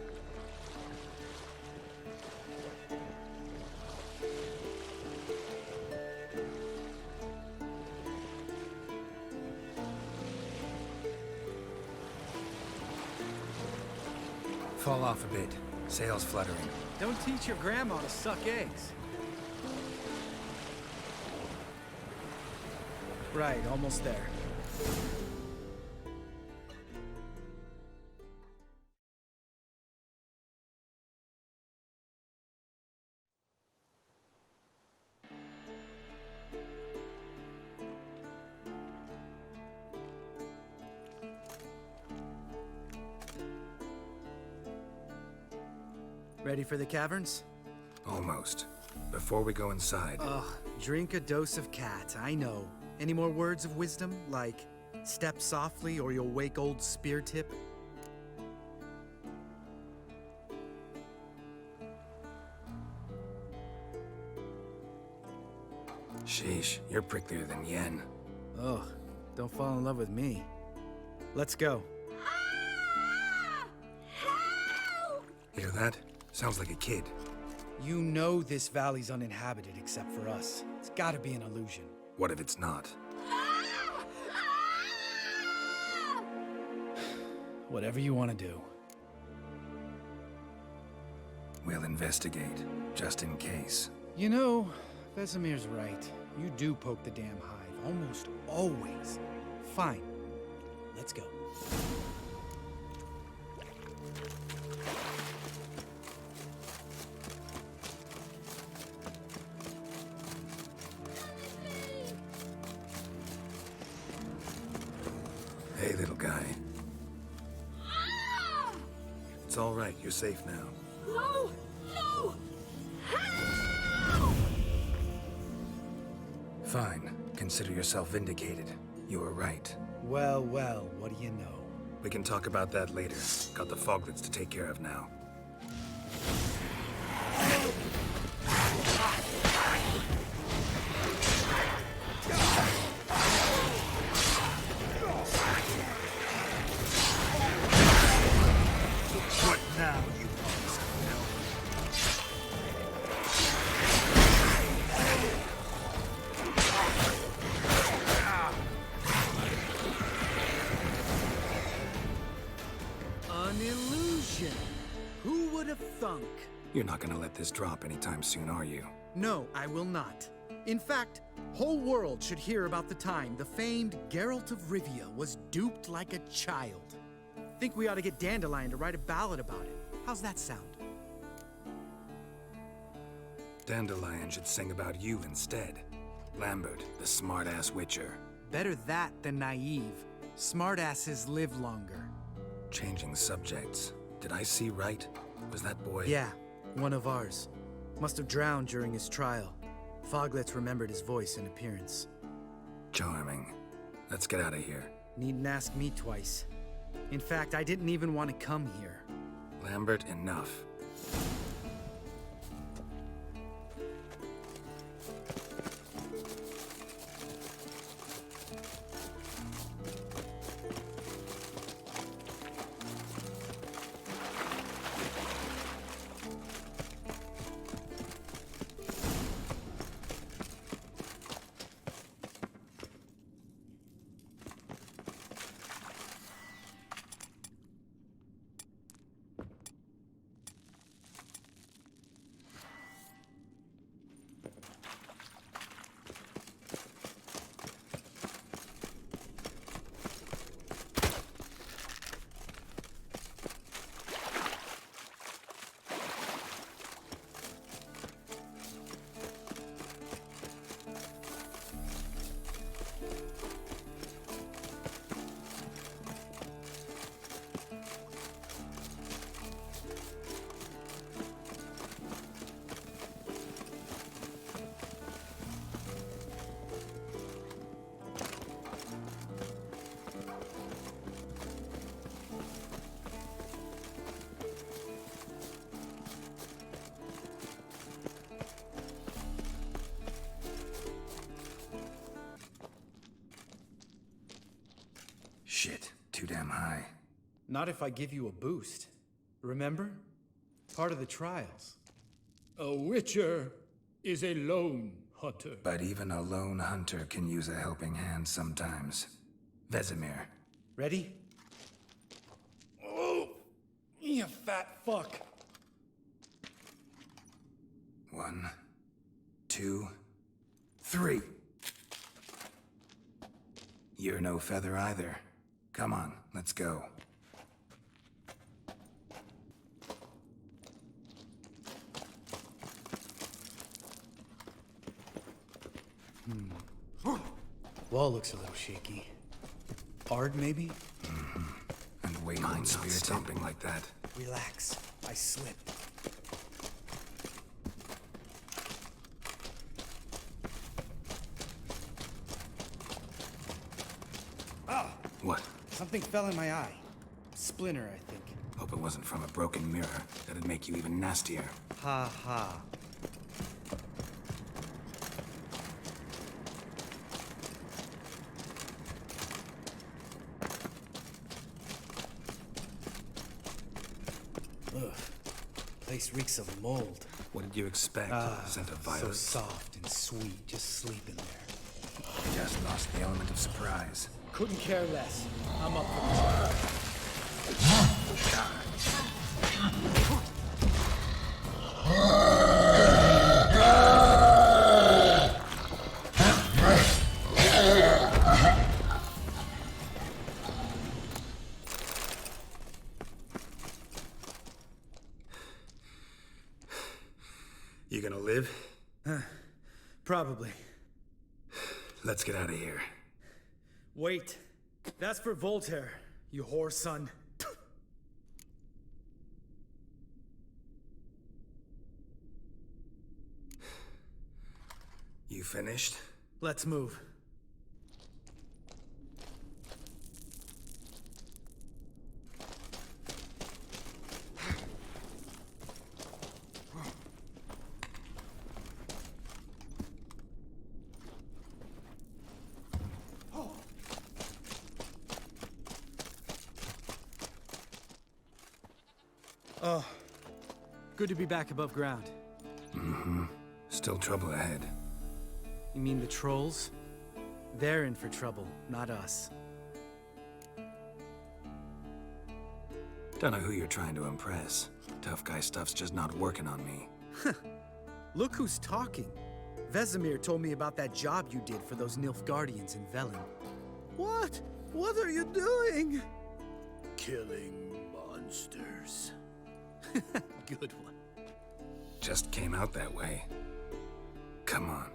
Fall off a bit. Sails fluttering. Don't teach your grandma to suck eggs. Right, almost there. Ready for the caverns? Almost. Before we go inside... Ugh, drink a dose of cat, I know. Any more words of wisdom, like, step softly or you'll wake old Speartip? Sheesh, you're pricklier than Yen. Ugh, don't fall in love with me. Let's go. Hear that? Sounds like a kid. You know this valley's uninhabited except for us. It's gotta be an illusion. What if it's not? Whatever you want to do. We'll investigate, just in case. You know, Vesemir's right. You do poke the damn hive, almost always. Fine. Let's go. Hey, little guy. It's all right. You're safe now. No! No! Fine. Consider yourself vindicated. You were right. Well, well, what do you know? We can talk about that later. Got the foglets to take care of now. What now, you An illusion. Who would have thunk? You're not gonna let this drop anytime soon, are you? No, I will not. In fact, whole world should hear about the time the famed Geralt of Rivia was duped like a child. Think we ought to get Dandelion to write a ballad about it. How's that sound? Dandelion should sing about you instead. Lambert, the smart-ass witcher. Better that than naive. Smartasses live longer. Changing subjects. Did I see right? Was that boy? Yeah, one of ours. Must have drowned during his trial. Foglets remembered his voice and appearance. Charming. Let's get out of here. Needn't ask me twice. In fact, I didn't even want to come here. Lambert, enough. Shit, too damn high. Not if I give you a boost. Remember? Part of the trials. A witcher is a lone hunter. But even a lone hunter can use a helping hand sometimes. Vesemir. Ready? Oh, you fat fuck. 1, 2, 3. You're no feather either. Come on, let's go. Wall looks a little shaky. Ard, maybe? And wait on spirit stomping like that. Relax. I slipped. Ah! What? Something fell in my eye. Splinter, I think. Hope it wasn't from a broken mirror. That'd make you even nastier. Ha ha. Ugh. Place reeks of mold. What did you expect? Scent of So violets? soft and sweet, just sleeping there. You just lost the element of surprise. Couldn't care less. I'm up for this. You gonna live? Probably. Let's get out of here. Wait. That's for Voltaire, you whore son. You finished? Let's move. Oh, good to be back above ground. Still trouble ahead. You mean the trolls? They're in for trouble, not us. Don't know who you're trying to impress. Tough guy stuff's just not working on me. Look who's talking. Vesemir told me about that job you did for those Nilfgaardians in Velen. What? What are you doing? Killing monsters. Good one. Just came out that way. Come on.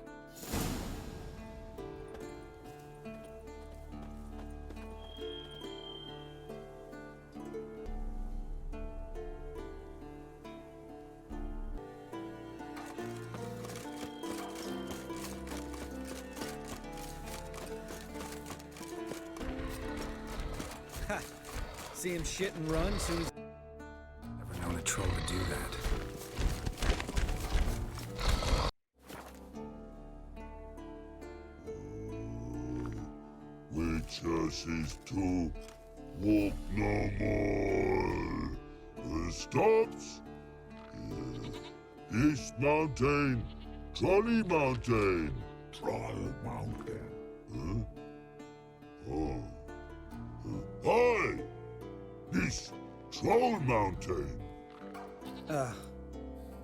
Ha! See him shit and run soon as... Never known a troll to do that. Witches is to walk no more. Stops. East Mountain, Trolley Mountain. Troll Mountain. Huh? Oh. Hi! This Troll Mountain.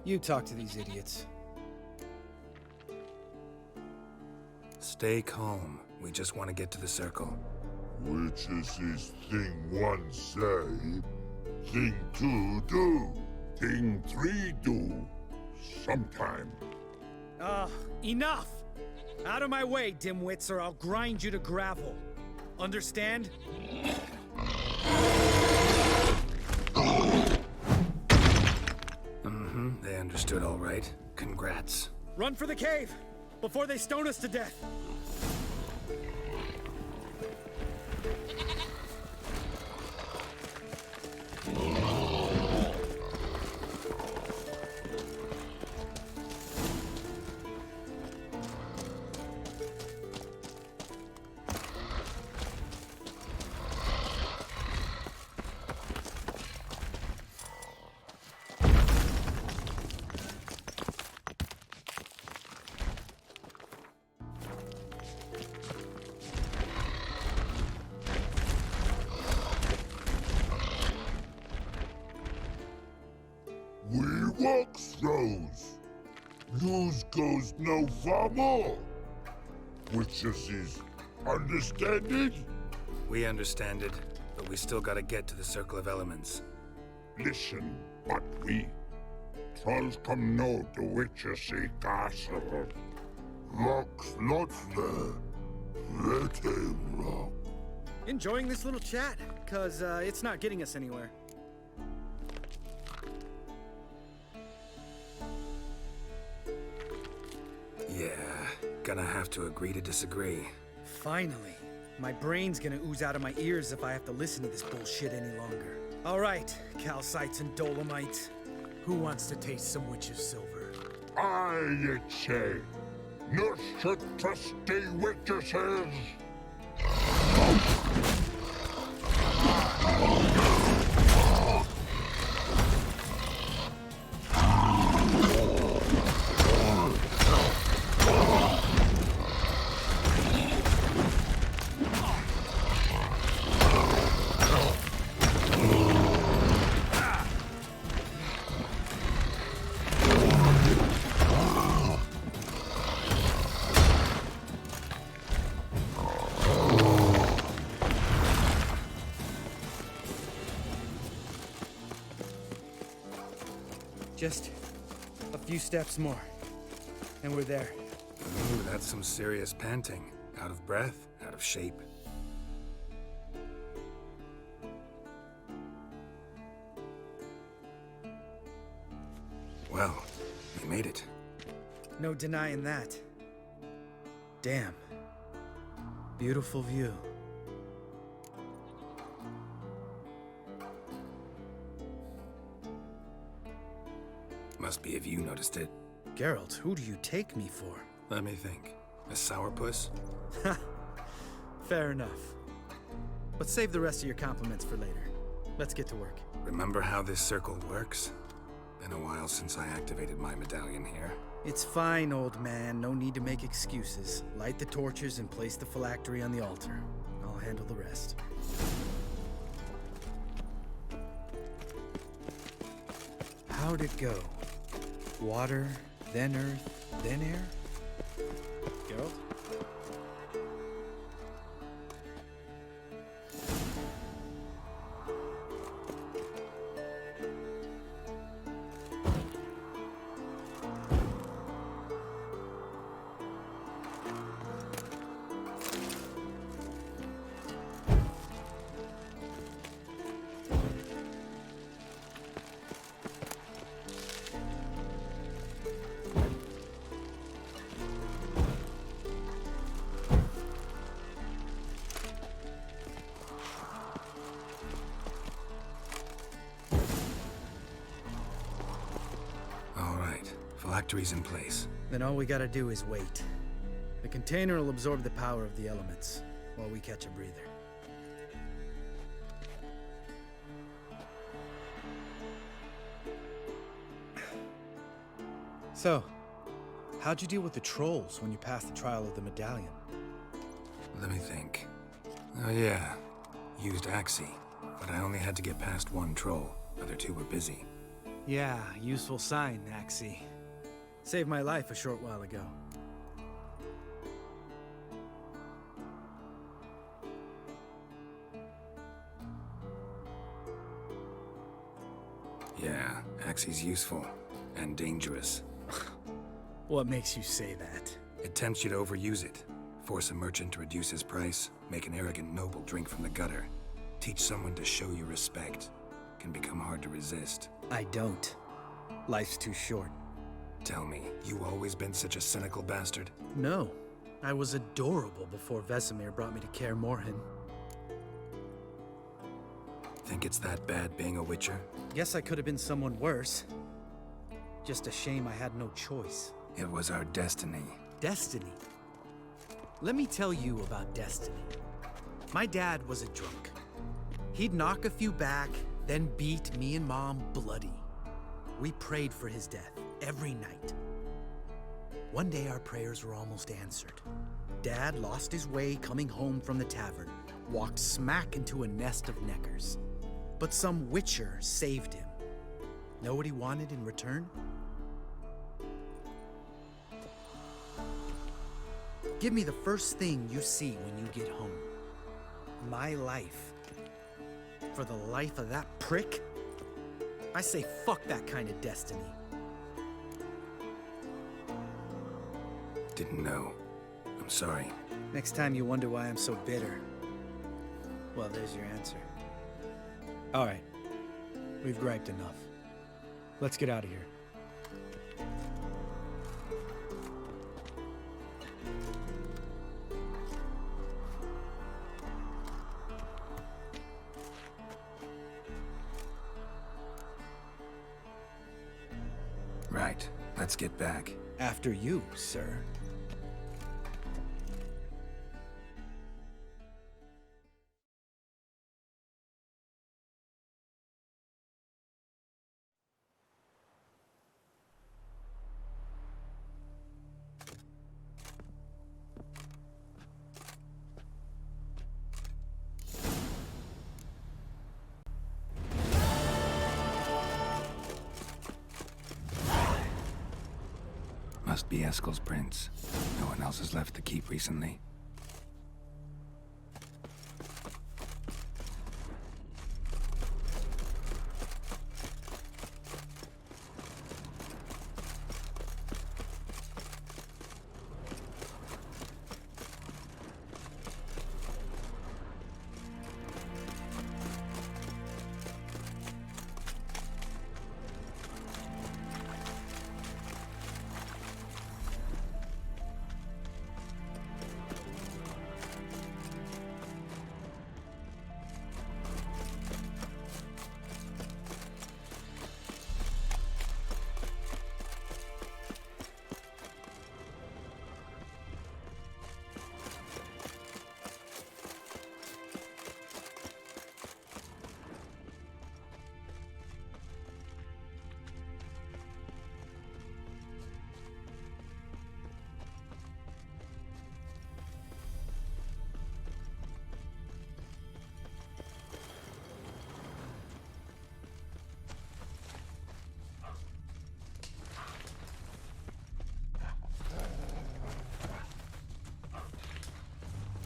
You talk to these idiots. Stay calm. We just want to get to the circle. Witches is thing one say, thing two do, thing three do. Sometime. Enough! Out of my way, dimwits, or I'll grind you to gravel. Understand? They understood all right. Congrats. Run for the cave! Before they stone us to death! We walk throws. News goes no far more. Witches is understand it? We understand it, but we still gotta get to the Circle of Elements. Listen, but we trolls come no to Witches castle. Rock's not there. Let him rock. Enjoying this little chat? Cause, it's not getting us anywhere. Yeah, gonna have to agree to disagree. Finally. My brain's gonna ooze out of my ears if I have to listen to this bullshit any longer. Alright, calcites and dolomites. Who wants to taste some witch's silver? I say, no should trusty witches. Just a few steps more, and we're there. Ooh, that's some serious panting. Out of breath, out of shape. Well, we made it. No denying that. Damn. Beautiful view. Must be if you noticed it. Geralt, who do you take me for? Let me think. A sourpuss? Fair enough. But save the rest of your compliments for later. Let's get to work. Remember how this circle works? Been a while since I activated my medallion here. It's fine, old man. No need to make excuses. Light the torches and place the phylactery on the altar. I'll handle the rest. How'd it go? Water, then earth, then air? Geralt? phylactery's in place. Then all we gotta do is wait. The container will absorb the power of the elements, while we catch a breather. So, how'd you deal with the trolls when you passed the trial of the medallion? Let me think. Oh yeah, used Axie, but I only had to get past one troll. Other two were busy. Yeah, useful sign, Axie. Saved my life a short while ago. Yeah, Axie's useful. And dangerous. What makes you say that? It tempts you to overuse it. Force a merchant to reduce his price, make an arrogant noble drink from the gutter. Teach someone to show you respect. Can become hard to resist. I don't. Life's too short. Tell me, you always been such a cynical bastard? No. I was adorable before Vesemir brought me to Kaer Morhen. Think it's that bad being a Witcher? Guess I could have been someone worse. Just a shame I had no choice. It was our destiny. Destiny? Let me tell you about destiny. My dad was a drunk. He'd knock a few back, then beat me and Mom bloody. We prayed for his death every night. One day our prayers were almost answered. Dad lost his way coming home from the tavern, walked smack into a nest of neckers. But some Witcher saved him. Know what he wanted in return? Give me the first thing you see when you get home. My life. For the life of that prick? I say fuck that kind of destiny. Didn't know. I'm sorry. Next time you wonder why I'm so bitter, well, there's your answer. All right. We've griped enough. Let's get out of here. Right. Let's get back. After you, sir. Must be Eskel's prints. No one else has left the keep recently.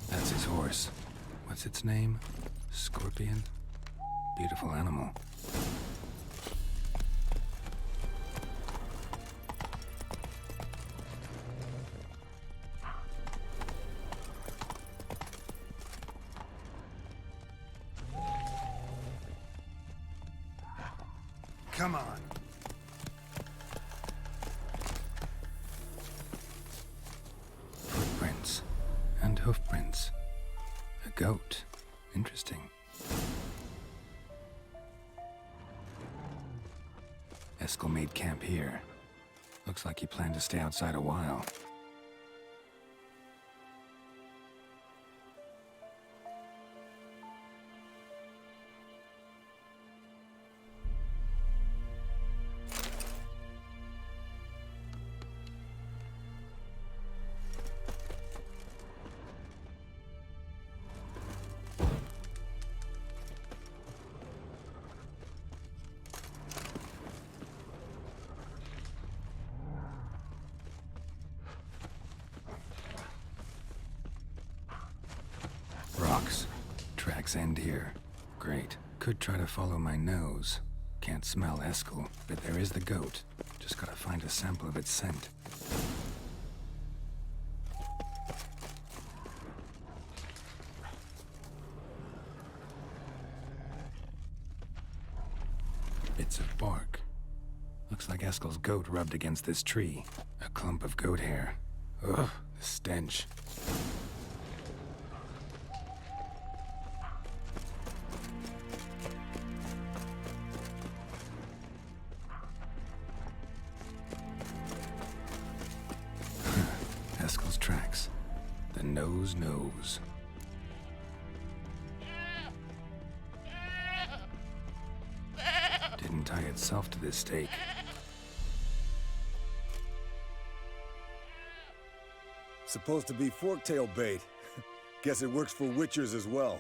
That's his horse. What's its name? Scorpion? Beautiful animal. Come on. Footprints. And hoofprints. A goat. Interesting. Eskel made camp here. Looks like you plan to stay outside a while. Rocks. Tracks end here. Great. Could try to follow my nose. Can't smell Eskel, but there is the goat. Just gotta find a sample of its scent. Bits of bark. Looks like Eskel's goat rubbed against this tree. A clump of goat hair. Ugh, the stench. Eskel's tracks. The nose knows. Didn't tie itself to this stake. Supposed to be forktail bait. Guess it works for witchers as well.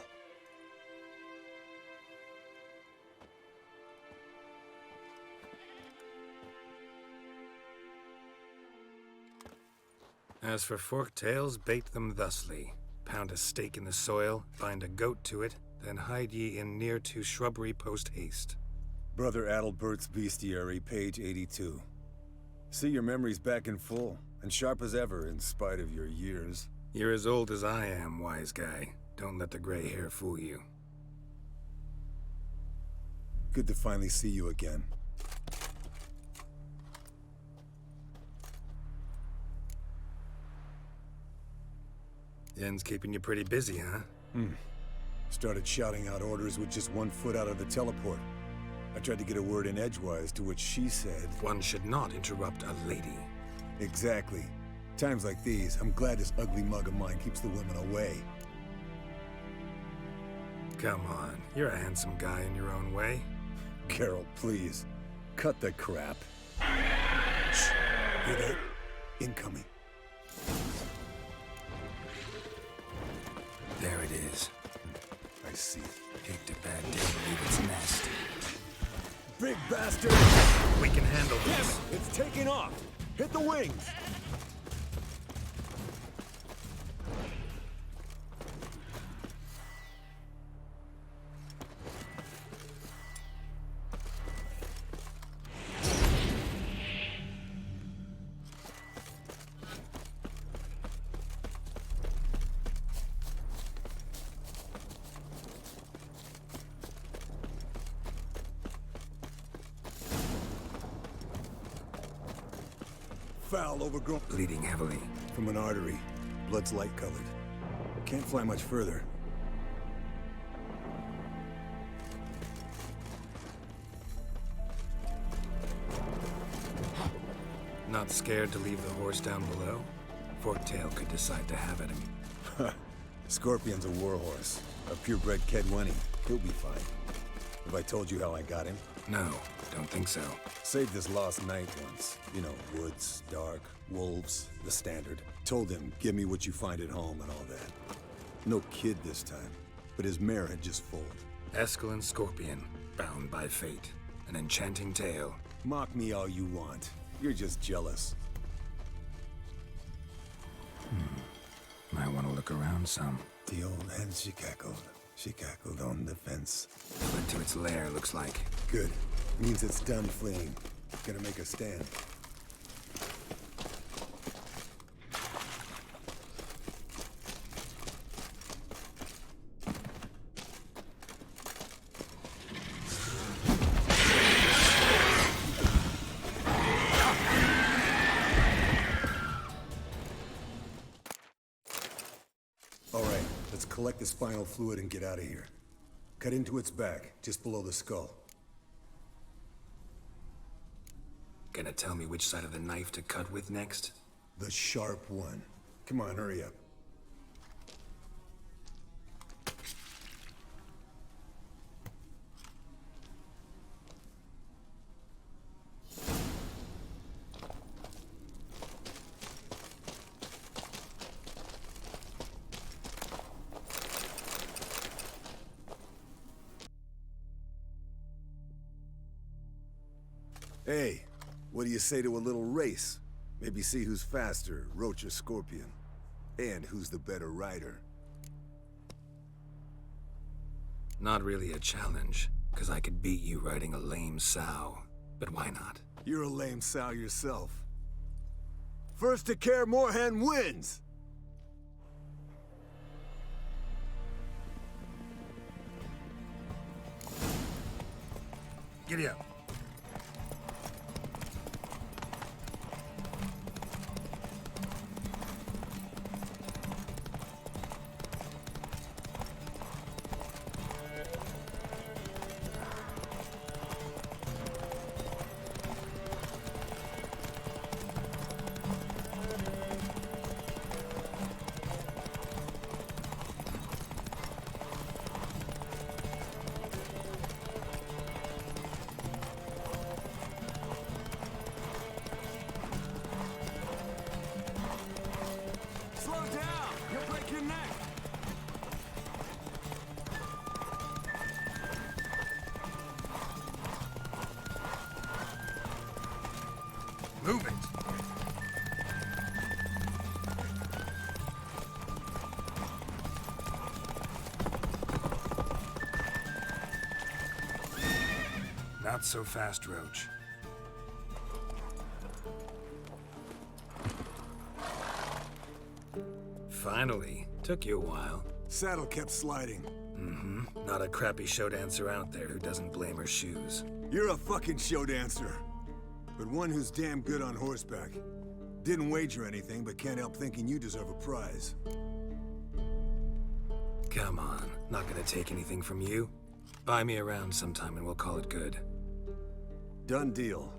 As for forktails, bait them thusly. Pound a stake in the soil, bind a goat to it, then hide ye in near to shrubbery post haste. Brother Adalbert's Bestiary, page 82. See your memories back in full, and sharp as ever in spite of your years. You're as old as I am, wise guy. Don't let the gray hair fool you. Good to finally see you again. Yen's keeping you pretty busy, huh? Started shouting out orders with just 1 foot out of the teleport. I tried to get a word in edgewise, to which she said... One should not interrupt a lady. Exactly. Times like these, I'm glad this ugly mug of mine keeps the women away. Come on, you're a handsome guy in your own way. Carol, please. Cut the crap. Shh. Hear that? Incoming. There it is. I see. Picked a bad day to leave its nest. Big bastard! We can handle this. Damn it! It's taking off! Hit the wings! Foul, overgrown. Bleeding heavily. From an artery. Blood's light-colored. Can't fly much further. Not scared to leave the horse down below? Forktail could decide to have at him. Scorpion's a warhorse. A purebred Kedwenny. He'll be fine. Have I told you how I got him? No, don't think so. Saved this lost knight once. You know, woods, dark, wolves, the standard. Told him, give me what you find at home and all that. No kid this time, but his mare had just foaled. Eskel and Scorpion, bound by fate. An enchanting tale. Mock me all you want. You're just jealous. Might want to look around some. The old hen, she cackled. She cackled on the fence. Fled to its lair, looks like. Good. Means it's done fleeing. Gonna make a stand. All right, let's collect the spinal fluid and get out of here. Cut into its back, just below the skull. Gonna tell me which side of the knife to cut with next? The sharp one. Come on, hurry up. Hey, what do you say to a little race? Maybe see who's faster, Roach or Scorpion. And who's the better rider. Not really a challenge, because I could beat you riding a lame sow. But why not? You're a lame sow yourself. First to Kaer Morhen wins! Giddy up. Move it! Not so fast, Roach. Finally. Took you a while. Saddle kept sliding. Mm-hmm. Not a crappy show dancer out there who doesn't blame her shoes. You're a fucking show dancer. But one who's damn good on horseback. Didn't wager anything, but can't help thinking you deserve a prize. Come on, not gonna take anything from you. Buy me around sometime and we'll call it good. Done deal.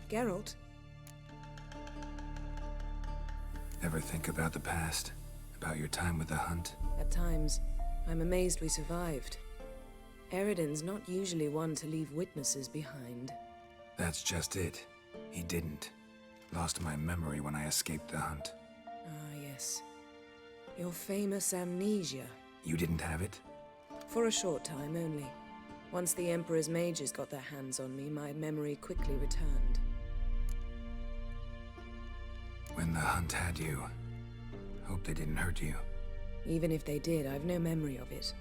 Geralt? Ever think about the past? About your time with the hunt? At times, I'm amazed we survived. Eridan's not usually one to leave witnesses behind. That's just it. He didn't. Lost my memory when I escaped the hunt. Ah, yes. Your famous amnesia. You didn't have it? For a short time only. Once the Emperor's mages got their hands on me, my memory quickly returned. When the hunt had you, hope they didn't hurt you. Even if they did, I've no memory of it.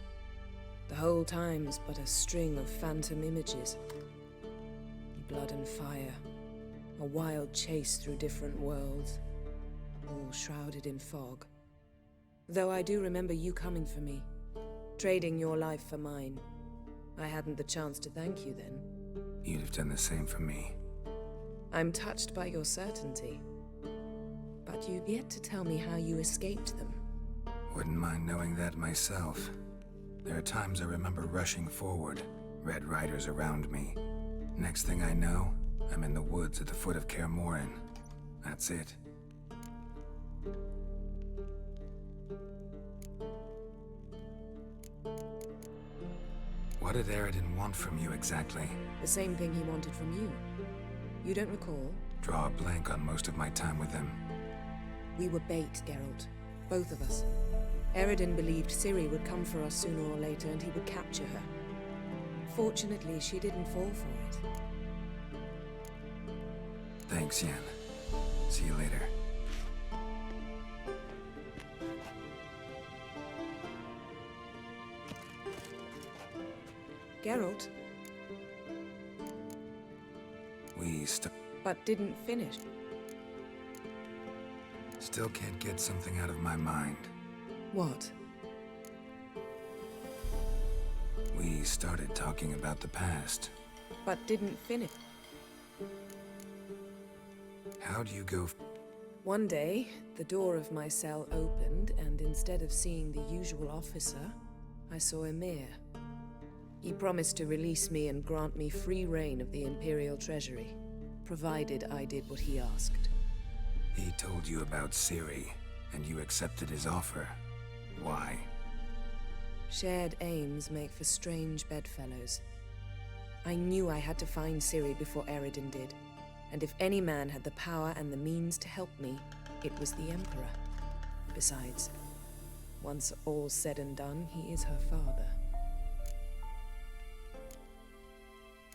The whole time's but a string of phantom images. Blood and fire. A wild chase through different worlds. All shrouded in fog. Though I do remember you coming for me. Trading your life for mine. I hadn't the chance to thank you then. You'd have done the same for me. I'm touched by your certainty. But you've yet to tell me how you escaped them. Wouldn't mind knowing that myself. There are times I remember rushing forward, Red Riders around me. Next thing I know, I'm in the woods at the foot of Kaer Morhen. That's it. What did Aridin want from you exactly? The same thing he wanted from you. You don't recall? Draw a blank on most of my time with him. We were bait, Geralt. Both of us. Aridin believed Ciri would come for us sooner or later and he would capture her. Fortunately, she didn't fall for it. Thanks, Yen. See you later. Geralt, but didn't finish. Still can't get something out of my mind. What? We started talking about the past. But didn't finish. How do you go? One day, the door of my cell opened, and instead of seeing the usual officer, I saw Emir. He promised to release me and grant me free reign of the Imperial Treasury, provided I did what he asked. He told you about Ciri, and you accepted his offer. Why? Shared aims make for strange bedfellows. I knew I had to find Ciri before Aridin did, and if any man had the power and the means to help me, it was the Emperor. Besides, once all's said and done, he is her father.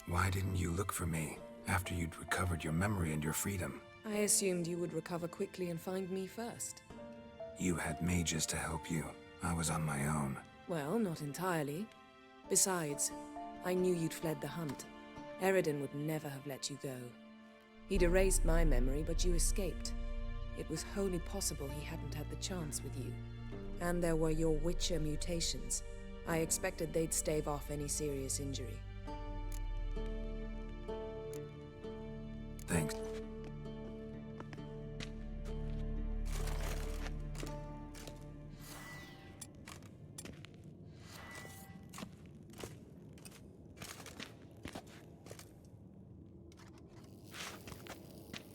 Why didn't you look for me after you'd recovered your memory and your freedom? I assumed you would recover quickly and find me first. You had mages to help you. I was on my own. Well, not entirely. Besides, I knew you'd fled the hunt. Aridin would never have let you go. He'd erased my memory, but you escaped. It was wholly possible he hadn't had the chance with you. And there were your Witcher mutations. I expected they'd stave off any serious injury. Thanks.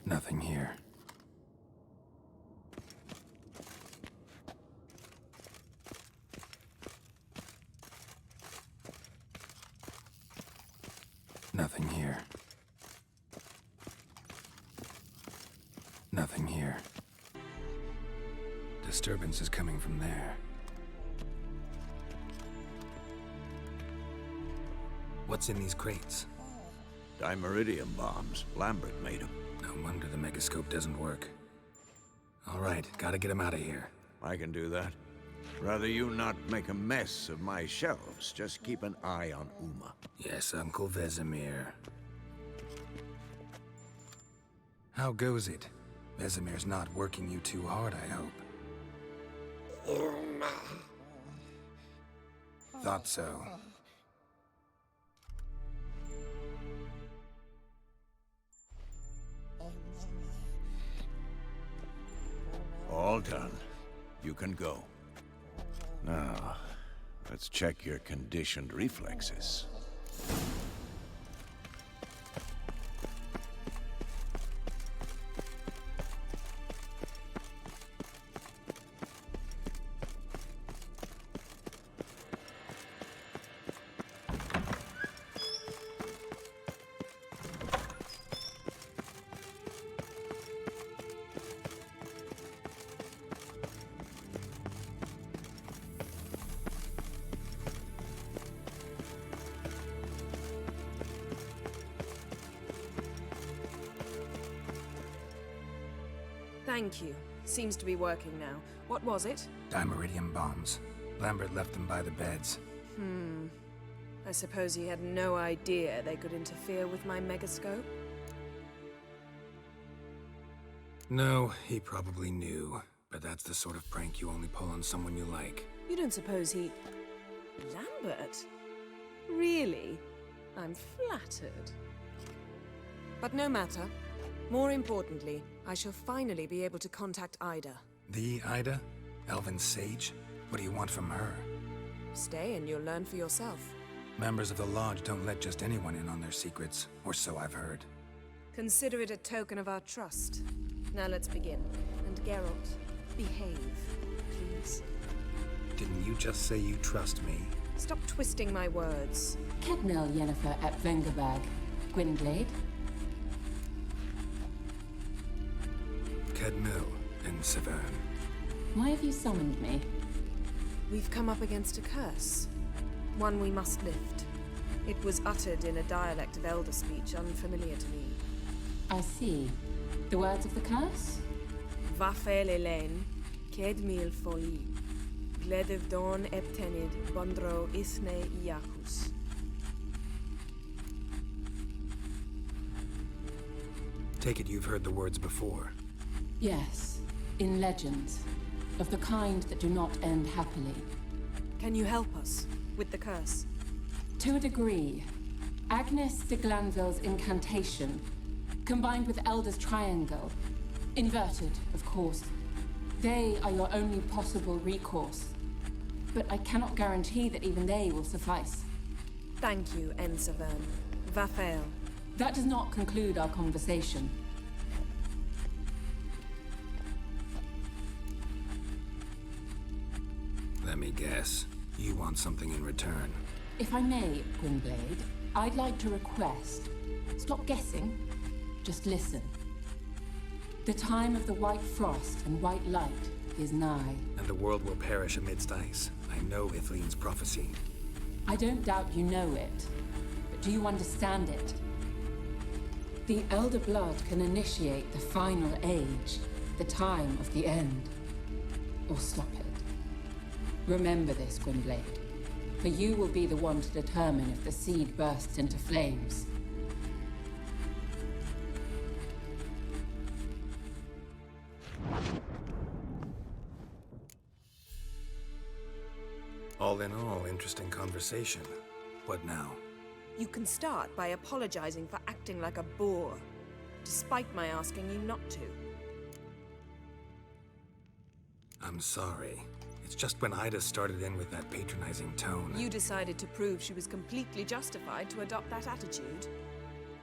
Nothing here. Nothing here. Nothing here. Disturbance is coming from there. What's in these crates? Dimeridium bombs. Lambert made them. No wonder the megascope doesn't work. All right, gotta get him out of here. I can do that. Rather you not make a mess of my shelves. Just keep an eye on Uma. Yes, Uncle Vesemir. How goes it? Vesemir's not working you too hard, I hope. Uma. Thought so. All done. You can go. Now, let's check your conditioned reflexes. Thank you. Seems to be working now. What was it? Dimeridium bombs. Lambert left them by the beds. I suppose he had no idea they could interfere with my megascope? No, he probably knew. But that's the sort of prank you only pull on someone you like. You don't suppose he... Lambert? Really? I'm flattered. But no matter. More importantly, I shall finally be able to contact Ida. The Ida? Elven sage? What do you want from her? Stay and you'll learn for yourself. Members of the Lodge don't let just anyone in on their secrets, or so I've heard. Consider it a token of our trust. Now let's begin. And Geralt, behave, please. Didn't you just say you trust me? Stop twisting my words. Kedmil Yennefer at Vengerberg. Gwynblade. Kedmil and Severn. Why have you summoned me? We've come up against a curse. One we must lift. It was uttered in a dialect of Elder speech unfamiliar to me. I see. The words of the curse? Vafel Elaine, Kedmil Foli, Gledev Don Eptenid, Bondro Ithne Iakus. Take it you've heard the words before. Yes, in legends. Of the kind that do not end happily. Can you help us with the curse? To a degree. Agnes de Glanville's incantation, combined with Elder's triangle, inverted, of course. They are your only possible recourse. But I cannot guarantee that even they will suffice. Thank you, Severn. Vafel. That does not conclude our conversation. Let me guess. You want something in return. If I may, Gwynblade, I'd like to request. Stop guessing. Just listen. The time of the white frost and white light is nigh. And the world will perish amidst ice. I know Ithleen's prophecy. I don't doubt you know it. But do you understand it? The Elder Blood can initiate the final age, the time of the end. Or stop it. Remember this, Gwynblade. For you will be the one to determine if the seed bursts into flames. All in all, interesting conversation. What now? You can start by apologizing for acting like a boor, despite my asking you not to. I'm sorry. It's just when Ida started in with that patronizing tone. You decided to prove she was completely justified to adopt that attitude.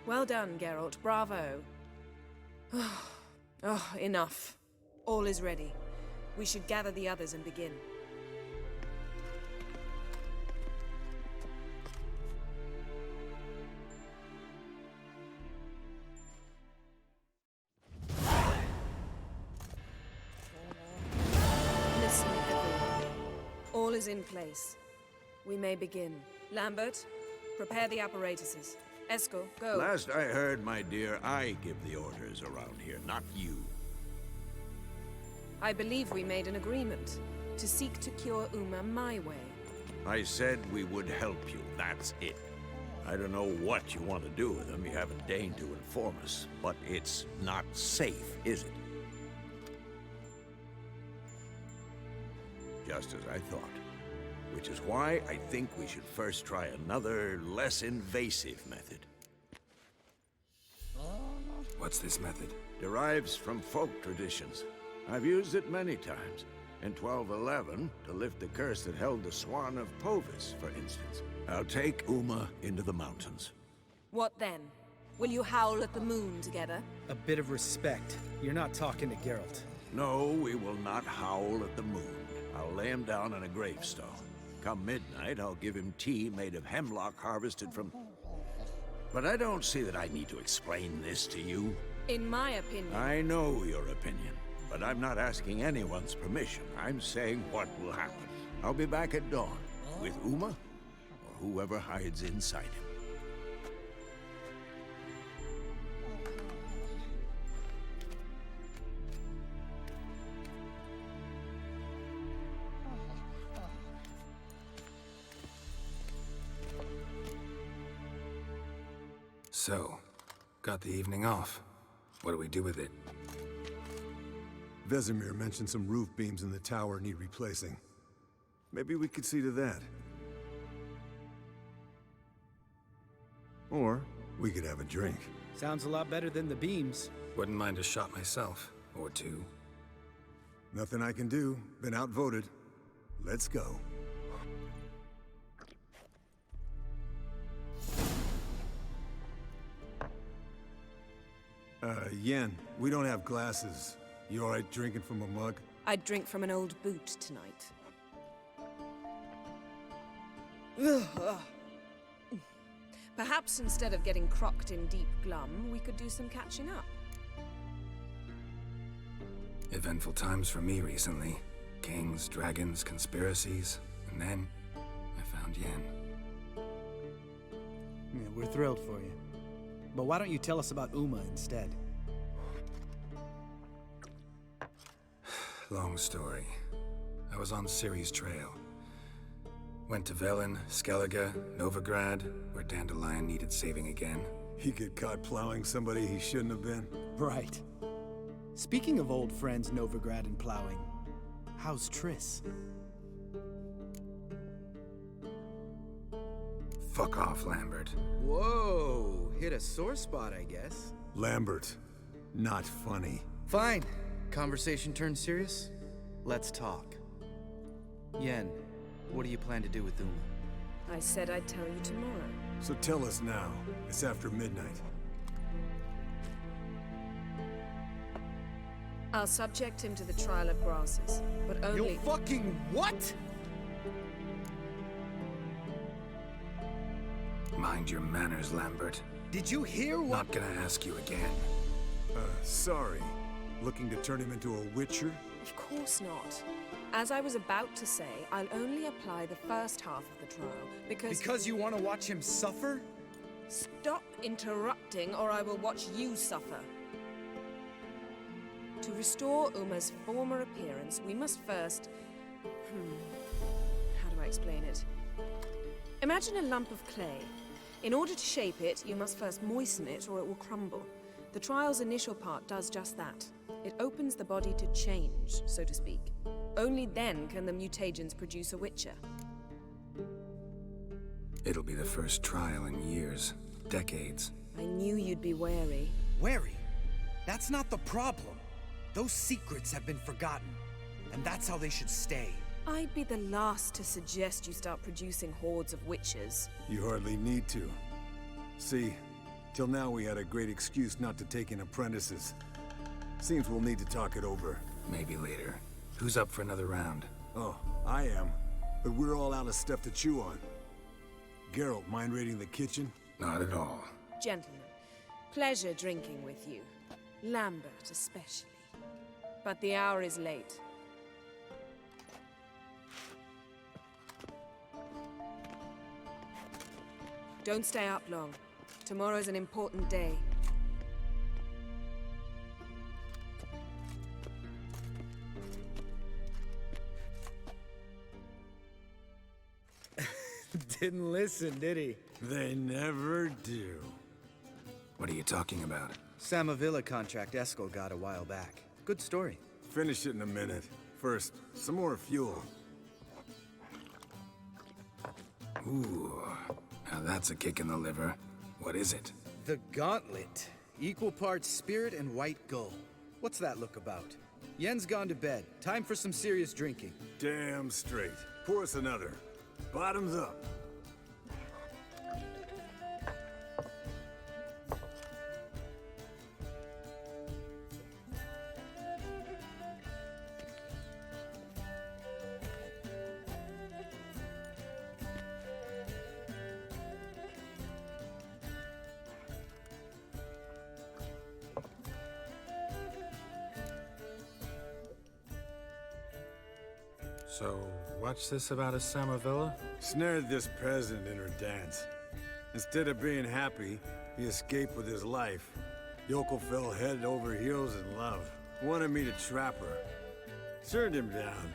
Well done, Geralt. Bravo. Oh, enough. All is ready. We should gather the others and begin. Listen, everyone. All is in place. We may begin. Lambert, prepare the apparatuses. Eskel, go. Last I heard, my dear, I give the orders around here, not you. I believe we made an agreement to seek to cure Uma my way. I said we would help you, that's it. I don't know what you want to do with them, you haven't deigned to inform us, but it's not safe, is it? Just as I thought. Which is why I think we should first try another, less invasive method. What's this method? Derives from folk traditions. I've used it many times. In 1211, to lift the curse that held the Swan of Povis, for instance. I'll take Uma into the mountains. What then? Will you howl at the moon together? A bit of respect. You're not talking to Geralt. No, we will not howl at the moon. I'll lay him down on a gravestone. Come midnight, I'll give him tea made of hemlock harvested from... But I don't see that I need to explain this to you. In my opinion... I know your opinion, but I'm not asking anyone's permission. I'm saying what will happen. I'll be back at dawn, with Uma, or whoever hides inside him. So, got the evening off. What do we do with it? Vesemir mentioned some roof beams in the tower need replacing. Maybe we could see to that. Or we could have a drink. Sounds a lot better than the beams. Wouldn't mind a shot myself, or two. Nothing I can do. Been outvoted. Let's go. Yen, we don't have glasses. You alright drinking from a mug? I'd drink from an old boot tonight. Perhaps instead of getting crocked in deep glum, we could do some catching up. Eventful times for me recently. Kings, dragons, conspiracies, and then I found Yen. Yeah, we're thrilled for you. But why don't you tell us about Uma instead? Long story. I was on Ciri's trail. Went to Velen, Skellige, Novigrad, where Dandelion needed saving again. He get caught plowing somebody he shouldn't have been? Right. Speaking of old friends Novigrad and plowing, how's Triss? Fuck off, Lambert. Whoa, hit a sore spot, I guess. Lambert, not funny. Fine. Conversation turned serious? Let's talk. Yen, what do you plan to do with Uma? I said I'd tell you tomorrow. So tell us now. It's after midnight. I'll subject him to the trial of grasses, but only— You fucking what?! Mind your manners, Lambert. Did you hear what— Not gonna ask you again. Sorry. Looking to turn him into a witcher? Of course not. As I was about to say, I'll only apply the first half of the trial, because— Because you want to watch him suffer? Stop interrupting, or I will watch you suffer. To restore Uma's former appearance, we must first— how do I explain it? Imagine a lump of clay. In order to shape it, you must first moisten it, or it will crumble. The trial's initial part does just that. It opens the body to change, so to speak. Only then can the mutagens produce a witcher. It'll be the first trial in years, decades. I knew you'd be wary. Wary? That's not the problem. Those secrets have been forgotten, and that's how they should stay. I'd be the last to suggest you start producing hordes of witches. You hardly need to. See, till now we had a great excuse not to take in apprentices. Seems we'll need to talk it over. Maybe later. Who's up for another round? Oh, I am. But we're all out of stuff to chew on. Geralt, mind raiding the kitchen? Not at all. Gentlemen, pleasure drinking with you. Lambert especially. But the hour is late. Don't stay up long. Tomorrow's an important day. Didn't listen, did he? They never do. What are you talking about? Samavilla contract Eskel got a while back. Good story. Finish it in a minute. First, some more fuel. Ooh, now that's a kick in the liver. What is it? The Gauntlet. Equal parts spirit and white gull. What's that look about? Yen's gone to bed. Time for some serious drinking. Damn straight. Pour us another. Bottoms up. So, what's this about a Samavilla? Snared this peasant in her dance. Instead of being happy, he escaped with his life. Yokel fell head over heels in love. Wanted me to trap her. Turned him down.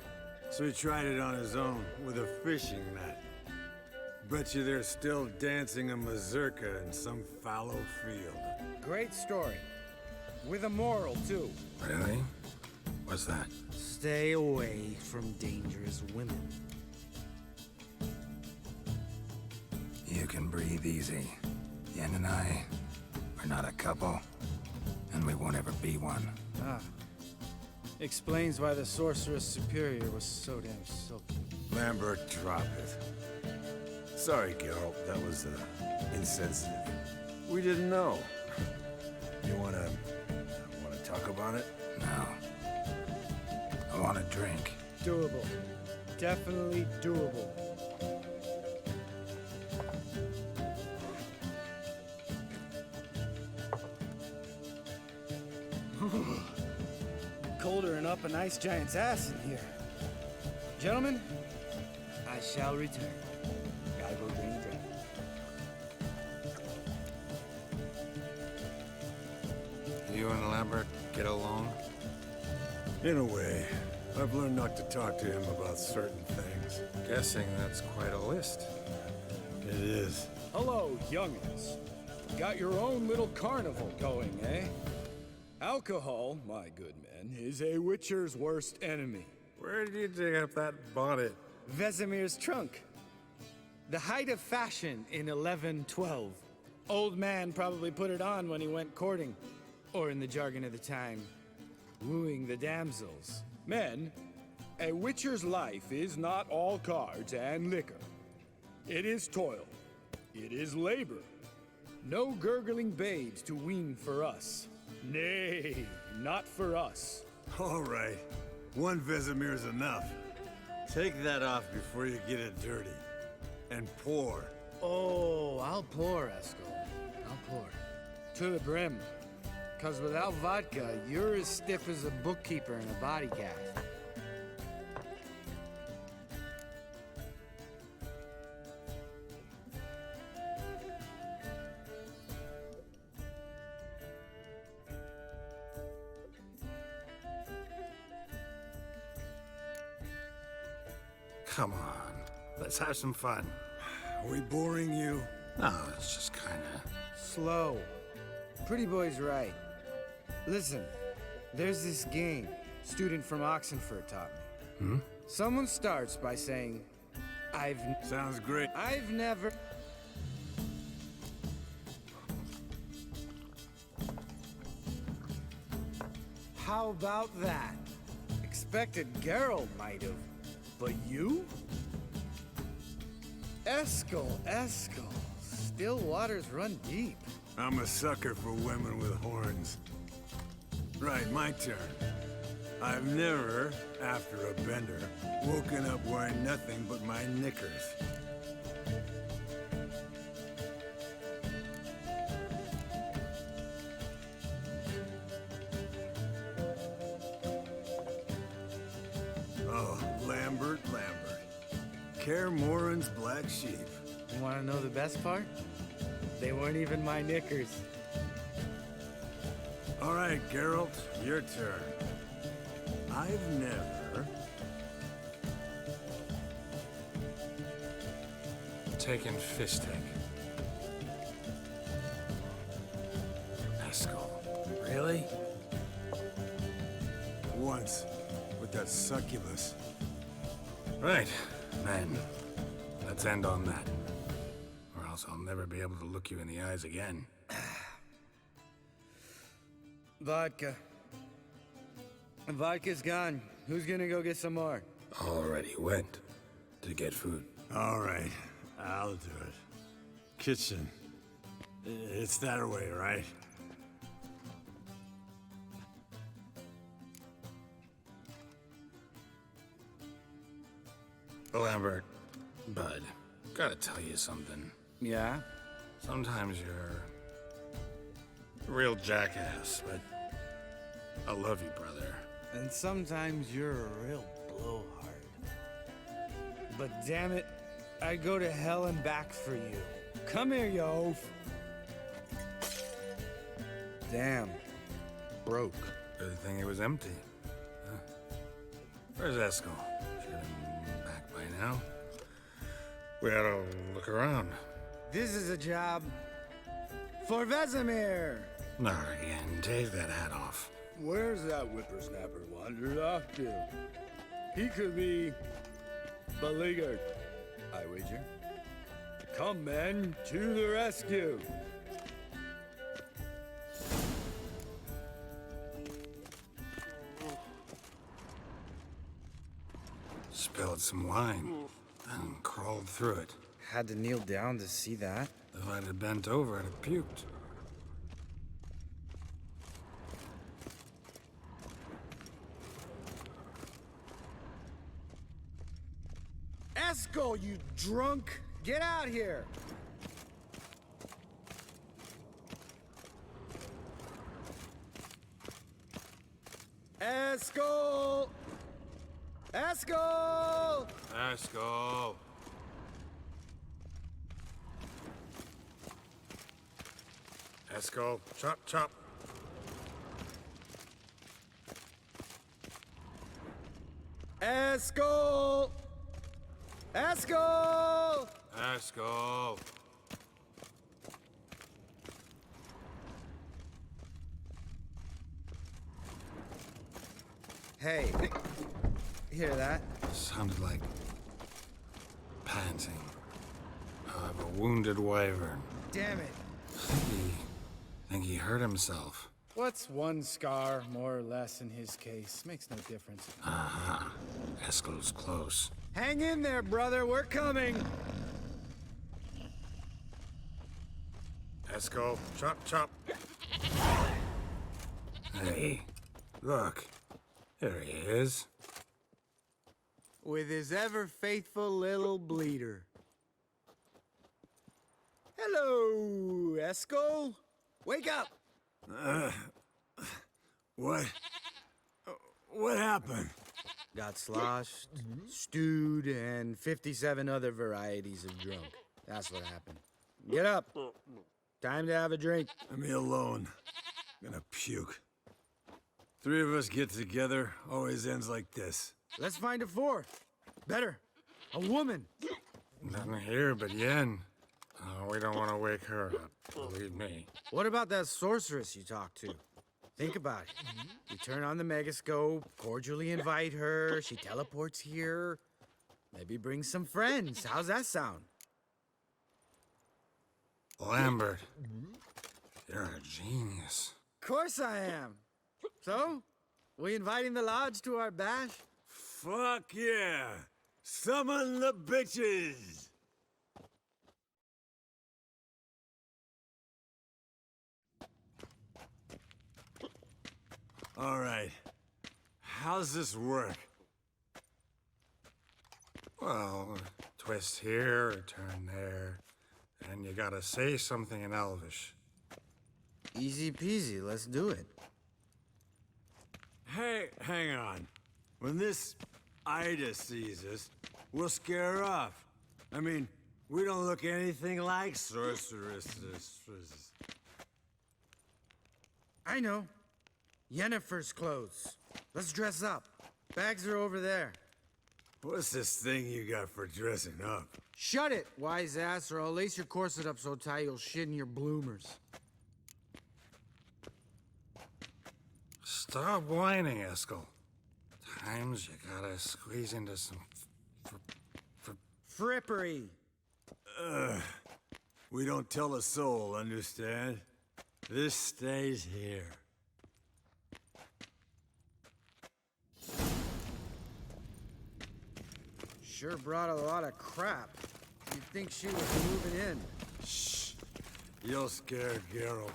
So he tried it on his own with a fishing net. Bet you they're still dancing a mazurka in some fallow field. Great story. With a moral, too. Really? What's that? Stay away from dangerous women. You can breathe easy. Yen and I, we're not a couple, and we won't ever be one. Ah. Explains why the Sorceress Superior was so damn silky. Lambert, drop it. Sorry, Geralt, that was insensitive. We didn't know. You wanna talk about it? No. I want a drink. Doable. Definitely doable. Colder and up a nice giant's ass in here. Gentlemen, I shall return. Gotta go drain the dragon. You and Lambert get along? In a way. I've learned not to talk to him about certain things. Guessing that's quite a list. It is. Hello, youngins. Got your own little carnival going, eh? Alcohol, my good men, is a witcher's worst enemy. Where did you dig up that bonnet? Vesemir's trunk. The height of fashion in 1112. Old man probably put it on when he went courting. Or in the jargon of the time, wooing the damsels. Men, a witcher's life is not all cards and liquor. It is toil. It is labor. No gurgling babes to wean for us. Nay, not for us. All right. One Vesemir's enough. Take that off before you get it dirty. And pour. Oh, I'll pour, Eskel. I'll pour. To the brim. 'Cause without vodka, you're as stiff as a bookkeeper in a body cast. Come on. Let's have some fun. Are we boring you? No, it's just kinda... Slow. Pretty boy's right. Listen, there's this game student from Oxenford taught me. Someone starts by saying, Sounds great. I've never... How about that? Expected Geralt might have, but you? Eskel. Still waters run deep. I'm a sucker for women with horns. Right, my turn. I've never, after a bender, woken up wearing nothing but my knickers. Oh, Lambert. Kaer Morhen's black sheep. You wanna know the best part? They weren't even my knickers. All right, Geralt, your turn. I've never... taken fisting. Eskel. Really? Once, with that succubus. Right, men. Let's end on that. Or else I'll never be able to look you in the eyes again. Vodka. Vodka's gone. Who's gonna go get some more? Already went to get food. All right, I'll do it. Kitchen. It's that way, right? Lambert, bud, gotta tell you something. Yeah? Sometimes you're a real jackass, but I love you, brother. And sometimes you're a real blowhard. But damn it, I'd go to hell and back for you. Come here, you oaf. Damn. Broke. Good thing it was empty. Huh? Where's Eskel? Should have been back by now. We ought to look around. This is a job for Vesemir. Not again. Take that hat off. Where's that whippersnapper wandered off to? He could be beleaguered, I wager. Come, men, to the rescue! spilled some wine and crawled through it. Had to kneel down to see that. If I'd have bent over, I'd have puked. Esco, you drunk! Get out here! Esco! Esco! Esco! Esco, chop, chop. Esco! Esco! Esco! Hey, hear that? Sounded like panting of a wounded wyvern. Damn it. Think he hurt himself. What's one scar, more or less, in his case? Makes no difference. Aha. Esco's close. Hang in there, brother. We're coming. Esco, chop, chop. Hey, look. There he is. With his ever-faithful little bleeder. Hello, Esco. Wake up. What? What happened? Got sloshed, stewed, and 57 other varieties of drunk. That's what happened. Get up. Time to have a drink. Let me alone. I'm gonna puke. Three of us get together, always ends like this. Let's find a fourth. Better. A woman. Nothing here but Yen. Oh, we don't want to wake her up, believe me. What about that sorceress you talked to? Think about it. You turn on the megascope, cordially invite her, she teleports here. Maybe bring some friends. How's that sound? Lambert, you're a genius. Of course I am. So, we inviting the lodge to our bash? Fuck yeah! Summon the bitches! All right. How's this work? Well, twist here or turn there, and you gotta say something in Elvish. Easy peasy, let's do it. Hey, hang on. When this Ida sees us, we'll scare her off. I mean, we don't look anything like sorceresses. I know. Yennefer's clothes. Let's dress up. Bags are over there. What's this thing you got for dressing up? Shut it, wise ass, or I'll lace your corset up so tight you'll shit in your bloomers. Stop whining, Eskel. Times you gotta squeeze into some frippery. We don't tell a soul, understand? This stays here. Sure brought a lot of crap. You'd think she was moving in. Shh. You'll scare Geralt.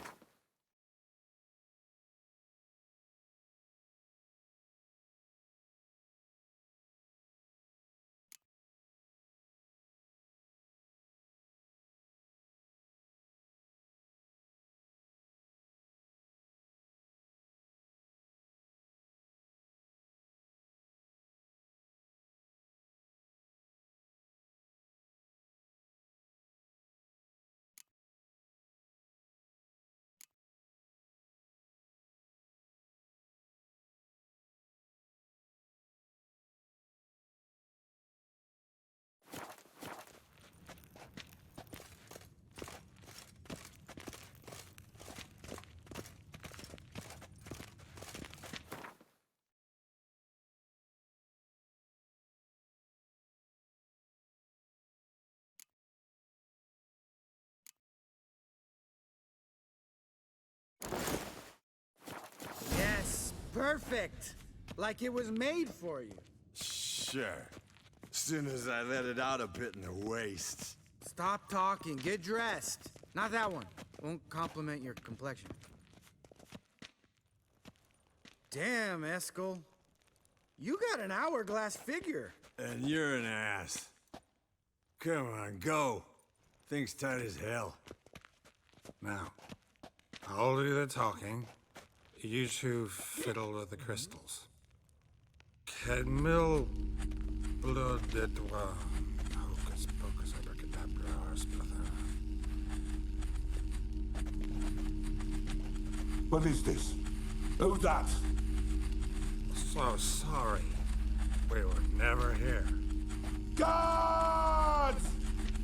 Yes, perfect. Like it was made for you. Sure. Soon as I let it out a bit in the waist. Stop talking. Get dressed. Not that one. Won't compliment your complexion. Damn, Eskel. You got an hourglass figure. And you're an ass. Come on, go. Thing's tight as hell. Now, I'll do the talking. You two fiddle with the crystals. Cadmil blood de doigt. Hocus pocus abracadabra arsplatha. What is this? Who's that? So sorry. We were never here. Guards!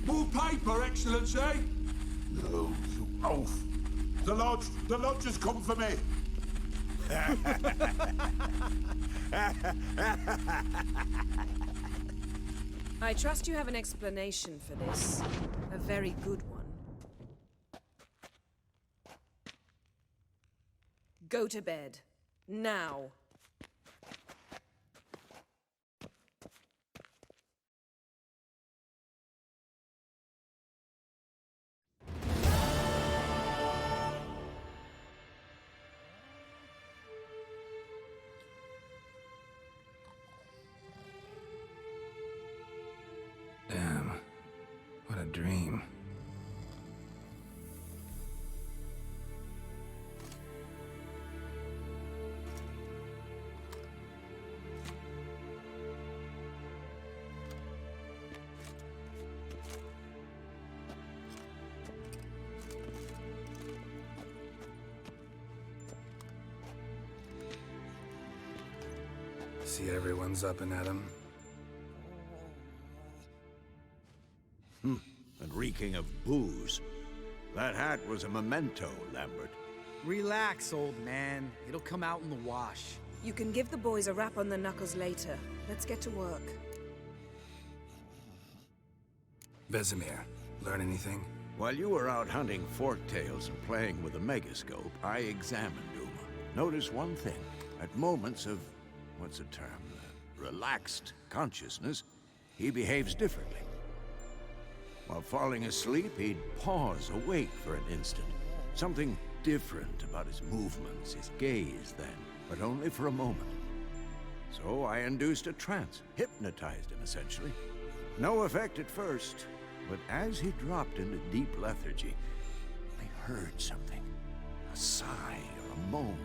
More paper, Excellency! No, you oaf. The lodge has come for me. I trust you have an explanation for this. A very good one. Go to bed. Now. Damn. What a dream. See everyone's up and at 'em. And reeking of booze. That hat was a memento, Lambert. Relax, old man. It'll come out in the wash. You can give the boys a rap on the knuckles later. Let's get to work. Vesemir, learn anything? While you were out hunting forktails and playing with a megascope, I examined Uma. Notice one thing. At moments of, what's the term? Relaxed consciousness, he behaves differently. While falling asleep, he'd pause, awake for an instant. Something different about his movements, his gaze then, but only for a moment. So I induced a trance, hypnotized him essentially. No effect at first, but as he dropped into deep lethargy, I heard something. A sigh or a moan.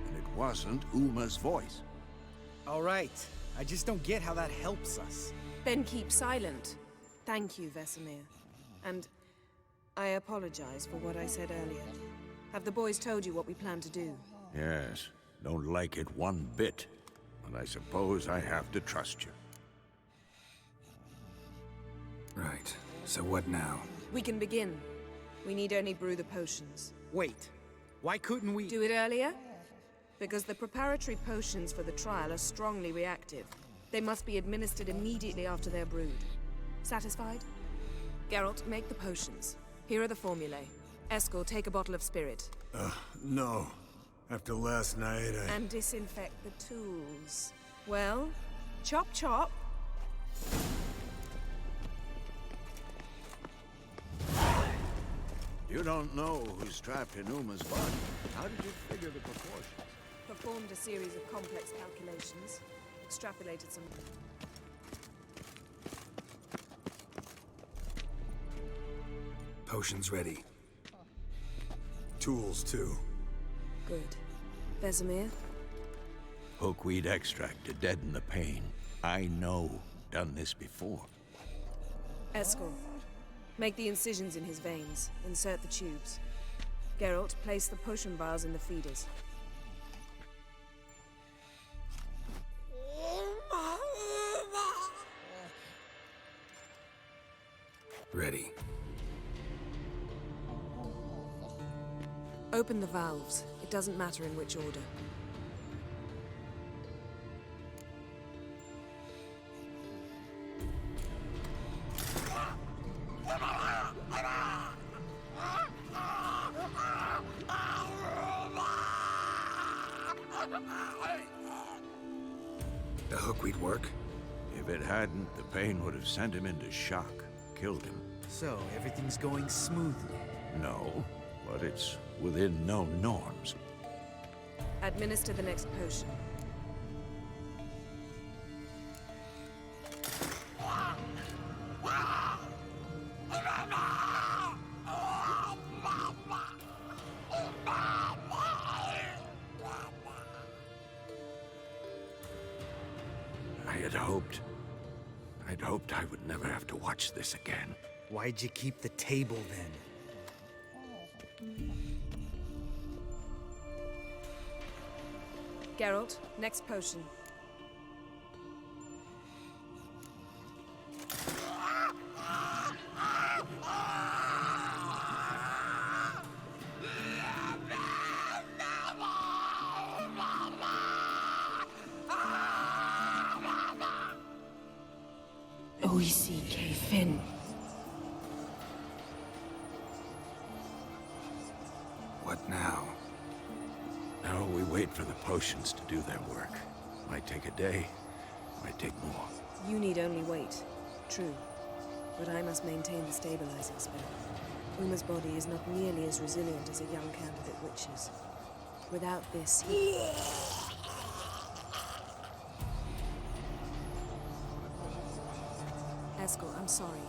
And it wasn't Uma's voice. All right. I just don't get how that helps us. Then keep silent. Thank you, Vesemir. And I apologize for what I said earlier. Have the boys told you what we plan to do? Yes, don't like it one bit. But I suppose I have to trust you. Right. So what now? We can begin. We need only brew the potions. Wait. Why couldn't we... Do it earlier? Because the preparatory potions for the trial are strongly reactive. They must be administered immediately after they're brewed. Satisfied? Geralt, make the potions. Here are the formulae. Eskel, take a bottle of spirit. No. After last night, And disinfect the tools. Well, chop chop. You don't know who's trapped in Uma's body. How did you figure the proportions? Performed a series of complex calculations. Extrapolated some... Potions ready. Tools, too. Good. Vesemir? Hookweed extract to deaden the pain. I know. Done this before. Eskel, make the incisions in his veins. Insert the tubes. Geralt, place the potion vials in the feeders. Ready. Open the valves. It doesn't matter in which order. The hookweed work? If it hadn't, the pain would have sent him into shock, killed him. So, everything's going smoothly? No, but it's within known norms. Administer the next potion. I'd hoped I would never have to watch this again. Why'd you keep the table then? Geralt, next potion. Oici Finn. What now? Now we wait for the potions to do their work. Might take a day, might take more. You need only wait. True. But I must maintain the stabilizing spell. Uma's body is not nearly as resilient as a young candidate witch's. Without this, Eskel, I'm sorry.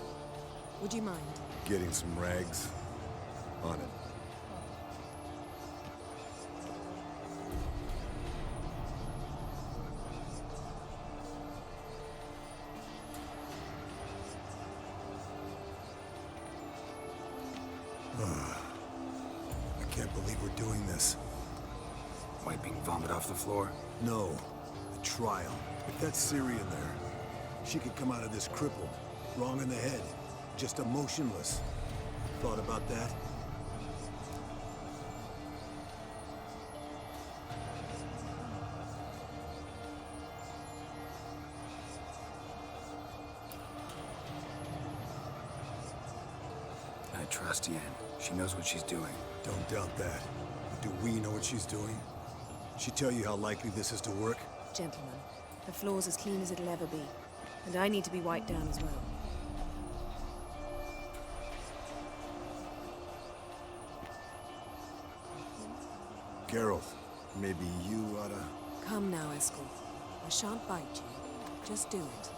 Would you mind? Getting some rags? On it. I can't believe we're doing this. Wiping vomit off the floor? No. The trial. If that's Ciri in there, she could come out of this crippled, wrong in the head, just emotionless. Thought about that? I trust Yen. She knows what she's doing. Don't doubt that. But do we know what she's doing? She tell you how likely this is to work? Gentlemen, the floor's as clean as it'll ever be. And I need to be wiped down as well. Geralt, maybe you oughta... Come now, Eskel. I shan't bite you. Just do it.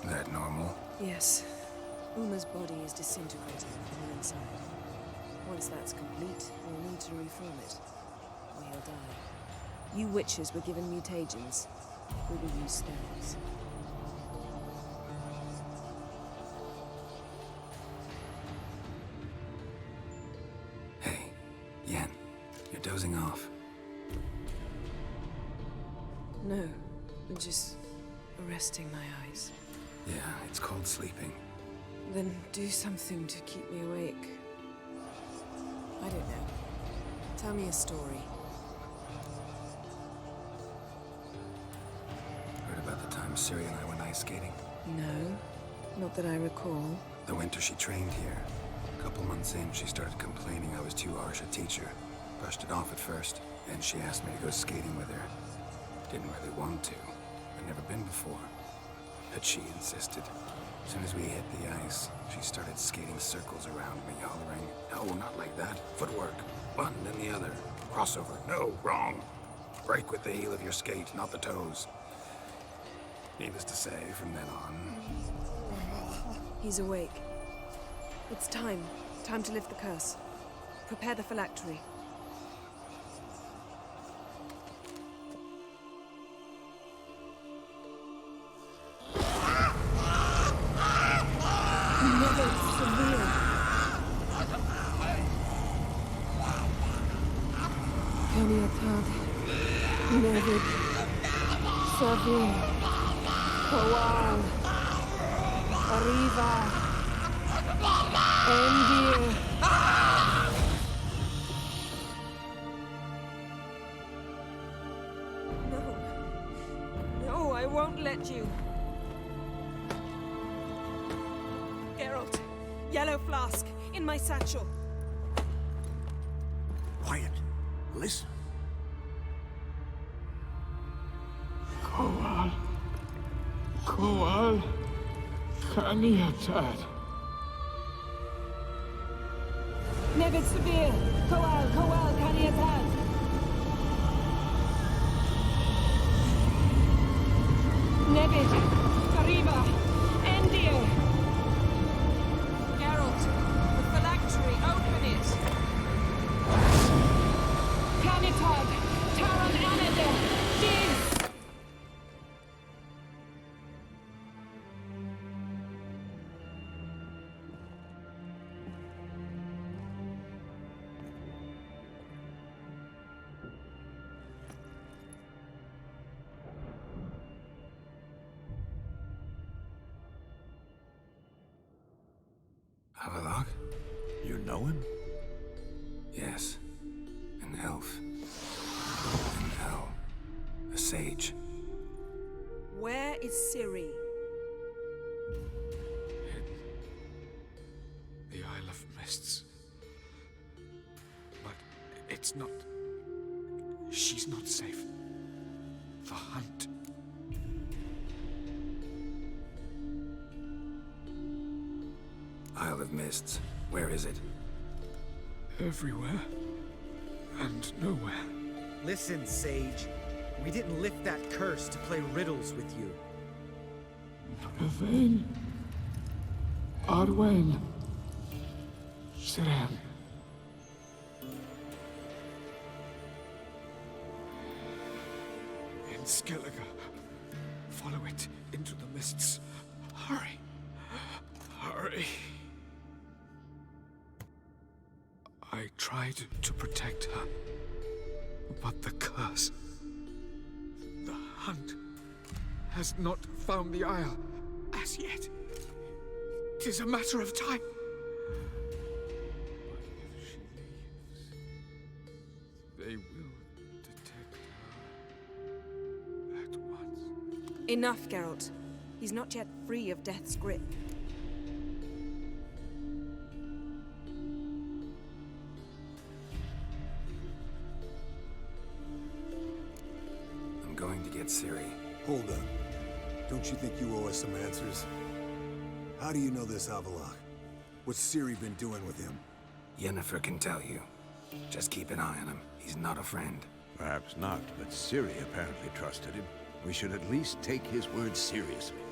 That normal? Yes. Uma's body is disintegrating from the inside. Once that's complete, we'll need to reform it. Or he'll die. You witches were given mutagens. We will use spells. Hey, Yen, you're dozing off. No, I'm just resting my eyes. Yeah, it's called sleeping. Then do something to keep me awake. I don't know. Tell me a story. Heard about the time Ciri and I went ice skating? No, not that I recall. The winter she trained here. A couple months in, she started complaining I was too harsh a teacher. Brushed it off at first, then she asked me to go skating with her. Didn't really want to. I'd never been before. But she insisted. As soon as we hit the ice, she started skating circles around me, hollering, "No, not like that. Footwork. One, then the other. Crossover. No, wrong. Break with the heel of your skate, not the toes." Needless to say, from then on... He's awake. It's time. Time to lift the curse. Prepare the phylactery. Nevid, Savin, Kowal, Arriva, Endir. won't let you. Geralt, yellow flask, in my satchel. Quiet. Listen. Koal. Koal. Kaniatad. Nevid Severe, Koal, Kaniatad. Nevid, Kariba, Endir. Geralt, the phylactery, open it. Kanitad, Taran Anadel, Diz. Havelock? You know him? Yes. An elf. An elf. A sage. Where is Ciri? The Isle of Mists. But it's not... She's not safe. The hunt. Isle of Mists. Where is it? Everywhere. And nowhere. Listen, Sage. We didn't lift that curse to play riddles with you. Yvain. Arwen. Siren. In Skellige. Follow it into the mists. Hurry. Hurry. I tried to protect her, but the curse, the hunt, has not found the Isle as yet. 'Tis a matter of time. But if she leaves, they will detect her at once. Enough, Geralt. He's not yet free of death's grip. I'm going to get Ciri. Hold up. Don't you think you owe us some answers? How do you know this Havelock? What's Ciri been doing with him? Yennefer can tell you. Just keep an eye on him. He's not a friend. Perhaps not, but Ciri apparently trusted him. We should at least take his words seriously.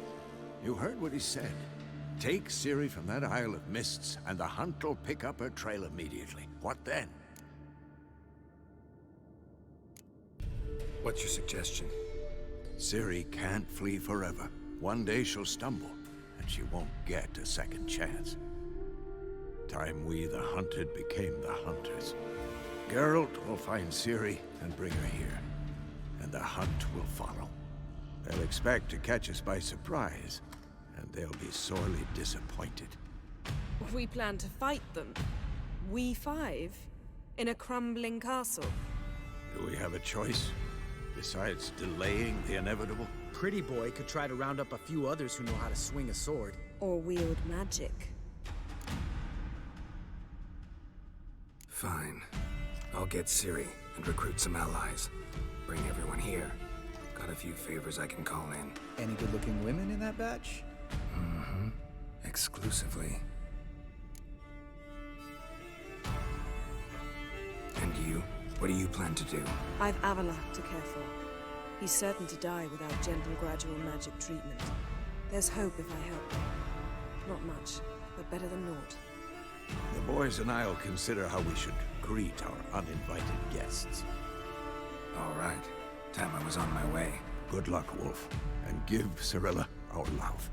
You heard what he said. Take Ciri from that Isle of Mists, and the hunt will pick up her trail immediately. What then? What's your suggestion? Ciri can't flee forever. One day she'll stumble, and she won't get a second chance. Time we, the hunted, became the hunters. Geralt will find Ciri and bring her here, and the hunt will follow. They'll expect to catch us by surprise, and they'll be sorely disappointed. We plan to fight them. We five? In a crumbling castle? Do we have a choice? Besides delaying the inevitable? Pretty Boy could try to round up a few others who know how to swing a sword. Or wield magic. Fine. I'll get Ciri and recruit some allies. Bring everyone here. Got a few favors I can call in. Any good-looking women in that batch? Mm-hmm. Exclusively. And you? What do you plan to do? I've Avalok to care for. He's certain to die without gentle, gradual magic treatment. There's hope if I help. Not much, but better than naught. The boys and I'll consider how we should greet our uninvited guests. All right. Time I was on my way. Good luck, Wolf. And give Cirilla our love.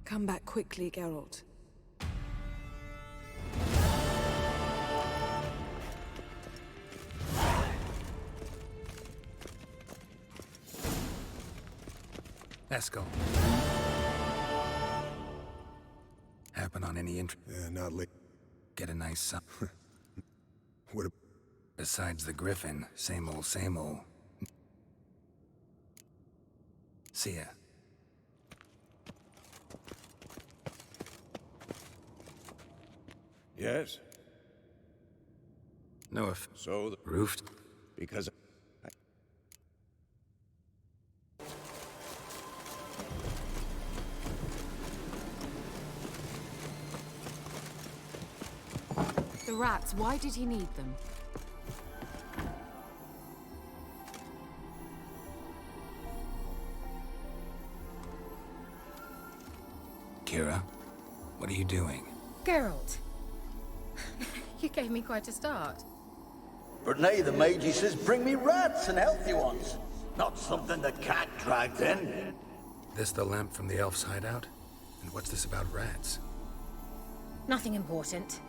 Come back quickly, Geralt. Esco. Happen on any Yeah, not late. Get a nice sun. What a... Besides the griffin, same old, same old. See ya. Yes? No, if... So the roofed? Because... The rats, why did he need them? Kira, what are you doing? Geralt. You gave me quite a start. But nay, the mage, he says, bring me rats and healthy ones. Not something the cat dragged in. This the lamp from the elf's hideout? And what's this about rats? Nothing important.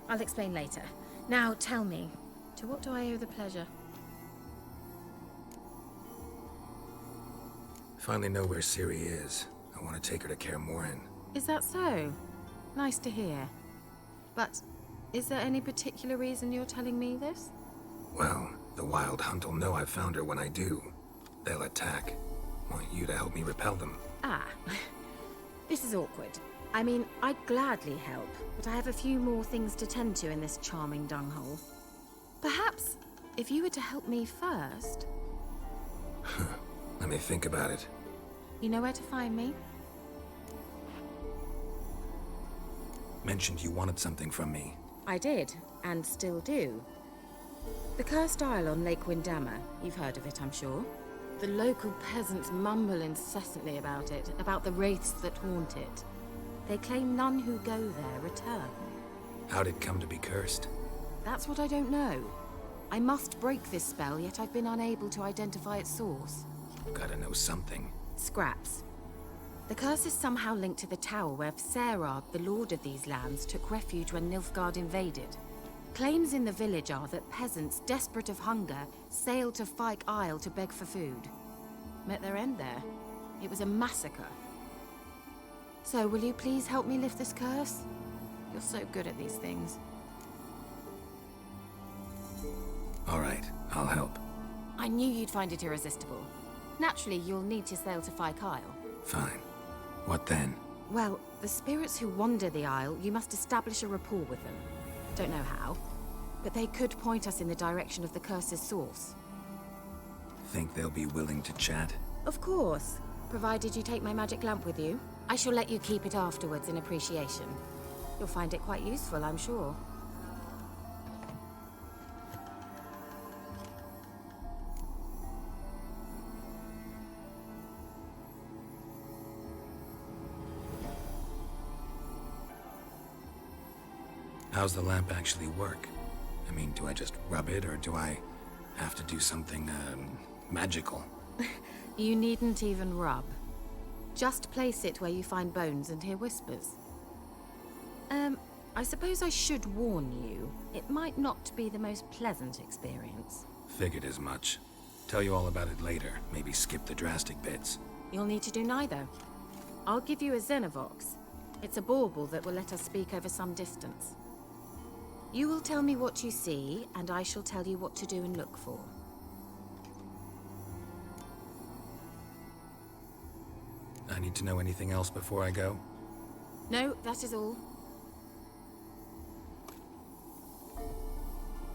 I'll explain later. Now, tell me, to what do I owe the pleasure? Finally know where Ciri is. I want to take her to Kaer Morhen. Is that so? Nice to hear. But is there any particular reason you're telling me this? Well, the Wild Hunt will know I've found her when I do. They'll attack. Want you to help me repel them. Ah, this is awkward. I mean, I'd gladly help, but I have a few more things to tend to in this charming dunghole. Perhaps, if you were to help me first... Let me think about it. You know where to find me? Mentioned you wanted something from me. I did, and still do. The Cursed Isle on Lake Windammer. You've heard of it, I'm sure. The local peasants mumble incessantly about it, about the wraiths that haunt it. They claim none who go there return. How'd it come to be cursed? That's what I don't know. I must break this spell, yet I've been unable to identify its source. Gotta know something. Scraps. The curse is somehow linked to the tower where Serard, the lord of these lands, took refuge when Nilfgaard invaded. Claims in the village are that peasants, desperate of hunger, sailed to Fyke Isle to beg for food. Met their end there. It was a massacre. So, will you please help me lift this curse? You're so good at these things. All right, I'll help. I knew you'd find it irresistible. Naturally, you'll need to sail to Fyke Isle. Fine. What then? Well, the spirits who wander the Isle, you must establish a rapport with them. Don't know how, but they could point us in the direction of the curse's source. Think they'll be willing to chat? Of course, provided you take my magic lamp with you. I shall let you keep it afterwards in appreciation. You'll find it quite useful, I'm sure. How's the lamp actually work? I mean, do I just rub it, or do I have to do something, magical? You needn't even rub. Just place it where you find bones and hear whispers. I suppose I should warn you. It might not be the most pleasant experience. Figured as much. Tell you all about it later. Maybe skip the drastic bits. You'll need to do neither. I'll give you a Xenovox. It's a bauble that will let us speak over some distance. You will tell me what you see, and I shall tell you what to do and look for. I need to know anything else before I go? No, that is all.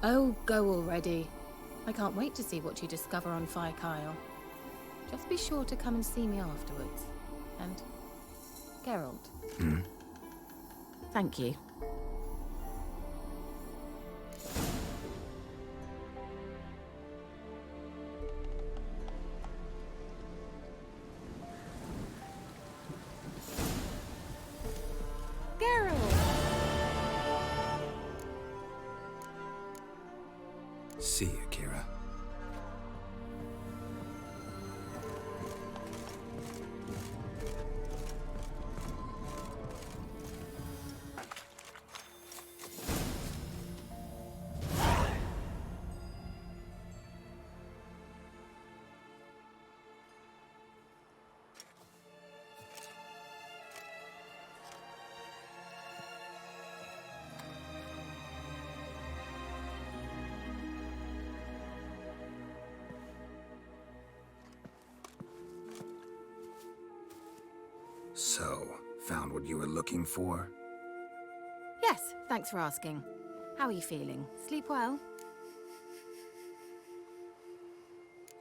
Oh, go already. I can't wait to see what you discover on Fyke Isle. Just be sure to come and see me afterwards. And... Geralt. Hmm? Thank you. See you, Kira. So, found what you were looking for? Yes, thanks for asking. How are you feeling? Sleep well?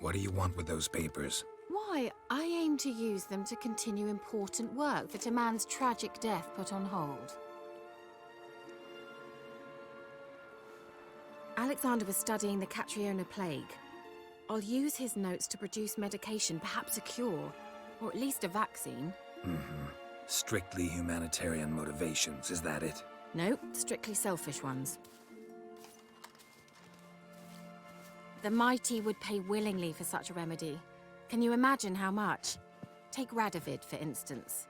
What do you want with those papers? Why, I aim to use them to continue important work that a man's tragic death put on hold. Alexander was studying the Catriona plague. I'll use his notes to produce medication, perhaps a cure, or at least a vaccine. Strictly humanitarian motivations, is that it? No, strictly selfish ones. The mighty would pay willingly for such a remedy. Can you imagine how much? Take Radovid, for instance.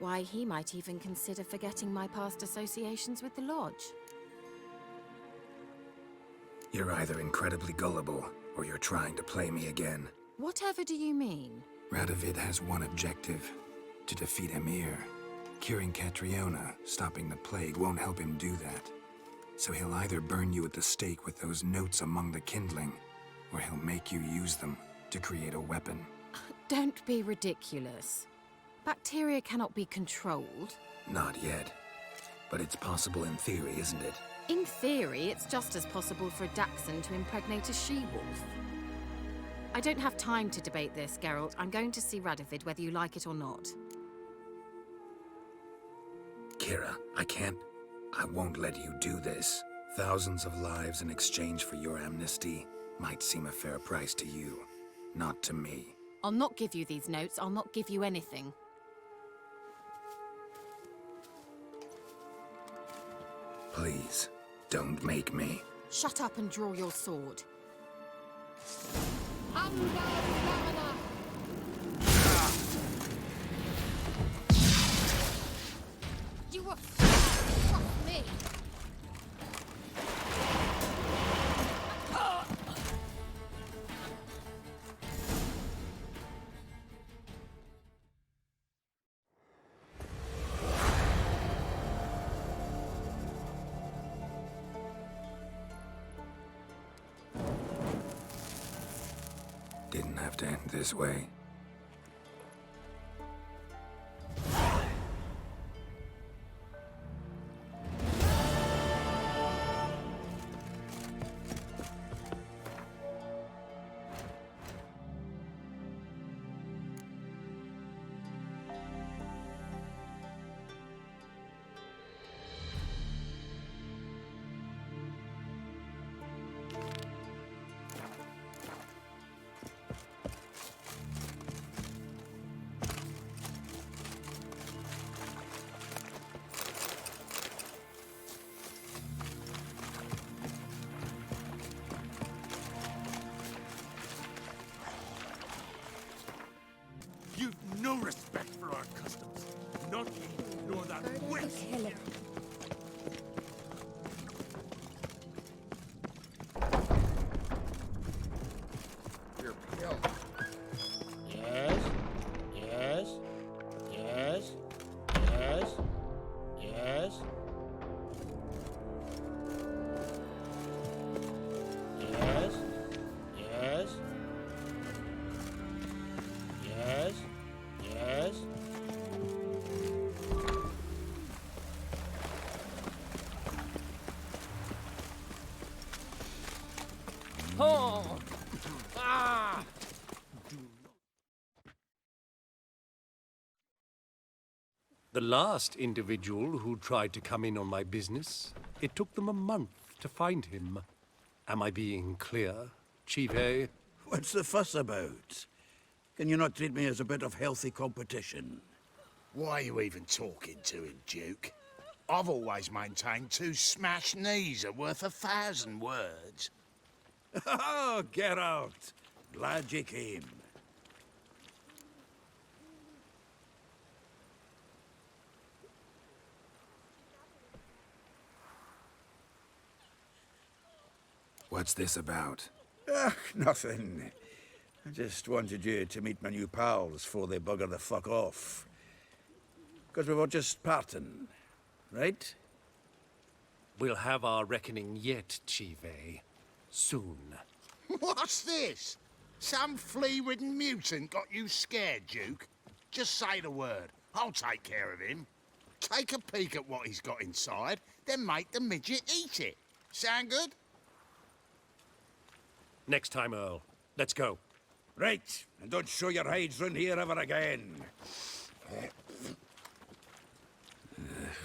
Why, he might even consider forgetting my past associations with the Lodge. You're either incredibly gullible, or you're trying to play me again. Whatever do you mean? Radovid has one objective: to defeat Emir. Curing Catriona, stopping the plague, won't help him do that. So he'll either burn you at the stake with those notes among the kindling, or he'll make you use them to create a weapon. Don't be ridiculous. Bacteria cannot be controlled. Not yet. But it's possible in theory, isn't it? In theory, it's just as possible for a Dachshund to impregnate a she-wolf. I don't have time to debate this, Geralt. I'm going to see Radovid whether you like it or not. Kira, I won't let you do this. Thousands of lives in exchange for your amnesty might seem a fair price to you, not to me. I'll not give you these notes. I'll not give you anything. Please, don't make me. Shut up and draw your sword. You were fuck me. Didn't have to end this way. You've no respect for our customs. Not you, nor that witch. Your pill. Yes. Yes. Yes. Yes. Yes. Yes. Yes. Yes. Yes. Oh! Ah! The last individual who tried to come in on my business, it took them a month to find him. Am I being clear, Chief? What's the fuss about? Can you not treat me as a bit of healthy competition? Why are you even talking to him, Duke? I've always maintained 2 smashed knees are worth 1,000 words. Oh, Geralt. Glad you came. What's this about? Nothing. I just wanted you to meet my new pals before they bugger the fuck off. Because we were just parting, right? We'll have our reckoning yet, Chief. Soon. What's this? Some flea-ridden mutant got you scared, Duke? Just say the word. I'll take care of him. Take a peek at what he's got inside, then make the midget eat it. Sound good? Next time, Earl. Let's go. Right, and don't show your hides round here ever again.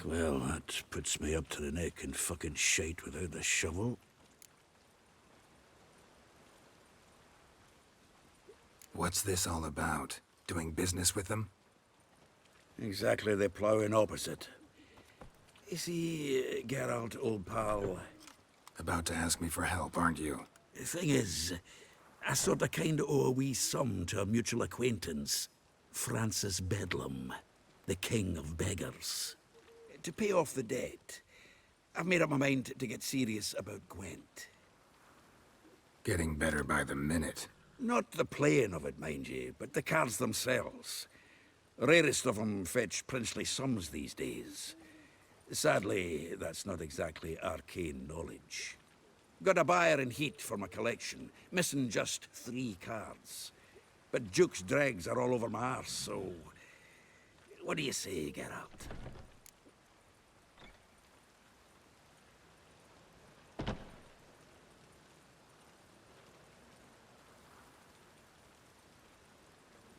Well, that puts me up to the neck in fucking shite without the shovel. What's this all about? Doing business with them? Exactly the ploughing opposite. You see, Geralt, old pal... About to ask me for help, aren't you? The thing is, I sort of kind of owe a wee sum to a mutual acquaintance. Francis Bedlam, the king of beggars. To pay off the debt, I've made up my mind to get serious about Gwent. Getting better by the minute. Not the playing of it, mind you, but the cards themselves. Rarest of them fetch princely sums these days. Sadly, that's not exactly arcane knowledge. Got a buyer in heat for my collection, missing just 3 cards. But Duke's dregs are all over my arse, so... What do you say, Geralt?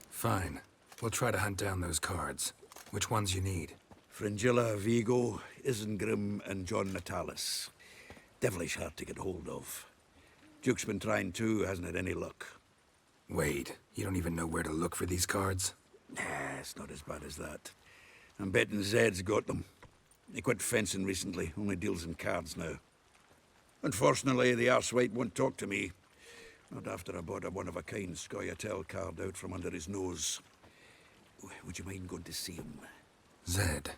Fine. We'll try to hunt down those cards. Which ones you need? Fringilla, Vigo, Isengrim, and John Natalis. Devilish hard to get hold of. Duke's been trying too, hasn't had any luck. Wait, you don't even know where to look for these cards? Nah, it's not as bad as that. I'm betting Zed's got them. He quit fencing recently, only deals in cards now. Unfortunately, the arsewite won't talk to me. Not after I bought a one-of-a-kind Scoia'tael card out from under his nose. Would you mind going to see him? Zed.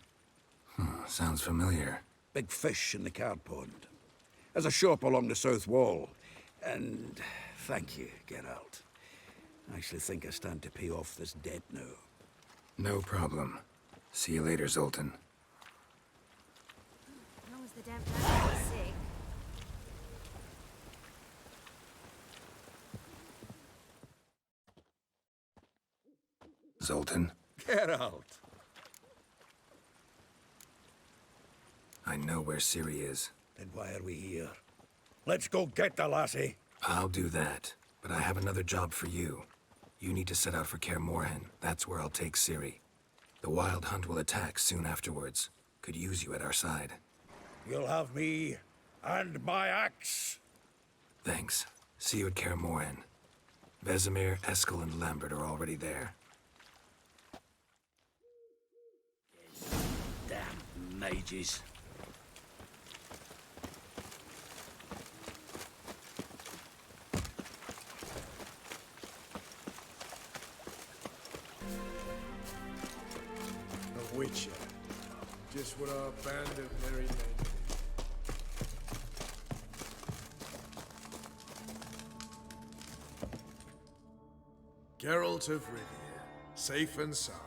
Sounds familiar. Big fish in the card pond. Has a shop along the south wall. And thank you, Geralt. I actually think I stand to pay off this debt now. No problem. See you later, Zoltan. As long as the damn person is sick. Zoltan? Geralt! I know where Ciri is. Then why are we here? Let's go get the lassie! I'll do that, but I have another job for you. You need to set out for Kaer Morhen. That's where I'll take Ciri. The Wild Hunt will attack soon afterwards. Could use you at our side. You'll have me and my axe. Thanks. See you at Kaer Morhen. Vesemir, Eskel, and Lambert are already there. Damn mages. A witcher. Just what our band of merry men did. Geralt of Rivia, safe and sound.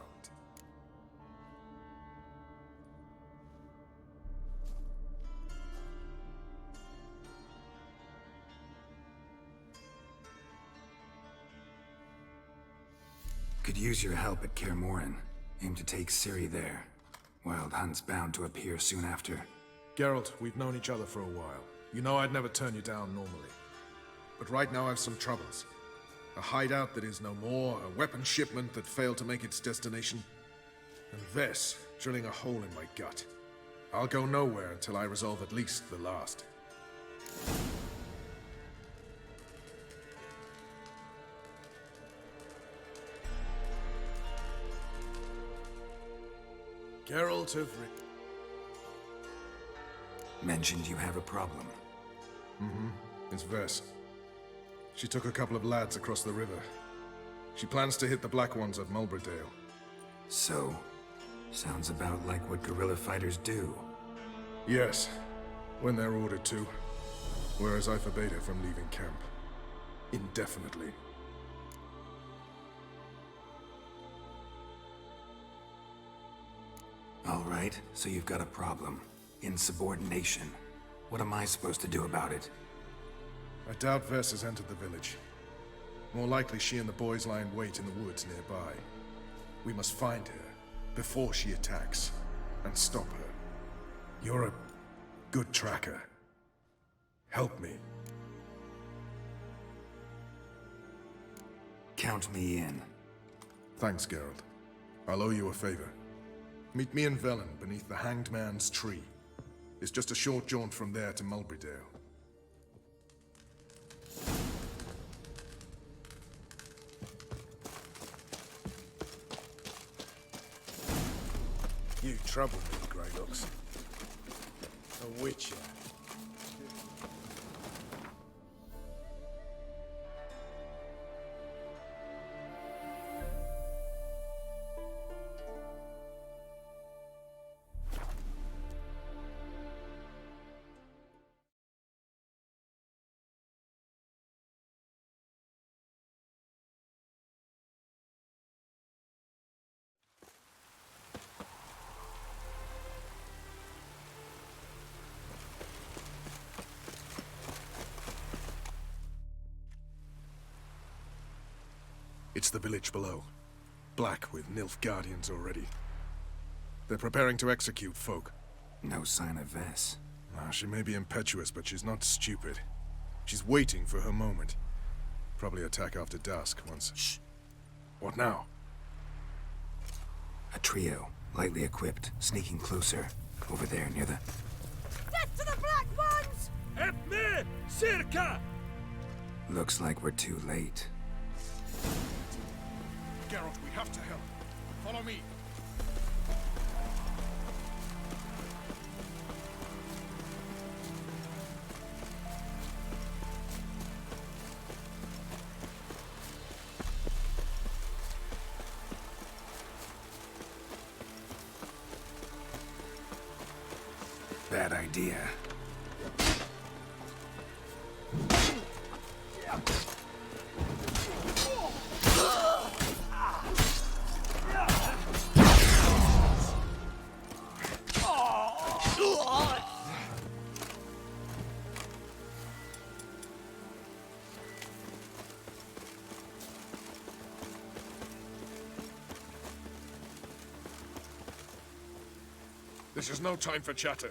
Could use your help at Kaer Morhen. Aim to take Ciri there. Wild Hunt's bound to appear soon after. Geralt, we've known each other for a while. You know I'd never turn you down normally. But right now I've some troubles. A hideout that is no more, a weapon shipment that failed to make its destination, and Ves drilling a hole in my gut. I'll go nowhere until I resolve at least the last. Geralt of Rivia. Mentioned you have a problem. It's Ves. She took a couple of lads across the river. She plans to hit the Black Ones at Mulberdale. So, sounds about like what guerrilla fighters do. Yes, when they're ordered to. Whereas I forbade her from leaving camp. Indefinitely. All right, so you've got a problem. Insubordination. What am I supposed to do about it? I doubt Ves has entered the village. More likely she and the boys lie in wait in the woods nearby. We must find her before she attacks and stop her. You're a good tracker. Help me. Count me in. Thanks, Geralt. I'll owe you a favor. Meet me in Velen beneath the Hanged Man's tree. It's just a short jaunt from there to Mulberydale. You trouble me, Greylocks. A witcher. It's the village below. Black with Nilfgaardians already. They're preparing to execute folk. No sign of Vess. She may be impetuous, but she's not stupid. She's waiting for her moment. Probably attack after dusk once... Shh! What now? A trio, lightly equipped, sneaking closer. Over there, near the... Death to the Black Ones! Help me! Circa! Looks like we're too late. Geralt, we have to help. Follow me. Bad idea. This is no time for chatter.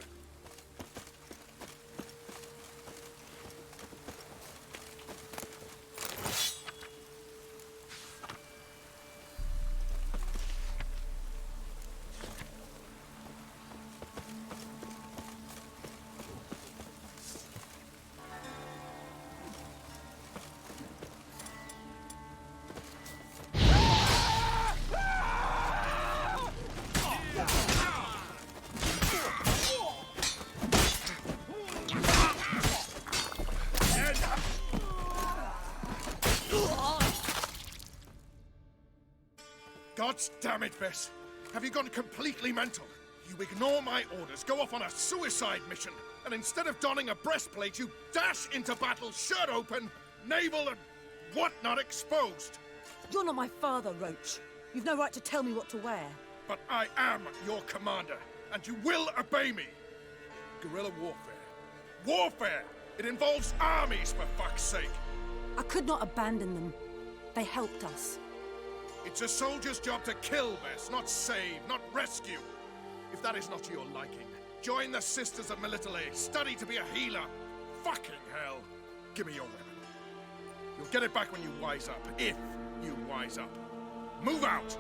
God damn it, Vess! Have you gone completely mental? You ignore my orders, go off on a suicide mission, and instead of donning a breastplate, you dash into battle, shirt open, navel and whatnot exposed! You're not my father, Roach. You've no right to tell me what to wear. But I am your commander, and you will obey me! Guerrilla warfare. Warfare! It involves armies, for fuck's sake! I could not abandon them. They helped us. It's a soldier's job to kill, Vess, not save, not rescue. If that is not to your liking, join the Sisters of Melitele, study to be a healer. Fucking hell. Give me your weapon. You'll get it back when you wise up, if you wise up. Move out!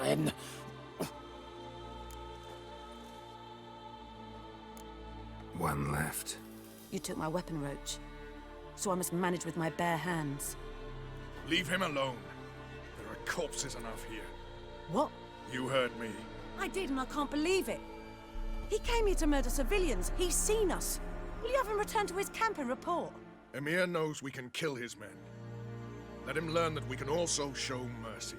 Ren. One left. You took my weapon, Roach. So I must manage with my bare hands. Leave him alone. There are corpses enough here. What? You heard me. I did, and I can't believe it. He came here to murder civilians. He's seen us. Will you have him return to his camp and report? Emir knows we can kill his men. Let him learn that we can also show mercy.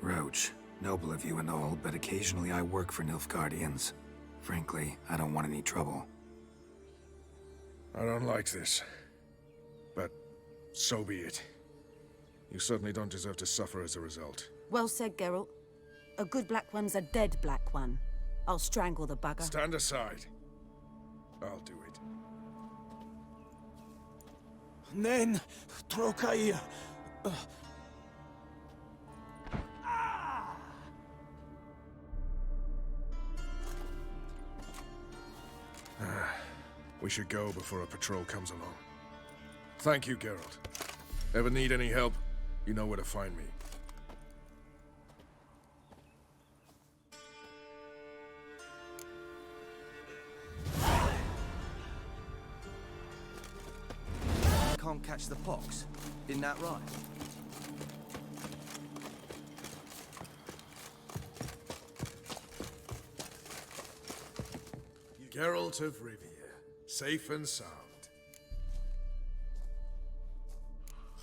Roach, noble of you and all, but occasionally I work for Nilfgaardians. Frankly, I don't want any trouble. I don't like this. But so be it. You certainly don't deserve to suffer as a result. Well said, Geralt. A good Black One's a dead Black One. I'll strangle the bugger. Stand aside. I'll do it. And then, Trokair. We should go before a patrol comes along. Thank you, Geralt. Ever need any help, you know where to find me. Can't catch the pox. Isn't that right? Geralt of Rivia, safe and sound.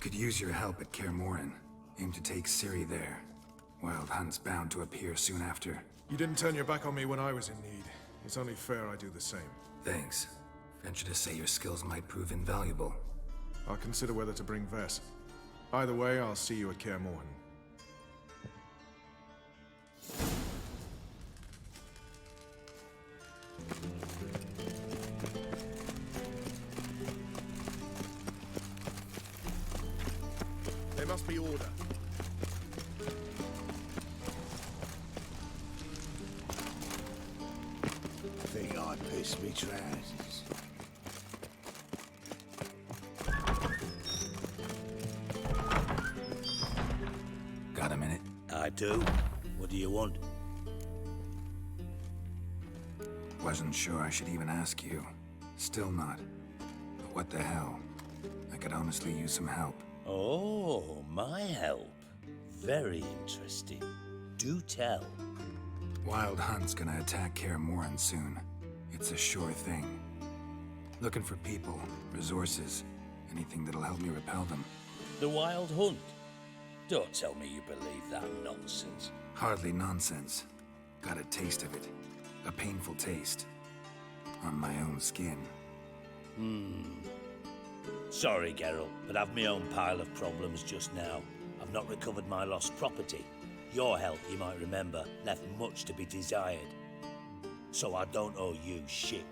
Could use your help at Kaer Morhen. Aim to take Ciri there. Wild Hunt's bound to appear soon after. You didn't turn your back on me when I was in need. It's only fair I do the same. Thanks. Venture to say your skills might prove invaluable. I'll consider whether to bring Vess. Either way, I'll see you at Kaer Morhen. There must be order. Think I'd piss me trousers. Got a minute? I do. What do you want? Wasn't sure I should even ask you. Still not. But what the hell? I could honestly use some help. Oh, my help. Very interesting. Do tell. Wild Hunt's gonna attack Kaer Morhen soon. It's a sure thing. Looking for people, resources, anything that'll help me repel them. The Wild Hunt? Don't tell me you believe that nonsense. Hardly nonsense. Got a taste of it. A painful taste. On my own skin. Sorry, Geralt, but I've my own pile of problems just now. I've not recovered my lost property. Your help, you might remember, left much to be desired. So I don't owe you shit.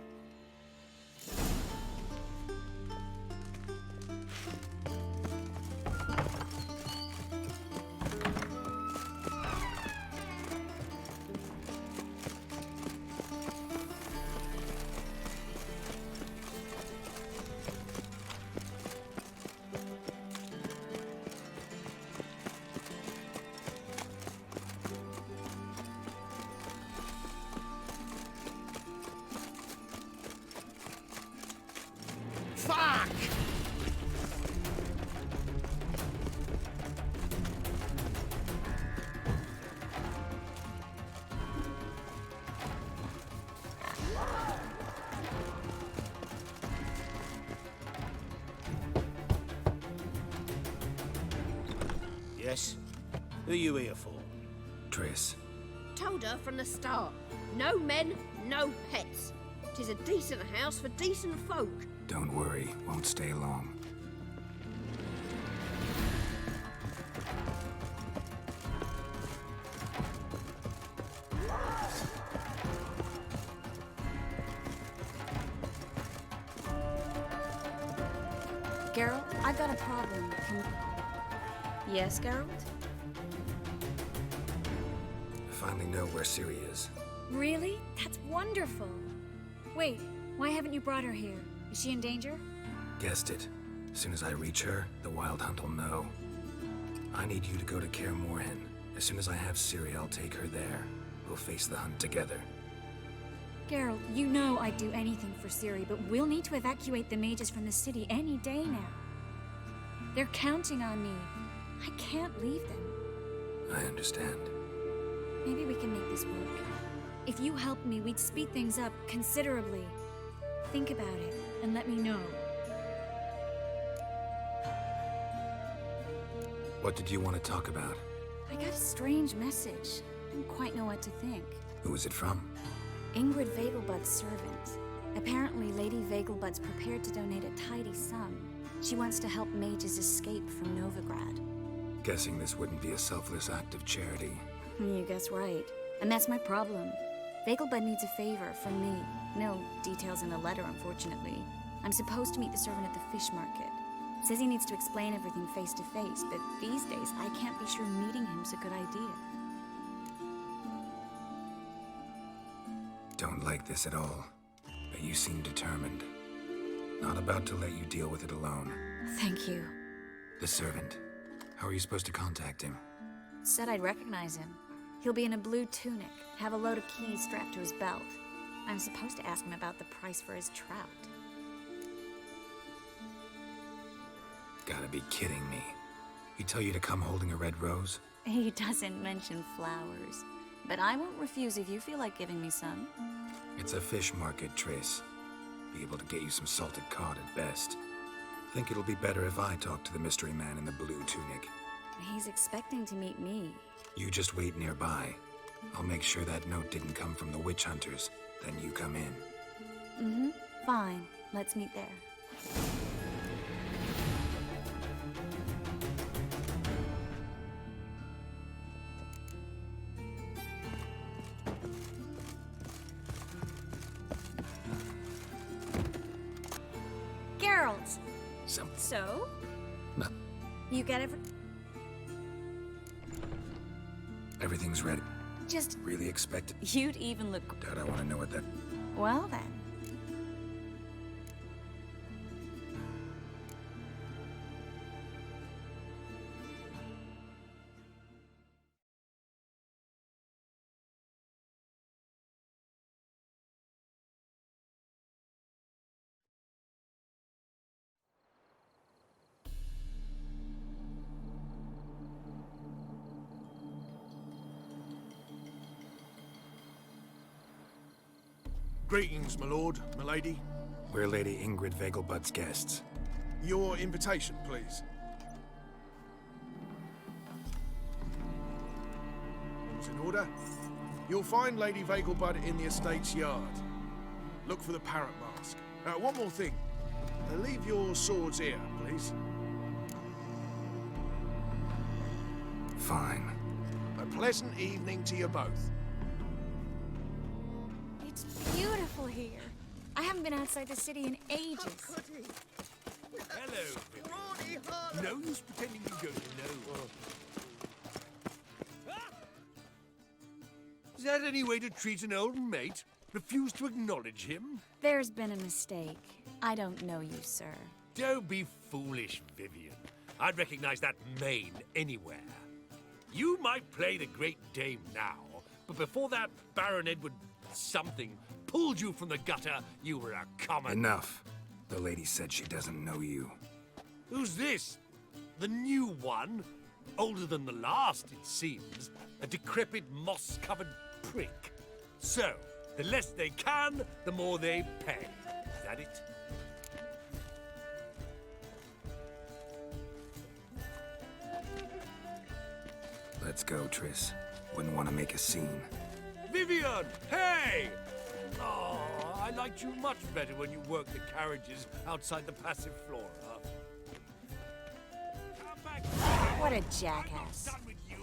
Fuck! Yes? Who are you here for? Triss. Told her from the start. No men, no pets. 'Tis a decent house for decent folk. Don't worry, won't stay long. Geralt, I got a problem. Yes, Geralt? I finally know where Ciri is. Really? That's wonderful. Wait, why haven't you brought her here? Is she in danger? Guessed it. As soon as I reach her, the Wild Hunt will know. I need you to go to Kaer Morhen. As soon as I have Ciri, I'll take her there. We'll face the hunt together. Geralt, you know I'd do anything for Ciri, but we'll need to evacuate the mages from the city any day now. They're counting on me. I can't leave them. I understand. Maybe we can make this work. If you helped me, we'd speed things up considerably. Think about it, and let me know. What did you want to talk about? I got a strange message. I don't quite know what to think. Who was it from? Ingrid Vegelbud's servant. Apparently, Lady Vegelbud's prepared to donate a tidy sum. She wants to help mages escape from Novigrad. Guessing this wouldn't be a selfless act of charity. You guess right. And that's my problem. Vegelbud needs a favor from me. No details in the letter, unfortunately. I'm supposed to meet the servant at the fish market. Says he needs to explain everything face to face, but these days I can't be sure meeting him's a good idea. Don't like this at all, but you seem determined. Not about to let you deal with it alone. Thank you. The servant. How are you supposed to contact him? Said I'd recognize him. He'll be in a blue tunic, have a load of keys strapped to his belt. I'm supposed to ask him about the price for his trout. Gotta be kidding me. He tell you to come holding a red rose? He doesn't mention flowers, but I won't refuse if you feel like giving me some. It's a fish market, Triss. Be able to get you some salted cod at best. Think it'll be better if I talk to the mystery man in the blue tunic. He's expecting to meet me. You just wait nearby. I'll make sure that note didn't come from the witch hunters. Then you come in. Mm-hmm. Fine. Let's meet there. Geralt! So? No. You get Everything's ready. Just... Really expect it? You'd even look... Dad, I want to know what that... Well then. Greetings, my lord, my lady. We're Lady Ingrid Vegelbud's guests. Your invitation, please. It's in order. You'll find Lady Vegelbud in the estate's yard. Look for the parrot mask. One more thing. Leave your swords here, please. Fine. A pleasant evening to you both. It's beautiful here. I haven't been outside the city in ages. Hello, Vivian. No use pretending you don't know. Is that any way to treat an old mate? Refuse to acknowledge him? There's been a mistake. I don't know you, sir. Don't be foolish, Vivian. I'd recognize that mane anywhere. You might play the Great Dame now, but before that Baron Edward something pulled you from the gutter, you were a common... Enough. The lady said she doesn't know you. Who's this? The new one? Older than the last, it seems. A decrepit, moss-covered prick. So, the less they can, the more they pay. Is that it? Let's go, Triss. Wouldn't want to make a scene. Vivian! Hey! Oh, I liked you much better when you worked the carriages outside the passive flora. What a jackass. I'm done with you.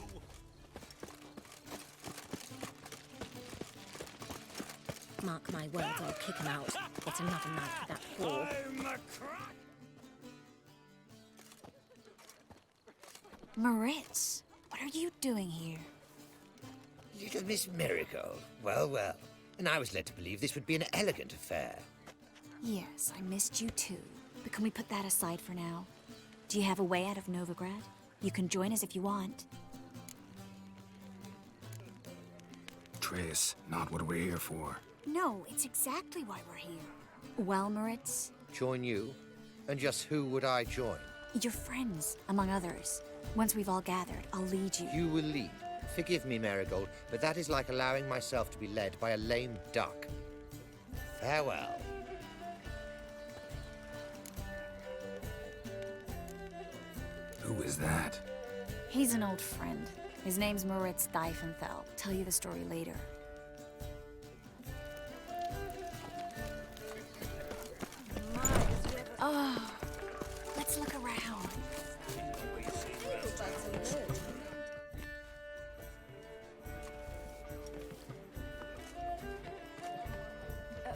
Mark my words, I'll kick him out. It's another night for that whore. Moritz, what are you doing here? Little Miss Marigold. Well, well. And I was led to believe this would be an elegant affair. Yes, I missed you too. But can we put that aside for now? Do you have a way out of Novigrad? You can join us if you want. Triss, not what we're here for. No, it's exactly why we're here. Well, Moritz? Join you? And just who would I join? Your friends, among others. Once we've all gathered, I'll lead you. You will lead. Forgive me, Marigold, but that is like allowing myself to be led by a lame duck. Farewell. Who is that? He's an old friend. His name's Moritz Diefenthal. Tell you the story later. Oh, let's look around.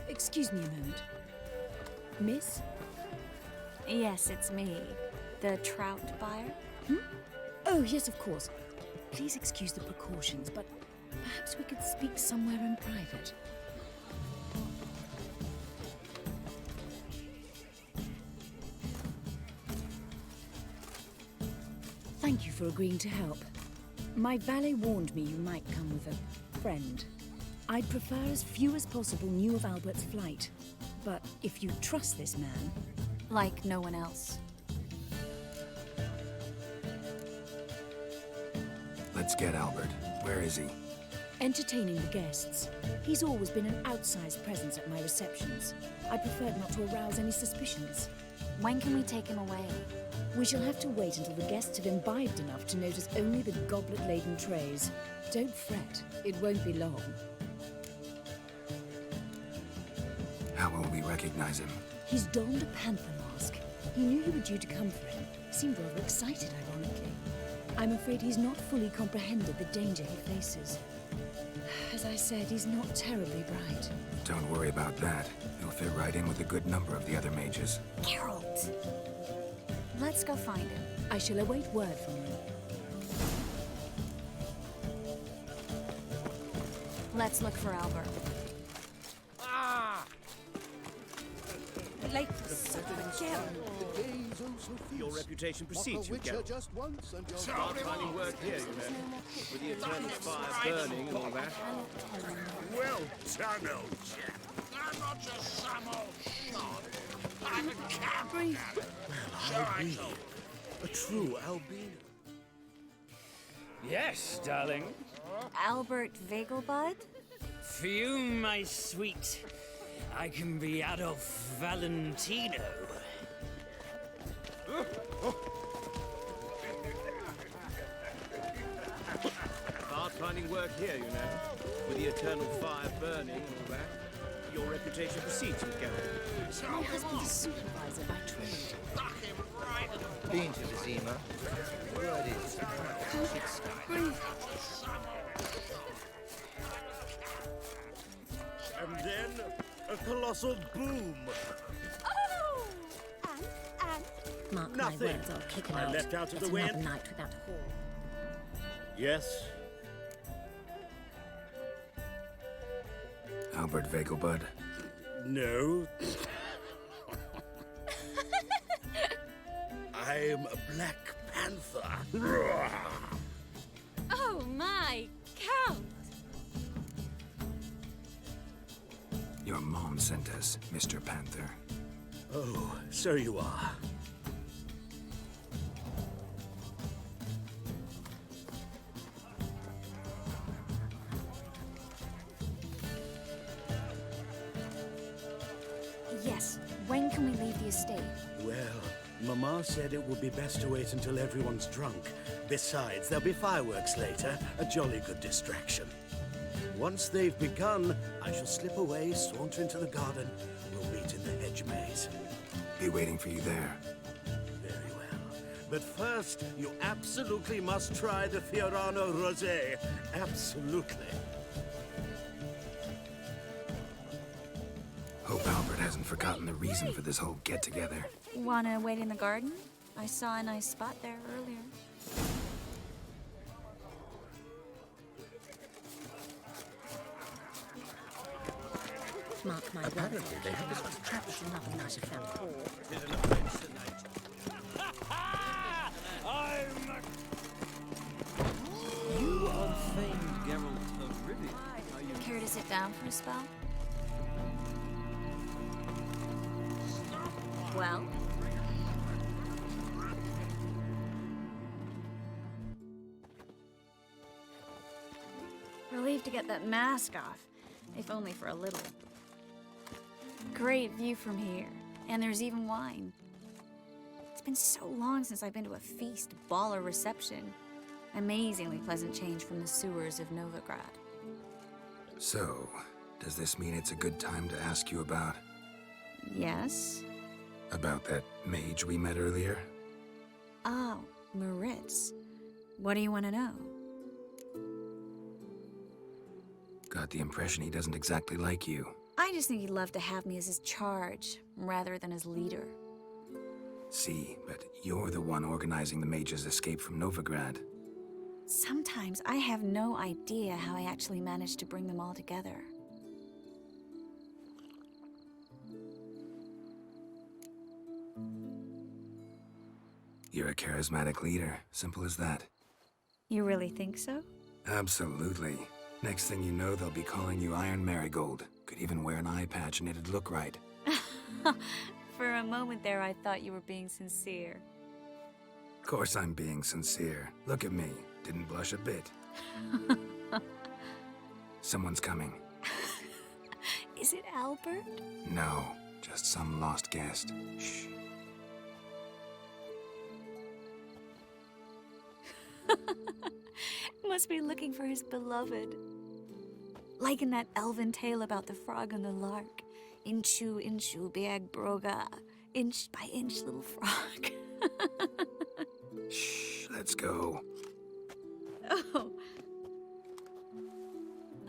Excuse me a moment. Miss? Yes, it's me. The trout buyer? Oh, yes, of course. Please excuse the precautions, but perhaps we could speak somewhere in private. Thank you for agreeing to help. My valet warned me you might come with a friend. I'd prefer as few as possible knew of Albert's flight. But if you trust this man... Like no one else. Let's get Albert. Where is he? Entertaining the guests. He's always been an outsized presence at my receptions. I preferred not to arouse any suspicions. When can we take him away? We shall have to wait until the guests have imbibed enough to notice only the goblet-laden trays. Don't fret, it won't be long. How will we recognize him? He's donned a panther mask. He knew you were due to come for him. Seemed rather excited, ironically. I'm afraid he's not fully comprehended the danger he faces. As I said, he's not terribly bright. Don't worry about that. He'll fit right in with a good number of the other mages. Geralt! Let's go find him. I shall await word from you. Let's look for Albert. Ah! Late again. Your reputation precedes you, Geralt. Just once and Start finding work here, you know. With the eternal fire burning and all that. Well done, old chap. I'm not just some old shot. I'm a captain. Well, I'll be a true albino. Yes, darling. Albert Vegelbud? Fume, my sweet. I can be Adolf Valentino. Hard finding work here, you know. With the eternal fire burning and all that. Your reputation precedes you, Geralt. My husband's a supervisor by trade. Been to Vizima. Word is, And then a colossal boom. Oh! And? Mark Nothing. my words, I'll kick him I out. leapt out of That's the wind. another night without Hall. Yes. Albert Vegelbud? No. I'm a Black Panther. Oh my, Count! Your mom sent us, Mr. Panther. Oh, so you are. Yes, when can we leave the estate? Well, Mama said it would be best to wait until everyone's drunk. Besides, there'll be fireworks later, a jolly good distraction. Once they've begun, I shall slip away, saunter into the garden. We'll meet in the hedge maze. Be waiting for you there. Very well. But first, you absolutely must try the Fiorano Rosé. Absolutely. Hope Albert hasn't forgotten the reason for this whole get-together. Wanna wait in the garden? I saw a nice spot there earlier. Mark my words, they have this contraption nothing nice have found Hall. You unfamed Geralt of Rivia. Care to sit down for a spell? Well? Relieved to get that mask off, if only for a little. Great view from here, and there's even wine. It's been so long since I've been to a feast, ball, or reception. Amazingly pleasant change from the sewers of Novigrad. So, does this mean it's a good time to ask you about... Yes? About that mage we met earlier? Oh, Moritz. What do you want to know? Got the impression he doesn't exactly like you. I just think he'd love to have me as his charge, rather than his leader. See, but you're the one organizing the mage's escape from Novigrad. Sometimes I have no idea how I actually managed to bring them all together. You're a charismatic leader. Simple as that. You really think so? Absolutely. Next thing you know, they'll be calling you Iron Marigold. Could even wear an eye patch and it'd look right. For a moment there, I thought you were being sincere. Of course I'm being sincere. Look at me. Didn't blush a bit. Someone's coming. Is it Albert? No, just some lost guest. Shh. Must be looking for his beloved. Like in that elven tale about the frog and the lark. Inchu, inchu, biag broga. Inch by inch, little frog. Shh, let's go. Oh.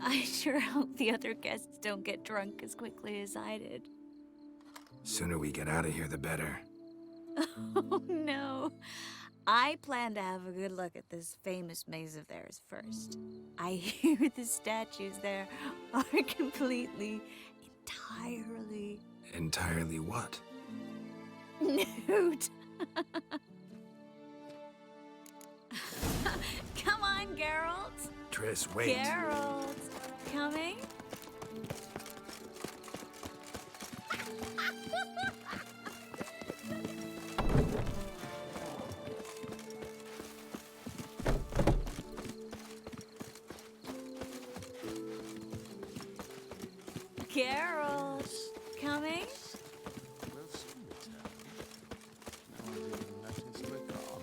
I sure hope the other guests don't get drunk as quickly as I did. Sooner we get out of here, the better. Oh, no. I plan to have a good look at this famous maze of theirs first. I hear the statues there are completely, entirely... Entirely what? nude. Come on, Geralt. Triss, wait. Geralt, coming? Geralt, coming? We'll soon return. No one's even noticed we're gone.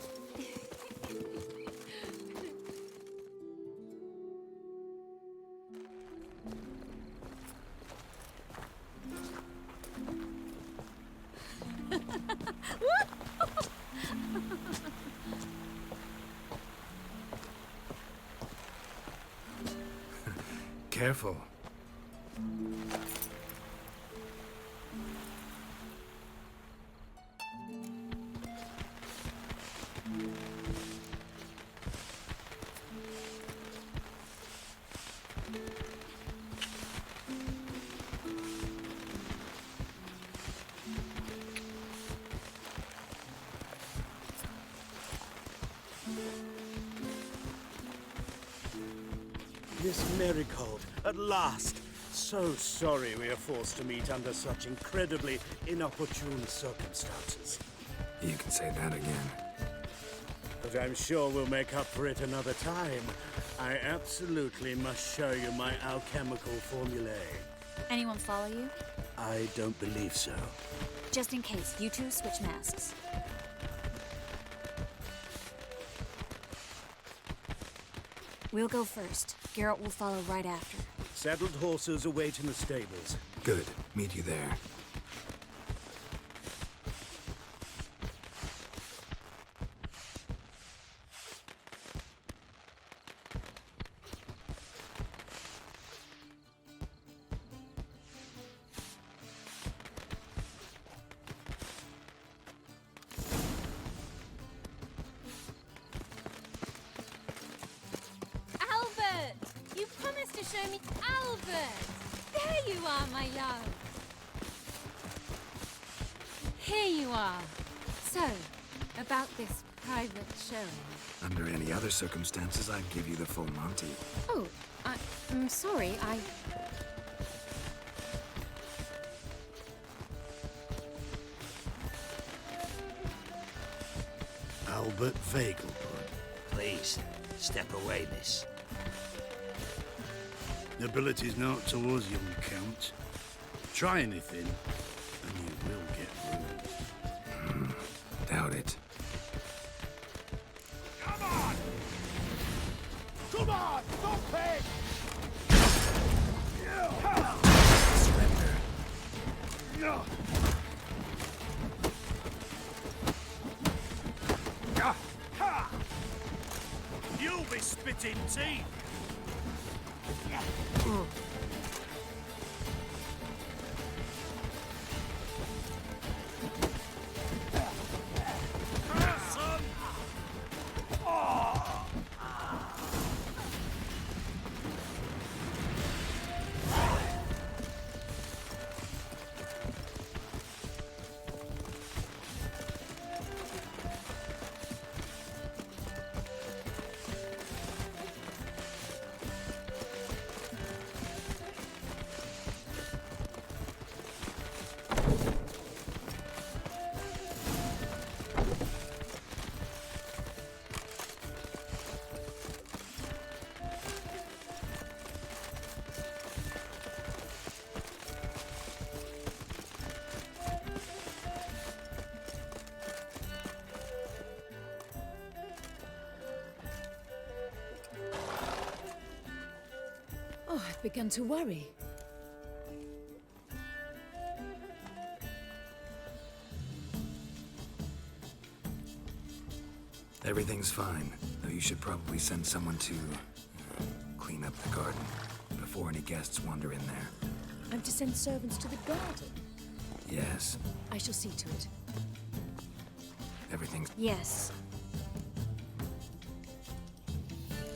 Careful. Miss Marigold, at last! So sorry we are forced to meet under such incredibly inopportune circumstances. You can say that again. But I'm sure we'll make up for it another time. I absolutely must show you my alchemical formulae. Anyone follow you? I don't believe so. Just in case, you two switch masks. We'll go first. Geralt will follow right after. Saddled horses await in the stables. Good. Meet you there. Albert! You promised to show me Albert! There you are, my love! Here you are. So, about this private showing. Under any other circumstances, I'd give you the full Monty. Oh, I'm sorry, Albert Vagelbud. Please, step away, miss. Nobility's not towards young Count. Try anything, and you will get ruined. Doubt it. Come on! Come on! Don't pay! Surrender. No! You'll be spitting teeth! I've begun to worry. Everything's fine, though you should probably send someone to clean up the garden before any guests wander in there. I'm to send servants to the garden? Yes, I shall see to it. everything's Yes.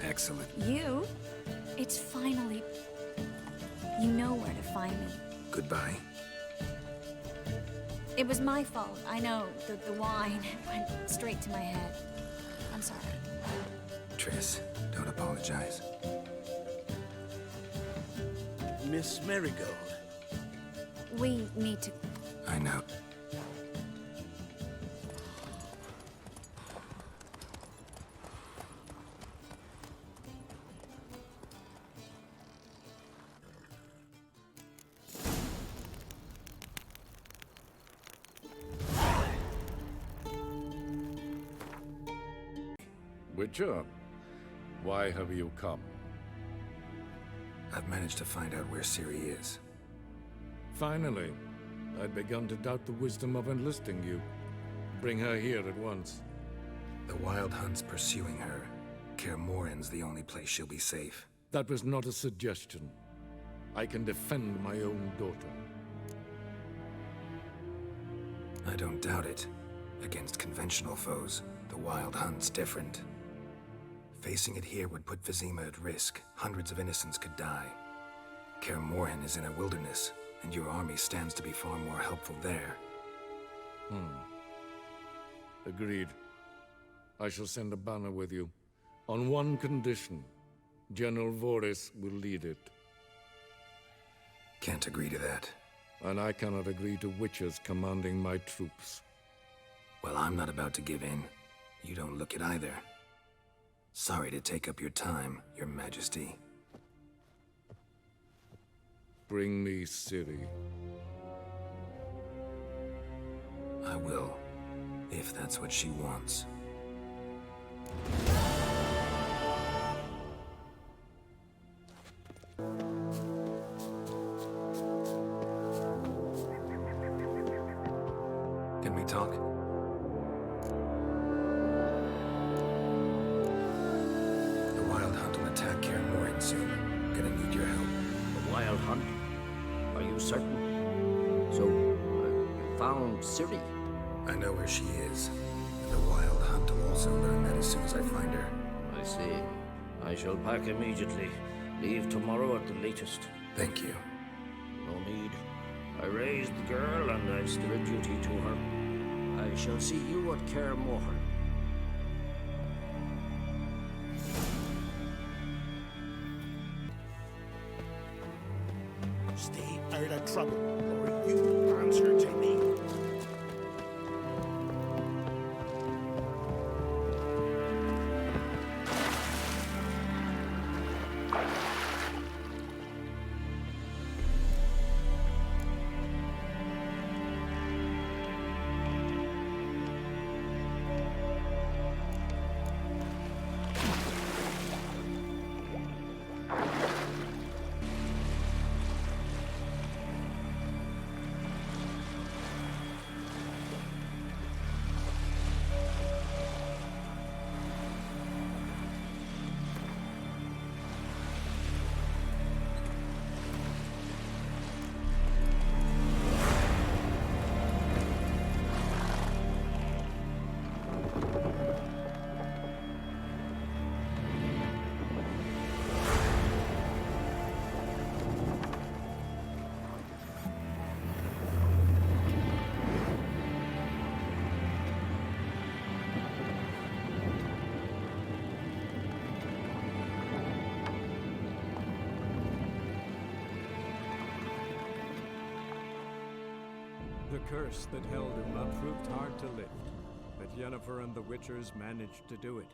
excellent. You? It's finally... You know where to find me. Goodbye. It was my fault, I know. The wine went straight to my head. I'm sorry. Triss, don't apologize. Miss Marigold. We need to... I know. Witcher, why have you come? I've managed to find out where Ciri is. Finally. I'd begun to doubt the wisdom of enlisting you. Bring her here at once. The Wild Hunt's pursuing her. Kaer Morhen's the only place she'll be safe. That was not a suggestion. I can defend my own daughter. I don't doubt it. Against conventional foes, the Wild Hunt's different. Facing it here would put Vizima at risk. Hundreds of innocents could die. Kaer Morhen is in a wilderness, and your army stands to be far more helpful there. Agreed. I shall send a banner with you. On one condition. General Voris will lead it. Can't agree to that. And I cannot agree to witches commanding my troops. Well, I'm not about to give in. You don't look it either. Sorry to take up your time, Your Majesty. Bring me Ciri. I will, if that's what she wants. Can we talk? The Wild Hunt will attack Kaer Morhen soon. Gonna need your help. The Wild Hunt? Are you certain? So, you found Ciri? I know where she is. And the Wild Hunt will also learn that as soon as I find her. I see. I shall pack immediately. Leave tomorrow at the latest. Thank you. No need. I raised the girl, and I've still a duty to her. I shall see you at Kaer Morhen. Stay out of trouble, or you answer to me. The curse that held him proved hard to lift, but Yennefer and the Witchers managed to do it.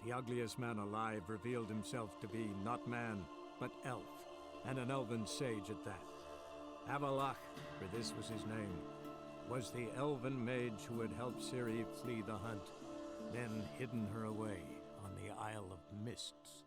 The ugliest man alive revealed himself to be not man, but elf, and an elven sage at that. Avalach, for this was his name, was the elven mage who had helped Ciri flee the hunt, then hidden her away on the Isle of Mists.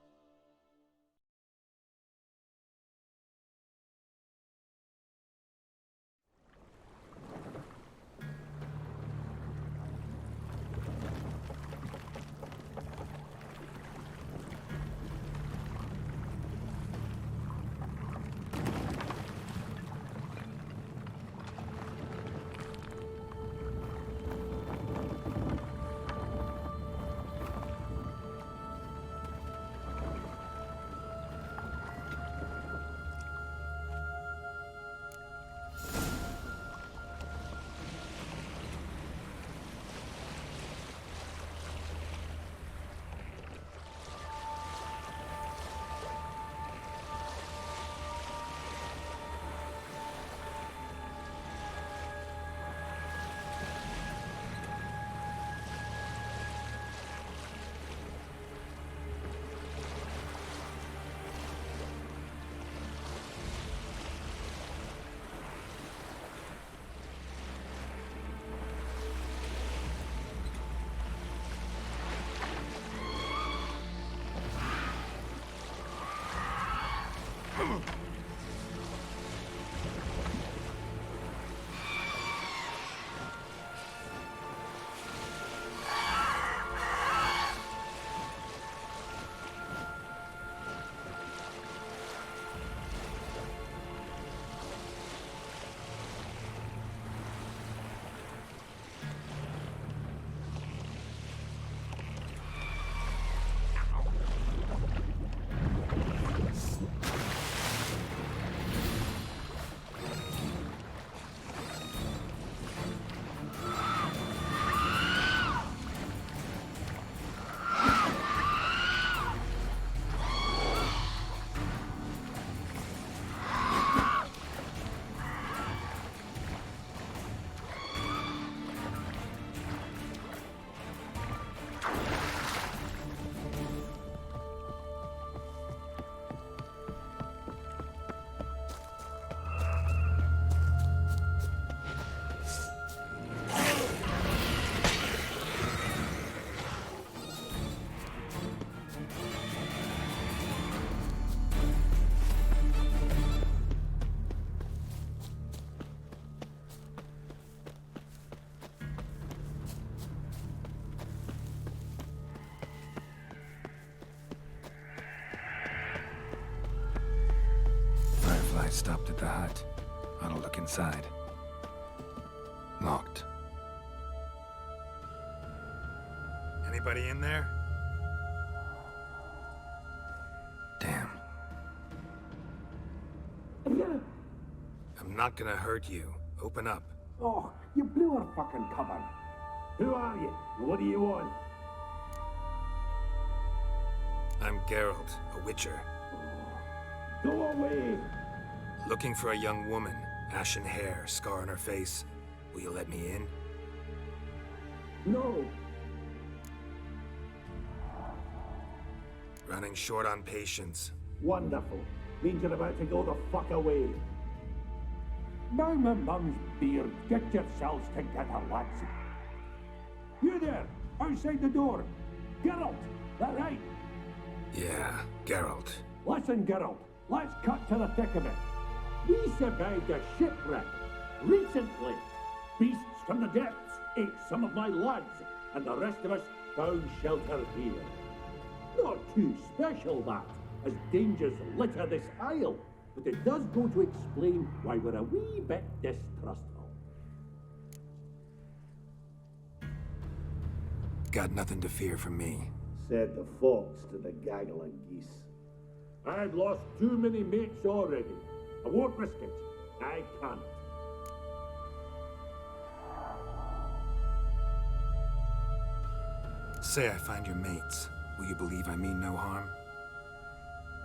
I stopped at the hut. Ought to look inside. Locked. Anybody in there? Damn. I'm not gonna hurt you. Open up. Oh, you blew our fucking cover. Who are you? What do you want? I'm Geralt, a witcher. Go away! Looking for a young woman. Ashen hair, scar on her face. Will you let me in? No! Running short on patience. Wonderful. Means you're about to go the fuck away. By my mum's beard, get yourselves together, lads. You there, outside the door. Geralt, that right? Yeah, Geralt. Listen, Geralt, let's cut to the thick of it. We survived a shipwreck recently. Beasts from the depths ate some of my lads, and the rest of us found shelter here. Not too special, that, as dangers litter this isle, but it does go to explain why we're a wee bit distrustful. Got nothing to fear from me. Said the fox to the gaggle of geese. I've lost too many mates already. I won't risk it. I can't. Say I find your mates. Will you believe I mean no harm?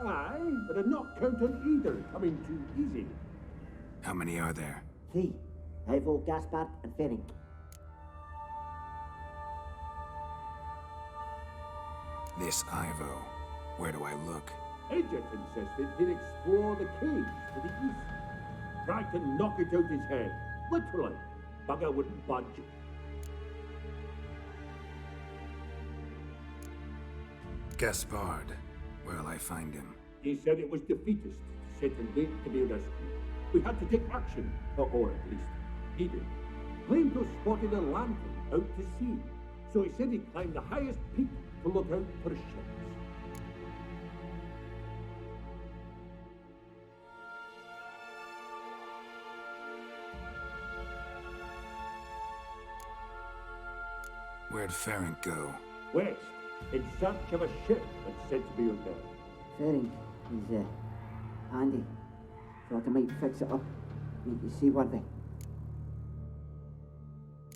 Aye, but I'd not count on either coming too easy. How many are there? 3. Ivo, Gaspard, and Ferenc. This Ivo. Where do I look? Agent insisted he'd explore the caves to the east. Tried to knock it out his head. Literally. Bugger wouldn't budge. Gaspard. Where'll I find him? He said it was defeatist, set and wait to be rescued. We had to take action, or at least he did. Claimed to have spotted a lantern out to sea, so he said he'd climb the highest peak to look out for ships. Where'd Ferenc go? West, in search of a ship that's said to be out there. Ferenc, he's handy. Thought I might fix it up, make you seaworthy.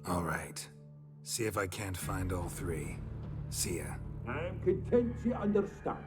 All right. See if I can't find all 3. See ya. I'm content you understand.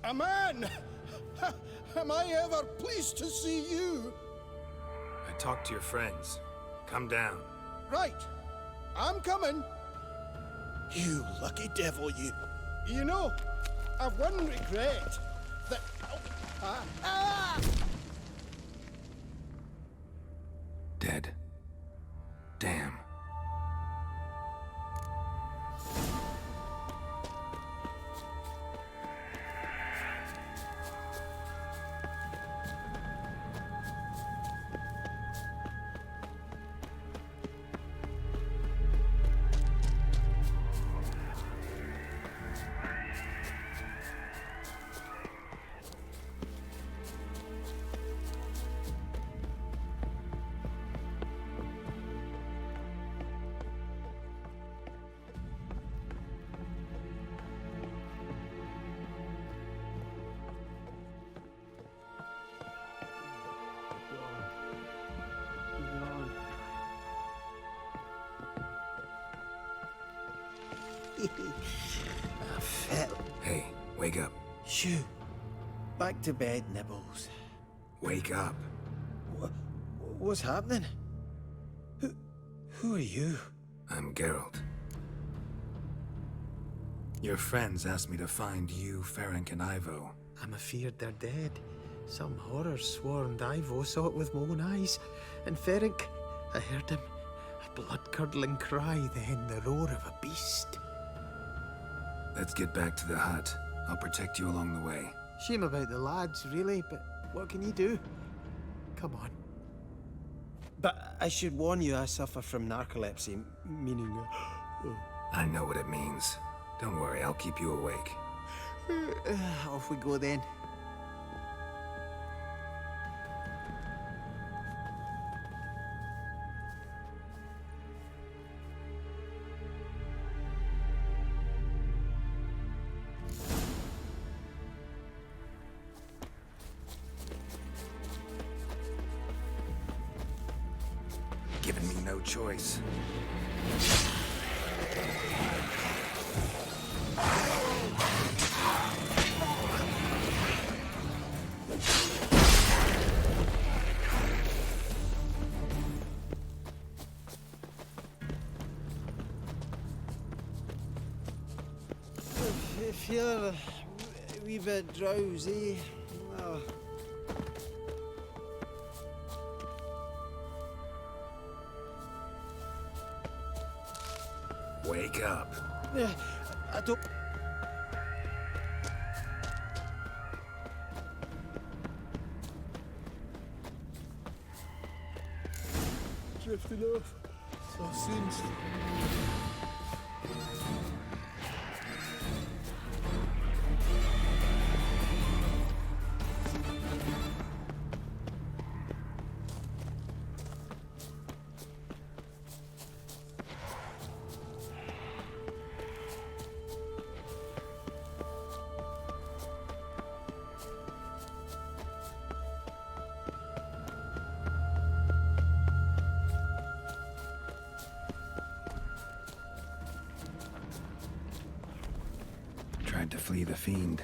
A man! Am I ever pleased to see you? I talked to your friends. Come down. Right. I'm coming. You lucky devil, you. You know, I've one regret. That... Dead. Damn. I fell. Hey, wake up. Shoo. Back to bed, Nibbles. Wake up. What's happening? Who are you? I'm Geralt. Your friends asked me to find you, Ferenc, and Ivo. I'm afeard they're dead. Some horror swarmed Ivo, saw it with my own eyes. And Ferenc, I heard him. A blood-curdling cry, then the roar of a beast. Let's get back to the hut. I'll protect you along the way. Shame about the lads, really, but what can you do? Come on. But I should warn you, I suffer from narcolepsy, meaning... I know what it means. Don't worry, I'll keep you awake. Off we go then. Giving me no choice. I feel a wee bit drowsy. Oh. Wake up. I don't... Drifting off. So seems... Tried to flee the fiend.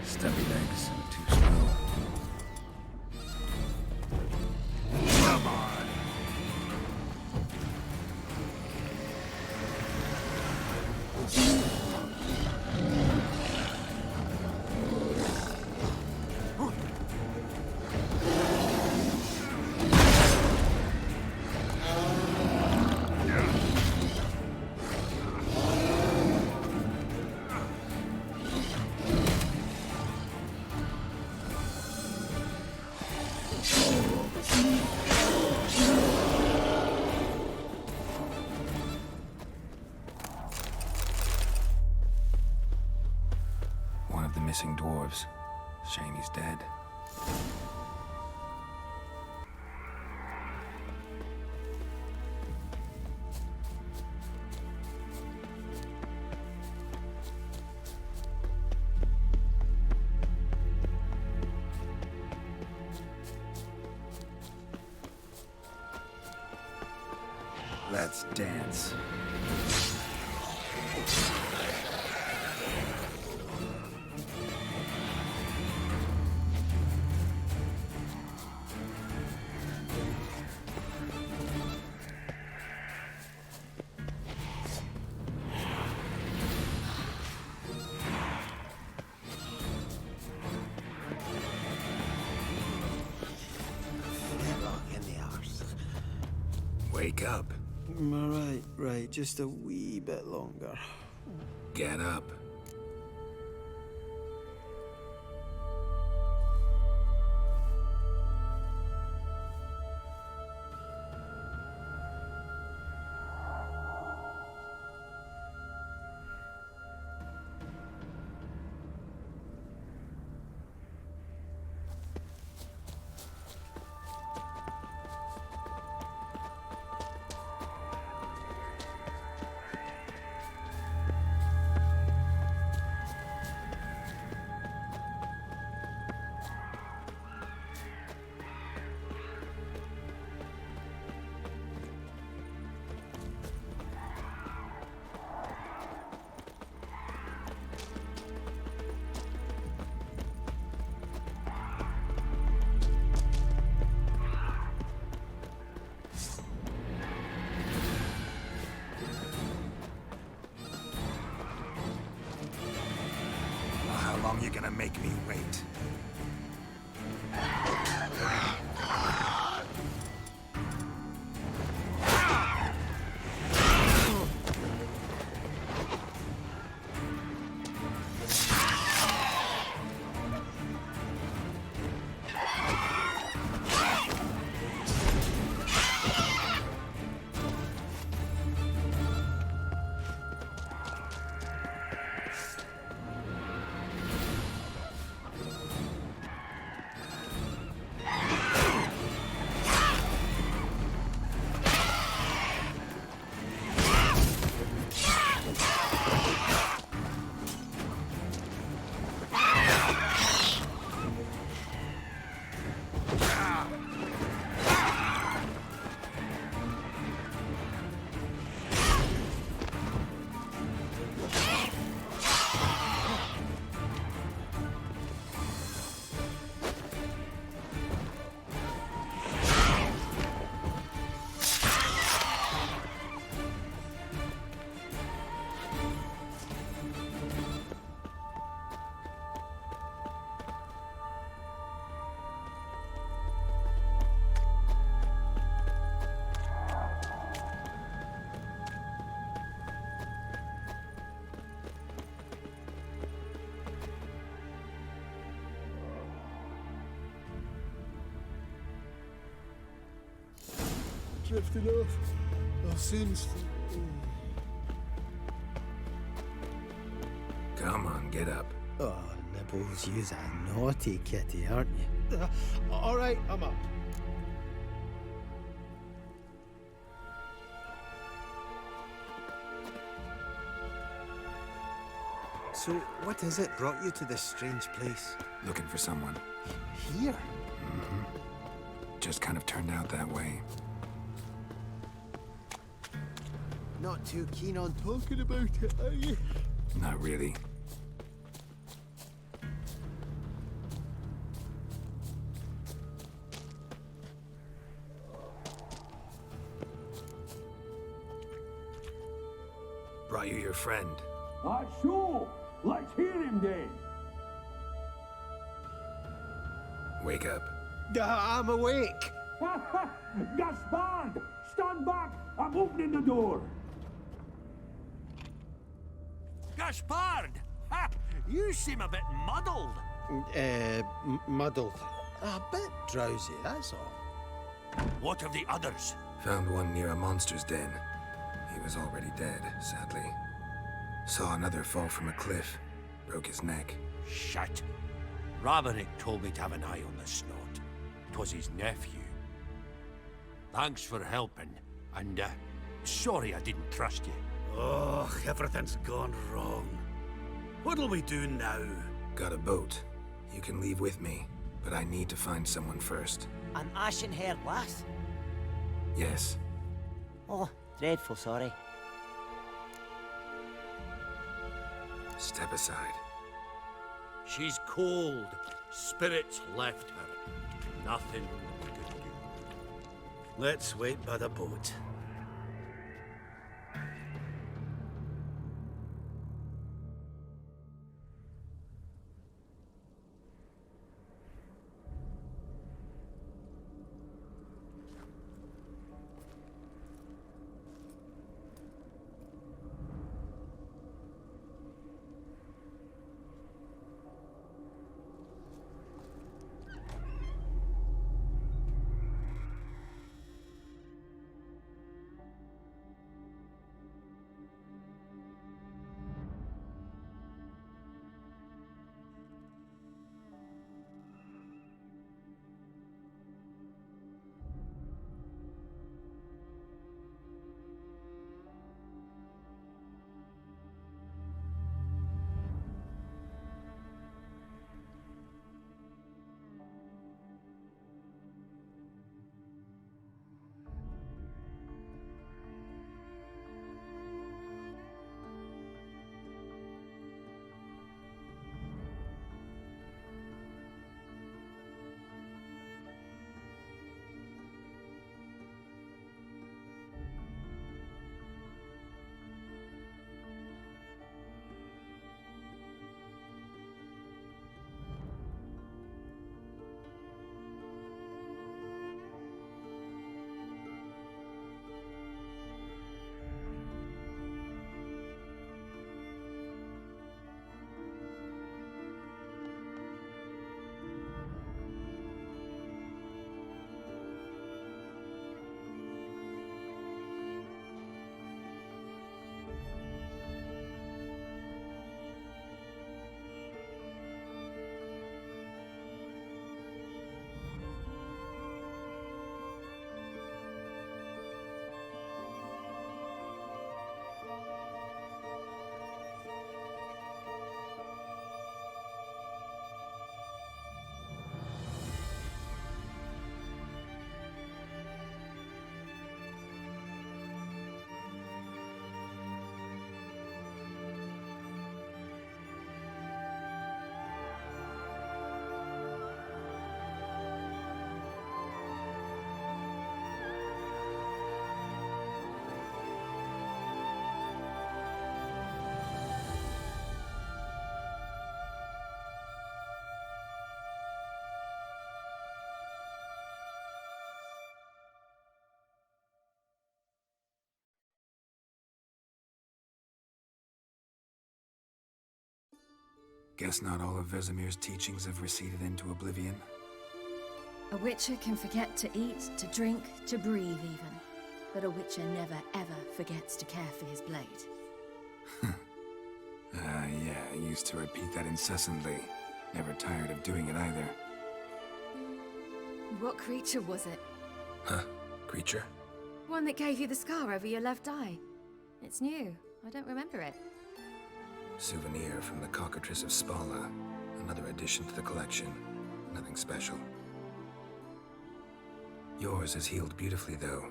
Stubby legs, too slow. Come on! One of the missing dwarves. Shame he's dead. Let's dance. In the arse. Wake up. Right, just a wee bit longer. Get up. long you gonna make me wait? Drifting off. I've seen. Come on, get up. Oh, Nibbles, you's a naughty kitty, aren't you? All right, I'm up. So, what is it brought you to this strange place? Looking for someone. Here? Mm-hmm. Just kind of turned out that way. Not too keen on talking about it, are you? Not really. Brought you your friend. Sure. Let's hear him then. Wake up. I'm awake. Gaspard! Stand back! I'm opening the door. Gaspard! Ha! You seem a bit muddled. Muddled. A bit drowsy, that's all. What of the others? Found one near a monster's den. He was already dead, sadly. Saw another fall from a cliff. Broke his neck. Shit. Raverick told me to have an eye on the snot. 'Twas his nephew. Thanks for helping, and sorry I didn't trust you. Oh, everything's gone wrong. What'll we do now? Got a boat. You can leave with me, but I need to find someone first. An ashen-haired lass? Yes. Oh, dreadful sorry. Step aside. She's cold. Spirits left her. Nothing we could do. Let's wait by the boat. Guess not all of Vesemir's teachings have receded into oblivion. A witcher can forget to eat, to drink, to breathe even. But a witcher never ever forgets to care for his blade. Yeah, I used to repeat that incessantly. Never tired of doing it either. What creature was it? Huh? Creature? One that gave you the scar over your left eye. It's new. I don't remember it. Souvenir from the Cockatrice of Spala. Another addition to the collection. Nothing special. Yours is healed beautifully, though.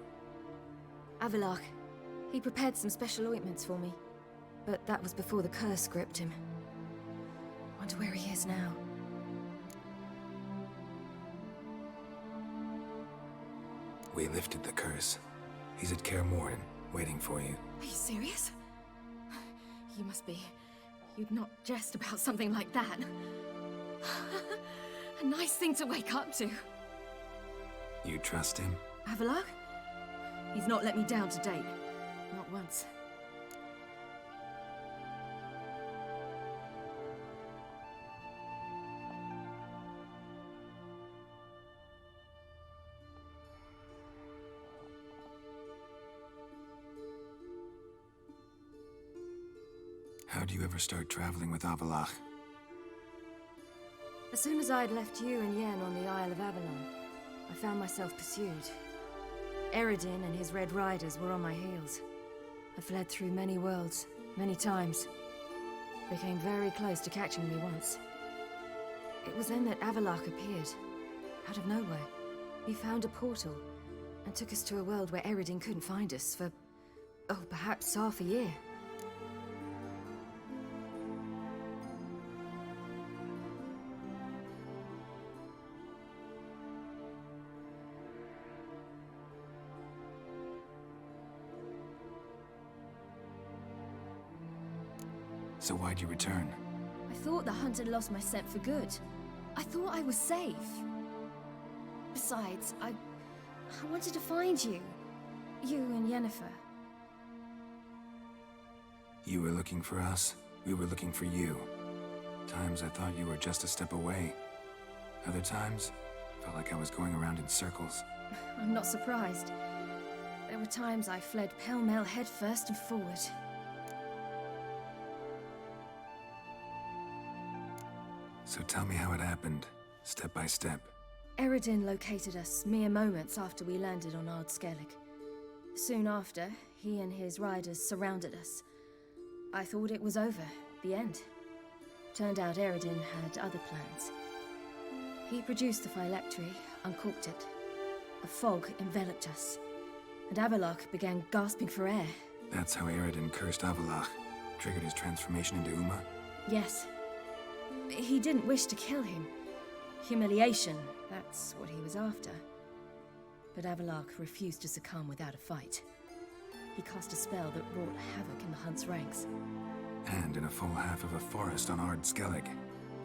Avalok. He prepared some special ointments for me. But that was before the curse gripped him. Wonder where he is now. We lifted the curse. He's at Kaer Morhen, waiting for you. Are you serious? You must be. You'd not jest about something like that. A nice thing to wake up to. You trust him? Avalok? He's not let me down to date. Not once. How'd you ever start traveling with Avalok? As soon as I'd left you and Yen on the Isle of Avalon, I found myself pursued. Eredin and his Red Riders were on my heels. I fled through many worlds, many times. They came very close to catching me once. It was then that Avalok appeared, out of nowhere. He found a portal, and took us to a world where Eredin couldn't find us for, oh, perhaps half a year. So why'd you return? I thought the hunt had lost my scent for good. I thought I was safe. Besides, I wanted to find you. You and Yennefer. You were looking for us, we were looking for you. Times I thought you were just a step away. Other times, felt like I was going around in circles. I'm not surprised. There were times I fled pell-mell headfirst and forward. So tell me how it happened, step by step. Eredin located us mere moments after we landed on Ard Skellig. Soon after, he and his riders surrounded us. I thought it was over, the end. Turned out Eredin had other plans. He produced the phylactery, uncorked it. A fog enveloped us, and Avalok began gasping for air. That's how Eredin cursed Avalok, triggered his transformation into Uma? Yes. He didn't wish to kill him. Humiliation, that's what he was after. But Avalok refused to succumb without a fight. He cast a spell that wrought havoc in the hunt's ranks. And in a full half of a forest on Ard Skellig.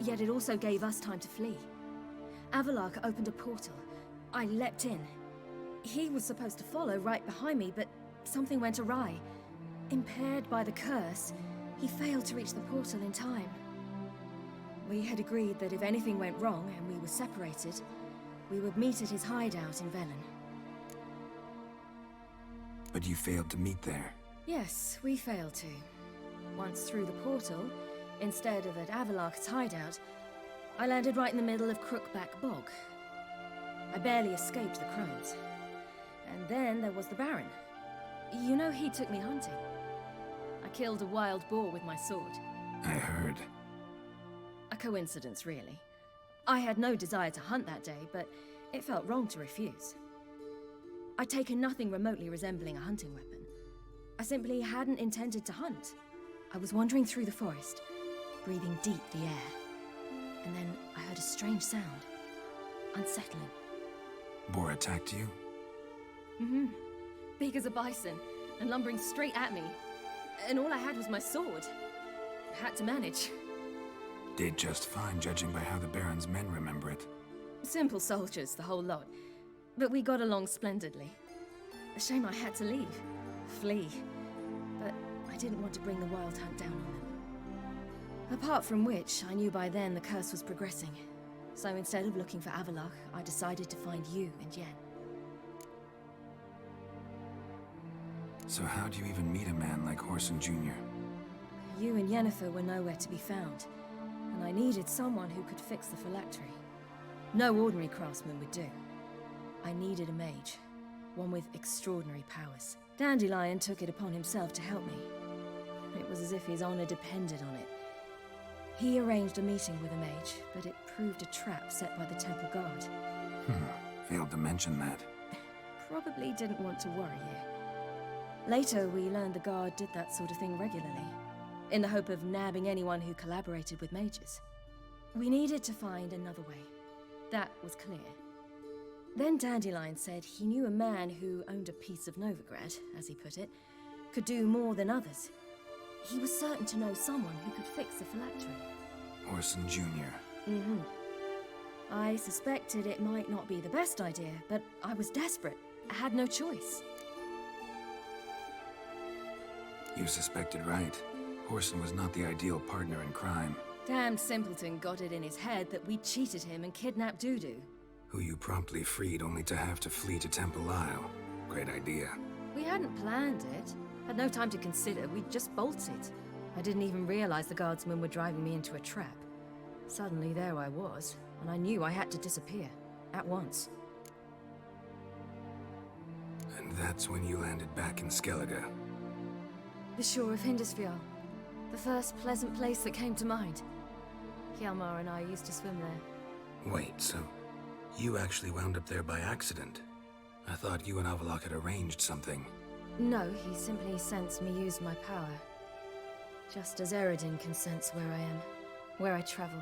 Yet it also gave us time to flee. Avalok opened a portal. I leapt in. He was supposed to follow right behind me, but something went awry. Impaired by the curse, he failed to reach the portal in time. We had agreed that if anything went wrong and we were separated, we would meet at his hideout in Velen. But you failed to meet there. Yes, we failed to. Once through the portal, instead of at Avalok's hideout, I landed right in the middle of Crookback Bog. I barely escaped the crones. And then there was the Baron. You know, he took me hunting. I killed a wild boar with my sword. I heard. A coincidence, really. I had no desire to hunt that day, but it felt wrong to refuse. I'd taken nothing remotely resembling a hunting weapon. I simply hadn't intended to hunt. I was wandering through the forest, breathing deep the air. And then I heard a strange sound. Unsettling. Boar attacked you? Mm-hmm. Big as a bison, and lumbering straight at me. And all I had was my sword. I had to manage. Did just fine, judging by how the Baron's men remember it. Simple soldiers, the whole lot. But we got along splendidly. A shame I had to leave. Flee. But I didn't want to bring the wild hunt down on them. Apart from which, I knew by then the curse was progressing. So instead of looking for Avallac'h, I decided to find you and Yen. So how'd you even meet a man like Whoreson Jr.? You and Yennefer were nowhere to be found, and I needed someone who could fix the phylactery. No ordinary craftsman would do. I needed a mage, one with extraordinary powers. Dandelion took it upon himself to help me. It was as if his honor depended on it. He arranged a meeting with a mage, but it proved a trap set by the temple guard. Failed to mention that. Probably didn't want to worry you. Later, we learned the guard did that sort of thing regularly, in the hope of nabbing anyone who collaborated with mages. We needed to find another way. That was clear. Then Dandelion said he knew a man who owned a piece of Novigrad, as he put it, could do more than others. He was certain to know someone who could fix the phylactery. Whoreson Jr. Mm-hmm. I suspected it might not be the best idea, but I was desperate. I had no choice. You suspected right. Whoreson was not the ideal partner in crime. Damned simpleton got it in his head that we cheated him and kidnapped Dudu. Who you promptly freed only to have to flee to Temple Isle. Great idea. We hadn't planned it. Had no time to consider. We just bolted. I didn't even realize the guardsmen were driving me into a trap. Suddenly there I was, and I knew I had to disappear. At once. And that's when you landed back in Skellige. The shore of Hindisfjall. The first pleasant place that came to mind. Hjalmar and I used to swim there. Wait, so you actually wound up there by accident? I thought you and Avallac'h had arranged something. No, he simply sensed me use my power. Just as Eredin can sense where I am, where I travel.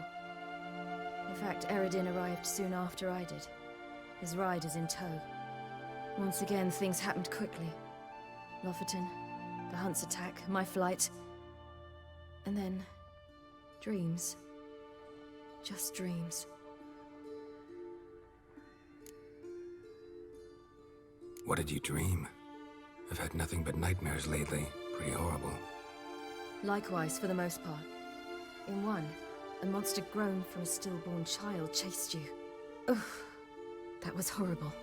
In fact, Eredin arrived soon after I did, his riders in tow. Once again, things happened quickly. Lofoten, the hunt's attack, my flight. And then, dreams. Just dreams. What did you dream? I've had nothing but nightmares lately. Pretty horrible. Likewise, for the most part. In one, a monster grown from a stillborn child chased you. Ugh, that was horrible.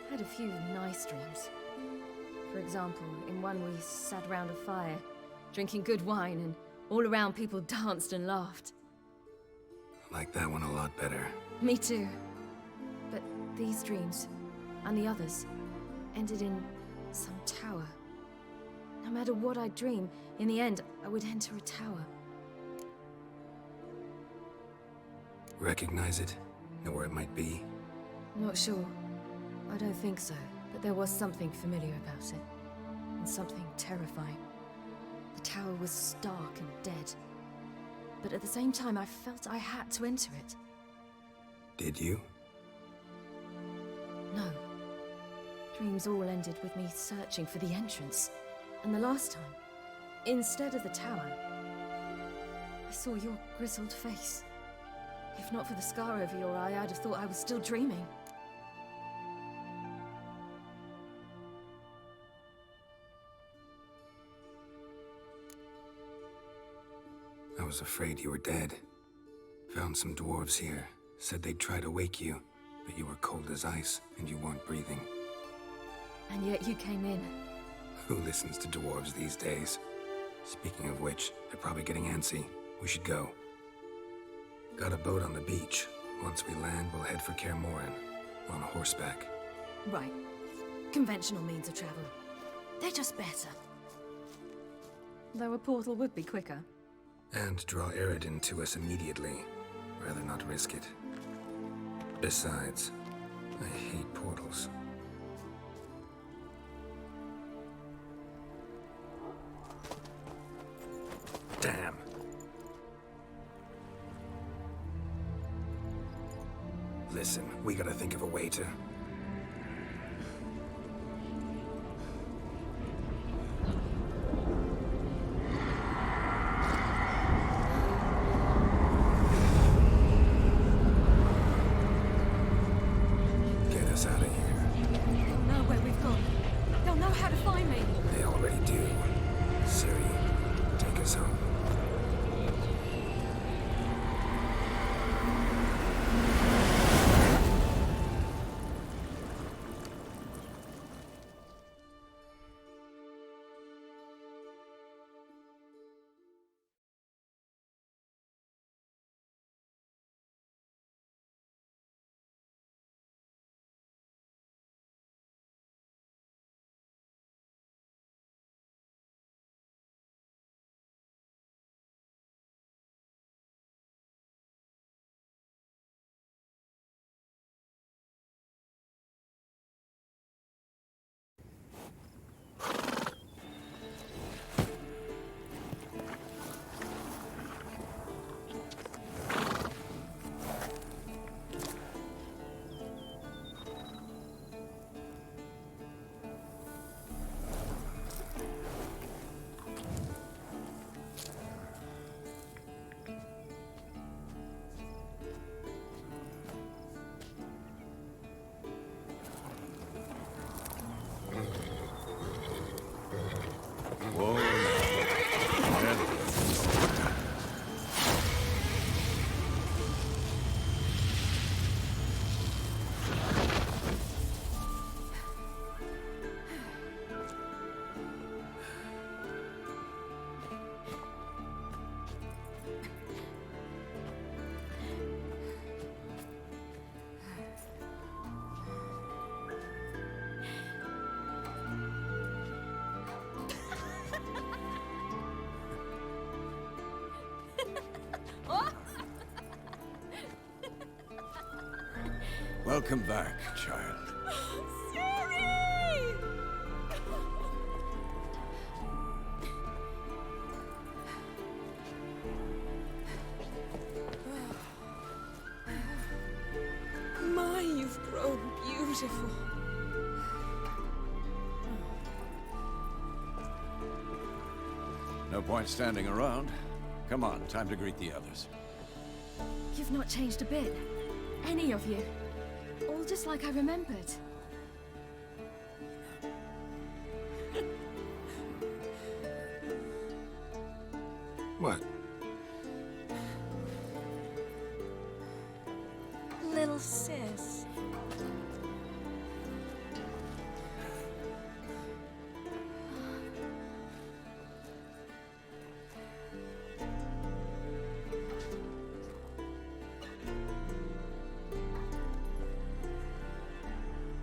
Had a few nice dreams. For example, in one we sat around a fire, drinking good wine, and all around people danced and laughed. Like that one a lot better. Me too. But these dreams, and the others, ended in some tower. No matter what I dream, in the end, I would enter a tower. Recognize it? Know where it might be? Not sure. I don't think so, but there was something familiar about it. And something terrifying. The tower was stark and dead. But at the same time, I felt I had to enter it. Did you? No. Dreams all ended with me searching for the entrance. And the last time, instead of the tower, I saw your grizzled face. If not for the scar over your eye, I'd have thought I was still dreaming. I was afraid you were dead. Found some dwarves here. Said they'd try to wake you, but you were cold as ice and you weren't breathing. And yet you came in. Who listens to dwarves these days? Speaking of which, they're probably getting antsy. We should go. Got a boat on the beach. Once we land, we'll head for Kaer Morhen. On horseback. Right. Conventional means of travel. They're just better. Though a portal would be quicker. And draw Eredin to us immediately. Rather not risk it. Besides, I hate portals. Damn. Listen, we gotta think of a way to... Get us out of here. They'll know where we've gone. They'll know how to find me. They already do. Ciri, Welcome back, child. My, you've grown beautiful. No point standing around. Come on, time to greet the others. You've not changed a bit. Any of you. All just like I remembered. What? Little sis.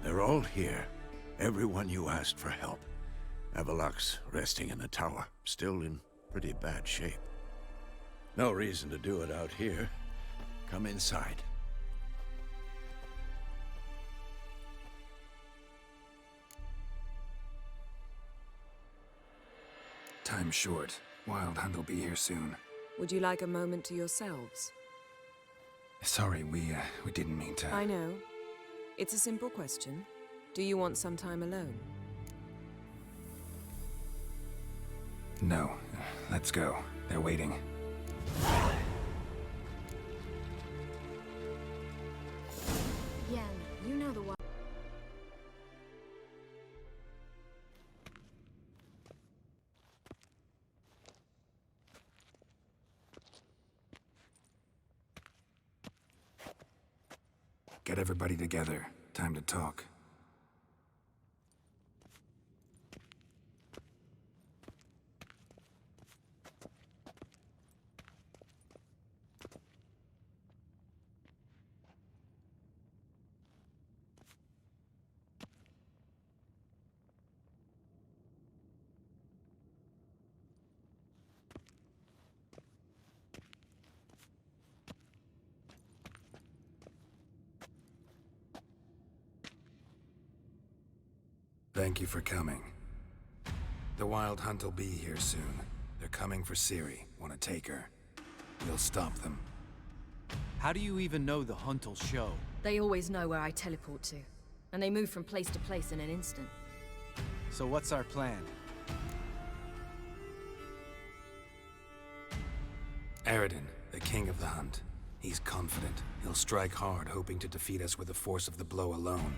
They're all here. Everyone you asked for help. Avalok's resting in the tower, still in pretty bad shape. No reason to do it out here. Come inside. Time's short. Wild Hunt will be here soon. Would you like a moment to yourselves? Sorry, we didn't mean to... I know. It's a simple question. Do you want some time alone? No. Let's go. They're waiting. Yen, you know the one. Get everybody together. Time to talk. Thank you for coming. The Wild Hunt will be here soon. They're coming for Ciri. Want to take her. We'll stop them. How do you even know the Hunt will show? They always know where I teleport to. And they move from place to place in an instant. So what's our plan? Aradin, the king of the Hunt. He's confident. He'll strike hard, hoping to defeat us with the force of the blow alone.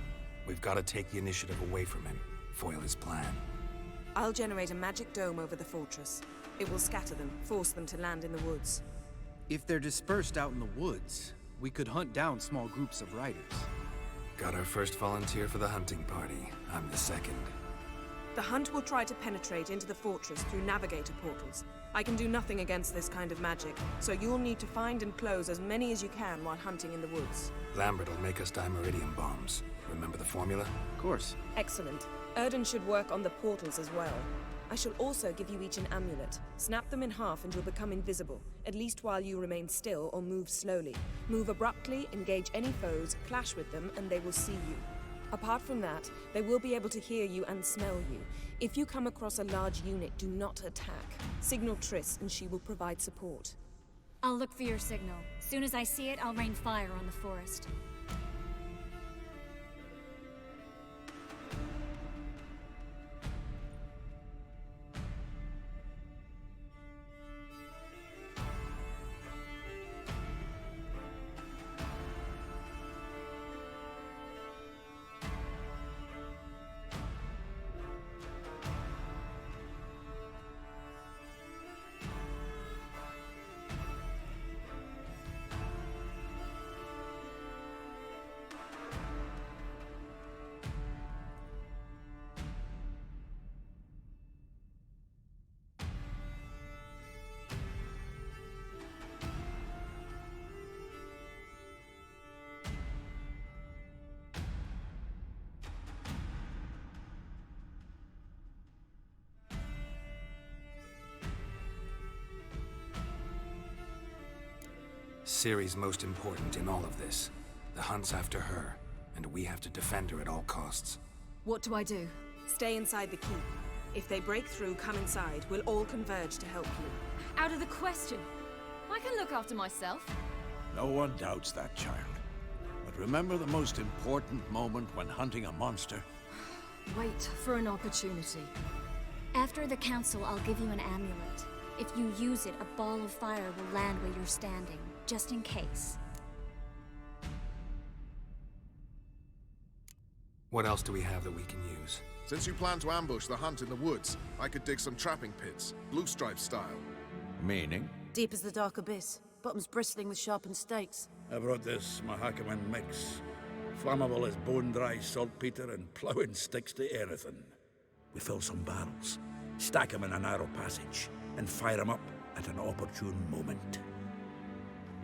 We've got to take the initiative away from him, foil his plan. I'll generate a magic dome over the fortress. It will scatter them, force them to land in the woods. If they're dispersed out in the woods, we could hunt down small groups of riders. Got our first volunteer for the hunting party. I'm the second. The Hunt will try to penetrate into the fortress through navigator portals. I can do nothing against this kind of magic, so you'll need to find and close as many as you can while hunting in the woods. Lambert will make us dimeridium bombs. Remember the formula? Of course. Excellent. Erden should work on the portals as well. I shall also give you each an amulet. Snap them in half and you'll become invisible, at least while you remain still or move slowly. Move abruptly, engage any foes, clash with them, and they will see you. Apart from that, they will be able to hear you and smell you. If you come across a large unit, do not attack. Signal Triss and she will provide support. I'll look for your signal. Soon as I see it, I'll rain fire on the forest. Ciri's most important in all of this. The Hunt's after her. and we have to defend her at all costs. What do I do? Stay inside the keep. If they break through, come inside. We'll all converge to help you. Out of the question. I can look after myself. No one doubts that, child. But remember the most important moment when hunting a monster? Wait for an opportunity. After the council, I'll give you an amulet. If you use it, a ball of fire will land where you're standing, just in case. What else do we have that we can use? Since you plan to ambush the hunt in the woods, I could dig some trapping pits, blue stripe style. Meaning? Deep as the dark abyss, bottoms bristling with sharpened stakes. I brought this Mahakaman mix. Flammable as bone-dry saltpeter and ploughing sticks to anything. We fill some barrels, stack them in a narrow passage, and fire them up at an opportune moment.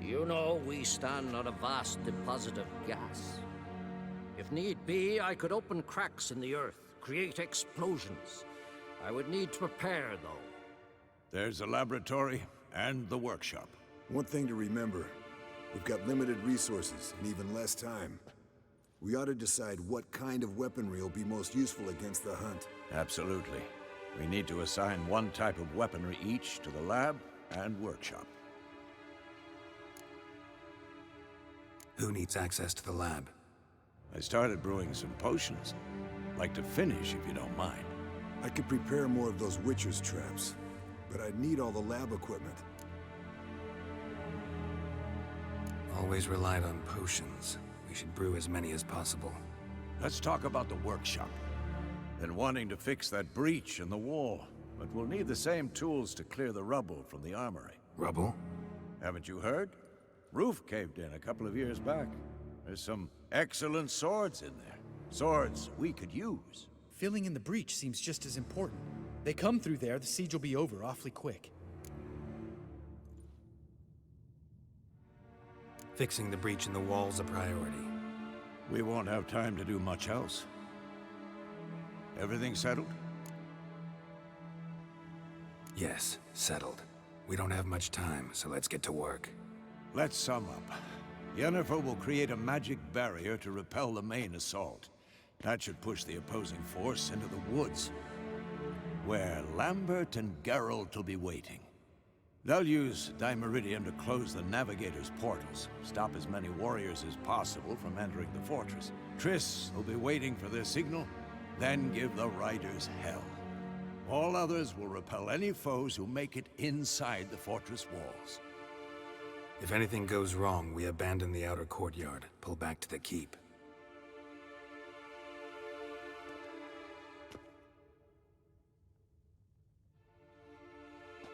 You know, we stand on a vast deposit of gas. If need be, I could open cracks in the earth, create explosions. I would need to prepare, though. There's a laboratory and the workshop. One thing to remember, we've got limited resources and even less time. We ought to decide what kind of weaponry will be most useful against the hunt. Absolutely. We need to assign one type of weaponry each to the lab and workshop. Who needs access to the lab? I started brewing some potions. Like to finish, if you don't mind. I could prepare more of those Witcher's traps, but I'd need all the lab equipment. Always relied on potions. We should brew as many as possible. Let's talk about the workshop. Been wanting to fix that breach in the wall, but we'll need the same tools to clear the rubble from the armory. Rubble? Haven't you heard? Roof caved in a couple of years back. There's some excellent swords in there. Swords we could use. Filling in the breach seems just as important. They come through there, the siege will be over awfully quick. Fixing the breach in the wall's a priority. We won't have time to do much else. Everything settled? Yes, settled. We don't have much time, so let's get to work. Let's sum up. Yennefer will create a magic barrier to repel the main assault. That should push the opposing force into the woods, where Lambert and Geralt will be waiting. They'll use Dimeridium to close the Navigator's portals, stop as many warriors as possible from entering the fortress. Triss will be waiting for their signal, then give the riders hell. All others will repel any foes who make it inside the fortress walls. If anything goes wrong, we abandon the outer courtyard, pull back to the keep.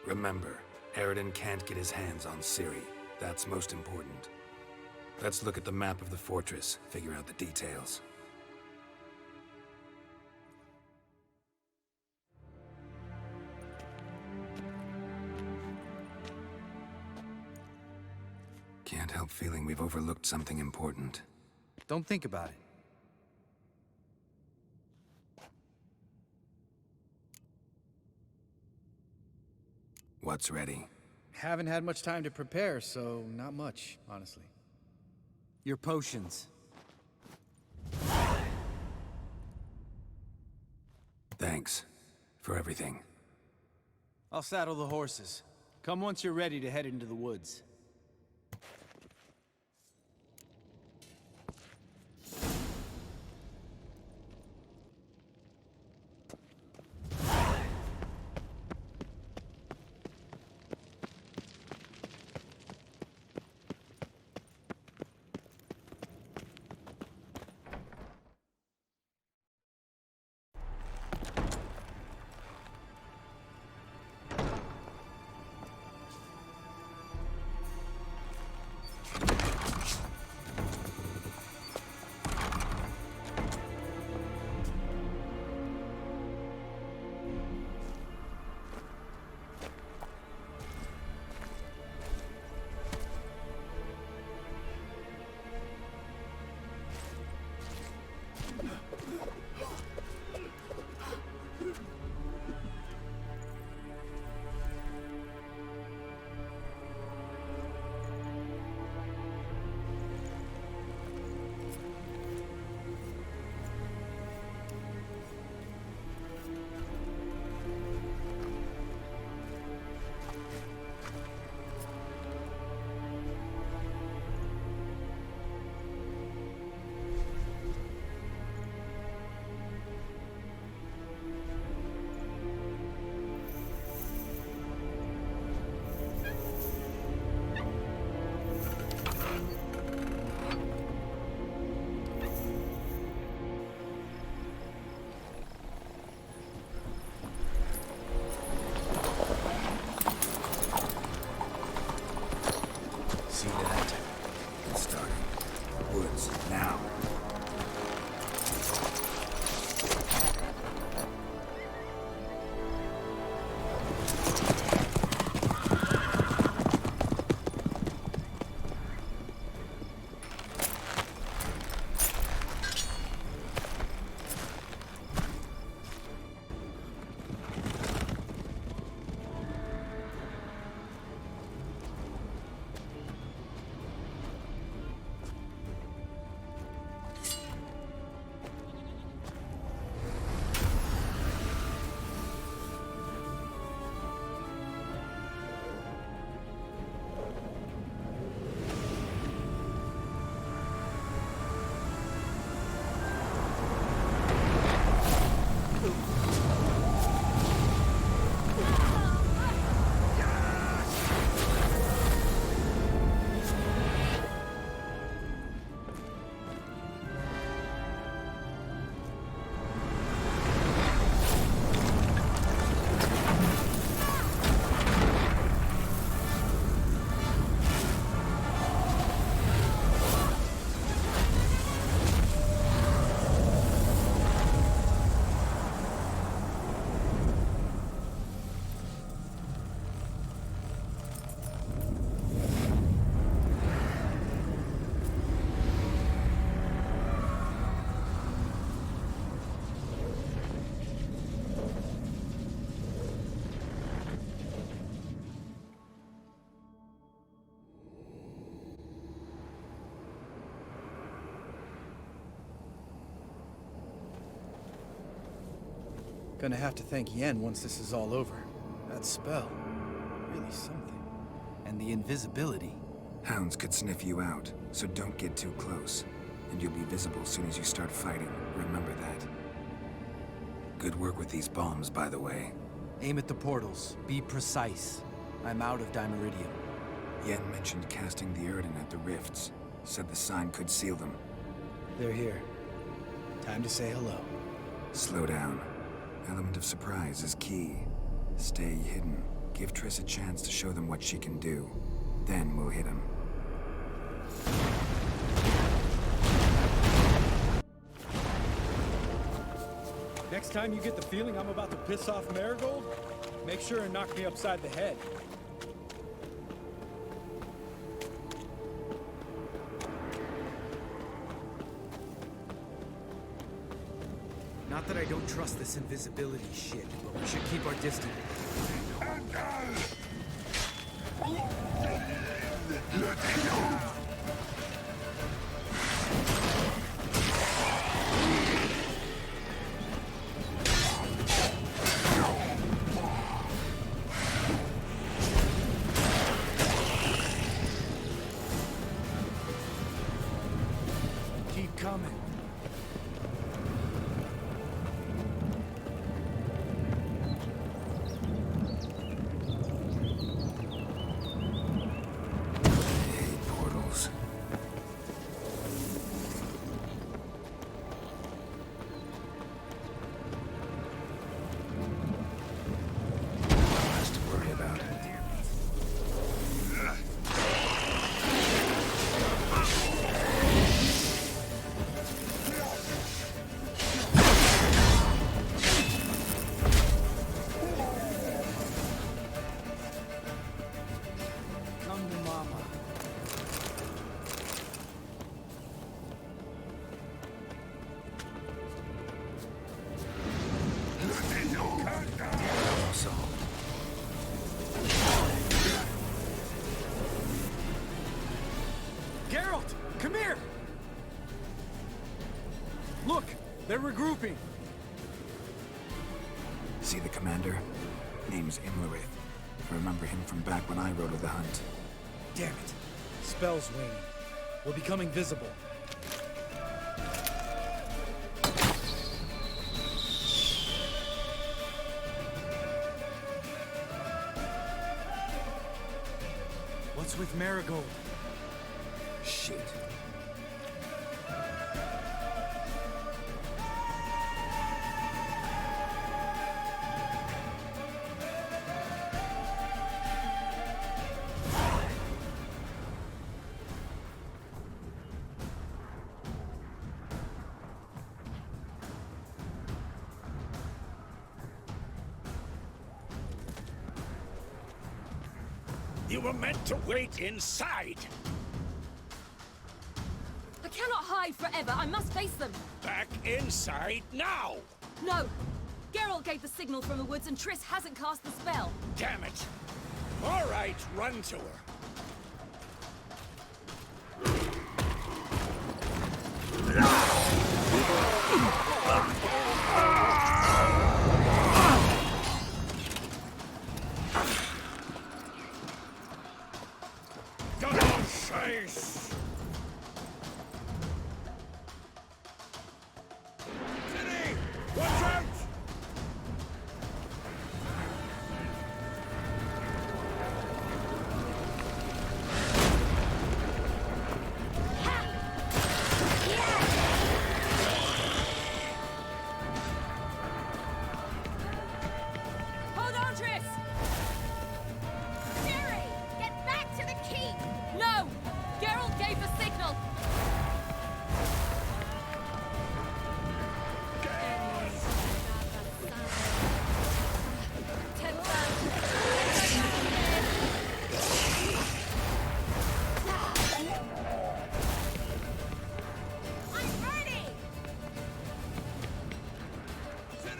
Remember, Aridin can't get his hands on Ciri. That's most important. Let's look at the map of the fortress, figure out the details. Can't help feeling we've overlooked something important. Don't think about it. What's ready? Haven't had much time to prepare, so not much, honestly. Your potions. Thanks for everything. I'll saddle the horses. Come once you're ready to head into the woods. portals, now. Gonna have to thank Yen once this is all over. That spell, really something. And the invisibility. Hounds could sniff you out, so don't get too close. And you'll be visible as soon as you start fighting. Remember that. Good work with these bombs, by the way. Aim at the portals. Be precise. I'm out of Dimeridium. Yen mentioned casting the Erden at the rifts. Said the sign could seal them. They're here. Time to say hello. Slow down. Element of surprise is key. Stay hidden. Give Triss a chance to show them what she can do. Then we'll hit him. Next time you get the feeling I'm about to piss off Marigold, make sure and knock me upside the head. Not that I don't trust this invisibility shit, but we should keep our distance. Keep coming. Geralt, come here! Look, they're regrouping. See the commander? Name's Imlerith. Remember him from back when I rode with the hunt. Damn it. Spell's waning. We're becoming visible. What's with Marigold? Shit. You were meant to wait inside. I cannot hide forever. I must face them. Back inside now! No! Geralt gave the signal from the woods and Triss hasn't cast the spell. Damn it! All right, run to her. Double chase! City! Watch out! Hold on, Triss! Ciri! Get back to the keep! No! Geralt gave the signal! I'm ready! Damn it!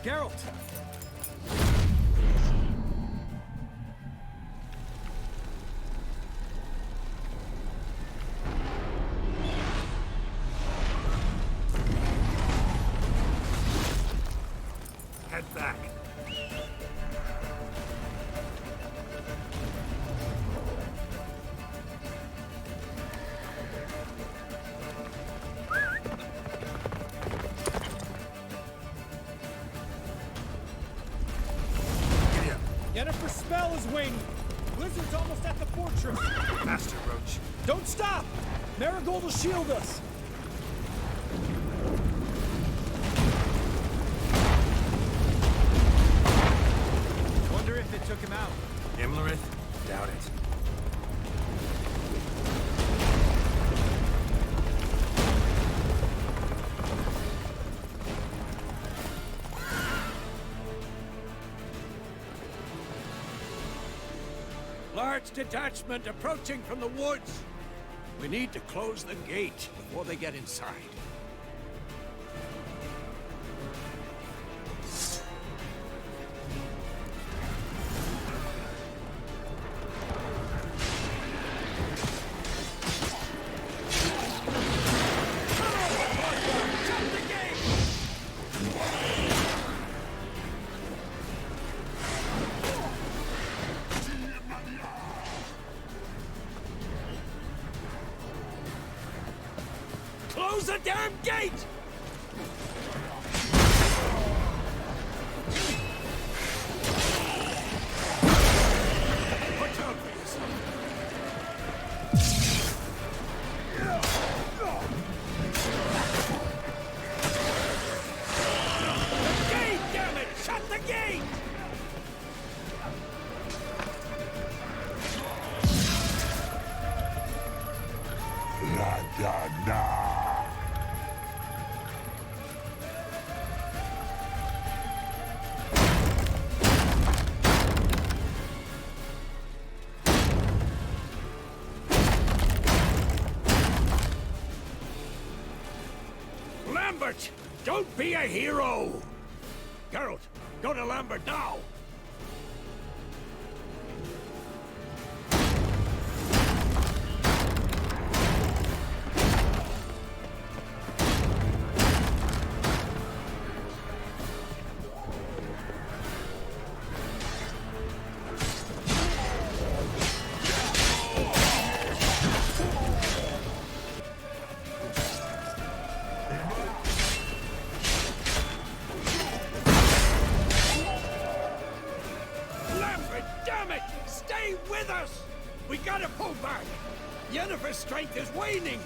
Geralt! Head back. Yennefer's spell is waning. Blizzard's almost at the fortress. Master Roach. Don't stop! Marigold will shield us. Wonder if it took him out. Imlerith? Doubt it. Large detachment approaching from the woods. We need to close the gate before they get inside. Close the damn gate! Watch out for yourself. The gate, damn it! Shut the gate! Lambert! Don't be a hero! Geralt, go to Lambert now! With us! We gotta pull back! Yennefer's strength is waning!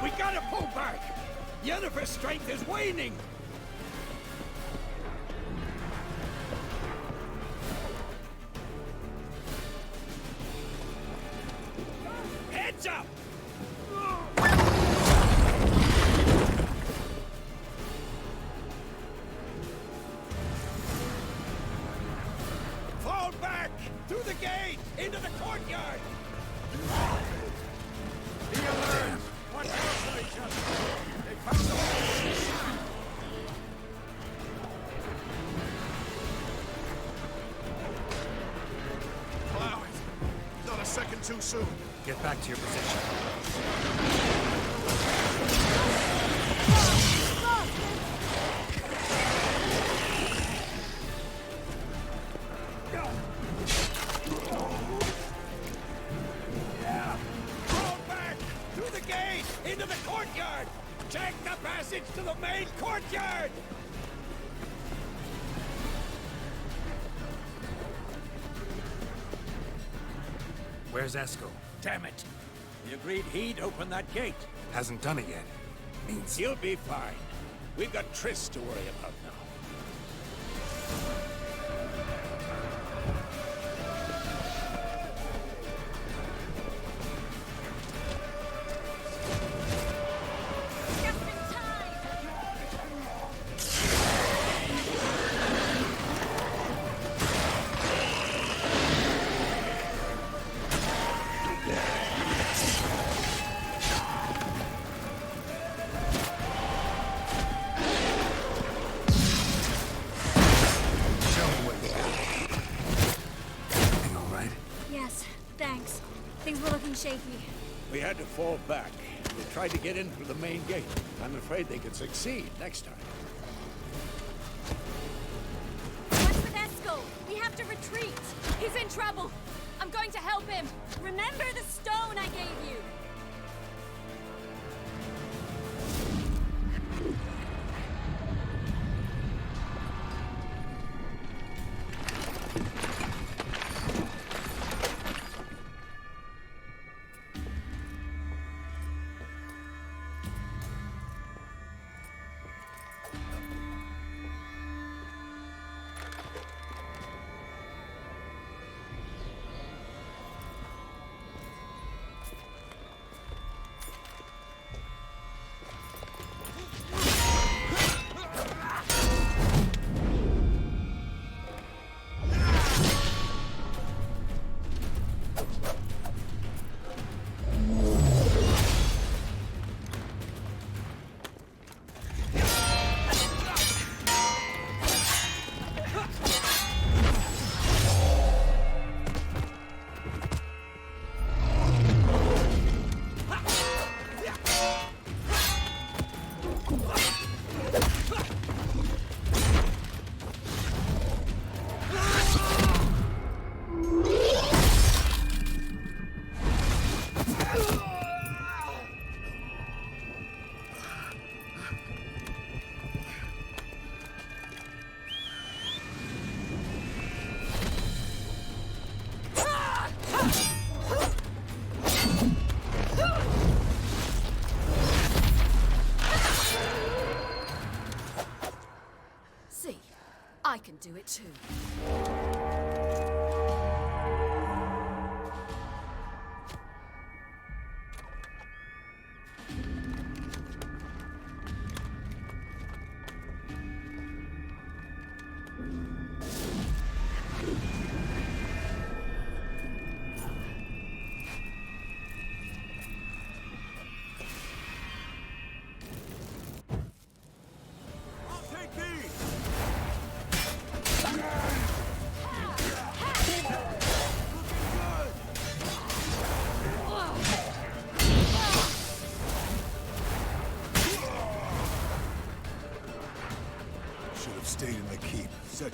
We gotta pull back! Yennefer's strength is waning! Heads up! Fall back! Through the gate! Into the courtyard! Be alert! Watch out for each other! They found the way! Allow it. Not a second too soon. Get back to your position. Fall back! Through the gate! Into the courtyard! Check the passage to the main courtyard! Where's Esco? Damn it! We agreed he'd open that gate. Hasn't done it yet. Means he'll be fine. We've got Triss to worry about now. Yes, thanks. Things were looking shaky. We had to fall back. They tried to get in through the main gate. I'm afraid they could succeed next time. What's with Esco? We have to retreat. He's in trouble. I'm going to help him. Remember the stone I gave you. I can do it too.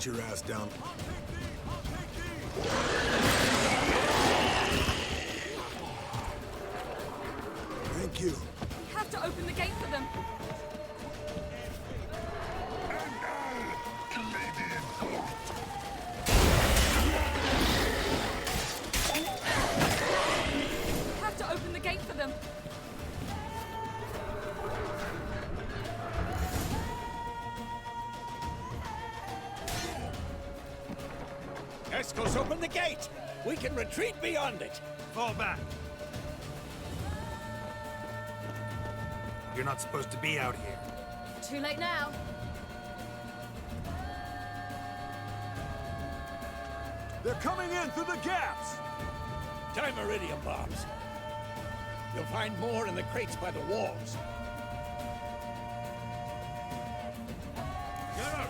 Get your ass down. Thank you. We have to open the gate for them. We have to open the gate for them. Escos, open the gate! We can retreat beyond it! Fall back. You're not supposed to be out here. Too late now. They're coming in through the gaps! Time iridium bombs. You'll find more in the crates by the walls. Geralt!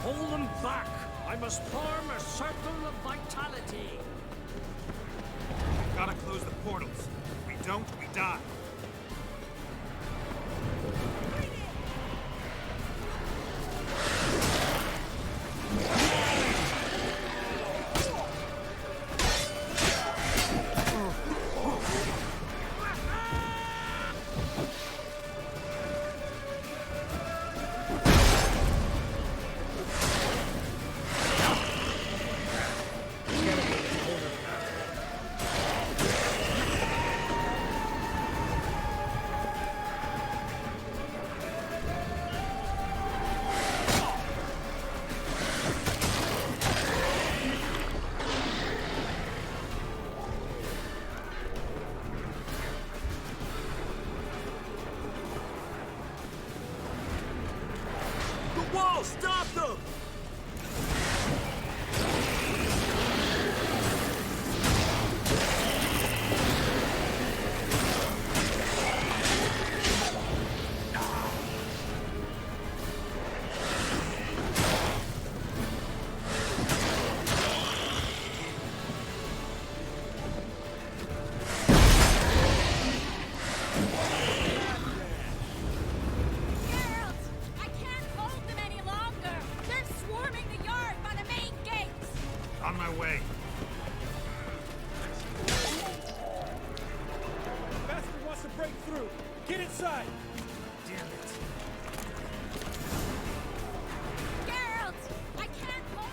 Hold them back! I must form a circle of vitality. Gotta close the portals. If we don't, we die. Wall, stop them! On my way. Bastard wants to break through. Get inside. Damn it. Geralt! I can't hold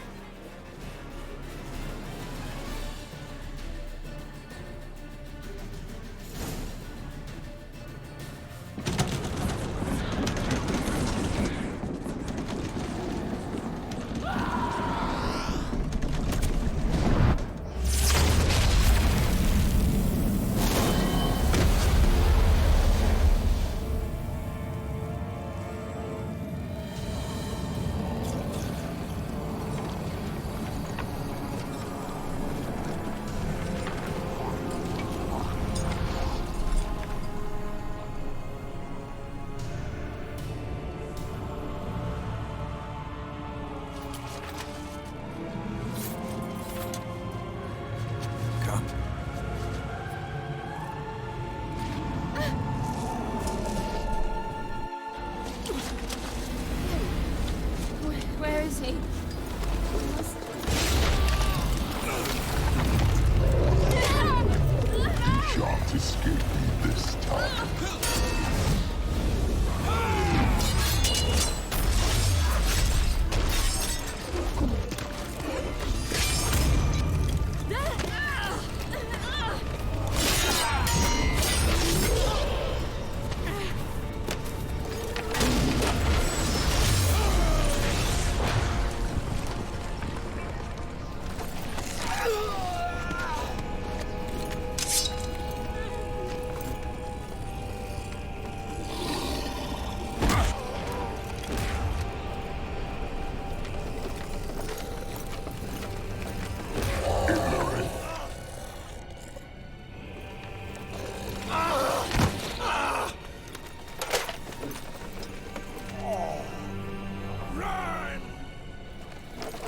Where is he? You shan't escape me this time.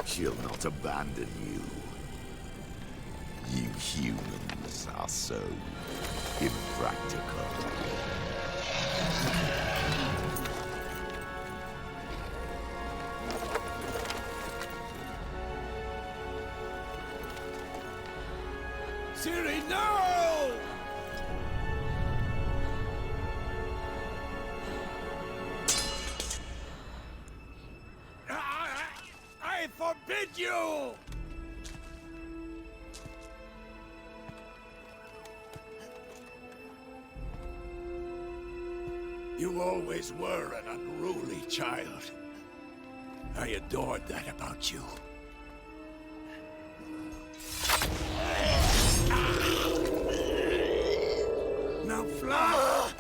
She'll not abandon you. You humans are so impractical. Siri, no! I forbid you! You always were an unruly child. I adored that about you. Now fly!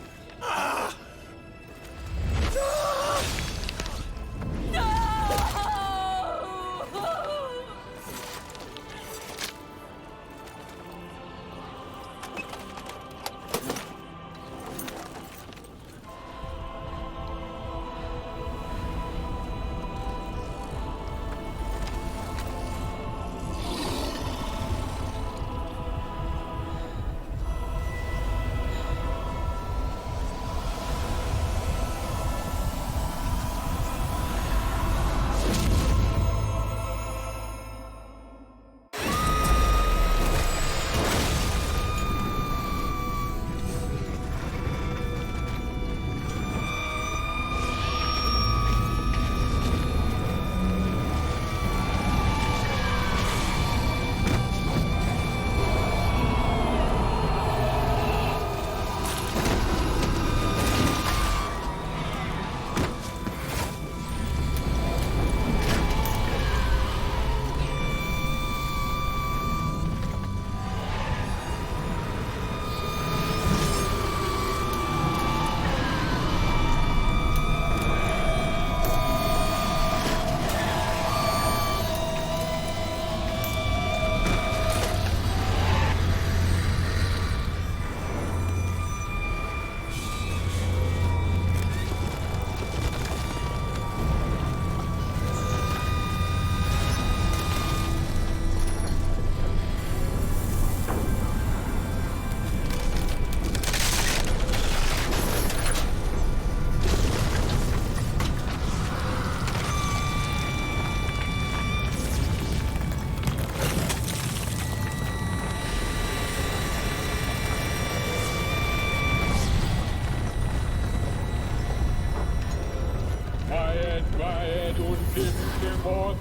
Weit und im Gemord.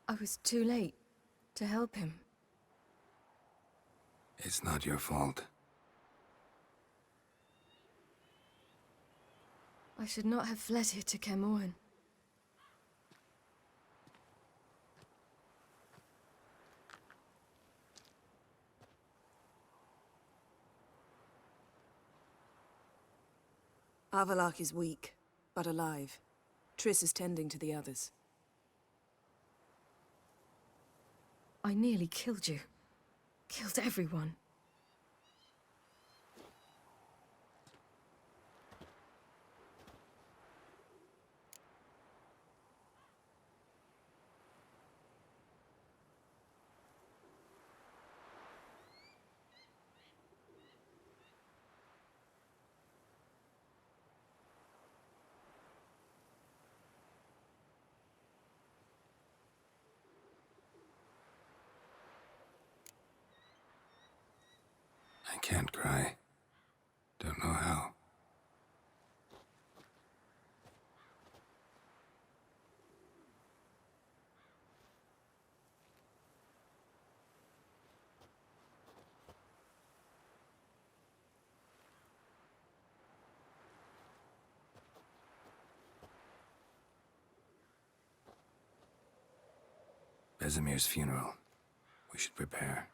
I was too late to help him. It's not your fault. I should not have fled here to Camoan. Avalok is weak, but alive. Triss is tending to the others. I nearly killed you. Killed everyone. I can't cry. Don't know how. Vesemir's funeral. We should prepare.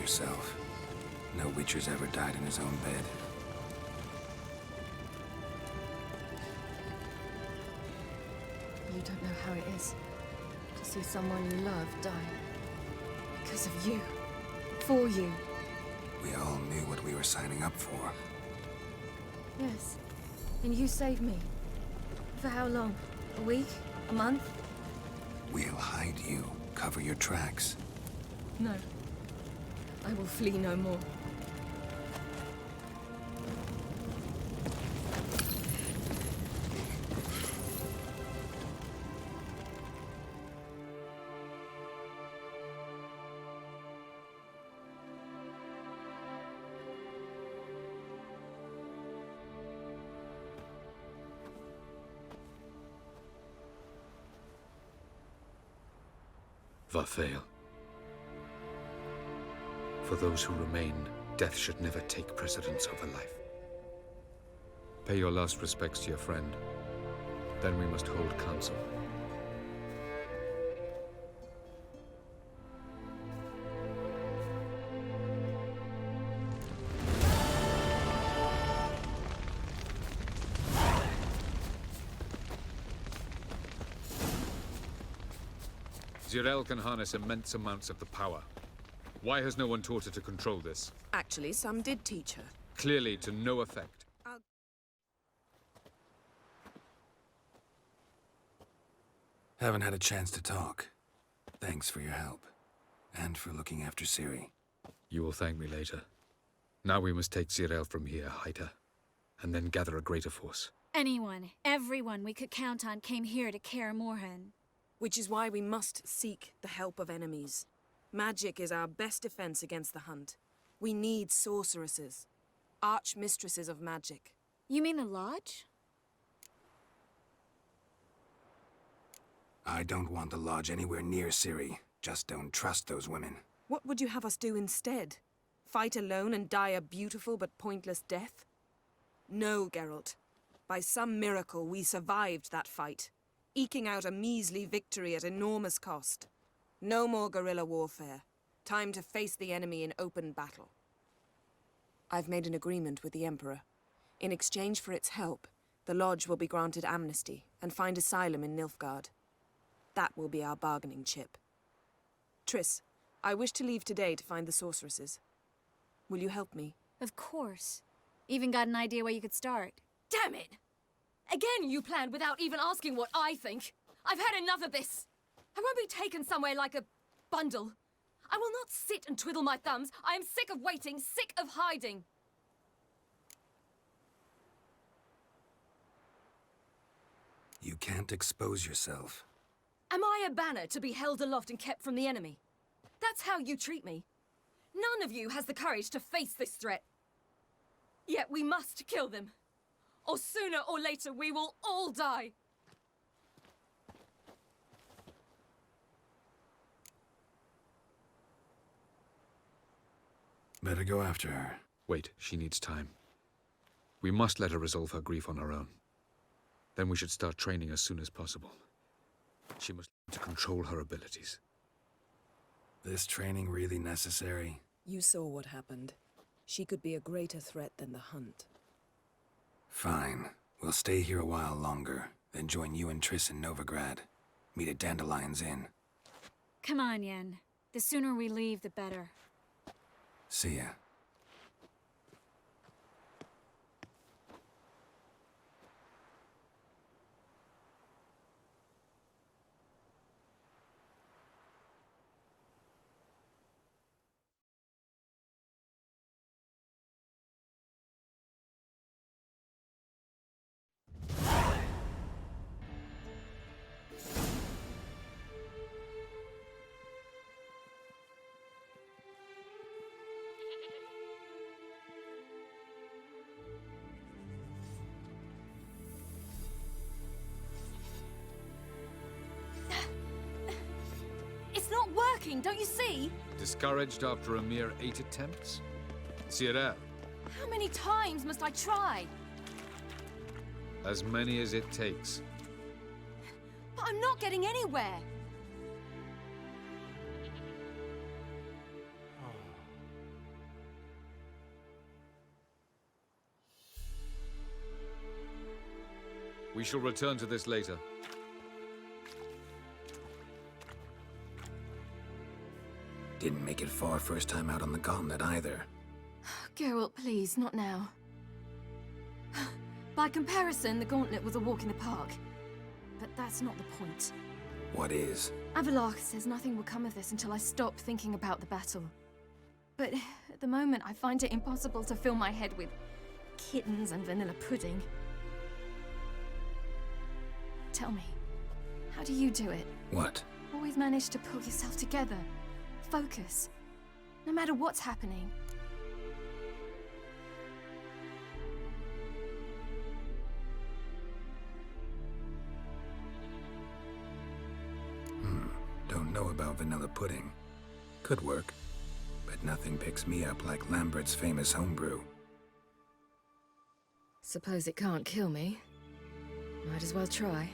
Yourself. No Witcher's ever died in his own bed. You don't know how it is to see someone you love die. Because of you. For you. We all knew what we were signing up for. Yes. And you saved me. For how long? A week? A month? We'll hide you. Cover your tracks. No. I will flee no more. Varthael. For those who remain, death should never take precedence over life. Pay your last respects to your friend. Then we must hold council. Zirel can harness immense amounts of the power. Why has no one taught her to control this? Actually, some did teach her. Clearly to no effect. Haven't had a chance to talk. Thanks for your help. And for looking after Ciri. You will thank me later. Now we must take Zirael from here, hide her, and then gather a greater force. Anyone, everyone we could count on came here to Kaer Morhen. Which is why we must seek the help of enemies. Magic is our best defense against the hunt. We need sorceresses. Archmistresses of magic. You mean the Lodge? I don't want the Lodge anywhere near Ciri. Just don't trust those women. What would you have us do instead? Fight alone and die a beautiful but pointless death? No, Geralt. By some miracle, we survived that fight, eking out a measly victory at enormous cost. No more guerrilla warfare. Time to face the enemy in open battle. I've made an agreement with the Emperor. In exchange for its help, the Lodge will be granted amnesty and find asylum in Nilfgaard. That will be our bargaining chip. Triss, I wish to leave today to find the sorceresses. Will you help me? Of course. Even got an idea where you could start. Damn it! Again you planned without even asking what I think. I've had enough of this. I won't be taken somewhere like a bundle. I will not sit and twiddle my thumbs. I am sick of waiting, sick of hiding. You can't expose yourself. Am I a banner to be held aloft and kept from the enemy? That's how you treat me. None of you has the courage to face this threat. Yet we must kill them. Or sooner or later we will all die. Better go after her. Wait, she needs time. We must let her resolve her grief on her own. Then we should start training as soon as possible. She must learn to control her abilities. This training really necessary? You saw what happened. She could be a greater threat than the hunt. Fine. We'll stay here a while longer, then join you and Triss in Novigrad. Meet at Dandelion's Inn. Come on, Yen. The sooner we leave, the better. See ya. It's not working, don't you see? Discouraged after a mere 8 attempts? Zirael, How many times must I try? as many as it takes. But I'm not getting anywhere. We shall return to this later. Didn't make it far first time out on the gauntlet either. Geralt, please, not now. By comparison, the gauntlet was a walk in the park. But that's not the point. What is? Avalach says nothing will come of this until I stop thinking about the battle. But at the moment, I find it impossible to fill my head with kittens and vanilla pudding. Tell me, how do you do it? What? Always manage to pull yourself together. Focus. No matter what's happening. Don't know about vanilla pudding. Could work. But nothing picks me up like Lambert's famous homebrew. Suppose it can't kill me. Might as well try.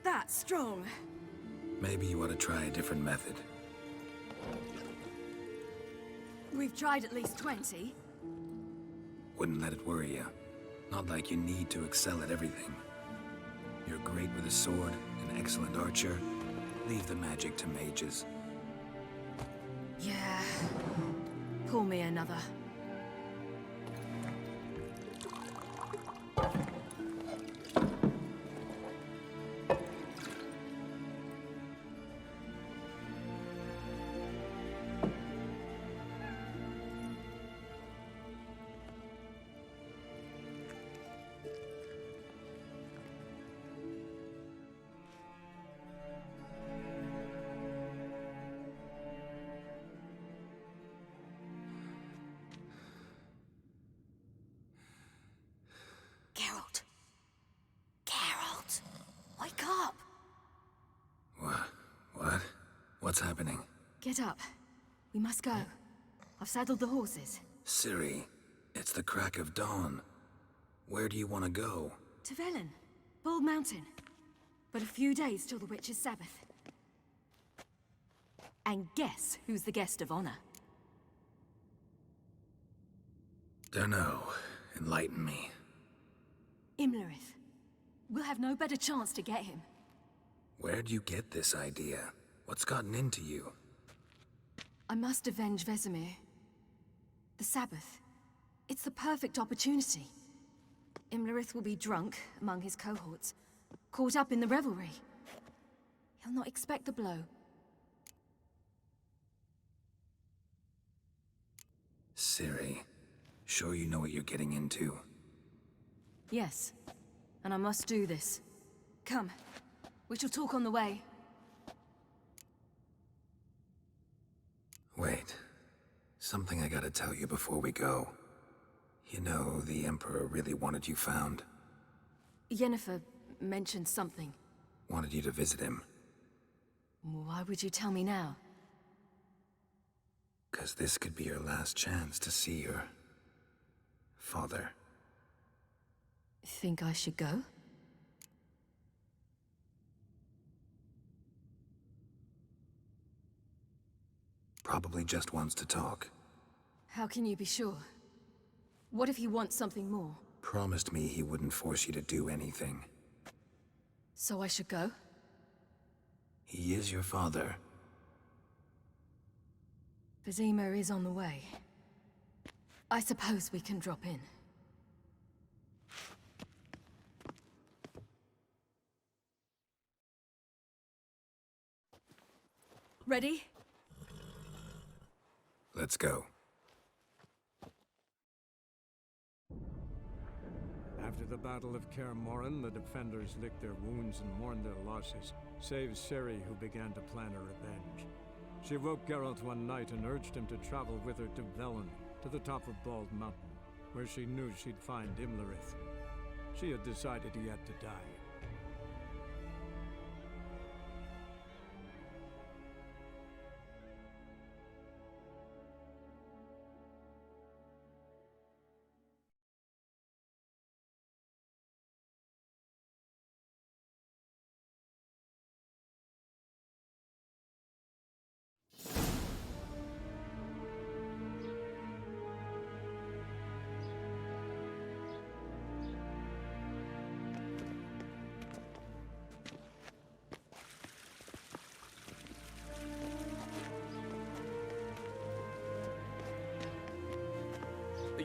That's strong. Maybe you ought to try a different method. We've tried at least 20. Wouldn't let it worry you. Not like you need to excel at everything. You're great with a sword, an excellent archer. Leave the magic to mages. Yeah. Pull me another. Geralt. Geralt. Wake up. What? What's happening? Get up. We must go. I've saddled the horses. Ciri, it's the crack of dawn. Where do you want to go? To Velen. Bald Mountain. But a few days till the Witch's Sabbath. And guess who's the guest of honor? Dunno. Enlighten me. Imlerith. We'll have no better chance to get him. Where'd you get this idea? What's gotten into you? I must avenge Vesemir. The Sabbath. It's the perfect opportunity. Imlerith will be drunk among his cohorts, caught up in the revelry. He'll not expect the blow. Ciri, sure you know what you're getting into? Yes, and I must do this. Come, we shall talk on the way. Wait. Something I gotta tell you before we go. You know, the Emperor really wanted you found. Yennefer mentioned something. Wanted you to visit him. Why would you tell me now? 'Cause this could be your last chance to see your father. Think I should go? Probably just wants to talk. How can you be sure? What if he wants something more? Promised me he wouldn't force you to do anything. So I should go? He is your father. Vesemir is on the way. I suppose we can drop in. Ready? Let's go. After the Battle of Kaer Morhen, the defenders licked their wounds and mourned their losses, save Ciri, who began to plan a revenge. She woke Geralt one night and urged him to travel with her to Velen, to the top of Bald Mountain, where she knew she'd find Imlerith. She had decided he had to die.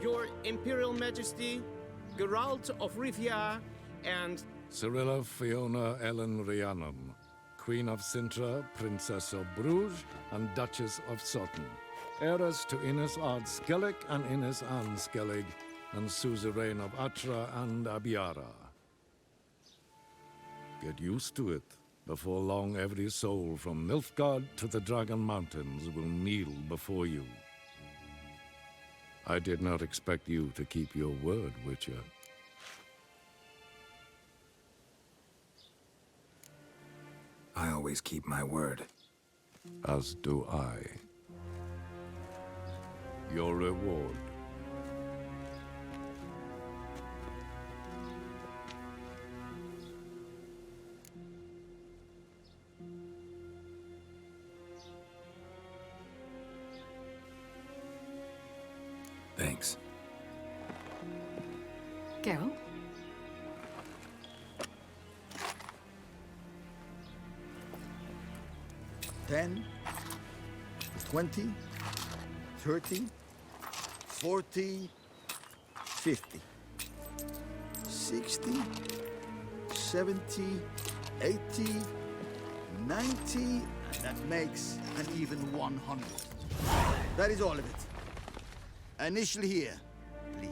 Your Imperial Majesty, Geralt of Rivia, and... Cirilla Fiona Ellen Rhiannon, Queen of Sintra, Princess of Bruges, and Duchess of Sutton. Heiress to Innes Ard Skellig and Innes Anne Skellig, and suzerain of Atra and Abiara. Get used to it. Before long, every soul from Nilfgaard to the Dragon Mountains will kneel before you. I did not expect you to keep your word, Witcher. I always keep my word. As do I. Your reward. Geralt? 10, 20, 30, 40, 50, 60, 70, 80, 90, and that makes an even 100. That is all of it. Initial here, please.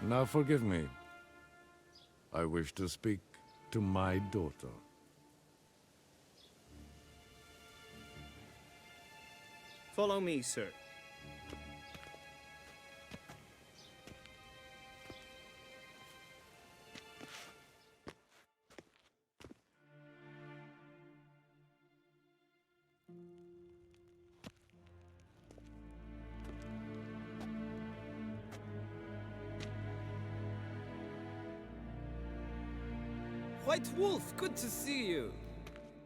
Now forgive me. I wish to speak to my daughter. Follow me, sir. White Wolf, good to see you.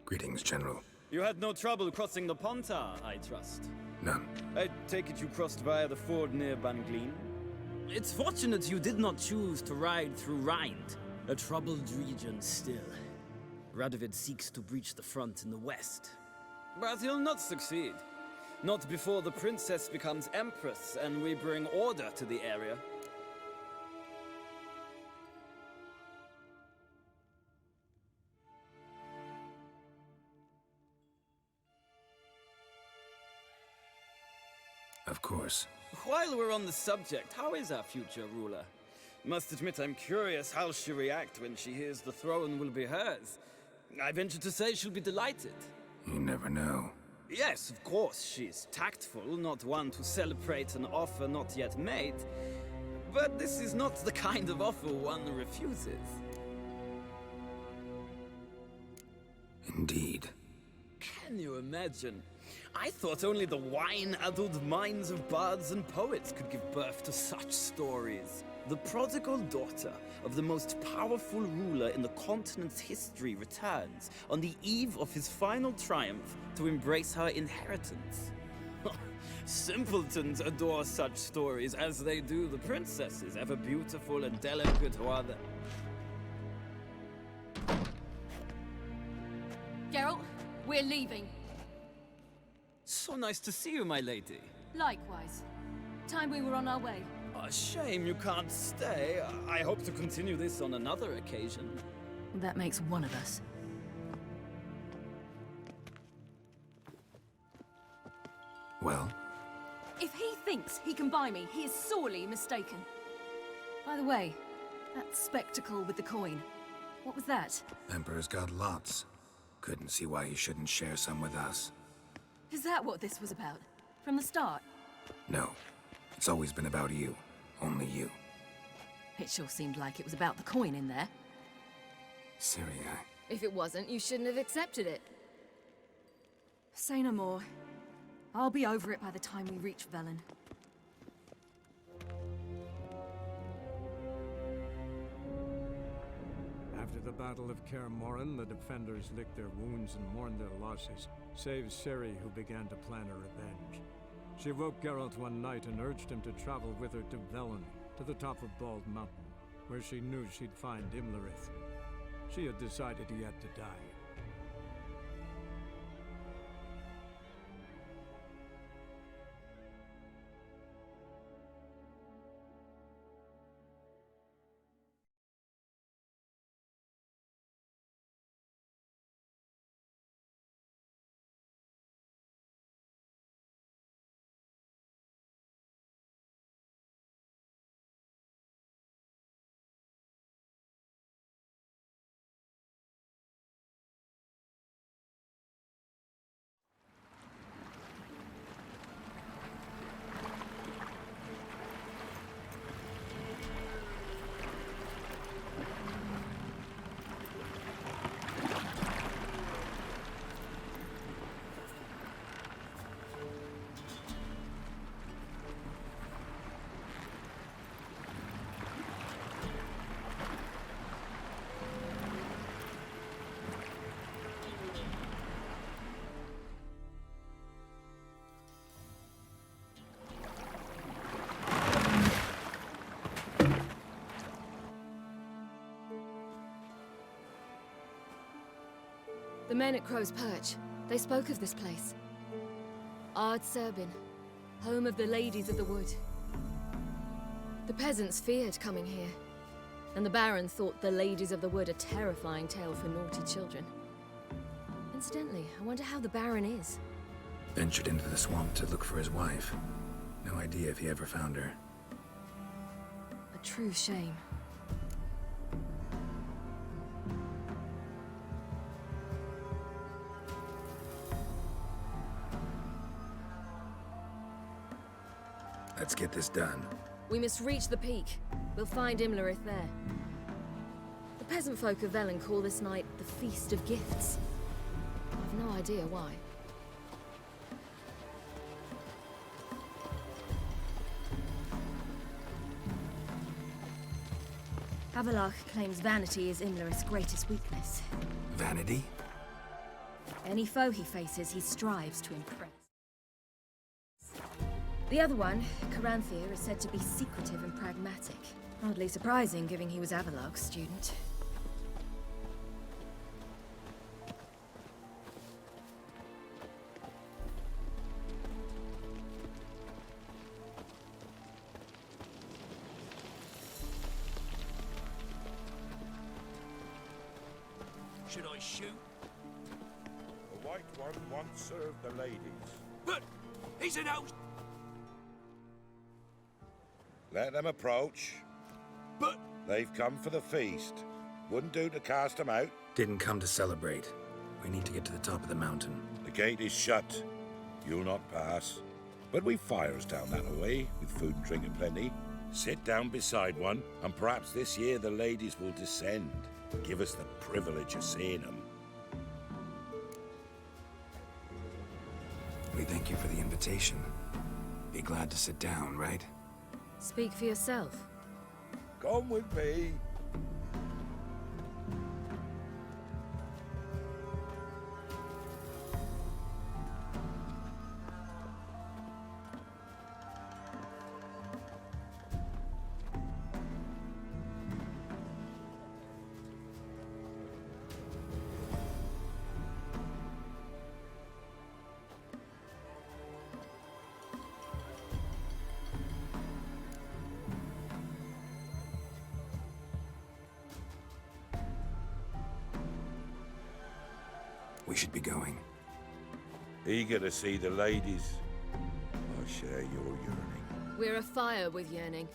Greetings, General. You had no trouble crossing the Pontar, I trust. None. I take it you crossed via the ford near Banglin? It's fortunate you did not choose to ride through Rind, a troubled region still. Radovid seeks to breach the front in the west. But he'll not succeed. Not before the princess becomes empress and we bring order to the area. Of course. While we're on the subject, how is our future ruler? Must admit I'm curious how she'll react when she hears the throne will be hers. I venture to say she'll be delighted. You never know. Yes, of course, she's tactful, not one to celebrate an offer not yet made. But this is not the kind of offer one refuses. Indeed. Can you imagine? I thought only the wine-addled minds of bards and poets could give birth to such stories. The prodigal daughter of the most powerful ruler in the continent's history returns on the eve of his final triumph to embrace her inheritance. Simpletons adore such stories as they do the princesses, ever beautiful and delicate while the... Geralt, we're leaving. So nice to see you, my lady. Likewise. Time we were on our way. A shame you can't stay. I hope to continue this on another occasion. That makes one of us. Well? If he thinks he can buy me, he is sorely mistaken. By the way, that spectacle with the coin, what was that? Emperor's got lots. Couldn't see why he shouldn't share some with us. Is that what this was about? From the start? No. It's always been about you. Only you. It sure seemed like it was about the coin in there. Ciri, If it wasn't, you shouldn't have accepted it. Say no more. I'll be over it by the time we reach Velen. After the Battle of Kaer Morhen, the defenders licked their wounds and mourned their losses, save Ciri, who began to plan a revenge. She woke Geralt one night and urged him to travel with her to Velen, to the top of Bald Mountain, where she knew she'd find Imlerith. She had decided he had to die. men at Crow's Perch, they spoke of this place. Ard Serbin, home of the Ladies of the Wood. The peasants feared coming here, and the Baron thought the Ladies of the Wood a terrifying tale for naughty children. Incidentally, I wonder how the Baron is. Ventured into the swamp to look for his wife. No idea if he ever found her. A true shame. Let's get this done. We must reach the peak. We'll find Imlerith there. The peasant folk of Velen call this night the Feast of Gifts. I've no idea why. Havelach claims vanity is Imlerith's greatest weakness. Vanity? Any foe he faces, he strives to impress. The other one, Caranthir, is said to be secretive and pragmatic. Hardly surprising, given he was Avalok's student. Should I shoot? The White One once served the ladies. But he's an out. Let them approach. But they've come for the feast. Wouldn't do to cast them out. Didn't come to celebrate. We need to get to the top of the mountain. The gate is shut. You'll not pass. But we've fires down that way, with food and drink aplenty. Sit down beside one, and perhaps this year the ladies will descend. Give us the privilege of seeing them. We thank you for the invitation. Be glad to sit down, right? Speak for yourself. Come with me. We should be going. Eager to see the ladies. I share your yearning. We're afire with yearning.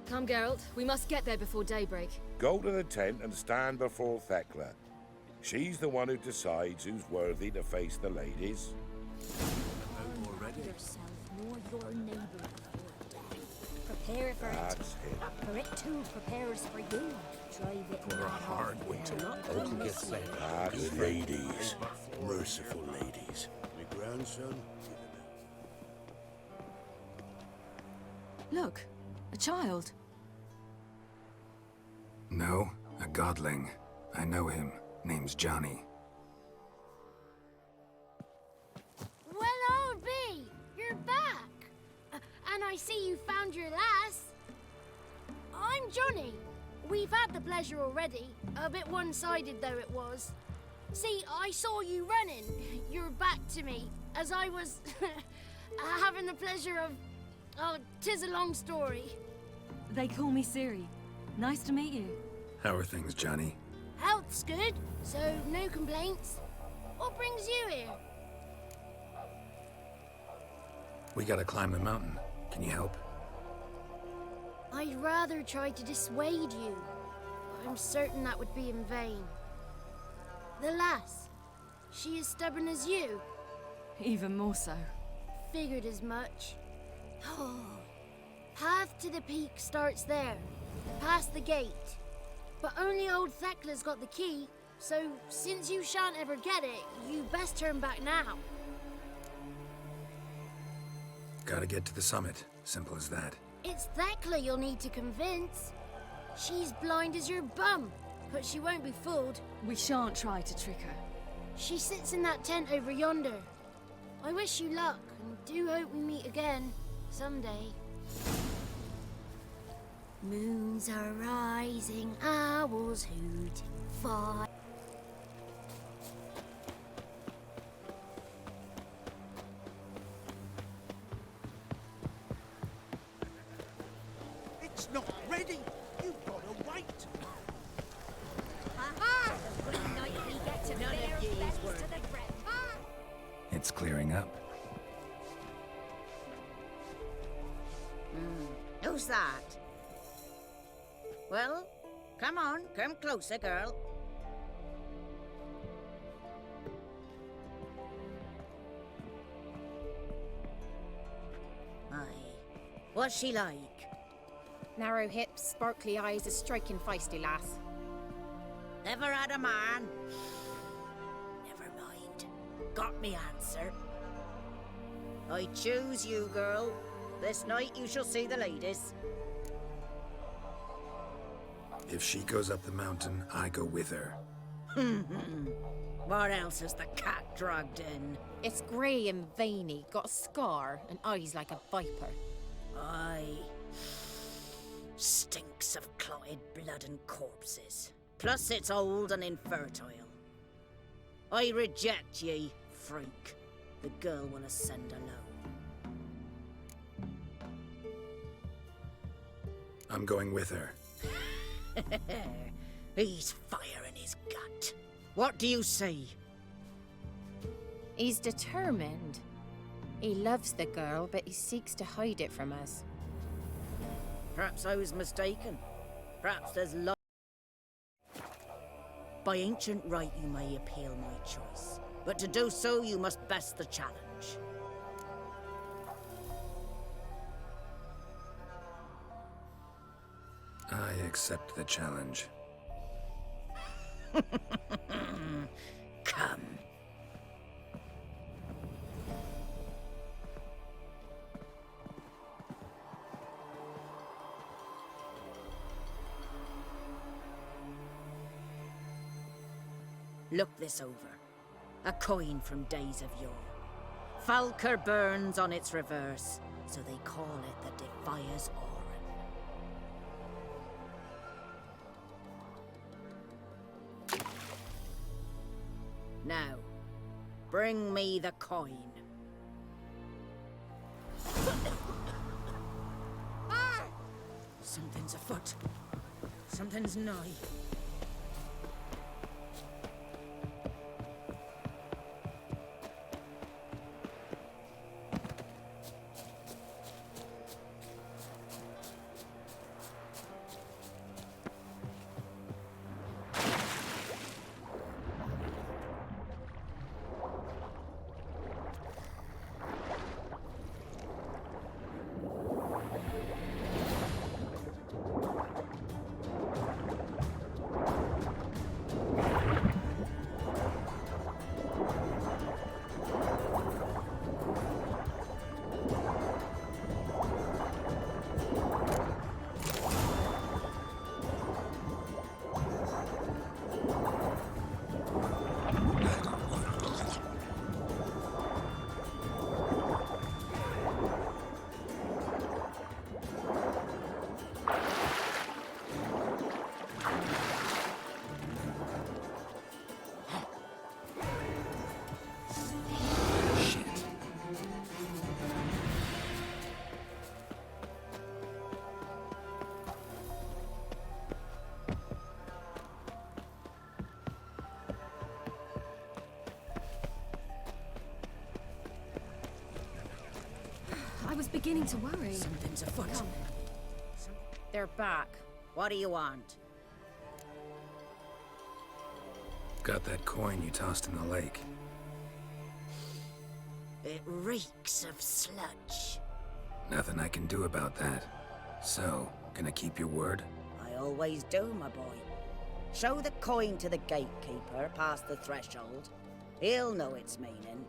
Come, Geralt. We must get there before daybreak. Go to the tent and stand before Thekla. She's the one who decides who's worthy to face the ladies. Yourself nor your neighbor before death. Prepare for That's it. it. For it too prepares for you. Drive it For a hard winter, all can get fed. That's Ladies, merciful ladies. My grandson? Look, a child. No, a godling. I know him. Name's Johnny. Well, old B, you're back. And I see you found your lass. I'm Johnny. We've had the pleasure already. A bit one-sided though it was. See, I saw you running. Your back to me, as I was having the pleasure of... Oh, 'tis a long story. They call me Ciri. Nice to meet you. How are things, Johnny? Health's good, so no complaints. What brings you here? We gotta climb the mountain. Can you help? I'd rather try to dissuade you. I'm certain that would be in vain. The lass, she as stubborn as you? Even more so. Figured as much. Path to the peak starts there, past the gate. But only old Thekla's got the key, so since you shan't ever get it, you best turn back now. Gotta get to the summit. Simple as that. It's Thekla you'll need to convince. She's blind as your bum, but she won't be fooled. We shan't try to trick her. She sits in that tent over yonder. I wish you luck, and do hope we meet again, someday. Moons are rising, owls hoot, fire. It's not ready. You've got to wait. Aha! One night we get to none of ye's work. To the bread. It's clearing up. Who's that? Well, come on, come closer, girl. Aye. What's she like? Narrow hips, sparkly eyes, a striking feisty lass. Never had a man. Never mind. Got me answer. I choose you, girl. This night you shall see the ladies. If she goes up the mountain, I go with her. What else is the cat dragged in? It's grey and veiny, got a scar, and eyes like a viper. Aye. Stinks of clotted blood and corpses. Plus it's old and infertile. I reject ye, freak. The girl will ascend alone. I'm going with her. He's fire in his gut. What do you say? He's determined. He loves the girl, but he seeks to hide it from us. Perhaps I was mistaken. Perhaps there's love. By ancient right you may appeal my choice, but to do so you must best the challenge. I accept the challenge. Come. Look this over. A coin from days of yore. Falker burns on its reverse, so they call it the Defier's Oran. Now, bring me the coin. Something's afoot. Something's nigh. I was beginning to worry. Something's afoot. Come. They're back. What do you want? Got that coin you tossed in the lake. It reeks of sludge. Nothing I can do about that. So, gonna keep your word? I always do, my boy. Show the coin to the gatekeeper past the threshold. He'll know its meaning.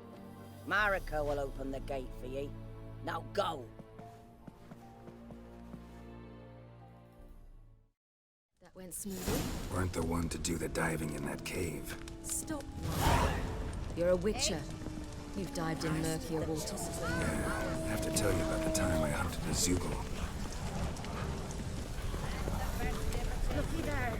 Marika will open the gate for ye. Now go. That went smoothly. Weren't the one to do the diving in that cave. Stop. You're a witcher. You've dived in murkier waters. Yeah, I have to tell you about the time I hunted a Zoogle. Looky there.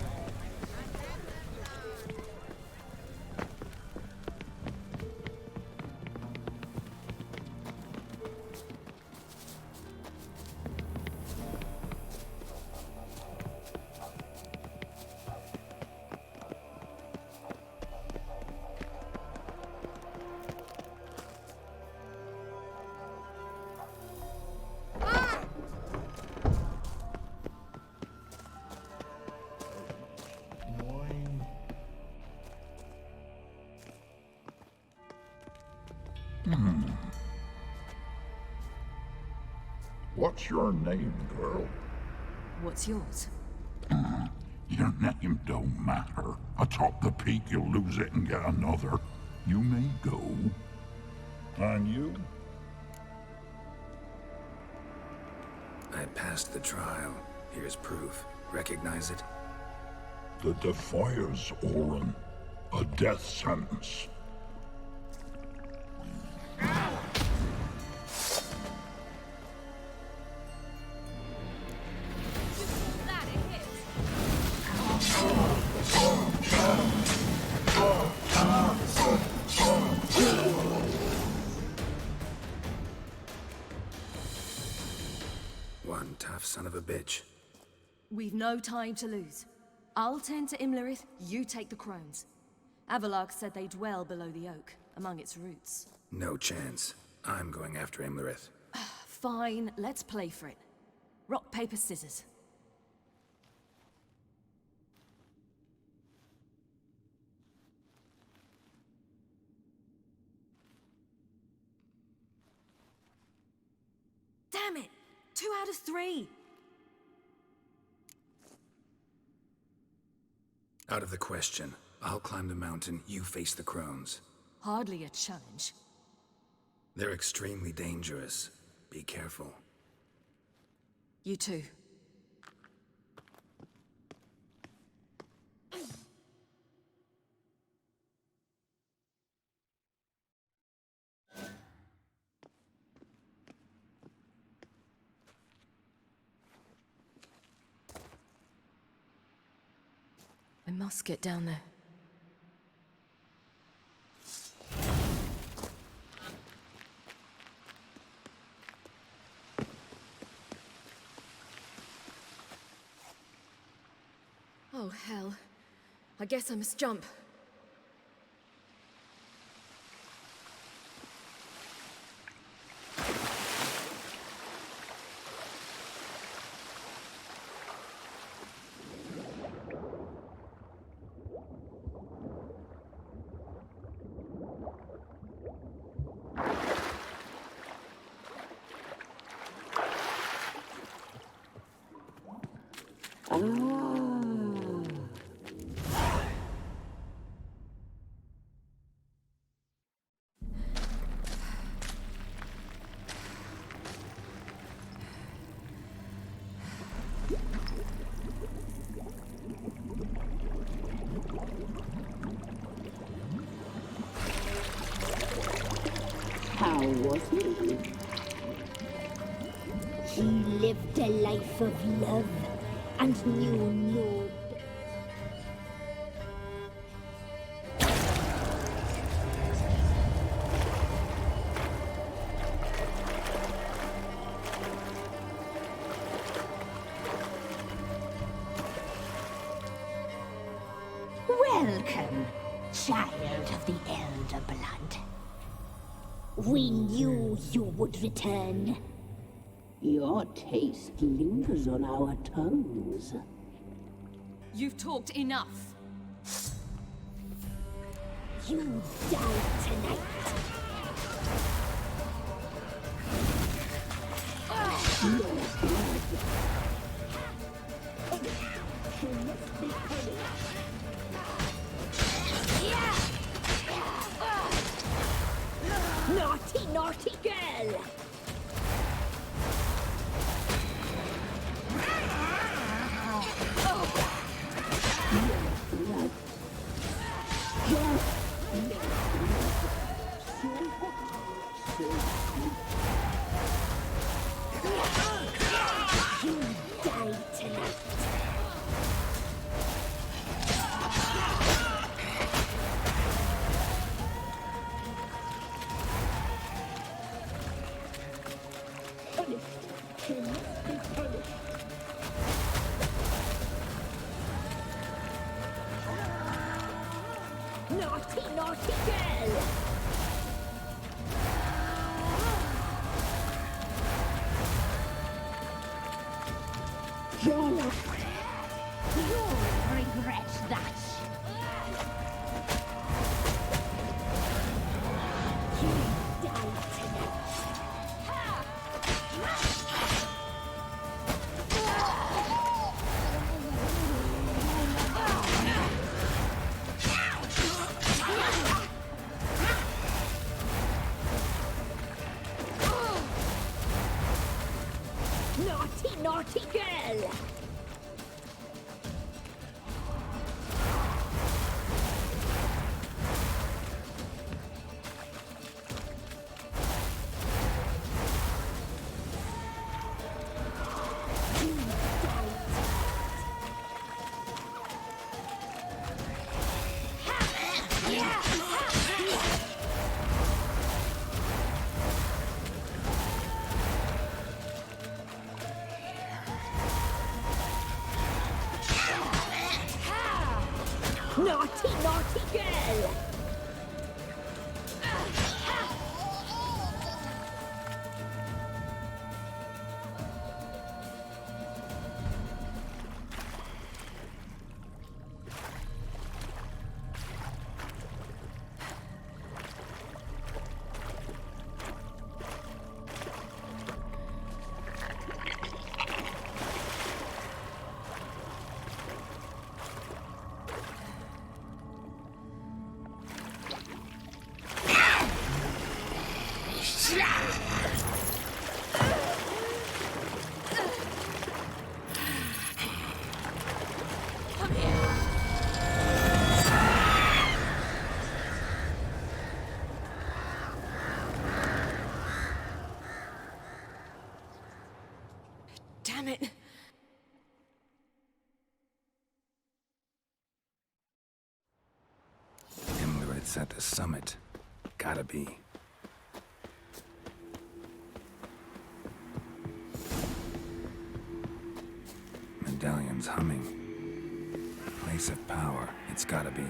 What's your name, girl? What's yours? Your name don't matter. Atop the peak, you'll lose it and get another. You may go. And you? I passed the trial. Here's proof. Recognize it? The Defier's Orin. A death sentence. One tough son of a bitch. We've no time to lose. I'll tend to Imlerith, you take the crones. Avalok said they dwell below the oak, among its roots. No chance. I'm going after Imlerith. Fine, let's play for it. Rock, paper, scissors. Damn it! 2 out of 3! Out of the question. I'll climb the mountain, you face the crones. Hardly a challenge. They're extremely dangerous. Be careful. You too. I must get down there. Oh, hell. I guess I must jump. How was he? He lived a life of love and knew no Welcome, child of the Elder Blood. We knew you would return. Your taste lingers on our tongues. You've talked enough. You die tonight. Your blood. You must be punished. Naughty, naughty girl! You die tonight. Naughty, naughty girl! You'll regret that. You die tonight. Naughty, naughty girl! Naughty, naughty girl! Damn it! It's at the summit. Gotta be. Medallion's humming. Place of power. It's gotta be.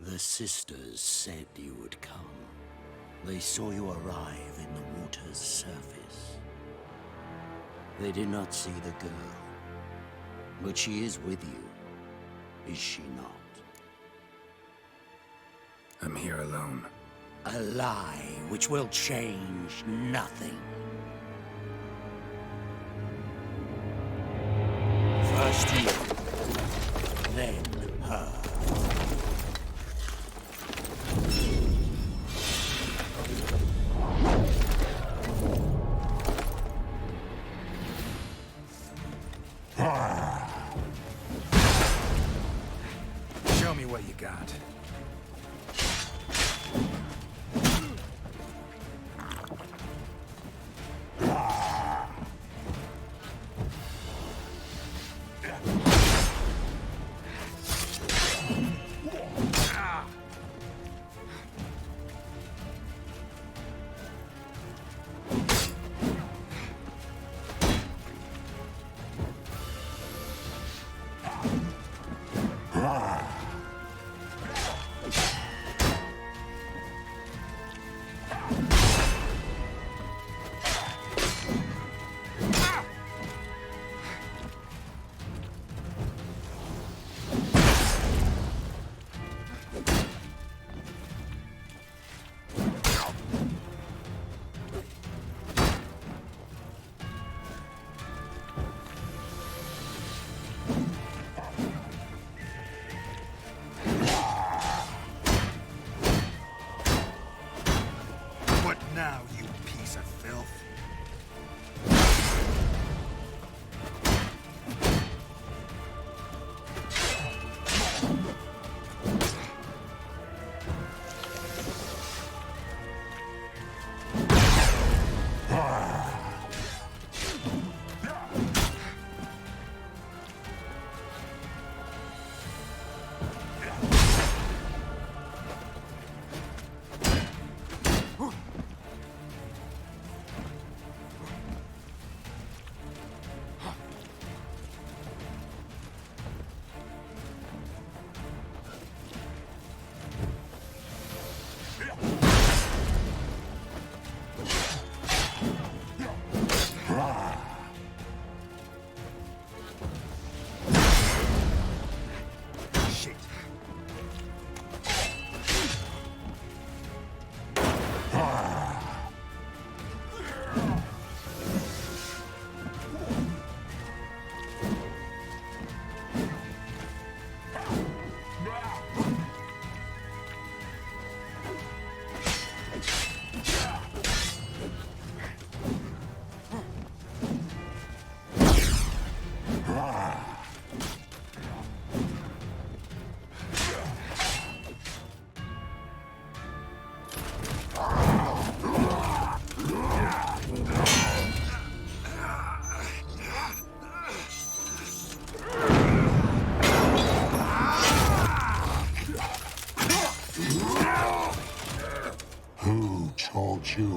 The sisters said you would come. They saw you arrive in the water's surface. They did not see the girl. But she is with you, is she not? I'm here alone. A lie which will change nothing. First you, then her. Show me what you got.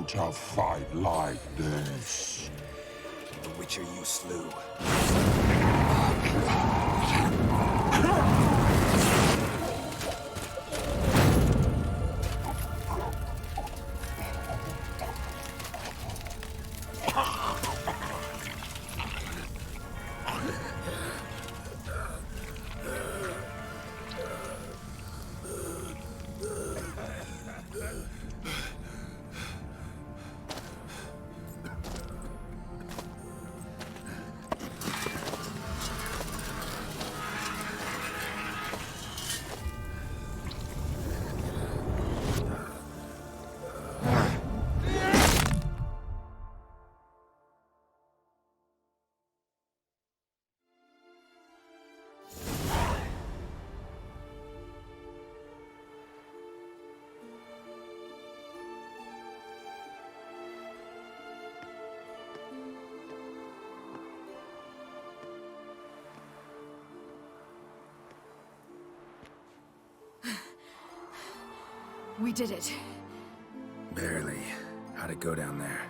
to fight like this. The Witcher you slew. We did it. Barely. How'd it go down there?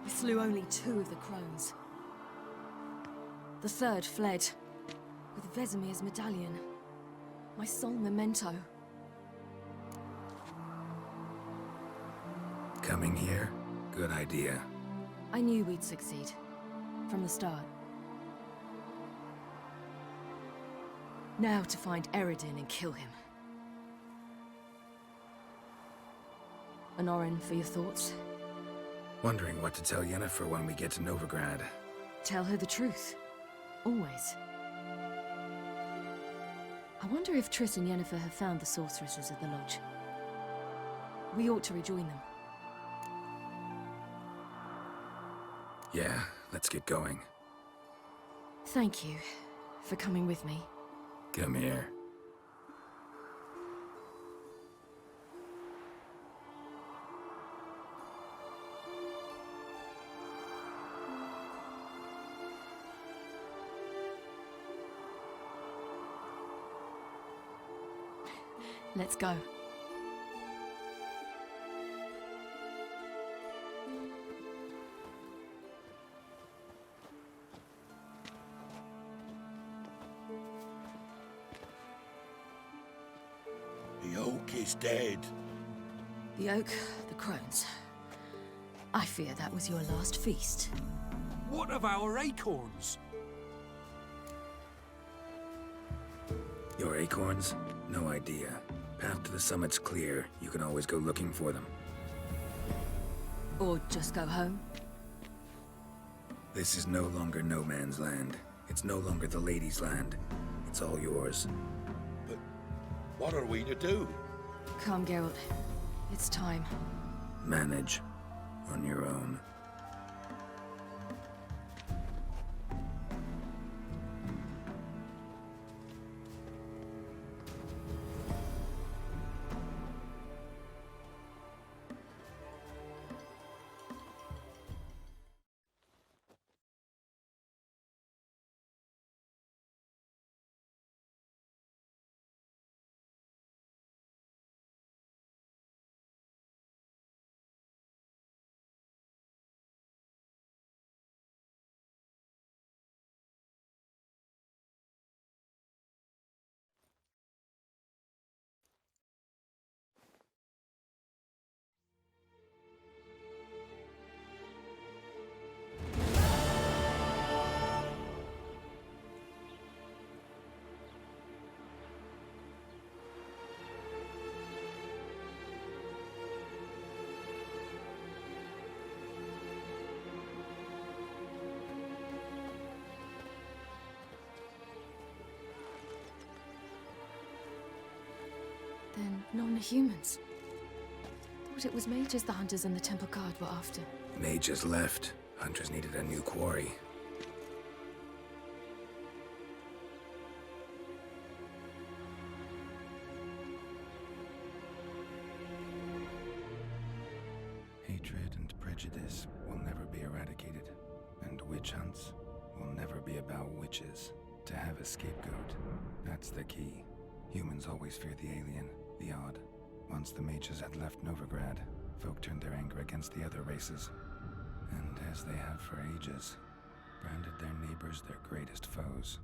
We slew only 2 of the crones. The 3rd fled, with Vesemir's medallion. My sole memento. Coming here? Good idea. I knew we'd succeed. From the start. Now to find Eredin and kill him. Honorin, for your thoughts? Wondering what to tell Yennefer when we get to Novigrad. Tell her the truth. Always. I wonder if Triss and Yennefer have found the sorceresses at the lodge. We ought to rejoin them. Yeah, let's get going. Thank you for coming with me. Come here. Let's go. The oak is dead. The oak, the crones. I fear that was your last feast. What of our acorns? Your acorns? No idea. Path to the summit's clear. You can always go looking for them. Or just go home. This is no longer no man's land. It's no longer the lady's land. It's all yours. But what are we to do? Come, Geralt. It's time. Manage. On your own. Then none are humans. Thought it was mages the hunters and the temple guard were after. Mages left. Hunters needed a new quarry. Hatred and prejudice will never be eradicated, and witch hunts will never be about witches. To have a scapegoat, that's the key. Humans always fear the alien, the odd. Once the mages had left Novigrad, folk turned their anger against the other races, and as they have for ages, branded their neighbors their greatest foes.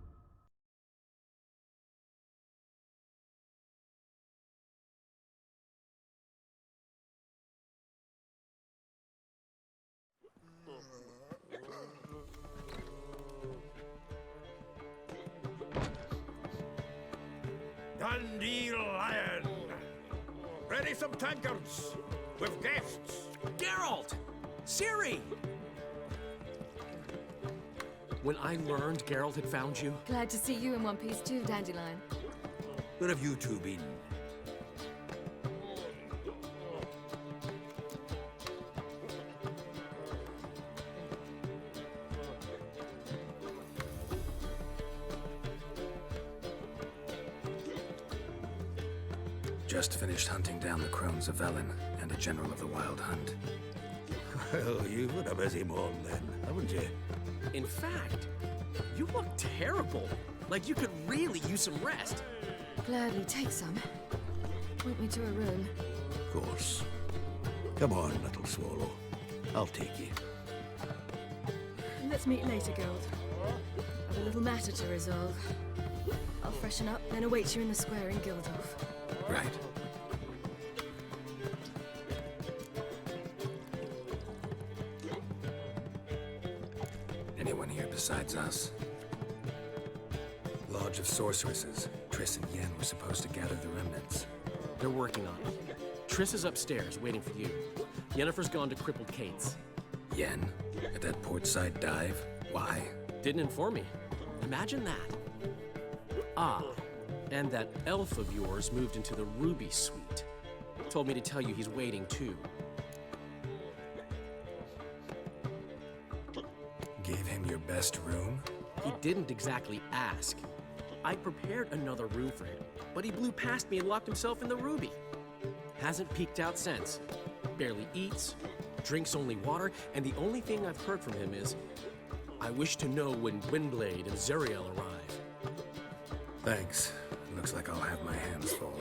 Dandelion! Ready some tankards with guests. Geralt! Ciri! When I learned Geralt had found you, Glad to see you in one piece too, Dandelion. Where have you two been? Just finished hunting down the crones of Velen and a general of the Wild Hunt. Well, you've had a busy morning then, haven't you? in fact, you look terrible. Like you could really use some rest. Gladly take some. Point me to a room. Of course. Come on, little swallow. I'll take you. Let's meet later, Geralt. I've a little matter to resolve. I'll freshen up, then await you in the square in Gildorf. Right. Anyone here besides us? Lodge of Sorceresses. Triss and Yen were supposed to gather the remnants. They're working on it. Triss is upstairs, waiting for you. Yennefer's gone to crippled Kate's. Yen? At that portside dive? Why? Didn't inform me. Imagine that. Ah, and that elf of yours moved into the Ruby Suite. Told me to tell you he's waiting too. Gave him your best room? He didn't exactly ask. I prepared another room for him, but he blew past me and locked himself in the Ruby. Hasn't peeked out since. Barely eats, drinks only water, and the only thing I've heard from him is, I wish to know when Windblade and Zuriel arrive. Thanks. Looks like I'll have my hands full.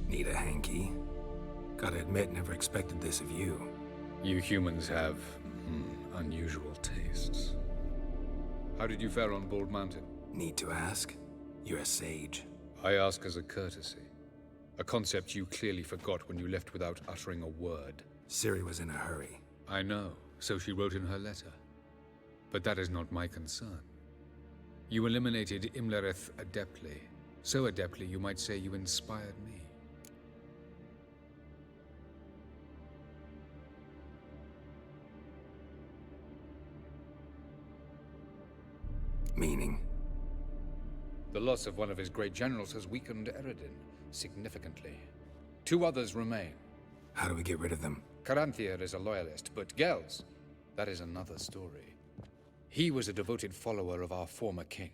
Need a hanky? Gotta admit, never expected this of you. You humans have unusual tastes. How did you fare on Bald Mountain? Need to ask? You're a sage. I ask as a courtesy. A concept you clearly forgot when you left without uttering a word. Ciri was in a hurry. I know, so she wrote in her letter. But that is not my concern. You eliminated Imlerith adeptly. So adeptly you might say you inspired me. Meaning? The loss of one of his great generals has weakened Eredin significantly. 2 others remain. How do we get rid of them? Caranthier is a loyalist, but Gels, that is another story. He was a devoted follower of our former king.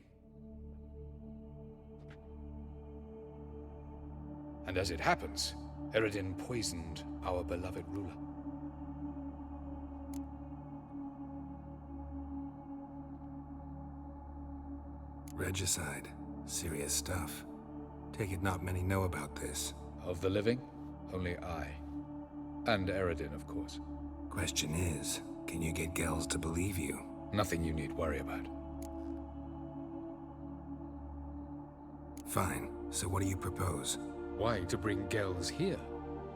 And as it happens, Eredin poisoned our beloved ruler. Regicide. Serious stuff. Take it not many know about this. Of the living, only I. And Eredin, of course. Question is, can you get Gels to believe you? Nothing you need worry about. Fine. So what do you propose? Why, to bring Gels here.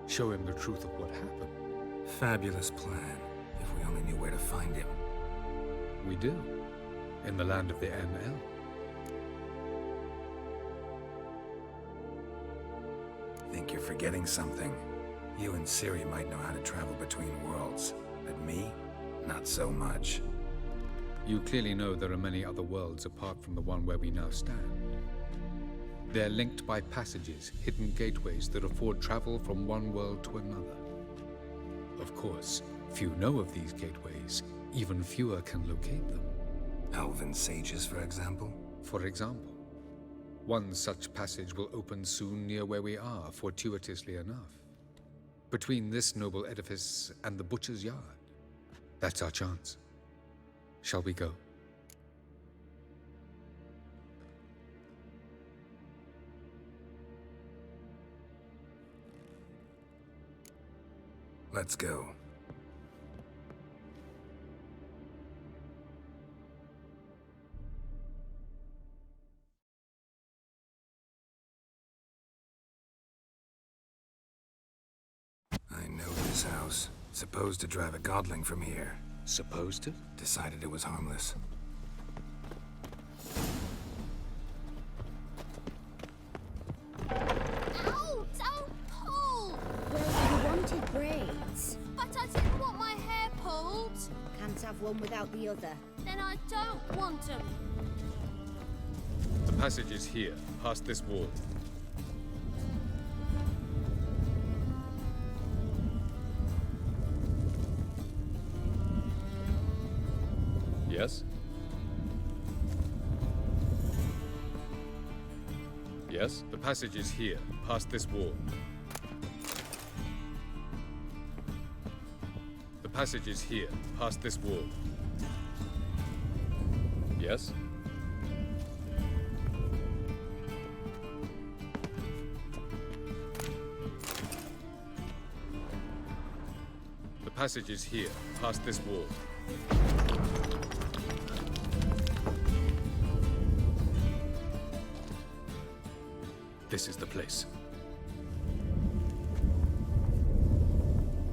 Show him the truth of what happened. Fabulous plan. If we only knew where to find him. We do. In the land of the NL. Think you're forgetting something. You and Ciri might know how to travel between worlds, but me, not so much. You clearly know there are many other worlds apart from the one where we now stand. They're linked by passages, hidden gateways that afford travel from one world to another. Of course, few know of these gateways. Even fewer can locate them. Elven sages, for example? For example. One such passage will open soon near where we are, fortuitously enough. Between this noble edifice and the butcher's yard. That's our chance. Shall we go? Let's go. I know this house. Supposed to drive a godling from here. Supposed to? Decided it was harmless. Ow! Don't pull! Well, you wanted braids. But I didn't want my hair pulled. Can't have one without the other. Then I don't want them. The passage is here, past this wall. Yes? Yes? The passage is here, past this wall. The passage is here, past this wall. Yes? The passage is here, past this wall. This is the place.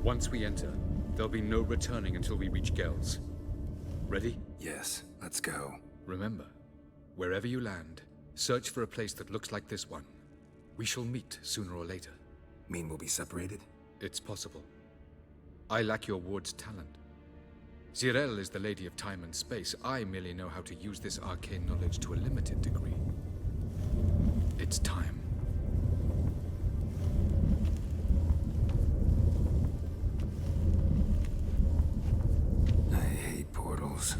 Once we enter, there'll be no returning until we reach Gel's. Ready? Yes, let's go. Remember, wherever you land, search for a place that looks like this one. We shall meet sooner or later. Mean we'll be separated? It's possible. I lack your ward's talent. Zirel is the Lady of Time and Space. I merely know how to use this arcane knowledge to a limited degree. It's time. I hate portals.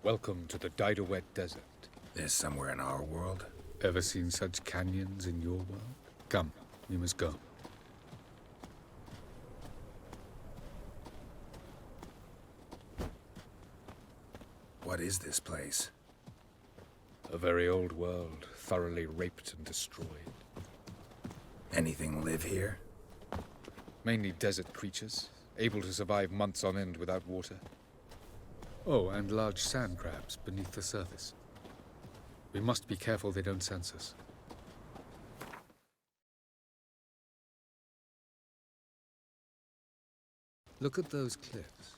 Welcome to the Didowet Desert. This somewhere in our world? Ever seen such canyons in your world? Come, we must go. What is this place? A very old world, thoroughly raped and destroyed. Anything live here? Mainly desert creatures, able to survive months on end without water. Oh, and large sand crabs beneath the surface. We must be careful they don't sense us. Look at those cliffs.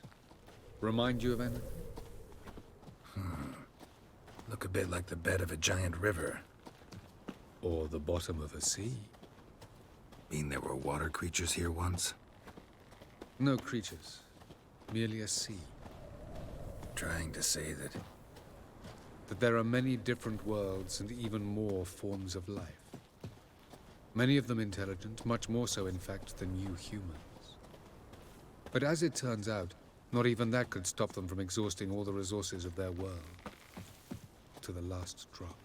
Remind you of anything? Look a bit like the bed of a giant river. Or the bottom of a sea. Mean there were water creatures here once? No creatures. Merely a sea. Trying to say that there are many different worlds and even more forms of life. Many of them intelligent, much more so in fact than you humans. But as it turns out, not even that could stop them from exhausting all the resources of their world. To the last drop.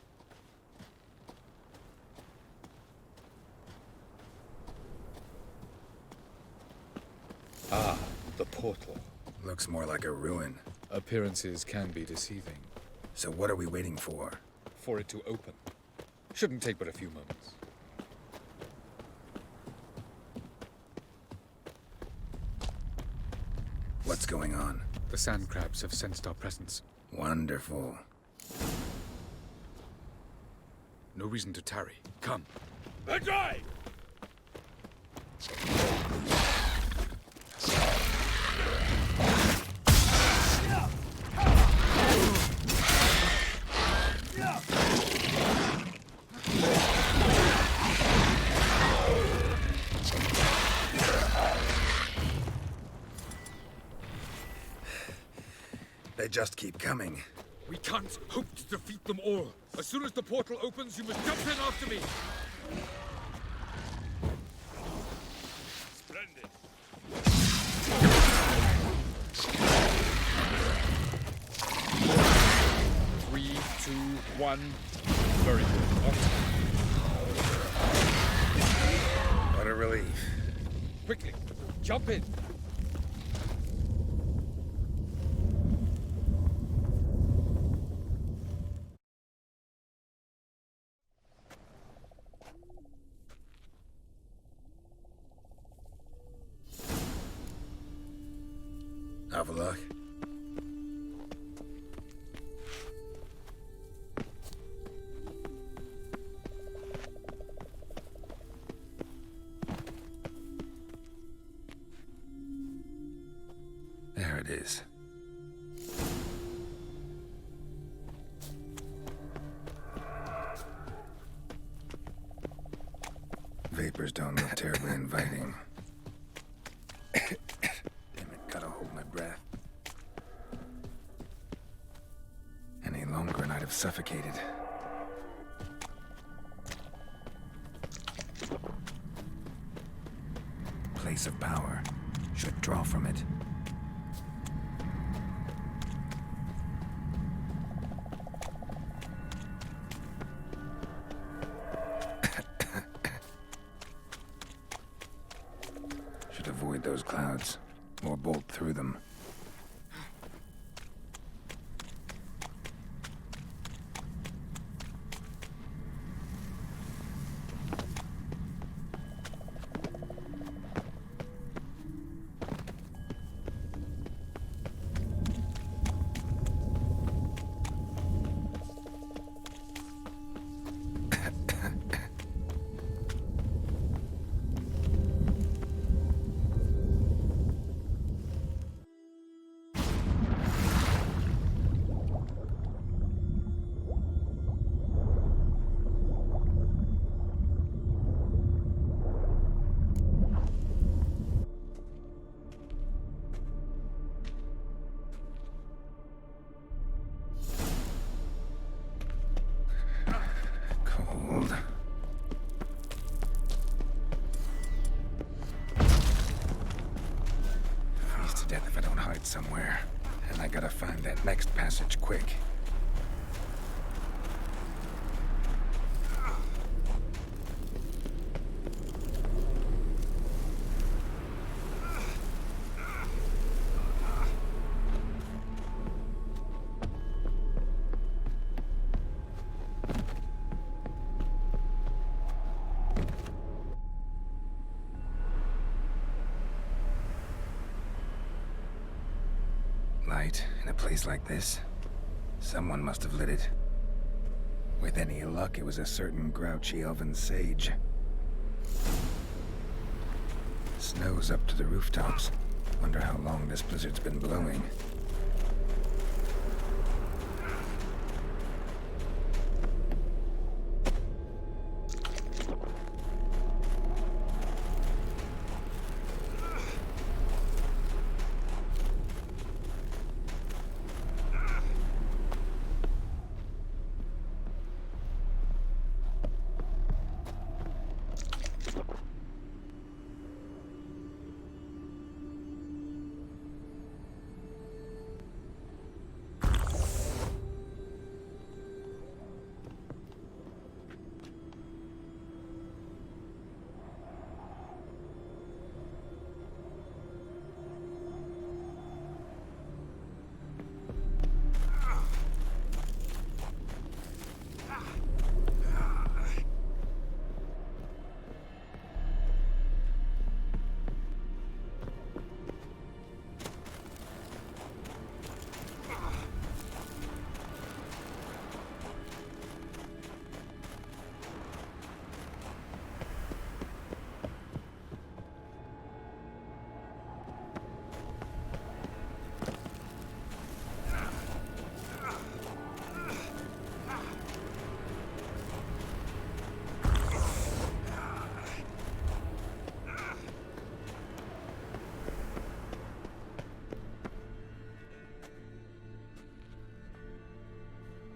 The portal. Looks more like a ruin. Appearances can be deceiving. So what are we waiting for? For it to open. Shouldn't take but a few moments. What's going on? The sand crabs have sensed our presence. Wonderful. No reason to tarry. Come. The drive! They just keep coming. We can't hope to defeat them all. As soon as the portal opens, you must jump in after me. Splendid. 3, 2, 1. Very good. What a relief. Quickly, jump in. Have a look. There it is. Vapors don't look terribly inviting. Damn it, gotta hold my breath. Any longer and I'd have suffocated. Place of power. Should draw from it. Should avoid those clouds, or bolt through them. Cold. Freeze to death if I don't hide somewhere. And I gotta find that next passage quick. Light in a place like this? Someone must have lit it. With any luck, it was a certain grouchy elven sage. Snow's up to the rooftops. Wonder how long this blizzard's been blowing.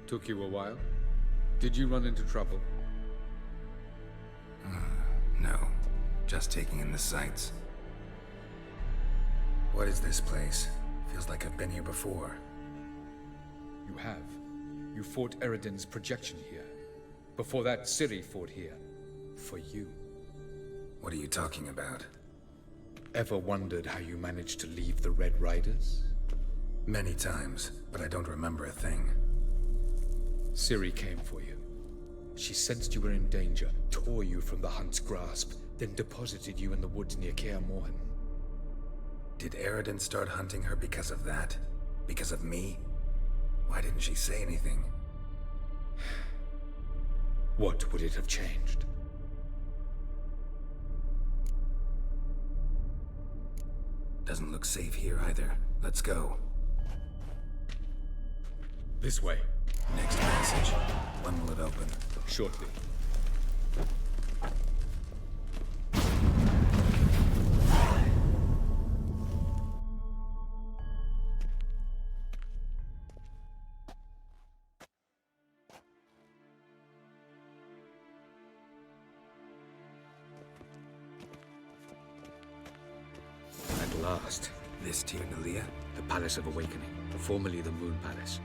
Took you a while? Did you run into trouble? No. Just taking in the sights. What is this place? Feels like I've been here before. You have. You fought Eredin's projection here. Before that, Ciri fought here. For you. What are you talking about? Ever wondered how you managed to leave the Red Riders? Many times, but I don't remember a thing. Ciri came for you. She sensed you were in danger, tore you from the Hunt's grasp, then deposited you in the woods near Kaer Morhen. Did Eredin start hunting her because of that? Because of me? Why didn't she say anything? What would it have changed? Doesn't look safe here either. Let's go. This way. Next passage. When will it open? Shortly. At last. This Tyr Nalia? The Palace of Awakening, formerly the Moon Palace.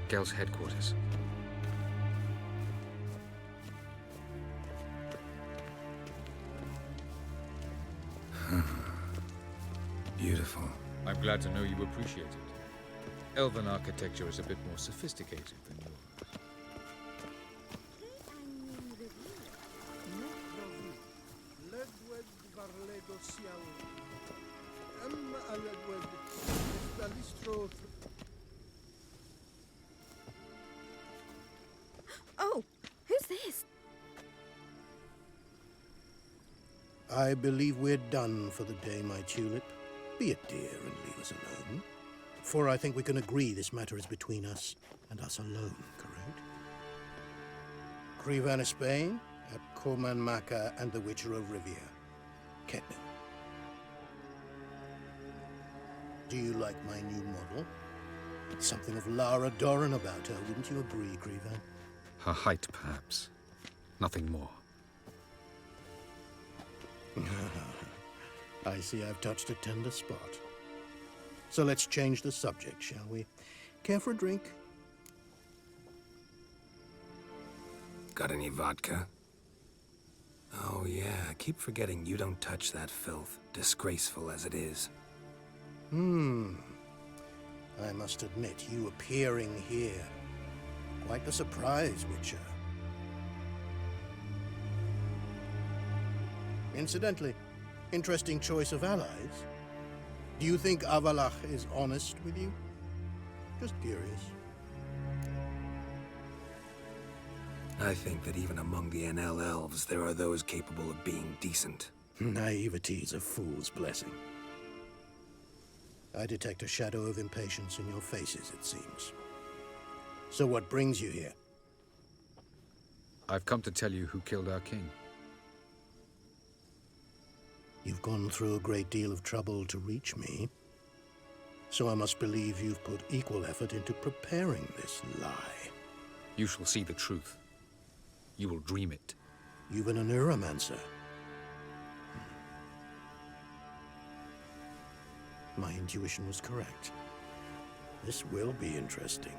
Gel's headquarters. Beautiful. I'm glad to know you appreciate it. Elven architecture is a bit more sophisticated than yours. Oh, who's this? I believe we're done for the day, my tulip. Be a dear and leave us alone. For I think we can agree this matter is between us and us alone, correct? Crevan of Spain, at Coman Maca and the Witcher of Rivia. Ketna. Do you like my new model? Something of Lara Doran about her, wouldn't you agree, Crevan? Her height, perhaps. Nothing more. I see I've touched a tender spot. So let's change the subject, shall we? Care for a drink? Got any vodka? Oh yeah, I keep forgetting you don't touch that filth, disgraceful as it is. I must admit, you appearing here. Quite the surprise, Witcher. Incidentally, interesting choice of allies. Do you think Avalach is honest with you? Just curious. I think that even among the NL elves, there are those capable of being decent. Naivety is a fool's blessing. I detect a shadow of impatience in your faces, it seems. So what brings you here? I've come to tell you who killed our king. You've gone through a great deal of trouble to reach me. So I must believe you've put equal effort into preparing this lie. You shall see the truth. You will dream it. You've been a neuromancer. My intuition was correct. This will be interesting.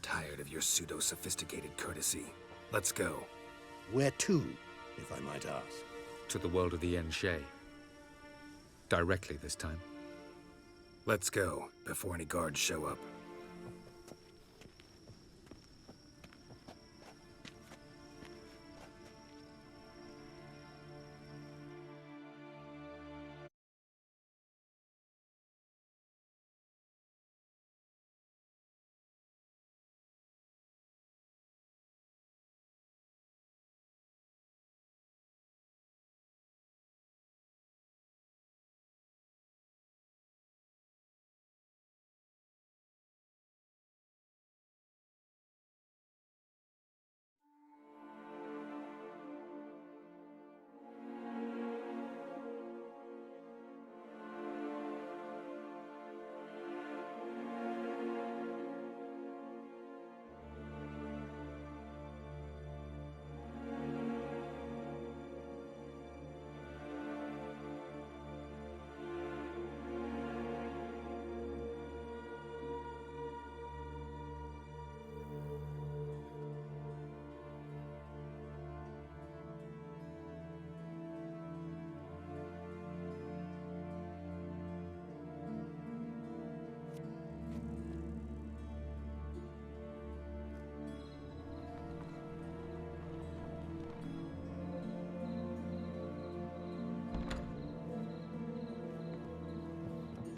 Tired of your pseudo-sophisticated courtesy. Let's go. Where to, if I might ask? To the world of the Enshe. Directly this time. Let's go, before any guards show up.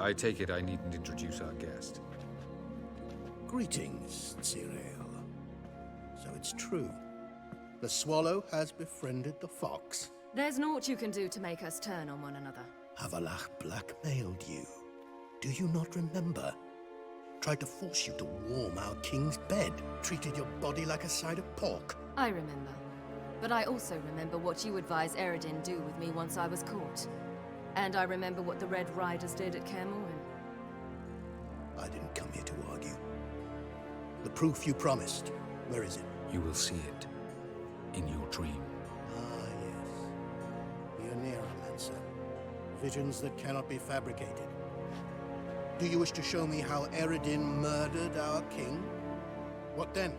I take it I needn't introduce our guest. Greetings, Cyril. So it's true. The swallow has befriended the fox. There's naught you can do to make us turn on one another. Avalach blackmailed you. Do you not remember? Tried to force you to warm our king's bed. Treated your body like a side of pork. I remember. But I also remember what you advised Eredin do with me once I was caught. And I remember what the Red Riders did at Kaer Morhen. I didn't come here to argue. The proof you promised, where is it? You will see it in your dream. Ah, yes. The Oneiromancer. Visions that cannot be fabricated. Do you wish to show me how Eredin murdered our king? What then?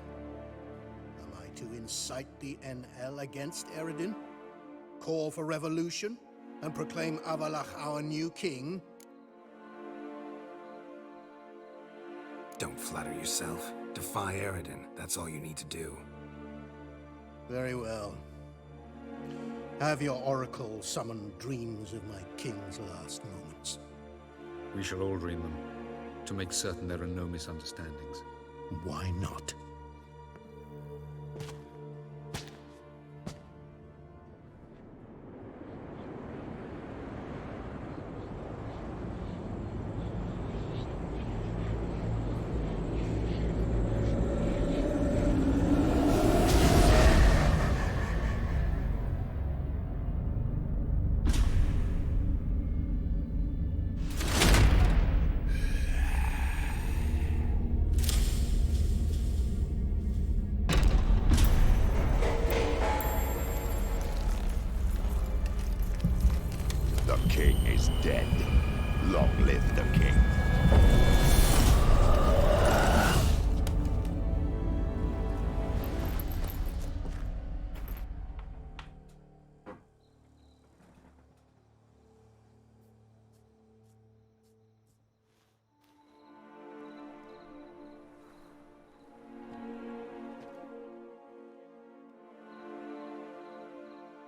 Am I to incite the NL against Eredin? Call for revolution? And proclaim Avalach our new king? Don't flatter yourself. Defy Eredin. That's all you need to do. Very well. Have your oracle summon dreams of my king's last moments. We shall all dream them, to make certain there are no misunderstandings. Why not? The king is dead. Long live the king.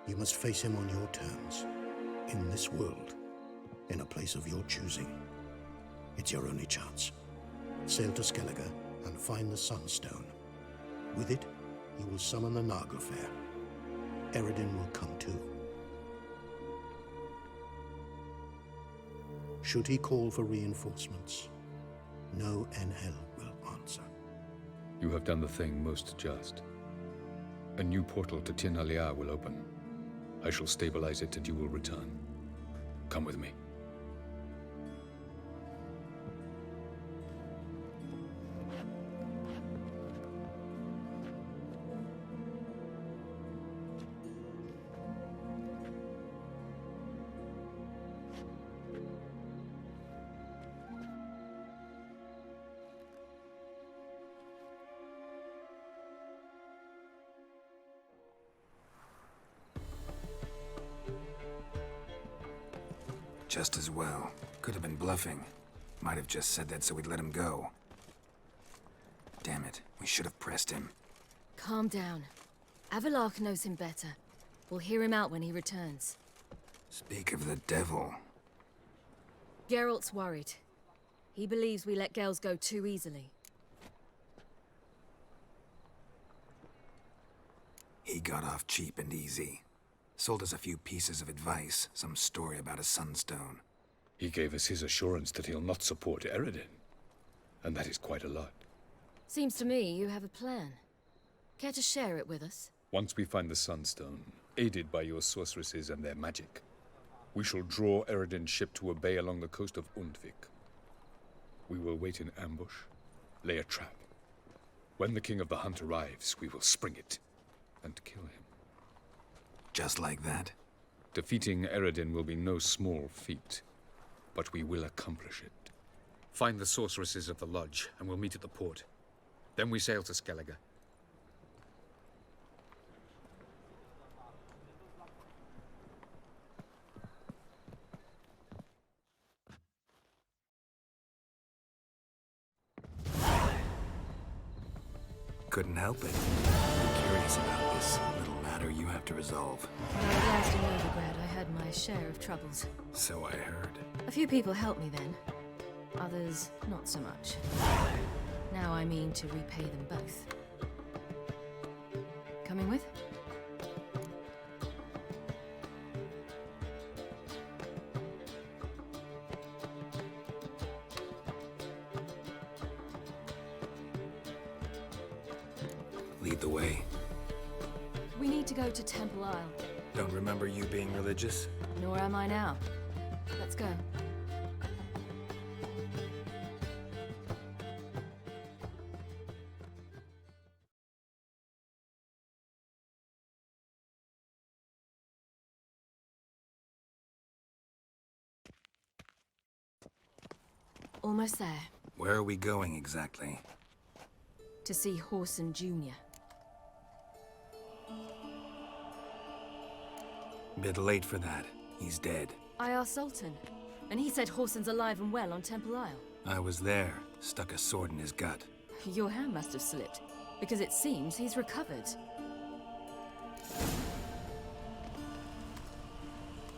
You must face him on your terms. In this world, in a place of your choosing. It's your only chance. Sail to Skellige and find the Sunstone. With it, you will summon the Nagelfair. Eredin will come too. Should he call for reinforcements, no NL will answer. You have done the thing most just. A new portal to Tin Alia will open. I shall stabilize it and you will return. Come with me. Just as well. Could have been bluffing. Might have just said that so we'd let him go. Damn it, we should have pressed him. Calm down. Avalach knows him better. We'll hear him out when he returns. Speak of the devil. Geralt's worried. He believes we let girls go too easily. He got off cheap and easy. Sold us a few pieces of advice, some story about a sunstone. He gave us his assurance that he'll not support Eredin. And that is quite a lot. Seems to me you have a plan. Care to share it with us? Once we find the Sunstone, aided by your sorceresses and their magic, we shall draw Eredin's ship to a bay along the coast of Undvik. We will wait in ambush, lay a trap. When the King of the Hunt arrives, we will spring it and kill him. Just like that? Defeating Eredin will be no small feat, but we will accomplish it. Find the sorceresses of the lodge, and we'll meet at the port. Then we sail to Skellige. Couldn't help it. I'm curious about this little matter you have to resolve. When I was last in Novigrad, I had my share of troubles. So I heard. A few people helped me then. Others, not so much. Now I mean to repay them both. Coming with? Lead the way. We need to go to Temple Isle. Don't remember you being religious? Nor am I now. Let's go. Almost there. Where are we going exactly? To see Horson Jr. Bit late for that. He's dead. I asked Sultan, and he said Horson's alive and well on Temple Isle. I was there, stuck a sword in his gut. Your hand must have slipped, because it seems he's recovered.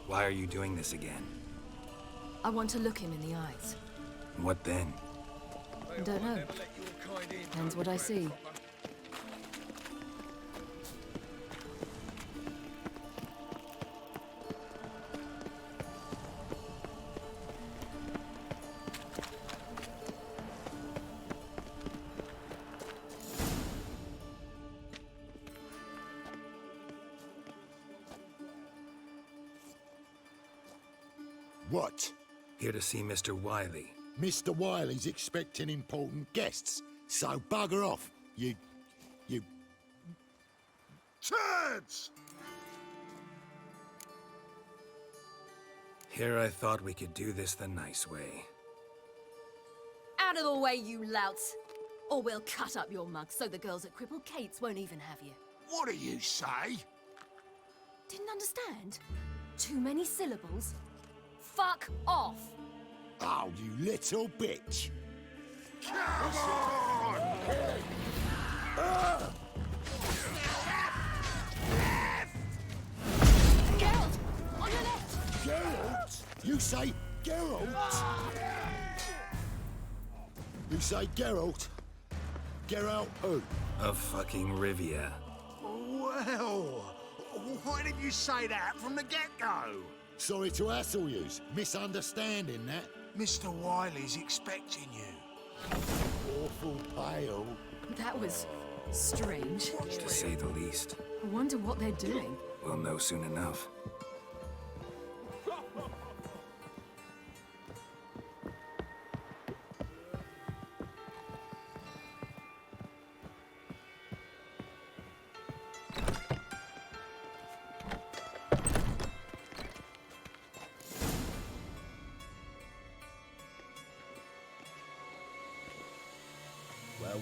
Why are you doing this again? I want to look him in the eyes. What then? I don't know. Depends what I see. What? Here to see Mr. Wiley. Mr. Wiley's expecting important guests, so bugger off, you... Turds! Here I thought we could do this the nice way. Out of the way, you louts! Or we'll cut up your mug so the girls at Cripple Kate's won't even have you. What do you say? Didn't understand? Too many syllables? Fuck off! Oh, you little bitch! Come on! Geralt! On your left! Geralt? You say Geralt? You say Geralt? Geralt who? Of fucking Rivia. Well, why didn't you say that from the get-go? Sorry to hassle yous. Misunderstanding that. Mr. Wiley's expecting you. Awful pale. That was strange. To say the least. I wonder what they're doing. We'll know soon enough. Well.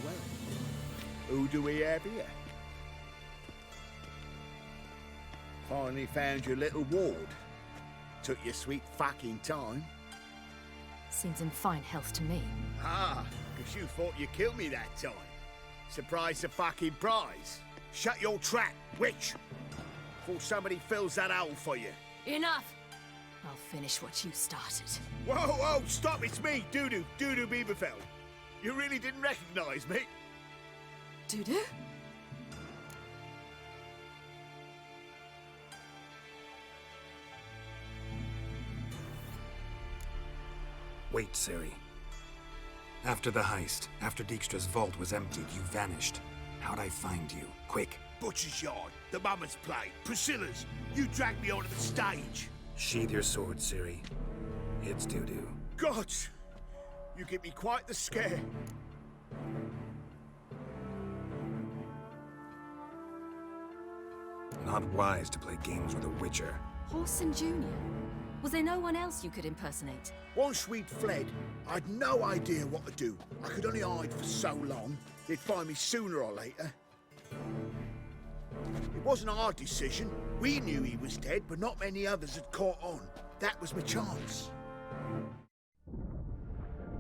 Who do we have here? Finally found your little ward. Took your sweet fucking time. Seems in fine health to me. Ah, because you thought you killed me that time. Surprise the fucking prize. Shut your trap, witch! Before somebody fills that hole for you. Enough! I'll finish what you started. Whoa, stop, it's me, Dudu Bieberfeld. You really didn't recognize me? Dudu? Wait, Ciri. After the heist, after Dijkstra's vault was emptied, you vanished. How'd I find you? Quick. Butcher's Yard, the Mama's Plate, Priscilla's. You dragged me onto the stage. Sheathe your sword, Ciri. It's Dudu. God! You give me quite the scare. Not wise to play games with a witcher. Horson Jr. Was there no one else you could impersonate? Once we'd fled, I'd no idea what to do. I could only hide for so long. They'd find me sooner or later. It wasn't our decision. We knew he was dead, but not many others had caught on. That was my chance.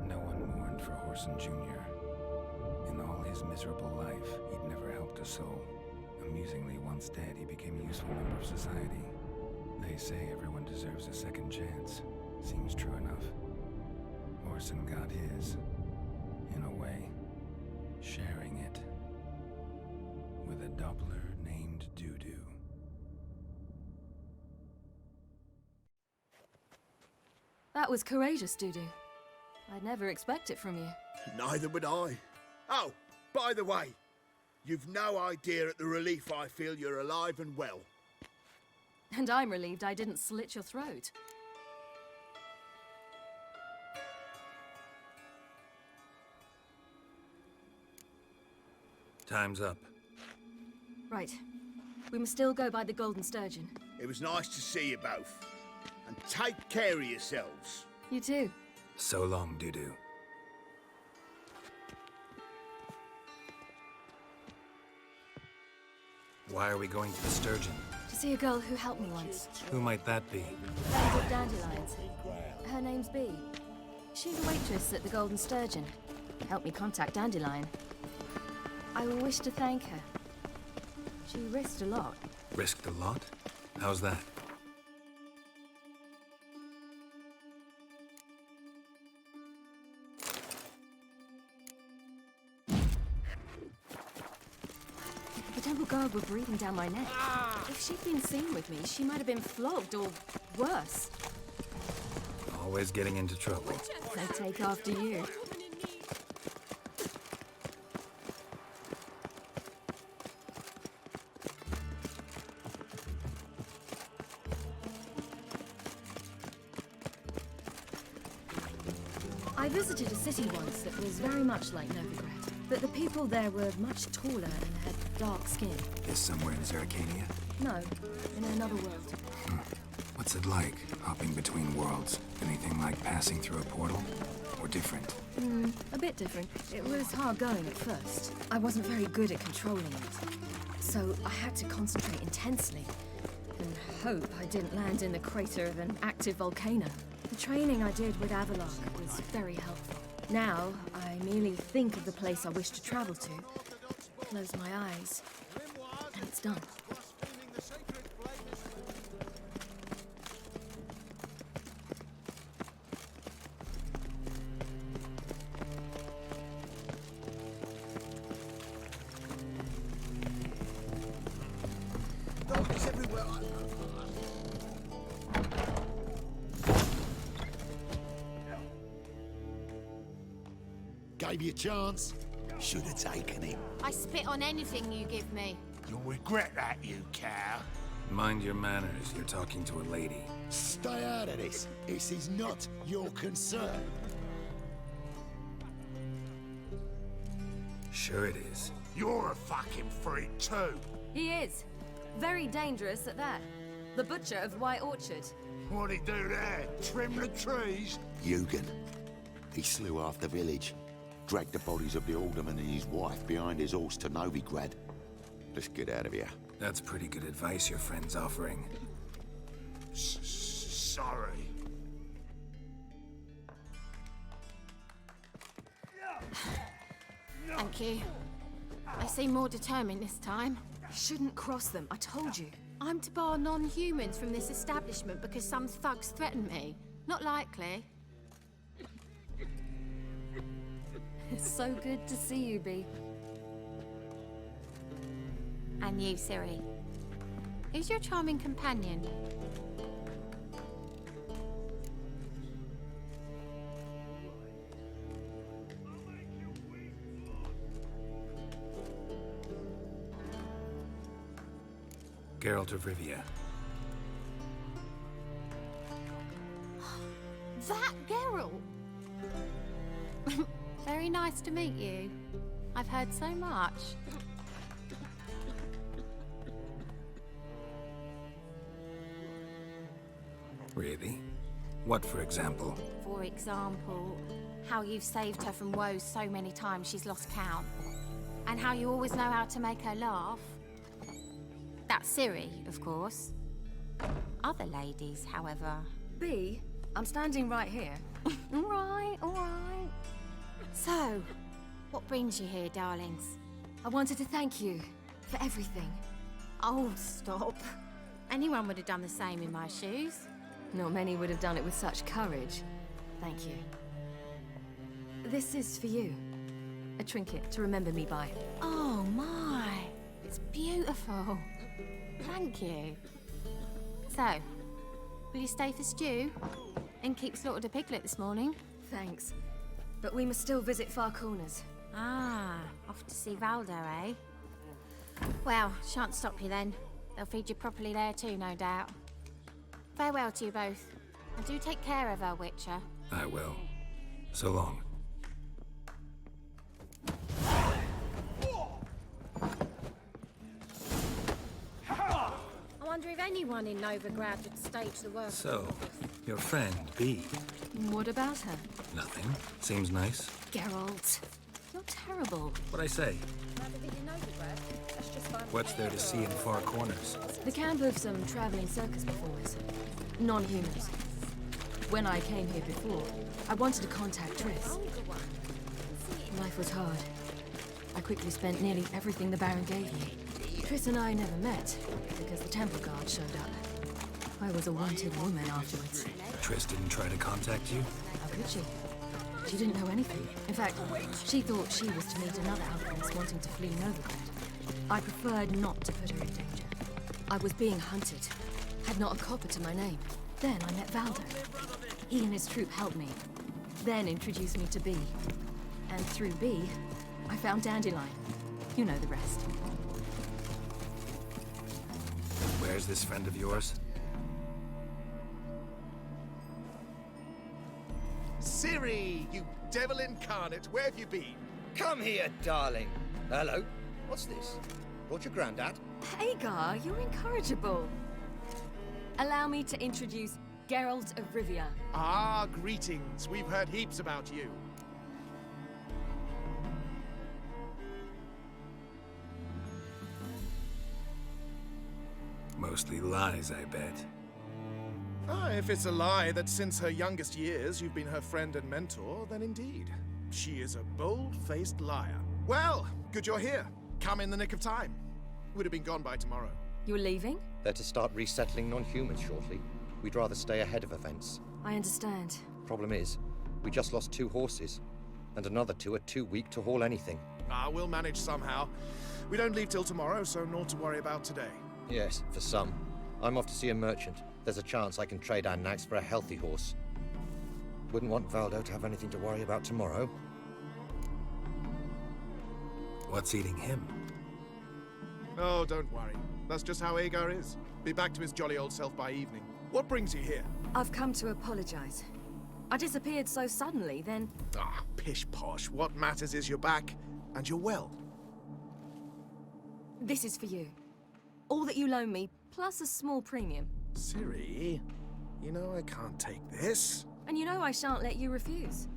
No one mourned for Horson Jr. In all his miserable life, he'd never helped a soul. Amusingly, once dead, he became a useful member of society. They say everyone deserves a second chance. Seems true enough. Or Orson got his, in a way, sharing it with a Doppler named Dudu. That was courageous, Dudu. I'd never expect it from you. Neither would I. Oh, by the way, you've no idea at the relief I feel you're alive and well. And I'm relieved I didn't slit your throat. Time's up. Right. We must still go by the Golden Sturgeon. It was nice to see you both. And take care of yourselves. You too. So long, Dudu. Why are we going to the Sturgeon? To see a girl who helped me once. Who might that be? Friend of Dandelion's. Her name's Bee. She's a waitress at the Golden Sturgeon. Helped me contact Dandelion. I wish to thank her. She risked a lot. Risked a lot? How's that? The temple guard were breathing down my neck. If she'd been seen with me, she might have been flogged or worse. Always getting into trouble. They take after you. I visited a city once that was very much like Novigrad, but the people there were much taller and had dark skin. Is somewhere in Zeracania? No, in another world. What's it like, hopping between worlds? Anything like passing through a portal? Or different? A bit different. It was hard going at first. I wasn't very good at controlling it. So I had to concentrate intensely and hope I didn't land in the crater of an active volcano. The training I did with Avalok was very helpful. Now, I merely think of the place I wish to travel to, close my eyes, and it's done. Dogs everywhere. Gave you a chance. Should have taken him. I spit on anything you give me. You'll regret that, you cow. Mind your manners, you're talking to a lady. Stay out of this. This is not your concern. Sure it is. You're a fucking freak too. He is. Very dangerous at that. The butcher of White Orchard. What'd he do there? Trim the trees? Eugen. He slew half the village. Dragged the bodies of the alderman and his wife behind his horse to Novigrad. Let's get out of here. That's pretty good advice your friend's offering. Sorry. Thank you. I seem more determined this time. You shouldn't cross them, I told you. I'm to bar non-humans from this establishment because some thugs threaten me. Not likely. It's so good to see you, Bee. And you, Ciri. Who's your charming companion? Geralt of Rivia. That Geralt! Very nice to meet you. I've heard so much. Really? What, for example? For example, how you've saved her from woes so many times she's lost count. And how you always know how to make her laugh. That's Ciri, of course. Other ladies, however... Bee, I'm standing right here. All right, all right. So, what brings you here, darlings? I wanted to thank you for everything. Oh, stop. Anyone would have done the same in my shoes. Not many would have done it with such courage. Thank you. This is for you. A trinket to remember me by. Oh my, it's beautiful. Thank you. So, will you stay for stew? And keep slaughtered a piglet this morning? Thanks. But we must still visit Far Corners. Ah, off to see Valdo, eh? Well, shan't stop you then. They'll feed you properly there too, no doubt. Farewell to you both. And do take care of her, Witcher. I will. So long. I wonder if anyone in Novigrad would stage the work. So, your friend, B. What about her? Nothing. Seems nice. Geralt, you're terrible. What'd I say? What's there to see in Far Corners? The camp of some traveling circus performers. Non-humans. When I came here before, I wanted to contact Triss. Life was hard. I quickly spent nearly everything the Baron gave me. Triss and I never met, because the temple guard showed up. I was a wanted woman afterwards. Triss didn't try to contact you? How could she? She didn't know anything. In fact, she thought she was to meet another alchemist wanting to flee Novigrad. I preferred not to put her in danger. I was being hunted. Had not a copper to my name. Then I met Valdo. He and his troop helped me. Then introduced me to B. And through B, I found Dandelion. You know the rest. Where's this friend of yours? Ciri, you devil incarnate, where have you been? Come here, darling. Hello. What's this? Brought your granddad? Hagar, you're incorrigible. Allow me to introduce Geralt of Rivia. Ah, greetings. We've heard heaps about you. Mostly lies, I bet. Ah, if it's a lie that since her youngest years you've been her friend and mentor, then indeed. She is a bold-faced liar. Well, good you're here. Come in the nick of time. Would have been gone by tomorrow. You're leaving? They're to start resettling non-humans shortly. We'd rather stay ahead of events. I understand. Problem is, we just lost 2 horses, and another 2 are too weak to haul anything. Ah, we'll manage somehow. We don't leave till tomorrow, so naught to worry about today. Yes, for some. I'm off to see a merchant. There's a chance I can trade our nags for a healthy horse. Wouldn't want Valdo to have anything to worry about tomorrow. What's eating him? Oh, don't worry. That's just how Agar is. Be back to his jolly old self by evening. What brings you here? I've come to apologize. I disappeared so suddenly, then... Ah, pish-posh. What matters is you're back, and you're well. This is for you. All that you loan me, plus a small premium. Ciri, you know I can't take this. And you know I shan't let you refuse.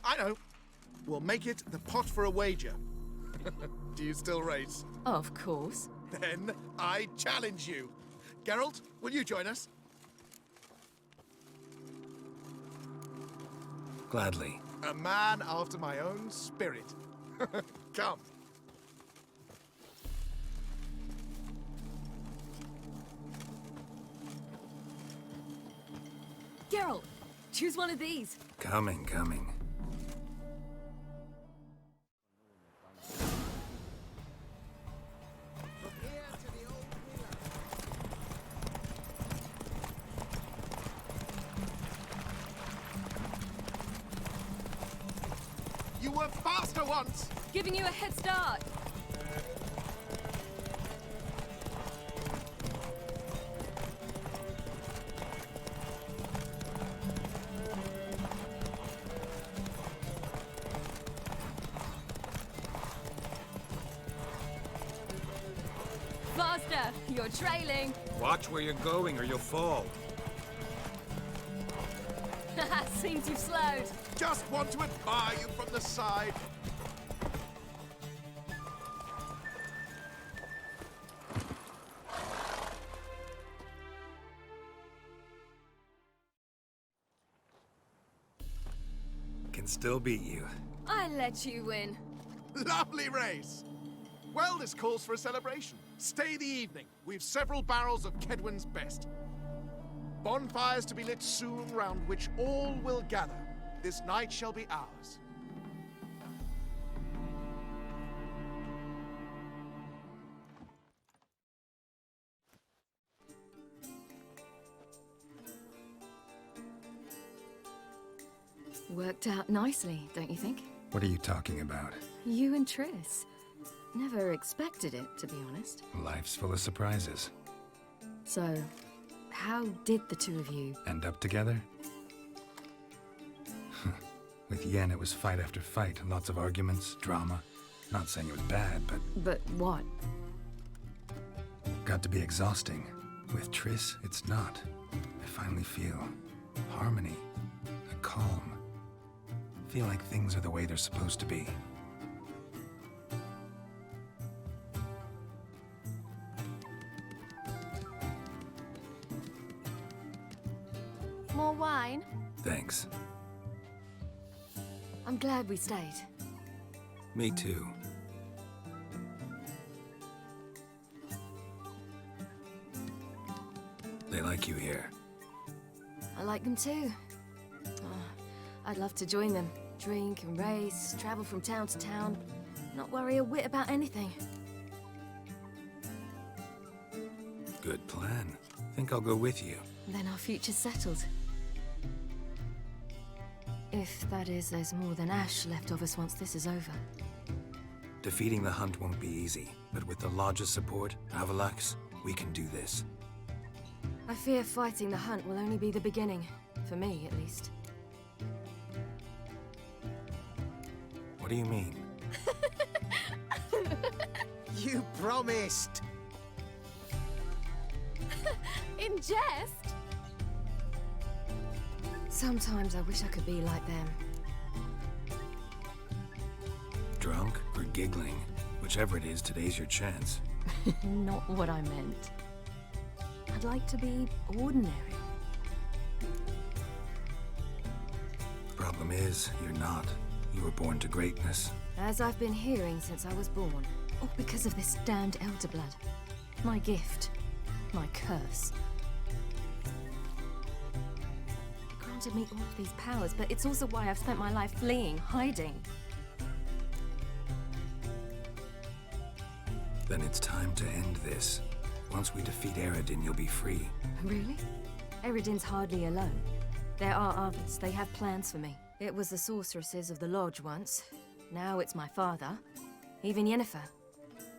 I know. We'll make it the pot for a wager. Do you still race? Of course. Then I challenge you. Geralt, will you join us? Gladly. A man after my own spirit. Come. Geralt, choose one of these. Coming. You were faster once! Giving you a head start. Faster! You're trailing. Watch where you're going or you'll fall. Seems you've slowed. Just want to admire you from the side. Can still beat you. I let you win. Lovely race! Well, this calls for a celebration. Stay the evening. We've several barrels of Kedwen's best. Bonfires to be lit soon, round which all will gather. This night shall be ours. Worked out nicely, don't you think? What are you talking about? You and Triss. Never expected it, to be honest. Life's full of surprises. So, how did the two of you... End up together? With Yen, it was fight after fight. Lots of arguments, drama. Not saying it was bad, but... But what? Got to be exhausting. With Triss, it's not. I finally feel harmony, a calm. Feel like things are the way they're supposed to be. More wine? Thanks. I'm glad we stayed. Me too. They like you here. I like them too. I'd love to join them. Drink and race, travel from town to town. Not worry a whit about anything. Good plan. Think I'll go with you. Then our future's settled. If, that is, there's more than ash left of us once this is over. Defeating the hunt won't be easy, but with the Lodge's support, Avalax, we can do this. I fear fighting the hunt will only be the beginning. For me, at least. What do you mean? You promised! In jest? Sometimes I wish I could be like them. Drunk or giggling? Whichever it is, today's your chance. Not what I meant. I'd like to be ordinary. Problem is, you're not. You were born to greatness. As I've been hearing since I was born. All because of this damned elder blood. My gift. My curse. It granted me all of these powers, but it's also why I've spent my life fleeing, hiding. Then it's time to end this. Once we defeat Eredin, you'll be free. Really? Eredin's hardly alone. There are others. They have plans for me. It was the sorceresses of the Lodge once. Now it's my father. Even Yennefer.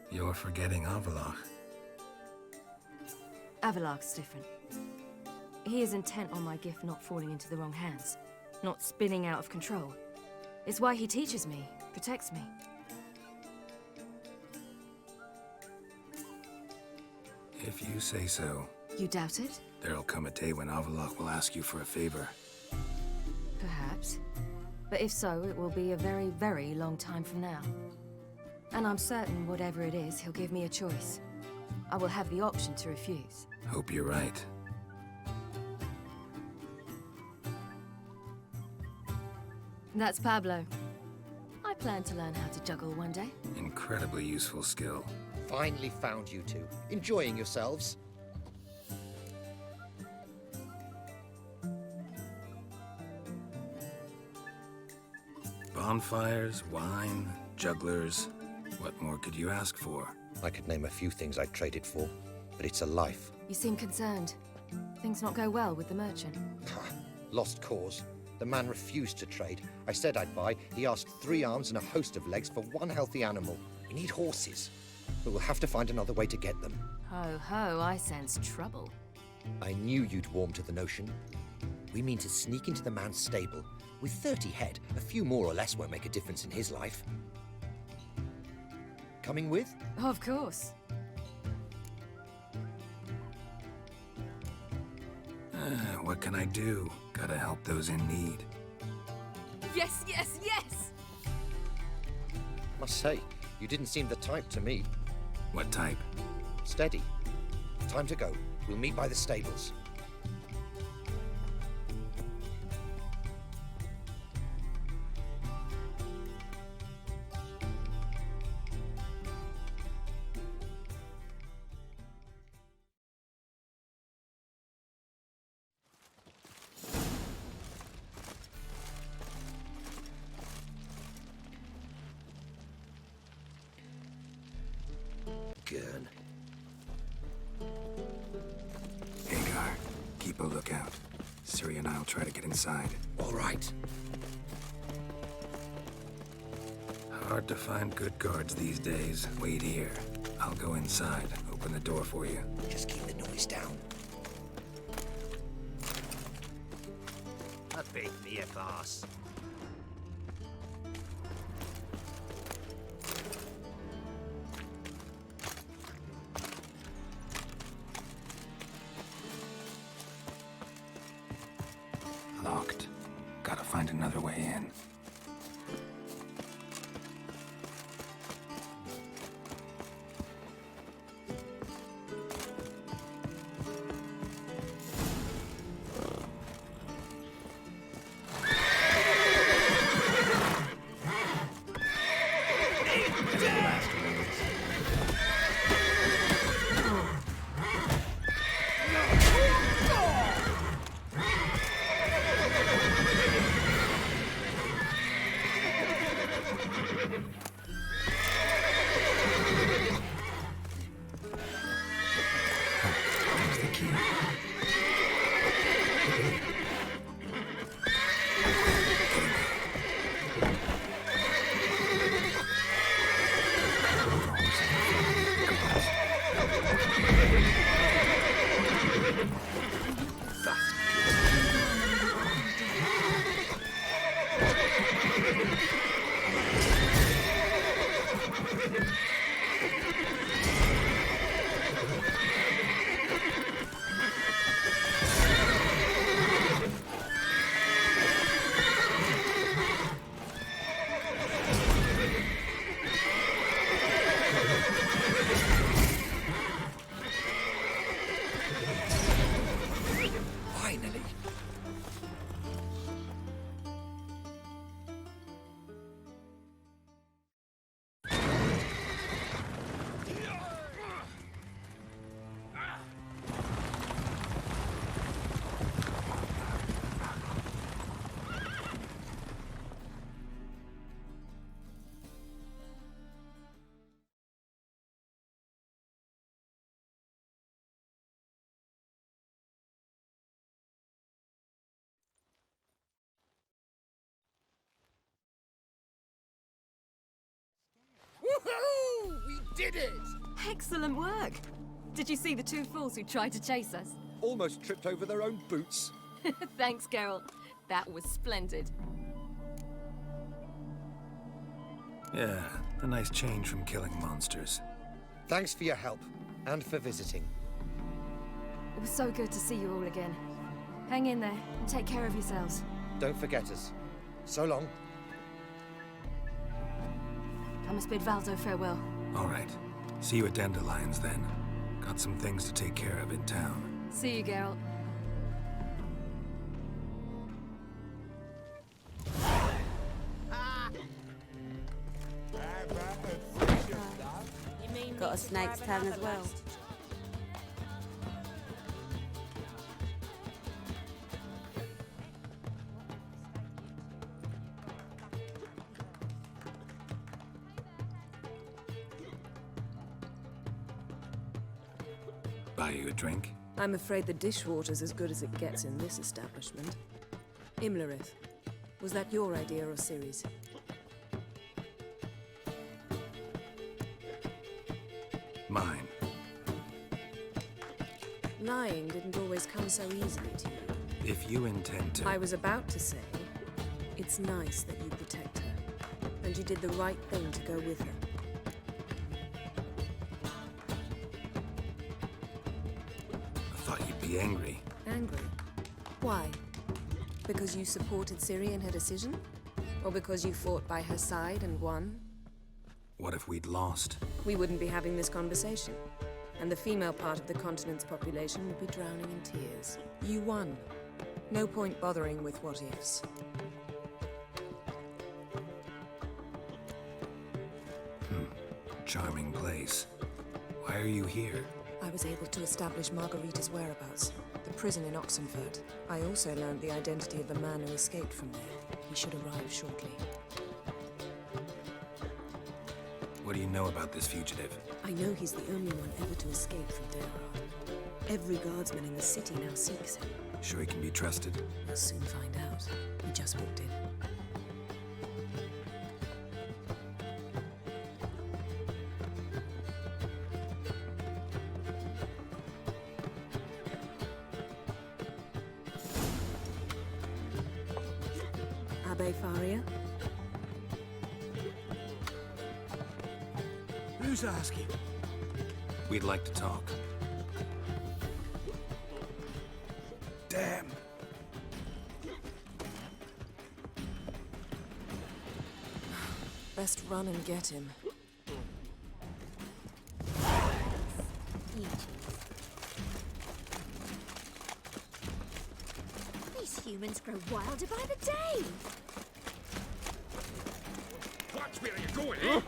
You're forgetting Avalach. Avalach's different. He is intent on my gift not falling into the wrong hands. Not spinning out of control. It's why he teaches me, protects me. If you say so. You doubt it? There'll come a day when Avalach will ask you for a favor. Perhaps. But if so, it will be a very, very long time from now. And I'm certain whatever it is, he'll give me a choice. I will have the option to refuse. Hope you're right. That's Pablo. I plan to learn how to juggle one day. Incredibly useful skill. Finally found you two. Enjoying yourselves? Bonfires, wine, jugglers. What more could you ask for? I could name a few things I'd trade it for, but it's a life. You seem concerned. Things not go well with the merchant. Lost cause. The man refused to trade. I said I'd buy. He asked 3 arms and a host of legs for 1 healthy animal. We need horses, but we'll have to find another way to get them. Ho ho, I sense trouble. I knew you'd warm to the notion. We mean to sneak into the man's stable. With 30 head, a few more or less won't make a difference in his life. Coming with? Of course. What can I do? Gotta help those in need. Yes, yes, yes! Must say, you didn't seem the type to me. What type? Steady. Time to go. We'll meet by the stables. a lookout. Ciri and I'll try to get inside. All right. Hard to find good guards these days. Wait here. I'll go inside. Open the door for you. Just keep the noise down. A bit near, boss. Locked. Gotta find another way in. Woohoo! We did it! Excellent work. Did you see the two fools who tried to chase us? Almost tripped over their own boots. Thanks, Geralt. That was splendid. Yeah, a nice change from killing monsters. Thanks for your help, and for visiting. It was so good to see you all again. Hang in there, and take care of yourselves. Don't forget us. So long. I must bid Valdo farewell. All right. See you at Dandelions, then. Got some things to take care of in town. See you, Geralt. Got a snake's tongue as well. Buy you a drink? I'm afraid the dishwater's as good as it gets in this establishment. Imlerith, was that your idea or Ciri's? Mine. Lying didn't always come so easily to you. If you intend to... I was about to say, it's nice that you protect her. And you did the right thing to go with her. I thought you'd be angry. Angry? Why? Because you supported Ciri in her decision? Or because you fought by her side and won? What if we'd lost? We wouldn't be having this conversation. And the female part of the continent's population would be drowning in tears. You won. No point bothering with what-ifs. Charming place. Why are you here? I was able to establish Margarita's whereabouts. The prison in Oxenford. I also learned the identity of the man who escaped from there. He should arrive shortly. What do you know about this fugitive? I know he's the only one ever to escape from Darar. Every guardsman in the city now seeks him. Sure he can be trusted? We'll soon find out. He just walked in. Abbe Faria? Who's asking? We'd like to talk. Damn. Best run and get him. These humans grow wilder by the day. Watch where you're going, eh?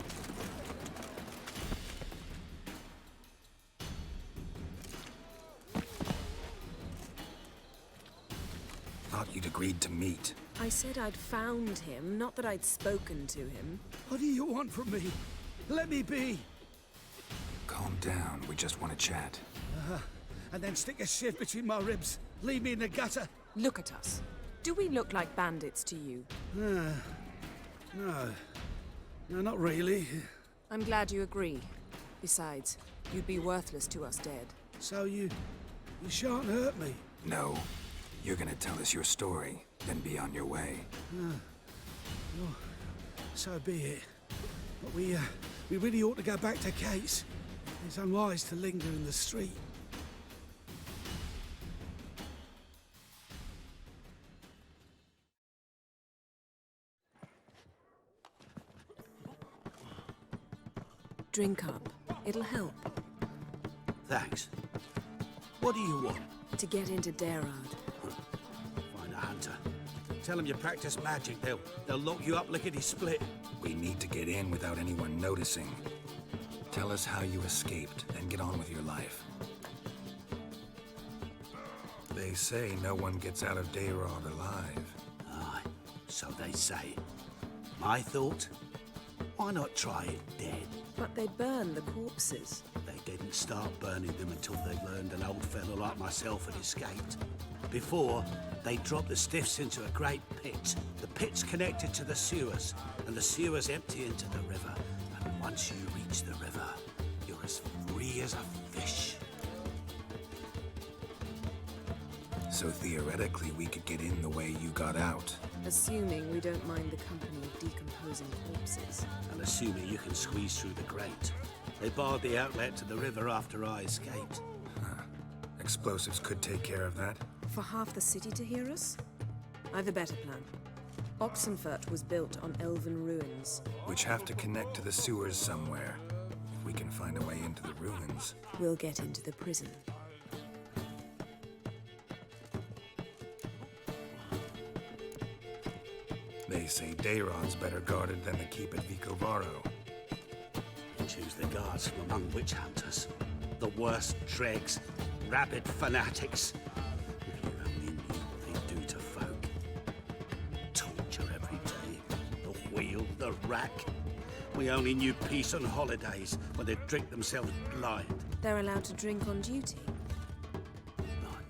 Thought you'd agreed to meet. I said I'd found him, not that I'd spoken to him. What do you want from me? Let me be. Calm down. We just want to chat. And then stick a sieve between my ribs. Leave me in the gutter. Look at us. Do we look like bandits to you? No. No, not really. I'm glad you agree. Besides, you'd be worthless to us dead. So you shan't hurt me. No. You're gonna tell us your story, then be on your way. Well, so be it. But we really ought to go back to Kate's. It's unwise to linger in the street. Drink up. It'll help. Thanks. What do you want? To get into Darad. Find a hunter. Tell them you practice magic. They'll lock you up lickety-split. We need to get in without anyone noticing. Tell us how you escaped, then get on with your life. They say no one gets out of Dayrod alive. Aye, so they say. My thought? Why not try it dead? But they burn the corpses. They didn't start burning them until they learned an old fellow like myself had escaped. Before, they dropped the stiffs into a great pit. The pit's connected to the sewers, and the sewers empty into the river. And once you reach the river, you're as free as a fish. So theoretically, we could get in the way you got out. Assuming we don't mind the company of decomposing corpses. And assuming you can squeeze through the grate. They barred the outlet to the river after I escaped. Explosives could take care of that. For half the city to hear us? I've a better plan. Oxenfurt was built on elven ruins. Which have to connect to the sewers somewhere. If we can find a way into the ruins. We'll get into the prison. They say Dayrod's better guarded than the keep at Vicovaro. Choose the guards from among witch hunters. The worst dregs, rabid fanatics. If you only knew what they do to folk. Torture every day. The wheel, the rack. We only knew peace on holidays when they'd drink themselves blind. They're allowed to drink on duty?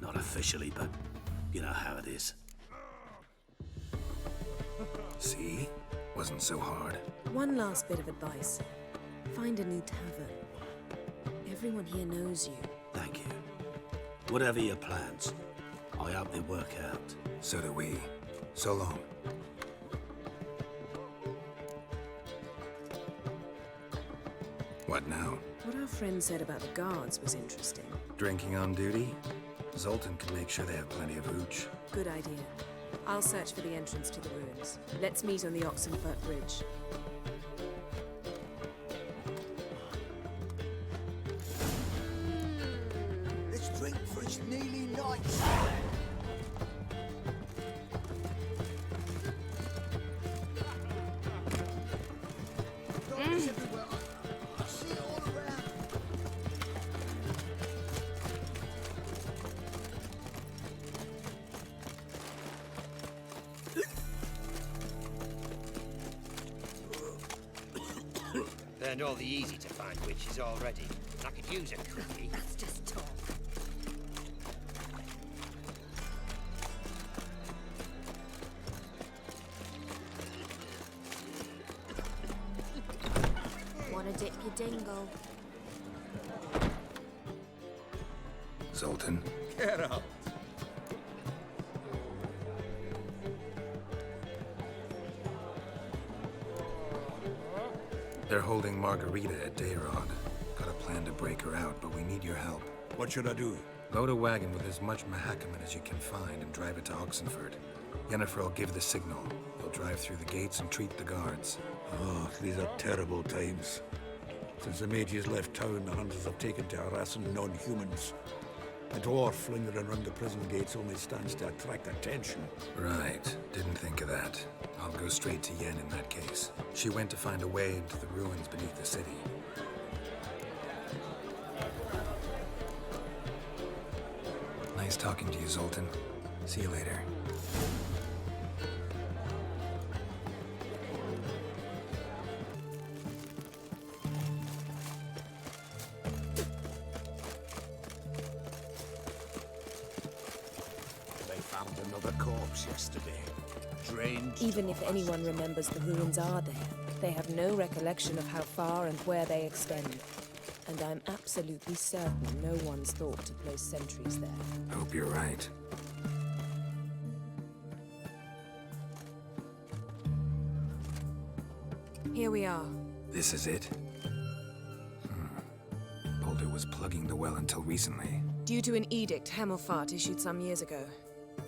Not officially, but you know how it is. See? Wasn't so hard. One last bit of advice. Find a new tavern. Everyone here knows you. Thank you. Whatever your plans, I hope they work out. So do we. So long. What now? What our friend said about the guards was interesting. Drinking on duty? Zoltan can make sure they have plenty of hooch. Good idea. I'll search for the entrance to the ruins. Let's meet on the Oxenfurt Bridge. Let's drink for it's nearly night. Doctors everywhere. I see it all around. Burned all the easy-to-find witches already. I could use a cookie. That's just talk. your dingle. Zoltan. Get out. They're holding Margarita at Dayrog. Got a plan to break her out, but we need your help. What should I do? Load a wagon with as much Mahakaman as you can find and drive it to Oxenford. Yennefer will give the signal. They'll drive through the gates and treat the guards. Oh, these are terrible times. Since the mages left town, the hunters have taken to harassing non-humans. The dwarf lingering around the prison gates only stands to attract attention. Right. Didn't think of that. I'll go straight to Yen in that case. She went to find a way into the ruins beneath the city. Nice talking to you, Zoltan. See you later. They found another corpse yesterday. Drained. Even if anyone remembers the ruins are there, they have no recollection of how far and where they extend. And I'm absolutely certain no one's thought to place sentries there. Hope you're right. Here we are. This is it? Boulder was plugging the well until recently. Due to an edict Hemelfart issued some years ago.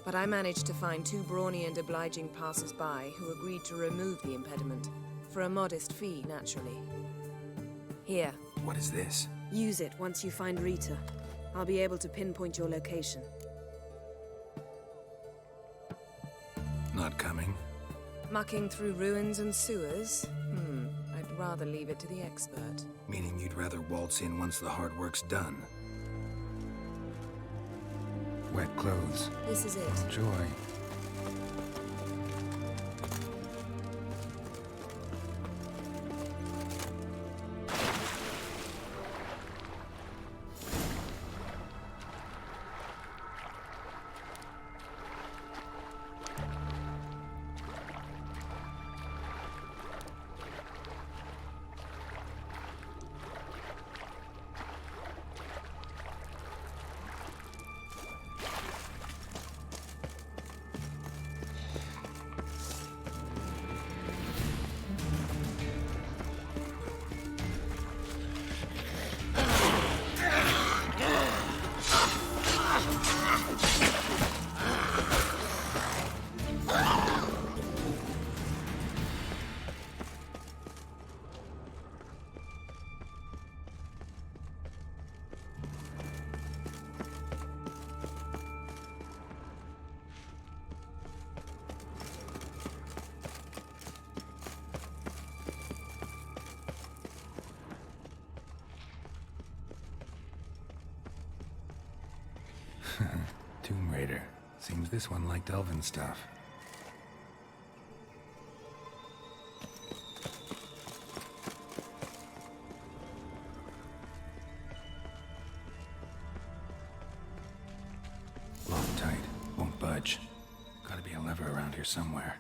But I managed to find two brawny and obliging passers-by who agreed to remove the impediment. For a modest fee, naturally. Here. What is this? Use it once you find Rita. I'll be able to pinpoint your location. Not coming? Mucking through ruins and sewers? I'd rather leave it to the expert. Meaning you'd rather waltz in once the hard work's done. Wet clothes. This is it. Enjoy. Tomb Raider. Seems this one liked elven stuff. Locked tight. Won't budge. Gotta be a lever around here somewhere.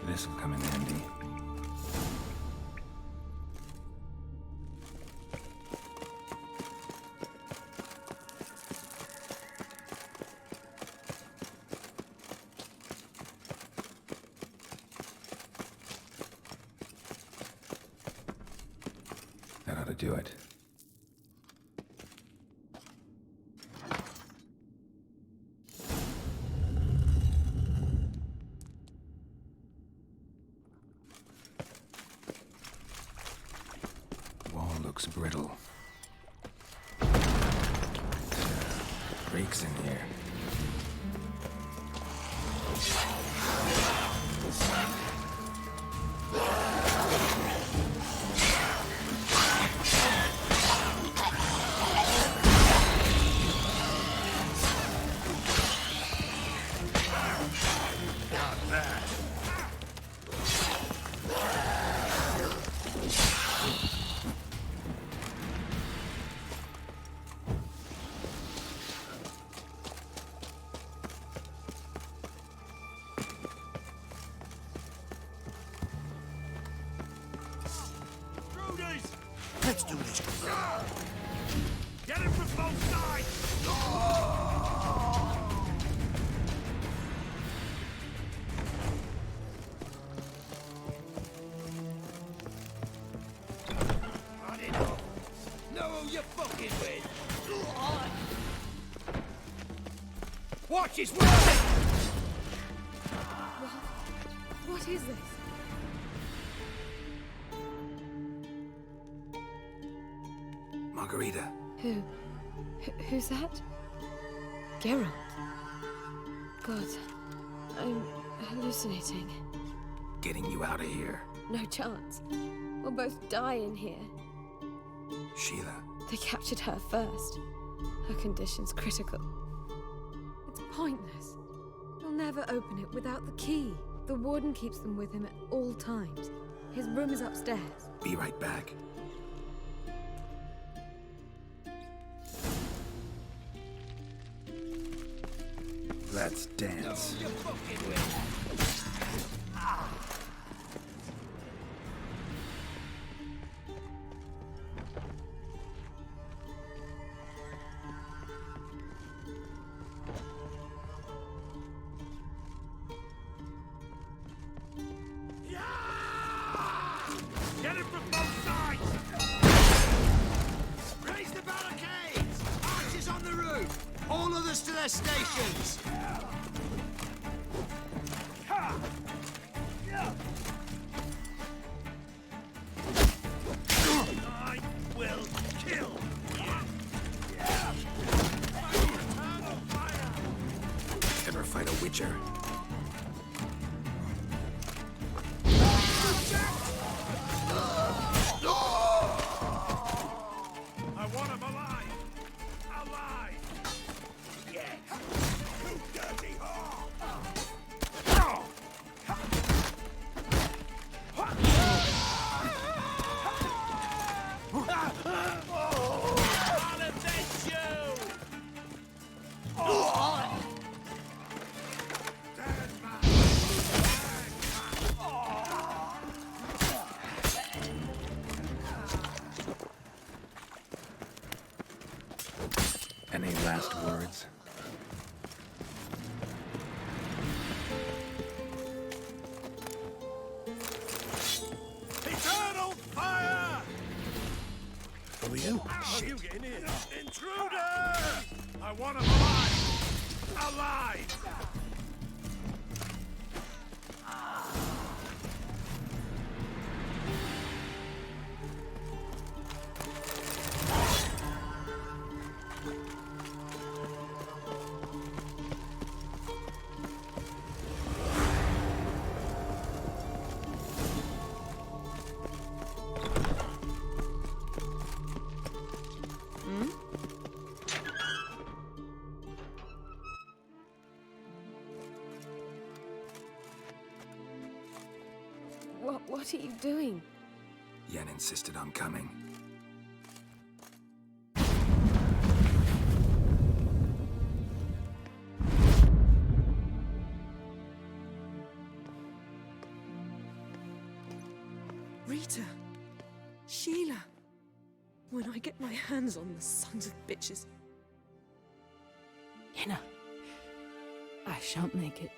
This'll come in handy. That ought to do it. looks brittle. Breaks in here. Let's do this. Get him from both sides! Not enough. Know who you're fucking with. Watch his work! What is this? Margarita. Who's that? Geralt. God, I'm hallucinating. Getting you out of here. No chance. We'll both die in here. Sheila. They captured her first. Her condition's critical. It's pointless. We'll never open it without the key. The warden keeps them with him at all times. His room is upstairs. Be right back. Let's dance. Get him from both sides! Raise the barricades! Archers on the roof! All others to their stations! I will kill you! Ever fight a witcher? I want him alive! Alive! Yeah! You dirty whore! I'll avenge you! Any last words? Eternal fire! Who are you? How are you getting in? Intruder! I want him alive! Alive! What are you doing? Yen insisted on coming. Rita! Sheila! When I get my hands on the sons of bitches. Yenna, I shan't make it.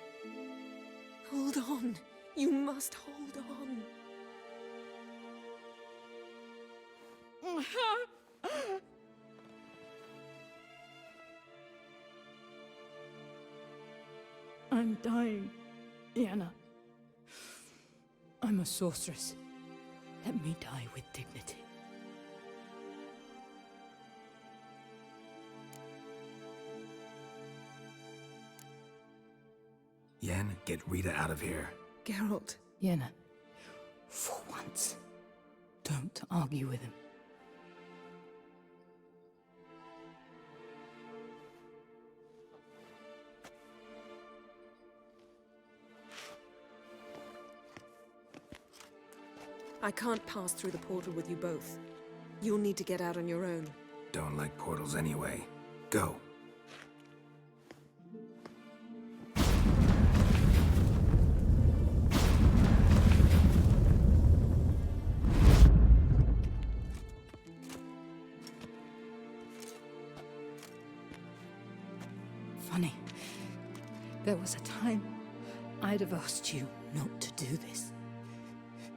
Hold on. You must hold on. I'm dying, Yenna. I'm a sorceress. Let me die with dignity. Yen, get Rita out of here. Geralt. Yenna, for once, don't argue with him. I can't pass through the portal with you both. You'll need to get out on your own. Don't like portals anyway. Go. Funny. There was a time I'd have asked you not to do this.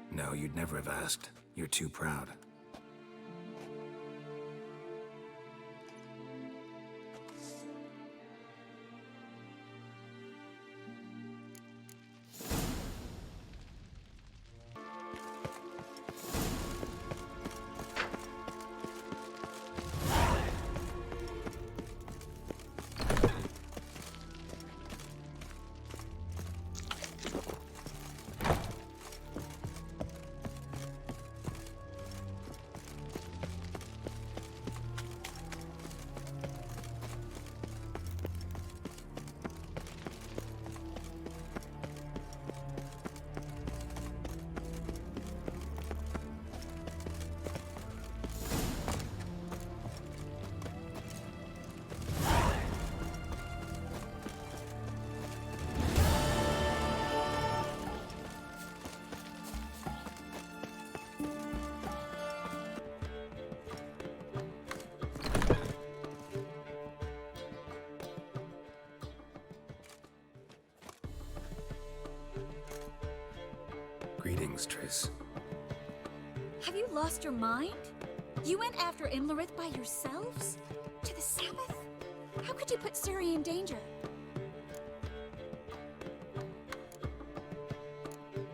No, you'd never have asked. You're too proud. Greetings, Triss. Have you lost your mind? You went after Imlerith by yourselves? To the Sabbath? How could you put Ciri in danger?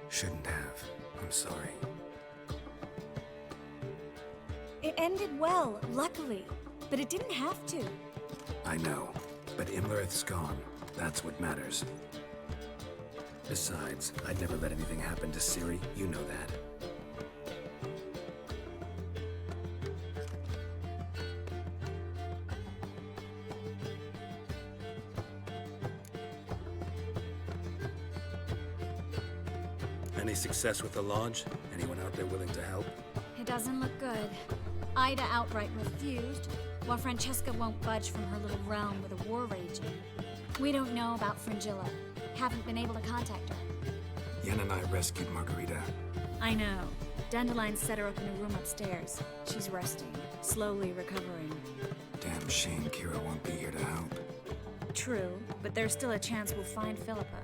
Shouldn't have. I'm sorry. It ended well, luckily. But it didn't have to. I know, but Imlerith's gone. That's what matters. Besides, I'd never let anything happen to Ciri. You know that. Any success with the Lodge? Anyone out there willing to help? It doesn't look good. Ida outright refused, while Francesca won't budge from her little realm with a war raging. We don't know about Fringilla. Haven't been able to contact her. Yen and I rescued Margarita. I know. Dandelion set her up in a room upstairs. She's resting, slowly recovering. Damn shame Kira won't be here to help. True, but there's still a chance we'll find Philippa.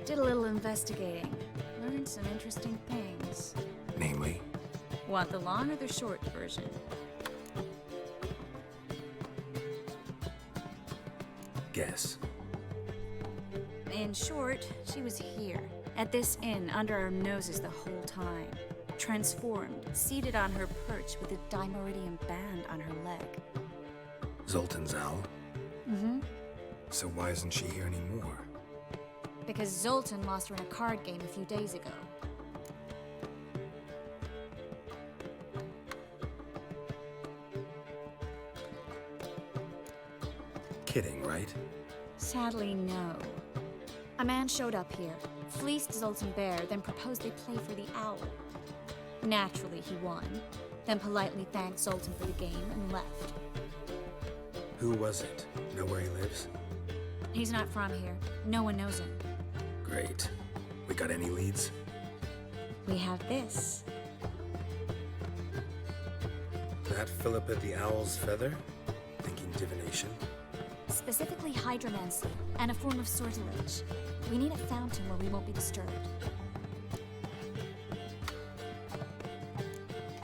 Did a little investigating. Learned some interesting things. Namely? Want the long or the short version? Guess. In short, she was here, at this inn, under our noses the whole time. Transformed, seated on her perch with a dimeridium band on her leg. Zoltan's owl? Mm-hmm. So why isn't she here anymore? Because Zoltan lost her in a card game a few days ago. Kidding, right? Sadly, no. A man showed up here, fleeced Zoltan bare, then proposed they play for the owl. Naturally, he won, then politely thanked Zoltan for the game and left. Who was it? Know where he lives? He's not from here. No one knows him. Great. We got any leads? We have this. That Philippa the Owl's feather? Thinking divination? Specifically hydromancy, and a form of sortilege. We need a fountain where we won't be disturbed.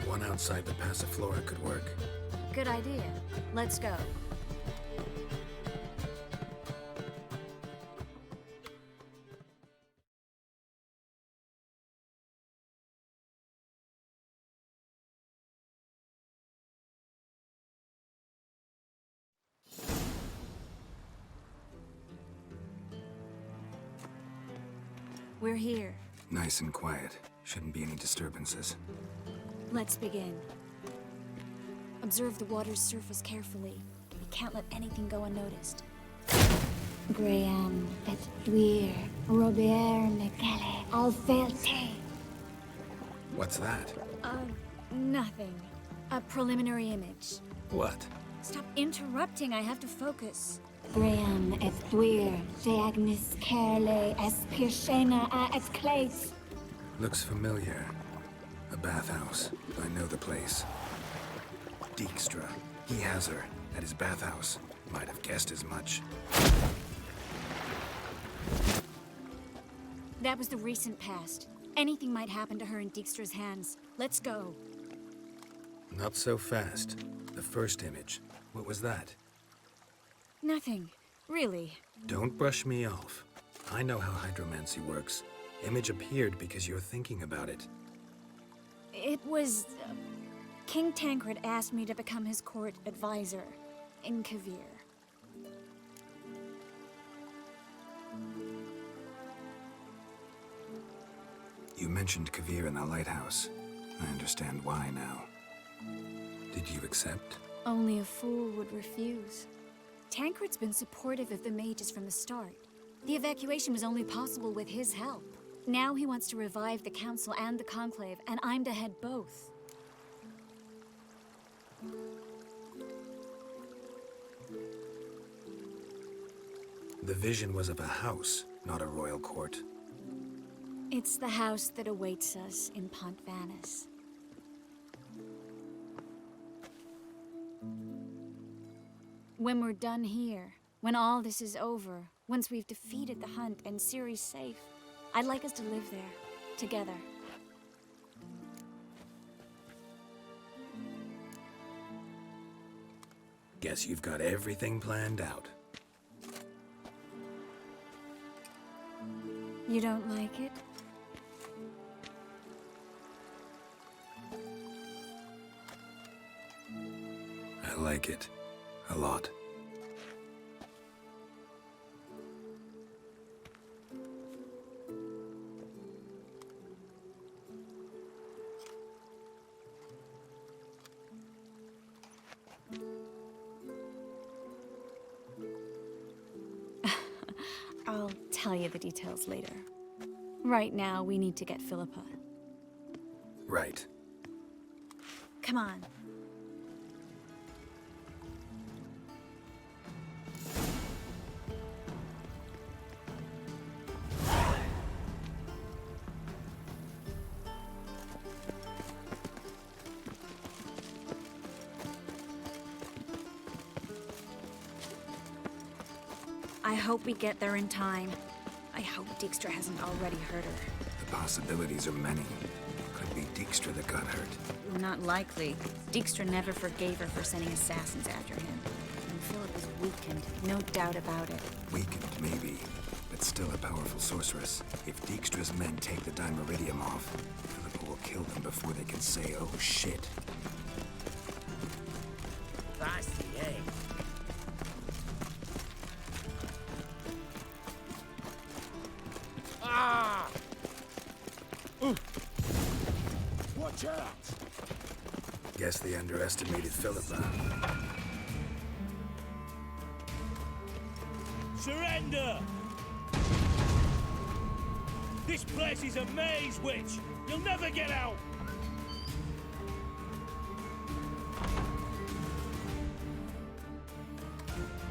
One outside the Passiflora could work. Good idea. Let's go. We're here. Nice and quiet. Shouldn't be any disturbances. Let's begin. Observe the water's surface carefully. We can't let anything go unnoticed. Graham, et duir, Robert Mekele, Alfelte. What's that? Nothing. A preliminary image. What? Stop interrupting, I have to focus. Graham, et duir, Deagnis Kerle, Espirshena, et Clace. Looks familiar. A bathhouse. I know the place. Dijkstra. He has her at his bathhouse. Might have guessed as much. That was the recent past. Anything might happen to her in Dijkstra's hands. Let's go. Not so fast. The first image. What was that? Nothing. Really. Don't brush me off. I know how hydromancy works. Image appeared because you're thinking about it. It was... King Tancred asked me to become his court advisor in Kavir. You mentioned Kavir in the lighthouse. I understand why now. Did you accept? Only a fool would refuse. Tancred's been supportive of the mages from the start. The evacuation was only possible with his help. Now he wants to revive the Council and the Conclave, and I'm to head both. The vision was of a house, not a royal court. It's the house that awaits us in Pont Vanis. When we're done here, when all this is over, once we've defeated the hunt and Ciri's safe, I'd like us to live there, together. Guess you've got everything planned out. You don't like it? I like it. A lot. I'll tell you the details later. Right now, we need to get Philippa. Right. Come on. I hope we get there in time. I hope Dijkstra hasn't already hurt her. The possibilities are many. Could be Dijkstra that got hurt. Not likely. Dijkstra never forgave her for sending assassins after him. And Philip is weakened, no doubt about it. Weakened, maybe, but still a powerful sorceress. If Dijkstra's men take the Dimeridium off, Philippa will kill them before they can say, oh shit. That's the egg. Ah! Watch out! Guess they underestimated Philippa. Surrender! This place is a maze, witch! You'll never get out!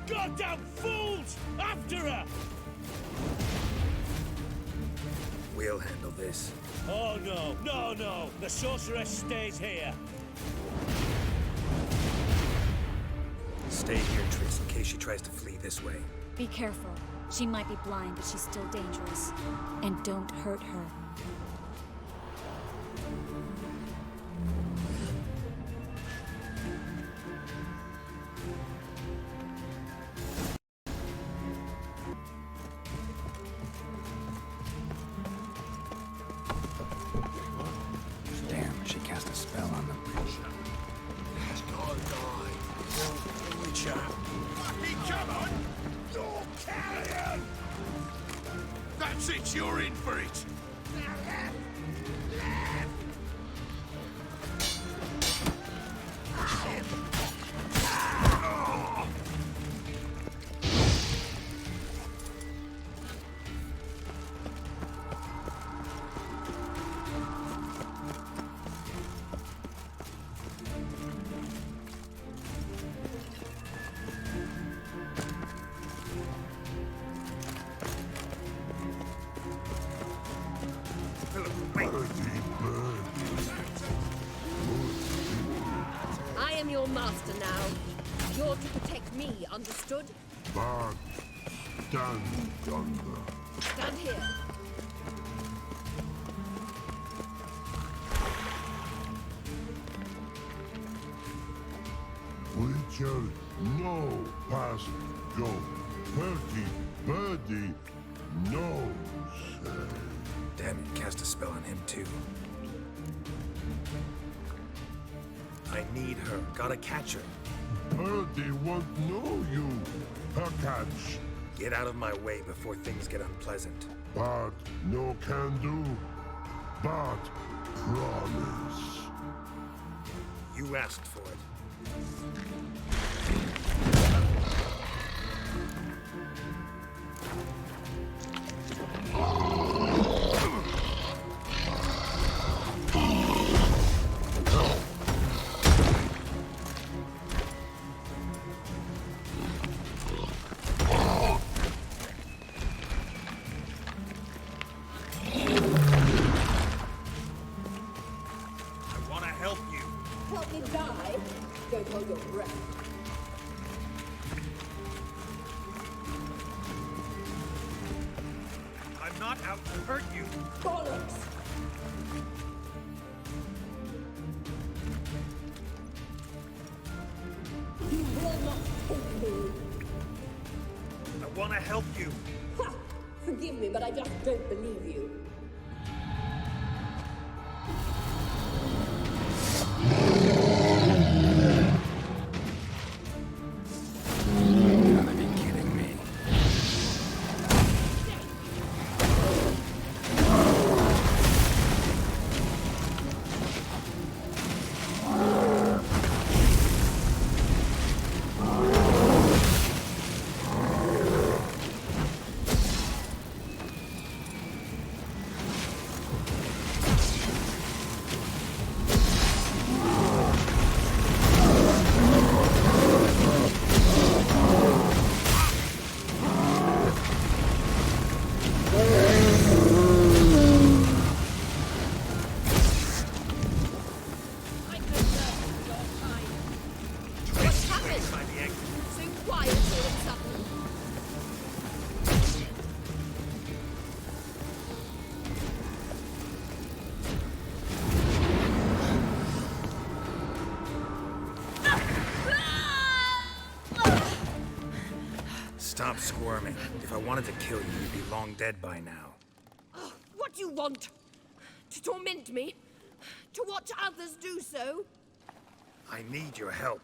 Goddamn fools! After her! We'll handle this. Oh no, no, no! The sorceress stays here. Stay here, Triss, in case she tries to flee this way. Be careful. She might be blind, but she's still dangerous. And don't hurt her. Damn, she cast a spell on them. Fucking come on! You're carrion! That's it, you're in for it. I am your master now. You're to protect me, understood? But stand yonder. Stand here. Witcher, no past go. Birdie, no say. Damn it, cast a spell on him too. I need her. Gotta catch her. Birdie won't know you. Her catch. Get out of my way before things get unpleasant. But no can do. But promise. You asked for it. Help me die? Don't hold your breath. I'm not out to hurt you. Bollocks! You will not take me. I want to help you. Ha! Forgive me, but I just don't believe you. Stop squirming. If I wanted to kill you, you'd be long dead by now. What do you want? To torment me? To watch others do so? I need your help.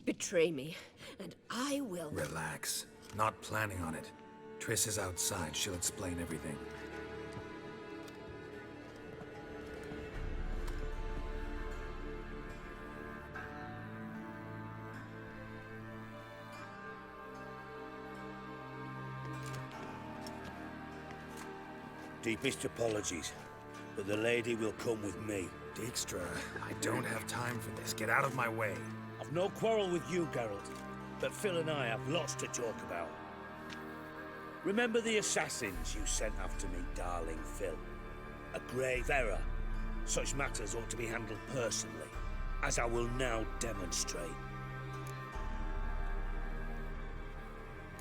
Betray me, and I will... Relax. Not planning on it. Triss is outside. She'll explain everything. Deepest apologies, but the lady will come with me. Dijkstra, I don't have time for this. Get out of my way. I've no quarrel with you, Geralt, but Phil and I have lots to talk about. Remember the assassins you sent after me, darling Phil? A grave error. Such matters ought to be handled personally, as I will now demonstrate.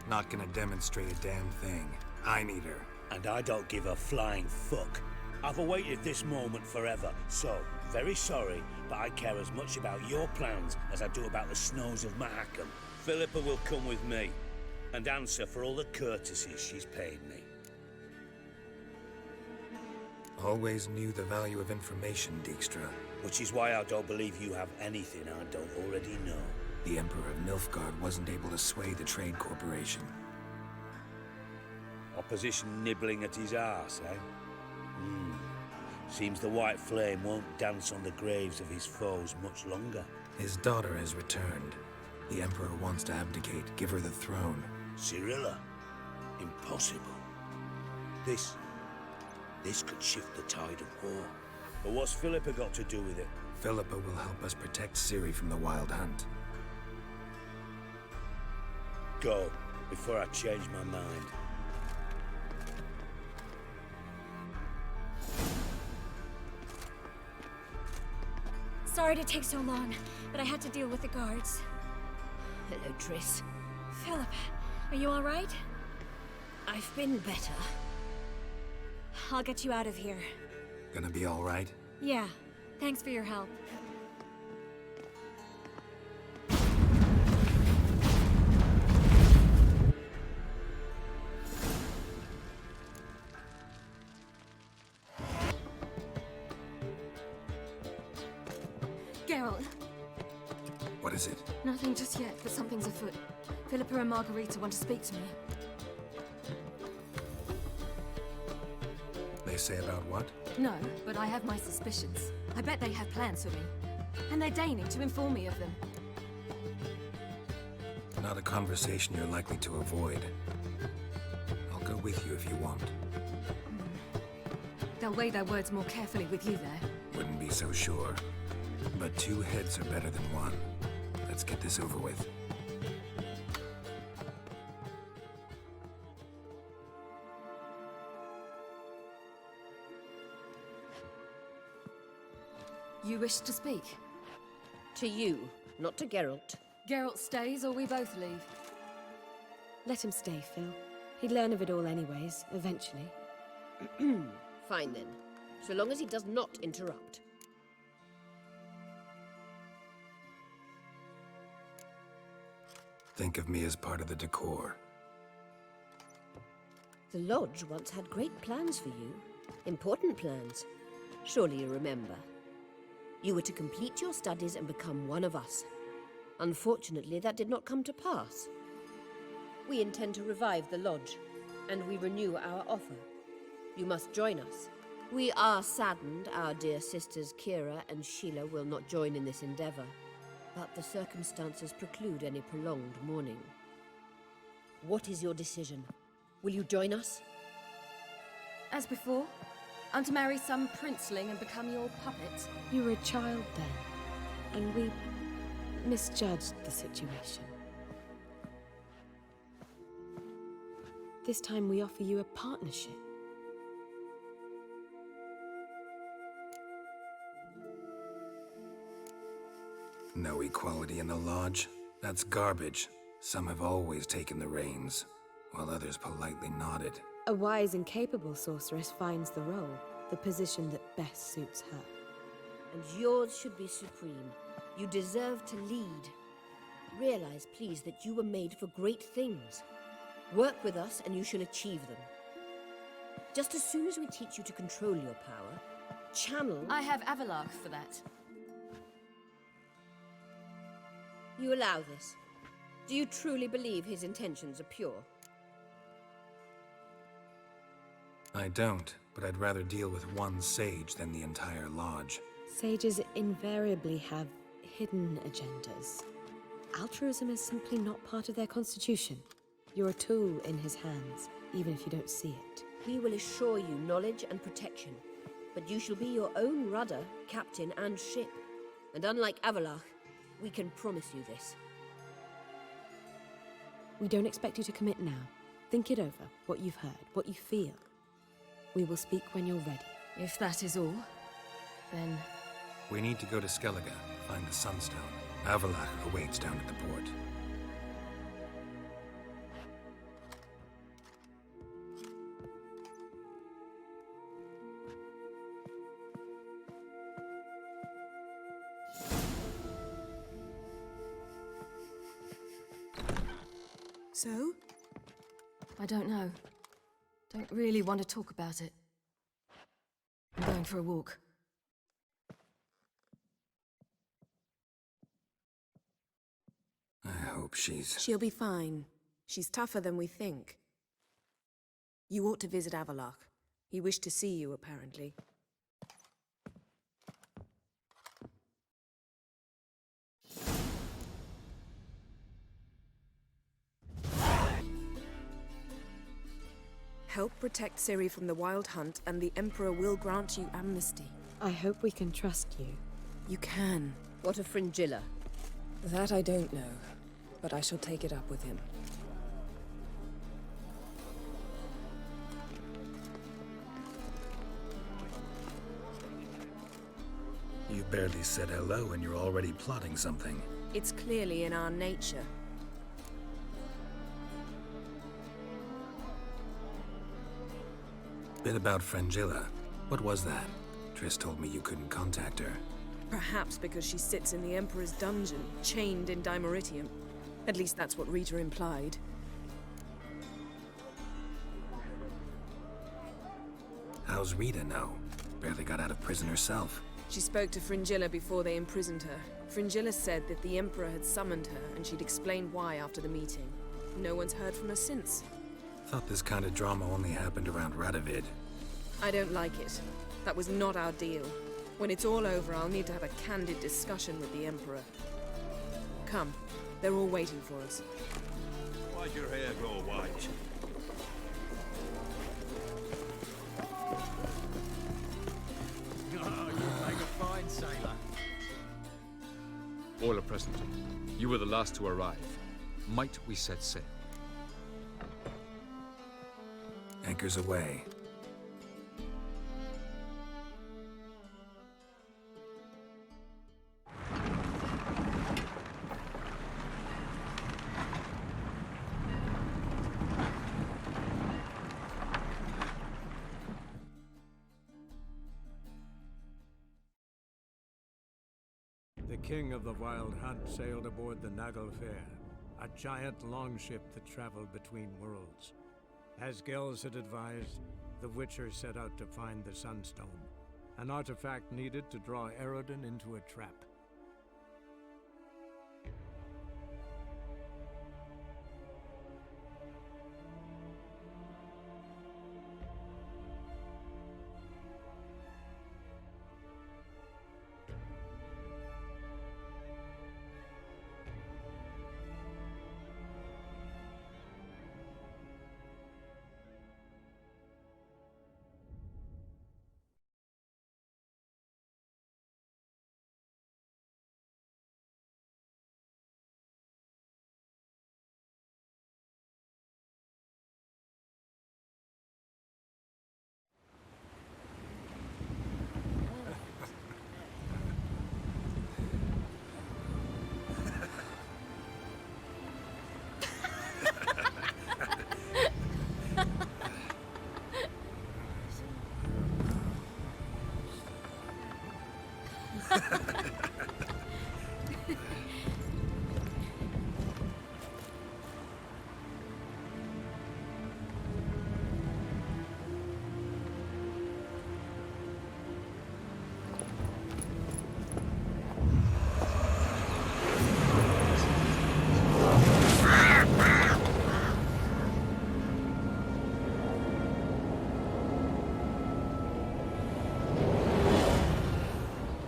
Not gonna demonstrate a damn thing. I need her. And I don't give a flying fuck. I've awaited this moment forever, so, very sorry, but I care as much about your plans as I do about the snows of Mahakam. Philippa will come with me, and answer for all the courtesies she's paid me. Always knew the value of information, Dijkstra. Which is why I don't believe you have anything I don't already know. The Emperor of Nilfgaard wasn't able to sway the Trade Corporation. Opposition nibbling at his arse, eh? Seems the White Flame won't dance on the graves of his foes much longer. His daughter has returned. The Emperor wants to abdicate, give her the throne. Cyrilla? Impossible. This could shift the tide of war. But what's Philippa got to do with it? Philippa will help us protect Ciri from the Wild Hunt. Go, before I change my mind. Sorry to take so long, but I had to deal with the guards. Hello, Triss. Philip, are you all right? I've been better. I'll get you out of here. Gonna be all right? Yeah, thanks for your help. Geralt, What is it? nothing just yet, but something's afoot. Philippa and Margarita want to speak to me. They say about what? No, but I have my suspicions. I bet they have plans for me. And they're deigning to inform me of them. Not a conversation you're likely to avoid. I'll go with you if you want. They'll weigh their words more carefully with you there. Wouldn't be so sure. But two heads are better than one. Let's get this over with. You wish to speak? To you, not to Geralt. Geralt stays or we both leave? Let him stay, Phil. He'd learn of it all anyways, eventually. Fine then. So long as he does not interrupt. Think of me as part of the decor. The Lodge once had great plans for you. Important plans. Surely you remember. You were to complete your studies and become one of us. Unfortunately, that did not come to pass. We intend to revive the Lodge, and we renew our offer. You must join us. We are saddened our dear sisters Kira and Sheila will not join in this endeavor, but the circumstances preclude any prolonged mourning. What is your decision? Will you join us? As before, I'm to marry some princeling and become your puppet. You were a child then, and we misjudged the situation. This time we offer you a partnership. No equality in the Lodge? That's garbage. Some have always taken the reins, while others politely nodded. A wise and capable sorceress finds the role, the position that best suits her. And yours should be supreme. You deserve to lead. Realize, please, that you were made for great things. Work with us and you shall achieve them. Just as soon as we teach you to control your power, channel... I have Avalok for that. You allow this? Do you truly believe his intentions are pure? I don't, but I'd rather deal with one sage than the entire Lodge. Sages invariably have hidden agendas. Altruism is simply not part of their constitution. You're a tool in his hands, even if you don't see it. We will assure you knowledge and protection, but you shall be your own rudder, captain, and ship. And unlike Avalach, we can promise you this. We don't expect you to commit now. Think it over, what you've heard, what you feel. We will speak when you're ready. If that is all, then... We need to go to Skellige, find the Sunstone. Avalach awaits down at the port. So? I don't know. Don't really want to talk about it. going for a walk. I hope she's... She'll be fine. She's tougher than we think. You ought to visit Avalok. He wished to see you, apparently. Help protect Ciri from the Wild Hunt, and the Emperor will grant you amnesty. I hope we can trust you. You can. What of Fringilla? That I don't know, but I shall take it up with him. You barely said hello and you're already plotting something. It's clearly in our nature. Bit about Fringilla. What was that? Triss told me you couldn't contact her. Perhaps because she sits in the Emperor's dungeon, chained in Dimeritium. At least that's what Rita implied. How's Rita know? Barely got out of prison herself. She spoke to Fringilla before they imprisoned her. Fringilla said that the Emperor had summoned her, and she'd explained why after the meeting. No one's heard from her since. Thought this kind of drama only happened around Radovid. I don't like it. That was not our deal. When it's all over, I'll need to have a candid discussion with the Emperor. Come. They're all waiting for us. Why'd your hair grow white? Oh, you make a fine sailor. All are present. You were the last to arrive. Might we set sail? Anchors away. The king of the Wild Hunt sailed aboard the Naglfar, a giant longship that traveled between worlds. As Gels had advised, the Witcher set out to find the Sunstone, an artifact needed to draw Eredin into a trap.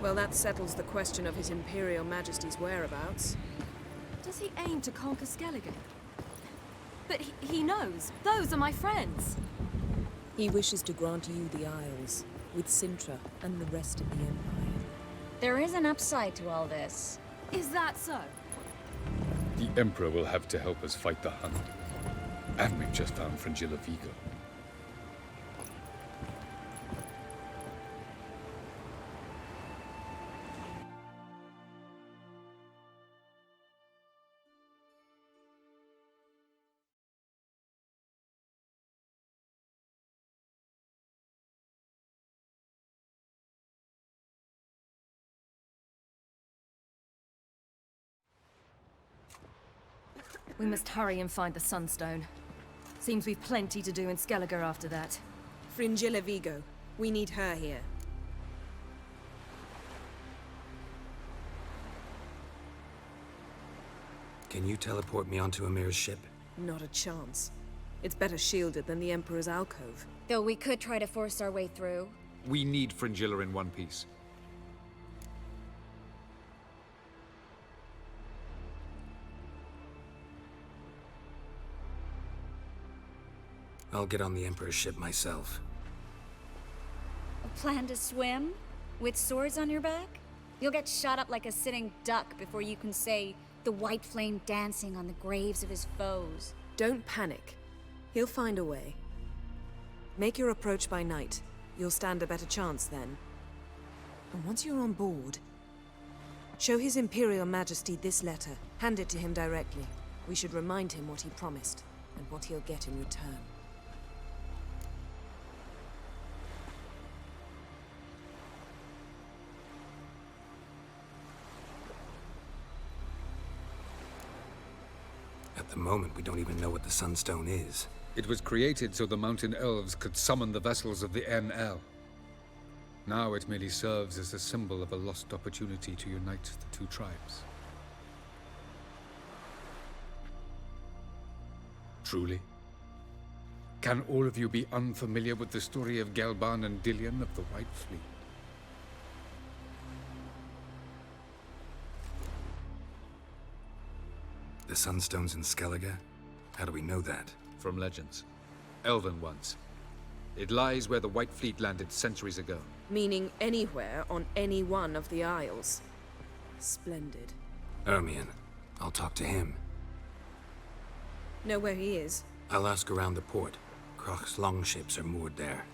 Well, that settles the question of His Imperial Majesty's whereabouts. Does he aim to conquer Skellige? But he knows. Those are my friends. He wishes to grant you the Isles, with Sintra and the rest of the Empire. There is an upside to all this. Is that so? The Emperor will have to help us fight the Hunt. And we've just found Fringilla Vigo. We must hurry and find the Sunstone. Seems we've plenty to do in Skellige after that. Fringilla Vigo. We need her here. Can you teleport me onto Amir's ship? Not a chance. It's better shielded than the Emperor's alcove. Though we could try to force our way through. We need Fringilla in one piece. I'll get on the Emperor's ship myself. A plan to swim? With swords on your back? You'll get shot up like a sitting duck before you can say the white flame dancing on the graves of his foes. Don't panic. He'll find a way. Make your approach by night. You'll stand a better chance then. And once you're on board, show His Imperial Majesty this letter. Hand it to him directly. We should remind him what he promised, and what he'll get in return. At the moment, we don't even know what the Sunstone is. It was created so the mountain elves could summon the vessels of the NL. Now it merely serves as a symbol of a lost opportunity to unite the two tribes. Truly? Can all of you be unfamiliar with the story of Gelban and Dillion of the White Fleet? The Sunstone's in Skellige? How do we know that? From legends. Elven ones. It lies where the White Fleet landed centuries ago. Meaning anywhere on any one of the Isles. Splendid. Ermion. I'll talk to him. Know where he is? I'll ask around the port. Krach's longships are moored there.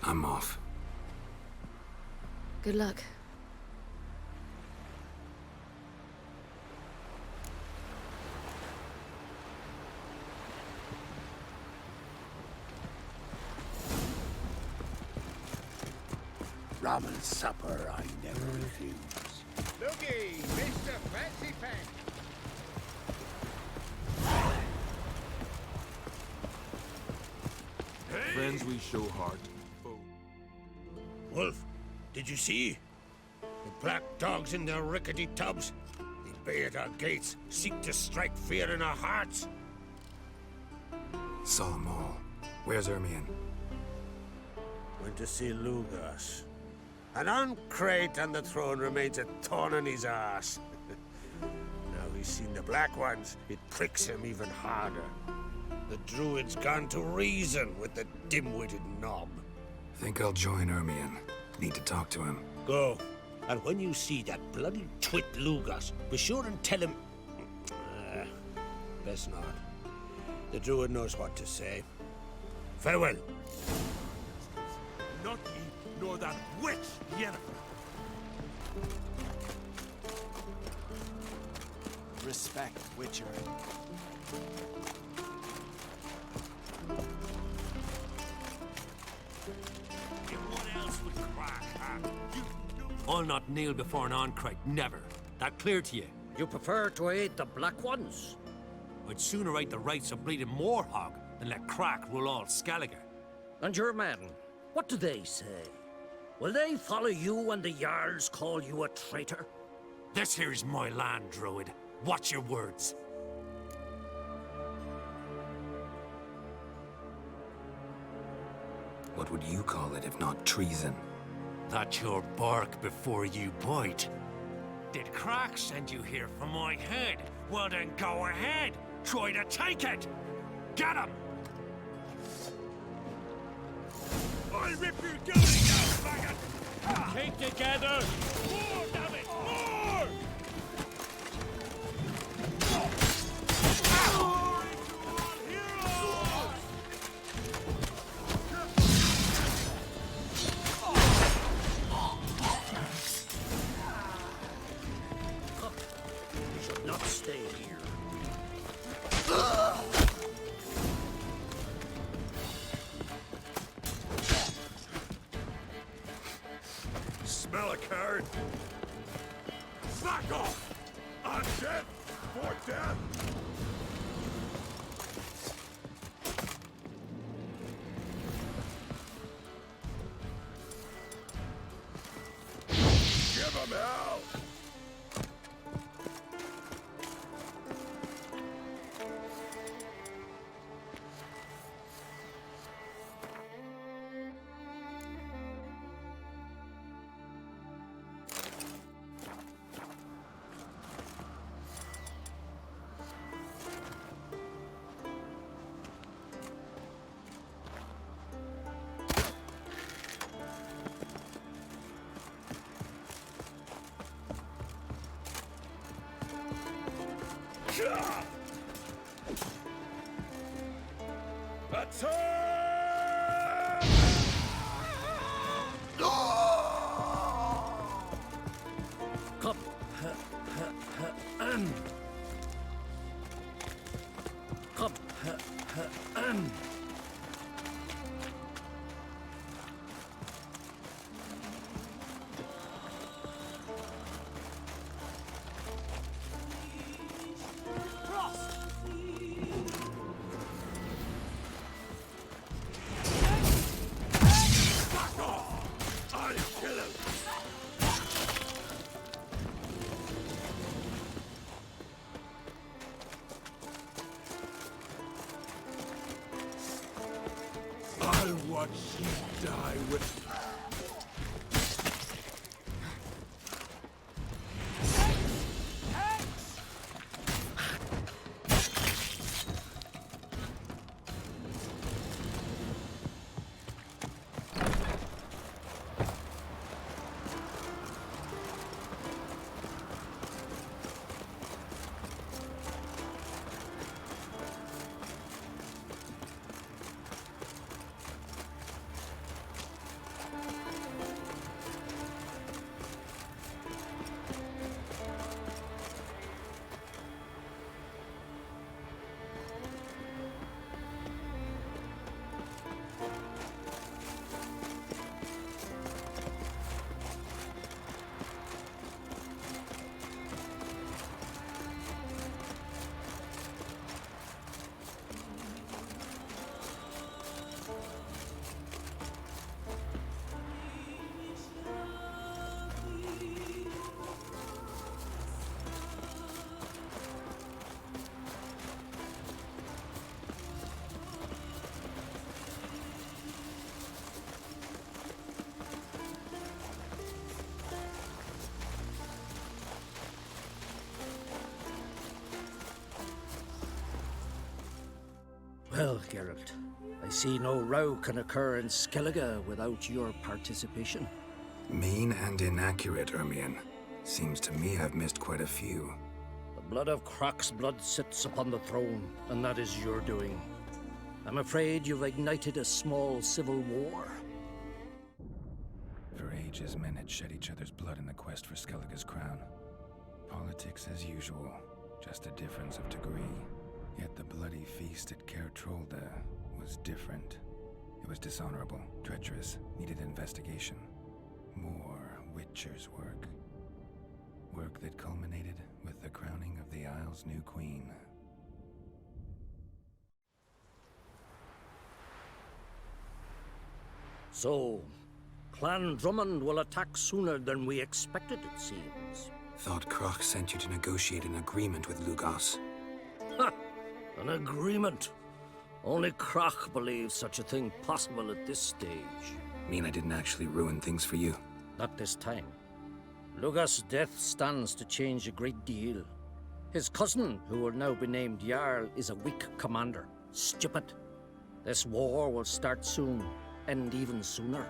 I'm off. Good luck. Rum and supper I never refuse. Looky, Mr. Fancy Pants. Friends we show heart. Wolf, did you see? The black dogs in their rickety tubs. They bay at our gates, seek to strike fear in our hearts. Saw them all. Where's Ermion? Went to see Lugas. An uncrate on the throne remains a thorn in his ass. Now he's seen the Black Ones, it pricks him even harder. The Druid's gone to reason with the dim-witted knob. Think I'll join Ermion. Need to talk to him. Go. And when you see that bloody twit Lugas, be sure and tell him... best not. The Druid knows what to say. Farewell. Not ye, nor that witch, Yennefer. Respect, Witcher. What else would crack, huh? I'll not kneel before an Oncrite, never. That clear to you? You prefer to aid the Black Ones? I'd sooner aid the rights of bleeding Moorhog than let Crack rule all Skellige. And your men, what do they say? Will they follow you when the Jarls call you a traitor? This here's my land, Druid. Watch your words. What would you call it if not treason? That's your bark before you bite. Did Crack send you here for my head? Well then go ahead. Try to take it. Get him! I'll rip your goatee out, faggot! Keep together! More, damn it! More! You should not stay here. Smell a card? Back off! On death! For death! Give him Come out! I'll watch you die with... Well, Geralt, I see no row can occur in Skellige without your participation. Mean and inaccurate, Ermion. Seems to me I've missed quite a few. The blood of Croc's blood sits upon the throne, and that is your doing. I'm afraid you've ignited a small civil war. For ages, men had shed each other's blood in the quest for Skellige's crown. Politics as usual, just a difference of degree. Yet the bloody feast at Caer Trolda was different. It was dishonorable, treacherous, needed investigation. More Witcher's work. Work that culminated with the crowning of the Isle's new queen. So, Clan Drummond will attack sooner than we expected, it seems. Thought Croc sent you to negotiate an agreement with Lugos. Ha! An agreement. Only Croc believes such a thing possible at this stage. Mean I didn't actually ruin things for you? Not this time. Lugos' death stands to change a great deal. His cousin, who will now be named Jarl, is a weak commander. Stupid. This war will start soon, end even sooner.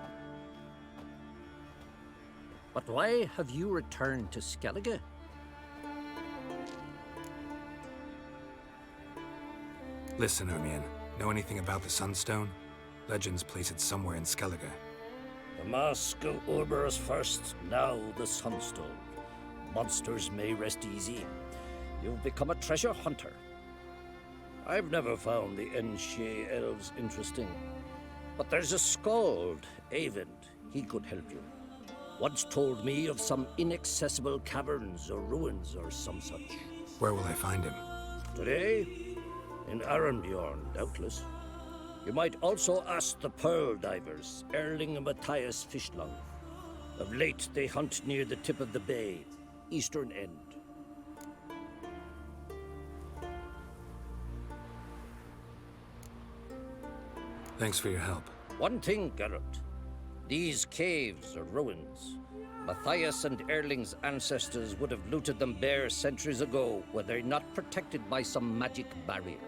But why have you returned to Skellige? Listen, Ermion. Know anything about the Sunstone? Legends place it somewhere in Skellige. The Mask of Urberus first, now the Sunstone. Monsters may rest easy. You've become a treasure hunter. I've never found the Enshe elves interesting. But there's a skald, Eyvind. He could help you. Once told me of some inaccessible caverns or ruins or some such. Where will I find him? Today? In Arrondbjorn, doubtless. You might also ask the Pearl Divers, Erling and Matthias Fishlung. Of late, they hunt near the tip of the bay, eastern end. Thanks for your help. One thing, Geralt. These caves are ruins. Matthias and Erling's ancestors would have looted them bare centuries ago were they not protected by some magic barrier.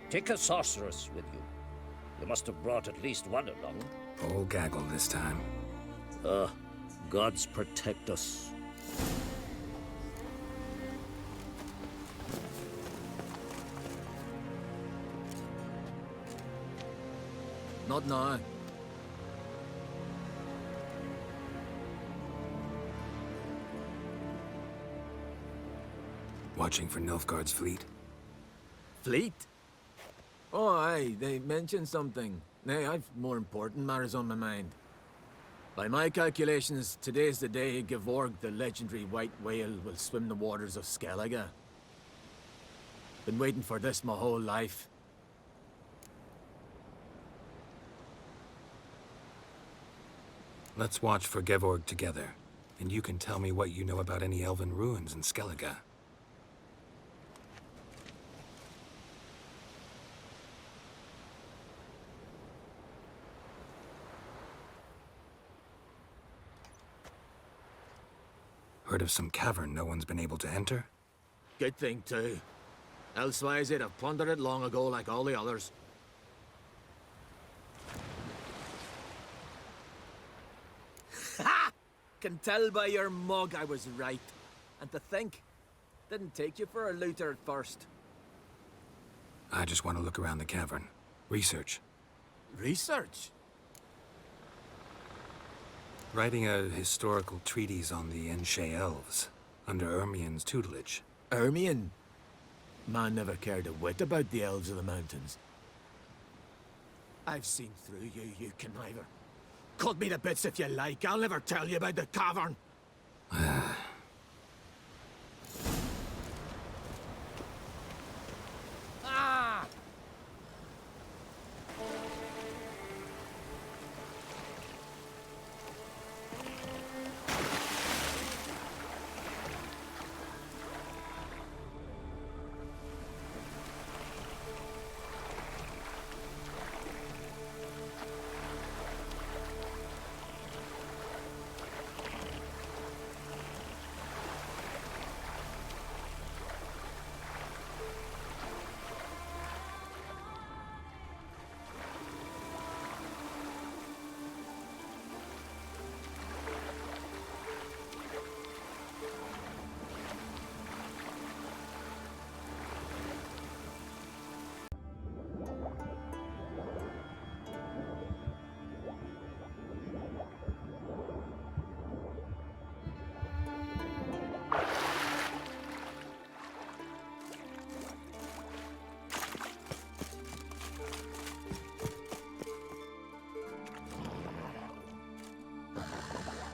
Take a sorceress with you. You must have brought at least one along. Old gaggle this time. Gods protect us. Not now. Watching for Nilfgaard's fleet? Fleet? Oh, aye, they mentioned something. Nay, I've more important matters on my mind. By my calculations, today's the day Gevorg, the legendary white whale, will swim the waters of Skellige. Been waiting for this my whole life. Let's watch for Gevorg together, and you can tell me what you know about any elven ruins in Skellige. Heard of some cavern no one's been able to enter? Good thing, too. Elsewise, they'd have plundered it long ago like all the others. Ha! Can tell by your mug I was right. And to think, didn't take you for a looter at first. I just want to look around the cavern. Research. Research? Writing a historical treatise on the Enshe elves, under Ermien's tutelage. Ermien? Man never cared a whit about the elves of the mountains. I've seen through you, you conniver. Cut me to bits if you like, I'll never tell you about the cavern.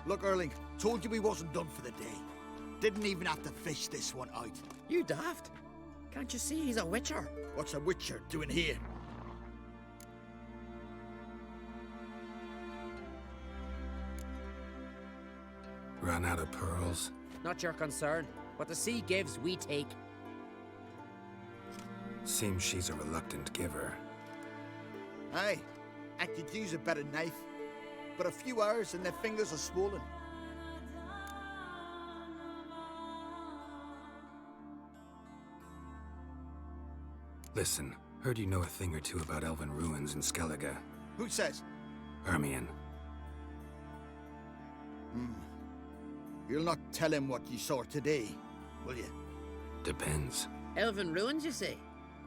Look, Erling, told you we wasn't done for the day. Didn't even have to fish this one out. You daft. Can't you see he's a witcher? What's a witcher doing here? Run out of pearls? Not your concern. What the sea gives, we take. Seems she's a reluctant giver. Aye, I could use a better knife. But a few hours and their fingers are swollen. Listen, heard you know a thing or two about elven ruins in Skellige. Who says? Ermien. You'll not tell him what you saw today, will you? Depends. Elven ruins, you say?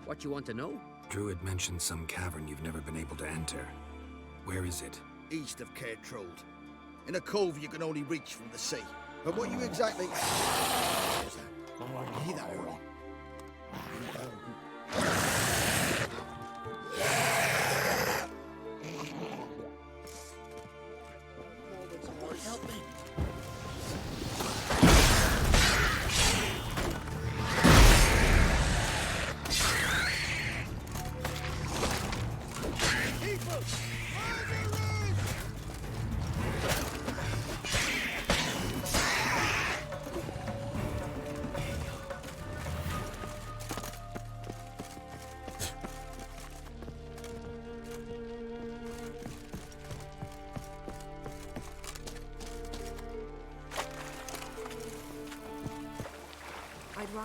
What you want to know? Druid mentioned some cavern you've never been able to enter. Where is it? East of Cairtrold. In a cove you can only reach from the sea. But what you exactly... Hear that, Erling? Help me.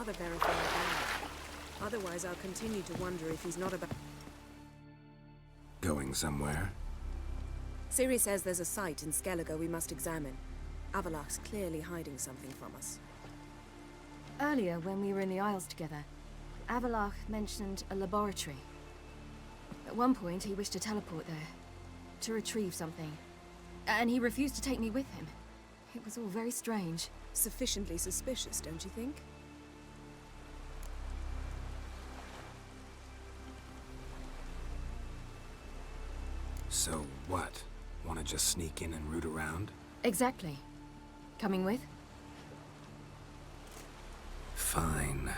rather verify that. Otherwise, I'll continue to wonder if he's not about... Going somewhere? Ciri says there's a site in Skellige we must examine. Avalok's clearly hiding something from us. Earlier, when we were in the Isles together, Avalok mentioned a laboratory. At one point, he wished to teleport there, to retrieve something. And he refused to take me with him. It was all very strange. Sufficiently suspicious, don't you think? So what? Want to just sneak in and root around? Exactly. Coming with? Fine.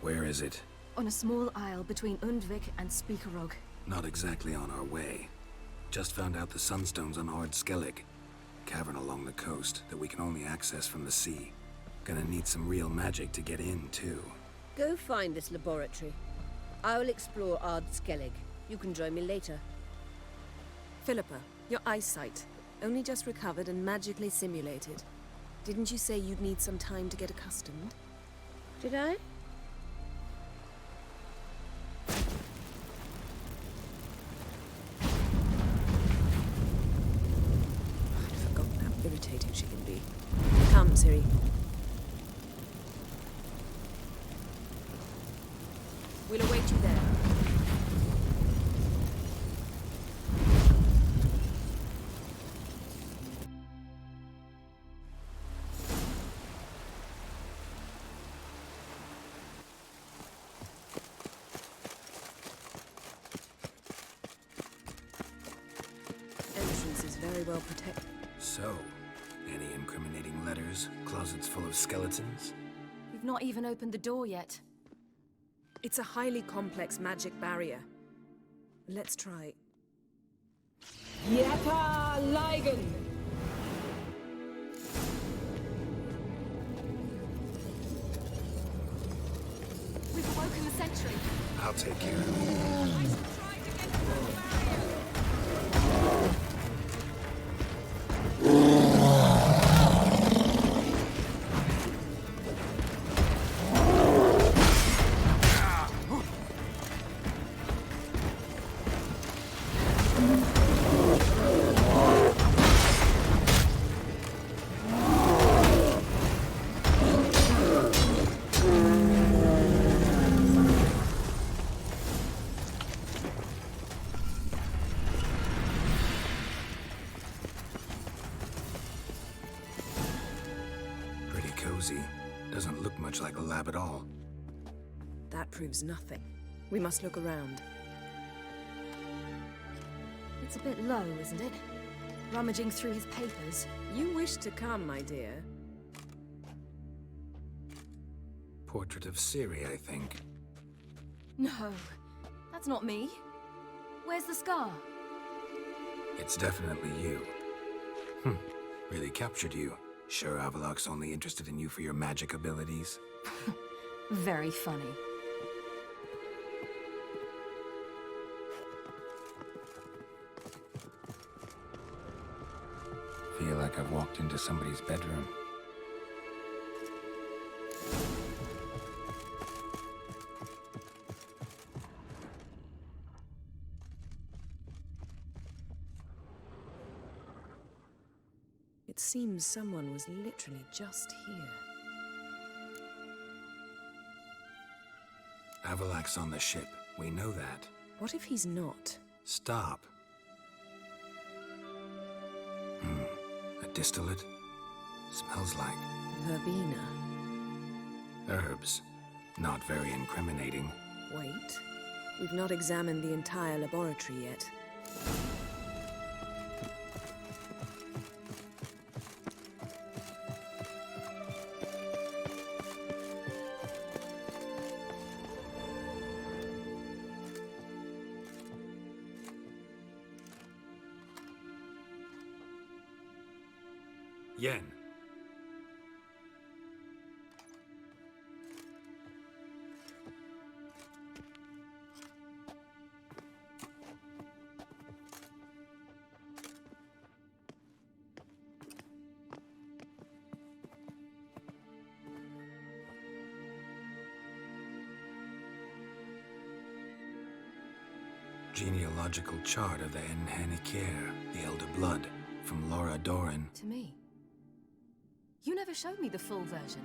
Where is it? On a small isle between Undvik and Speakerog. Not exactly on our way. Just found out the sunstone's on Ard Skellig. Cavern along the coast that we can only access from the sea. Gonna need some real magic to get in, too. Go find this laboratory. I will explore Ard Skellig. You can join me later. Philippa, your eyesight. Only just recovered and magically simulated. Didn't you say you'd need some time to get accustomed? Did I? I'd forgotten how irritating she can be. Come, Ciri. We'll await you there. Entrance is very well protected. So, any incriminating letters? Closets full of skeletons? We've not even opened the door yet. It's a highly complex magic barrier. Let's try. Yata Ligen! We've awoken the sentry. I'll take care of it. Cozy. Doesn't look much like a lab at all. That proves nothing. We must look around. It's a bit low, isn't it? Rummaging through his papers. You wish to come, my dear. Portrait of Ciri, I think. No, that's not me. Where's the scar? It's definitely you. Really captured you. Sure Avalok's only interested in you for your magic abilities? Very funny. Feel like I've walked into somebody's bedroom. It seems someone was literally just here. Avalok's on the ship. We know that. What if he's not? Stop. A distillate? Smells like... Verbena. herbs. Not very incriminating. Wait. We've not examined the entire laboratory yet. Yen. Genealogical chart of the Enhanikir, the Elder Blood, from Laura Doran. To me. You never showed me the full version.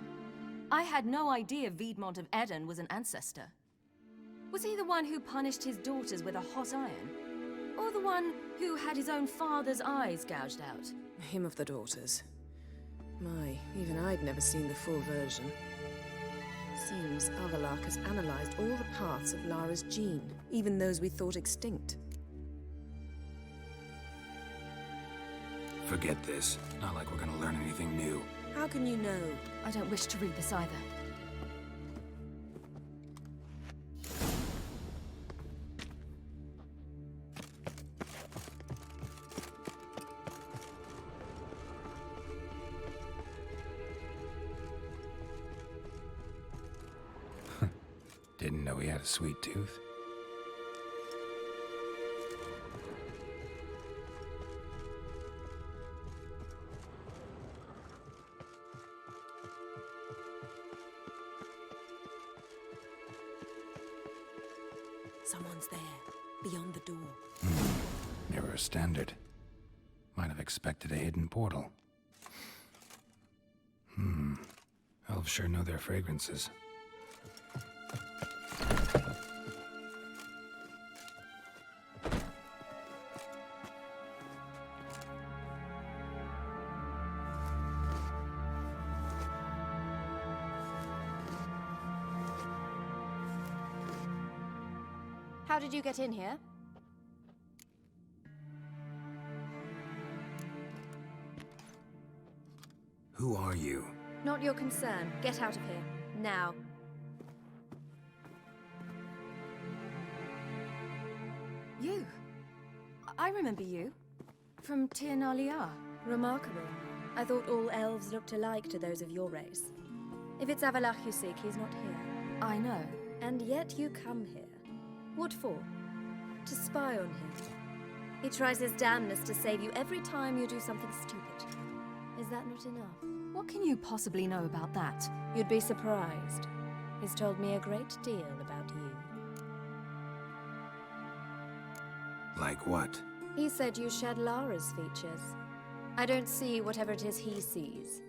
I had no idea Viedmont of Eden was an ancestor. Was he the one who punished his daughters with a hot iron? Or the one who had his own father's eyes gouged out? Him of the daughters. My, even I'd never seen the full version. Seems Avalak has analyzed all the parts of Lara's gene, even those we thought extinct. Forget this. Not like we're gonna learn anything new. How can you know? I don't wish to read this either. Didn't know he had a sweet tooth. Someone's there, beyond the door. Mirror standard. Might have expected a hidden portal. Elves sure know their fragrances. How did you get in here? Who are you? Not your concern. Get out of here. Now. You. I remember you. From Tir Nalia. Remarkable. I thought all elves looked alike to those of your race. If it's Avalach you seek, he's not here. I know. And yet you come here. What for? To spy on him. He tries his damnedest to save you every time you do something stupid. Is that not enough? What can you possibly know about that? You'd be surprised. He's told me a great deal about you. Like what? He said you shared Lara's features. I don't see whatever it is he sees.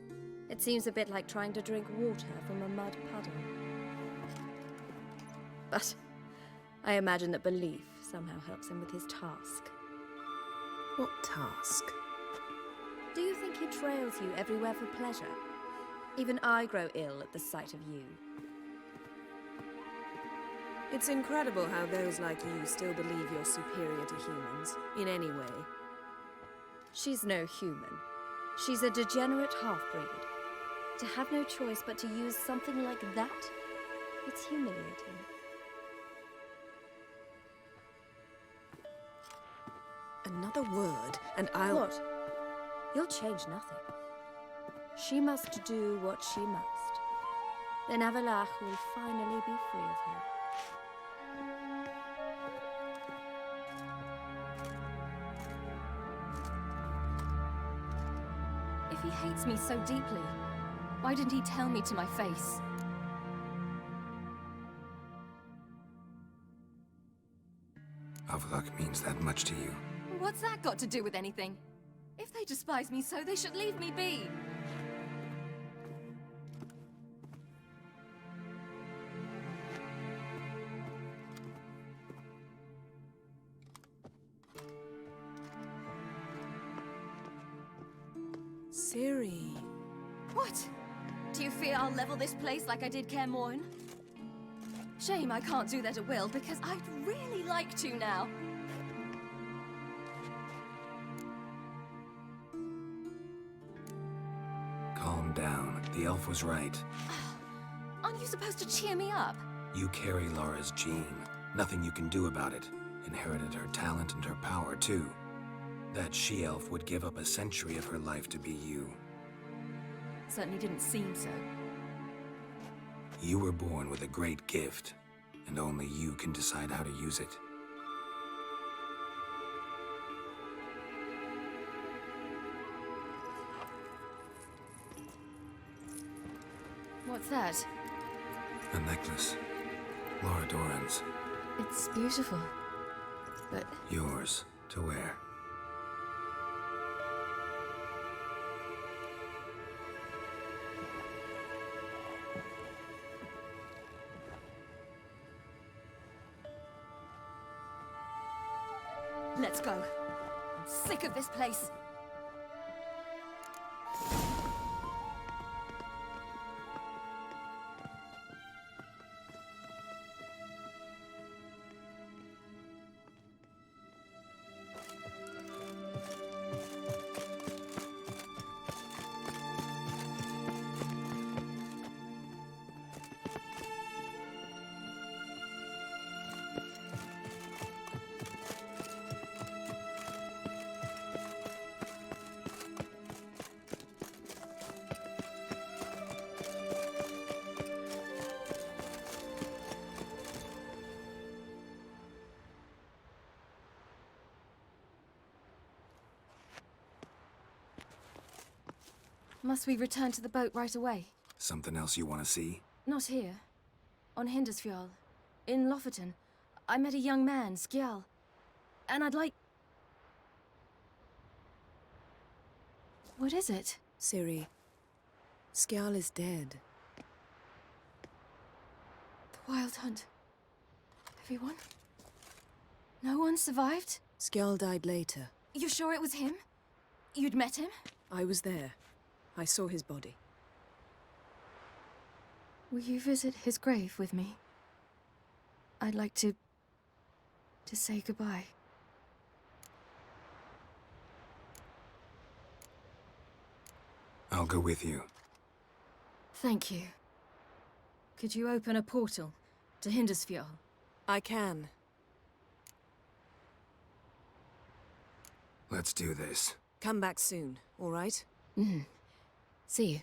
It seems a bit like trying to drink water from a mud puddle. But I imagine that belief somehow helps him with his task. What task? Do you think he trails you everywhere for pleasure? Even I grow ill at the sight of you. It's incredible how those like you still believe you're superior to humans, in any way. She's no human. She's a degenerate half-breed. To have no choice but to use something like that, it's humiliating. Another word, and I'll... What? You'll change nothing. She must do what she must. Then Avalach will finally be free of her. If he hates me so deeply, why didn't he tell me to my face? Avalach means that much to you. What's that got to do with anything? If they despise me so, they should leave me be. Ciri. What? Do you fear I'll level this place like I did Kaer Morhen? Shame I can't do that at will, because I'd really like to now. Calm down. The elf was right. Aren't you supposed to cheer me up? You carry Lara's gene. Nothing you can do about it. Inherited her talent and her power, too. That she-elf would give up a century of her life to be you. Certainly didn't seem so. You were born with a great gift, and only you can decide how to use it. What's that? A necklace. Laura Doran's. It's beautiful. But Yours to wear. let's go. I'm sick of this place. Must we return to the boat right away? Something else you want to see? Not here. On Hindersfjall. In Lofoten. I met a young man, Skjal. And I'd like... What is it? Ciri, Skjal is dead. The Wild Hunt. Everyone? No one survived? Skjal died later. You sure it was him? You'd met him? I was there. I saw his body. Will you visit his grave with me? I'd like to say goodbye. I'll go with you. Thank you. Could you open a portal to Hindersfjall? I can. Let's do this. Come back soon, all right? See you.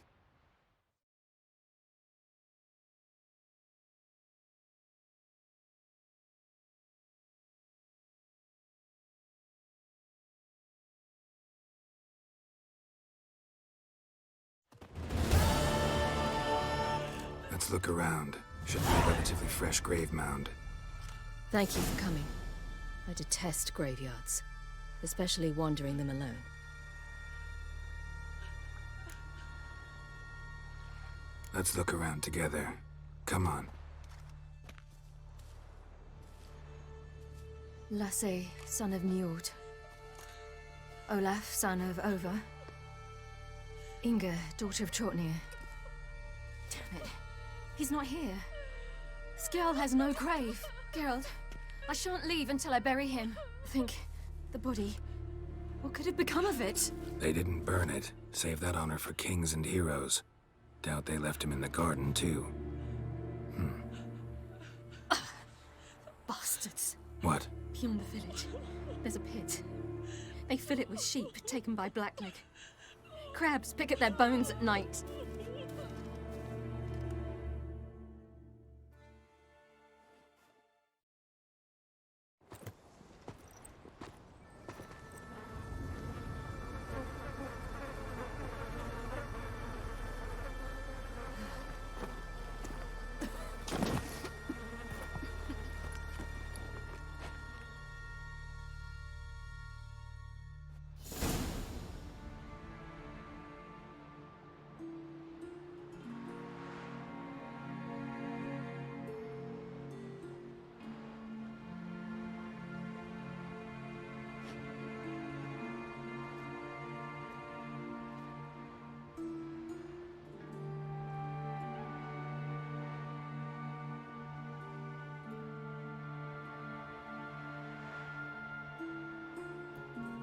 Let's look around. Should be a relatively fresh grave mound. Thank you for coming. I detest graveyards, especially wandering them alone. Let's look around together. Come on. Lasse, son of Njord. Olaf, son of Over. Inga, daughter of Trotnir. Damn it. He's not here. Skjal has no grave. Geralt, I shan't leave until I bury him. Think, the body. What could have become of it? They didn't burn it. Save that honor for kings and heroes. Doubt they left him in the garden, too. Bastards. What? Beyond the village, there's a pit. They fill it with sheep taken by Blackleg. Crabs pick at their bones at night.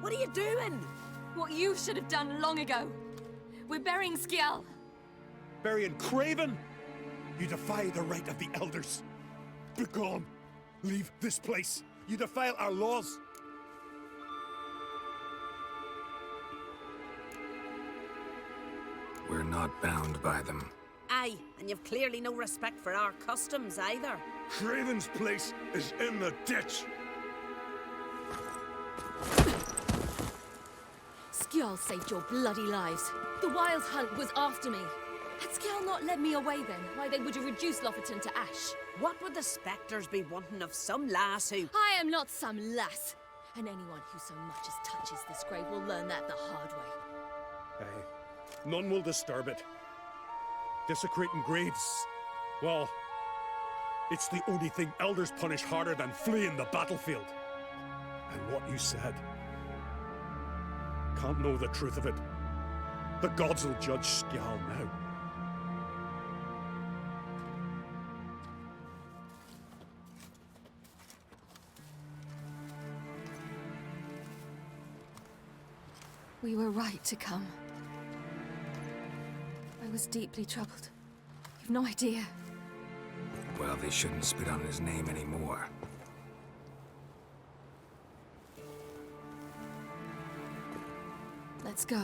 What are you doing? What you should have done long ago. We're burying Skjal. Burying Craven? You defy the right of the elders. Begone. Leave this place. You defile our laws. We're not bound by them. Aye, and you've clearly no respect for our customs either. Craven's place is in the ditch. Skjal saved your bloody lives. The Wild Hunt was after me. Had Skjall not led me away then, why they would have reduced Lofferton to ash. What would the spectres be wanting of some lass who... I am not some lass, and anyone who so much as touches this grave will learn that the hard way. Aye. None will disturb it. Desecrating graves, well, it's the only thing elders punish harder than fleeing the battlefield. And what you said. Can't know the truth of it. The gods will judge Skjall now. We were right to come. I was deeply troubled. You've no idea. Well, they shouldn't spit on his name anymore. Let's go.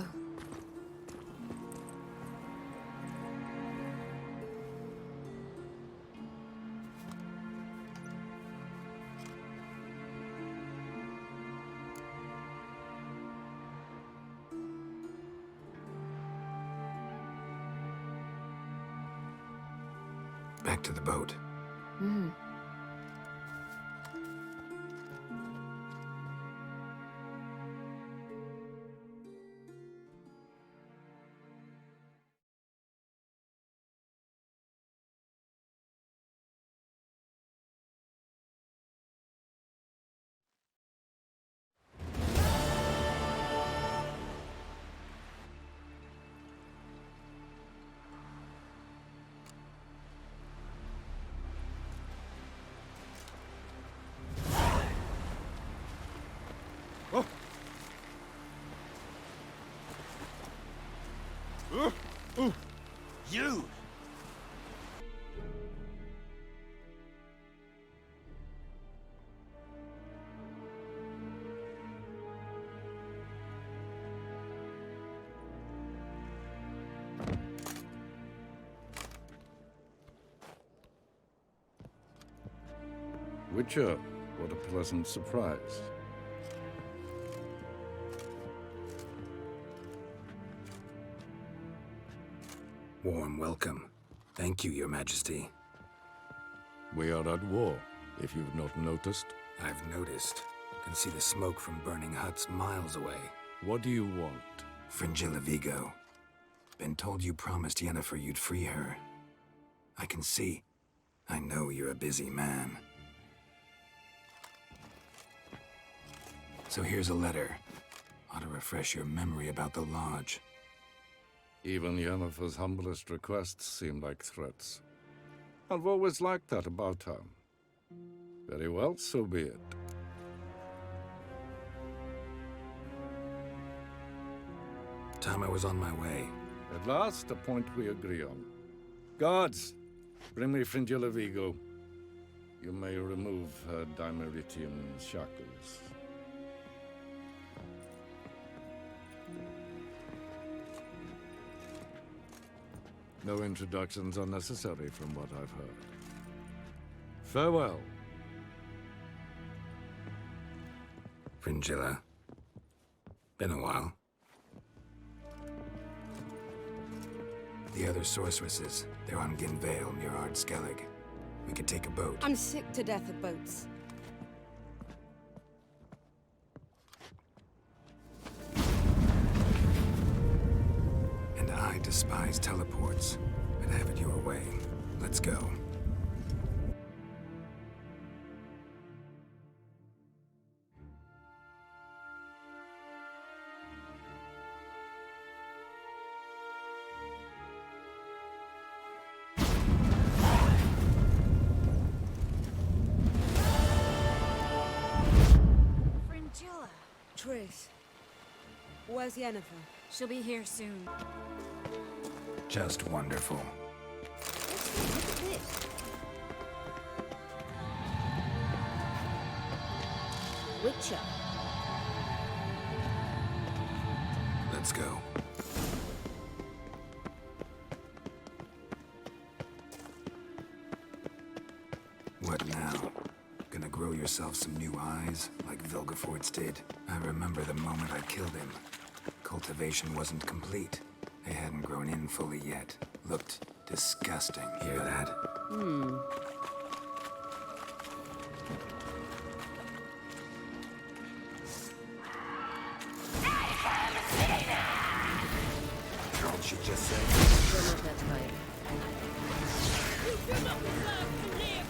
Back to the boat. You! Witcher, what a pleasant surprise. Warm welcome. Thank you, Your Majesty. We are at war, if you've not noticed. I've noticed. Can see the smoke from burning huts miles away. What do you want? Fringilla Vigo. Been told you promised Yennefer you'd free her. I can see. I know you're a busy man. So here's a letter. Ought to refresh your memory about the Lodge. Even Yennefer's humblest requests seem like threats. I've always liked that about her. Very well, so be it. Time I was on my way. At last, a point we agree on. Guards, bring me Fringilla Vigo. You may remove her Dimeritian shackles. No introductions are necessary from what I've heard. Farewell. Fringilla. Been a while. The other sorceresses, they're on Ginvale near Ard Skellig. We could take a boat. I'm sick to death of boats. And I despise teleports. I'd have it your way. Let's go. Fringilla. Triss. Where's Yennefer? She'll be here soon. Just wonderful. Look at this. Witcher. Let's go. What now? Gonna grow yourself some new eyes, like Vilgefortz did? I remember the moment I killed him. Cultivation wasn't complete. They hadn't grown in fully yet. Looked disgusting. Hear that? Hmm. What did she just say? You're not that type. You do not deserve to live!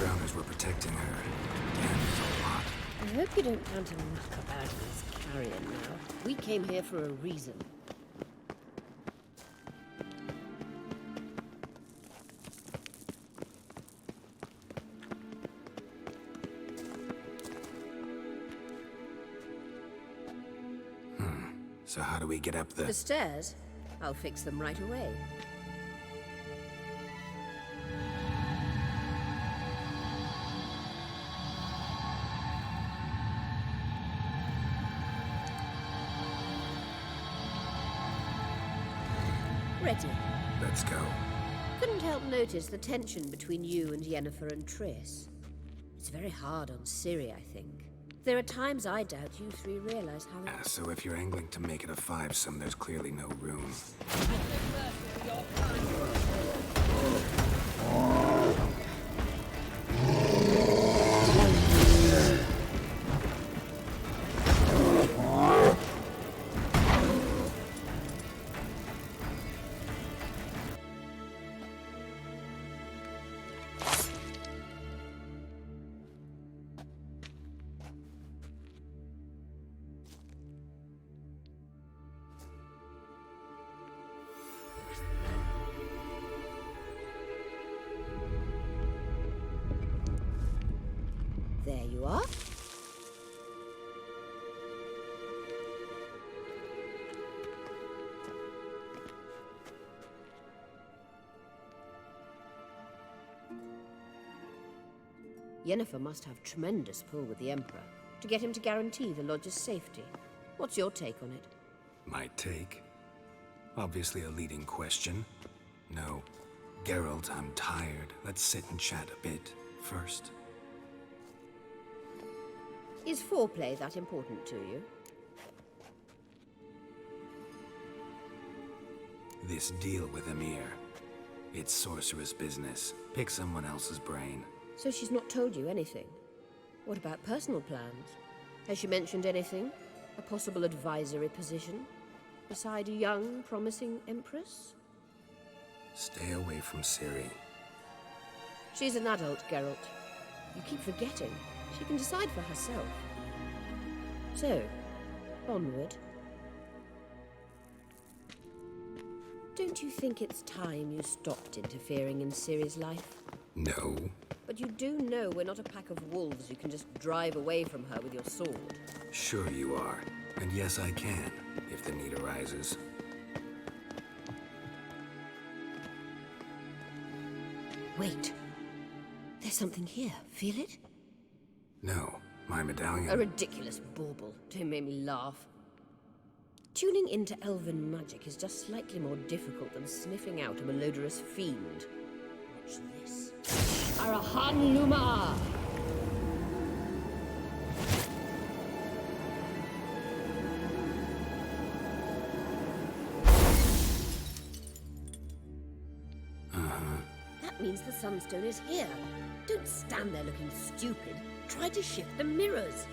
Drowners were protecting her. Damn, it's a lot. I hope you don't plan to knock about this carrion now. We came here for a reason. So how do we get up the... The stairs? I'll fix them right away. Ready. Let's go. Couldn't help notice the tension between you and Yennefer and Triss. It's very hard on Ciri, I think. There are times I doubt you three realize how... So if you're angling to make it a five-some, there's clearly no room. There you are. Yennefer must have tremendous pull with the Emperor to get him to guarantee the Lodge's safety. What's your take on it? My take? Obviously a leading question. No. Geralt, I'm tired. Let's sit and chat a bit first. Is foreplay that important to you? This deal with Emir. It's sorceress business. Pick someone else's brain. So she's not told you anything? What about personal plans? Has she mentioned anything? A possible advisory position? Beside a young, promising Empress? Stay away from Ciri. She's an adult, Geralt. You keep forgetting. She can decide for herself. So, onward. Don't you think it's time you stopped interfering in Ciri's life? No. But you do know we're not a pack of wolves you can just drive away from her with your sword. Sure you are. And yes, I can, if the need arises. Wait. There's something here. Feel it? No, my medallion. A ridiculous bauble. Don't make me laugh. Tuning into elven magic is just slightly more difficult than sniffing out a malodorous fiend. Watch this. Arahan Luma! That means the Sunstone is here. Don't stand there looking stupid. Try to shift the mirrors.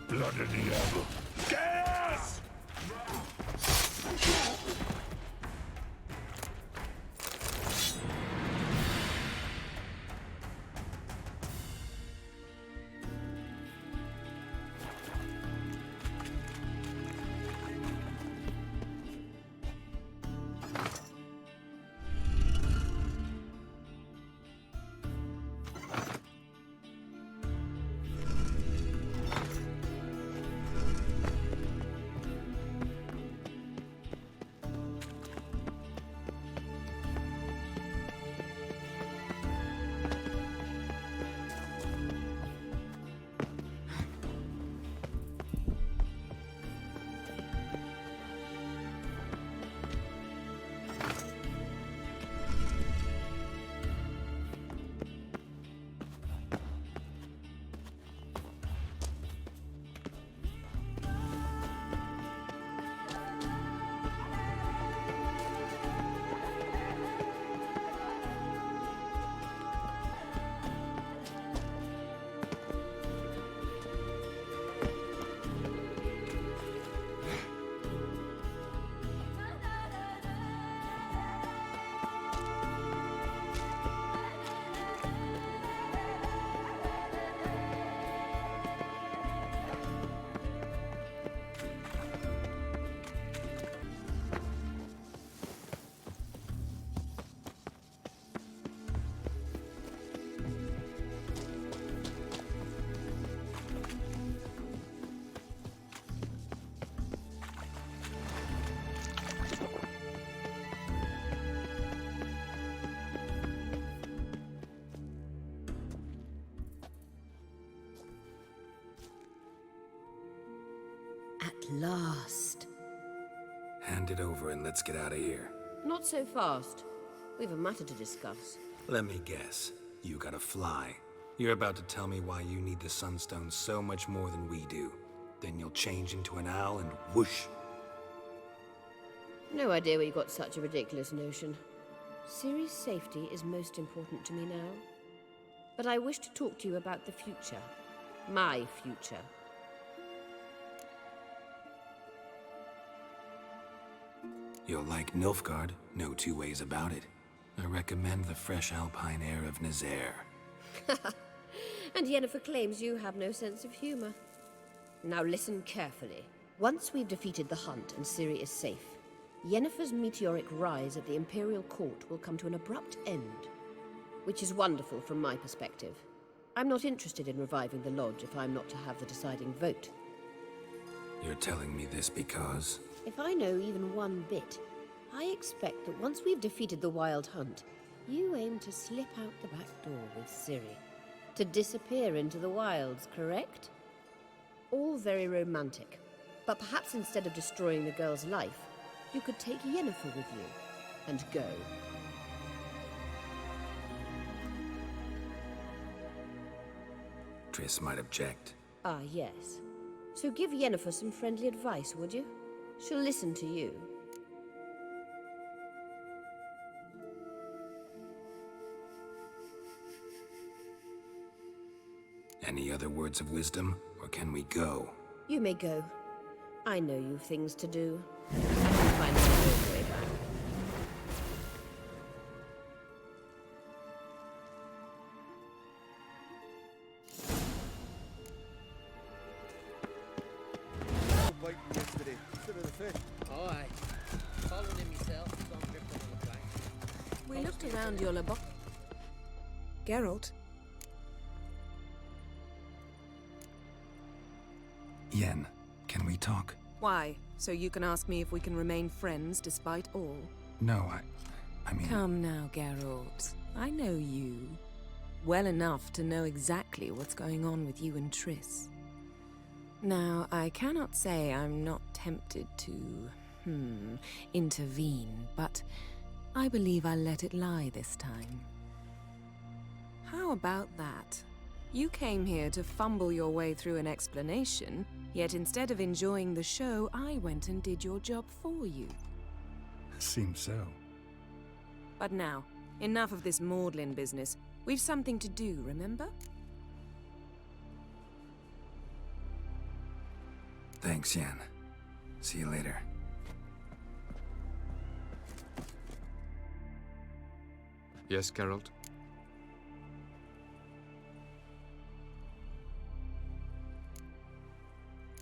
Blood of the devil. Gas! At last. Hand it over and let's get out of here. Not so fast. We've a matter to discuss. Let me guess. You gotta fly. You're about to tell me why you need the Sunstone so much more than we do. Then you'll change into an owl and whoosh. No idea where you got such a ridiculous notion. Ciri's safety is most important to me now. But I wish to talk to you about the future. My future. You'll like Nilfgaard, no two ways about it. I recommend the fresh alpine air of Nazaire. And Yennefer claims you have no sense of humor. Now listen carefully. Once we've defeated the Hunt and Ciri is safe, Yennefer's meteoric rise at the Imperial Court will come to an abrupt end. Which is wonderful from my perspective. I'm not interested in reviving the Lodge if I'm not to have the deciding vote. You're telling me this because... If I know even one bit, I expect that once we've defeated the Wild Hunt, you aim to slip out the back door with Ciri. To disappear into the wilds, correct? All very romantic. But perhaps instead of destroying the girl's life, you could take Yennefer with you and go. Triss might object. Ah, yes. So give Yennefer some friendly advice, would you? She'll listen to you. Any other words of wisdom, or can we go? You may go. I know you've things to do. I can find my way back. Aye. Following him yourself, don't grip him on the flank. We looked around your labo... Geralt? Yen, can we talk? Why? So you can ask me if we can remain friends despite all? No, I mean... Come now, Geralt. I know you. Well enough to know exactly what's going on with you and Triss. Now, I cannot say I'm not tempted to, intervene, but I believe I'll let it lie this time. How about that? You came here to fumble your way through an explanation, yet instead of enjoying the show, I went and did your job for you. Seems so. But now, enough of this maudlin business. We've something to do, remember? Thanks, Yen. See you later. Yes, Geralt?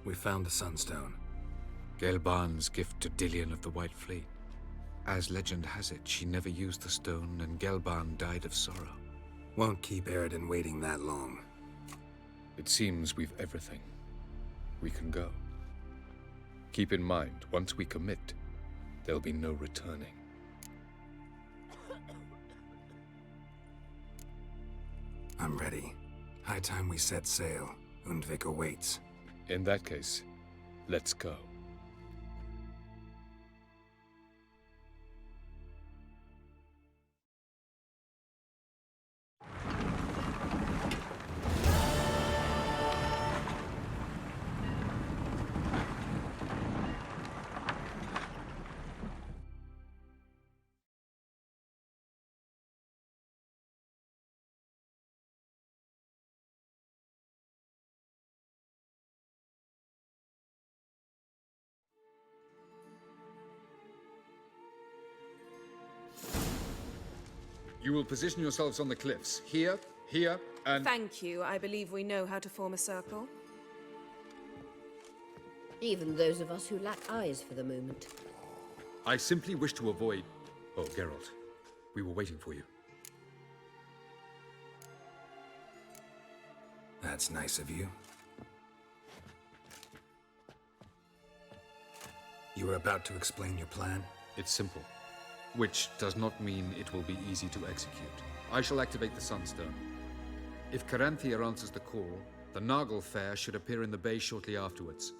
We found the Sunstone. Gelban's gift to Dillion of the White Fleet. As legend has it, she never used the stone, and Gelban died of sorrow. Won't keep Eridan waiting that long. It seems we've everything. We can go. Keep in mind, once we commit, there'll be no returning. I'm ready. High time we set sail. Undvik awaits. In that case, let's go. You will position yourselves on the cliffs. Here, here, and... Thank you. I believe we know how to form a circle. Even those of us who lack eyes for the moment. I simply wish to avoid... Oh, Geralt. We were waiting for you. That's nice of you. You were about to explain your plan? It's simple. Which does not mean it will be easy to execute. I shall activate the Sunstone. If Caranthia answers the call, the Nagle Fair should appear in the bay shortly afterwards.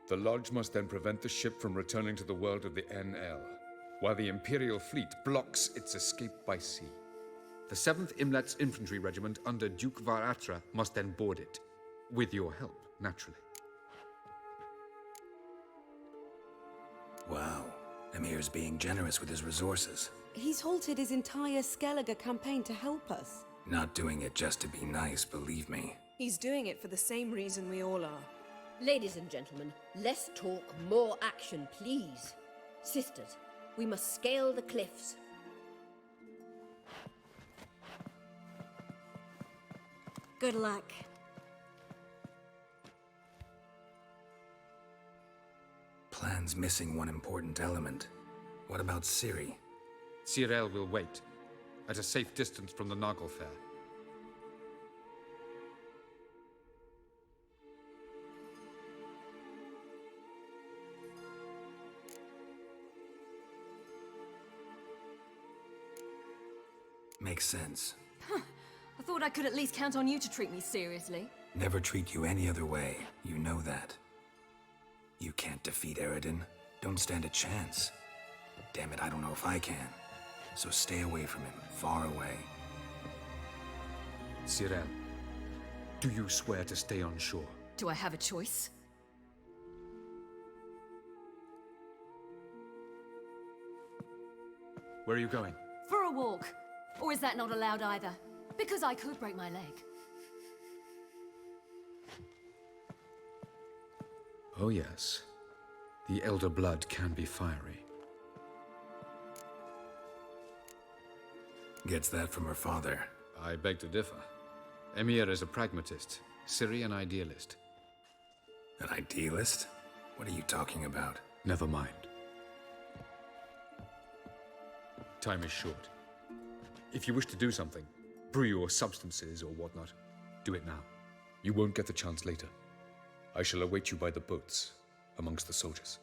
The Lodge must then prevent the ship from returning to the world of the NL, while the Imperial fleet blocks its escape by sea. The 7th Imlet's Infantry Regiment under Duke Varatra must then board it. With your help, naturally. Wow. Emir's being generous with his resources. He's halted his entire Skellige campaign to help us. Not doing it just to be nice, believe me. He's doing it for the same reason we all are. Ladies and gentlemen, less talk, more action, please. Sisters, we must scale the cliffs. Good luck. Plan's missing one important element. What about Ciri? Cyril will wait, at a safe distance from the Nagle Fair. Makes sense. I thought I could at least count on you to treat me seriously. Never treat you any other way. You know that. You can't defeat Eridan. Don't stand a chance. Damn it, I don't know if I can. So stay away from him. Far away. Cyril, do you swear to stay on shore? Do I have a choice? Where are you going? For a walk. Or is that not allowed either? Because I could break my leg. Oh yes. The elder blood can be fiery. Gets that from her father. I beg to differ. Emir is a pragmatist, Ciri an idealist. An idealist? What are you talking about? Never mind. Time is short. If you wish to do something, brew your substances or whatnot, do it now. You won't get the chance later. I shall await you by the boats, amongst the soldiers.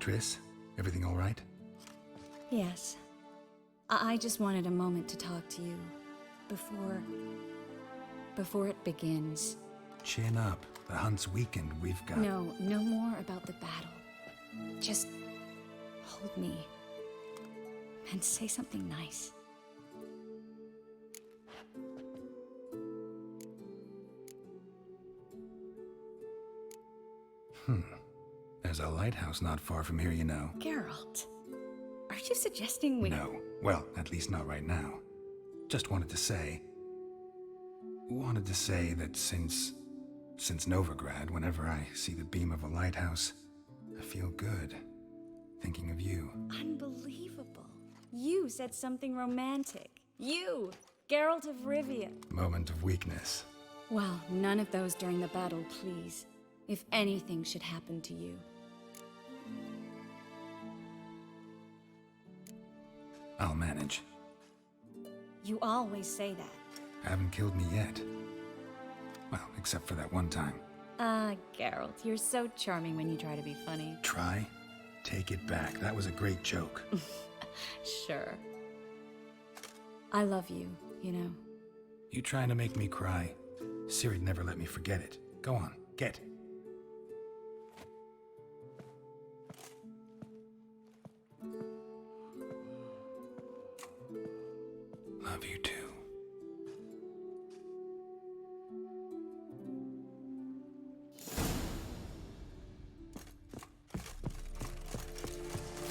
Triss, everything all right? Yes. I just wanted a moment to talk to you before it begins. Chin up. The hunt's weakened. We've got... No more about the battle. Just hold me and say something nice. There's a lighthouse not far from here, you know. Geralt, are you suggesting we... No. Well, at least not right now. Just wanted to say that since Novigrad, whenever I see the beam of a lighthouse, I feel good. Thinking of you. Unbelievable. You said something romantic. You, Geralt of Rivia. Moment of weakness. Well, none of those during the battle, please. If anything should happen to you. I'll manage. You always say that. Haven't killed me yet. Well, except for that one time. Geralt, you're so charming when you try to be funny. Try? Take it back. That was a great joke. Sure. I love you, you know. You trying to make me cry? Ciri'd never let me forget it. Go on, get. Love you too.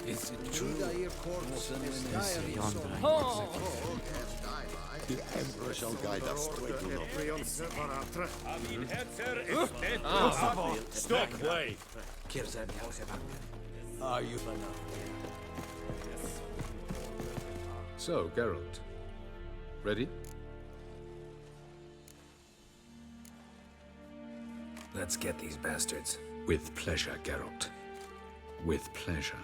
Is it true? The Emperor shall guide us to Stop play! Are you? So, Geralt. Ready? Let's get these bastards. With pleasure, Geralt. With pleasure.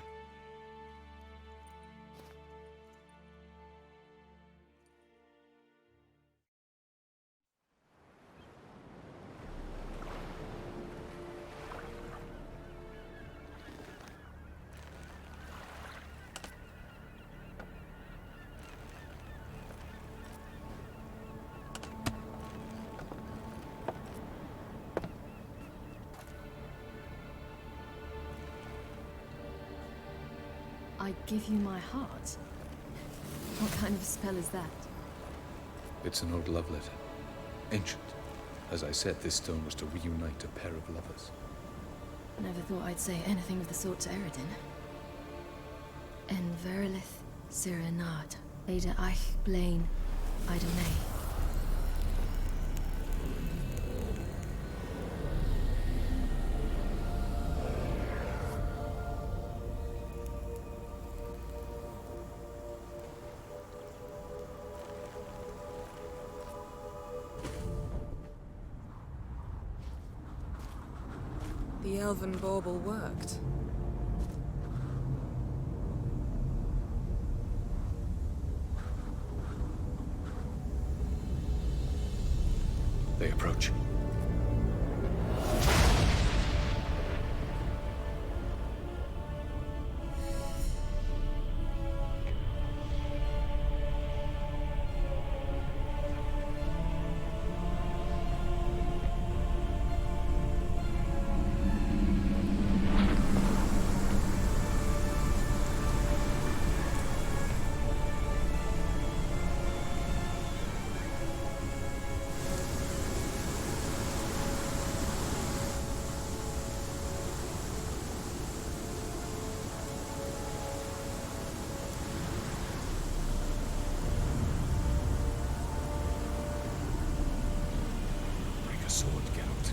I give you my heart? What kind of spell is that? It's an old love letter. Ancient. As I said, this stone was to reunite a pair of lovers. Never thought I'd say anything of the sort to Eridan. En verilith Sirenad, Ada Eich Blaine, Ida May. The elven bauble worked. approach. Sword, Geralt.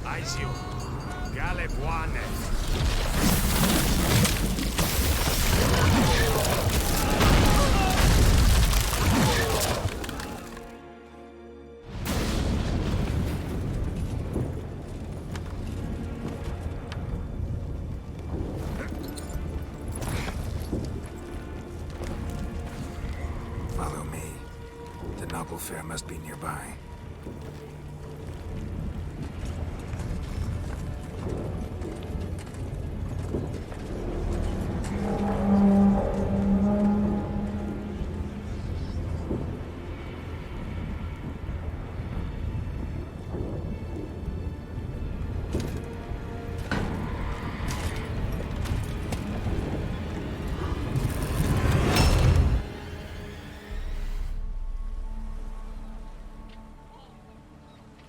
Aizio, Galebuane. Follow me. The Noble Fair must be nearby.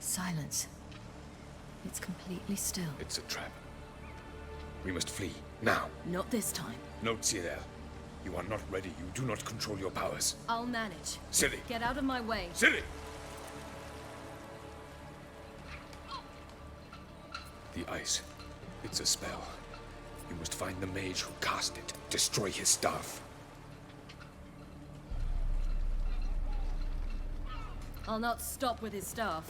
Silence. It's completely still. It's a trap. We must flee, now. Not this time. No, Cyril. You are not ready. You do not control your powers. I'll manage. Silly. Get out of my way. Silly! The ice. It's a spell. You must find the mage who cast it. Destroy his staff. I'll not stop with his staff.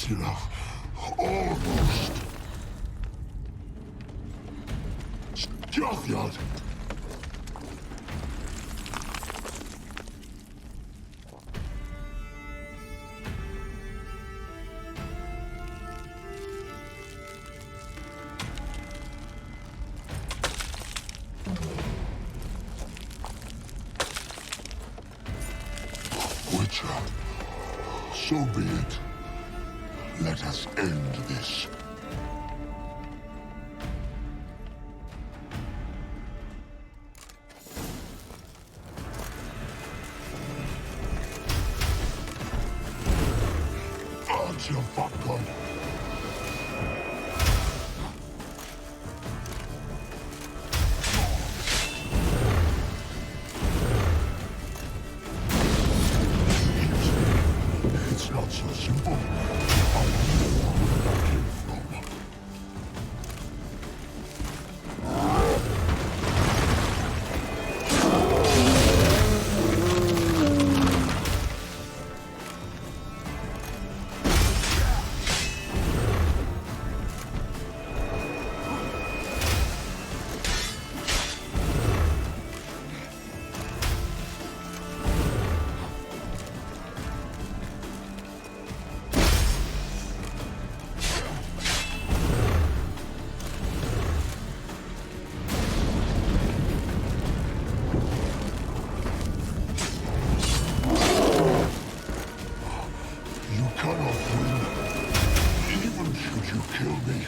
That's enough. Almost. Stjåthjert! Witcher, so be it. Let us end this. Answer, fucker. It's not so simple. I know where I came from. You cannot win, even should you kill me.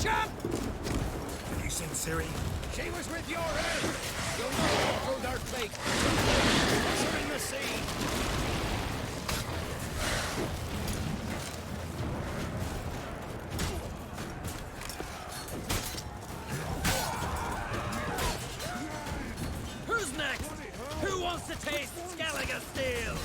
Have you seen Ciri? She was with your head. You'll know through their fate. Toss her in the sea. Who's next? Who wants to taste Skelliger Steel?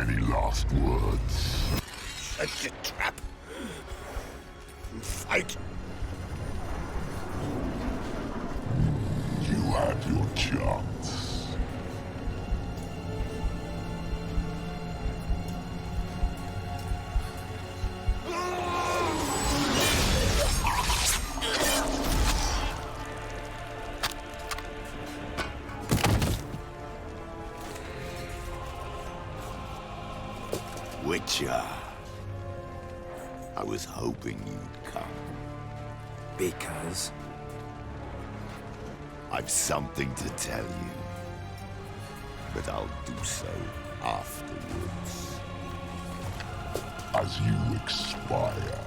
Any last words? Shut your trap. Fight. You had your chance. Witcher. I was hoping you'd come. Because? I've something to tell you. But I'll do so afterwards. As you expire.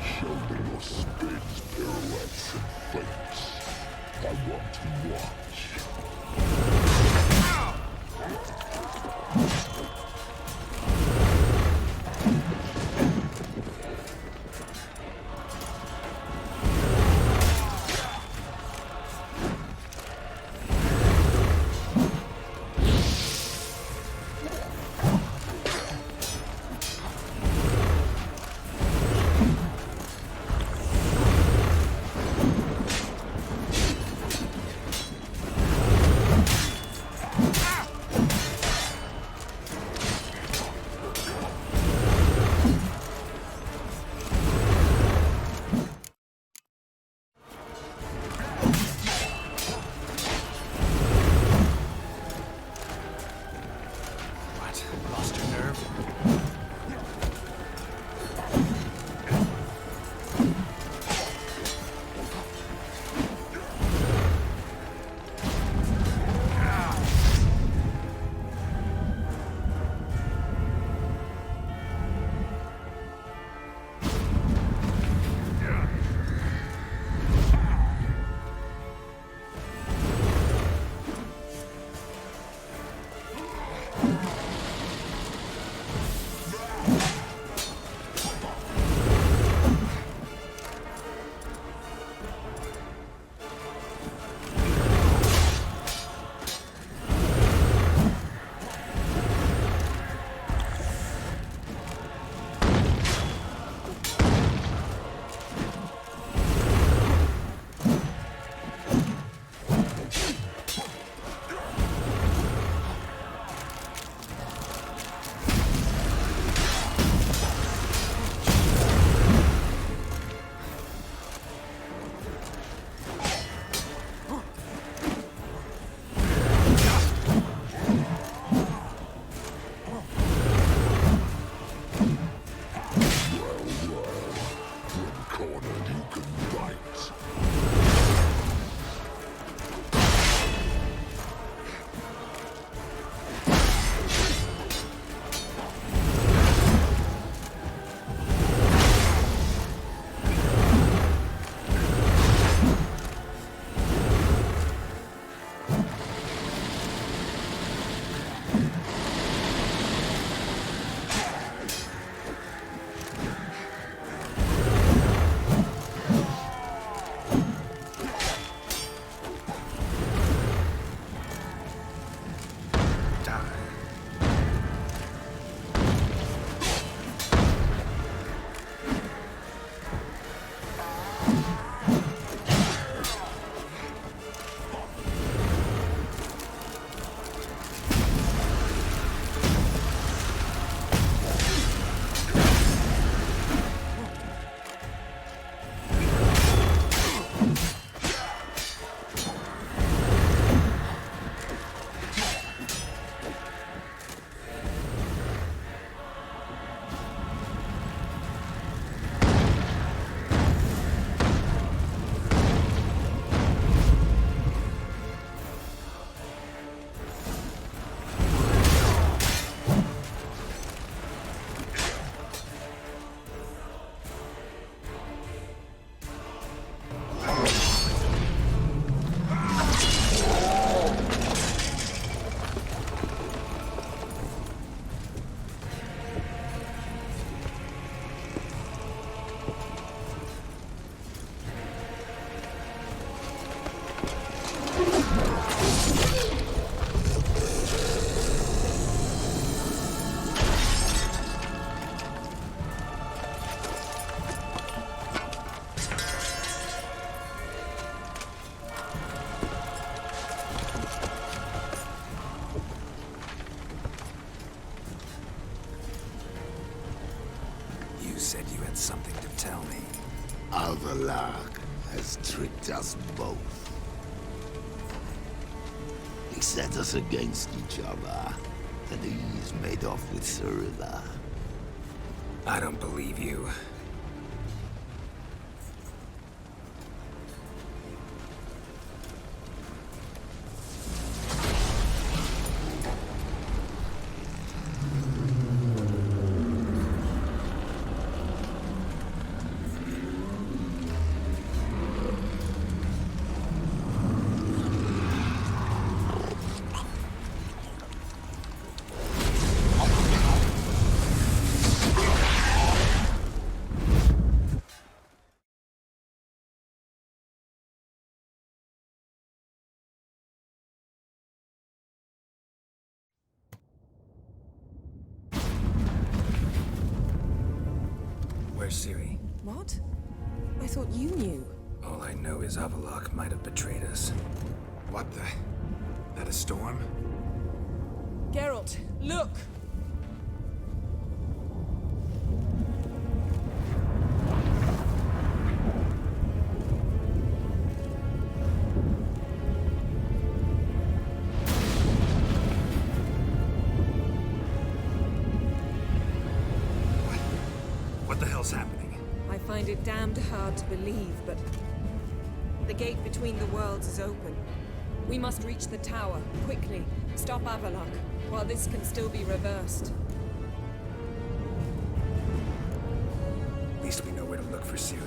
Show me your spins, pirouettes, and feints. I want to watch. Lost your nerve? said you had something to tell me. Alvalak has tricked us both. He set us against each other, and he's made off with Cirilla. I don't believe you. Where's Ciri? What? I thought you knew. All I know is Avallac'h might have betrayed us. What the? That a storm? Geralt, look! What the hell's happening? I find it damned hard to believe, but the gate between the worlds is open. We must reach the tower, quickly. Stop Avallac'h, while this can still be reversed. At least we know where to look for Ciri.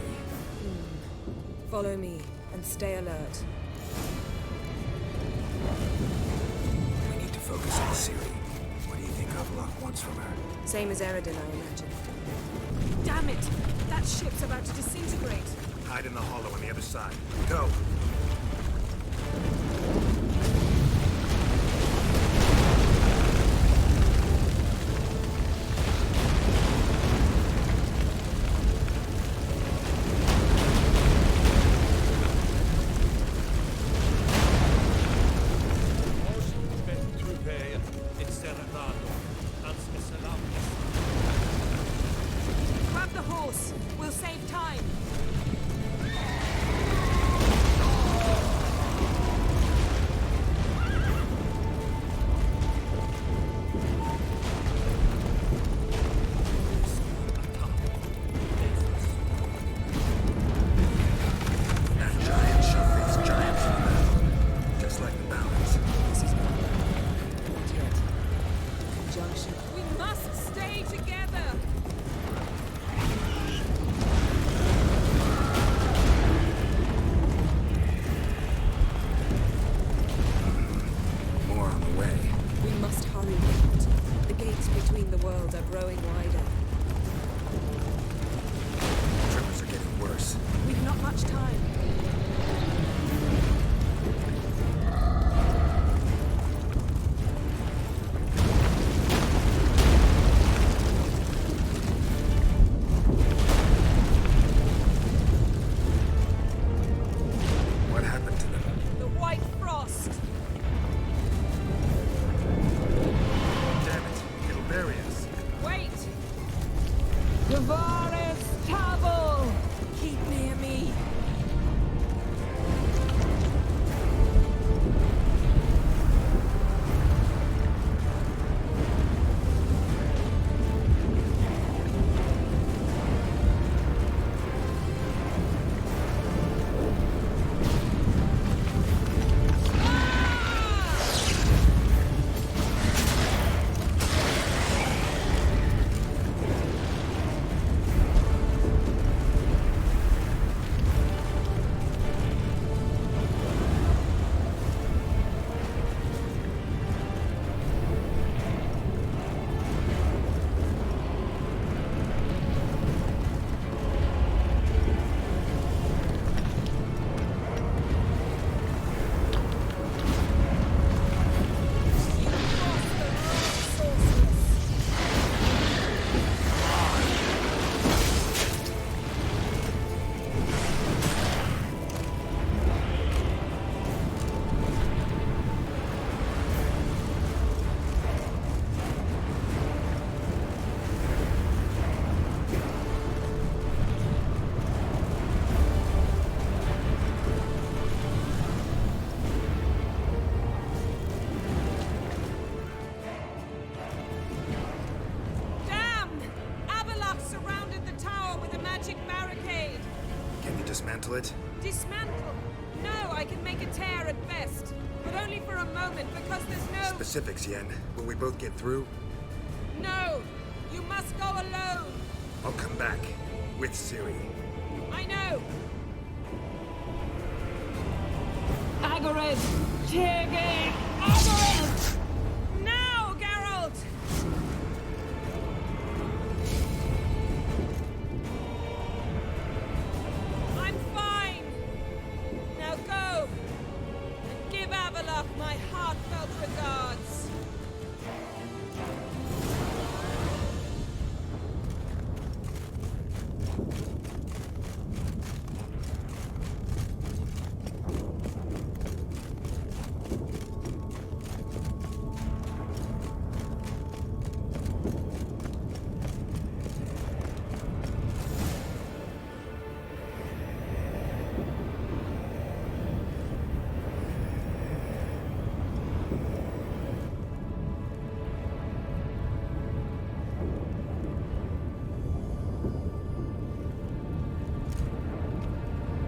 Follow me, and stay alert. We need to focus on Ciri. What do you think Avallac'h wants from her? Same as Eredin, I imagine. Damn it! That ship's about to disintegrate! Hide in the hollow on the other side. Go! Grab the horse! We'll save time! We must stay together! More on the way. We must hurry, Geralt. The gates between the worlds are growing wider. Trippers are getting worse. We've not much time. What happened to them? The White Frost! Damn it. It'll bury us. Wait! Yavaris Tabel! Keep near me. dismantle it? Dismantle? No, I can make a tear at best. But only for a moment, because there's no... Specifics, Yen. Will we both get through? No! You must go alone! I'll come back. With Ciri. I know! Agarid! Tirgate! Agarid! Now, Geralt! I'm fine! Now go! And give Avalok my heartfelt regards!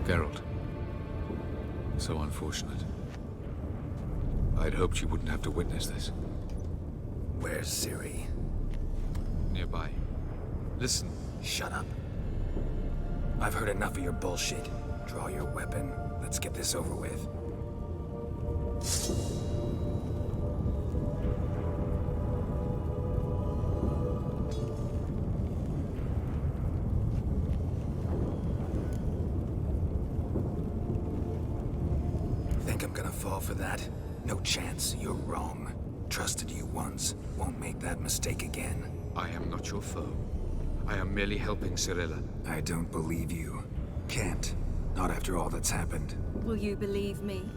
Geralt. So unfortunate. I'd hoped you wouldn't have to witness this. Where's Ciri? Nearby. Listen. Shut up. I've heard enough of your bullshit. Draw your weapon. Let's get this over with. Think I'm gonna fall for that? No chance. You're wrong. Trusted you once. Won't make that mistake again. I am not your foe. I am merely helping Cirilla. I don't believe you. Can't. Not after all that's happened. Will you believe me?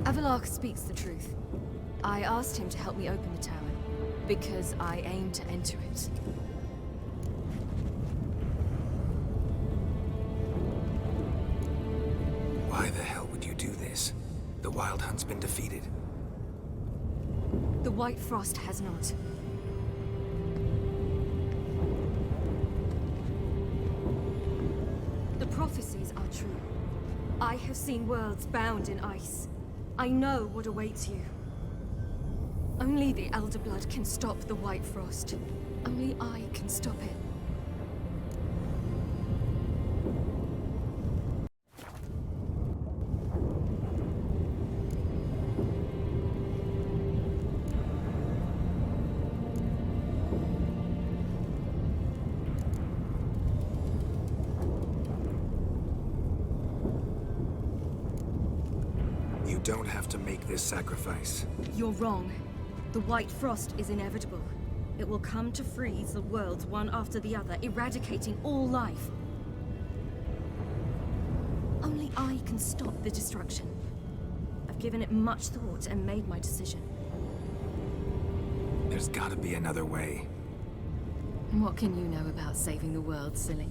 Avalok speaks the truth. I asked him to help me open the tower, because I aim to enter it. Why the hell would you do this? The Wild Hunt's been defeated. The White Frost has not. The prophecies are true. I have seen worlds bound in ice. I know what awaits you. Only the Elder Blood can stop the White Frost. Only I can stop it. You don't have to make this sacrifice. You're wrong. The White Frost is inevitable. It will come to freeze the worlds one after the other, eradicating all life. Only I can stop the destruction. I've given it much thought and made my decision. There's gotta be another way. What can you know about saving the world, silly?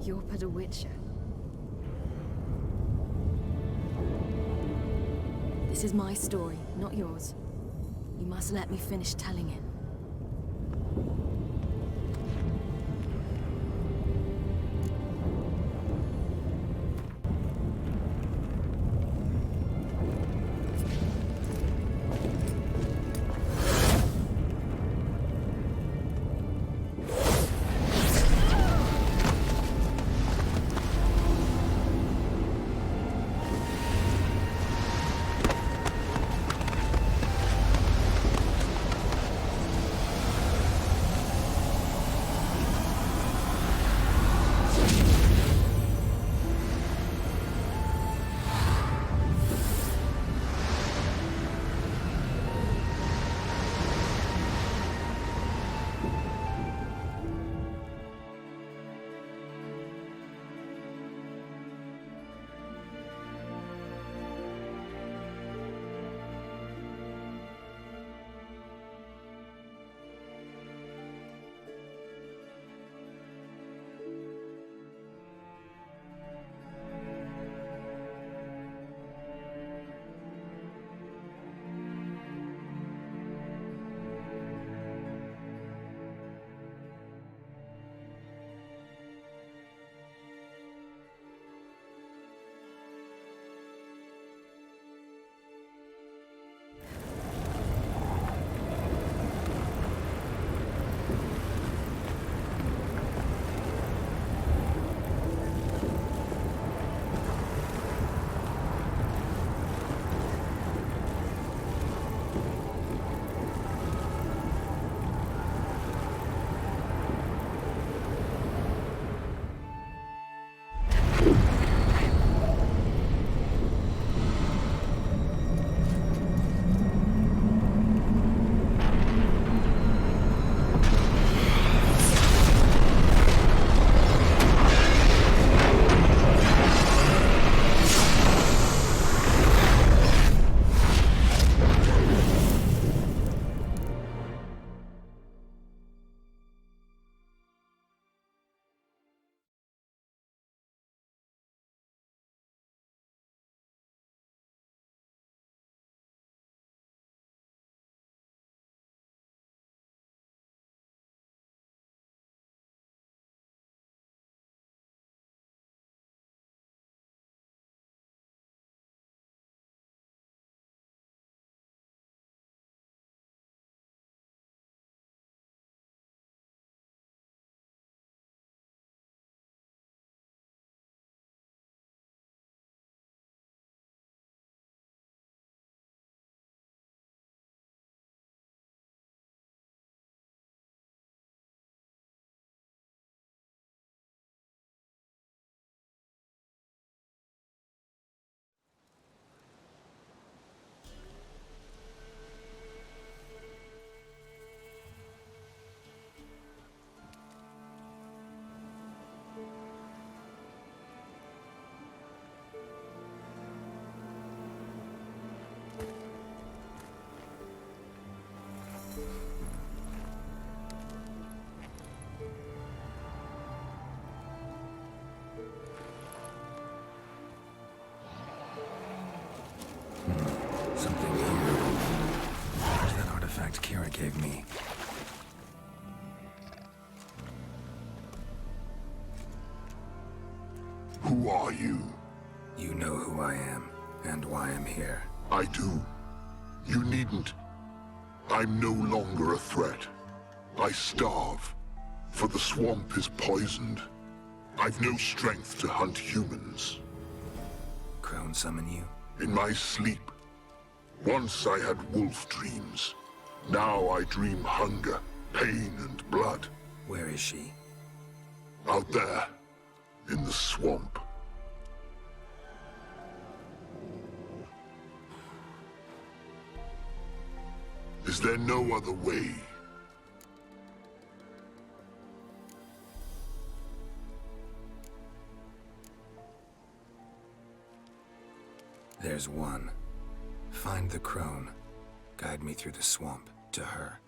You're but a witcher. This is my story, not yours. You must let me finish telling it. gave me. Who are you? You know who I am, and why I'm here. I do. You needn't. I'm no longer a threat. I starve, for the swamp is poisoned. I've no strength to hunt humans. Crone summon you? In my sleep. Once I had wolf dreams. Now I dream hunger, pain, and blood. Where is she? Out there, in the swamp. Is there no other way? There's one. Find the crone. Guide me through the swamp to her.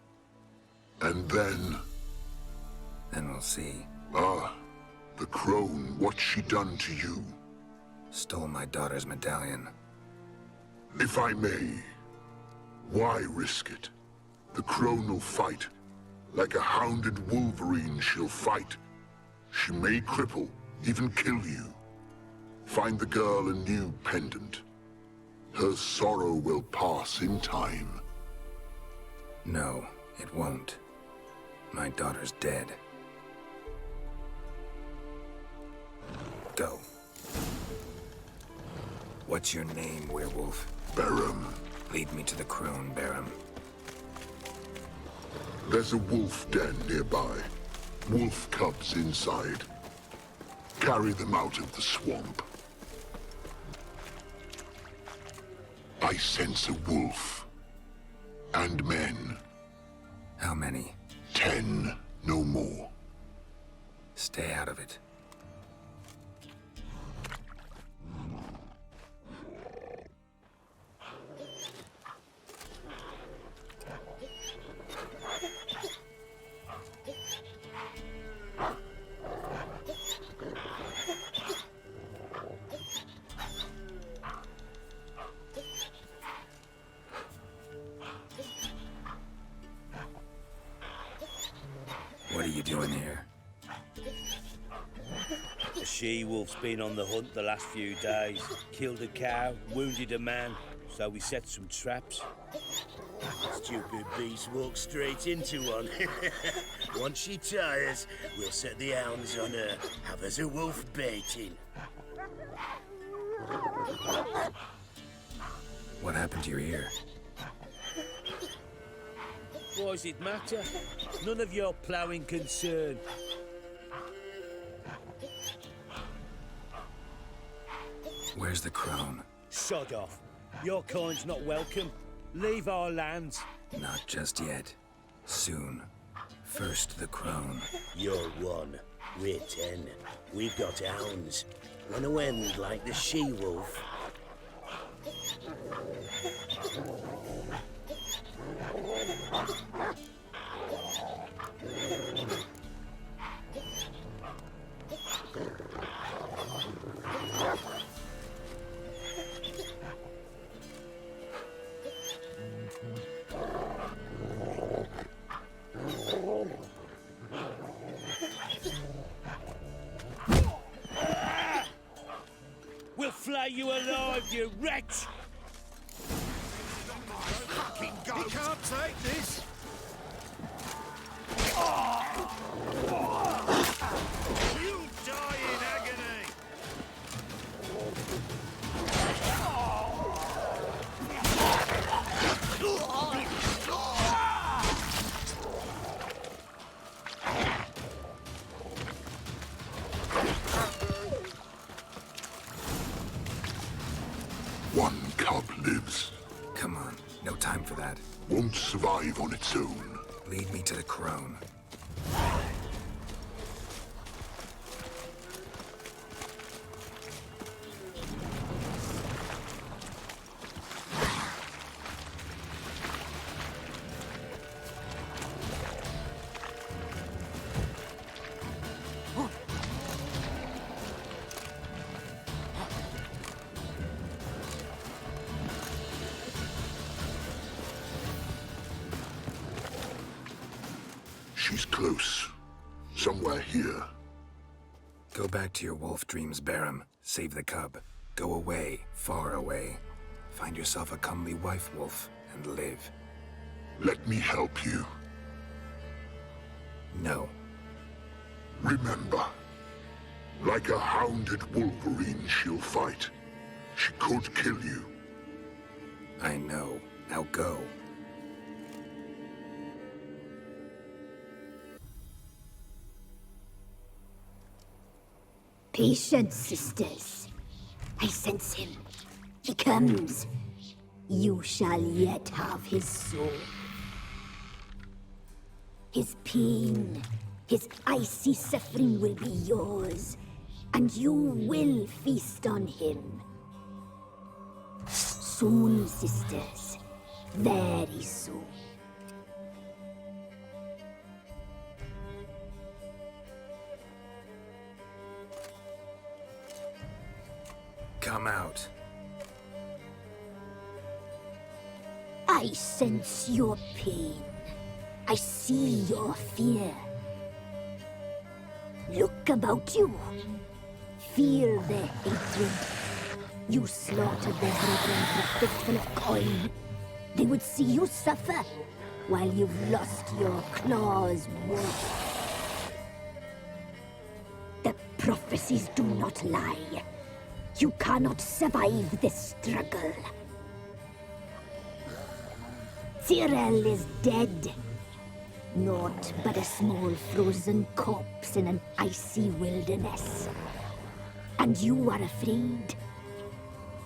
And then? Then we'll see. Ah, the crone, what's she done to you? Stole my daughter's medallion. If I may, why risk it? The crone will fight. Like a hounded wolverine, she'll fight. She may cripple, even kill you. Find the girl a new pendant. Her sorrow will pass in time. No, it won't. My daughter's dead. Go. What's your name, werewolf? Barum. Lead me to the crone, Barum. There's a wolf den nearby. Wolf cubs inside. Carry them out of the swamp. I sense a wolf. And men. How many? 10, no more. Stay out of it. What are you doing here? The she-wolf's been on the hunt the last few days. Killed a cow, wounded a man, so we set some traps. Stupid beast walked straight into one. Once she tires, we'll set the hounds on her. Have us a wolf baiting. What happened to your ear? Why does it matter? None of your ploughing concern. Where's the crone? Sod off. Your kind's not welcome. Leave our lands. Not just yet. Soon. First the crone. You're one. We're 10. We've got hounds. Wanna end like the she-wolf? We'll flay you alive, you wretch! Fucking go! You can't take this! You die in agony! One cub lives. Come on, no time for that. Won't survive on its own. Lead me to the crone. She's close. Somewhere here. Go back to your wolf dreams, Barum. Save the cub. Go away, far away. Find yourself a comely wife, wolf, and live. Let me help you. No. Remember, like a hounded wolverine, she'll fight. She could kill you. I know. Now go. Patience, sisters. I sense him. He comes. You shall yet have his soul. His pain, his icy suffering will be yours, and you will feast on him. Soon, sisters. Very soon. Come out. I sense your pain. I see your fear. Look about you. Feel their hatred. You slaughtered their brethren for a fistful of coin. They would see you suffer while you've lost your claws, wolf. The prophecies do not lie. You cannot survive this struggle. Tyrell is dead. Naught but a small frozen corpse in an icy wilderness. And you are afraid.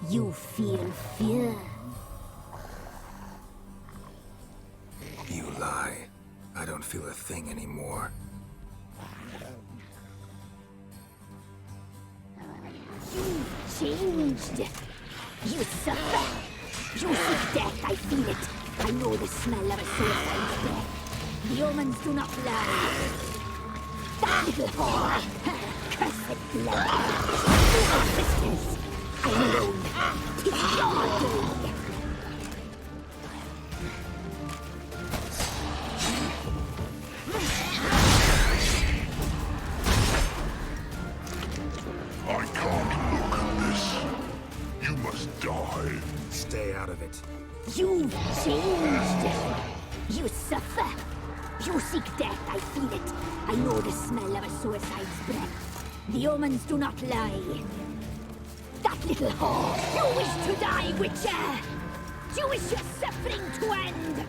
You feel fear. You lie. I don't feel a thing anymore. You've changed. You suffer. You seek death, I feel it. I know the smell of a suicide's breath. The omens do not lie. That little whore! Cursed blood! Oh, sisters! I'm alone. 'Tis your day. I can't look at this. You must die. Stay out of it. You've changed. You suffer. You seek death, I feel it. I know the smell of a suicide's breath. The omens do not lie. That little whore! You wish to die, Witcher! You wish your suffering to end!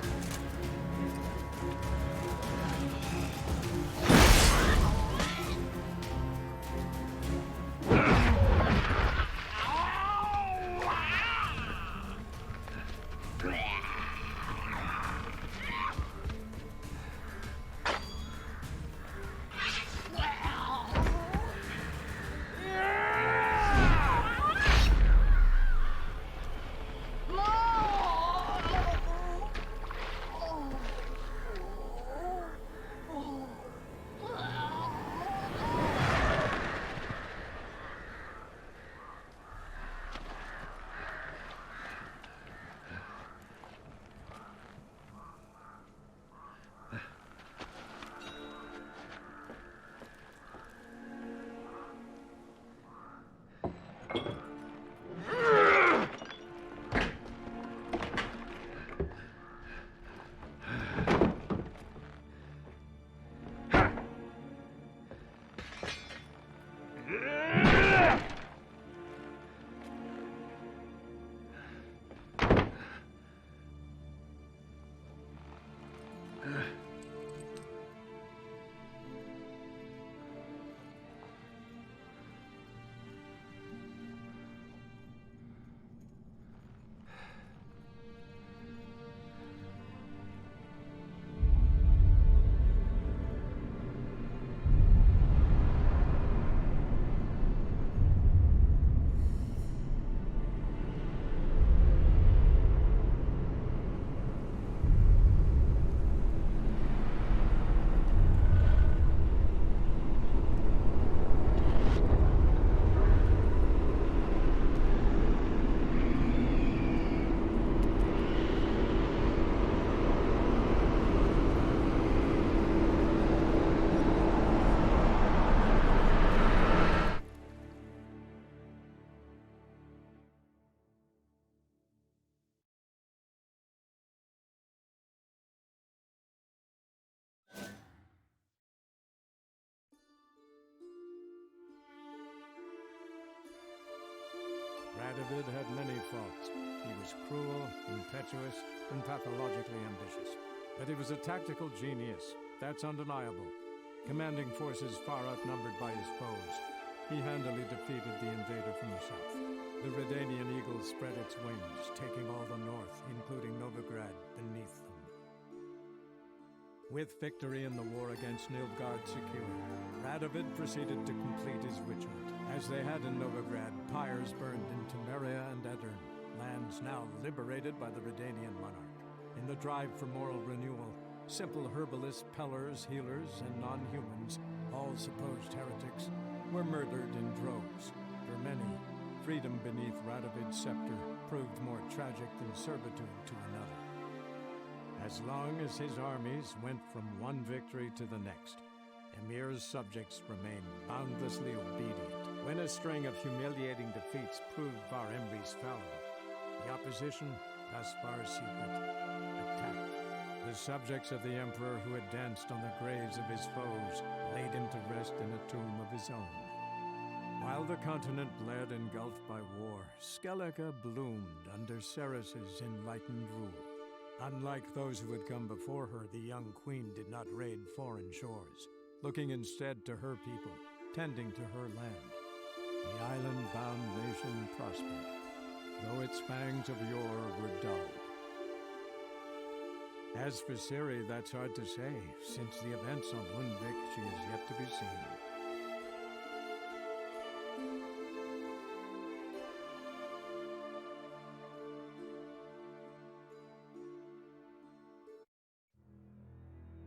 Radovid had many faults. He was cruel, impetuous, and pathologically ambitious. But he was a tactical genius, that's undeniable. Commanding forces far outnumbered by his foes, he handily defeated the invader from the south. The Redanian eagle spread its wings, taking all the north, including Novigrad, beneath them. With victory in the war against Nilfgaard secured, Radovid proceeded to complete his witch hunt. As they had in Novigrad, pyres burned in Temeria and Edirn, lands now liberated by the Redanian monarch. In the drive for moral renewal, simple herbalists, pellers, healers, and non-humans, all supposed heretics, were murdered in droves. For many, freedom beneath Radovid's scepter proved more tragic than servitude to another. As long as his armies went from one victory to the next, Emir's subjects remained boundlessly obedient. When a string of humiliating defeats proved Var Emre's fallible, the opposition, thus far secret, attacked. The subjects of the Emperor who had danced on the graves of his foes laid him to rest in a tomb of his own. While the continent bled engulfed by war, Skellige bloomed under Ceres's enlightened rule. Unlike those who had come before her, the young queen did not raid foreign shores, looking instead to her people, tending to her land. The island-bound nation prospered, though its fangs of yore were dulled. As for Ciri, that's hard to say. Since the events on Lundvik, she is yet to be seen.